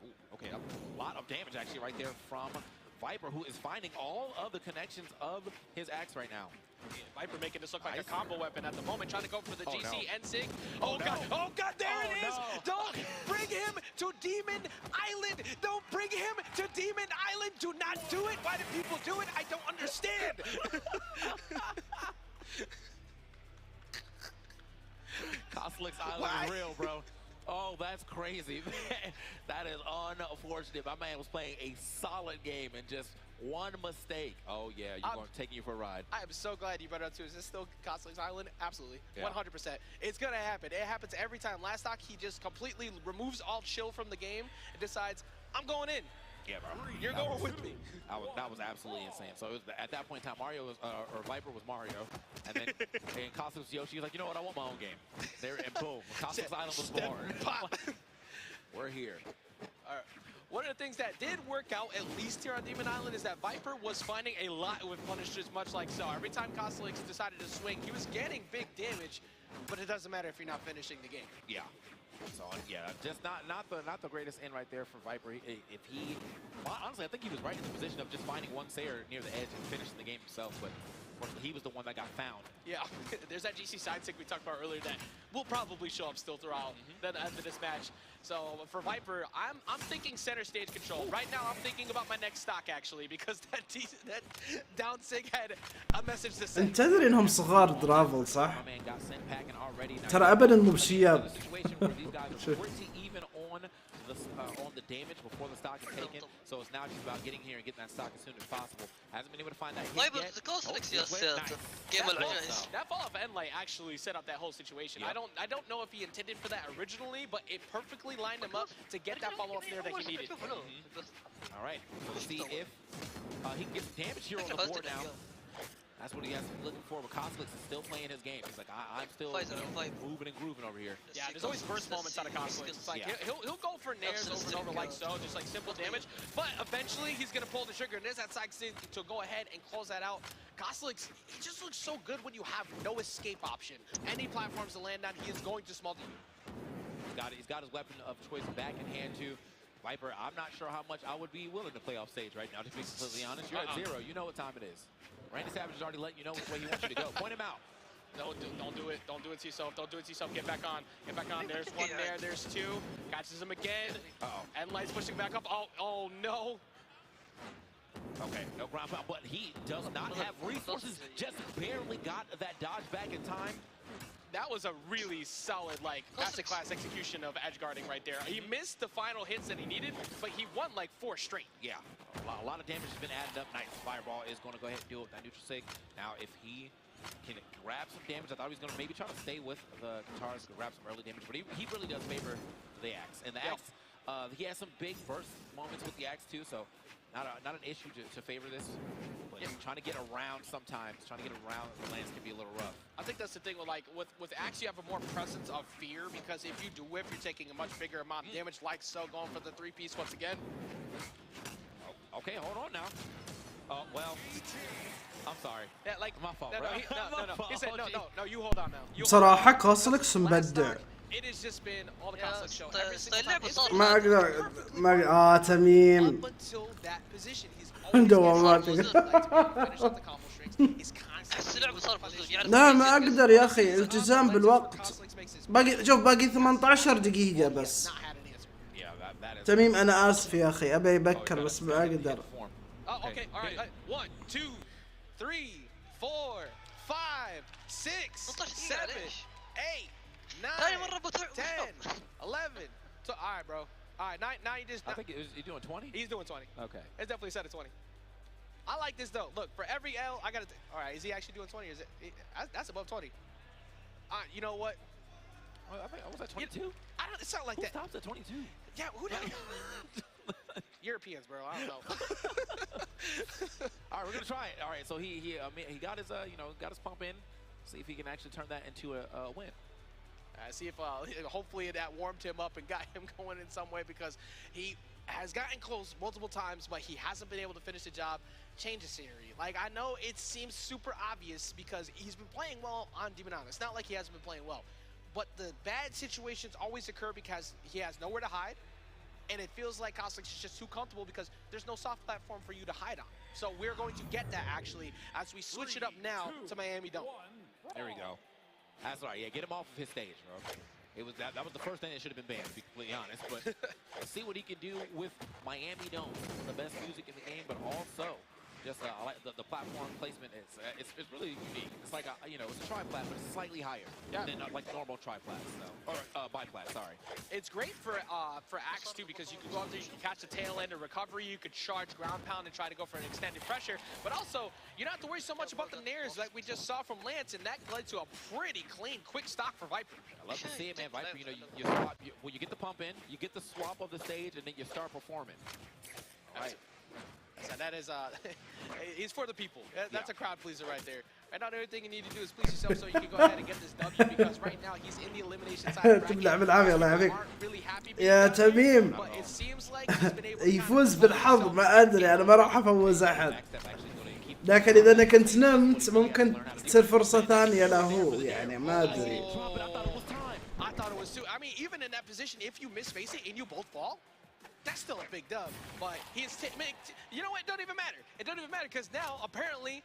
Ooh, okay, a lot of damage actually right there from Viper, who is finding all of the connections of his axe right now. Yeah, Viper making this look like a combo weapon at the moment, trying to go for the GC no. and Sig. Oh god, oh god, there it is! No. Don't bring him to Demon Island! Don't bring him to Demon Island! Do not do it! Why do people do it? I don't understand! Cossalik's Island is real, bro. Oh, that's crazy. That is unfortunate. My man was playing a solid game and just one mistake. Oh, yeah, you're going to take you for a ride. I am so glad you brought it up, too. Is this still Cossalik's Island? Absolutely. Yeah. 100%. It's going to happen. It happens every time. Last stock, he just completely removes all chill from the game and decides, I'm going in. Yeah, bro. You're going with me. That was absolutely insane. So it was, at that point in time, Mario was, or Viper was Mario, and then and Cossalik's was Yoshi. He's like, you know what? I want my own game. There and boom, Cossalik's Island was born. Pop. We're here. All right. One of the things that did work out, at least here on Demon Island, is that Viper was finding a lot with punishers, much like so. Every time Cossalik decided to swing, he was getting big damage, but it doesn't matter if you're not finishing the game. Yeah. So yeah, just not the greatest end right there for Viper. If he, well, honestly, I think he was right in the position of just finding one Sayer near the edge and finishing the game himself, but he was the one that got found. Yeah, there's that GC side stick we talked about earlier that will probably show up still throughout the end of this match. So for Viper, I'm thinking center stage control. Right now, I'm thinking about my next stock actually, because that down sig had a message to send. انت تدري انهم صغار درافل صح؟ ترى ابدا مو بشياب. on the damage before the stock is taken, so it's now just about getting here and getting that stock as soon as possible. Hasn't been able to find that hit yet. That fall off Endlight actually set up that whole situation. Yep. I don't know if he intended for that originally, but it perfectly lined him up to get that follow up there that he needed. All right, we'll see if he can get some damage here on the board now. That's what he has been looking for, but Cossalik's is still playing his game. He's like, I'm still moving and grooving over here. Yeah, there's always burst moments out of Cossalik. It's like, he'll go for nairs over and over like so, just like simple damage, but eventually he's going to pull the trigger, and there's that side sig to go ahead and close that out. Cossalik, he just looks so good when you have no escape option. Any platforms to land on, he is going to small to you. He's got his weapon of choice back in hand, too. Viper, I'm not sure how much I would be willing to play off stage right now, to be completely honest. You're at 0. You know what time it is. Randy Savage is already letting you know which way he wants you to go. Point him out. Don't do it. Don't do it to yourself. Don't do it to yourself. Get back on. Get back on. There's one there. There's two. Catches him again. And Light's pushing back up. Oh no. Okay, no ground pound, but he does not have resources. Just barely got that dodge back in time. That was a really solid, like, masterclass execution of edge guarding right there. He missed the final hits that he needed, but he won like 4 straight. Yeah, a lot of damage has been added up. Nice. Fireball is going to go ahead and deal with that neutral sig. Now, if he can grab some damage, I thought he was going to maybe try to stay with the guitars, grab some early damage, but he really does favor the axe. And the axe, he has some big burst moments with the axe too, so not an issue to favor this. But trying to get around sometimes, trying to get around the lanes can be a little rough. I think that's the thing with with axe, you have a more presence of fear, because if you do whip, you're taking a much bigger amount of damage, like so, going for the 3-piece once again. Oh, okay, hold on now. Oh, well, I'm sorry. Yeah, like, my fault, no, bro. no. He said, no, you hold on now. بصراحة كوسلكس مبدع. It has just been all the Coslick show. Every single اللعبة time. صار ما أقدر ما تميم. Up until that position, he's always دواماتك. لا ما أقدر يا أخي التزام بالوقت. باقي شوف باقي 18 دقيقة بس. تميم أنا آسف يا أخي أبي أبكر بس ما أقدر. Okay, all right. 1, 2, 3, 4, 5, 6, 7, 8, 9, 10, 11. So, all right, bro. All right, now you just. I think he's doing 20. He's doing 20. Okay. It's definitely set at 20. I like this though. Look, for every L, I gotta. All right, is he actually doing 20? Or is it? That's above 20. You know what? I think I was at 22. I don't. It's not like Who that. stops at 22? Yeah, who does? Europeans, bro. I don't know. All right, we're gonna try it. All right, so he got his got his pump in. See if he can actually turn that into a win. See if hopefully that warmed him up and got him going in some way, because he has gotten close multiple times, but he hasn't been able to finish the job. Change the scenery. Like, I know it seems super obvious because he's been playing well on Demon Honor. It's not like he hasn't been playing well, but the bad situations always occur because he has nowhere to hide, and it feels like Coslick is just too comfortable because there's no soft platform for you to hide on. So we're going to get that actually as we switch it up now to Miami Dome. There we go. That's all right. Yeah, get him off of his stage, bro. It was that was the first thing that should have been banned, to be completely honest. But let's see what he can do with Miami Dome. The best music in the game, but also just I like the platform placement. It's really unique. It's like it's a tri-plat, but it's slightly higher than like normal tri-plats, or bi-plat. Sorry. It's great for Axe too, because you can go out there, you can catch the tail end of recovery, you could charge ground pound and try to go for an extended pressure, but also you don't have to worry so much about the nairs like we just saw from Lance, and that led to a pretty clean, quick stock for Viper. I love to see it, man. Viper, you swap when you get the pump in, you get the swap of the stage, and then you start performing. All right. So that is, he's for the people. That's a crowd pleaser right there. Right now, the only thing you need to do is please yourself so you can go ahead and get this W, because right now he's in the elimination side. تبلع بالعافية الله يعافيك. يا تميم يفوز بالحظ، ما أدري أنا ما راح أفوز أحد، لكن إذا أنا كنت نمت ممكن تصير فرصة ثانية له، يعني ما أدري. I thought it was too. I mean, even in that position, if you misface it and you both fall, that's still a big dub. But he's you know what? It don't even matter. It don't even matter, because now apparently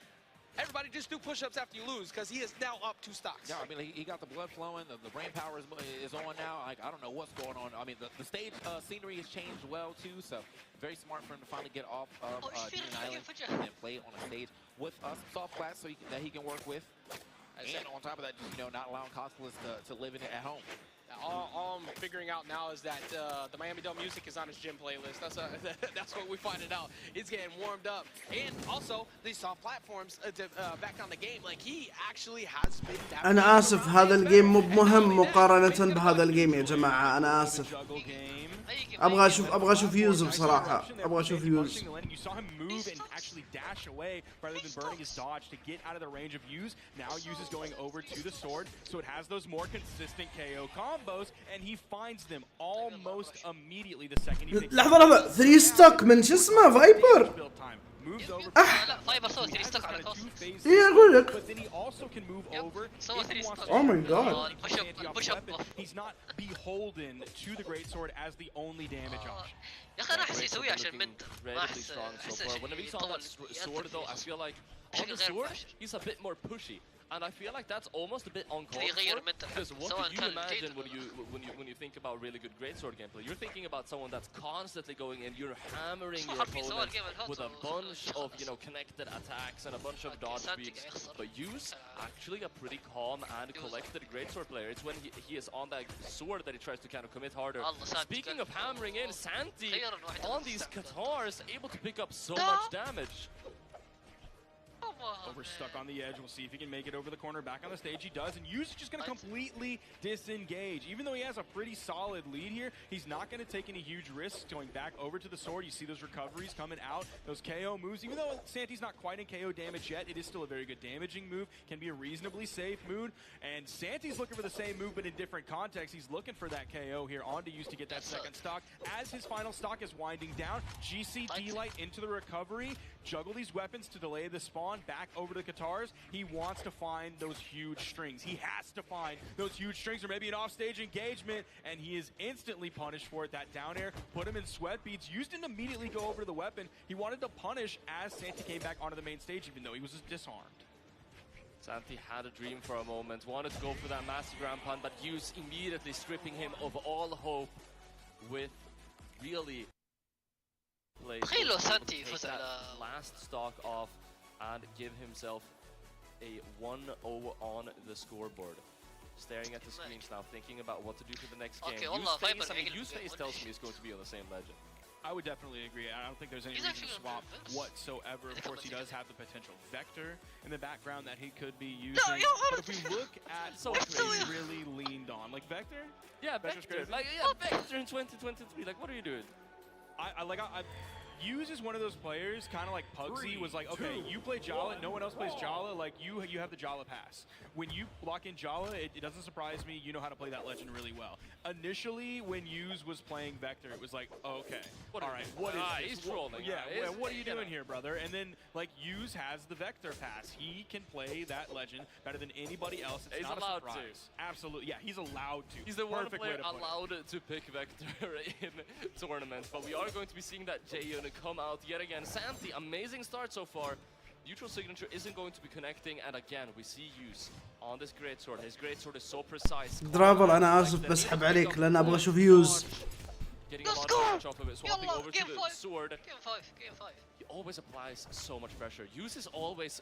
everybody just do push-ups after you lose, because he is now up 2 stocks. Yeah, I mean he got the blood flowing. The brain power is on now. Like, I don't know what's going on. I mean the stage scenery has changed well too. So very smart for him to finally get off of Demon Island and then play on a stage with us soft flats that he can work with. And on top of that, just, not allowing Coslick to live in it at home. All I'm figuring out now is that the Miami Dome music is on his gym playlist. That's what we finding out. He's getting warmed up, and also these soft platforms back on the game. Like, he actually has been. أنا آسف هذا الجيم مو مهم مقارنة بهذا الجيم يا جماعة، أنا آسف. ابغى اشوف يوز بصراحه، ابغى اشوف يوز. You saw him move and actually dash away rather than burning his dodge to get out of the range of Use. Now Use is going over to the sword, so it has those more consistent KO combos, and he finds them almost immediately the second he takes. لحظة 3 ستوك من شو اسمه فايبر. فايبر سوى 3 ستوك على كوست. ايه اقول لك. But then he also can move over. سوى 3 ستوك. Oh my god. push up. He's not beholden to the great sword as the only damage option. يا اخي انا احس يسويها عشان منتر. ما احس Whenever you saw that sword though, I feel like on the sword he's a bit more pushy. And I feel like that's almost a bit uncalled for, because what do you imagine when you think about really good greatsword gameplay? You're thinking about someone that's constantly going in, you're hammering your opponent with a bunch of connected attacks and a bunch of dodge beats. But Use actually a pretty calm and collected greatsword player. It's when he is on that sword that he tries to kind of commit harder. Speaking of hammering in, Santi on these Qatars able to pick up so much damage. Oh Overstuck on the edge. We'll see if he can make it over the corner. Back on the stage, he does. And Yus is just going to completely disengage. Even though he has a pretty solid lead here, he's not going to take any huge risks going back over to the sword. You see those recoveries coming out, those KO moves. Even though Santi's not quite in KO damage yet, it is still a very good damaging move. Can be a reasonably safe move. And Santi's looking for the same move, but in different contexts. He's looking for that KO here onto Yus to get that second stock. As his final stock is winding down, GC D-Light into the recovery. Juggle these weapons to delay the spawn back over to Qatars. He wants to find those huge strings. He has to find those huge strings or maybe an offstage engagement, and he is instantly punished for it. That down air put him in sweat beats. Used didn't immediately go over to the weapon. He wanted to punish as Santi came back onto the main stage, even though he was disarmed. Santi had a dream for a moment, wanted to go for that massive ground pound, but Yus immediately stripping him of all hope with really تخيلوا سانتي يفوز على last stock off and give himself a 1-0 on the scoreboard. Staring at the screens now, thinking about what to do for the next game. Yus face tells me he's going to be on the same legend. I would definitely agree. I don't think there's any reason to swap whatsoever. Of course, he does have the potential Vector in the background that he could be using. But if we look at what he really leaned on, like Vector? Yeah, Vector. Like, yeah, Vector in 2023. Like, what are you doing? Yus is one of those players, kind of like Pugsy, was like, okay, you play Jala, no one else plays Jala, like you have the Jala pass. When you block in Jala, it doesn't surprise me, you know how to play that legend really well. Initially, when Yus was playing Vector, it was like, okay, all right, what is this? He's trolling. Yeah, what are you doing here, brother? And then, like, Yus has the Vector pass. He can play that legend better than anybody else. It's not a surprise. Absolutely, yeah, he's allowed to. He's the one player allowed to pick Vector in tournaments, but we are going to be seeing that J unit come out yet again. Santi, amazing start so far. Neutral signature isn't going to be connecting, and again we see Yus on this greatsword. His greatsword is so precise. درافل انا اسف بسحب عليك لان ابغى اشوف يوز. Getting a lot of damage off of it, swapping over to the sword. Game 5. He always applies so much pressure. Yus is always,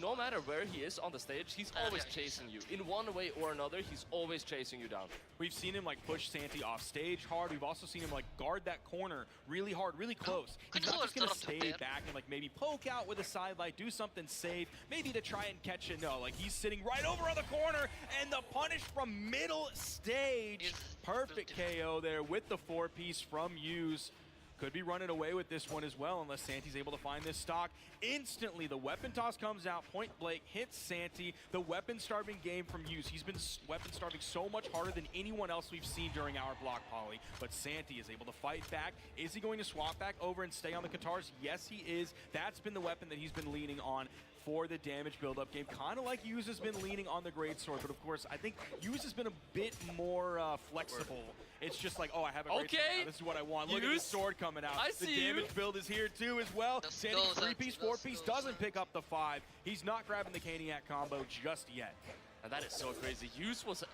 no matter where he is on the stage, he's always chasing you. In one way or another, he's always chasing you down. We've seen him like push Santi off stage hard. We've also seen him like guard that corner really hard, really close. He's not just gonna stay back and like maybe poke out with a sidelight, do something safe, maybe to try and catch it. No, like he's sitting right over on the corner, and the punish from middle stage. Perfect KO there with the 4-piece from Yus. Could be running away with this one as well unless Santi's able to find this stock. Instantly, the weapon toss comes out, point blank, hits Santi. The weapon starving game from Yus. He's been weapon starving so much harder than anyone else we've seen during our block poly. But Santi is able to fight back. Is he going to swap back over and stay on the Qatars? Yes, he is. That's been the weapon that he's been leaning on for the damage build-up game. Kind of like Yus has been leaning on the greatsword, but of course, I think Yus has been a bit more flexible. It's just like, oh, I have a greatsword now. This is what I want. Look at the sword coming out. The damage build is here too as well. Santi 3-piece, 4-piece doesn't pick up the 5. He's not grabbing the Caniac combo just yet. And that is so crazy. Yus was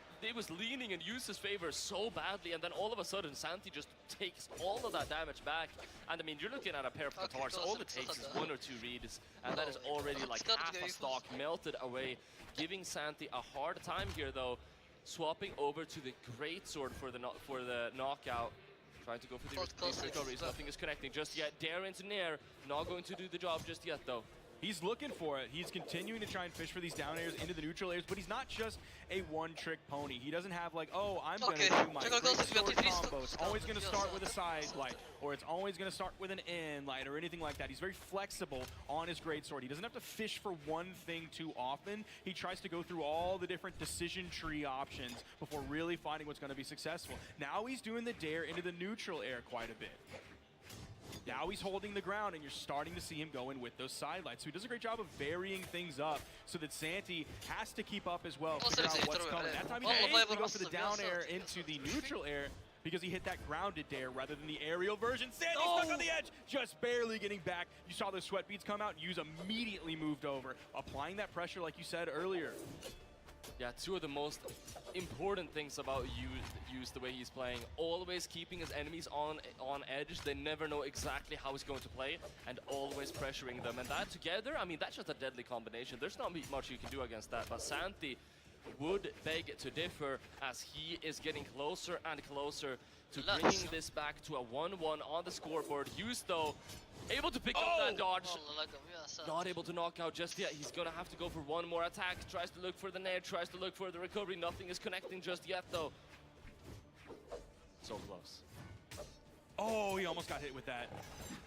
leaning in Yus's favor so badly, and then all of a sudden Santi just takes all of that damage back. And I mean, you're looking at a pair of Qatars, all it takes is 1 or 2 reads, and that is already like half a stock melted away, giving Santi a hard time here though. Swapping over to the greatsword for the knockout. Trying to go for the recoveries. Nothing is connecting just yet. Darren's Nair not going to do the job just yet though. He's looking for it. He's continuing to try and fish for these down airs into the neutral airs, but he's not just a one-trick pony. He doesn't have like, oh, I'm going to do my great combo. It's always going to start with a side light, or it's always going to start with an in light, or anything like that. He's very flexible on his greatsword. He doesn't have to fish for one thing too often. He tries to go through all the different decision tree options before really finding what's going to be successful. Now he's doing the dare into the neutral air quite a bit. Now he's holding the ground, and you're starting to see him go in with those sidelights. So he does a great job of varying things up so that Santi has to keep up as well, figure out what's coming. That time he's able to go for the down air into the neutral air because he hit that grounded dare rather than the aerial version. Santi stuck on the edge, just barely getting back. You saw those sweat beads come out. Yus immediately moved over, applying that pressure like you said earlier. Yeah, 2 of the most important things about Yus, the way he's playing, always keeping his enemies on edge. They never know exactly how he's going to play, and always pressuring them. And that together, I mean, that's just a deadly combination. There's not much you can do against that, but Santi would beg to differ as he is getting closer and closer to bringing this back to a 1-1 on the scoreboard. Yus, though, able to pick up that dodge. Not able to knock out just yet. He's gonna have to go for one more attack. Tries to look for the nair, tries to look for the recovery. Nothing is connecting just yet though. So close. Oh, he almost got hit with that.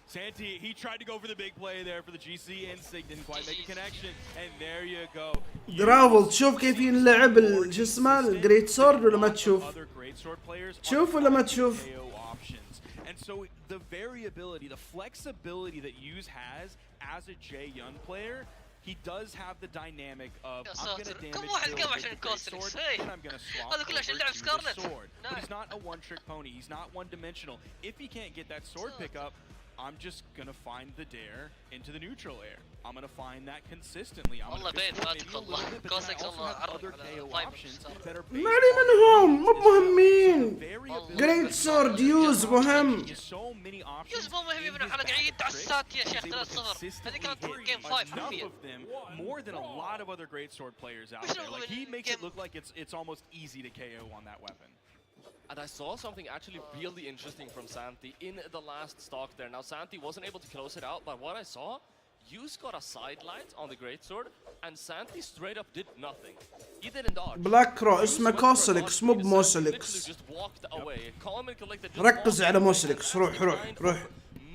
Santi, he tried to go for the big play there for the GC instinct, didn't quite make a connection, and there you go. دراول تشوف كيف ينلعب شو اسمه الجريت سورد ولا ما تشوف؟ تشوف ولا ما تشوف؟ And so the variability, the flexibility that Yuz has as a Jae Young player, he does have the dynamic of I'm going to damage the sword and I'm going to swap over to the sword. But he's not a one-trick pony. He's not one-dimensional. If he can't get that sword pickup, I'm just going to find the dare into the neutral air. I'm going to find that consistently. I'm going to other KO options that are ماني منهم مو مهمين. جريت سورد يوز مهم. يوز مو مهم ابن الحلقة عيد تعسات يا شيخ 3-0. هذه كانت جيم 5 حرفيا. More than a lot of other great sword players out there. Like he makes it look like it's almost easy to KO on that weapon. And I saw something actually really interesting from Santi in the last stock there. Now Santi wasn't able to close it out, but what I saw, Yuz got a sidelight on the greatsword, and Santi straight up did nothing. He didn't dodge. بلاك رو اسمه كوسلكس مو بموسلكس. ركز على موسلكس. روح.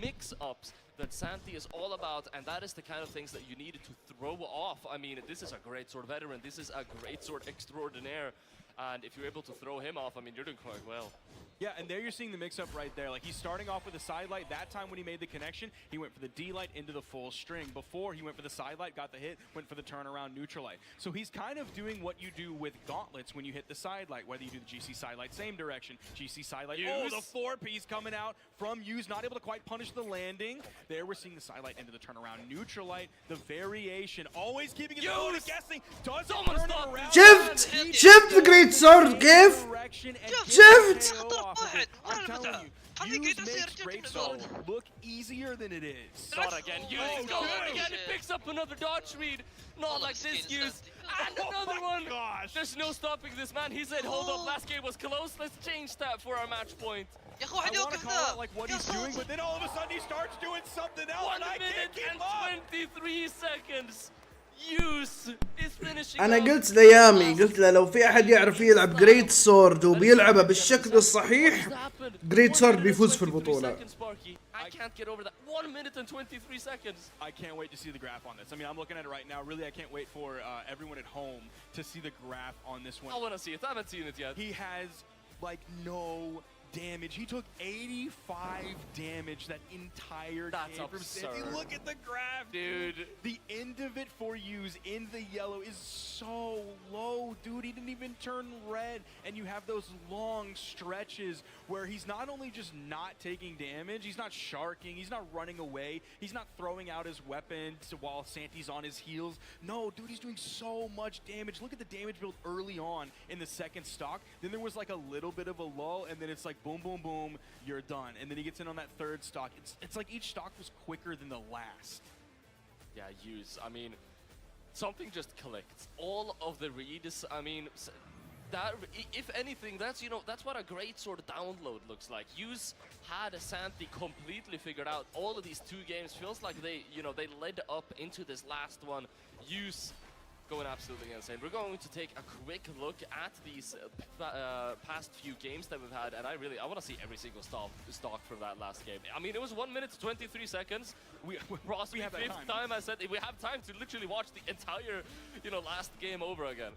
Mix-ups that Santi is all about, and that is the kind of things that you needed to throw off. I mean, this is a great sword veteran. This is a great sword extraordinaire. And if you're able to throw him off, I mean, you're doing quite well. Yeah, and there you're seeing the mix-up right there. Like, he's starting off with a side light. That time when he made the connection, he went for the D-light into the full string. Before, he went for the side light, got the hit, went for the turnaround neutral light. So he's kind of doing what you do with gauntlets when you hit the side light, whether you do the GC side light, same direction. GC side light, oh, the 4-piece coming out from Yuz, not able to quite punish the landing. There we're seeing the side light into the turnaround neutral light. The variation, always keeping his opponent guessing. Does turn it around. شفت the great sword كيف؟ شفت؟ I'm telling you, Yuz makes great sword look easier than it is. Not again, Yuz goes again, he picks up another dodge read. Not like this, Yuz. And another one! Gosh. There's no stopping this man. He said, hold up, last game was close. Let's change that for our match point. I want to call out like what he's doing, but then all of a sudden he starts doing something else. 1 minute and 23 seconds. Yuz is finishing. أنا قلت ليامي قلت له لو في أحد يعرف يلعب جريت سورد وبيلعبه بالشكل الصحيح جريت سورد بيفوز في البطولة. I can't get over that. 1 minute and 23 seconds. I can't wait to see the graph on this. I mean, I'm looking at it right now. Really, I can't wait for everyone at home to see the graph on this one. I want to see it. I haven't seen it yet. He has like no damage. He took 85 damage that entire That's game absurd. from Santi. Look at the graph, dude. The end of it for Yuz in the yellow is so low, dude. He didn't even turn red, and you have those long stretches where he's not only just not taking damage, he's not sharking, he's not running away, he's not throwing out his weapons while Santi's on his heels. No, dude, he's doing so much damage. Look at the damage build early on in the second stock. Then there was like a little bit of a lull, and then it's like boom, boom, boom, you're done. And then he gets in on that third stock. It's like each stock was quicker than the last. Yeah, Yuz. I mean, something just clicked. All of the reads, I mean, that, if anything, that's what a great sort of download looks like. Yuz had Santi completely figured out. All of these 2 games feels like they led up into this last one. Yuz going absolutely insane. We're going to take a quick look at these past few games that we've had, and I want to see every single stock from that last game. I mean, it was 1 minute to 23 seconds. Ross, we have fifth time I said we have time to literally watch the entire, last game over again.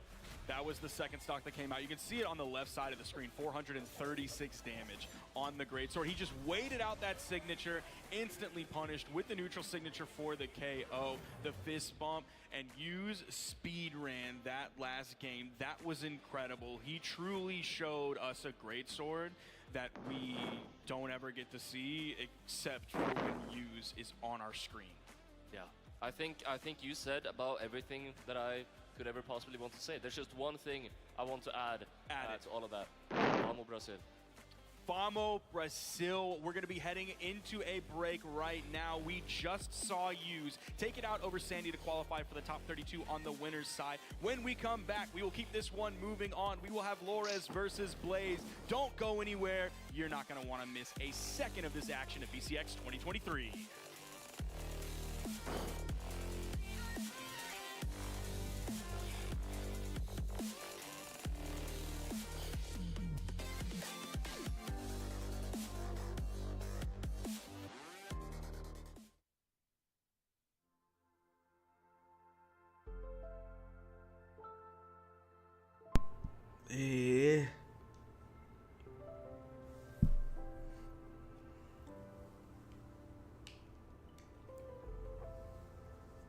That was the second stock that came out. You can see it on the left side of the screen, 436 damage on the greatsword. He just waited out that signature, instantly punished with the neutral signature for the KO, the fist bump, and Yuz speed ran that last game. That was incredible. He truly showed us a greatsword that we don't ever get to see except for when Yuz is on our screen. Yeah, I think you said about everything that I could ever possibly want to say. There's just one thing I want to add to all of that. Vamos Brazil. Vamos Brazil. We're going to be heading into a break right now. We just saw Yuz take it out over Sandy to qualify for the top 32 on the winner's side. When we come back, we will keep this one moving on. We will have Lores versus Blaze. Don't go anywhere. You're not going to want to miss a second of this action at BCX 2023. ايه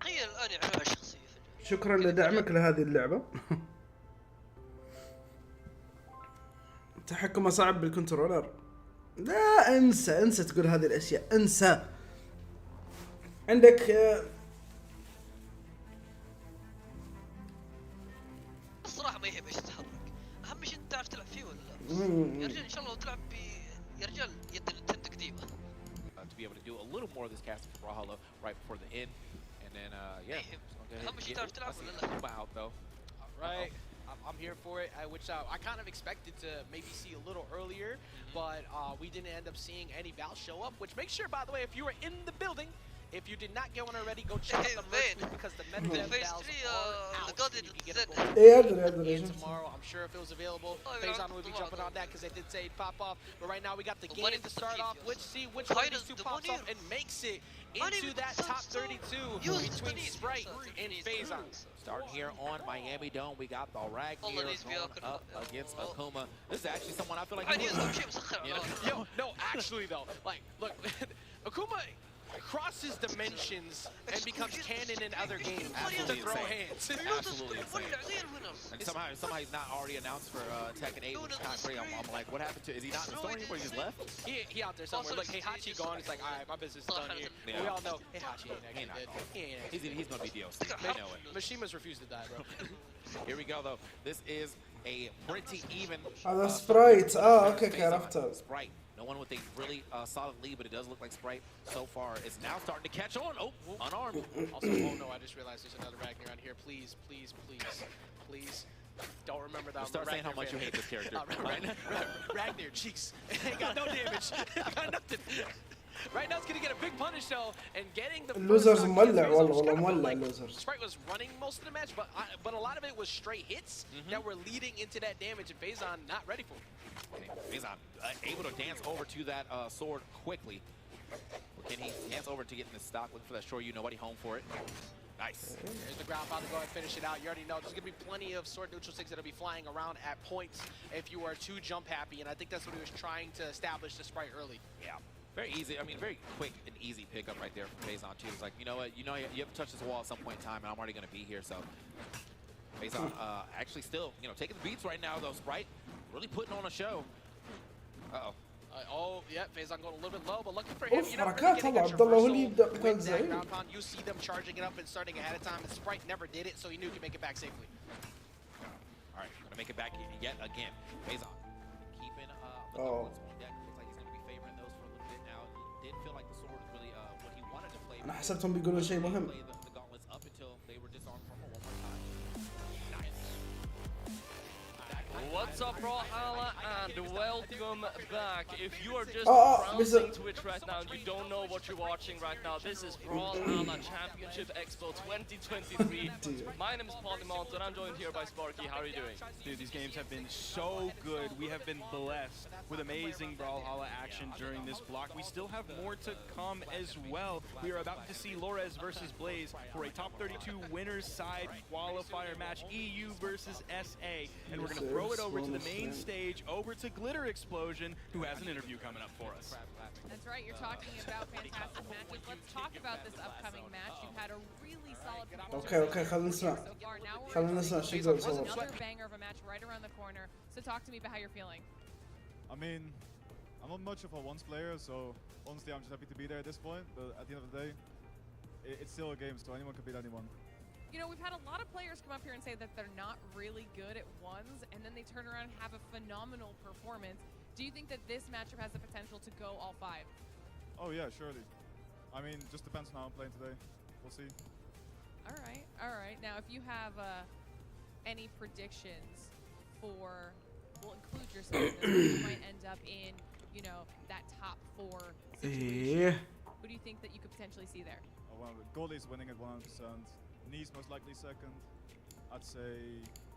هي الان يعملوها شخصيه. شكرا لدعمك لهذه اللعبة. تحكمه صعب بالكنترولر. لا انسى تقول هذه الاشياء، انسى. عندك الصراحه ما يهمش تتحرك، اهم شيء انت تعرف تلعب فيه ولا لا. يا رجال ان شاء الله لو تلعب يا رجال يد النتندو قديمه. To be able to do a little more of this casting for Brawlhalla right before the end, and then yeah. اهم شيء تعرف تلعب ولا لا. Out though. Right. I'm here for it, which I kind of expected to maybe see a little earlier, but we didn't end up seeing any Val show up, which make sure, by the way, if you were in the building, if you did not get one already, go check out the merch booth because the Meta Vals are out. You can get them tomorrow. I'm sure if it was available, Faison would be jumping on that because they did say it'd pop off. But right now we got the game to start off. Let's see which one of these two pops off and makes it into that top 32 between Sprite and Faison. Starting here on Miami Dome, we got the Ragnar going up against Akuma. This is actually someone I feel like. Yo, no, actually though, like, look, Akuma crosses dimensions and becomes canon in other games to throw hands. Absolutely insane. And somehow he's not already announced for Tekken 8, which is kind of crazy. I'm like, what happened to? Is he not in the story anymore? He just left? He out there somewhere. Look, Heihachi gone. It's like, all right, my business is done here. Yeah. We all know Heihachi ain't actually dead. He's gonna be DLC. I know it. Mashima's refused to die, bro. Here we go though. This is a pretty even. هذا سبرايت. اوكي عرفته. Sprite. No one with a really solid lead, but it does look like Sprite so far is now starting to catch on. Oh, unarmed. Also, oh no, I just realized there's another Ragnar on here. Please, please, please, please. Don't remember that. Start saying how much you hate this character. Ragnar, jeez. Ain't got no damage. Got nothing. Right now it's gonna get a big punish though, and getting the اللوزرز مولع والله مولع اللوزرز. Sprite was running most of the match, but a lot of it was straight hits that were leading into that damage, and Faison not ready for it. Faison able to dance over to that sword quickly. Can he dance over to get in the stock? Looking for that short, nobody home for it. Nice. There's the ground, about to go and finish it out. You already know there's gonna be plenty of sword neutral sticks that'll be flying around at points if you are too jump happy, and I think that's what he was trying to establish the Sprite early. Yeah. Very easy. I mean, very quick and easy pickup right there from Faison too. It's like, you know what? You have to touch this wall at some point in time, and I'm already going to be here. So Faison actually still, taking the beats right now though. Sprite really putting on a show. Uh-oh. Yeah, Faison going a little bit low, but looking for him. حركات والله عبد الله هو اللي يبدأ قتال زين. You see them charging it up and starting ahead of time, and Sprite never did it, so he knew he could make it back safely. All right, gonna make it back yet again. Faison keeping the deck. Looks like he's gonna be favoring those for a little bit now. Didn't feel like the sword was really what he wanted to play. أنا حسبتهم بيقولون شيء مهم. The gauntlets up until they were disarmed from one more time. Nice. What's up, Brawlhalla, and welcome back. If you are just browsing Twitch right now and you don't know what you're watching right now, this is Brawlhalla Championship Expo 2023. My name is Polymont, and I'm joined here by Sparky. How are you doing? Dude, these games have been so good. We have been blessed with amazing Brawlhalla action during this block. We still have more to come as well. We are about to see Lores versus Blaze for a top 32 winners side qualifier match, EU versus SA. And we're going to throw it over to the main stage, over to Glitter Explosion, who has an interview coming up for us. That's right, you're talking about fantastic matches. Let's talk about this upcoming match. You've had a really solid performance Okay, خلينا نسمع. Now we're خلينا نسمع شو يقول صور. another banger of a match right around the corner. So talk to me about how you're feeling. I mean, I'm not much of a once player, so honestly I'm just happy to be there at this point, but at the end of the day, it's still a game, so anyone can beat anyone. You know, we've had a lot of players come up here and say that they're not really good at ones, and then they turn around and have a phenomenal performance. Do you think that this matchup has the potential to go all five? Oh yeah, surely. I mean, just depends on how I'm playing today. We'll see. All right. Now, if you have any predictions for, we'll include yourself in this, you might end up in, that top 4 situation. Who do you think that you could potentially see there? Oh, well, Goldie's winning at 100%. Nice most likely second. I'd say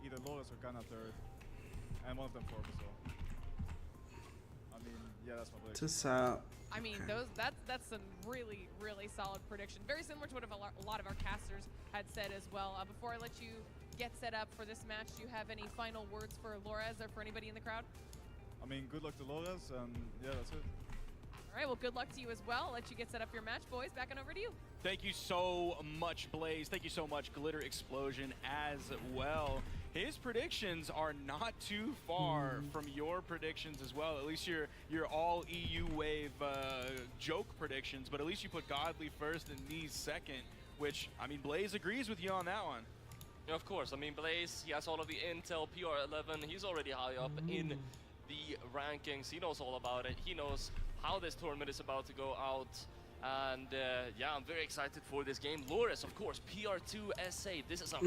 either Loris or Ghana third, and one of them fourth as well. I mean, yeah, that's my prediction. I mean, that's some really, really solid prediction. Very similar to what a lot of our casters had said as well. Before I let you get set up for this match, do you have any final words for Lores or for anybody in the crowd? I mean, good luck to Lores, and yeah, that's it. All right, well, good luck to you as well. I'll let you get set up your match, boys. Back on over to you. Thank you so much, Blaze. Thank you so much, Glitter Explosion, as well. His predictions are not too far from your predictions as well. At least your all EU wave joke predictions, but at least you put Godly first and Knees second, which, I mean, Blaze agrees with you on that one. Yeah, of course. I mean, Blaze, he has all of the intel, PR11. He's already high up in the rankings. He knows all about it. He knows how this tournament is about to go out. And yeah, I'm very excited for this game. Lores, of course, PR2 SA. This is a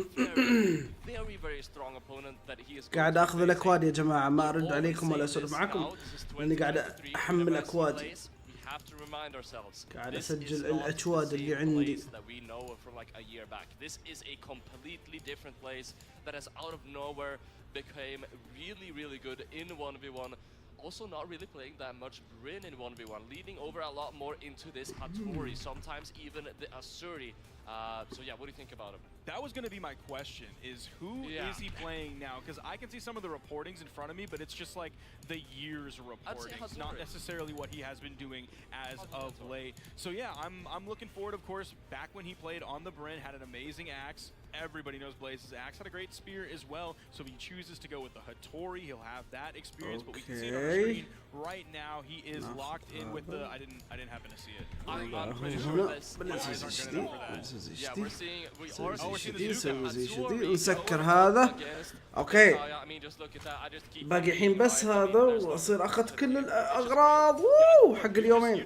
very strong opponent that he is. قاعد اخذ الاكواد يا جماعه، ما ارد عليكم ولا اسولف معكم لاني قاعد احمل اكوادي. قاعد اسجل الاكواد اللي عندي. This is a completely different place that has out of nowhere became really good in 1v1. Also not really playing that much Bryn in 1v1, leading over a lot more into this Hattori, sometimes even the Asuri. So yeah, what do you think about him? That was going to be my question, is who is he playing now? Because I can see some of the reportings in front of me, but it's just like the year's reportings, not necessarily what he has been doing as of late. So yeah, I'm looking forward, of course, back when he played on the Bryn, had an amazing axe. Everybody knows Blaze's axe, had a great spear as well. So if he chooses to go with the Hattori, he'll have that experience. But we can see it on the screen right now. He is locked in with the. I didn't happen to see it. I'm pretty sure this guys aren't gonna go for that. Yeah, we're seeing نسكر هذا. اوكي باقي الحين بس هذا واصير اخذت كل الاغراض حق اليومين.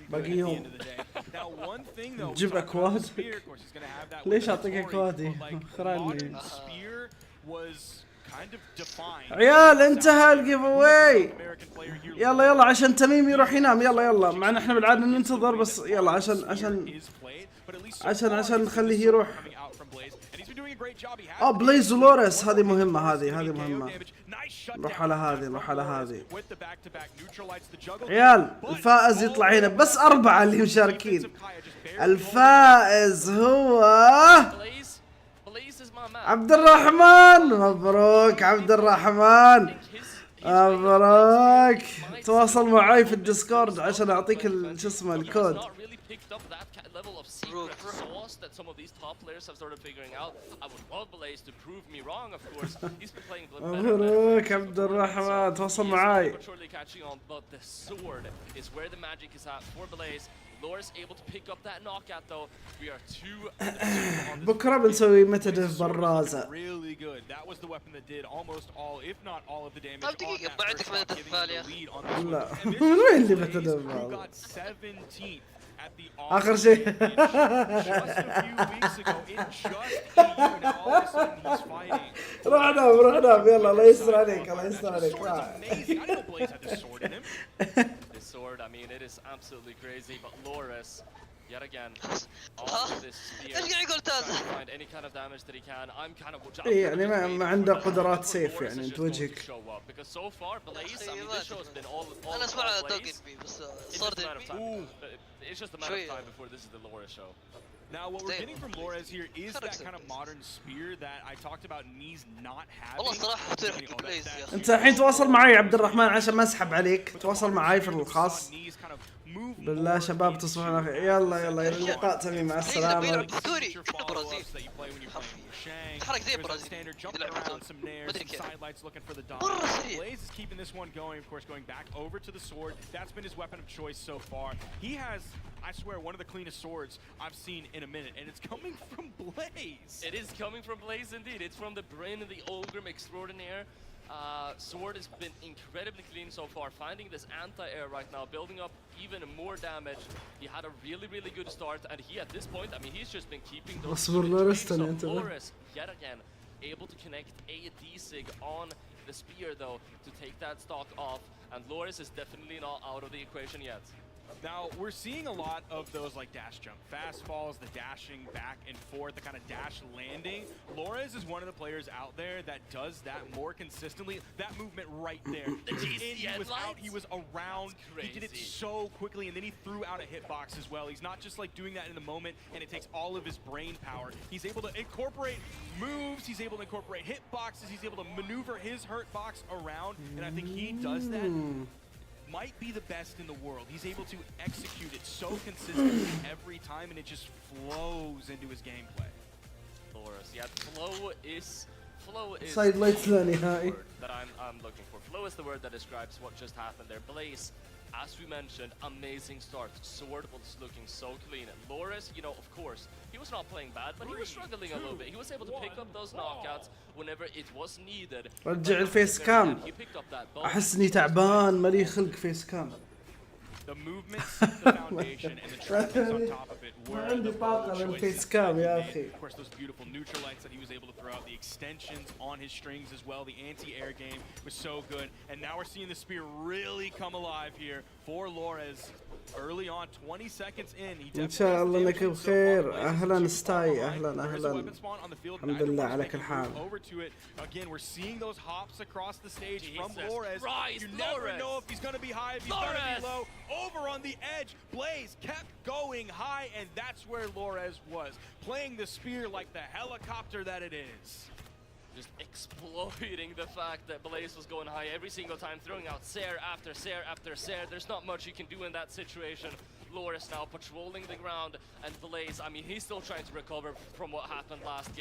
باقي يوم جيب اكواد. ليش اعطيك اكوادي؟ خراني عيال. انتهى الجيف اواي. يلا عشان تميم يروح ينام. يلا مع ان احنا بالعاده ننتظر، بس يلا عشان نخليه يروح. بليز ولوريس، هذه مهمة. هذه مهمة. نروح على هذه. عيال الفائز يطلع هنا، بس 4 اللي مشاركين. الفائز هو عبد الرحمن. مبروك عبد الرحمن، مبروك. تواصل معي في الديسكورد عشان اعطيك شو اسمه الكود. That some of these top players have started figuring out. I would love Blaze to prove me wrong, of course. He's been playing مبروك عبد الرحمن، تواصل معي. But the sword is where the magic is at for Blaze. Lores able to pick up that knockout though. We are 2 بكره بنسوي متدف برازة. Really good. That was the weapon that did almost all, if not all of the damage. طب دقيقة، بعدك متدف فاليا. لا وين اللي متدف؟ آخر شيء. روح نام. يلا الله يستر عليك. This sword, I mean, it is absolutely crazy, but Lores, yet again, all of this spear, trying to find any kind of damage that he can. I'm kind of. يعني ما عنده قدرات سيف يعني انت وجهك. Because so far, Blaze, I mean, this show has been all. أنا أسمع دوغن بي بس صار It's just a matter of time before this is the Lores show. Now, what we're getting from Lores here is that kind of modern spear that I talked about Knees not having. انت الحين تواصل معي عبد الرحمن عشان ما اسحب عليك. تواصل معي في الخاص. بالله شباب تصبحون على خير. يلا اللقاء تميم، مع السلامة. تحرك زي البرازيل يلعب مدري كيف. Blaze is keeping this one going, of course, going back over to the sword. That's been his weapon of choice so far. He has, I swear, one of the cleanest swords I've seen in a minute, and it's coming from Blaze. It is coming from Blaze indeed. It's from the Bryn, the Olgrim Extraordinaire. Sword has been incredibly clean so far, finding this anti-air right now, building up even more damage. He had a really good start, and he at this point, I mean, he's just been keeping those Lores yet again, able to connect a D-Sig on the spear though, to take that stock off, and Lores is definitely not out of the equation yet. Now, we're seeing a lot of those like dash jump, fast falls, the dashing back and forth, the kind of dash landing. Lores is one of the players out there that does that more consistently. That movement right there. He was around, he did it so quickly, and then he threw out a hitbox as well. He's not just like doing that in the moment, and it takes all of his brain power. He's able to incorporate moves, he's able to incorporate hitboxes, he's able to maneuver his hurt box around, and I think he does that. Might be the best in the world. He's able to execute it so consistently every time, and it just flows into his gameplay. Lores, yeah, flow is Side lights the word that I'm looking for. Flow is the word that describes what just happened there. Blaze, as we mentioned, amazing start. Sword was looking so clean. Lores, you know, of course, he was not playing bad, but he was struggling a little bit. He was able to pick up those knockouts whenever it was needed. رجع الفيس كام. أحس إني تعبان مالي خلق فيس كام. The movement, the foundation, and the traffic on top of it were the bold choices. Of course, those beautiful neutralites that he was able to throw out, the extensions on his strings as well. The anti-air game was so good, and now we're seeing the spear really come alive here for Lores. Early on, 20 seconds in, he إن شاء الله إنك بخير. أهلا ستاي. أهلا. الحمد لله على كل حال. Over to it again. We're seeing those hops across the stage from Lores. You never know if he's going to be high, if he's going to be low. Over on the edge, Blaze kept going high, and that's where Lores was, playing the spear like the helicopter that it is. Just exploiting the fact that Blaze was going high every single time, throwing out Sair after Sair after Sair. There's not much you can do in that situation. Lores now patrolling the ground, and Blaze, I mean, he's still trying to recover from what happened last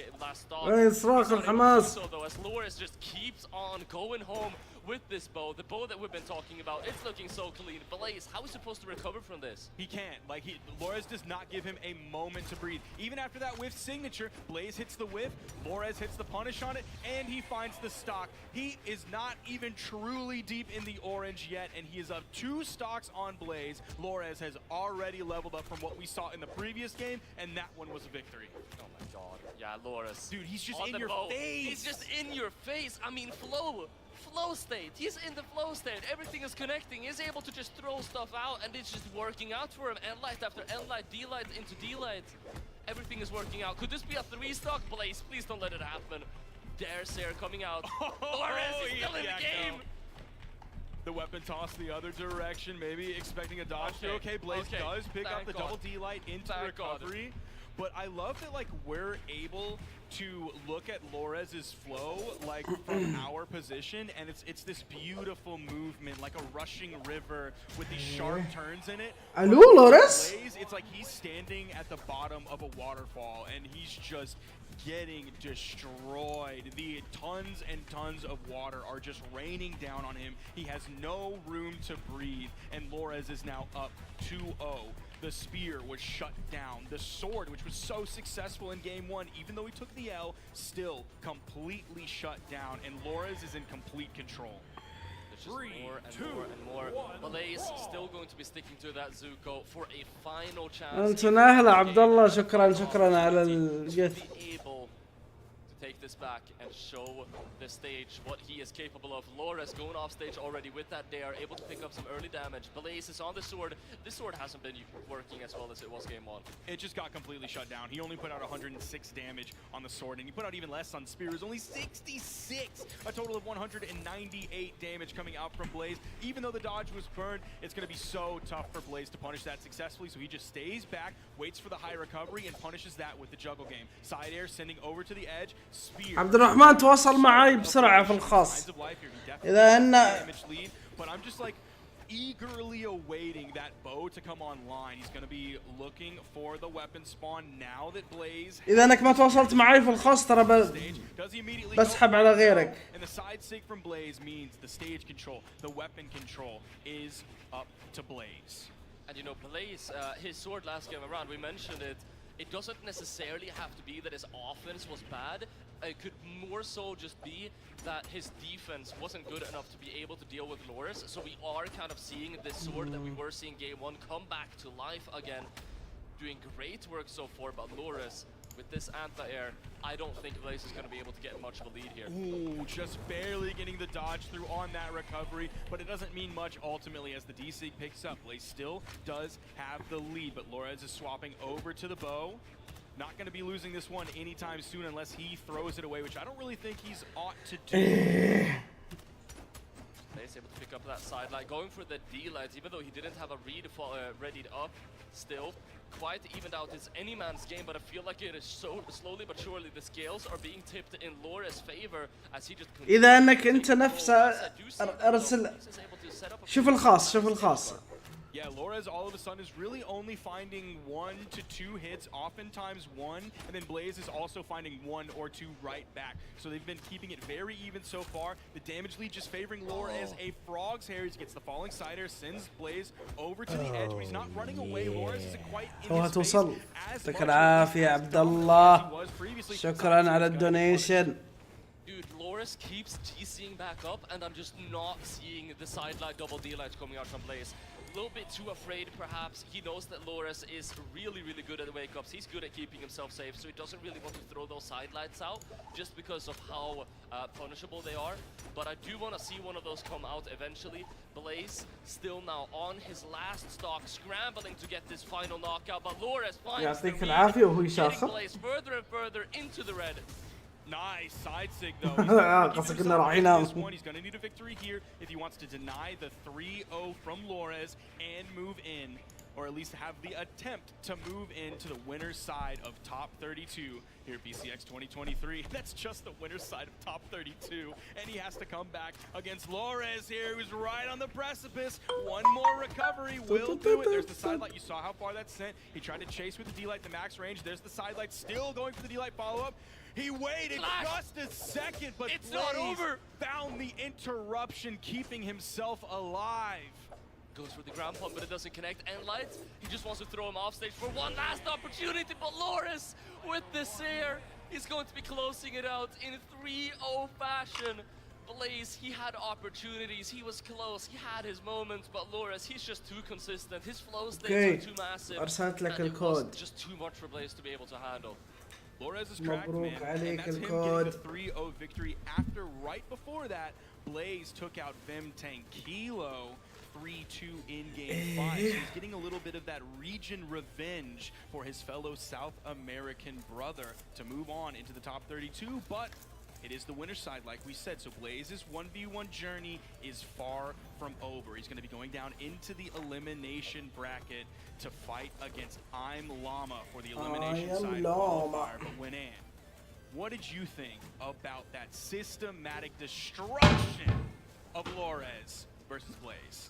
stop. So though, as Lores just keeps on going home with this bow, the bow that we've been talking about, it's looking so clean. Blaze, how is he supposed to recover from this? He can't. Like, Lores does not give him a moment to breathe. Even after that whiff signature, Blaze hits the whiff, Lores hits the punish on it, and he finds the stock. He is not even truly deep in the orange yet, and he is up 2 stocks on Blaze. Lores has already leveled up from what we saw in the previous game, and that one was a victory. Oh my god. Yeah, Lores. Dude, he's just in your face. He's just in your face. I mean, flow state. He's in the flow state. Everything is connecting. He's able to just throw stuff out, and it's just working out for him. N-light after N-light, D-light into D-light. Everything is working out. Could this be a 3-stock? Blaze, please don't let it happen. There's Sair coming out. Lores is still in the game. The weapon toss the other direction, maybe expecting a dodge. Okay, Blaze does pick up the double D-light into recovery. But I love that, like, we're able to look at Lores's flow, like, from our position, and it's this beautiful movement, like a rushing river with these sharp turns in it. Hello, Lores? It's like he's standing at the bottom of a waterfall, and he's just getting destroyed. The tons and tons of water are just raining down on him. He has no room to breathe, and Lores is now up 2-0. The spear was shut down. The sword, which was so successful in game 1, even though he took the L, still completely shut down, and Lores is in complete control. There's just more and more. Blaze still going to be sticking to that Zuko for a final chance. أنت ناهلة عبد الله. شكرا على الجث. Take this back and show the stage what he is capable of. Lores going off stage already with that dare, able to pick up some early damage. Blaze is on the sword. This sword hasn't been working as well as it was game 1. It just got completely shut down. He only put out 106 damage on the sword, and he put out even less on spear. It was only 66, a total of 198 damage coming out from Blaze. Even though the dodge was burned, it's going to be so tough for Blaze to punish that successfully, so he just stays back, waits for the high recovery, and punishes that with the juggle game. Side air sending over to the edge. عبد الرحمن تواصل معي بسرعة في الخاص. إذا أن But I'm just like eagerly awaiting that bow to come online. He's going to be looking for the weapon spawn now that Blaze. إذا أنك ما تواصلت معي في الخاص ترى بسحب على غيرك. And the side stick from Blaze means the stage control, the weapon control is up to Blaze. And you know, Blaze, his sword last game around, we mentioned it. It doesn't necessarily have to be that his offense was bad. It could more so just be that his defense wasn't good enough to be able to deal with Lores. So we are kind of seeing this sword that we were seeing game 1 come back to life again. Doing great work so far, but Lores with this anti-air, I don't think Blaze is going to be able to get much of a lead here. Ooh, just barely getting the dodge through on that recovery, but it doesn't mean much ultimately as the DC picks up. Blaze still does have the lead, but Lores is swapping over to the bow. Not going to be losing this one anytime soon unless he throws it away, which I don't really think he's ought to do. Blaze able to pick up that sideline, going for the D-lights, even though he didn't have a read readied up still. Quite evened out. It's any man's game, but I feel like it is so slowly but surely the scales are being tipped in Lores' favor as he just. إذا أنك أنت نفسه أرسل. شوف الخاص شوف الخاص. Yeah, Lores all of a sudden is really only finding 1 to 2 hits, oftentimes 1, and then Blaze is also finding 1 or 2 right back. So they've been keeping it very even so far. The damage lead just favoring Lores. A frog's hair. He gets the falling cider, sends Blaze over to the edge, but he's not running away. Lores isn't quite in his space as much يعطيك العافية عبد الله. شكرا على الدونيشن. Dude, Lores keeps TCing back up, and I'm just not seeing the sideline double D-lights coming out from Blaze. A little bit too afraid, perhaps. He knows that Lores is really, really good at the wake-ups. He's good at keeping himself safe, so he doesn't really want to throw those sidelights out just because of how punishable they are. But I do want to see one of those come out eventually. Blaze still now on his last stock, scrambling to get this final knockout, but Lores finds the lead, getting Blaze further and further into the red. Nice side sig though. He's going to need a victory here if he wants to deny the 3-0 from Lores and move in, or at least have the attempt to move into the winner's side of top 32 here at BCX 2023. That's just the winner's side of top 32, and he has to come back against Lores here, who's right on the precipice. One more recovery will do it. There's the sidelight. You saw how far that sent. He tried to chase with the D-light, the max range. There's the sidelight, still going for the D-light follow-up. He waited just a second, but it's not over. Found the interruption, keeping himself alive. Goes for the ground pump, but it doesn't connect. And Light, he just wants to throw him off stage for one last opportunity, but Lores with this air is going to be closing it out in 3-0 fashion. Blaze, he had opportunities, he was close, he had his moments, but Lores, he's just too consistent. His flow states are too massive. أرسلت لك and it was الكود. just too much for Blaze to be able to handle. Lores is cracked, man, and that's him getting the 3-0 victory after, right before that, Blaze took out Vim Tankilo 3-2 in game 5. So he's getting a little bit of that region revenge for his fellow South American brother to move on into the top 32, but it is the winner's side, like we said, so Blaze's 1v1 journey is far from over. He's going to be going down into the elimination bracket to fight against I'm Llama for the elimination side qualifier. But Winan, what did you think about that systematic destruction of Lores versus Blaze?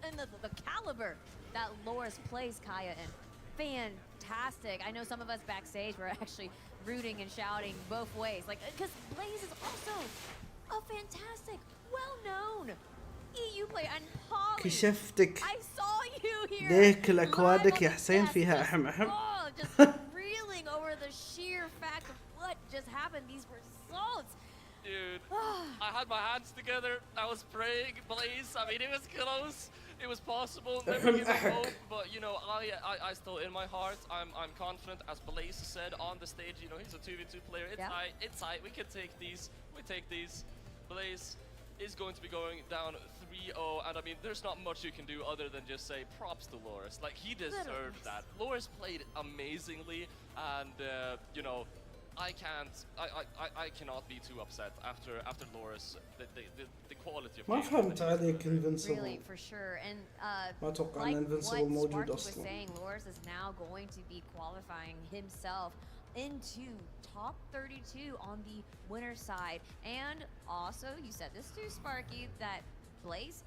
And the caliber that Lores plays Kaya in. Fantastic. I know some of us backstage were actually rooting and shouting both ways. Like, because Blaze is also a fantastic, well-known EU player. And Polly, كشفتك. I saw you here. ليك الأكوادك يا حسين فيها أحم أحم. Just reeling over the sheer fact of what just happened. These results. Dude, I had my hands together. I was praying, Blaze. I mean, it was close. It was possible. Never give up hope. But you know, I still, in my heart, I'm confident. As Blaze said on the stage, you know, he's a 2v2 player. It's tight. It's tight. We can take these. We take these. Blaze is going to be going down 3-0, and I mean, there's not much you can do other than just say props to Lores. Like, he deserved that. Lores played amazingly, and you know, I cannot be too upset after Lores. The quality of ما فهمت عليك Invincible. Really, for sure. And ما أتوقع like أن Invincible what موجود Sparky was أصلا. saying, Lores is now going to be qualifying himself into top 32 on the winner's side. And also, you said this too, Sparky, that Blaze,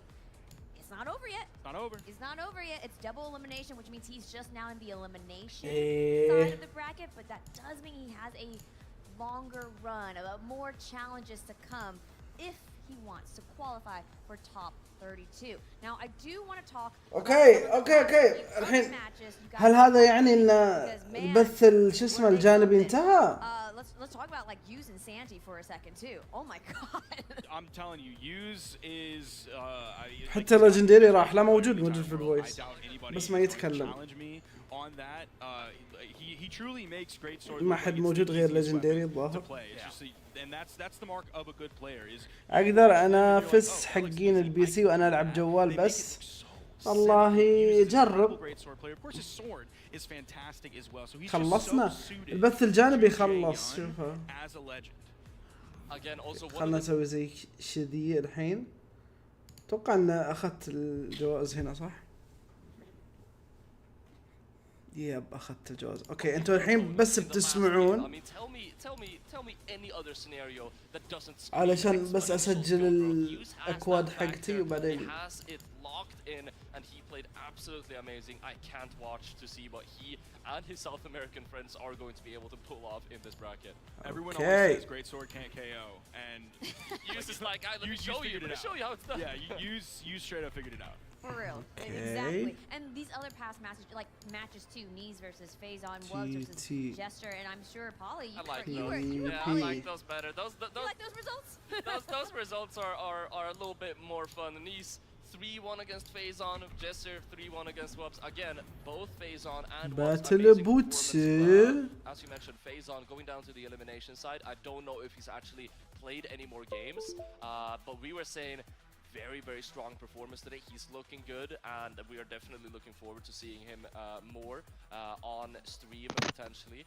it's not over yet. Not over. It's not over yet. It's double elimination, which means he's just now in the elimination side of the bracket, but that does mean he has a longer run, more challenges to come if he wants to qualify for top 32. Now I do want to talk. اوكي الحين هل هذا يعني ان البث شو اسمه الجانبي انتهى؟ Let's talk about like Use and Santi for a second too. Oh my god. I'm telling you, Use is حتى الليجندري راح لا موجود في الفويس بس ما يتكلم. ما حد موجود غير ليجندري الظاهر. اقدر انافس حقين البي سي وانا العب جوال بس. الله يجرب. خلصنا البث الجانبي خلص. شوفها خلنا نسوي زي شذي الحين. اتوقع ان اخذت الجوائز هنا صح؟ يب اخذت الجوائز. اوكي انتوا الحين بس بتسمعون علشان بس اسجل الاكواد حقتي وبعدين. And he played absolutely amazing. I can't watch to see what he and his South American friends are going to be able to pull off in this bracket. Everyone always says great sword can't KO, and Use is like, let me show you how it's done. Yeah, use straight up figured it out. For real, exactly. And these other past matches, like matches too, Knees versus Phazon, Wugs versus Jester, and I'm sure Polly, I like those. I like those better. You like those results? those results are a little bit more fun. Knees 3-1 against Phazon, Jester 3-1 against Wugs. Again, both Phazon and Wugs amazing as you mentioned, Phazon going down to the elimination side. I don't know if he's actually played any more games, but we were saying very strong performance today. He's looking good, and we are definitely looking forward to seeing him more on stream potentially,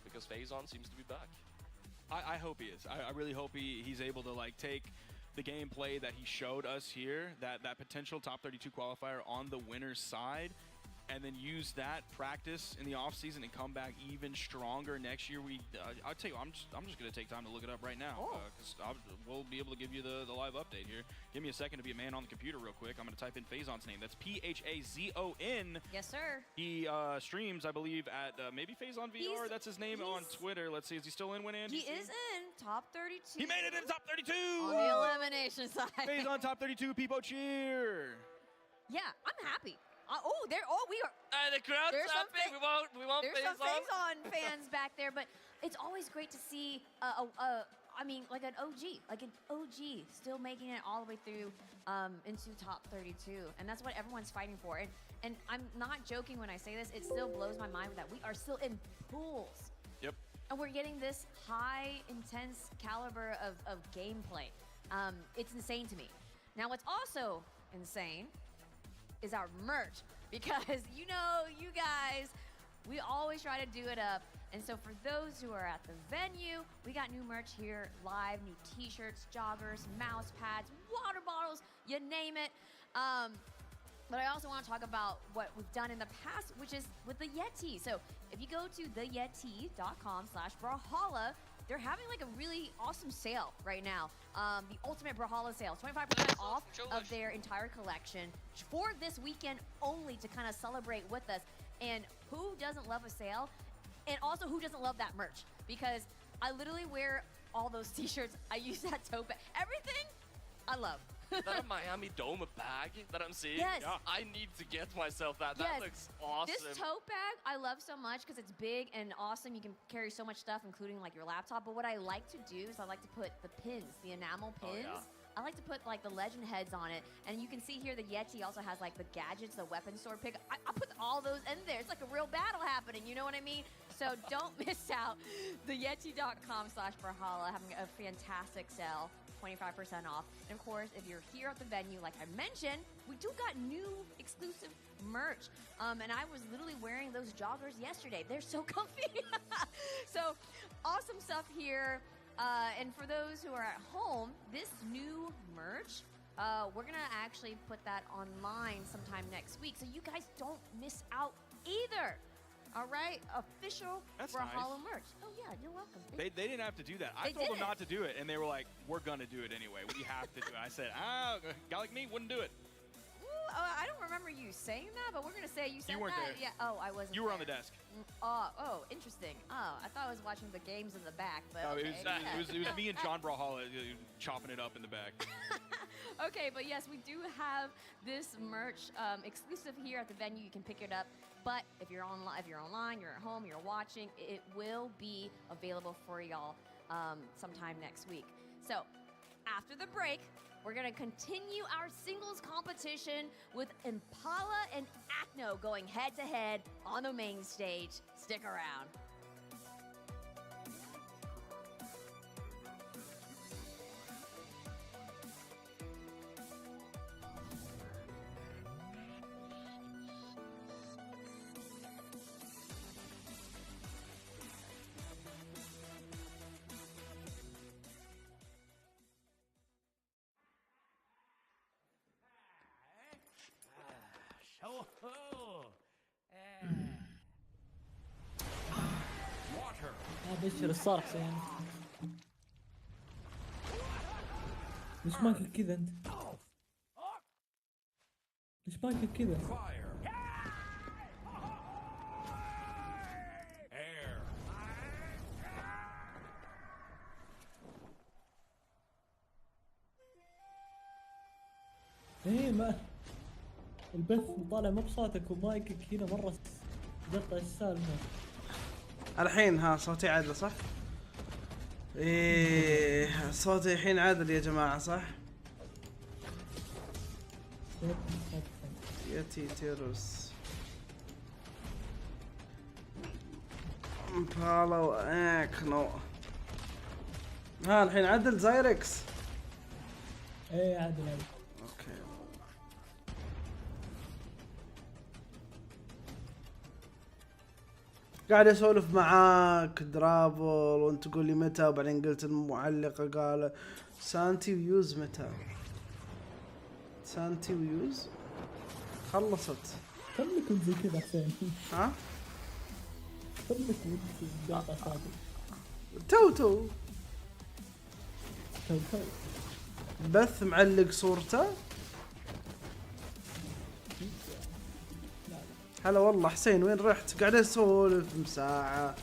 because Phazon seems to be back. I hope he is. I really hope he's able to like take the gameplay that he showed us here, that potential top 32 qualifier on the winner's side, and then use that practice in the off season and come back even stronger next year. I'll tell you, I'm just gonna take time to look it up right now, because we'll be able to give you the live update here. Give me a second to be a man on the computer real quick. I'm gonna type in Phazon's name. That's Phazon. Yes, sir. He streams, I believe, at maybe Phazon VR. That's his name on Twitter. Let's see, is he still in, Winand? He is in top 32. He made it in top 32 on the elimination side. Phazon top 32. People cheer. Yeah, I'm happy. We are. The crowd's happy. We want there's some Phazon fans back there, but it's always great to see. I mean, like an OG, still making it all the way through into top 32, and that's what everyone's fighting for. And I'm not joking when I say this. It still blows my mind that we are still in pools. Yep. And we're getting this high, intense caliber of gameplay. It's insane to me. Now, what's also insane is our merch, because you guys, we always try to do it up. And so for those who are at the venue, we got new merch here live, new t-shirts, joggers, mouse pads, water bottles, you name it. But I also want to talk about what we've done in the past, which is with the Yeti. So if you go to theyeti.com/Brawlhalla, they're having like a really awesome sale right now. The ultimate Brawlhalla sale, 25% off of their entire collection for this weekend only, to kind of celebrate with us. And who doesn't love a sale? And also, who doesn't love that merch? Because I literally wear all those t-shirts. I use that tote bag. Everything I love. That Miami Dome bag that I'm seeing. Yes. I need to get myself that. That looks awesome. This tote bag I love so much because it's big and awesome. You can carry so much stuff, including like your laptop. But what I like to do is I like to put the pins, the enamel pins. I like to put like the legend heads on it. And you can see here the Yeti also has like the gadgets, the weapon sword pick. I put all those in there. It's like a real battle happening, you know what I mean? So don't miss out. The Yeti.com/Brawlhalla having a fantastic sale. 25% off. And of course, if you're here at the venue, like I mentioned, we do got new exclusive merch. And I was literally wearing those joggers yesterday. They're so comfy. So awesome stuff here. And for those who are at home, this new merch, we're gonna actually put that online sometime next week, so you guys don't miss out either. All right, official Brawlhalla merch. Oh yeah, you're welcome. They didn't have to do that. I told them not to do it, and they were like, "We're gonna do it anyway. We have to do it." I said, "Ah, a guy like me wouldn't do it." Ooh, I don't don't remember you saying that, but we're gonna say you said You weren't that. there. Yeah. Oh, I wasn't. You were on there. the desk. Oh, interesting. Oh, I thought I was watching the games in the back, but No, okay. it was me and John Brawlhalla chopping it up in the back. Okay, but yes, we do have this merch exclusive here at the venue. You can pick it up. But if you're online, you're at home, you're watching, it will be available for y'all sometime next week. So after the break, we're gonna continue our singles competition with Impala and Acno going head to head on the main stage. Stick around. بشر الصرخة يعني. ليش ماكل كذا انت؟ ليش ماكل كذا؟ ايه ما البث طالع مو بصوتك ومايكك هنا مرة قطع السالفة. الحين ها صوتي عادل صح؟ ايه صوتي الحين عادل يا جماعة صح؟ ياتي تيروس امبالا واكنو. ها الحين عدل زايركس. ايه عدل عدل. اوكي قاعد اسولف معاك درابل وانت تقول لي متى، وبعدين قلت المعلقة قال سانتي ويوز متى؟ سانتي ويوز خلصت. كم لكم زي كذا حسين؟ ها؟ كم لكم قاطع صادق؟ تو بث معلق صورته. هلا والله حسين وين رحت؟ قاعد اسولف مساعة.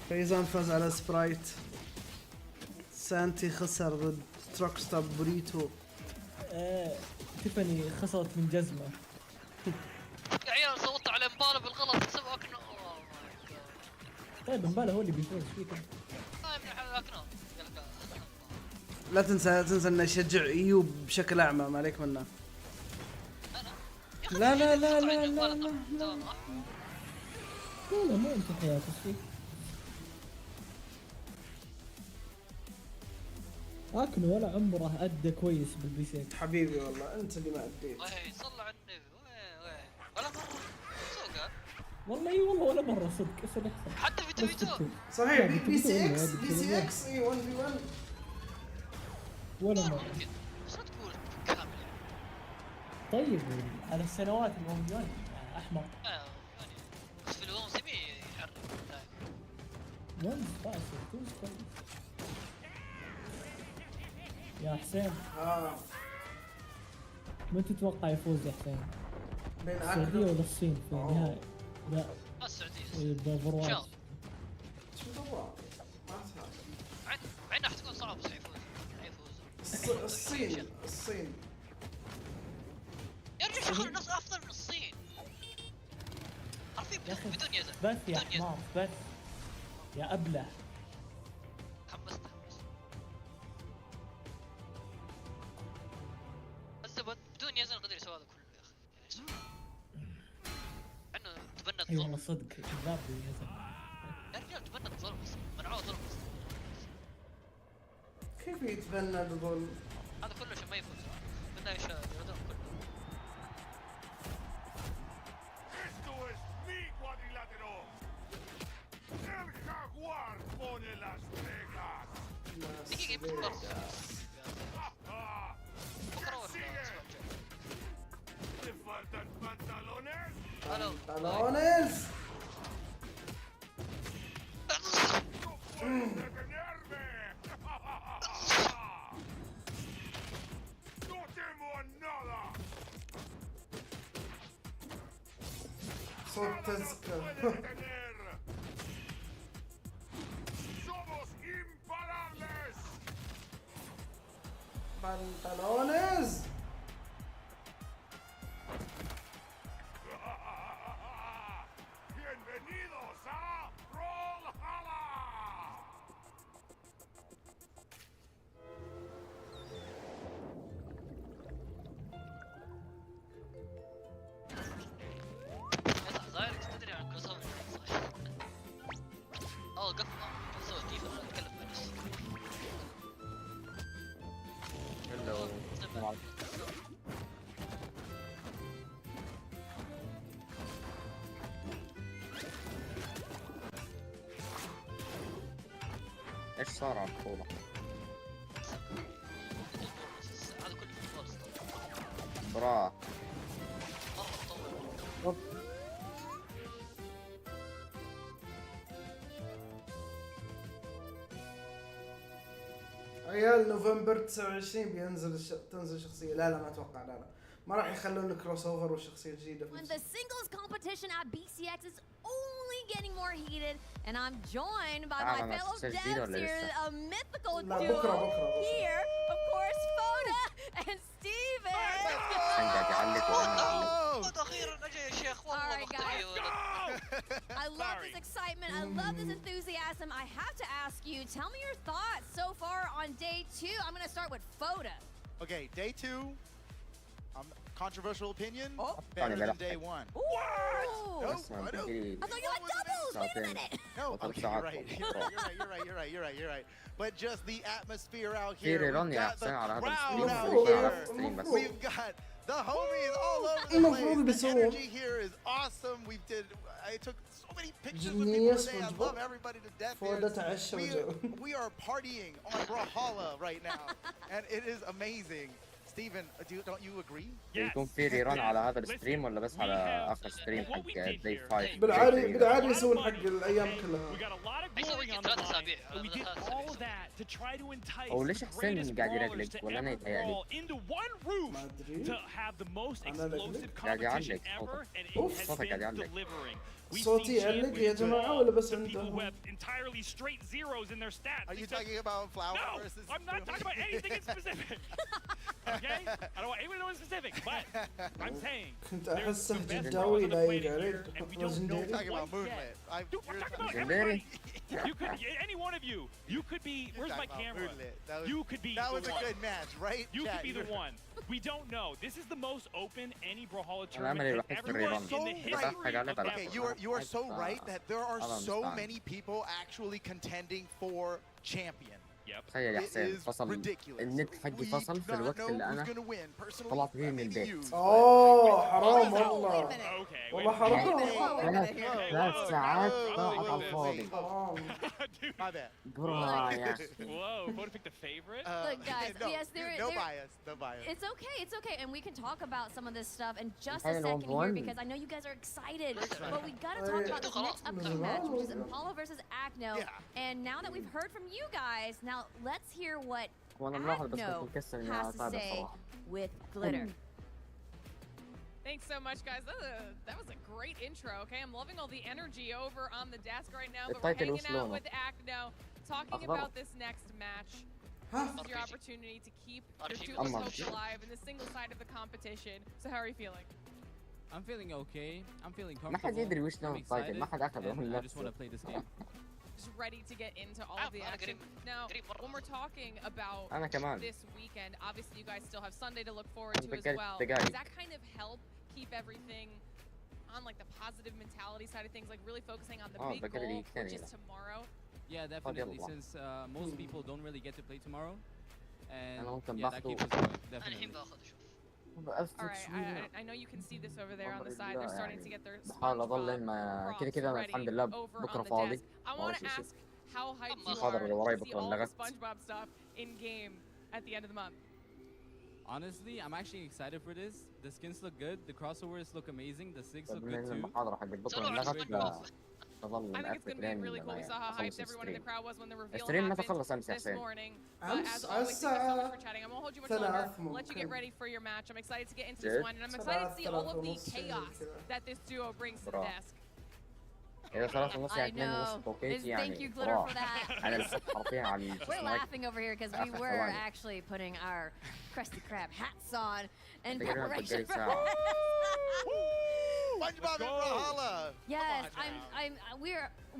فيزان فاز على سبرايت. سانتي خسر ضد تروكستار بوريتو. تيفاني خسرت من جزمة. يا عيال صوتوا على مبالا بالغلط سووا اكنو. طيب مبالا هو اللي بيفوز فيك. طيب اكنو. لا تنسى انه يشجع ايوب بشكل اعمى، ما عليك منه. لا لا لا لا لا لا لا مو انت حياتك فيك. اكنو ولا عمره ادى كويس بالبيسيت. حبيبي والله انت اللي ما اديت. صلى على النبي. ولا مرة سوقها. والله اي والله ولا مرة صدق اسال احسن. حتى في تويتر. صحيح بي سي اكس اي 1 في 1 ولا مرة. بس لا تقول كامل يعني. طيب على السنوات الموجودة احمر. يعني بس في الموسم يحرك دائما. وين فايز توز كويس. يا حسين. من تتوقع يفوز يا حسين؟ بين السعودية ولا الصين في النهائي؟ لا السعودية. بفروات. شو دور؟ ما اسمع. مع انها حتكون صعبة بس حيفوز. الصين. يا رجال شغل الناس افضل من الصين. عارفين بدون يزن. بث يا حمار بث. يا ابله. تحمست. الزبط بدون يزن قدر يسوي هذا كله يا اخي. عنه تبنى الظلم. اي والله صدق كذاب باليزن. يا رجال تبنى الظلم منعوه ظلم. كيف يتبنى الظلم؟ هذا كله عشان ما يفوز. بدنا يردون كله. دقيقة بكرة بنطلونز. صوت تزكى. pantalones. Bienvenidos a Brawlhalla. زايرك تدري عن كل صوت صح؟ قف سوى كيف انا اتكلم معلش. هلو. ايش صار على البطولة؟ هذا كله في الفلوس برا عيال نوفمبر 29 تنزل شخصية. لا ما اتوقع. لا ما راح يخلون كروس اوفر وشخصية جديدة. When the singles competition at BCX is only getting more heated, and I'm joined by my fellow devs here, a mythical duo here, of course, Fona and Steven. Alright guys, I love this excitement, I love this enthusiasm. I have to ask you, tell me your thoughts so far on day 2. I'm gonna start with Fona. Okay, day 2. Controversial opinion. Better than day 1. Ooh. No, I thought you had doubles. Wait a minute. No, okay, you're right. You're right. But just the atmosphere out here. We've got the crowd out here. We've got the homies all over the place. The energy here is awesome. I took so many pictures with people today. I love everybody to death here. We are partying on Brawlhalla right now, and it is amazing. Steven, don't you agree? يكون في ريران على هذا الستريم ولا بس على اخر ستريم حق داي 5؟ بالعادي يسوون حق الايام كلها. او ليش حسين قاعد يرقلق ولا انا يتهيألي؟ ما ادري. انا قاعد يعلق صوتك قاعد يعلق. صوتي يعلق يا جماعة ولا بس عندهم؟ Are you talking about Flower versus? I'm not talking about anything in specific. Okay? I don't want anyone to know in specific, but I'm saying كنت أحسه جداوي لايق عليك. Don't talk about Moonlit. Dude, we're talking about everybody. You could, any one of you, you could be. Where's my camera? You could be. That was a good match, right? You could be the one. We don't know. This is the most open any Brawlhalla tournament has ever been in the history of that. Okay, you are so right that there are so many people actually contending for champion. تخيل يا حسين فصل النت حقي فصل في الوقت اللي انا طلعت فيه من البيت. حرام والله. والله حرام. 3 ساعات ضاعت على الفاضي. My bad. برا يا اخي. Whoa, Fona picked a favorite? Look guys, yes no bias, no bias. It's okay, and we can talk about some of this stuff in just a second here because I know you guys are excited, but we gotta talk about this next upcoming match, which is Apollo versus Acno. And now that we've heard from you guys, now let's hear what Acno has to say with Glitter. Thanks so much, guys. That was a great intro, okay? I'm loving all the energy over on the desk right now, but we're hanging out with Acno, talking about this next match. This is your opportunity to keep your duelist hopes alive in the single side of the competition. So how are you feeling? I'm feeling okay. I'm feeling ما حد يدري وش نوع التايتل، ما حد أخذه. I just want to play this game. Just ready to get into all of the action. Now, when we're talking about this weekend, obviously you guys still have Sunday to look forward to as well. Does that kind of help keep everything on like the positive mentality side of things, like really focusing on the big goal, which is tomorrow? Yeah, definitely, since most people don't really get to play tomorrow. And yeah, that keeps us going, definitely. Alright, I know you can see this over there on the side. They're starting to get their بحاول أظل ما كذا الحمد لله بكرة فاضي. I want to ask how hyped you محاضرة اللي وراي are to see بكرة all the لغت. SpongeBob stuff in game at the end of the month. Honestly, I'm actually excited for this. The skins look good, the crossovers look amazing, the SIGs look good too. المحاضرة حق البطولة انلغت تظل I think it's going to be really cool. We saw how hyped everyone in the crowd was when the reveal happened this morning. But as always, thank you so much for chatting. I won't hold you much longer. I'll let you get ready for your match. I'm excited to get into this one, and I'm excited to see all of the chaos that this duo brings to the desk. إذا صارت نص يعني 2 ونص توقيت يعني Thank you, Glitter, for that. أنا لسه حرفيا على We're laughing over here because we were actually putting our Krusty Krab hats on in preparation for SpongeBob and Brawlhalla. Yes,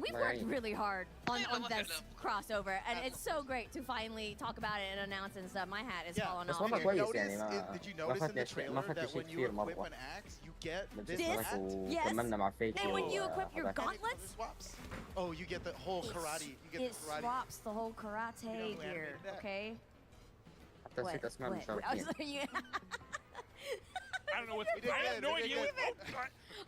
we've worked really hard on this crossover, and it's so great to finally talk about it and announce and stuff. My hat is falling off. Did you notice in the trailer that when you equip an axe, you get this hat? Yes. And when you equip your gauntlets, oh, you get the whole karate. You get it the karate. swaps the whole karate gear. Okay. حتى نسيت أسماء المشاركين. I don't know what's. I have no idea.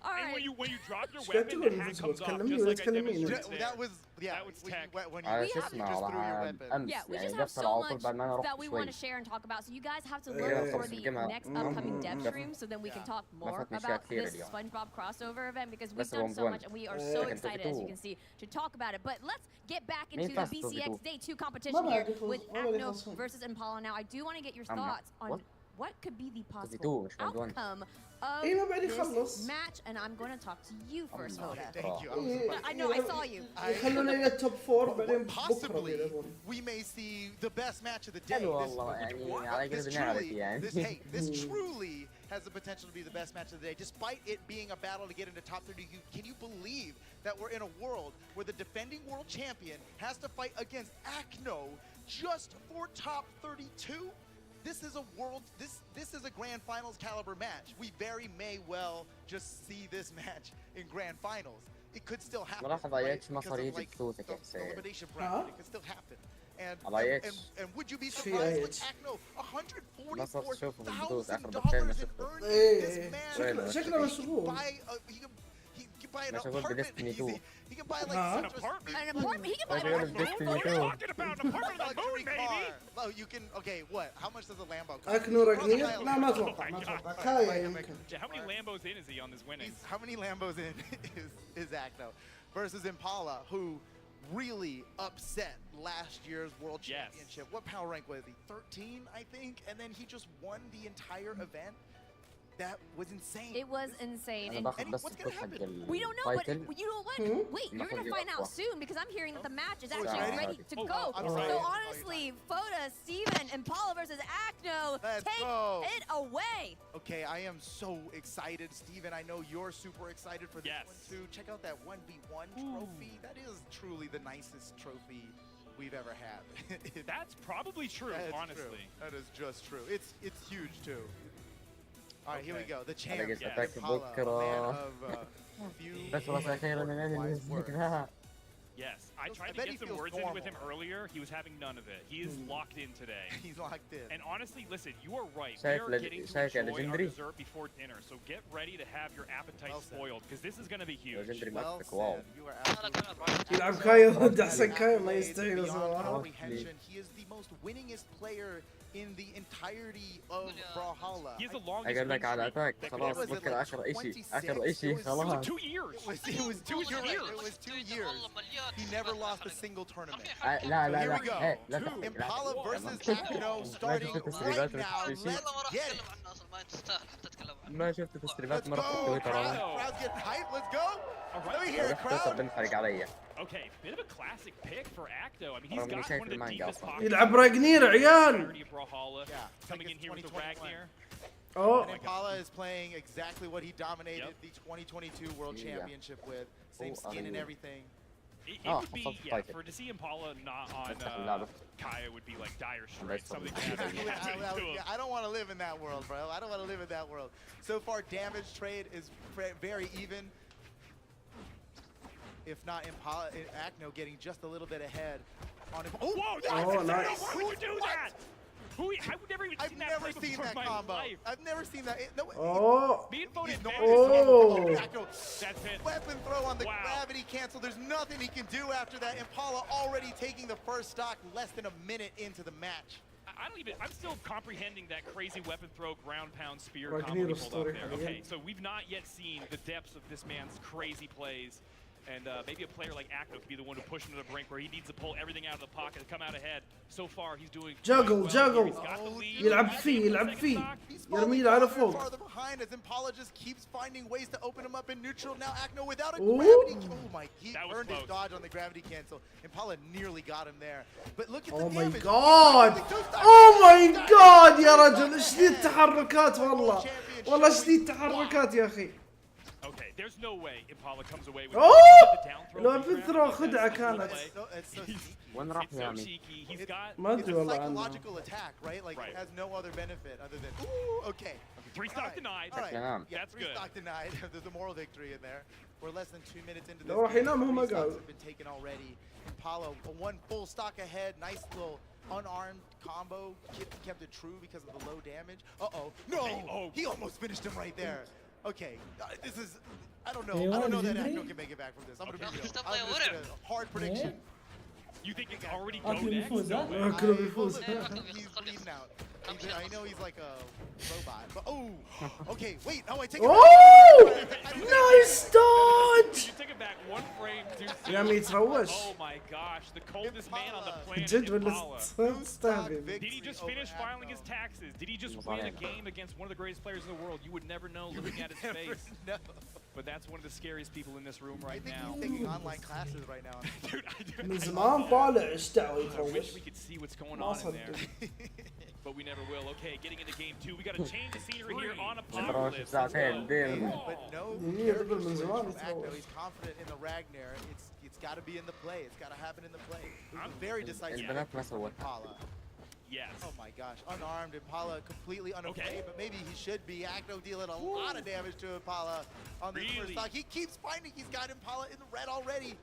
All right. And when you drop your weapon, the hat comes off just like I demonstrated. That was that was tech. When you just threw your weapon. Yeah, we just have so much that we want to share and talk about. So you guys have to look for the next upcoming dev stream, so then we can talk more about this SpongeBob crossover event, because we've done so much and we are so excited, as you can see, to talk about it. But let's get back into the BCX Day 2 competition here with Acno versus Impala. Now, I do want to get your thoughts on what could be the possible outcome of this match, and I'm going to talk to you first, Hoda. Thank you. I know, I saw you. Possibly, we may see the best match of the day. This truly has the potential to be the best match of the day, despite it being a battle to get into top 30. Can you believe that we're in a world where the defending world champion has to fight against Acno just for top 32? This is a this is a grand finals caliber match. We very may well just see this match in grand finals. It could still happen. Right? Because of, like, the elimination bracket. It could still happen. And would you be surprised with Acno? $144,000 in earnings. This man buy an apartment easy. He can buy like an apartment. He can buy an apartment. What are you talking about? An apartment on the moon, baby. Oh, you can. Okay, what? How much does a Lambo cost? أكنو رقمية؟ لا ما أتوقع كايا يمكن. How many Lambos in is he on this winning? How many Lambos in is Acno versus Impala, who really upset last year's World Championship? What power rank was he? 13, I think, and then he just won the entire event. That was insane. It was insane. And what's going to happen? We don't know, but you know what? Wait, you're going to find out soon, because I'm hearing that the match is actually ready to go. So honestly, Foda, Steven, Impala versus Acno, take it away. Okay, I am so excited. Steven, I know you're super excited for this one too. Check out that 1v1 trophy. That is truly the nicest trophy we've ever had. That's probably true, honestly. That is just true. It's huge too. All right, here we go. The champ, Impala, man of few Yes, I tried to get some words in with him earlier. He was having none of it. He is locked in today. He's locked in. And honestly, listen, you are right. We are getting to enjoy our dessert before dinner, so get ready to have your appetite spoiled, because this is going to be huge. Well said. You are absolutely right. يلعب كايو ضد أحسن كايو ما يستاهل صراحة. He is the most winningest player in the entirety of Brawlhalla. He has the longest أقول لك على أتاك خلاص ممكن آخر إشي خلاص. 2 years. It was 2 years. It was 2 years. He never lost a single tournament. لا Here we go. Impala versus Acno starting right now. Let's get it. ما شفت تسريبات مرة في تويتر. Crowd's getting hyped. Let's go. Let me hear it, crowd. بنحرق علي. Okay, bit of a classic pick for Acno. I mean, he's got one of the deepest pockets. يلعب راجنير عيال. Coming in here with the Ragnar. And Impala is playing exactly what he dominated the 2022 World Championship with. Same skin and everything. It would be, to see Impala not on Kaya would be like dire straits. Something I don't want to live in that world, bro. I don't want to live in that world. So far, damage trade is very even. If not, Impala, Acno getting just a little bit ahead on him. Oh, whoa! Nice. Why would you do that? I've never even seen that play before in my life. I've never seen that. No, Me and Foden That's it. Weapon throw on the gravity cancel. There's nothing he can do after that. Impala already taking the first stock less than a minute into the match. I'm still comprehending that crazy weapon throw, ground pound, spear combo he pulled off there. Okay, so we've not yet seen the depths of this man's crazy plays. And maybe a player like Acto could be the one to push him to the brink where he needs to pull everything out of the pocket and come out ahead. So far, he's doing juggle. يلعب فيه يرمي له على فوق. Farther behind as Impala just keeps finding ways to open him up in neutral. Now Acno without a gravity. Oh my! He earned his dodge on the gravity cancel. Impala nearly got him there. But look at the damage. Oh my god يا رجل ايش ذي التحركات والله ايش ذي التحركات يا اخي. Okay, there's no way Impala comes away with the down throw. لو بثرة خدعة كانت. وين راح يعني؟ ما ادري والله عنه. Psychological attack, right? Like it has no other benefit other than okay. 3 stock denied. All right. Yeah, that's 3 good. stock denied. There's a moral victory in there. We're less than 2 minutes into this. لو راح ينام هم قالوا. Have been taken already. Impala 1 full stock ahead. Nice little unarmed combo. Kept it true because of the low damage. No! He almost finished him right there. Okay, this is, I don't know that Acno can make it back from this. I'm gonna be real. I'm just gonna hard prediction. You think it's already go next? He's leaving out. I know he's like a robot, but okay, wait, I take it back. Nice dodge! You take it back 1 frame too soon. يا عمي تروش. Oh my gosh, the coldest man on the planet, Impala. Did he just finish filing his taxes? Did he just win a game against one of the greatest players in the world? You would never know looking at his face. But that's one of the scariest people in this room right now. He's taking online classes right now. Dude, من زمان طالع اشتعل I wish we could see what's going on in there. But we never will. Okay, getting into game 2. We got to change the scenery here on a power list. But no, he's confident in the Ragnar. It's got to be in the play. It's got to happen in the play. I'm very decisive. Impala. Yes. Oh my gosh, unarmed Impala, completely unafraid, but maybe he should be. Acno dealing a lot of damage to Impala on this first stock. He keeps finding he's got Impala in the red already.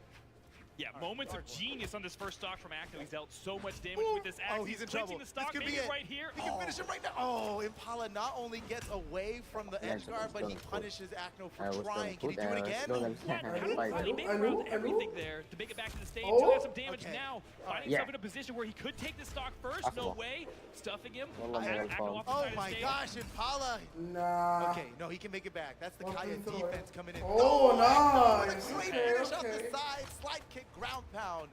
Yeah, moments of genius on this first stock from Acno. He's dealt so much damage with this axe. He's in trouble. The stock, this could be it. Right here. He can finish him right now. Oh, Impala not only gets away from the edge guard, but he punishes Acno for trying. Can he do it again? Maybe around everything there to make it back to the stage. Doing some damage now. Finding himself in a position where he could take the stock first. No way. Stuffing him. Oh my gosh, Impala. Nah. Okay, no, he can make it back. That's the Kaya defense coming in. Oh, nice. Great finish off the side. Slide kick, ground pound.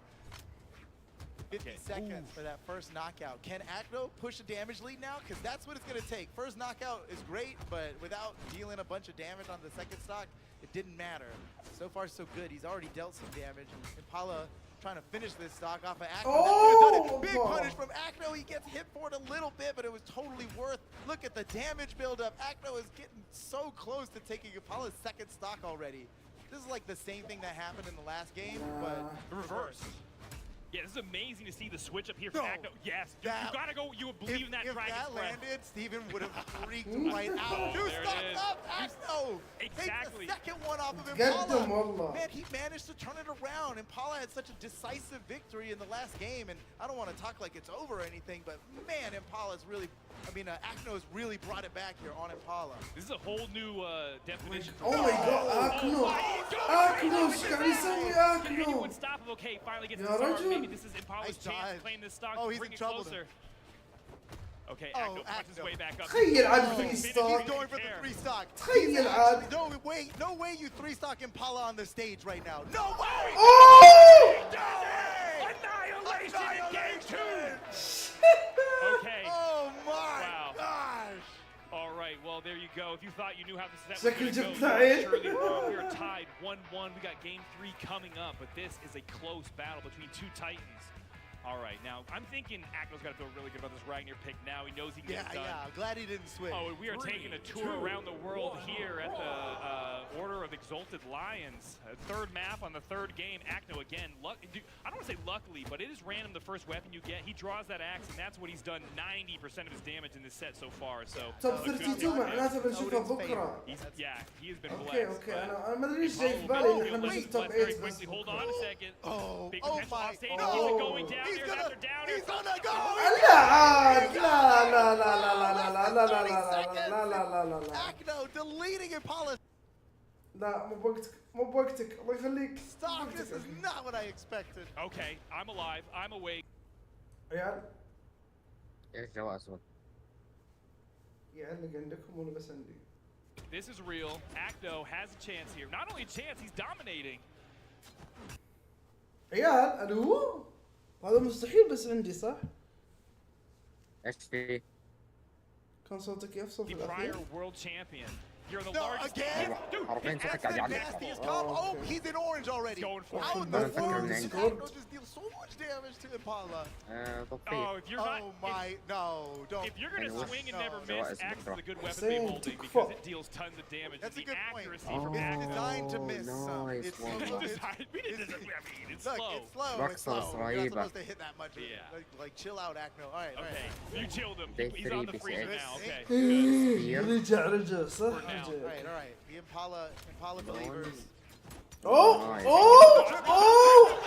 50 seconds for that first knockout. Can Acno push a damage lead now? Because that's what it's going to take. First knockout is great, but without dealing a bunch of damage on the second stock, it didn't matter. So far, so good. He's already dealt some damage. Impala trying to finish this stock off of Acno. That would have done it. Big punish from Acno. He gets hit for it a little bit, but it was totally worth. Look at the damage buildup. Acno is getting so close to taking Impala's second stock already. This is like the same thing that happened in the last game, but reverse. Yeah, this is amazing to see the switch up here from Acno. Yes, you gotta go. You would believe in that If Dragon's that Breath. landed, Steven would have freaked right out. Two stocks up, Acno! Exactly. Take the second one off of Impala. Man, he managed to turn it around. Impala had such a decisive victory in the last game, and I don't want to talk like it's over or anything, but man, Impala's really, Acno's really brought it back here on Impala. This is a whole new definition. Oh my god, Acno! Acno, ايش قاعد يسوي Acno? Anyone stop him? Okay, finally gets the start. Maybe this is Impala's chance to claim this stock. He's bring in it trouble. Closer. Okay, Acno finds his way back up. تخيل عاد 3 stock. He's going for the 3 stock. تخيل عاد. No way you 3 stock Impala on the stage right now. No way! Oh! Annihilation in game 2! Okay. Oh my gosh! All right, well, there you go. If you thought you knew how this set was going to go, you're surely wrong. We are tied 1-1. We got game 3 coming up, but this is a close battle between 2 titans. All right, now, I'm thinking Acno's got to feel really good about this Ragnar pick now. He knows he can get it done. Yeah, glad he didn't switch. Oh, and we are taking a tour around the world here at the Order of Exalted Lions. Third map on the 3rd game. Acno again. I don't want to say luckily, but it is random the first weapon you get. He draws that axe, and that's what he's done 90% of his damage in this set so far. So توب 32 معناته بنشوفه بكره. Yeah, he has been blessed. اوكي انا ما ادري ايش جاي في بالي ان احنا بنشوف توب 8 بس. Hold on a second. Big Oh potential my off stage. Is it going down? He's gonna go! لا عاد لا Acno deleting Impala. لا مو بوقتك الله يخليك. Stop, this is not what I expected. Okay, I'm alive, I'm awake. عيال ايش جو اسود؟ يعلق عندكم ولا بس عندي؟ This is real. Acno has a chance here. Not only a chance, he's dominating. عيال الو هذا مستحيل بس عندي صح؟ ايش في؟ كان صوتك يفصل في The prior الأخير؟ world champion. You're the No, largest. again? Dude, عارفين It's صوتك as قاعد يعلق. nasty as come. Oh, he's in orange already. Going for How it. in the أنا أفكر fuck إنه does عندي. Acno just deal so much damage to Impala? طفيت. Oh, if you're not. Oh my, no, don't. If you're gonna swing and never No. miss, Axe is a good weapon to Saying be holding took because fuck. it deals tons of damage. That's and a good the point. accuracy from It's Axe. designed to miss some. nice It's one. We didn't. I mean, it's Look, slow. it's slow. Rock It's slow. sauce You're not رهيبة. supposed to hit that much. Yeah. Like chill out, Acno. All right, all Okay, right. you chilled him. Day He's on the 3 freezer BCH. now. Okay. رجع صح؟ All right, all right. The Impala believers. اوه اوه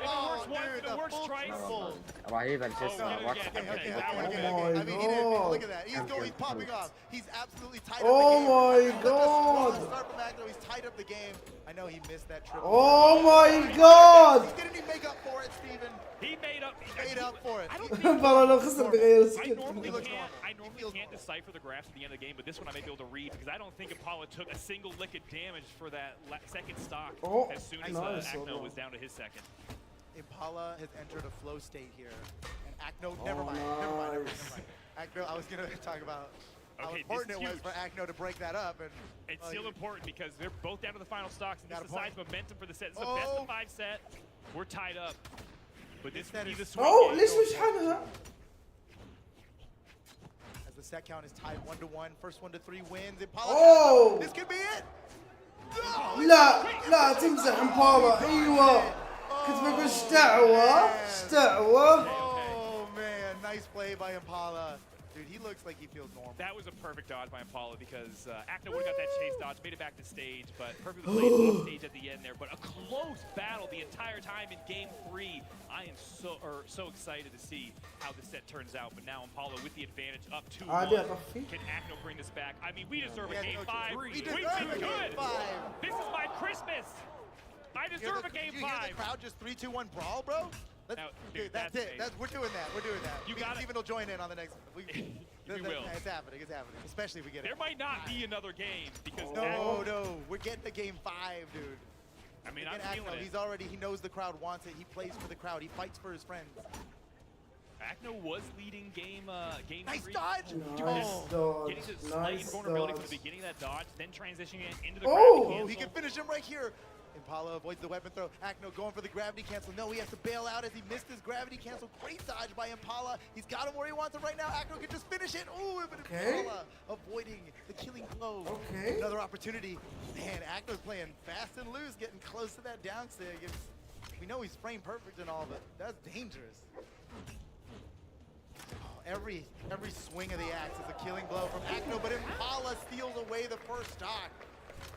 Oh, dude, the full triple. رهيبة شو اسمه Okay, روك. okay, that one. Oh Okay. my I mean, he didn't look at God. that. He's popping off. He's absolutely tied up Oh the game. my Look at the God. start from Acno. He's tied up the game. I know he missed that triple. Oh my God. Didn't he make up for it, Steven? He made up. He made up for it. I don't think. والله لو خسر بغير I السكت. normally can't decipher the graphs at the end of the game, but this one I may be able to read because I don't think Impala took a single lick of damage for that second stock Oh, as soon as nice. Acno was down to his second. Impala has entered a flow state here. And Acno, never mind. Acno, I was going to talk about how Okay, important this it is was huge. for Acno to break that up. And It's still important because they're both down to the final stocks, and this Got a decides point. momentum for the set. It's the best of 5 set. We're tied up, but this set could be is- the swing اوه game. ليش مش حالها؟ as the set count is tied 1-1, first 1-3 wins. Impala, Oh. this could be it. لا لا تمزح امبالا ايوه كنت بقول ايش دعوه ايش دعوه Oh man, nice play by Impala. Dude, he looks like he feels normal. That was a perfect dodge by Impala because Acno would have got that chase dodge, made it back to stage, but perfectly played off stage at the end there. But a close battle the entire time in Game 3. I am so excited to see how this set turns out. But now Impala with the advantage up 2-1. Can Acno bring this back? I mean, we deserve a Game 5. We've been good. This is my Christmas. I deserve a Game 5. Did you hear the crowd just 3-2-1 brawl, bro? Dude, that's it. We're doing that. We're doing that. Steven will join in on the next. We will. It's happening. It's happening. Especially if we get it. There might not be another game because No, we're getting to Game 5, dude. I mean, I'm feeling it. He knows the crowd wants it. He plays for the crowd. He fights for his friends. Acno was leading game Nice 3. dodge! Nice dodge. Getting to slight Nice vulnerability from dodge. the beginning of that dodge, then transitioning it into the Oh! gravity cancel. He can finish him right here. Impala avoids the weapon throw. Acno going for the gravity cancel. No, he has to bail out as he missed his gravity cancel. Great dodge by Impala. He's got him where he wants him right now. Acno can just finish it. Ooh, but Impala avoiding the killing blow. Okay. Another opportunity. Man, Acno's playing fast and loose, getting close to that down sig. We know he's frame perfect and all, but that's dangerous. Every swing of the axe is a killing blow from Acno, but Impala steals away the first stock.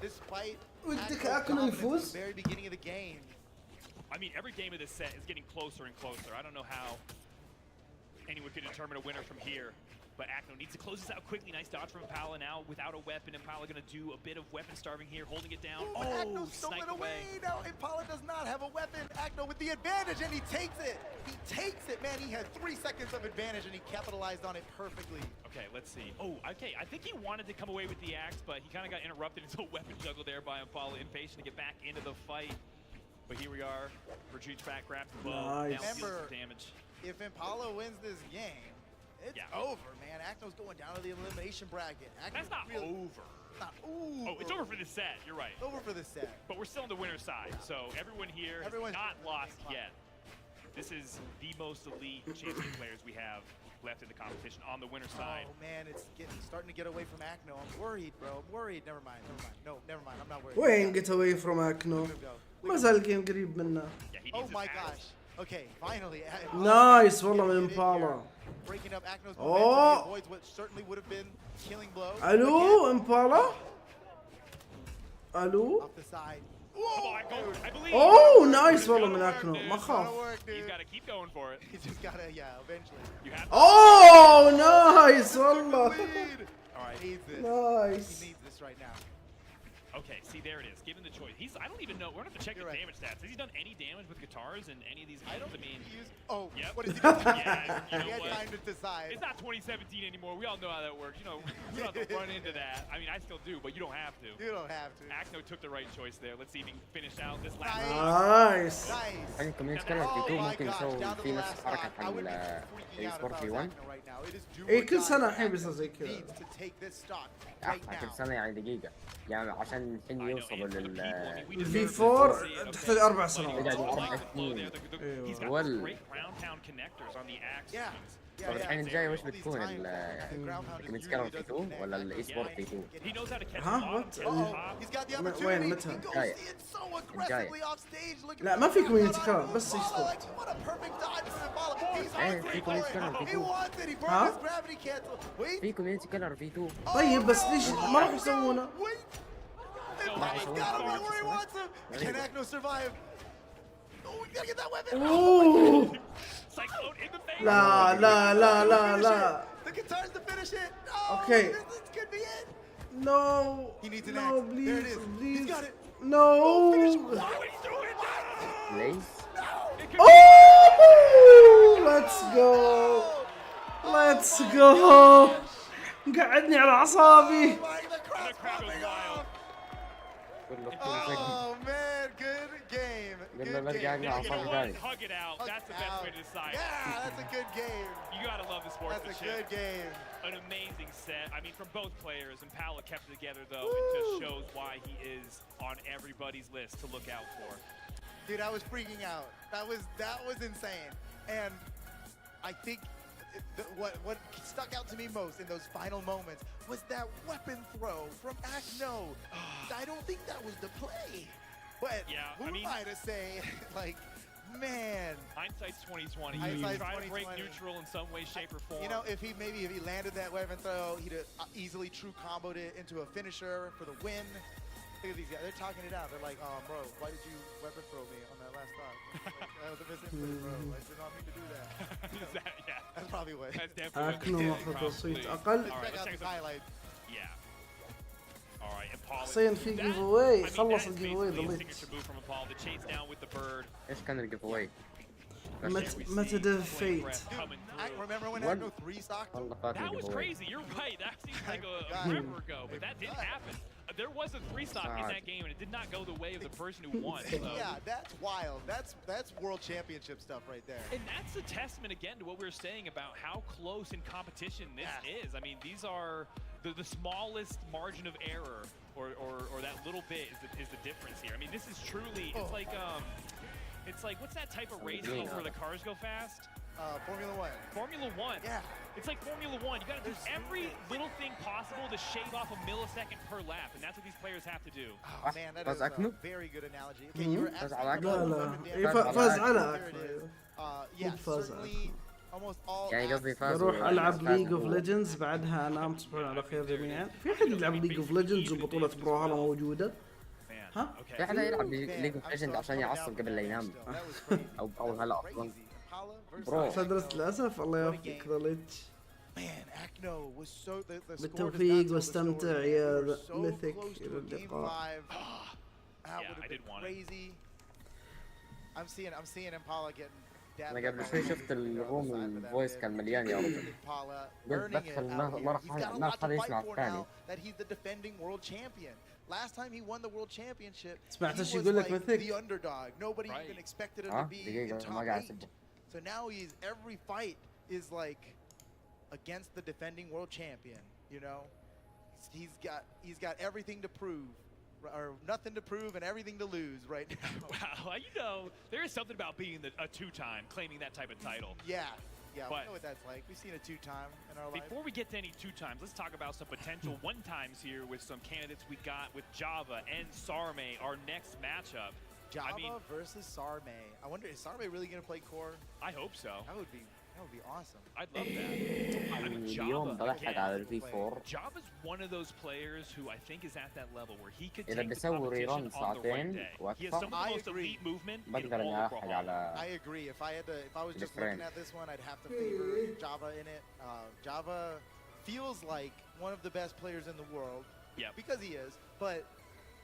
Despite ودك Acno's Acno dominance يفوز؟ at the very beginning of the game. I mean, every game of this set is getting closer and closer. I don't know how anyone could determine a winner from here, but Acno needs to close this out quickly. Nice dodge from Impala now without a weapon. Impala going to do a bit of weapon starving here, holding it down. But Acno stole it away. Now Impala does not have a weapon. Acno with the advantage, and he takes it. He takes it, man. He had 3 seconds of advantage, and he capitalized on it perfectly. Okay, let's see. Oh, okay. I think he wanted to come away with the axe, but he kind of got interrupted into a weapon juggle there by Impala, impatient to get back into the fight. But here we are. Retreats back, grabs the bow. Nice. Now deals Remember, some damage. if Impala wins this game, it's over, man. Acno's going down to the elimination bracket. That's not over. Not over. Oh, it's over for this set. You're right. Over for this set. But we're still on the winner's side, so everyone here has not lost yet. This is the most elite champion players we have left in the competition on the winner's side. Oh man, it's starting to get away from Acno. I'm worried, bro. I'm worried. Never mind. No, never mind. I'm not worried. وين get away from Acno؟ ما زال الجيم قريب منه. Oh my gosh. Okay, finally. نايس والله من امبالا. Breaking up Acno's momentum, he avoids what certainly would have been killing blow. الو امبالا؟ الو؟ Off the side. اوه نايس والله من اكنو ما خاف. He's got to keep going for it. He's just gotta, yeah, eventually. اوه نايس والله. Alright, he needs this. Nice. He needs this right now. Okay, see, there it is. Given the choice. I don't even know. We're going to have to check the damage stats. Has he done any damage with guitars in any of these games? I mean, oh, yep. What is he doing? Yeah, you know he had what? time to decide. It's not 2017 anymore. We all know how that works. You know, we don't have to run into that. I mean, I still do, but you don't have to. You don't have to. Acno took the right choice there. Let's see if he can finish out this last نايس. عندكم يتكلم في 2 ممكن يسوي في نفس الحركة حق الاي سبورت في 1. اي كل سنة الحين بيصير زي كذا. كل سنة يعني دقيقة. يعني عشان الحين يوصلوا الفي 4 تحتاج 4 سنوات. يعني 4 سنين. الحين الجاي وش بتكون الكماندات في 2 ولا الاي سبورت في 2؟ ها وات؟ وين متى؟ الجاي. لا ما في كوميونتي كلام بس اي سبورت. ايه في كوميونتي كلر في 2. ها؟ في كوميونتي كلر في 2. طيب بس ليش ما راح يسوونه؟ Can Acno survive? Oh, we gotta get that weapon. اوه Cyclone in the face. لا لا لا لا لا. The guitar's to finish it. No, Okay. This could be it. No. He needs an No, axe. please, There it is. please. He's got it. No. ليش؟ Oh! Let's go. Let's go. قعدني على أعصابي. Oh man, good game. Good game. Hug it out. That's the best way to decide. Yeah, that's a good game. You gotta love the sportsmanship. That's a good game. An amazing set. I mean, from both players, and Pala kept it together though. It just shows why he is on everybody's list to look out for. Dude, I was freaking out. That was insane. And I think what stuck out to me most in those final moments was that weapon throw from Acno. I don't think that was the play. But who am I to say, like, man. Hindsight's 2020. Hindsight's Try to break 2020. neutral in some way, shape, or form. You know, if he landed that weapon throw, he'd have easily true comboed it into a finisher for the win. Look at these guys. They're talking it out. They're like, bro, why did you weapon throw me on that last thought? That was a misinput, bro. I did not mean to do that. That's probably what. That's definitely أكنو ماخذ تصويت أقل. Check out the highlights. Yeah. All right, Impala. حسين في جيف اواي خلص الجيف اواي ضليت. ايش كان الجيف اواي؟ متى دفيت؟ Remember when Acno 3 stocked? That was crazy. You're right. That seems like a forever ago, but that didn't happen. There was a 3-stock in that game, and it did not go the way of the person who won. So. Yeah, that's wild. That's world championship stuff right there. And that's a testament again to what we were saying about how close in competition this is. I mean, these are the smallest margin of error, or that little bit is the difference here. I mean, this is truly it's like what's that type of racing where the cars go fast? Formula 1. Formula 1. Yeah. It's like Formula 1. You got to do every little thing possible to shave off a millisecond per lap, and that's what these players have to do. Oh, man, that is a very good analogy. Okay, you were فاز على yeah, certainly almost all يعني قصدي فاز. بروح العب ليج اوف ليجندز بعدها انام تصبحون على خير جميعا. في احد يلعب ليج اوف ليجندز وبطولة براولهالا موجودة؟ ها؟ في احد يلعب ليج اوف ليجندز عشان يعصب قبل لا ينام او هلا اصلا. برو صدرت للاسف الله يوفقك ضليت. بالتوفيق واستمتع يا ميثك الى اللقاء. I'm seeing Impala getting أنا قبل شوي شفت الروم الفويس كان مليان يا رجل. قلت بدخل ما راح حدا يسمع الثاني. That he's the defending world champion. Last time he won the world championship, سمعت he ايش was يقول لك like ميثك؟ the underdog. Nobody even expected him to be in top 8. So now every fight is like against the defending world champion. You know, he's got everything to prove. Or nothing to prove and everything to lose right now. Wow, you know, there is something about being a two-time, claiming that type of title. Yeah, we know what that's like. We've seen a two-time in our life. Before we get to any two-times, let's talk about some potential one-times here with some candidates we got with Java and Sarme, our next matchup. Java versus Sarme. I wonder, is Sarme really going to play core? I hope so. That would be awesome. I'd love that. I mean, Java's one of those players who I think is at that level where he could take the competition on the right day. He has some of the most elite movement in all of Brawlhalla. I agree. If I was just looking at this one, I'd have to favor Java in it. Java feels like one of the best players in the world. Yeah. Because he is, but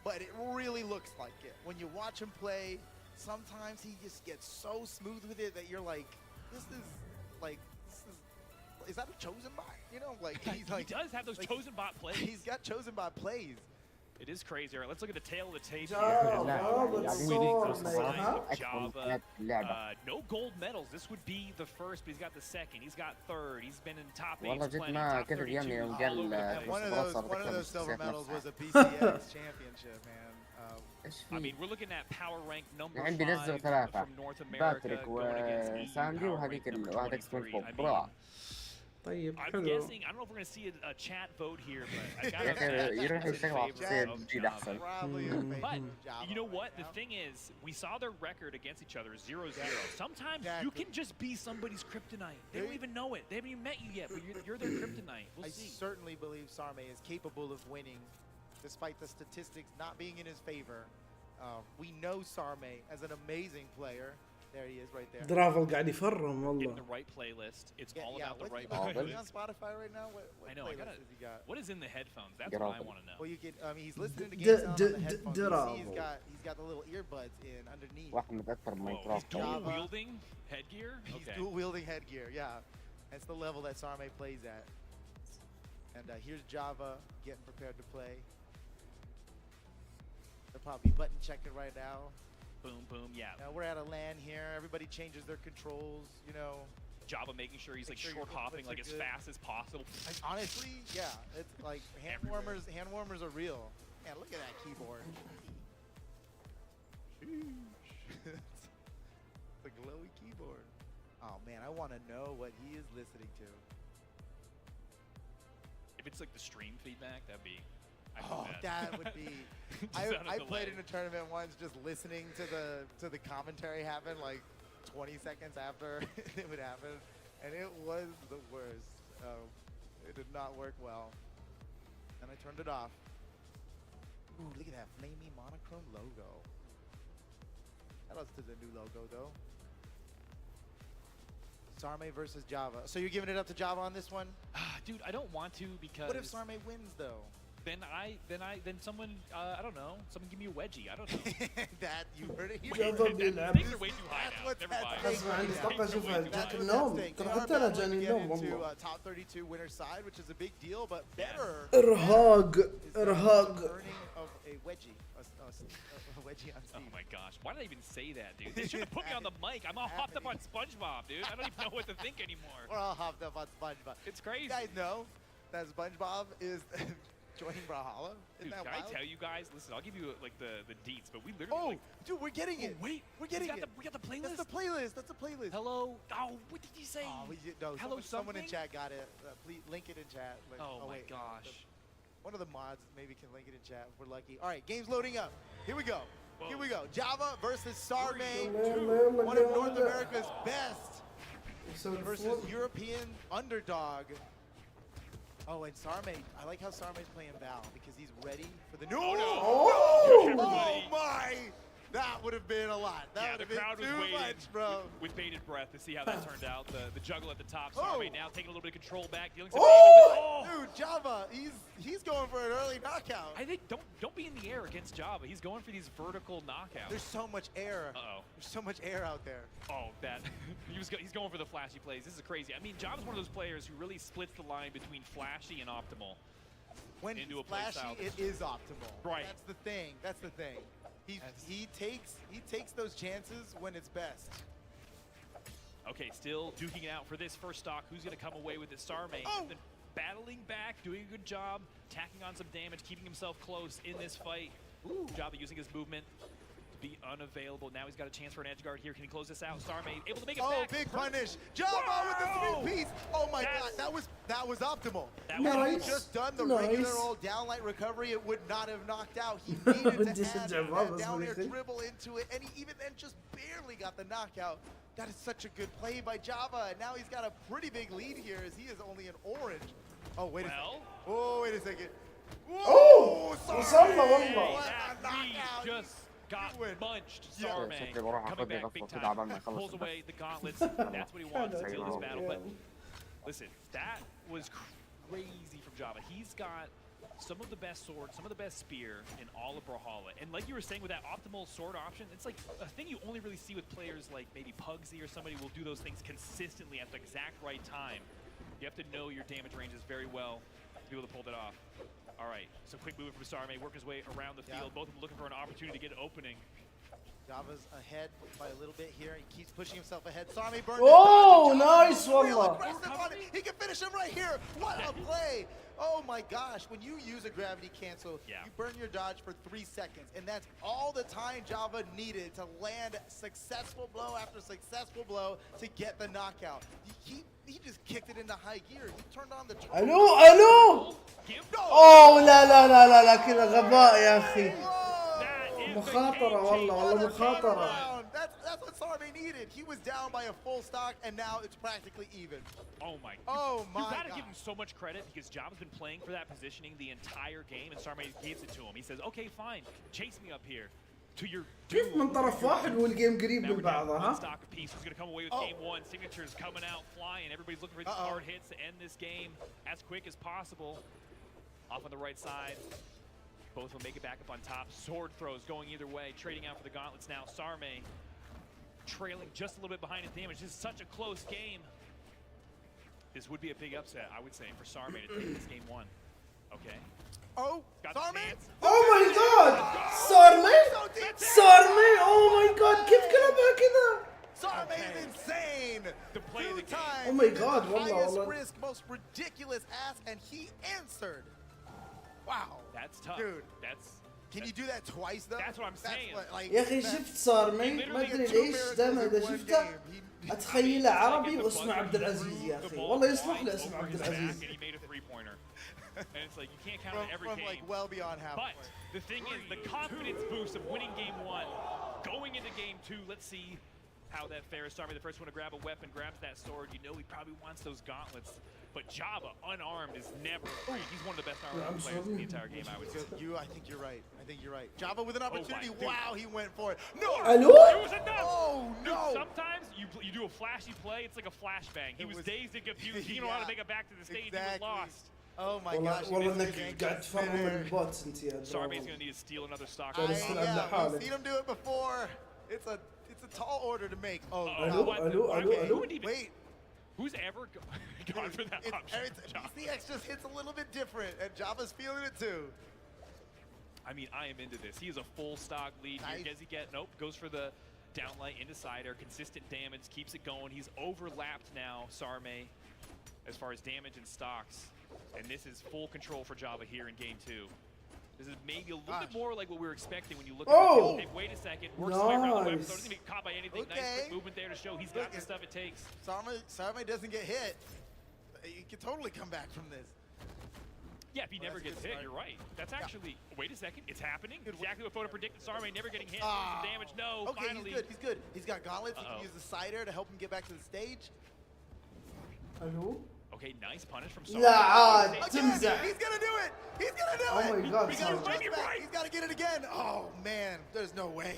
but it really looks like it. When you watch him play, sometimes he just gets so smooth with it that you're like, is that a chosen bot? You know, like he's like he does have those chosen bot plays. He's got chosen bot plays. It is crazy. All right, let's look at the tail of the tape no gold medals. This would be the first, but he's got the second. He's got third. He's been in top 8. والله جد ما كثر يومي يوم قال one of those silver medals was a BCX championship, man. I mean, we're looking at power rank number 5 عندي نزلوا 3 from North America باتريك وساندي وهذيك واحدة سبونج بوب. طيب I'm حلو. guessing, I don't know if we're going to see a chat vote here, but I got يروح يشتغل على تصير جديد أحسن. But you know what? The thing is, we saw their record against each other 0-0. Sometimes you can just be somebody's kryptonite. They don't even know it. They haven't even met you yet, but you're their kryptonite. We'll see. I certainly believe Sarme is capable of winning, despite the statistics not being in his favor. We know Sarme as an amazing player. There he is right there. درافل قاعد يفرم والله. In the right playlist. It's all about the right playlist. playlist. Is he on Spotify right now? What I know. playlist has he got? What is in the headphones? That's what I want to know. Well, you can. I mean, he's listening to game sound on the headphones. You see he's got the little earbuds in underneath. واحد أكثر من He's dual wielding headgear. He's dual wielding headgear. Yeah, that's the level that Sarme plays at. And here's Java getting prepared to play. They're probably button checking right now. Boom, boom, yeah. Now we're at a LAN here. Everybody changes their controls, you know. Java making sure he's like short hopping like as fast as possible. Honestly, yeah, it's like hand warmers are real. Man, look at that keyboard. It's a glowy keyboard. Oh man, I want to know what he is listening to. If it's like the stream feedback, that'd be. That would be. I played in a tournament once, just listening to the commentary happen like 20 seconds after it would happen, and it was the worst. It did not work well, and I turned it off. Ooh, look at that flamey monochrome logo. Shout outs to the new logo though. Sarme versus Java. So you're giving it up to Java on this one? Dude, I don't want to because. What if Sarme wins though? Then someone, I don't know, someone give me a wedgie. I don't know. That you heard it here. Things are way too high now. Never mind. حسب عندي طاقة اشوفها جات النوم ترى حتى انا جاني النوم والله. Top 32 winner side, which is a big deal, but better. ارهاق. Earning of a wedgie. A wedgie on Steve. Oh my gosh, why did I even say that, dude? They should have put me on the mic. I'm all hopped up on SpongeBob, dude. I don't even know what to think anymore. We're all hopped up on SpongeBob. It's crazy. You guys know that SpongeBob is joining Brawlhalla. Dude, can I tell you guys? Listen, I'll give you like the deets, but we literally. Dude, we're getting it. Wait, we're getting it. We got the playlist. That's the playlist. That's the playlist. Hello. Oh, what did you say? No, Hello, someone in chat got it. Please link it in chat. Like, oh my wait, gosh. One of the mods maybe can link it in chat if we're lucky. All right, game's loading up. Here we go. Whoa. Here we go. Java versus Sarme, one of North America's best, versus European underdog. Oh, and Sarme, I like how Sarme's playing Val because he's ready for the new. Oh my! That would have been a lot. That would have been too much, bro. With bated breath to see how that turned out. The juggle at the top. Sarme now taking a little bit of control back, dealing some damage. Dude, Java, he's going for an early knockout. I think don't be in the air against Java. He's going for these vertical knockouts. There's so much air. There's so much air out there. Oh, that he's going for the flashy plays. This is crazy. I mean, Java's one of those players who really splits the line between flashy and optimal. When into a flashy, play style. It is optimal. Right. That's the thing. That's the thing. He takes those chances when it's best. Okay, still duking it out for this first stock. Who's going to come away with this? Sarme battling back, doing a good job, tacking on some damage, keeping himself close in this fight. Java using his movement to be unavailable. Now he's got a chance for an edge guard here. Can he close this out? Sarme able to make it back. Big punish. Java with the three-piece. Oh my God, that was optimal. If he just done the regular old downlight recovery, it would not have knocked out. He needed to add that down air dribble into it, and he even then just barely got the knockout. That is such a good play by Java, and now he's got a pretty big lead here as he is only an orange. Oh, wait a second. Oh, wait a second. Oh, Sarme, that just got munched. Sarme coming back big time. Pulls away the gauntlets. That's what he wants to seal this battle. But listen, that was crazy from Java. He's got some of the best sword, some of the best spear in all of Brawlhalla. And like you were saying with that optimal sword option, it's like a thing you only really see with players like maybe Pugsy or somebody will do those things consistently at the exact right time. You have to know your damage ranges very well to be able to pull that off. All right, so quick movement from Sarme, work his way around the field. Both of them looking for an opportunity to get an opening. Java's ahead by a little bit here. He keeps pushing himself ahead. Sarme burned. Oh, nice wallah. He can finish him right here. What a play. Oh my gosh, when you use a gravity cancel, you burn your dodge for 3 seconds, and that's all the time Java needed to land successful blow after successful blow to get the knockout. He just kicked it into high gear. He turned on the الو اوه لا لا لا لا لا كذا غباء يا اخي مخاطرة والله مخاطرة. That's what Sarme needed. He was down by a full stock, and now it's practically even. Oh my! You gotta give him so much credit because Java's been playing for that positioning the entire game, and Sarme gives it to him. He says, "Okay, fine, chase me up here." To your كيف من طرف واحد والجيم قريب من بعضها ها؟ Stock apiece. Who's gonna come away with game one? Signatures coming out flying. Everybody's looking for these hard hits to end this game as quick as possible. Off on the right side. Both will make it back up on top. Sword throws going either way. Trading out for the gauntlets now. Sarme trailing just a little bit behind in damage. This is such a close game. This would be a big upset, I would say, for Sarme to take this game one. Okay. Oh, Sarme! Oh my god! Sarme! Sarme! Oh my god! كيف كلبها كذا؟ Sarme is insane! 2 times! Oh my god, highest risk, most ridiculous ass, and he answered. Wow. That's tough. Dude. Can you do that twice though? That's what I'm saying. يا اخي شفت صارمي ما ادري ليش دائما اذا شفته اتخيله عربي واسمه عبد العزيز يا اخي والله يصلح له اسم عبد العزيز. And it's like you can't count on every game. Like well beyond half. But the thing is, the confidence boost of winning game one, going into game two. Let's see how that fares. Sarme, the first one to grab a weapon, grabs that sword. You know he probably wants those gauntlets. But Java, unarmed, is never afraid. He's one of the best armed players in the entire game, I would say. I think you're right. Java with an opportunity. Wow, he went for it. No! Hello? It was enough! Oh, no! Dude, sometimes you do a flashy play, it's like a flashbang. He was dazed and confused. He didn't know how to make it back to the stage. He was lost. Oh my gosh. والله انك قاعد تفرم البوتس انت يا Sarme's going to need to steal another stock. We've seen him do it before. It's a tall order to make. Oh, hello. Wait. Who's ever gone for that option? BCX just hits a little bit different, and Java's feeling it too. I mean, I am into this. He is a full stock lead here. Does he get? Nope. Goes for the downlight into cider. Consistent damage. Keeps it going. He's overlapped now, Sarme, as far as damage and stocks. And this is full control for Java here in game two. This is maybe a little bit more like what we were expecting when you look at the tape. Wait a second. Works his way around the weapon, so doesn't get caught by anything. Nice quick movement there to show he's got the stuff it takes. Sarme doesn't get hit. He can totally come back from this. Yeah, if he never gets hit, you're right. That's actually, wait a second, it's happening. Exactly what Photo predicted. Sarme never getting hit. Damage, no, okay, finally. He's good. He's got gauntlets. He can use the cider to help him get back to the stage. Hello? Okay, nice punish from Sarme. لا عاد تمزح. He's gonna do it. He's gonna do it. Oh my god, He's got to get it again. Oh man, there's no way.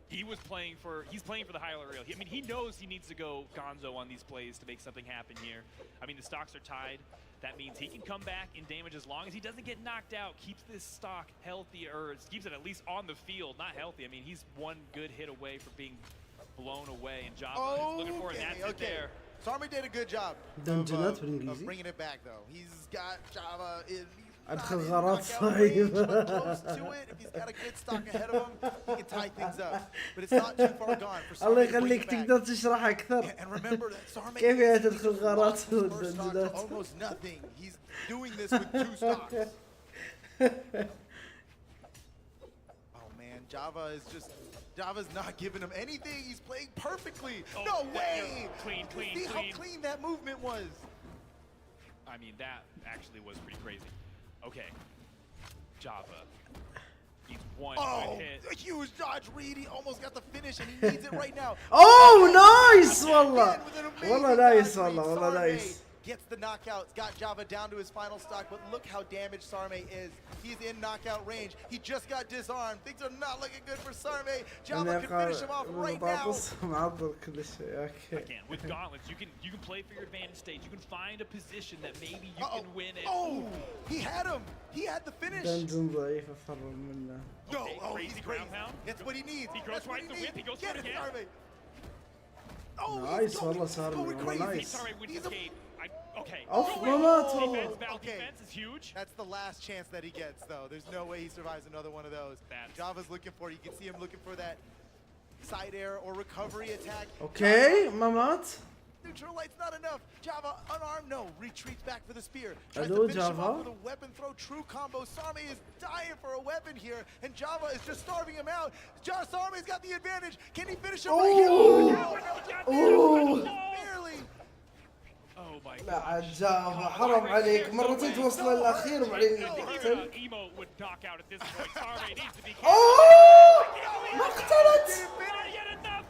He's playing for the higher rail. I mean, he knows he needs to go gonzo on these plays to make something happen here. I mean, the stocks are tied. That means he can come back in damage as long as he doesn't get knocked out, keeps this stock healthy, or keeps it at least on the field, not healthy. I mean, he's one good hit away from being blown away, and Java is looking for it. That's it there. Sarme did a good job of bringing it back, though. He's got Java in ادخل غارات صعيبة. close to it. If he's got a good stock ahead of him, he can tie things up. But it's not too far gone for Sarme. الله يخليك تقدر تشرح أكثر. And remember that Sarme كيف يعني تدخل غارات ودنجنات? Almost nothing. He's doing this with 2 stocks. Oh man, Java's not giving him anything. He's playing perfectly. No way! Clean. See how clean that movement was. I mean, that actually was pretty crazy. Okay, Java. He's one good hit. A huge dodge read. He almost got the finish, and he needs it right now. Oh, nice والله. والله nice والله. gets the knockouts, got Java down to his final stock, but look how damaged Sarme is. He's in knockout range. He just got disarmed. Things are not looking good for Sarme. Java can finish him off right now. Again, with gauntlets, you can play for your advantage stage. You can find a position that maybe you can win it. Oh, he had him. He had the finish. No, crazy ground pound. That's what he needs. He goes right the whip. He goes for it again. Sarme. Oh, nice, والله Sarme going crazy. Sarme wins this game. Okay. Defense is huge. That's the last chance that he gets, though. There's no way he survives another one of those. Java's looking for it. You can see him looking for that side air or recovery attack. Okay, Mamat. Neutral light's not enough. Java unarmed, no. Retreats back for the spear. Hello, Tries to finish him Java. off with a weapon throw, true combo. Sarme is dying for a weapon here, and Java is just starving him out. Sarme's got the advantage. Can he finish him right here? Barely. Oh my god. لا جافا حرام عليك مرتين توصل للاخير وبعدين تقتل. اوه ما اقتلت.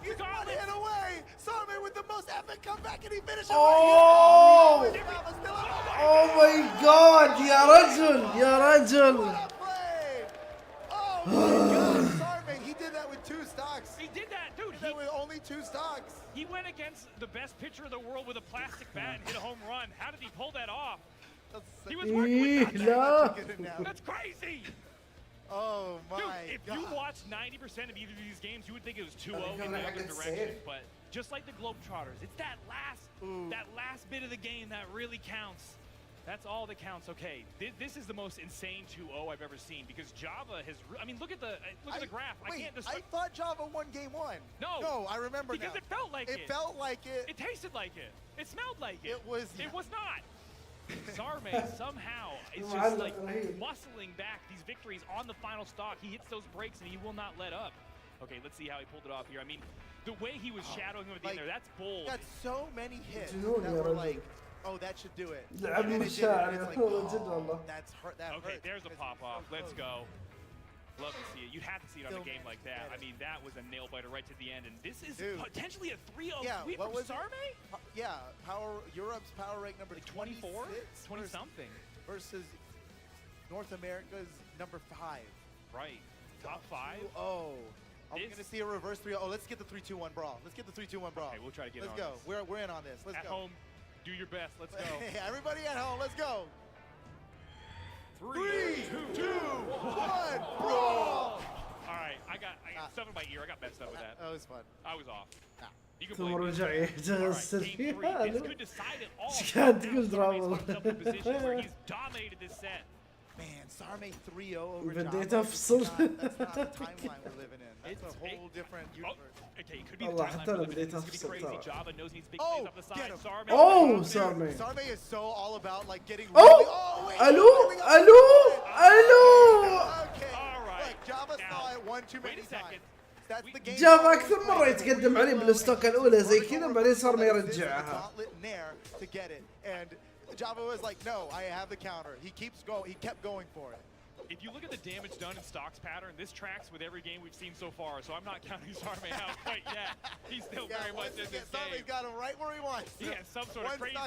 He's one hit away. Sarme with the most epic comeback and he finishes Oh! Oh my god يا رجل يا رجل. Oh my god, Sarme, he did that with 2 stocks. He did that, dude. He did that with only 2 stocks. He went against the best pitcher in the world with a plastic bat and hit a home run. How did he pull that off? He was working with that. That's crazy. Oh my Dude, if god. you watched 90% of either of these games, you would think it was 2-0 in the other direction. But just like the Globetrotters, it's that last bit of the game that really counts. That's all that counts. Okay, this is the most insane 2-0 I've ever seen because Java has. I mean, look at the graph. Wait, I thought Java won game 1. No, I remember because now. it felt like it. It felt like it. It tasted like it. It smelled like it. It was not. Sarme somehow is just like muscling back these victories on the final stock. He hits those breaks and he will not let up. Okay, let's see how he pulled it off here. I mean, the way he was shadowing him at the end there, that's bold. He got so many hits that were like, oh, that should do it. لعب مشاعر والله جد والله. That's hurt. That okay, there's a pop off. Let's go. Love to see it. You'd have to see it on a game like that. I mean, that was a nail biter right to the end, and this is potentially a 3-0 sweep from Sarme? Europe's power rank number 24? 20 something. Versus North America's number 5. Right. Top 5? Oh. Are we going to see a reverse 3-0? Oh, let's get the 3-2-1 brawl. Let's get the 3-2-1 brawl. Okay, we'll try to get Let's on go. this. We're in on this. Let's go. At home, do your best. Let's go. Everybody at home, let's go. 3, 2, 1, brawl! All right, I got stuff in my ear. I got messed up with that. That was fun. I was off. You can ثم play رجع يتغسل فيها. This could decide it all. ايش قاعد تقول دراما؟ He's dominated this set. Man, Sarme 3-0 over بديت افصل. That's not the timeline we're living in. That's a whole different universe. Okay, it could be والله the حتى انا timeline. بديت This could be افصل crazy. ترى. Java knows he needs big plays off the side. Sarme. Oh, Sarme. Sarme is so all about like getting. Oh, الو الو الو. Okay. All right. Java saw it one too many times. That's the game. جافا اكثر مره يتقدم عليه بالستوك الاولى زي كذا بعدين صار ما يرجعها. To get it, and Java was like, no, I have the counter. He keeps going. He kept going for it. If you look at the damage done in Stock's pattern, this tracks with every game we've seen so far, so I'm not counting Sarme out quite yet. He's still very much in this game. Sarme's got him right where he wants. He has some sort of crazy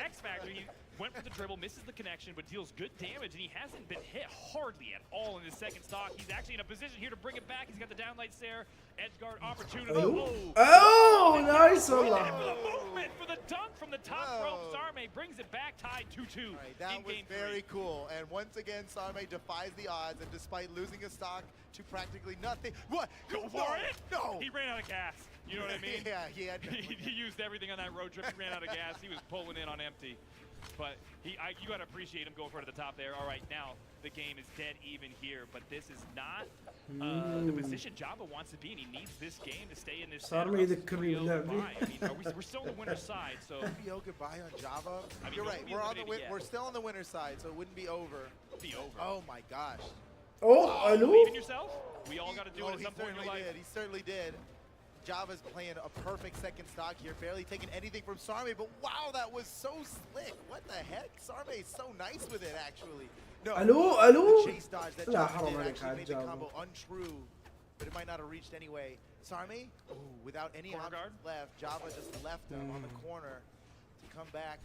X factor. He went for the dribble, misses the connection, but deals good damage, and he hasn't been hit hardly at all in his second stock. He's actually in a position here to bring it back. He's got the downlight stare, edge guard opportunity. Oh, nice والله. For the movement, for the dunk from the top rope, Sarme brings it back, tied 2-2. Right, that was very cool. And once again, Sarme defies the odds, and despite losing a stock to practically nothing, what? Go for it! No! He ran out of gas. You know what I mean? Yeah, he had. He used everything on that road trip. He ran out of gas. He was pulling in on empty. But you got to appreciate him going for it at the top there. All right, now the game is dead even here. But this is not the position Java wants to be, and he needs this game to stay in this. صار ما يذكرني بلعبي. I mean, we're still on the winner's side, so. Yo, goodbye on Java. I mean, you're right. We're still on the winner's side, so it wouldn't be over. It'll be over. Oh my gosh. Oh, الو. Believe in yourself. We all got to do it at some point in your life. He certainly did. Java's playing a perfect second stock here, barely taking anything from Sarme, but wow, that was so slick. What the heck? Sarme is so nice with it, actually. No, الو. the chase dodge that لا Java حرام did عليك actually made the عاد combo جافا. untrue, but it might not have reached anyway. Sarme, without any options left, Java just left him on the corner to come back.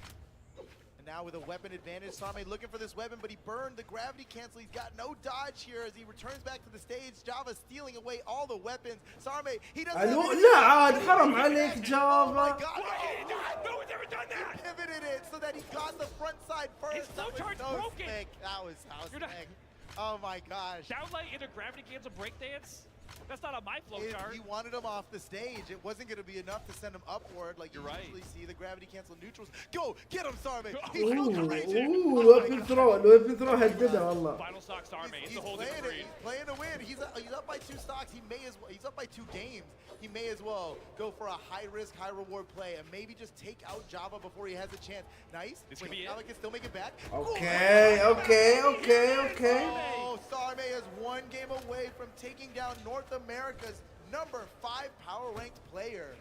And now with a weapon advantage, Sarme looking for this weapon, but he burned the gravity cancel. He's got no dodge here as he returns back to the stage. Java stealing away all the weapons. Sarme, he doesn't have anything. لا عاد حرام عليك جافا. Oh my God. No one's ever done that. He pivoted it so that he got the front side first. His slow charge broke it. That was sick. Oh my gosh. Downlight into gravity cancel breakdance? That's not on my flow chart. He wanted him off the stage. It wasn't going to be enough to send him upward like you usually see the gravity cancel neutrals. Go! Get him, Sarme! He's still courageous! الويبن ثرو هددها والله. Final stock Sarme. It's a whole playing different breed. He's playing to win. He's up by 2 stocks. He's up by 2 games. He may as well go for a high-risk, high-reward play and maybe just take out Java before he has a chance. Nice. This could be Java can still make it back. Okay. Oh, Sarme is 1 game away from taking down North America's number 5 power-ranked player.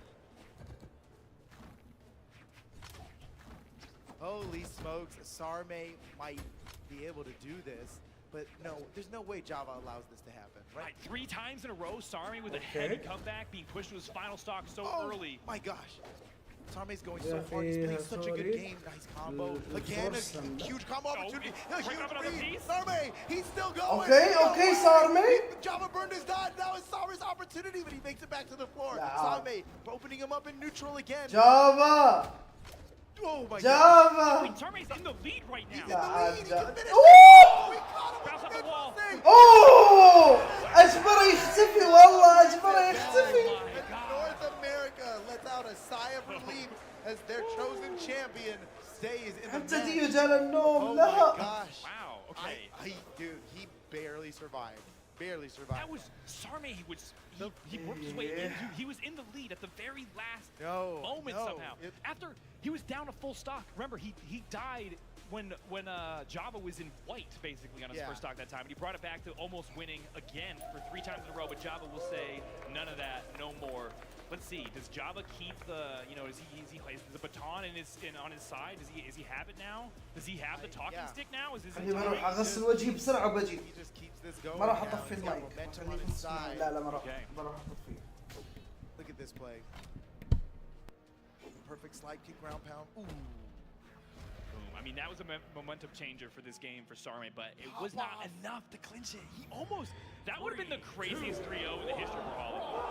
Holy smokes, Sarme might be able to do this, but no, there's no way Java allows this to happen, right? 3 times in a row, Sarme with a heavy comeback, being pushed to his final stock so early. My gosh. Sarme's going so hard. He's playing such a good game. Nice combo. Again, a huge combo opportunity. A huge read. Sarme, he's still going. Okay, Sarme. Java burned his dodge. Now it's Sarme's opportunity, but he makes it back to the floor. Sarme opening him up in neutral again. Java. Oh my Java. Wait, Sarme's in the lead right now. He's in the lead. He can finish. Bounce off the wall. اجبره يختفي والله اجبره يختفي. North America lets out a sigh of relief as their chosen champion stays in the حتى match. ديو جال النوم. Oh لا. my gosh. Wow. Okay. Dude, he barely survived. Barely survived. That was Sarme. He worked his way into. He was in the lead at the very last moment somehow. After he was down a full stock. Remember, he died when Java was in white basically on his first stock that time, and he brought it back to almost winning again for 3 times in a row. But Java will say none of that, no more. Let's see. Does Java keep the is the baton on his side? Does he have it now? Does he have the talking stick now? Is خليني بروح اغسل وجهي بسرعه وبجي. He just keeps this going. ما راح اطفي المايك. Momentum on his side. لا ما راح اطفيه. Look at this play. Perfect slide kick, ground pound. Ooh. Boom. I mean, that was a momentum changer for this game for Sarme, but it was not enough to clinch it. He almost, that would have been the craziest 3-0 in the history of Hollywood.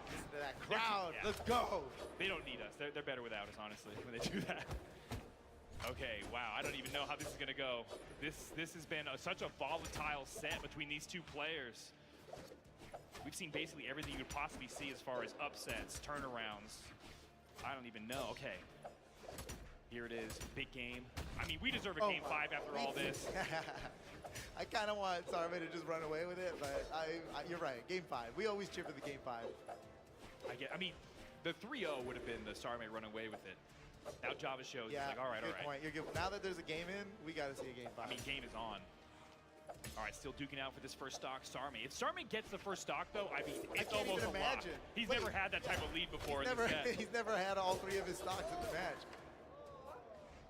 Listen to that crowd. Let's go. They don't need us. They're better without us, honestly, when they do that. Okay, wow. I don't even know how this is going to go. This has been such a volatile set between these 2 players. We've seen basically everything you could possibly see as far as upsets, turnarounds. I don't even know. Okay. Here it is. Big game. I mean, we deserve a game 5 after all this. I kind of want Sarme to just run away with it, but you're right. Game 5. We always cheer for the game 5. I mean, the 3-0 would have been the Sarme run away with it. Now Java shows it's like, all right, all right. Point. You're good. Now that there's a game in, we got to see a game 5. I mean, game is on. All right, still duking out for this first stock, Sarme. If Sarme gets the first stock, though, I mean, it's almost a lock. He's never had that type of lead before in this set. He's never had all 3 of his stocks in the match.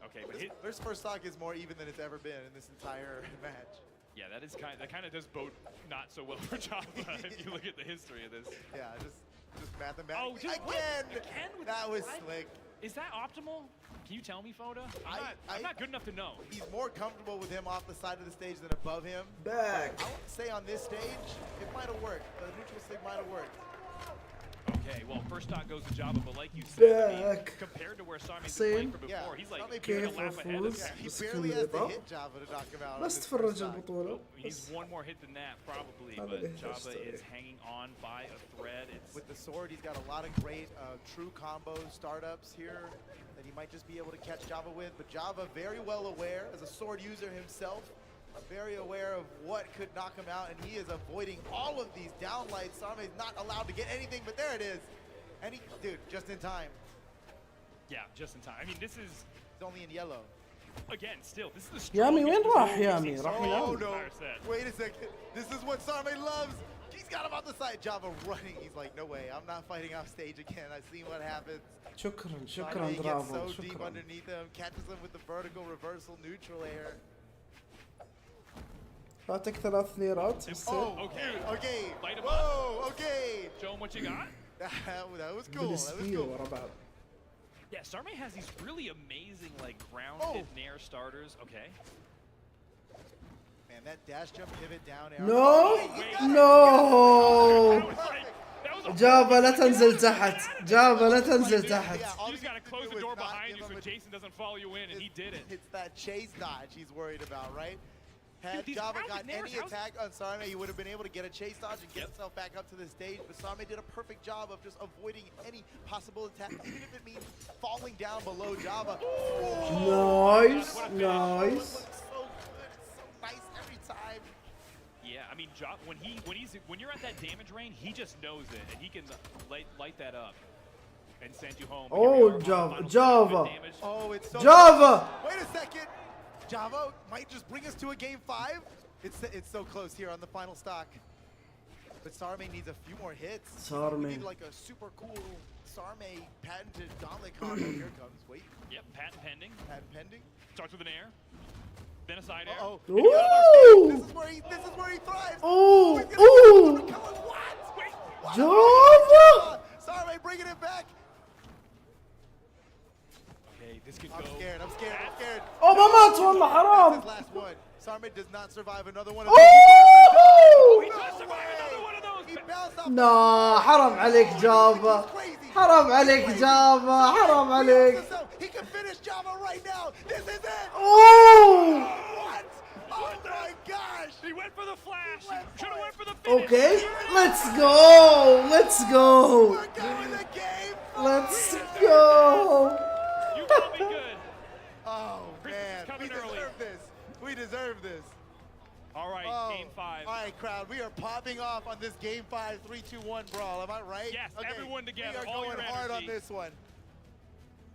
Okay, but this first stock is more even than it's ever been in this entire match. Yeah, that kind of does bode not so well for Java if you look at the history of this. Yeah, just mathematically. Oh, just again with that was slick. Is that optimal? Can you tell me, Foda? I'm not good enough to know. He's more comfortable with him off the side of the stage than above him. Back. I would say on this stage, it might have worked. The neutral stick might have worked. Okay, well, first stock goes to Java, but like you said, I mean, compared to where Sarme's been playing from before, he's like كيف فوز He barely has to hit Java to knock him out. بس تفرج البطولة. He needs 1 more hit than that, probably, but Java is hanging on by a thread. With the sword, he's got a lot of great true combo startups here that he might just be able to catch Java with, but Java very well aware, as a sword user himself, very aware of what could knock him out, and he is avoiding all of these downlights. Sarme is not allowed to get anything, but there it is. And dude, just in time. Yeah, just in time. I mean, this is... He's only in yellow. Again, still, this is the strongest... يامي وين راح يامي؟ راح Oh no, wait a second. This is what Sarme loves. He's got him out the side. Java running. He's like, no way, I'm not fighting off stage again. I've seen what happens. شكرا He gets so درافو deep شكرا. underneath him, catches him with the vertical reversal neutral air. فاتك 3 ليرات. Okay. Whoa, okay. Show him what you got. That was cool. بالسبيو ورا بعض. Yeah, Sarme has these really amazing, like, grounded nair starters. Okay. Man, that dash jump pivot down air. No. جافا لا تنزل تحت. جافا لا تنزل تحت. You just gotta close the door behind you so Jason doesn't follow you in, and he did it. It's that chase dodge he's worried about, right? Had Java got any attack on Sarme, he would have been able to get a chase dodge and get himself back up to the stage, but Sarme did a perfect job of just avoiding any possible attack, even if it means falling down below Java. Nice, nice. It's so good, it's so nice every time. Yeah, I mean, when you're at that damage range, he just knows it, and he can light that up and send you home. Oh, Java. Oh, it's so Java. Wait a second. Java might just bring us to a game 5. It's so close here on the final stock. But Sarme needs a few more hits. Sarme. We need like a super cool Sarme patented gauntlet combo. Here it comes. Wait. Yep, patent pending. Patent pending. Starts with an air. Then a side air. Oh. Ooh. This is where he thrives. Ooh. Ooh. What? Java. Sarme bringing it back. Okay, this could I'm go. scared. I'm scared. Oh, ما مات والله حرام. This is last one. Sarme does not survive another one of those. Oh! He does survive another one of those. He bounced off. No, حرام عليك جافا. حرام عليك جافا. حرام عليك. He can finish Java right now. This is it. Oh! What? Oh my gosh. He went for the flash. Should have went for the finish. Okay, let's go. Let's go. We're going to game 5. Let's go. You got me good. Oh man, we deserve this. We deserve this. All right, game 5. All right, crowd, we are popping off on this game 5 3-2-1 brawl. Am I right? Yes, okay. everyone together. We are going hard on this one.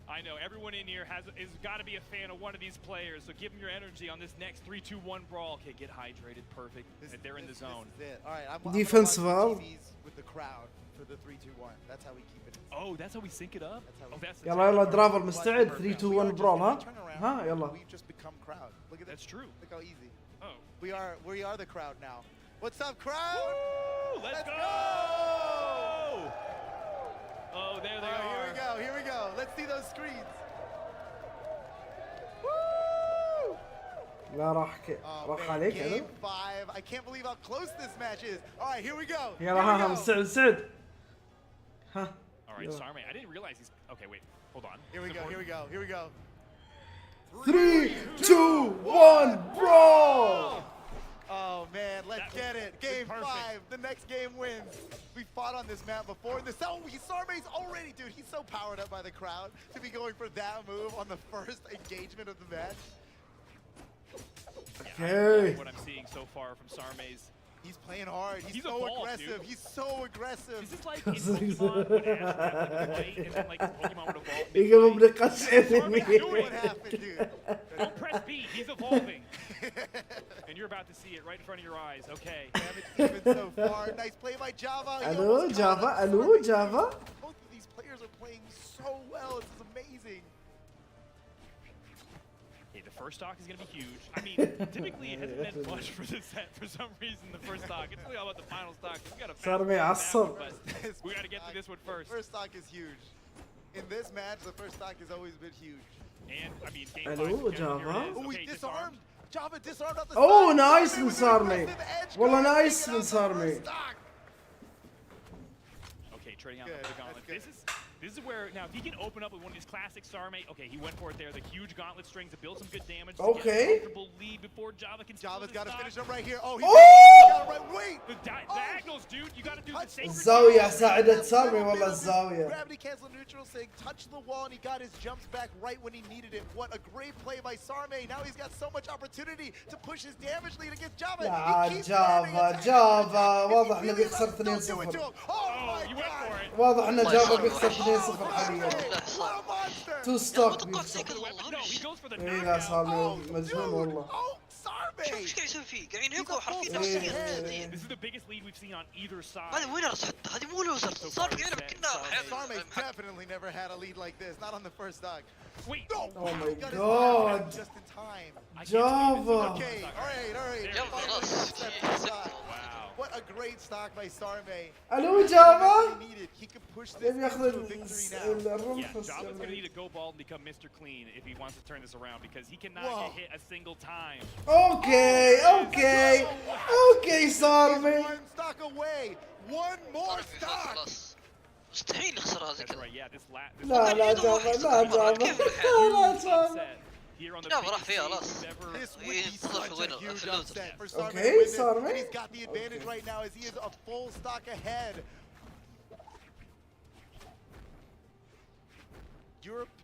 I know everyone in here has got to be a fan of one of these players, so give them your energy on this next 3-2-1 brawl. Okay, get hydrated, perfect. They're in the zone. This is it. All right, I'm Defense foul with the crowd for the 3-2-1. That's how we keep it. Oh, that's how we sync it up. يلا يلا درافر مستعد 3-2-1 برول ها يلا. We just become crowd. Look at this. That's true. Look how easy. Oh. We are the crowd now. What's up, crowd? Woo! Let's go! Oh, there they are. Here we go. Let's see those screens. لا راح عليك Game 5. I can't believe how close this match is. All right, here we go. يلا ها مستعد. ها. All right, Sarme. I didn't realize he's. Okay, wait. Hold on. Here we go. 3, 2, 1, brawl! Oh man, let's get it. Game 5. The next game wins. We fought on this map before. Sarme's already, dude. He's so powered up by the crowd to be going for that move on the first engagement of the match. Okay. What I'm seeing so far from Sarme's. He's playing hard. He's so aggressive. He's so aggressive. Is this like in Pokemon when Ash would play and then like Pokemon would evolve? يقوم بنقاش enemy. What happened, dude? Don't press B. He's evolving. And you're about to see it right in front of your eyes. Okay. Damage even so far. Nice play by Java. Hello, Java. Both of these players are playing so well. This is amazing. The first stock is going to be huge. I mean, typically it hasn't been much for this set for some reason. The first stock, it's really all about the final stock. We got to we got to get to this one first. First stock is huge. In this match, the first stock has always been huge. And I mean, game Hello, 5. Java. Oh, he disarmed. Java disarmed off the Oh, side. nice من Sarme. والله nice من Sarme. Okay, trading out the gauntlet. This is where, now, if he can open up with one of these classic Sarme, okay, he went for it there, the huge gauntlet string to build some good damage. Okay. To get a comfortable lead before Java can Java's got to finish him right here. Oh, he got it right. Wait. The diagonals, dude. You got to do the sacred. الزاوية ساعدت Sarme والله الزاوية. Gravity cancel neutral saying touch the wall and he got his jumps back right when he needed it. What a great play by Sarme. Now he's got so much opportunity to push his damage lead against Java. Java واضح انه بيخسر 2-0. واضح انه جافا بيخسر 2-0 حاليا. تو ستوك بيخسر. اي لا صار مجنون والله. شوف ايش قاعد يسوي فيه؟ قاعدين ينهكوا حرفيا نفس الشيء. This is the biggest lead we've seen on either side. هذا وينرز حتى هذه مو لوزر. صار قاعدين كنا Sarme's definitely never had a lead like this. Not on the first stock. Wait. No. Oh my god. Just in time. Java. Okay. All right. Wow. What a great الو جافا He could push this يبي ياخذ into a victory now. الرمح Yeah, Java's gonna need to go ball and become Mr. Clean if he wants to turn this around because he cannot get hit a single time. اوكي صارمي. One stock away. One more stock. مستحيل يخسر هذا كله. لا جافا جافا راح فيها خلاص. ينتظر في وينر الفلوس. اوكي صارمي. He's got the advantage right now as he is a full stock ahead.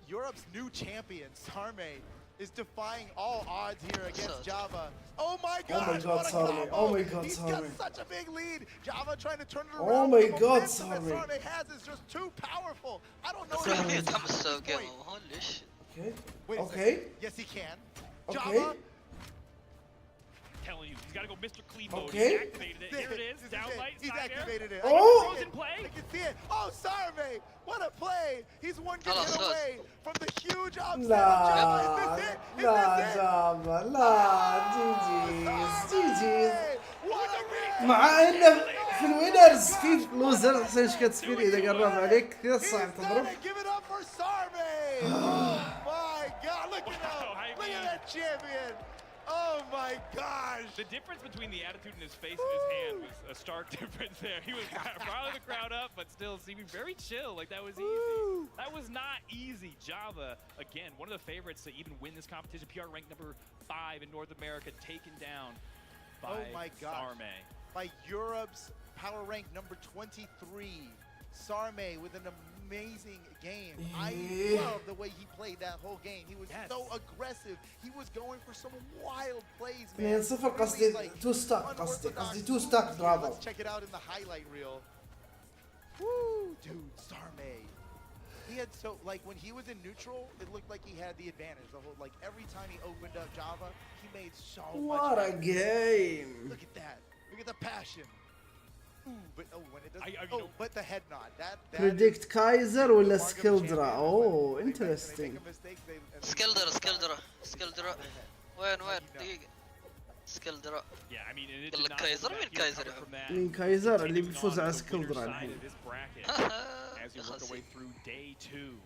Europe's new champion, Sarme, is defying all odds here against Java. Oh my god, Sarme. Oh my god, He's Sarme. got such a big lead. Java trying to turn it around. Oh my The god, momentum that Sarme. Sarme has is just too powerful. I don't know. Wait a second. Yes, he can. Java. Telling you, he's got to go Mr. Clean mode. Okay. He activated it. Here it is. Down light. He's activated it. Frozen play. I can see it. Oh, Sarme. What a play. He's one good hit away from the huge upset of Java. Is this it? جافا لا جيجيز. What a win. مع انه في الوينرز في لوزر حسين ايش كنت تسوي اذا قرب عليك كذا صعب تضرب. Give it up for Sarme. Oh my god, look at that. Look at that champion. Oh my gosh! The difference between the attitude in his face and his hand was a stark difference there. He was riling the crowd up, but still seeming very chill, like that was easy. That was not easy. Java, again, one of the favorites to even win this competition. PR ranked number 5 in North America, taken down by Sarme. By Europe's power rank number 23. Sarme with an amazing game. I love the way he played that whole game. He was so aggressive. He was going for some wild plays, man. 2-0 قصدي 2 ستاك قصدي 2 ستاك برافو. Let's check it out in the highlight reel. Woo, dude, Sarme. He had so like when he was in neutral, it looked like he had the advantage. The whole like every time he opened up Java, he made so much. What a game! Look at that. Look at the passion. But when it doesn't, but the head nod. That Predict Kaiser ولا سكيلدرا. Oh, interesting. سكيلدرا. وين دقيقة. سكيلدرا. قال لك كايزر مين كايزر يا حبيبي؟ مين كايزر اللي بيفوز على سكيلدرا الحين. As you work our way through day 2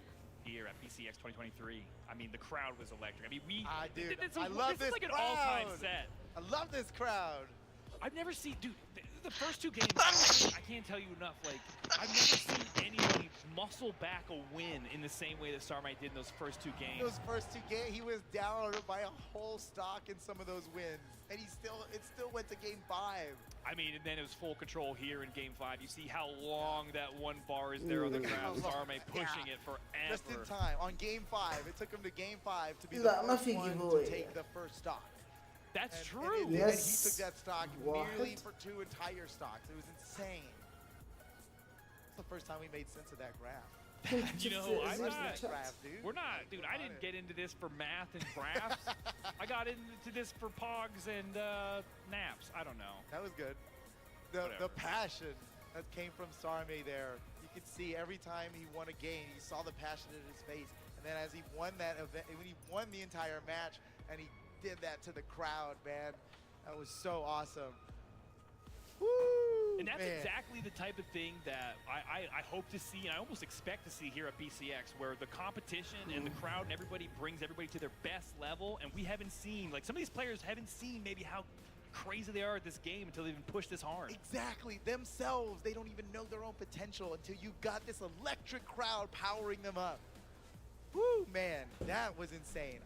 here at PCX 2023. I mean, the crowd was electric. I mean, I love this is like an crowd. all-time set. I love this crowd. I've never seen, dude, the first 2 games, I can't tell you enough, like, I've never seen anybody muscle back a win in the same way that Sarme did in those first 2 games. Those first 2 games, he was down by a whole stock in some of those wins. And it still went to game 5. I mean, and then it was full control here in game 5. You see how long that one bar is there on the ground. Sarme pushing it forever. Just in time. On game 5, it took him to game 5 to be the first one to take the first stock. That's true. And he took that stock nearly for 2 entire stocks. It was insane. It's the first time we made sense of that graph. You know, I didn't get into this for math and graphs. I got into this for pogs and naps. I don't know. That was good. The passion that came from Sarme there. You could see every time he won a game, you saw the passion in his face. And then as he won that event, when he won the entire match, and he did that to the crowd, man, that was so awesome. Woo, and that's exactly the type of thing that I hope to see, and I almost expect to see here at PCX, where the competition and the crowd and everybody brings everybody to their best level, and we haven't seen, like some of these players haven't seen maybe how crazy they are at this game until they even push this hard. Exactly, themselves, they don't even know their own potential until you got this electric crowd powering them up. Woo, man, that was insane.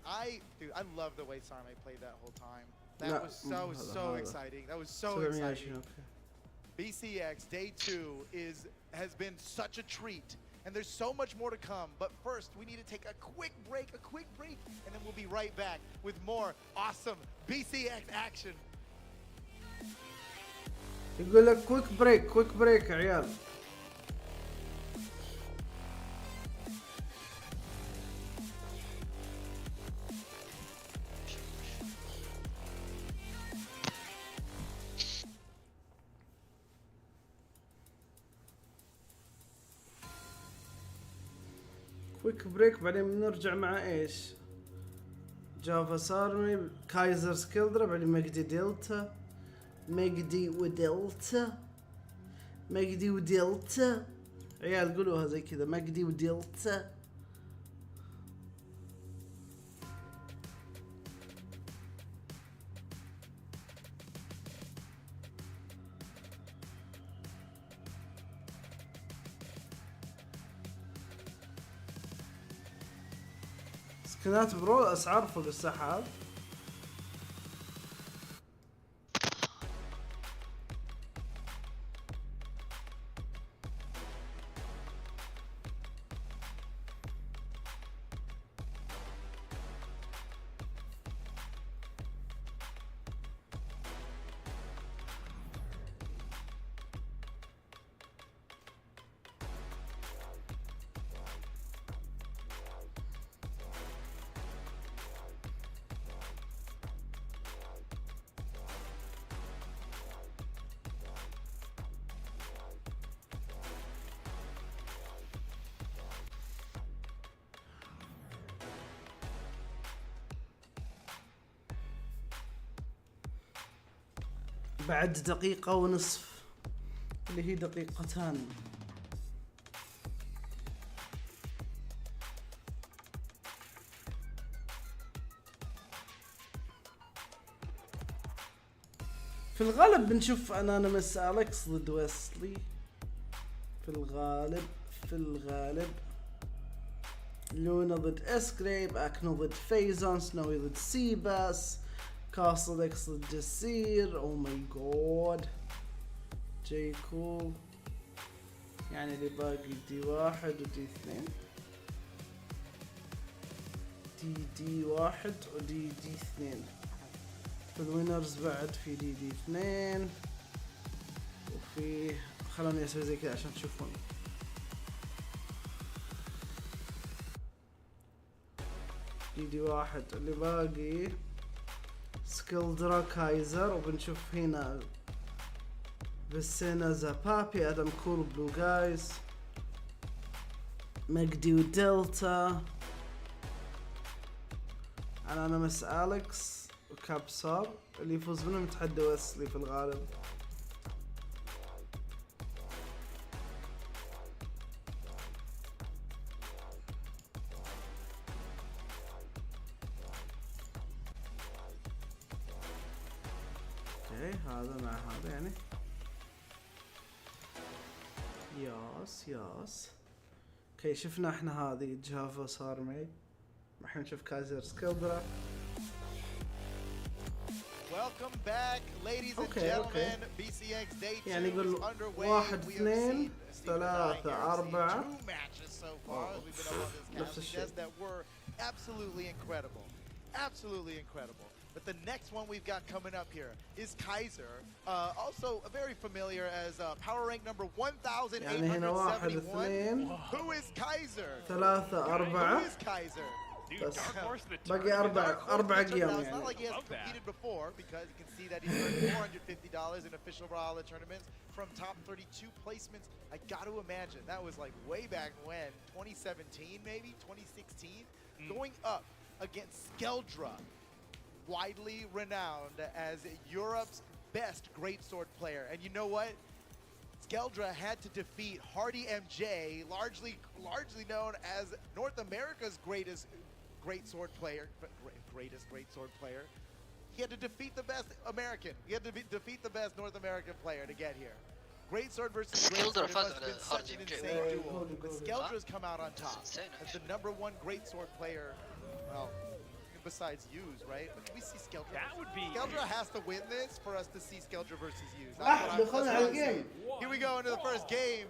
Dude, I love the way Sarme played that whole time. That was so exciting. That was so exciting. BCX Day 2 has been such a treat, and there's so much more to come. But first, we need to take a quick break, and then we'll be right back with more awesome BCX action. يقول لك كويك بريك يا عيال. كويك بريك بعدين بنرجع مع ايش؟ جافا سارمي، كايزر سكيلدرا، بعدين مجدي ودلتا مجدي وديلتا عيال قولوها زي كذا مجدي وديلتا. سكنات برو اسعار فوق السحاب. بعد دقيقة ونصف اللي هي دقيقتان. في الغالب بنشوف انونيمس اليكس ضد ويسلي. في الغالب لونا ضد اسكريب، اكنو ضد فيزون، سنوي ضد سيباس، كاسل اكس ضد جسير. او ماي جاد جاي كول. يعني اللي باقي دي 1 ودي 2، دي 1 ودي 2. في الوينرز بعد في دي 2 وفي خلوني اسوي زي كذا عشان تشوفون. دي 1 اللي باقي سكيلدرا كايزر، وبنشوف هنا بسينا زابابي، ادم كول، بلو جايز، مجدي ودلتا، انونيمس اليكس وكابسار. اللي يفوز منهم يتحدى ويسلي في الغالب. هذا مع هذا يعني ياس. اوكي شفنا احنا هذه جافا صار معي. الحين نشوف كايزر سكيلدرا. Welcome back, ladies and gentlemen. BCX Day 2 يعني يقول is underway. 1 2 3 4 2 matches so far as we've been up on this contest that were absolutely incredible. Absolutely incredible. But the next one we've got coming up here is Kaiser, also very familiar as power rank number 1871. Who is Kaiser? 3 4 Who is Kaiser? بس باقي 4 أيام It's not like he hasn't competed before, because you can see that he's earned $450 in official Brawlhalla tournaments from top 32 placements. I got to imagine that was like way back when, 2017 maybe, 2016, going up against Skeldra, widely renowned as Europe's best greatsword player. And you know what? Skeldra had to defeat Hardy MJ, largely known as North America's greatest greatsword player, greatsword player. He had to defeat the best American. He had to defeat the best North American player to get here. Greatsword versus greatsword must have been such an insane duel. But Skeldra's come out on top as the #1 greatsword player. Well, besides Use, right? But can we see Skeldra? That would be. Skeldra has to win this for us to see Skeldra versus Use. That's what I'm saying. Here we go into the first game.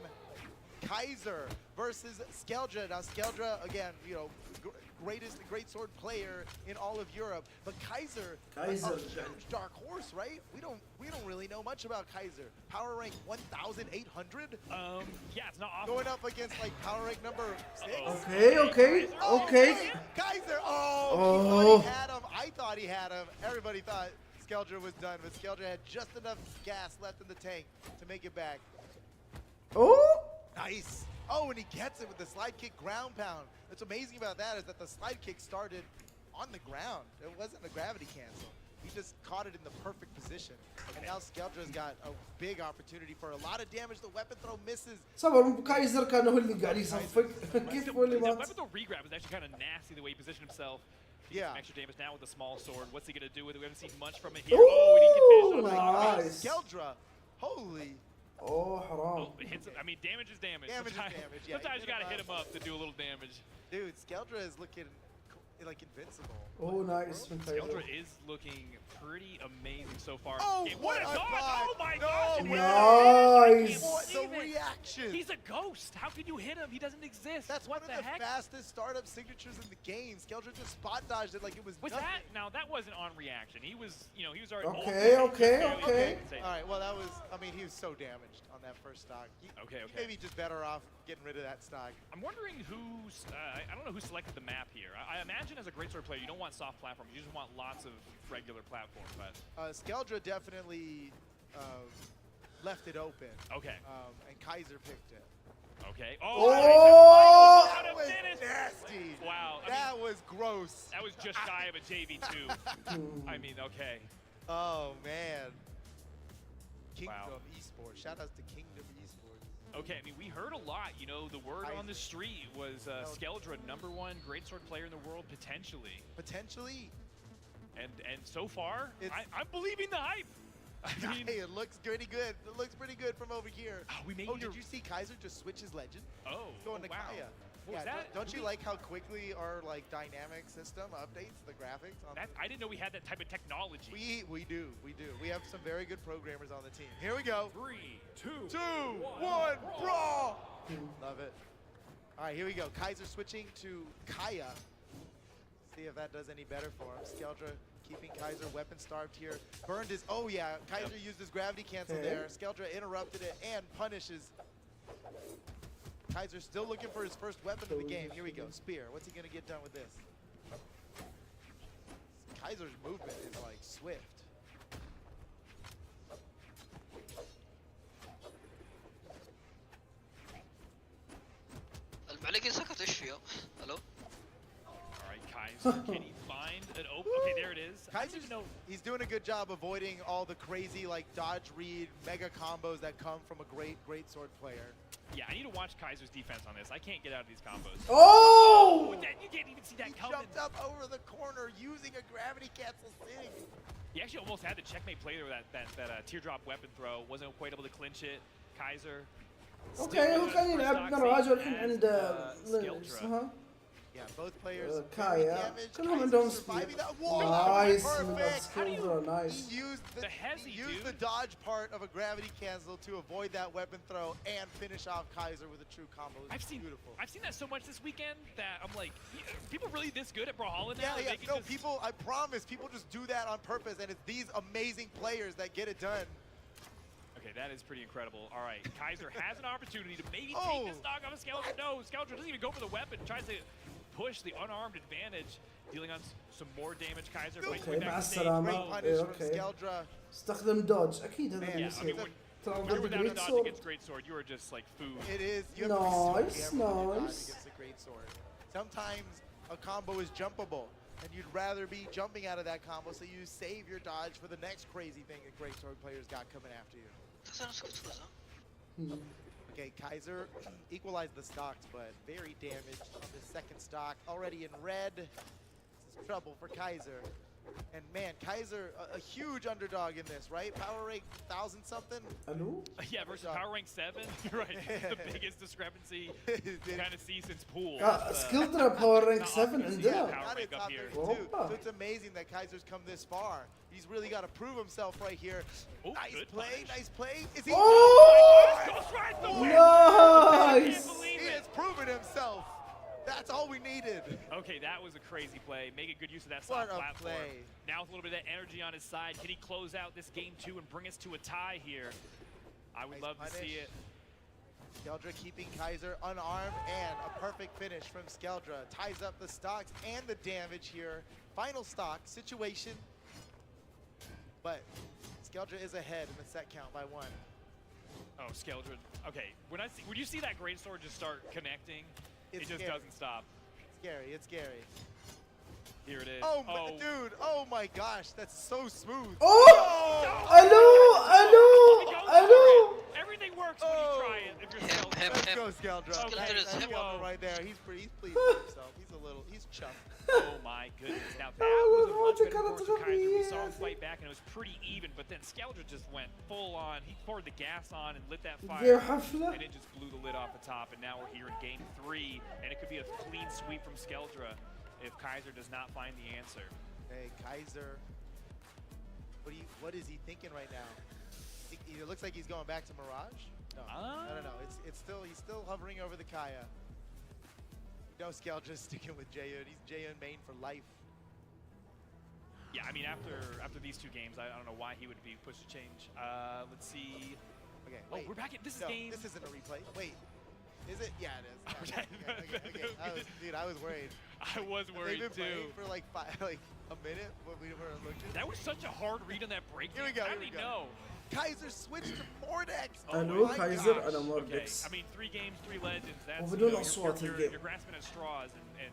Kaiser versus Skeldra. Now Skeldra, again, you know, greatsword player in all of Europe, but Kaiser, a huge dark horse, right? We don't really know much about Kaiser. Power rank 1,800. Yeah, it's not awful. Going up against like power rank number 6. Okay. Kaiser, he thought he had him. I thought he had him. Everybody thought Skeldra was done, but Skeldra had just enough gas left in the tank to make it back. Nice. Oh, and he gets it with the slide kick ground pound. What's amazing about that is that the slide kick started on the ground. It wasn't a gravity cancel. He just caught it in the perfect position. And now Skeldra's got a big opportunity for a lot of damage. The weapon throw misses. صبر كايزر كان هو اللي قاعد يصفق كيف هو اللي The مات؟ weapon throw regrab is actually kind of nasty the way he positioned himself. Yeah. Some extra damage now with the small sword. What's he gonna do with it? We haven't seen much from it here. Oh, and he can finish on nice. Skeldra, holy. Oh, حرام. Oh, it hits him. I mean, damage is damage. Damage sometimes, is damage. Yeah, sometimes you gotta hit him up to do a little damage. Dude, Skeldra is looking like invincible. Oh, nice. Skeldra is looking pretty amazing so far. Oh, what a dodge! Oh my no gosh! Nice. What the reaction? He's a ghost. How can you hit him? He doesn't exist. That's what one of the heck? fastest startup signatures in the game. Skeldra just spot dodged it like it was nothing. that? Now that wasn't on reaction. He was, you know, he was already. Okay. All right. Well, that was. I mean, he was so damaged on that first stock. Okay. Maybe just better off getting rid of that stock. I'm wondering who's. I don't know who selected the map here. I imagine as a greatsword player, you don't want soft platform. You just want lots of regular platform. But Skeldra definitely left it open. Okay. And Kaiser picked it. Okay. Oh! That was nasty. Wow. That was gross. That was just shy of a JV2. I mean, okay. Oh man. Kingdom Wow. Esports. Shout outs to Kingdom Esports. Okay, I mean, we heard a lot. You know, the word on the street was Skeldra, #1 greatsword player in the world, potentially. Potentially. And so far, I'm believing the hype. I mean, hey, it looks pretty good. It looks pretty good from over here. Did you see Kaiser just switch his legend? Going to wow. Kaya. What was that? Don't you like how quickly our dynamic system updates the graphics? I didn't know we had that type of technology. We do. We have some very good programmers on the team. Here we go. 3, 2, 1, brawl! Love it. All right, here we go. Kaiser switching to Kaya. See if that does any better for him. Skeldra keeping Kaiser weapon starved here. Burned his. Oh yeah, Kaiser used his gravity cancel there. Skeldra interrupted it and punishes. Kaiser still looking for his first weapon of the game. Here we go. Spear. What's he gonna get done with this? Kaiser's movement is like swift. المعلقين سكت ايش فيها؟ الو؟ Alright, Kaiser, can he find an open? Okay, there it is. Kaiser's, he's doing a good job avoiding all the crazy dodge read mega combos that come from a great sword player. Yeah, I need to watch Kaiser's defense on this. I can't get out of these combos. Oh! You can't even see that He coming. jumped up over the corner using a gravity cancel sting. He actually almost had the checkmate play there with that teardrop weapon throw. Wasn't quite able to clinch it. Kaiser. اوكي هو كان يلعب نراجع الحين عند Yeah, both players. كايا كلهم عندهم سبيد. نايس من سكيلدرا نايس. He used the dodge part of a gravity cancel to avoid that weapon throw and finish off Kaiser with a true combo. Beautiful. I've seen that so much this weekend that I'm like, people really this good at Brawlhalla now? Yeah. No, people. I promise, people just do that on purpose, and it's these amazing players that get it done. Okay, that is pretty incredible. All right, Kaiser has an opportunity to maybe take this dog off of Skeldra. No, Skeldra doesn't even go for the weapon. Tries to push the unarmed advantage, dealing on some more damage. Kaiser fights way back to stage. Great punish from Skeldra. استخدم دوج اكيد هذا اللي يصير. When you're without a dodge against greatsword, you are just like food. It is. You have to be so careful when you dodge against the greatsword. Sometimes a combo is jumpable, and you'd rather be jumping out of that combo, so you save your dodge for the next crazy thing that greatsword players got coming after you. Okay, Kaiser equalized the stocks, but very damaged on the second stock. Already in red. This is trouble for Kaiser. And man, Kaiser, a huge underdog in this, right? Power rank 1000 something. Hello? Yeah, versus power rank 7. Right, the biggest discrepancy you kind of see since pool. سكيلدرا باور رانك 7 عندنا. Power rank up here. So it's amazing that Kaiser's come this far. He's really got to prove himself right here. Nice play. Is he? Nice! He has proven himself. That's all we needed. Okay, that was a crazy play. Making good use of that soft platform. Play. Now with a little bit of that energy on his side, can he close out this game 2 and bring us to a tie here? I would love to see it. Skeldra keeping Kaiser unarmed, and a perfect finish from Skeldra. Ties up the stocks and the damage here. Final stock situation. But Skeldra is ahead in the set count by 1. Oh, Skeldra. Okay, when you see that greatsword just start connecting, it just doesn't stop. It's scary. Here it is. Oh, dude. Oh my gosh, that's so smooth. Oh! Hello! Everything works when you try it. If you're Let's go, Skeldra. Okay, That's Skeldra right there. He's pleased with himself. He's chuffed. Oh my goodness. Now that was a much better performance from Kaiser. We saw him fight back and it was pretty even, but then Skeldra just went full on. He poured the gas on and lit that fire, and it just blew the lid off the top. And now we're here in game 3, and it could be a clean sweep from Skeldra if Kaiser does not find the answer. Hey, Kaiser. What is he thinking right now? It looks like he's going back to Mirage. No, no. He's still hovering over the Kaya. No, Skeldra's sticking with Jayun. He's Jayun main for life. Yeah, I mean, after these 2 games, I don't know why he would be pushed to change. Let's see. Okay, wait. Oh, we're back in this game. This isn't a replay. Wait, is it? Yeah, it is. Okay. Dude, I was worried. I was worried They've been too. For like a minute when we were looking. That was such a hard read on that break. Here we go. How did he know? Kaiser switched to Mordex. Hello, Kaiser. أنا Mordex. I mean, 3 games, 3 legends. That's وبدون أصوات الجيم. You're grasping at straws, and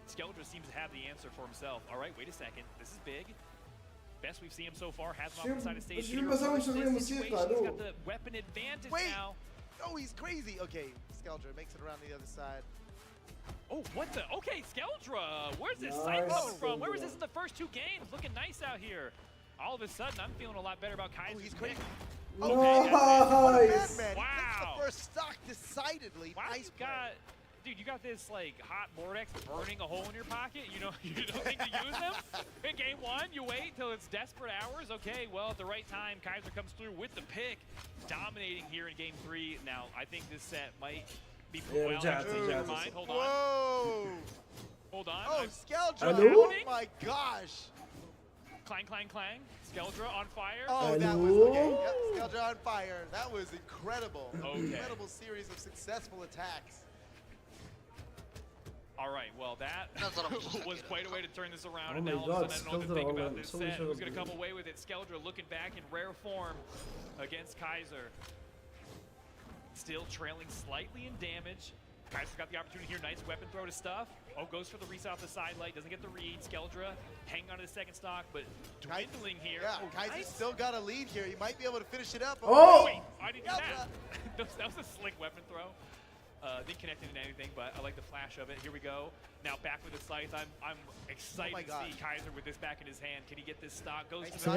Skeldra seems to have the answer for himself. All right, wait a second. This is big. Best we've seen him so far. Has him off the side of stage. He's got the weapon advantage now. Oh, he's crazy. Okay, Skeldra makes it around the other side. Oh, what the? Okay, Skeldra. Where's this sight coming from? Where was this in the first 2 games? Looking nice out here. All of a sudden, I'm feeling a lot better about Kaiser. Oh, he's crazy. Nice. Wow. That's the first stock decidedly. Wow, nice dude, you got this like hot Mordex burning a hole in your pocket. You don't think to use them? In game 1, you wait till it's desperate hours. Okay, well, at the right time, Kaiser comes through with the pick, dominating here in game 3. Now, I think this set might be put well into your mind. Hold on. Whoa. Hold on. Oh, Skeldra. Hello? Oh my gosh. Clang, clang, clang. Skeldra on fire. Oh, that was okay. Yep, Skeldra on fire. That was incredible. Okay. Incredible series of successful attacks. All right, well, that was quite a way to turn this around. Oh And my now God, all of a sudden, I don't know what to think about this Skeldra, set. Who's going to come away with it? Skeldra looking back in rare form against Kaiser. Still trailing slightly in damage. Kaiser's got the opportunity here. Nice weapon throw to stuff. Oh, goes for the reset off the side light. Doesn't get the read. Skeldra hanging on to the second stock, but dwindling here. Yeah, oh, Kaiser's still got a lead here. He might be able to finish it up. Oh! Wait, I didn't do that. That was a slick weapon throw. Didn't connect into anything, but I like the flash of it. Here we go. Now back with the sights. I'm excited to see Kaiser with this back in his hand. Can he get this stock? Goes to the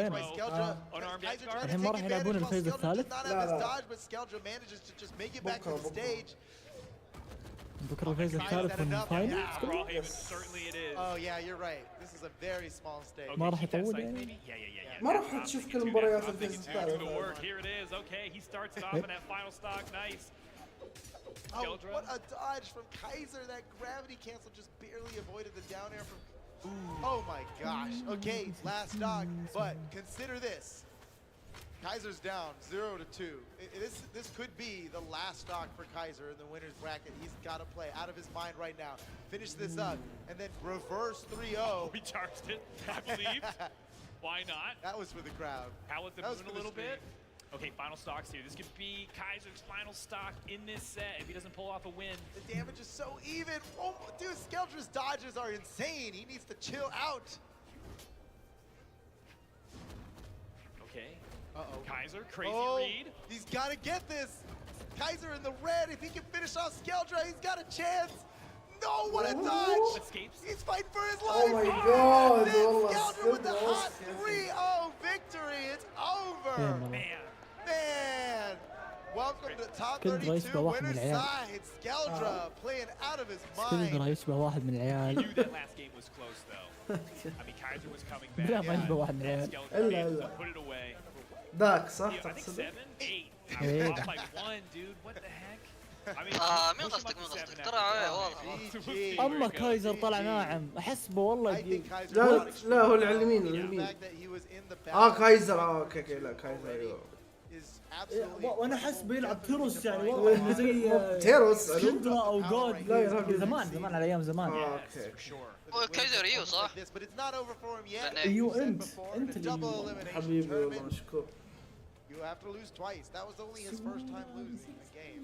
unarmed edge guard. الحين ما راح يلعبون الفيز الثالث؟ لا. But Skeldra manages to just make it back to the stage. بكره الفيز الثالث من الفاينل. Certainly it is. Oh yeah, you're right. This is a very small stage. ما راح يطول يعني. ما راح تشوف كل مباريات الفيز الثالث. Here it is. Okay, he starts it off in that final stock. Nice. Oh, what a dodge from Kaiser. That gravity cancel just barely avoided the down air from... Oh my gosh. Okay, last stock, but consider this. Kaiser's down 0-2. This could be the last stock for Kaiser in the winner's bracket. He's got to play out of his mind right now. Finish this up and then reverse 3-0. We charged it, I believe. Why not? That was for the crowd. Pallet the moon a little bit. Okay, final stocks here. This could be Kaiser's final stock in this set if he doesn't pull off a win. The damage is so even. Oh, dude, Skeldra's dodges are insane. He needs to chill out. Okay. Uh-oh. Kaiser, crazy read. He's got to get this. Kaiser in the red. If he can finish off Skeldra, he's got a chance. No, what a dodge. Escapes. He's fighting for his life. Oh my God. Skeldra with the hot 3-0 victory. It's over. Man. Man, welcome to top 32 winner's side. Skeldra playing out of his mind. سكيلدرا يشبه واحد من العيال. Knew that last game was close though. I mean, Kaiser was coming back. لا ما يشبه واحد من العيال. إلا Put it away. ذاك صح I think 7, 8. I إيه. was off by 1, dude. What the heck? I mean, مين قصدك ترى واضح. اما كايزر طلع ناعم احسبه والله جديد. لا هو العلمين. كايزر اوكي لا كايزر ايوه. وانا احس بيلعب تيروس يعني والله انه زي تيروس سكندرا او جود. لا زمان على ايام زمان. اوكي. كايزر يو صح؟ يو انت حبيبي والله مشكور. You have to lose twice. That was only his first time losing a game,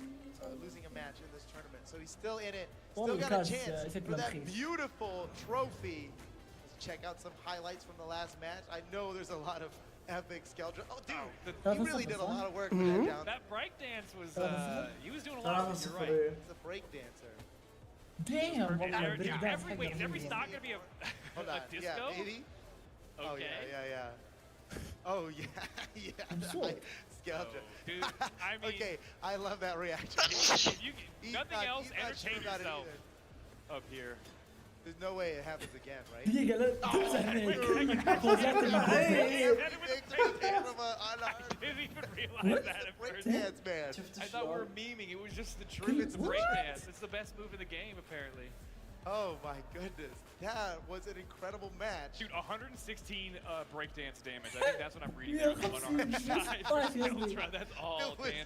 losing a match in this tournament. So he's still in it. Still got a chance for that beautiful trophy. check out some highlights from the last match. I know there's a lot of epic Skeldra. Oh, dude, you really did a lot of work with that down. That breakdance was, he was doing a lot of it, you're right. He's a break dancer. Damn, is every stock gonna be a disco? Yeah, maybe. Okay. Oh, yeah. Oh, yeah, yeah. Skeldra. Dude, I mean... Okay, I love that reaction. Nothing else, entertain yourself up here. There's no way it happens again, right? دقيقة لا تمزح I didn't even realize that at first. Breakdance, man. I thought we were memeing. It was just the truth. It's a breakdance. It's the best move in the game, apparently. Oh my goodness, that was an incredible match. Dude, 116 breakdance damage. I think that's what I'm reading there on our side. That's all dancing,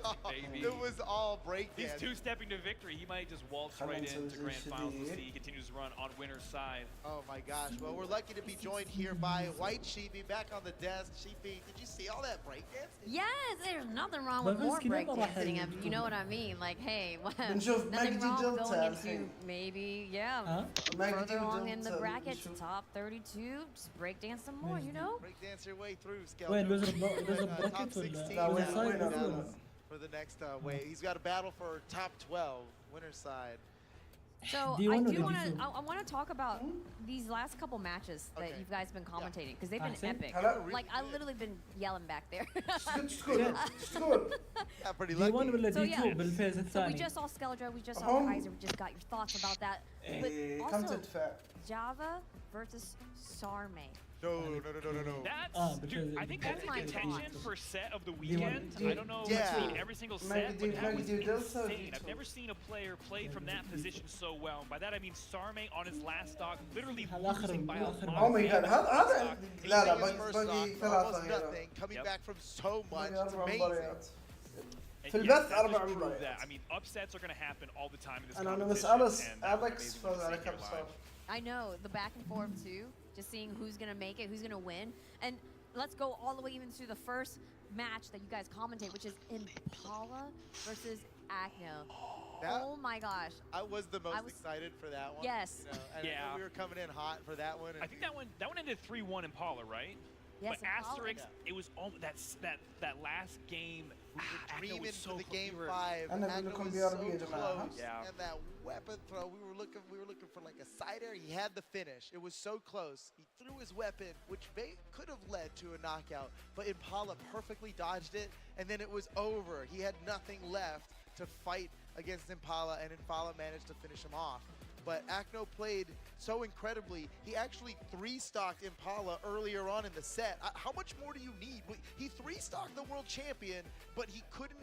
baby. It was all breakdance. He's two-stepping to victory. He might just waltz right into grand finals. We'll see. He continues to run on winner's side. Oh my gosh. Well, we're lucky to be joined here by White Sheepy back on the desk. Sheepy, did you see all that breakdance? Yes, there's nothing wrong with more breakdancing. You know what I mean? Like, hey, nothing wrong with going into maybe, further along in the brackets, top 32, just breakdance some more, you know? Breakdance your way through, Skeldra. وين لازم براكت ولا for the next way. He's got a battle for top 12, winner's side. So I want to talk about these last couple matches that you guys been commentating because they've been epic. Like I literally been yelling back there. Yeah, pretty lucky. So yeah, so we just saw Skeldra, we just saw Kaiser, we just got your thoughts about that. But also Java versus Sarme. No. That's, dude, I think that's in contention for set of the weekend. I don't know if I've seen every single set, but that was insane. I've never seen a player play from that position so well. And by that I mean Sarme on his last stock, literally losing by a lot. Oh my god, هذا لا باقي ثلاثة nothing. Coming back from so much, it's amazing. في البث 4 مباريات. I mean, upsets are going to happen all the time in this أنا competition. أليكس فاز على كم صار. I know, the back and forth too, just seeing who's going to make it, who's going to win. And let's go all the way even to the first match that you guys commentate, which is Impala versus Acno. Oh my gosh. I was the most excited for that one. Yes. You know, we were coming in hot for that one. I think that one ended 3-1 Impala, right? Yes, but Asterix, it was almost that last game. We were dreaming so for the game close. 5. And Acno was so close. Yeah. And that weapon throw, we were looking for like a side air. He had the finish. It was so close. He threw his weapon, which could have led to a knockout, but Impala perfectly dodged it, and then it was over. He had nothing left to fight against Impala, and Impala managed to finish him off. But Acno played so incredibly. He actually 3-stocked Impala earlier on in the set. How much more do you need? He 3-stocked the world champion, but he couldn't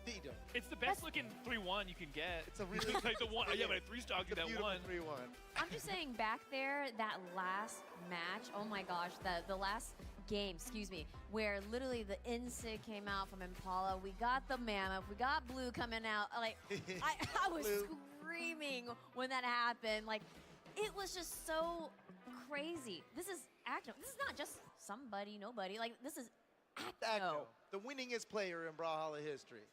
beat him. It's the best looking 3-1 you can get. It's a really like the one. Yeah, but I 3-stocked you that one. 3-1. I'm just saying back there, that last match, oh my gosh, the last game, excuse me, where literally the Insig came out from Impala. We got the Mammoth, we got Blue coming out. Like, I was screaming when that happened. Like, it was just so crazy. This is Acno. This is not just somebody, nobody. Like, this is Acno. The winningest player in Brawlhalla history.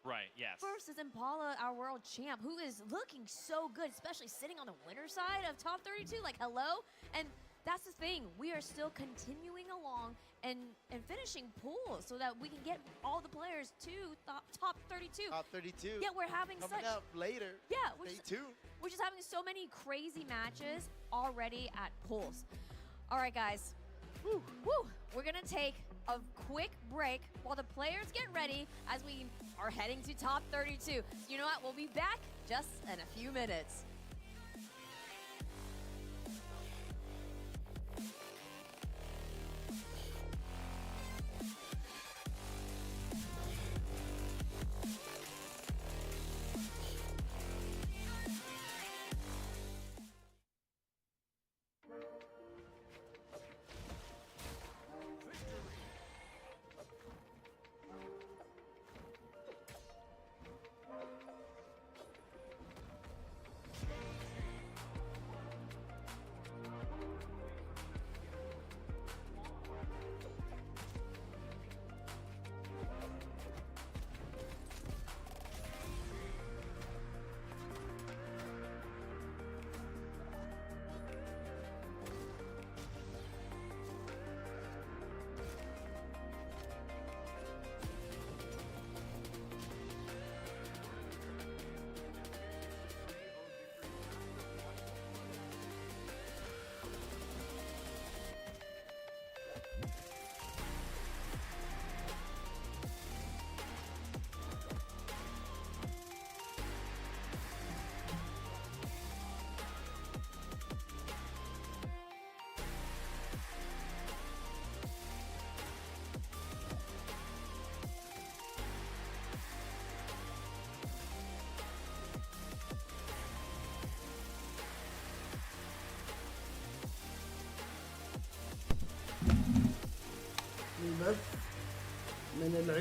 Right, yes. Versus Impala, our world champ, who is looking so good, especially sitting on the winner side of top 32. Like, hello? And that's the thing. We are still continuing along and finishing pools so that we can get all the players to top 32. Top 32. Yeah, we're having coming up later. Yeah, Stay tuned. We're just having so many crazy matches already at pools. All right, guys. Woo. We're gonna take a quick break while the players get ready as we are heading to top 32. You know what? We'll be back just in a few minutes.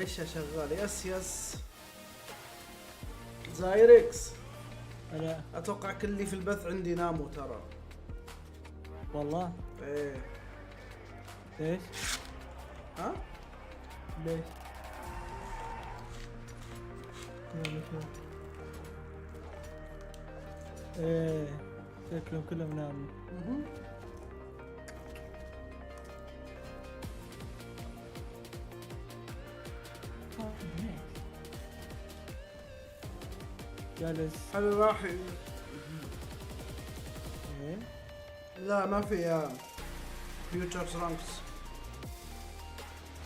معليش يا شغال. يس زايركس. هلا. اتوقع كل اللي في البث عندي ناموا ترى. والله. ايه. ليش؟ ها؟ ليش؟ ايه شكلهم كلهم ناموا. جالس. هل راح ايه؟ لا ما في فيوتشر رانكس.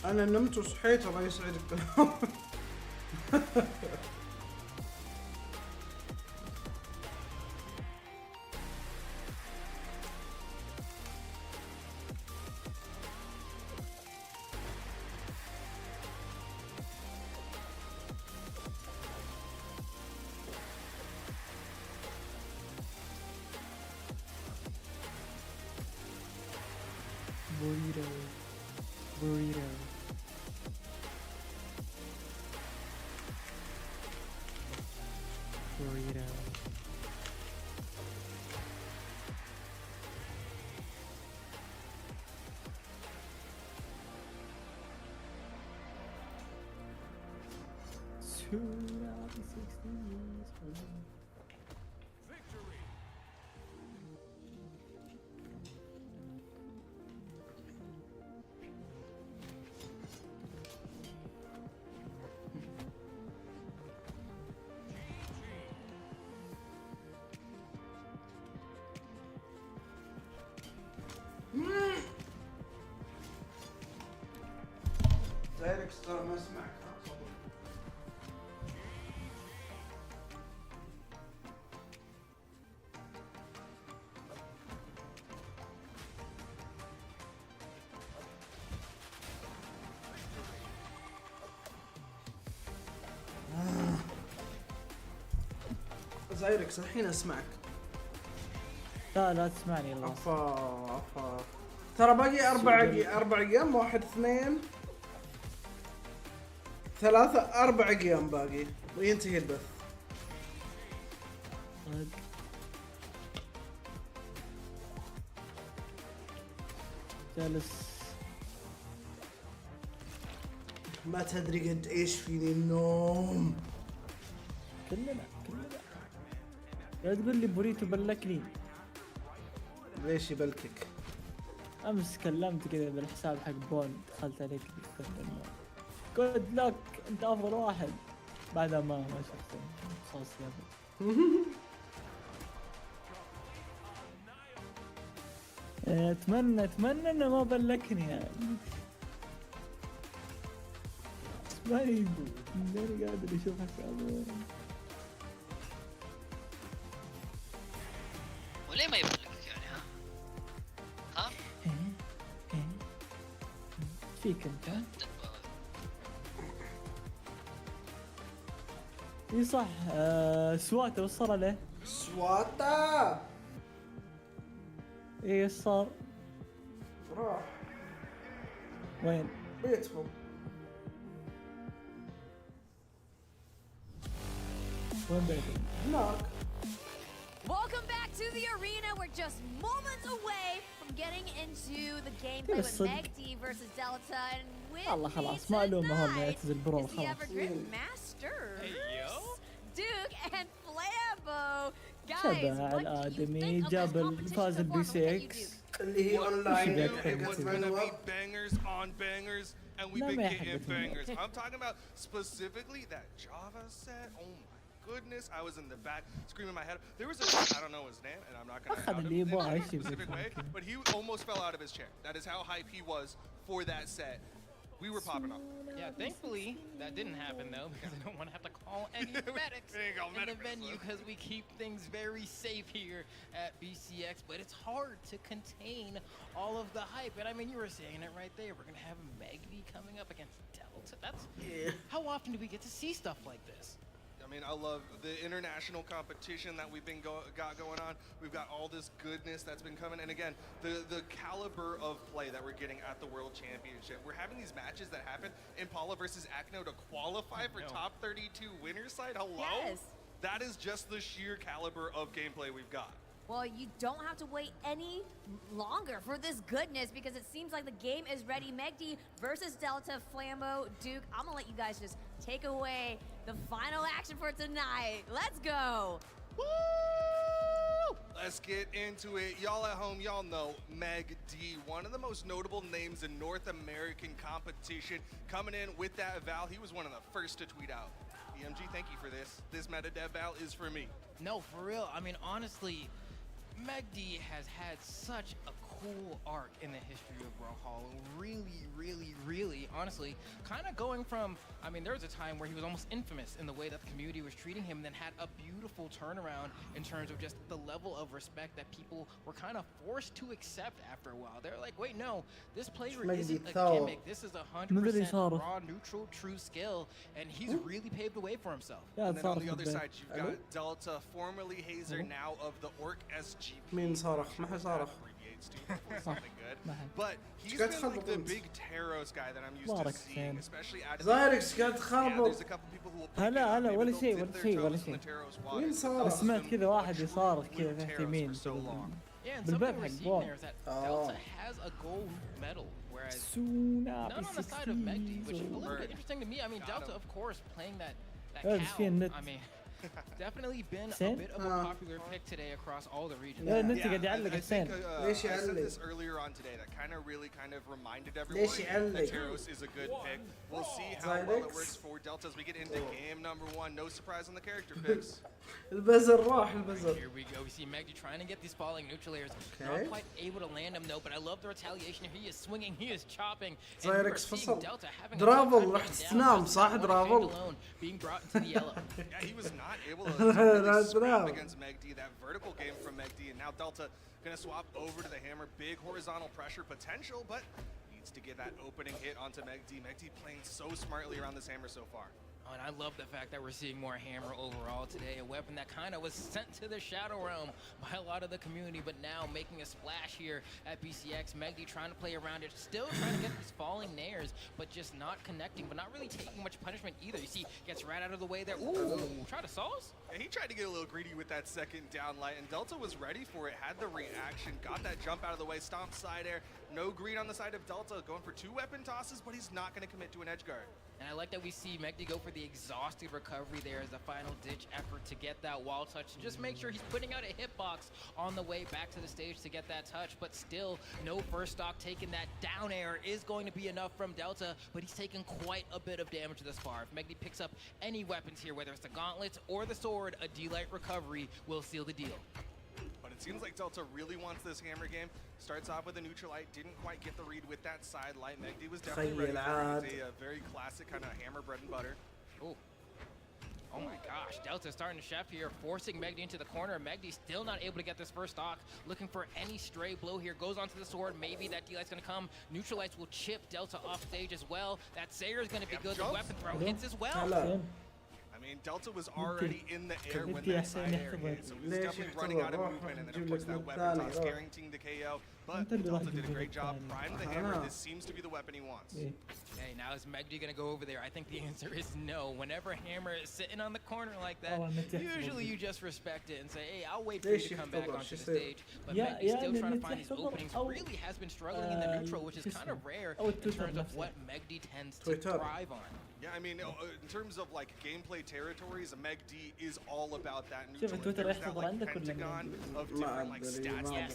انا نمت وصحيت الله يسعدك. burrito. Soon I'll be 60 years old. زيك ترى ما اسمعك. زايركس الحين اسمعك. لا تسمعني الله. افا ترى باقي 4 ايام 1 2 3 4 ايام باقي وينتهي البث. جالس ما تدري قد ايش فيني النوم. كلنا لا تقول لي بوريتو بلكني. ليش يبلكك؟ امس كلمت كذا بالحساب حق بون، دخلت عليك جود لك انت افضل واحد. بعدها ما شفته خلاص يا ابو. اتمنى انه ما بلكني يعني. ماني قادر اشوف حسابه. وليه ما يبلغك يعني ها؟ فيك انت؟ اي صح. سواتا وش صار له؟ سواتا ايه صار؟ راح. وين؟ بيتهم. وين بيتهم؟ هناك. Welcome back to the arena. We're just moments away from getting into the gameplay with Meg D versus Delta, and with الله خلاص معلومة هم يعتزل برو is the خلاص. Evergreen Masters, Duke and Flambo. Guys, شبع الآدمي جاب الفاز البي 6 اللي هي اونلاين. Bangers on bangers, and we've been getting bangers. I'm talking about specifically that Java set. Oh my goodness, I was in the back screaming my head. There was a I don't know his name, and I'm not gonna out him in any specific way, but he almost fell out of his chair. That is how hype he was for that set. We were popping up. Yeah, thankfully that didn't happen though, because I don't want to have to call any medics in the venue, because we keep things very safe here at BCX. But it's hard to contain all of the hype. And I mean, you were saying it right there. We're gonna have Meg D coming up against Delta. That's how often do we get to see stuff like this? I I mean, I love the international competition that we've been got going on. We've got all this goodness that's been coming, and again, the caliber of play that we're getting at the World Championship. We're having these matches that happen. Impala versus Acno to qualify for top 32 winner side. Hello? Yes. That is just the sheer caliber of gameplay we've got. Well, you don't have to wait any longer for this goodness because it seems like the game is ready. Megdi versus Delta, Flambo, Duke. I'm gonna let you guys just take away the final action for tonight. Let's go. Woo! Let's get into it. Y'all at home, y'all know Meg D, one of the most notable names in North American competition, coming in with that Val. He was one of the first to tweet out. EMG, thank you for this. This meta dev Val is for me. No, for real. I mean, honestly, Meg D has had such a cool arc in the history of Brawlhalla. Really, honestly, kind of going from, I mean, there was a time where he was almost infamous in the way that the community was treating him, then had a beautiful turnaround in terms of just the level of respect that people were kind of forced to accept after a while. They're like, wait, no, this player isn't a gimmick. This is 100% raw, neutral, true skill, and he's really paved the way for himself. And then on the other side, you've got Delta, formerly Hazer, now of the Orc SGP. مين صارخ؟ ما حد صارخ. Something good. But he's been like the big Taros guy that I'm used to seeing, especially out of زايركس قاعد تخربط. there's a couple people who will هلا ولا شيء مين صار؟ سمعت كذا واحد يصارخ كذا تحت يمين بالبث حق بول. Delta has a gold medal, whereas none on the side of Megdi, which is a little bit interesting to me. I mean, Delta, of course, playing that cow. I mean, definitely been a bit of a popular pick today across all the regions. I think I said this earlier on today that kind of reminded everyone that Taros is a good pick. We'll see how well it works for Delta as we get into game number 1. No surprise on the character picks. البزر راح البزر. Here we go. We see Megdi trying to get these falling neutral layers. Not quite able to land them though, but I love the retaliation. He is swinging, he is chopping. زايركس فصل. درافل رحت تنام صح درافل. Being brought into the yellow. Yeah, he was not able to really scrap against Megdi. That vertical game from Megdi, and now Delta gonna swap over to the hammer. Big horizontal pressure potential, but needs to get that opening hit onto Megdi. Megdi playing so smartly around this hammer so far. Oh, and I love the fact that we're seeing more hammer overall today, a weapon that kind of was sent to the Shadow Realm by a lot of the community, but now making a splash here at BCX. Megdi trying to play around it, still trying to get these falling nairs, but just not connecting, but not really taking much punishment either. You see, gets right out of the way there. Ooh, try to sauce? And he tried to get a little greedy with that second down light, and Delta was ready for it, had the reaction, got that jump out of the way, stomp side air, no green on the side of Delta, going for 2 weapon tosses, but he's not going to commit to an edge guard. And I like that we see Megdi go for the exhaustive recovery there as a final ditch effort to get that wall touch. Just make sure he's putting out a hitbox on the way back to the stage to get that touch, but still no first stock taken. That down air is going to be enough from Delta, but he's taken quite a bit of damage thus far. If Megdi picks up any weapons here, whether it's the gauntlets or the sword, a D-Light recovery will seal the deal. But it seems like Delta really wants this hammer game. Starts off with a neutral light, didn't quite get the read with that side light. Megdi was definitely ready for it. A very classic kind of hammer bread and butter. Oh my gosh, Delta starting to chef here, forcing Megdi into the corner. Megdi still not able to get this first stock. Looking for any stray blow here. Goes onto the sword. Maybe that D-Light's going to come. Neutralites will chip Delta off stage as well. That Sayer is going to be good. The weapon throw hits as well. I mean, Delta was already in the air when that side air hit, so he was definitely running out of movement, and then of course that weapon toss guaranteeing the KO. But Delta did a great job. Prime the hammer. This seems to be the weapon he wants. Hey, now is Megdi going to go over there? I think the answer is no. Whenever hammer is sitting on the corner like that, usually you just respect it and say, hey, I'll wait for you to come back onto the stage. But Megdi still trying to find these openings. Really has been struggling in the neutral, which is kind of rare in terms of what Megdi tends to thrive on. Yeah, I mean, in terms of like gameplay territories, Megdi is all about that neutral. There's that like pentagon of different like stats that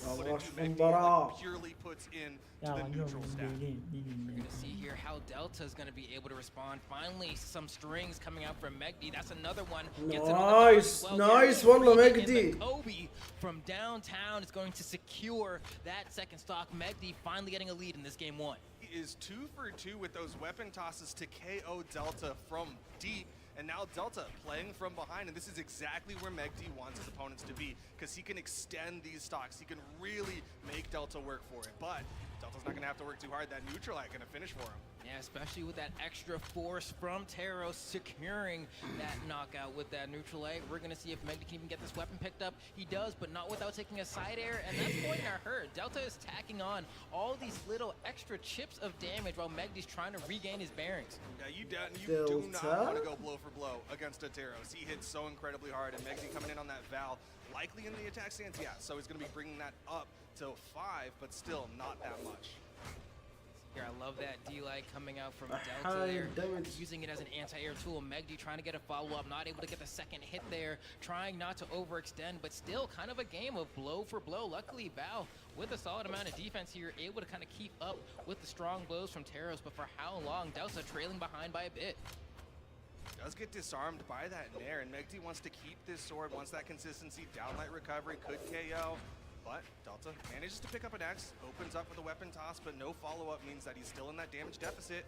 Megdi purely puts in to the neutral stat. We're gonna see here how Delta is gonna be able to respond. Finally, some strings coming out from Megdi. That's another one. Nice, والله Megdi. Kobe from downtown is going to secure that second stock. Megdi finally getting a lead in this game 1. Is 2 for 2 with those weapon tosses to KO Delta from deep, and now Delta playing from behind, and this is exactly where Megdi wants his opponents to be, because he can extend these stocks. He can really make Delta work for it, but Delta's not going to have to work too hard. That neutral light going to finish for him. Yeah, especially with that extra force from Taro securing that knockout with that neutral A. We're going to see if Megdy can even get this weapon picked up. He does, but not without taking a side air, and that's going to hurt. Delta is tacking on all these little extra chips of damage while Megdy's trying to regain his bearings. Yeah, you do not want to go blow for blow against a Taros. He hits so incredibly hard, and Megdy coming in on that Val, likely in the attack stance, yeah, so he's going to be bringing that up to 5, but still not that much. Here, I love that D-Light coming out from Delta there, using it as an anti-air tool. Megdy trying to get a follow-up, not able to get the second hit there, trying not to overextend, but still kind of a game of blow for blow. Luckily, Val, with a solid amount of defense here, able to kind of keep up with the strong blows from Taros, but for how long? Delta trailing behind by a bit. Does get disarmed by that Nair, and Megdy wants to keep this sword, wants that consistency, downlight recovery, could KO. But Delta manages to pick up an X, opens up with a weapon toss, but no follow-up means that he's still in that damage deficit.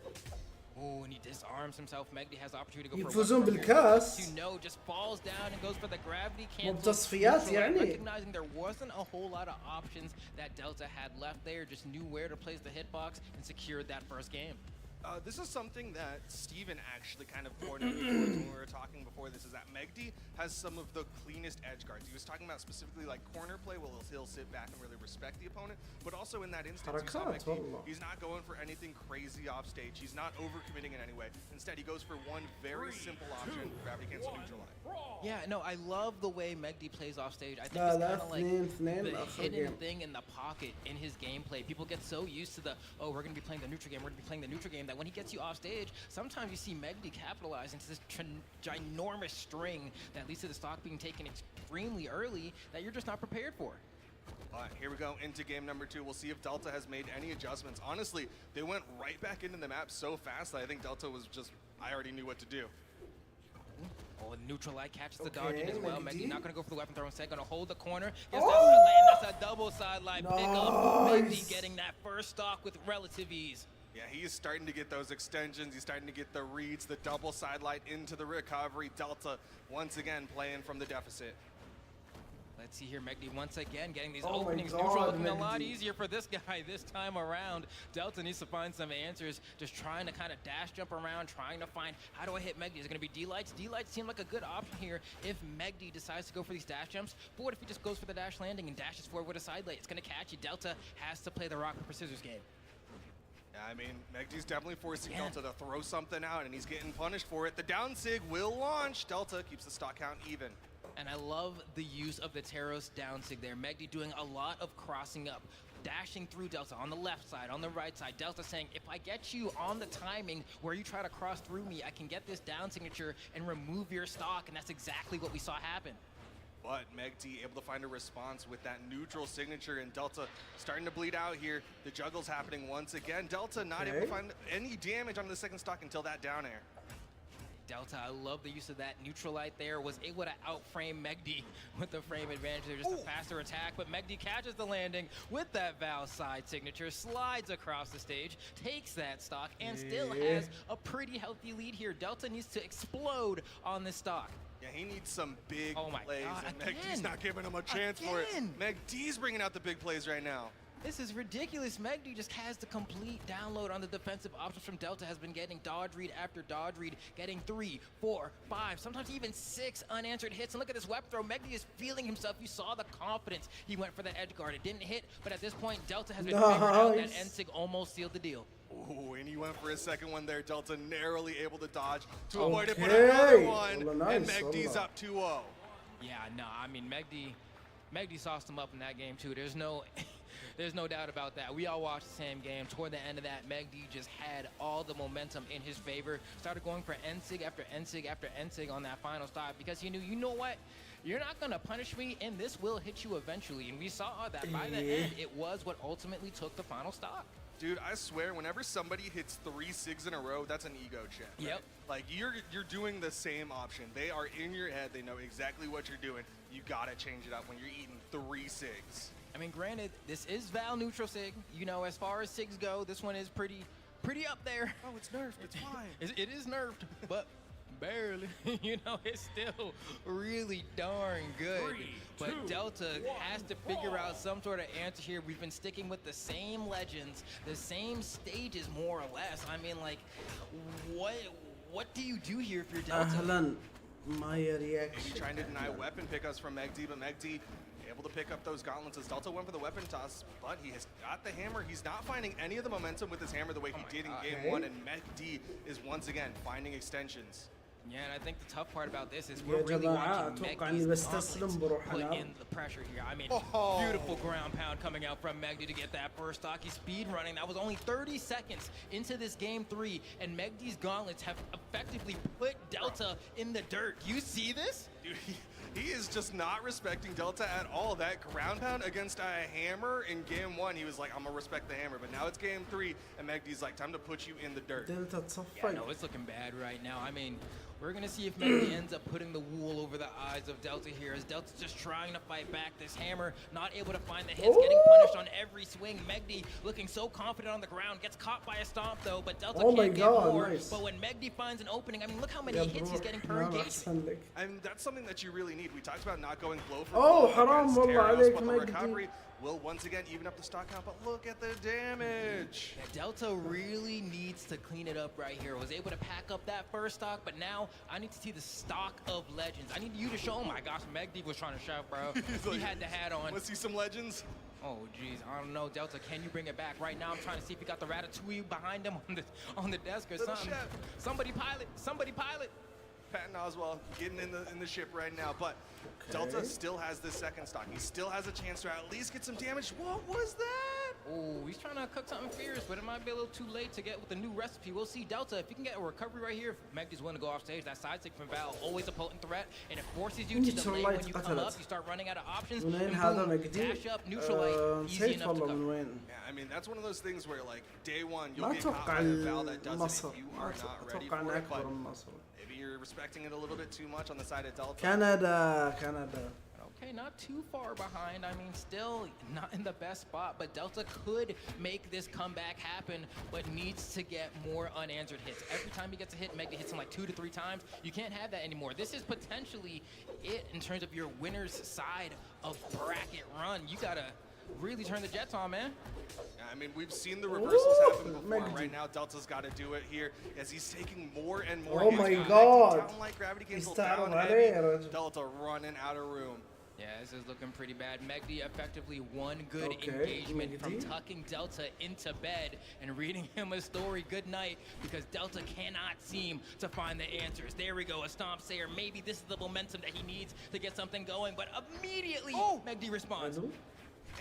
Oh, and he disarms himself. Megdy has the opportunity to go for يفوزون بالكاس. You know, just falls down and goes for the gravity cancel. تصفيات يعني. Recognizing there wasn't a whole lot of options that Delta had left there, just knew where to place the hitbox and secured that first game. This is something that Steven actually kind of pointed towards when we were talking before this, is that Megdy has some of the cleanest edge guards. He was talking about specifically like corner play, where he'll sit back and really respect the opponent, but also in that instance, you saw Megdy, he's not going for anything crazy off stage. He's not overcommitting in any way. Instead, he goes for one very simple option, gravity cancel neutral line. Yeah, no, I love the way Megdy plays off stage. I think it's kind of like the hidden thing in the pocket in his gameplay. People get so used to the, oh, we're going to be playing the neutral game, we're going to be playing the neutral game, that when he gets you off stage, sometimes you see Megdy capitalize into this ginormous string that leads to the stock being taken extremely early that you're just not prepared for. Here we go into game number 2. We'll see if Delta has made any adjustments. Honestly, they went right back into the map so fast that I think Delta was just, I already knew what to do. Oh, the neutral light catches the dodge in as well. Megdy not going to go for the weapon throw instead, going to hold the corner. Gets that side light, and that's a double side light pick up. Megdy getting that first stock with relative ease. Yeah, he's starting to get those extensions. He's starting to get the reads, the double side light into the recovery. Delta once again playing from the deficit. Let's see here, Megdy once again getting these openings. Neutral looking a lot easier for this guy this time around. Delta needs to find some answers, just trying to kind of dash jump around, trying to find, how do I hit Megdy? Is it going to be D-Lights? D-Lights seem like a good option here if Megdy decides to go for these dash jumps. But what if he just goes for the dash landing and dashes forward with a side light? It's going to catch you. Delta has to play the rock, paper, scissors game. Yeah, I mean, Megdy's definitely forcing Delta to throw something out, and he's getting punished for it. The down sig will launch. Delta keeps the stock count even. And I love the use of the Taros down sig there. Megdy doing a lot of crossing up, dashing through Delta on the left side, on the right side. Delta saying, if I get you on the timing where you try to cross through me, I can get this down signature and remove your stock, and that's exactly what we saw happen. But Megdy able to find a response with that neutral signature, and Delta starting to bleed out here. The juggle's happening once again. Delta not able to find any damage on the second stock until that down air. Delta, I love the use of that neutral light there, was able to outframe Megdy with the frame advantage there, just a faster attack, but Megdy catches the landing with that Val side signature, slides across the stage, takes that stock, and still has a pretty healthy lead here. Delta needs to explode on this stock. Yeah, he needs some big plays, God, and Megdy's not giving him a chance for it. Megdy's bringing out the big plays right now. This is ridiculous. Megdy just has the complete download on the defensive options from Delta, has been getting dodge read after dodge read, getting 3, 4, 5, sometimes even 6 unanswered hits. And look at this weapon throw. Megdy is feeling himself. You saw the confidence. He went for the edge guard. It didn't hit, but at this point, Delta has been figured out that NSIG almost sealed the deal. Ooh, and he went for a second one there. Delta narrowly able to dodge to avoid it, but another one, and Megdy's up 2-0. Yeah, no, I mean, Megdy sauced him up in that game, too. There's no doubt about that. We all watched the same game. Toward the end of that, Megdy just had all the momentum in his favor. Started going for NSIG after NSIG after NSIG on that final stop because he knew, you know what? You're not going to punish me, and this will hit you eventually. And we saw that by the end, it was what ultimately took the final stop. Dude, I swear, whenever somebody hits 3 SIGs in a row, that's an ego check. Right? Yep. Like, you're doing the same option. They are in your head. They know exactly what you're doing. You got to change it up when you're eating 3 SIGs. I mean, granted, this is Val neutral SIG. You know, as far as SIGs go, this one is pretty up there. Oh, it's nerfed. It's fine. It is nerfed, but barely. You know, it's still really darn good. But Delta has to figure out some sort of answer here. We've been sticking with the same legends, the same stages, more or less. I mean, like, what do you do here if you're Delta? My reaction. Maybe trying to deny weapon pickups from Megdi, but Megdi able to pick up those gauntlets as Delta went for the weapon toss, but he has got the hammer. He's not finding any of the momentum with his hammer the way he did in game one, and Megdi is once again finding extensions. Yeah, and I think the tough part about this is we're really watching Megdi's put in the pressure here. I mean, beautiful ground pound coming out from Megdi to get that first stock. He's speed running. That was only 30 seconds into this game 3, and Megdi's gauntlets have effectively put Delta in the dirt. You see this? Dude, he is just not respecting Delta at all. That ground pound against a hammer in game 1, he was like, I'm gonna respect the hammer. But now it's game 3, and Megdi's like, time to put you in the dirt. Yeah, no, it's looking bad right now. I mean, we're gonna see if Megdi ends up putting the wool over the eyes of Delta here, as Delta's just trying to fight back. This hammer not able to find the hits, getting punished on every swing. Megdi looking so confident on the ground, gets caught by a stomp though, but Delta can't get more. Nice. But when Megdi finds an opening, I mean, look how many hits he's getting per engagement. And that's something that you really need. We talked about not going blow for blow. Haram wallah عليك but the recovery will once again even up the stock count, but look at the damage. Yeah, Delta really needs to clean it up right here. Was able to pack up that first stock, but now I need to see the stock of legends. I need you to show, oh my gosh, Megdi was trying to shout, bro. He had the hat on. Let's see some legends. Oh geez, I don't know, Delta. Can you bring it back right now? I'm trying to see if he got the Ratatouille behind him on the desk or something. Somebody pilot. Somebody pilot. Patton Oswald getting in the ship right now, but Delta still has this second stock. He still has a chance to at least get some damage. What was that? Oh, he's trying to cook something fierce, but it might be a little too late to get with the new recipe. We'll see Delta if he can get a recovery right here. If Megdi's willing to go off stage, that side stick from Val, always a potent threat, and it forces you to delay when you come up. You start running out of options. Dash up, neutral light, easy enough to cover. Yeah, I mean, that's one of those things where, like, day one, you'll get caught by a Val that does it if you are not ready for it, but maybe you're respecting it a little bit too much on the side of Delta. Canada. Okay, not too far behind. I mean, still not in the best spot, but Delta could make this comeback happen, but needs to get more unanswered hits. Every time he gets a hit, Megdi hits him like 2 to 3 times. You can't have that anymore. This is potentially it in terms of your winner's side of bracket run. You gotta really turn the jets on, man. I mean, we've seen the reversals happen before. Right now, Delta's got to do it here as he's taking more and more. Oh my God! Down like gravity cancel, down heavy. Delta running out of room. Yeah, this is looking pretty bad. Megdi effectively one good engagement from tucking Delta into bed and reading him a story good night, because Delta cannot seem to find the answers. There we go, a stomp sayer. Maybe this is the momentum that he needs to get something going, but immediately Megdi responds.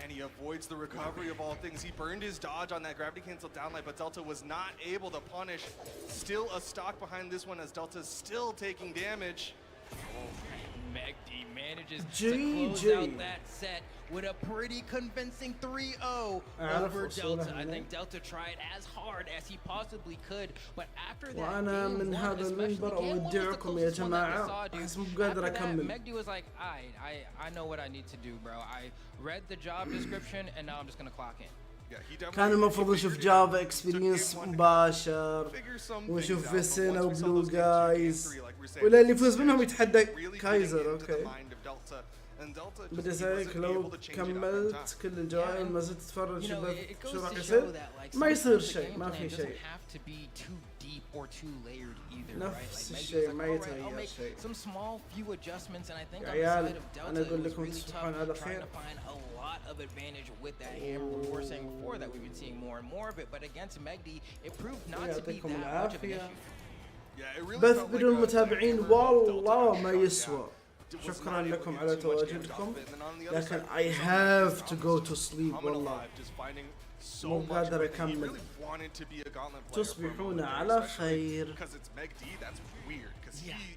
And he avoids the recovery of all things. He burned his dodge on that gravity cancel downlight, but Delta was not able to punish. Still a stock behind this one as Delta's still taking damage. Megdi manages to close out that set with a pretty convincing 3-0 over Delta. I think Delta tried as hard as he possibly could, but after that وأنا من هذا المنبر أودعكم يا جماعة. حسب قادر أكمل. Megdi was like, I know what I need to do, bro. I read the job description and now I'm just gonna clock in. كان المفروض نشوف جافا اكسبيرينس مباشر ونشوف فيسينا وبلو جايز ولا اللي يفوز منهم يتحدى كايزر. اوكي بدي اسالك لو كملت كل الجوائز ما زلت تتفرج شو راح يصير؟ ما يصير شيء، ما في شيء. نفس الشيء ما يتغير شيء. يا عيال انا اقول لكم تصبحون على خير. Of advantage with that hammer. We were saying before that we've been seeing more and more of it, but against Megdi, it proved not to be that much of an issue. بث بدون متابعين والله ما يسوى. شكرا لكم على تواجدكم، لكن I have to go to sleep والله مو قادر أكمل. تصبحون على خير.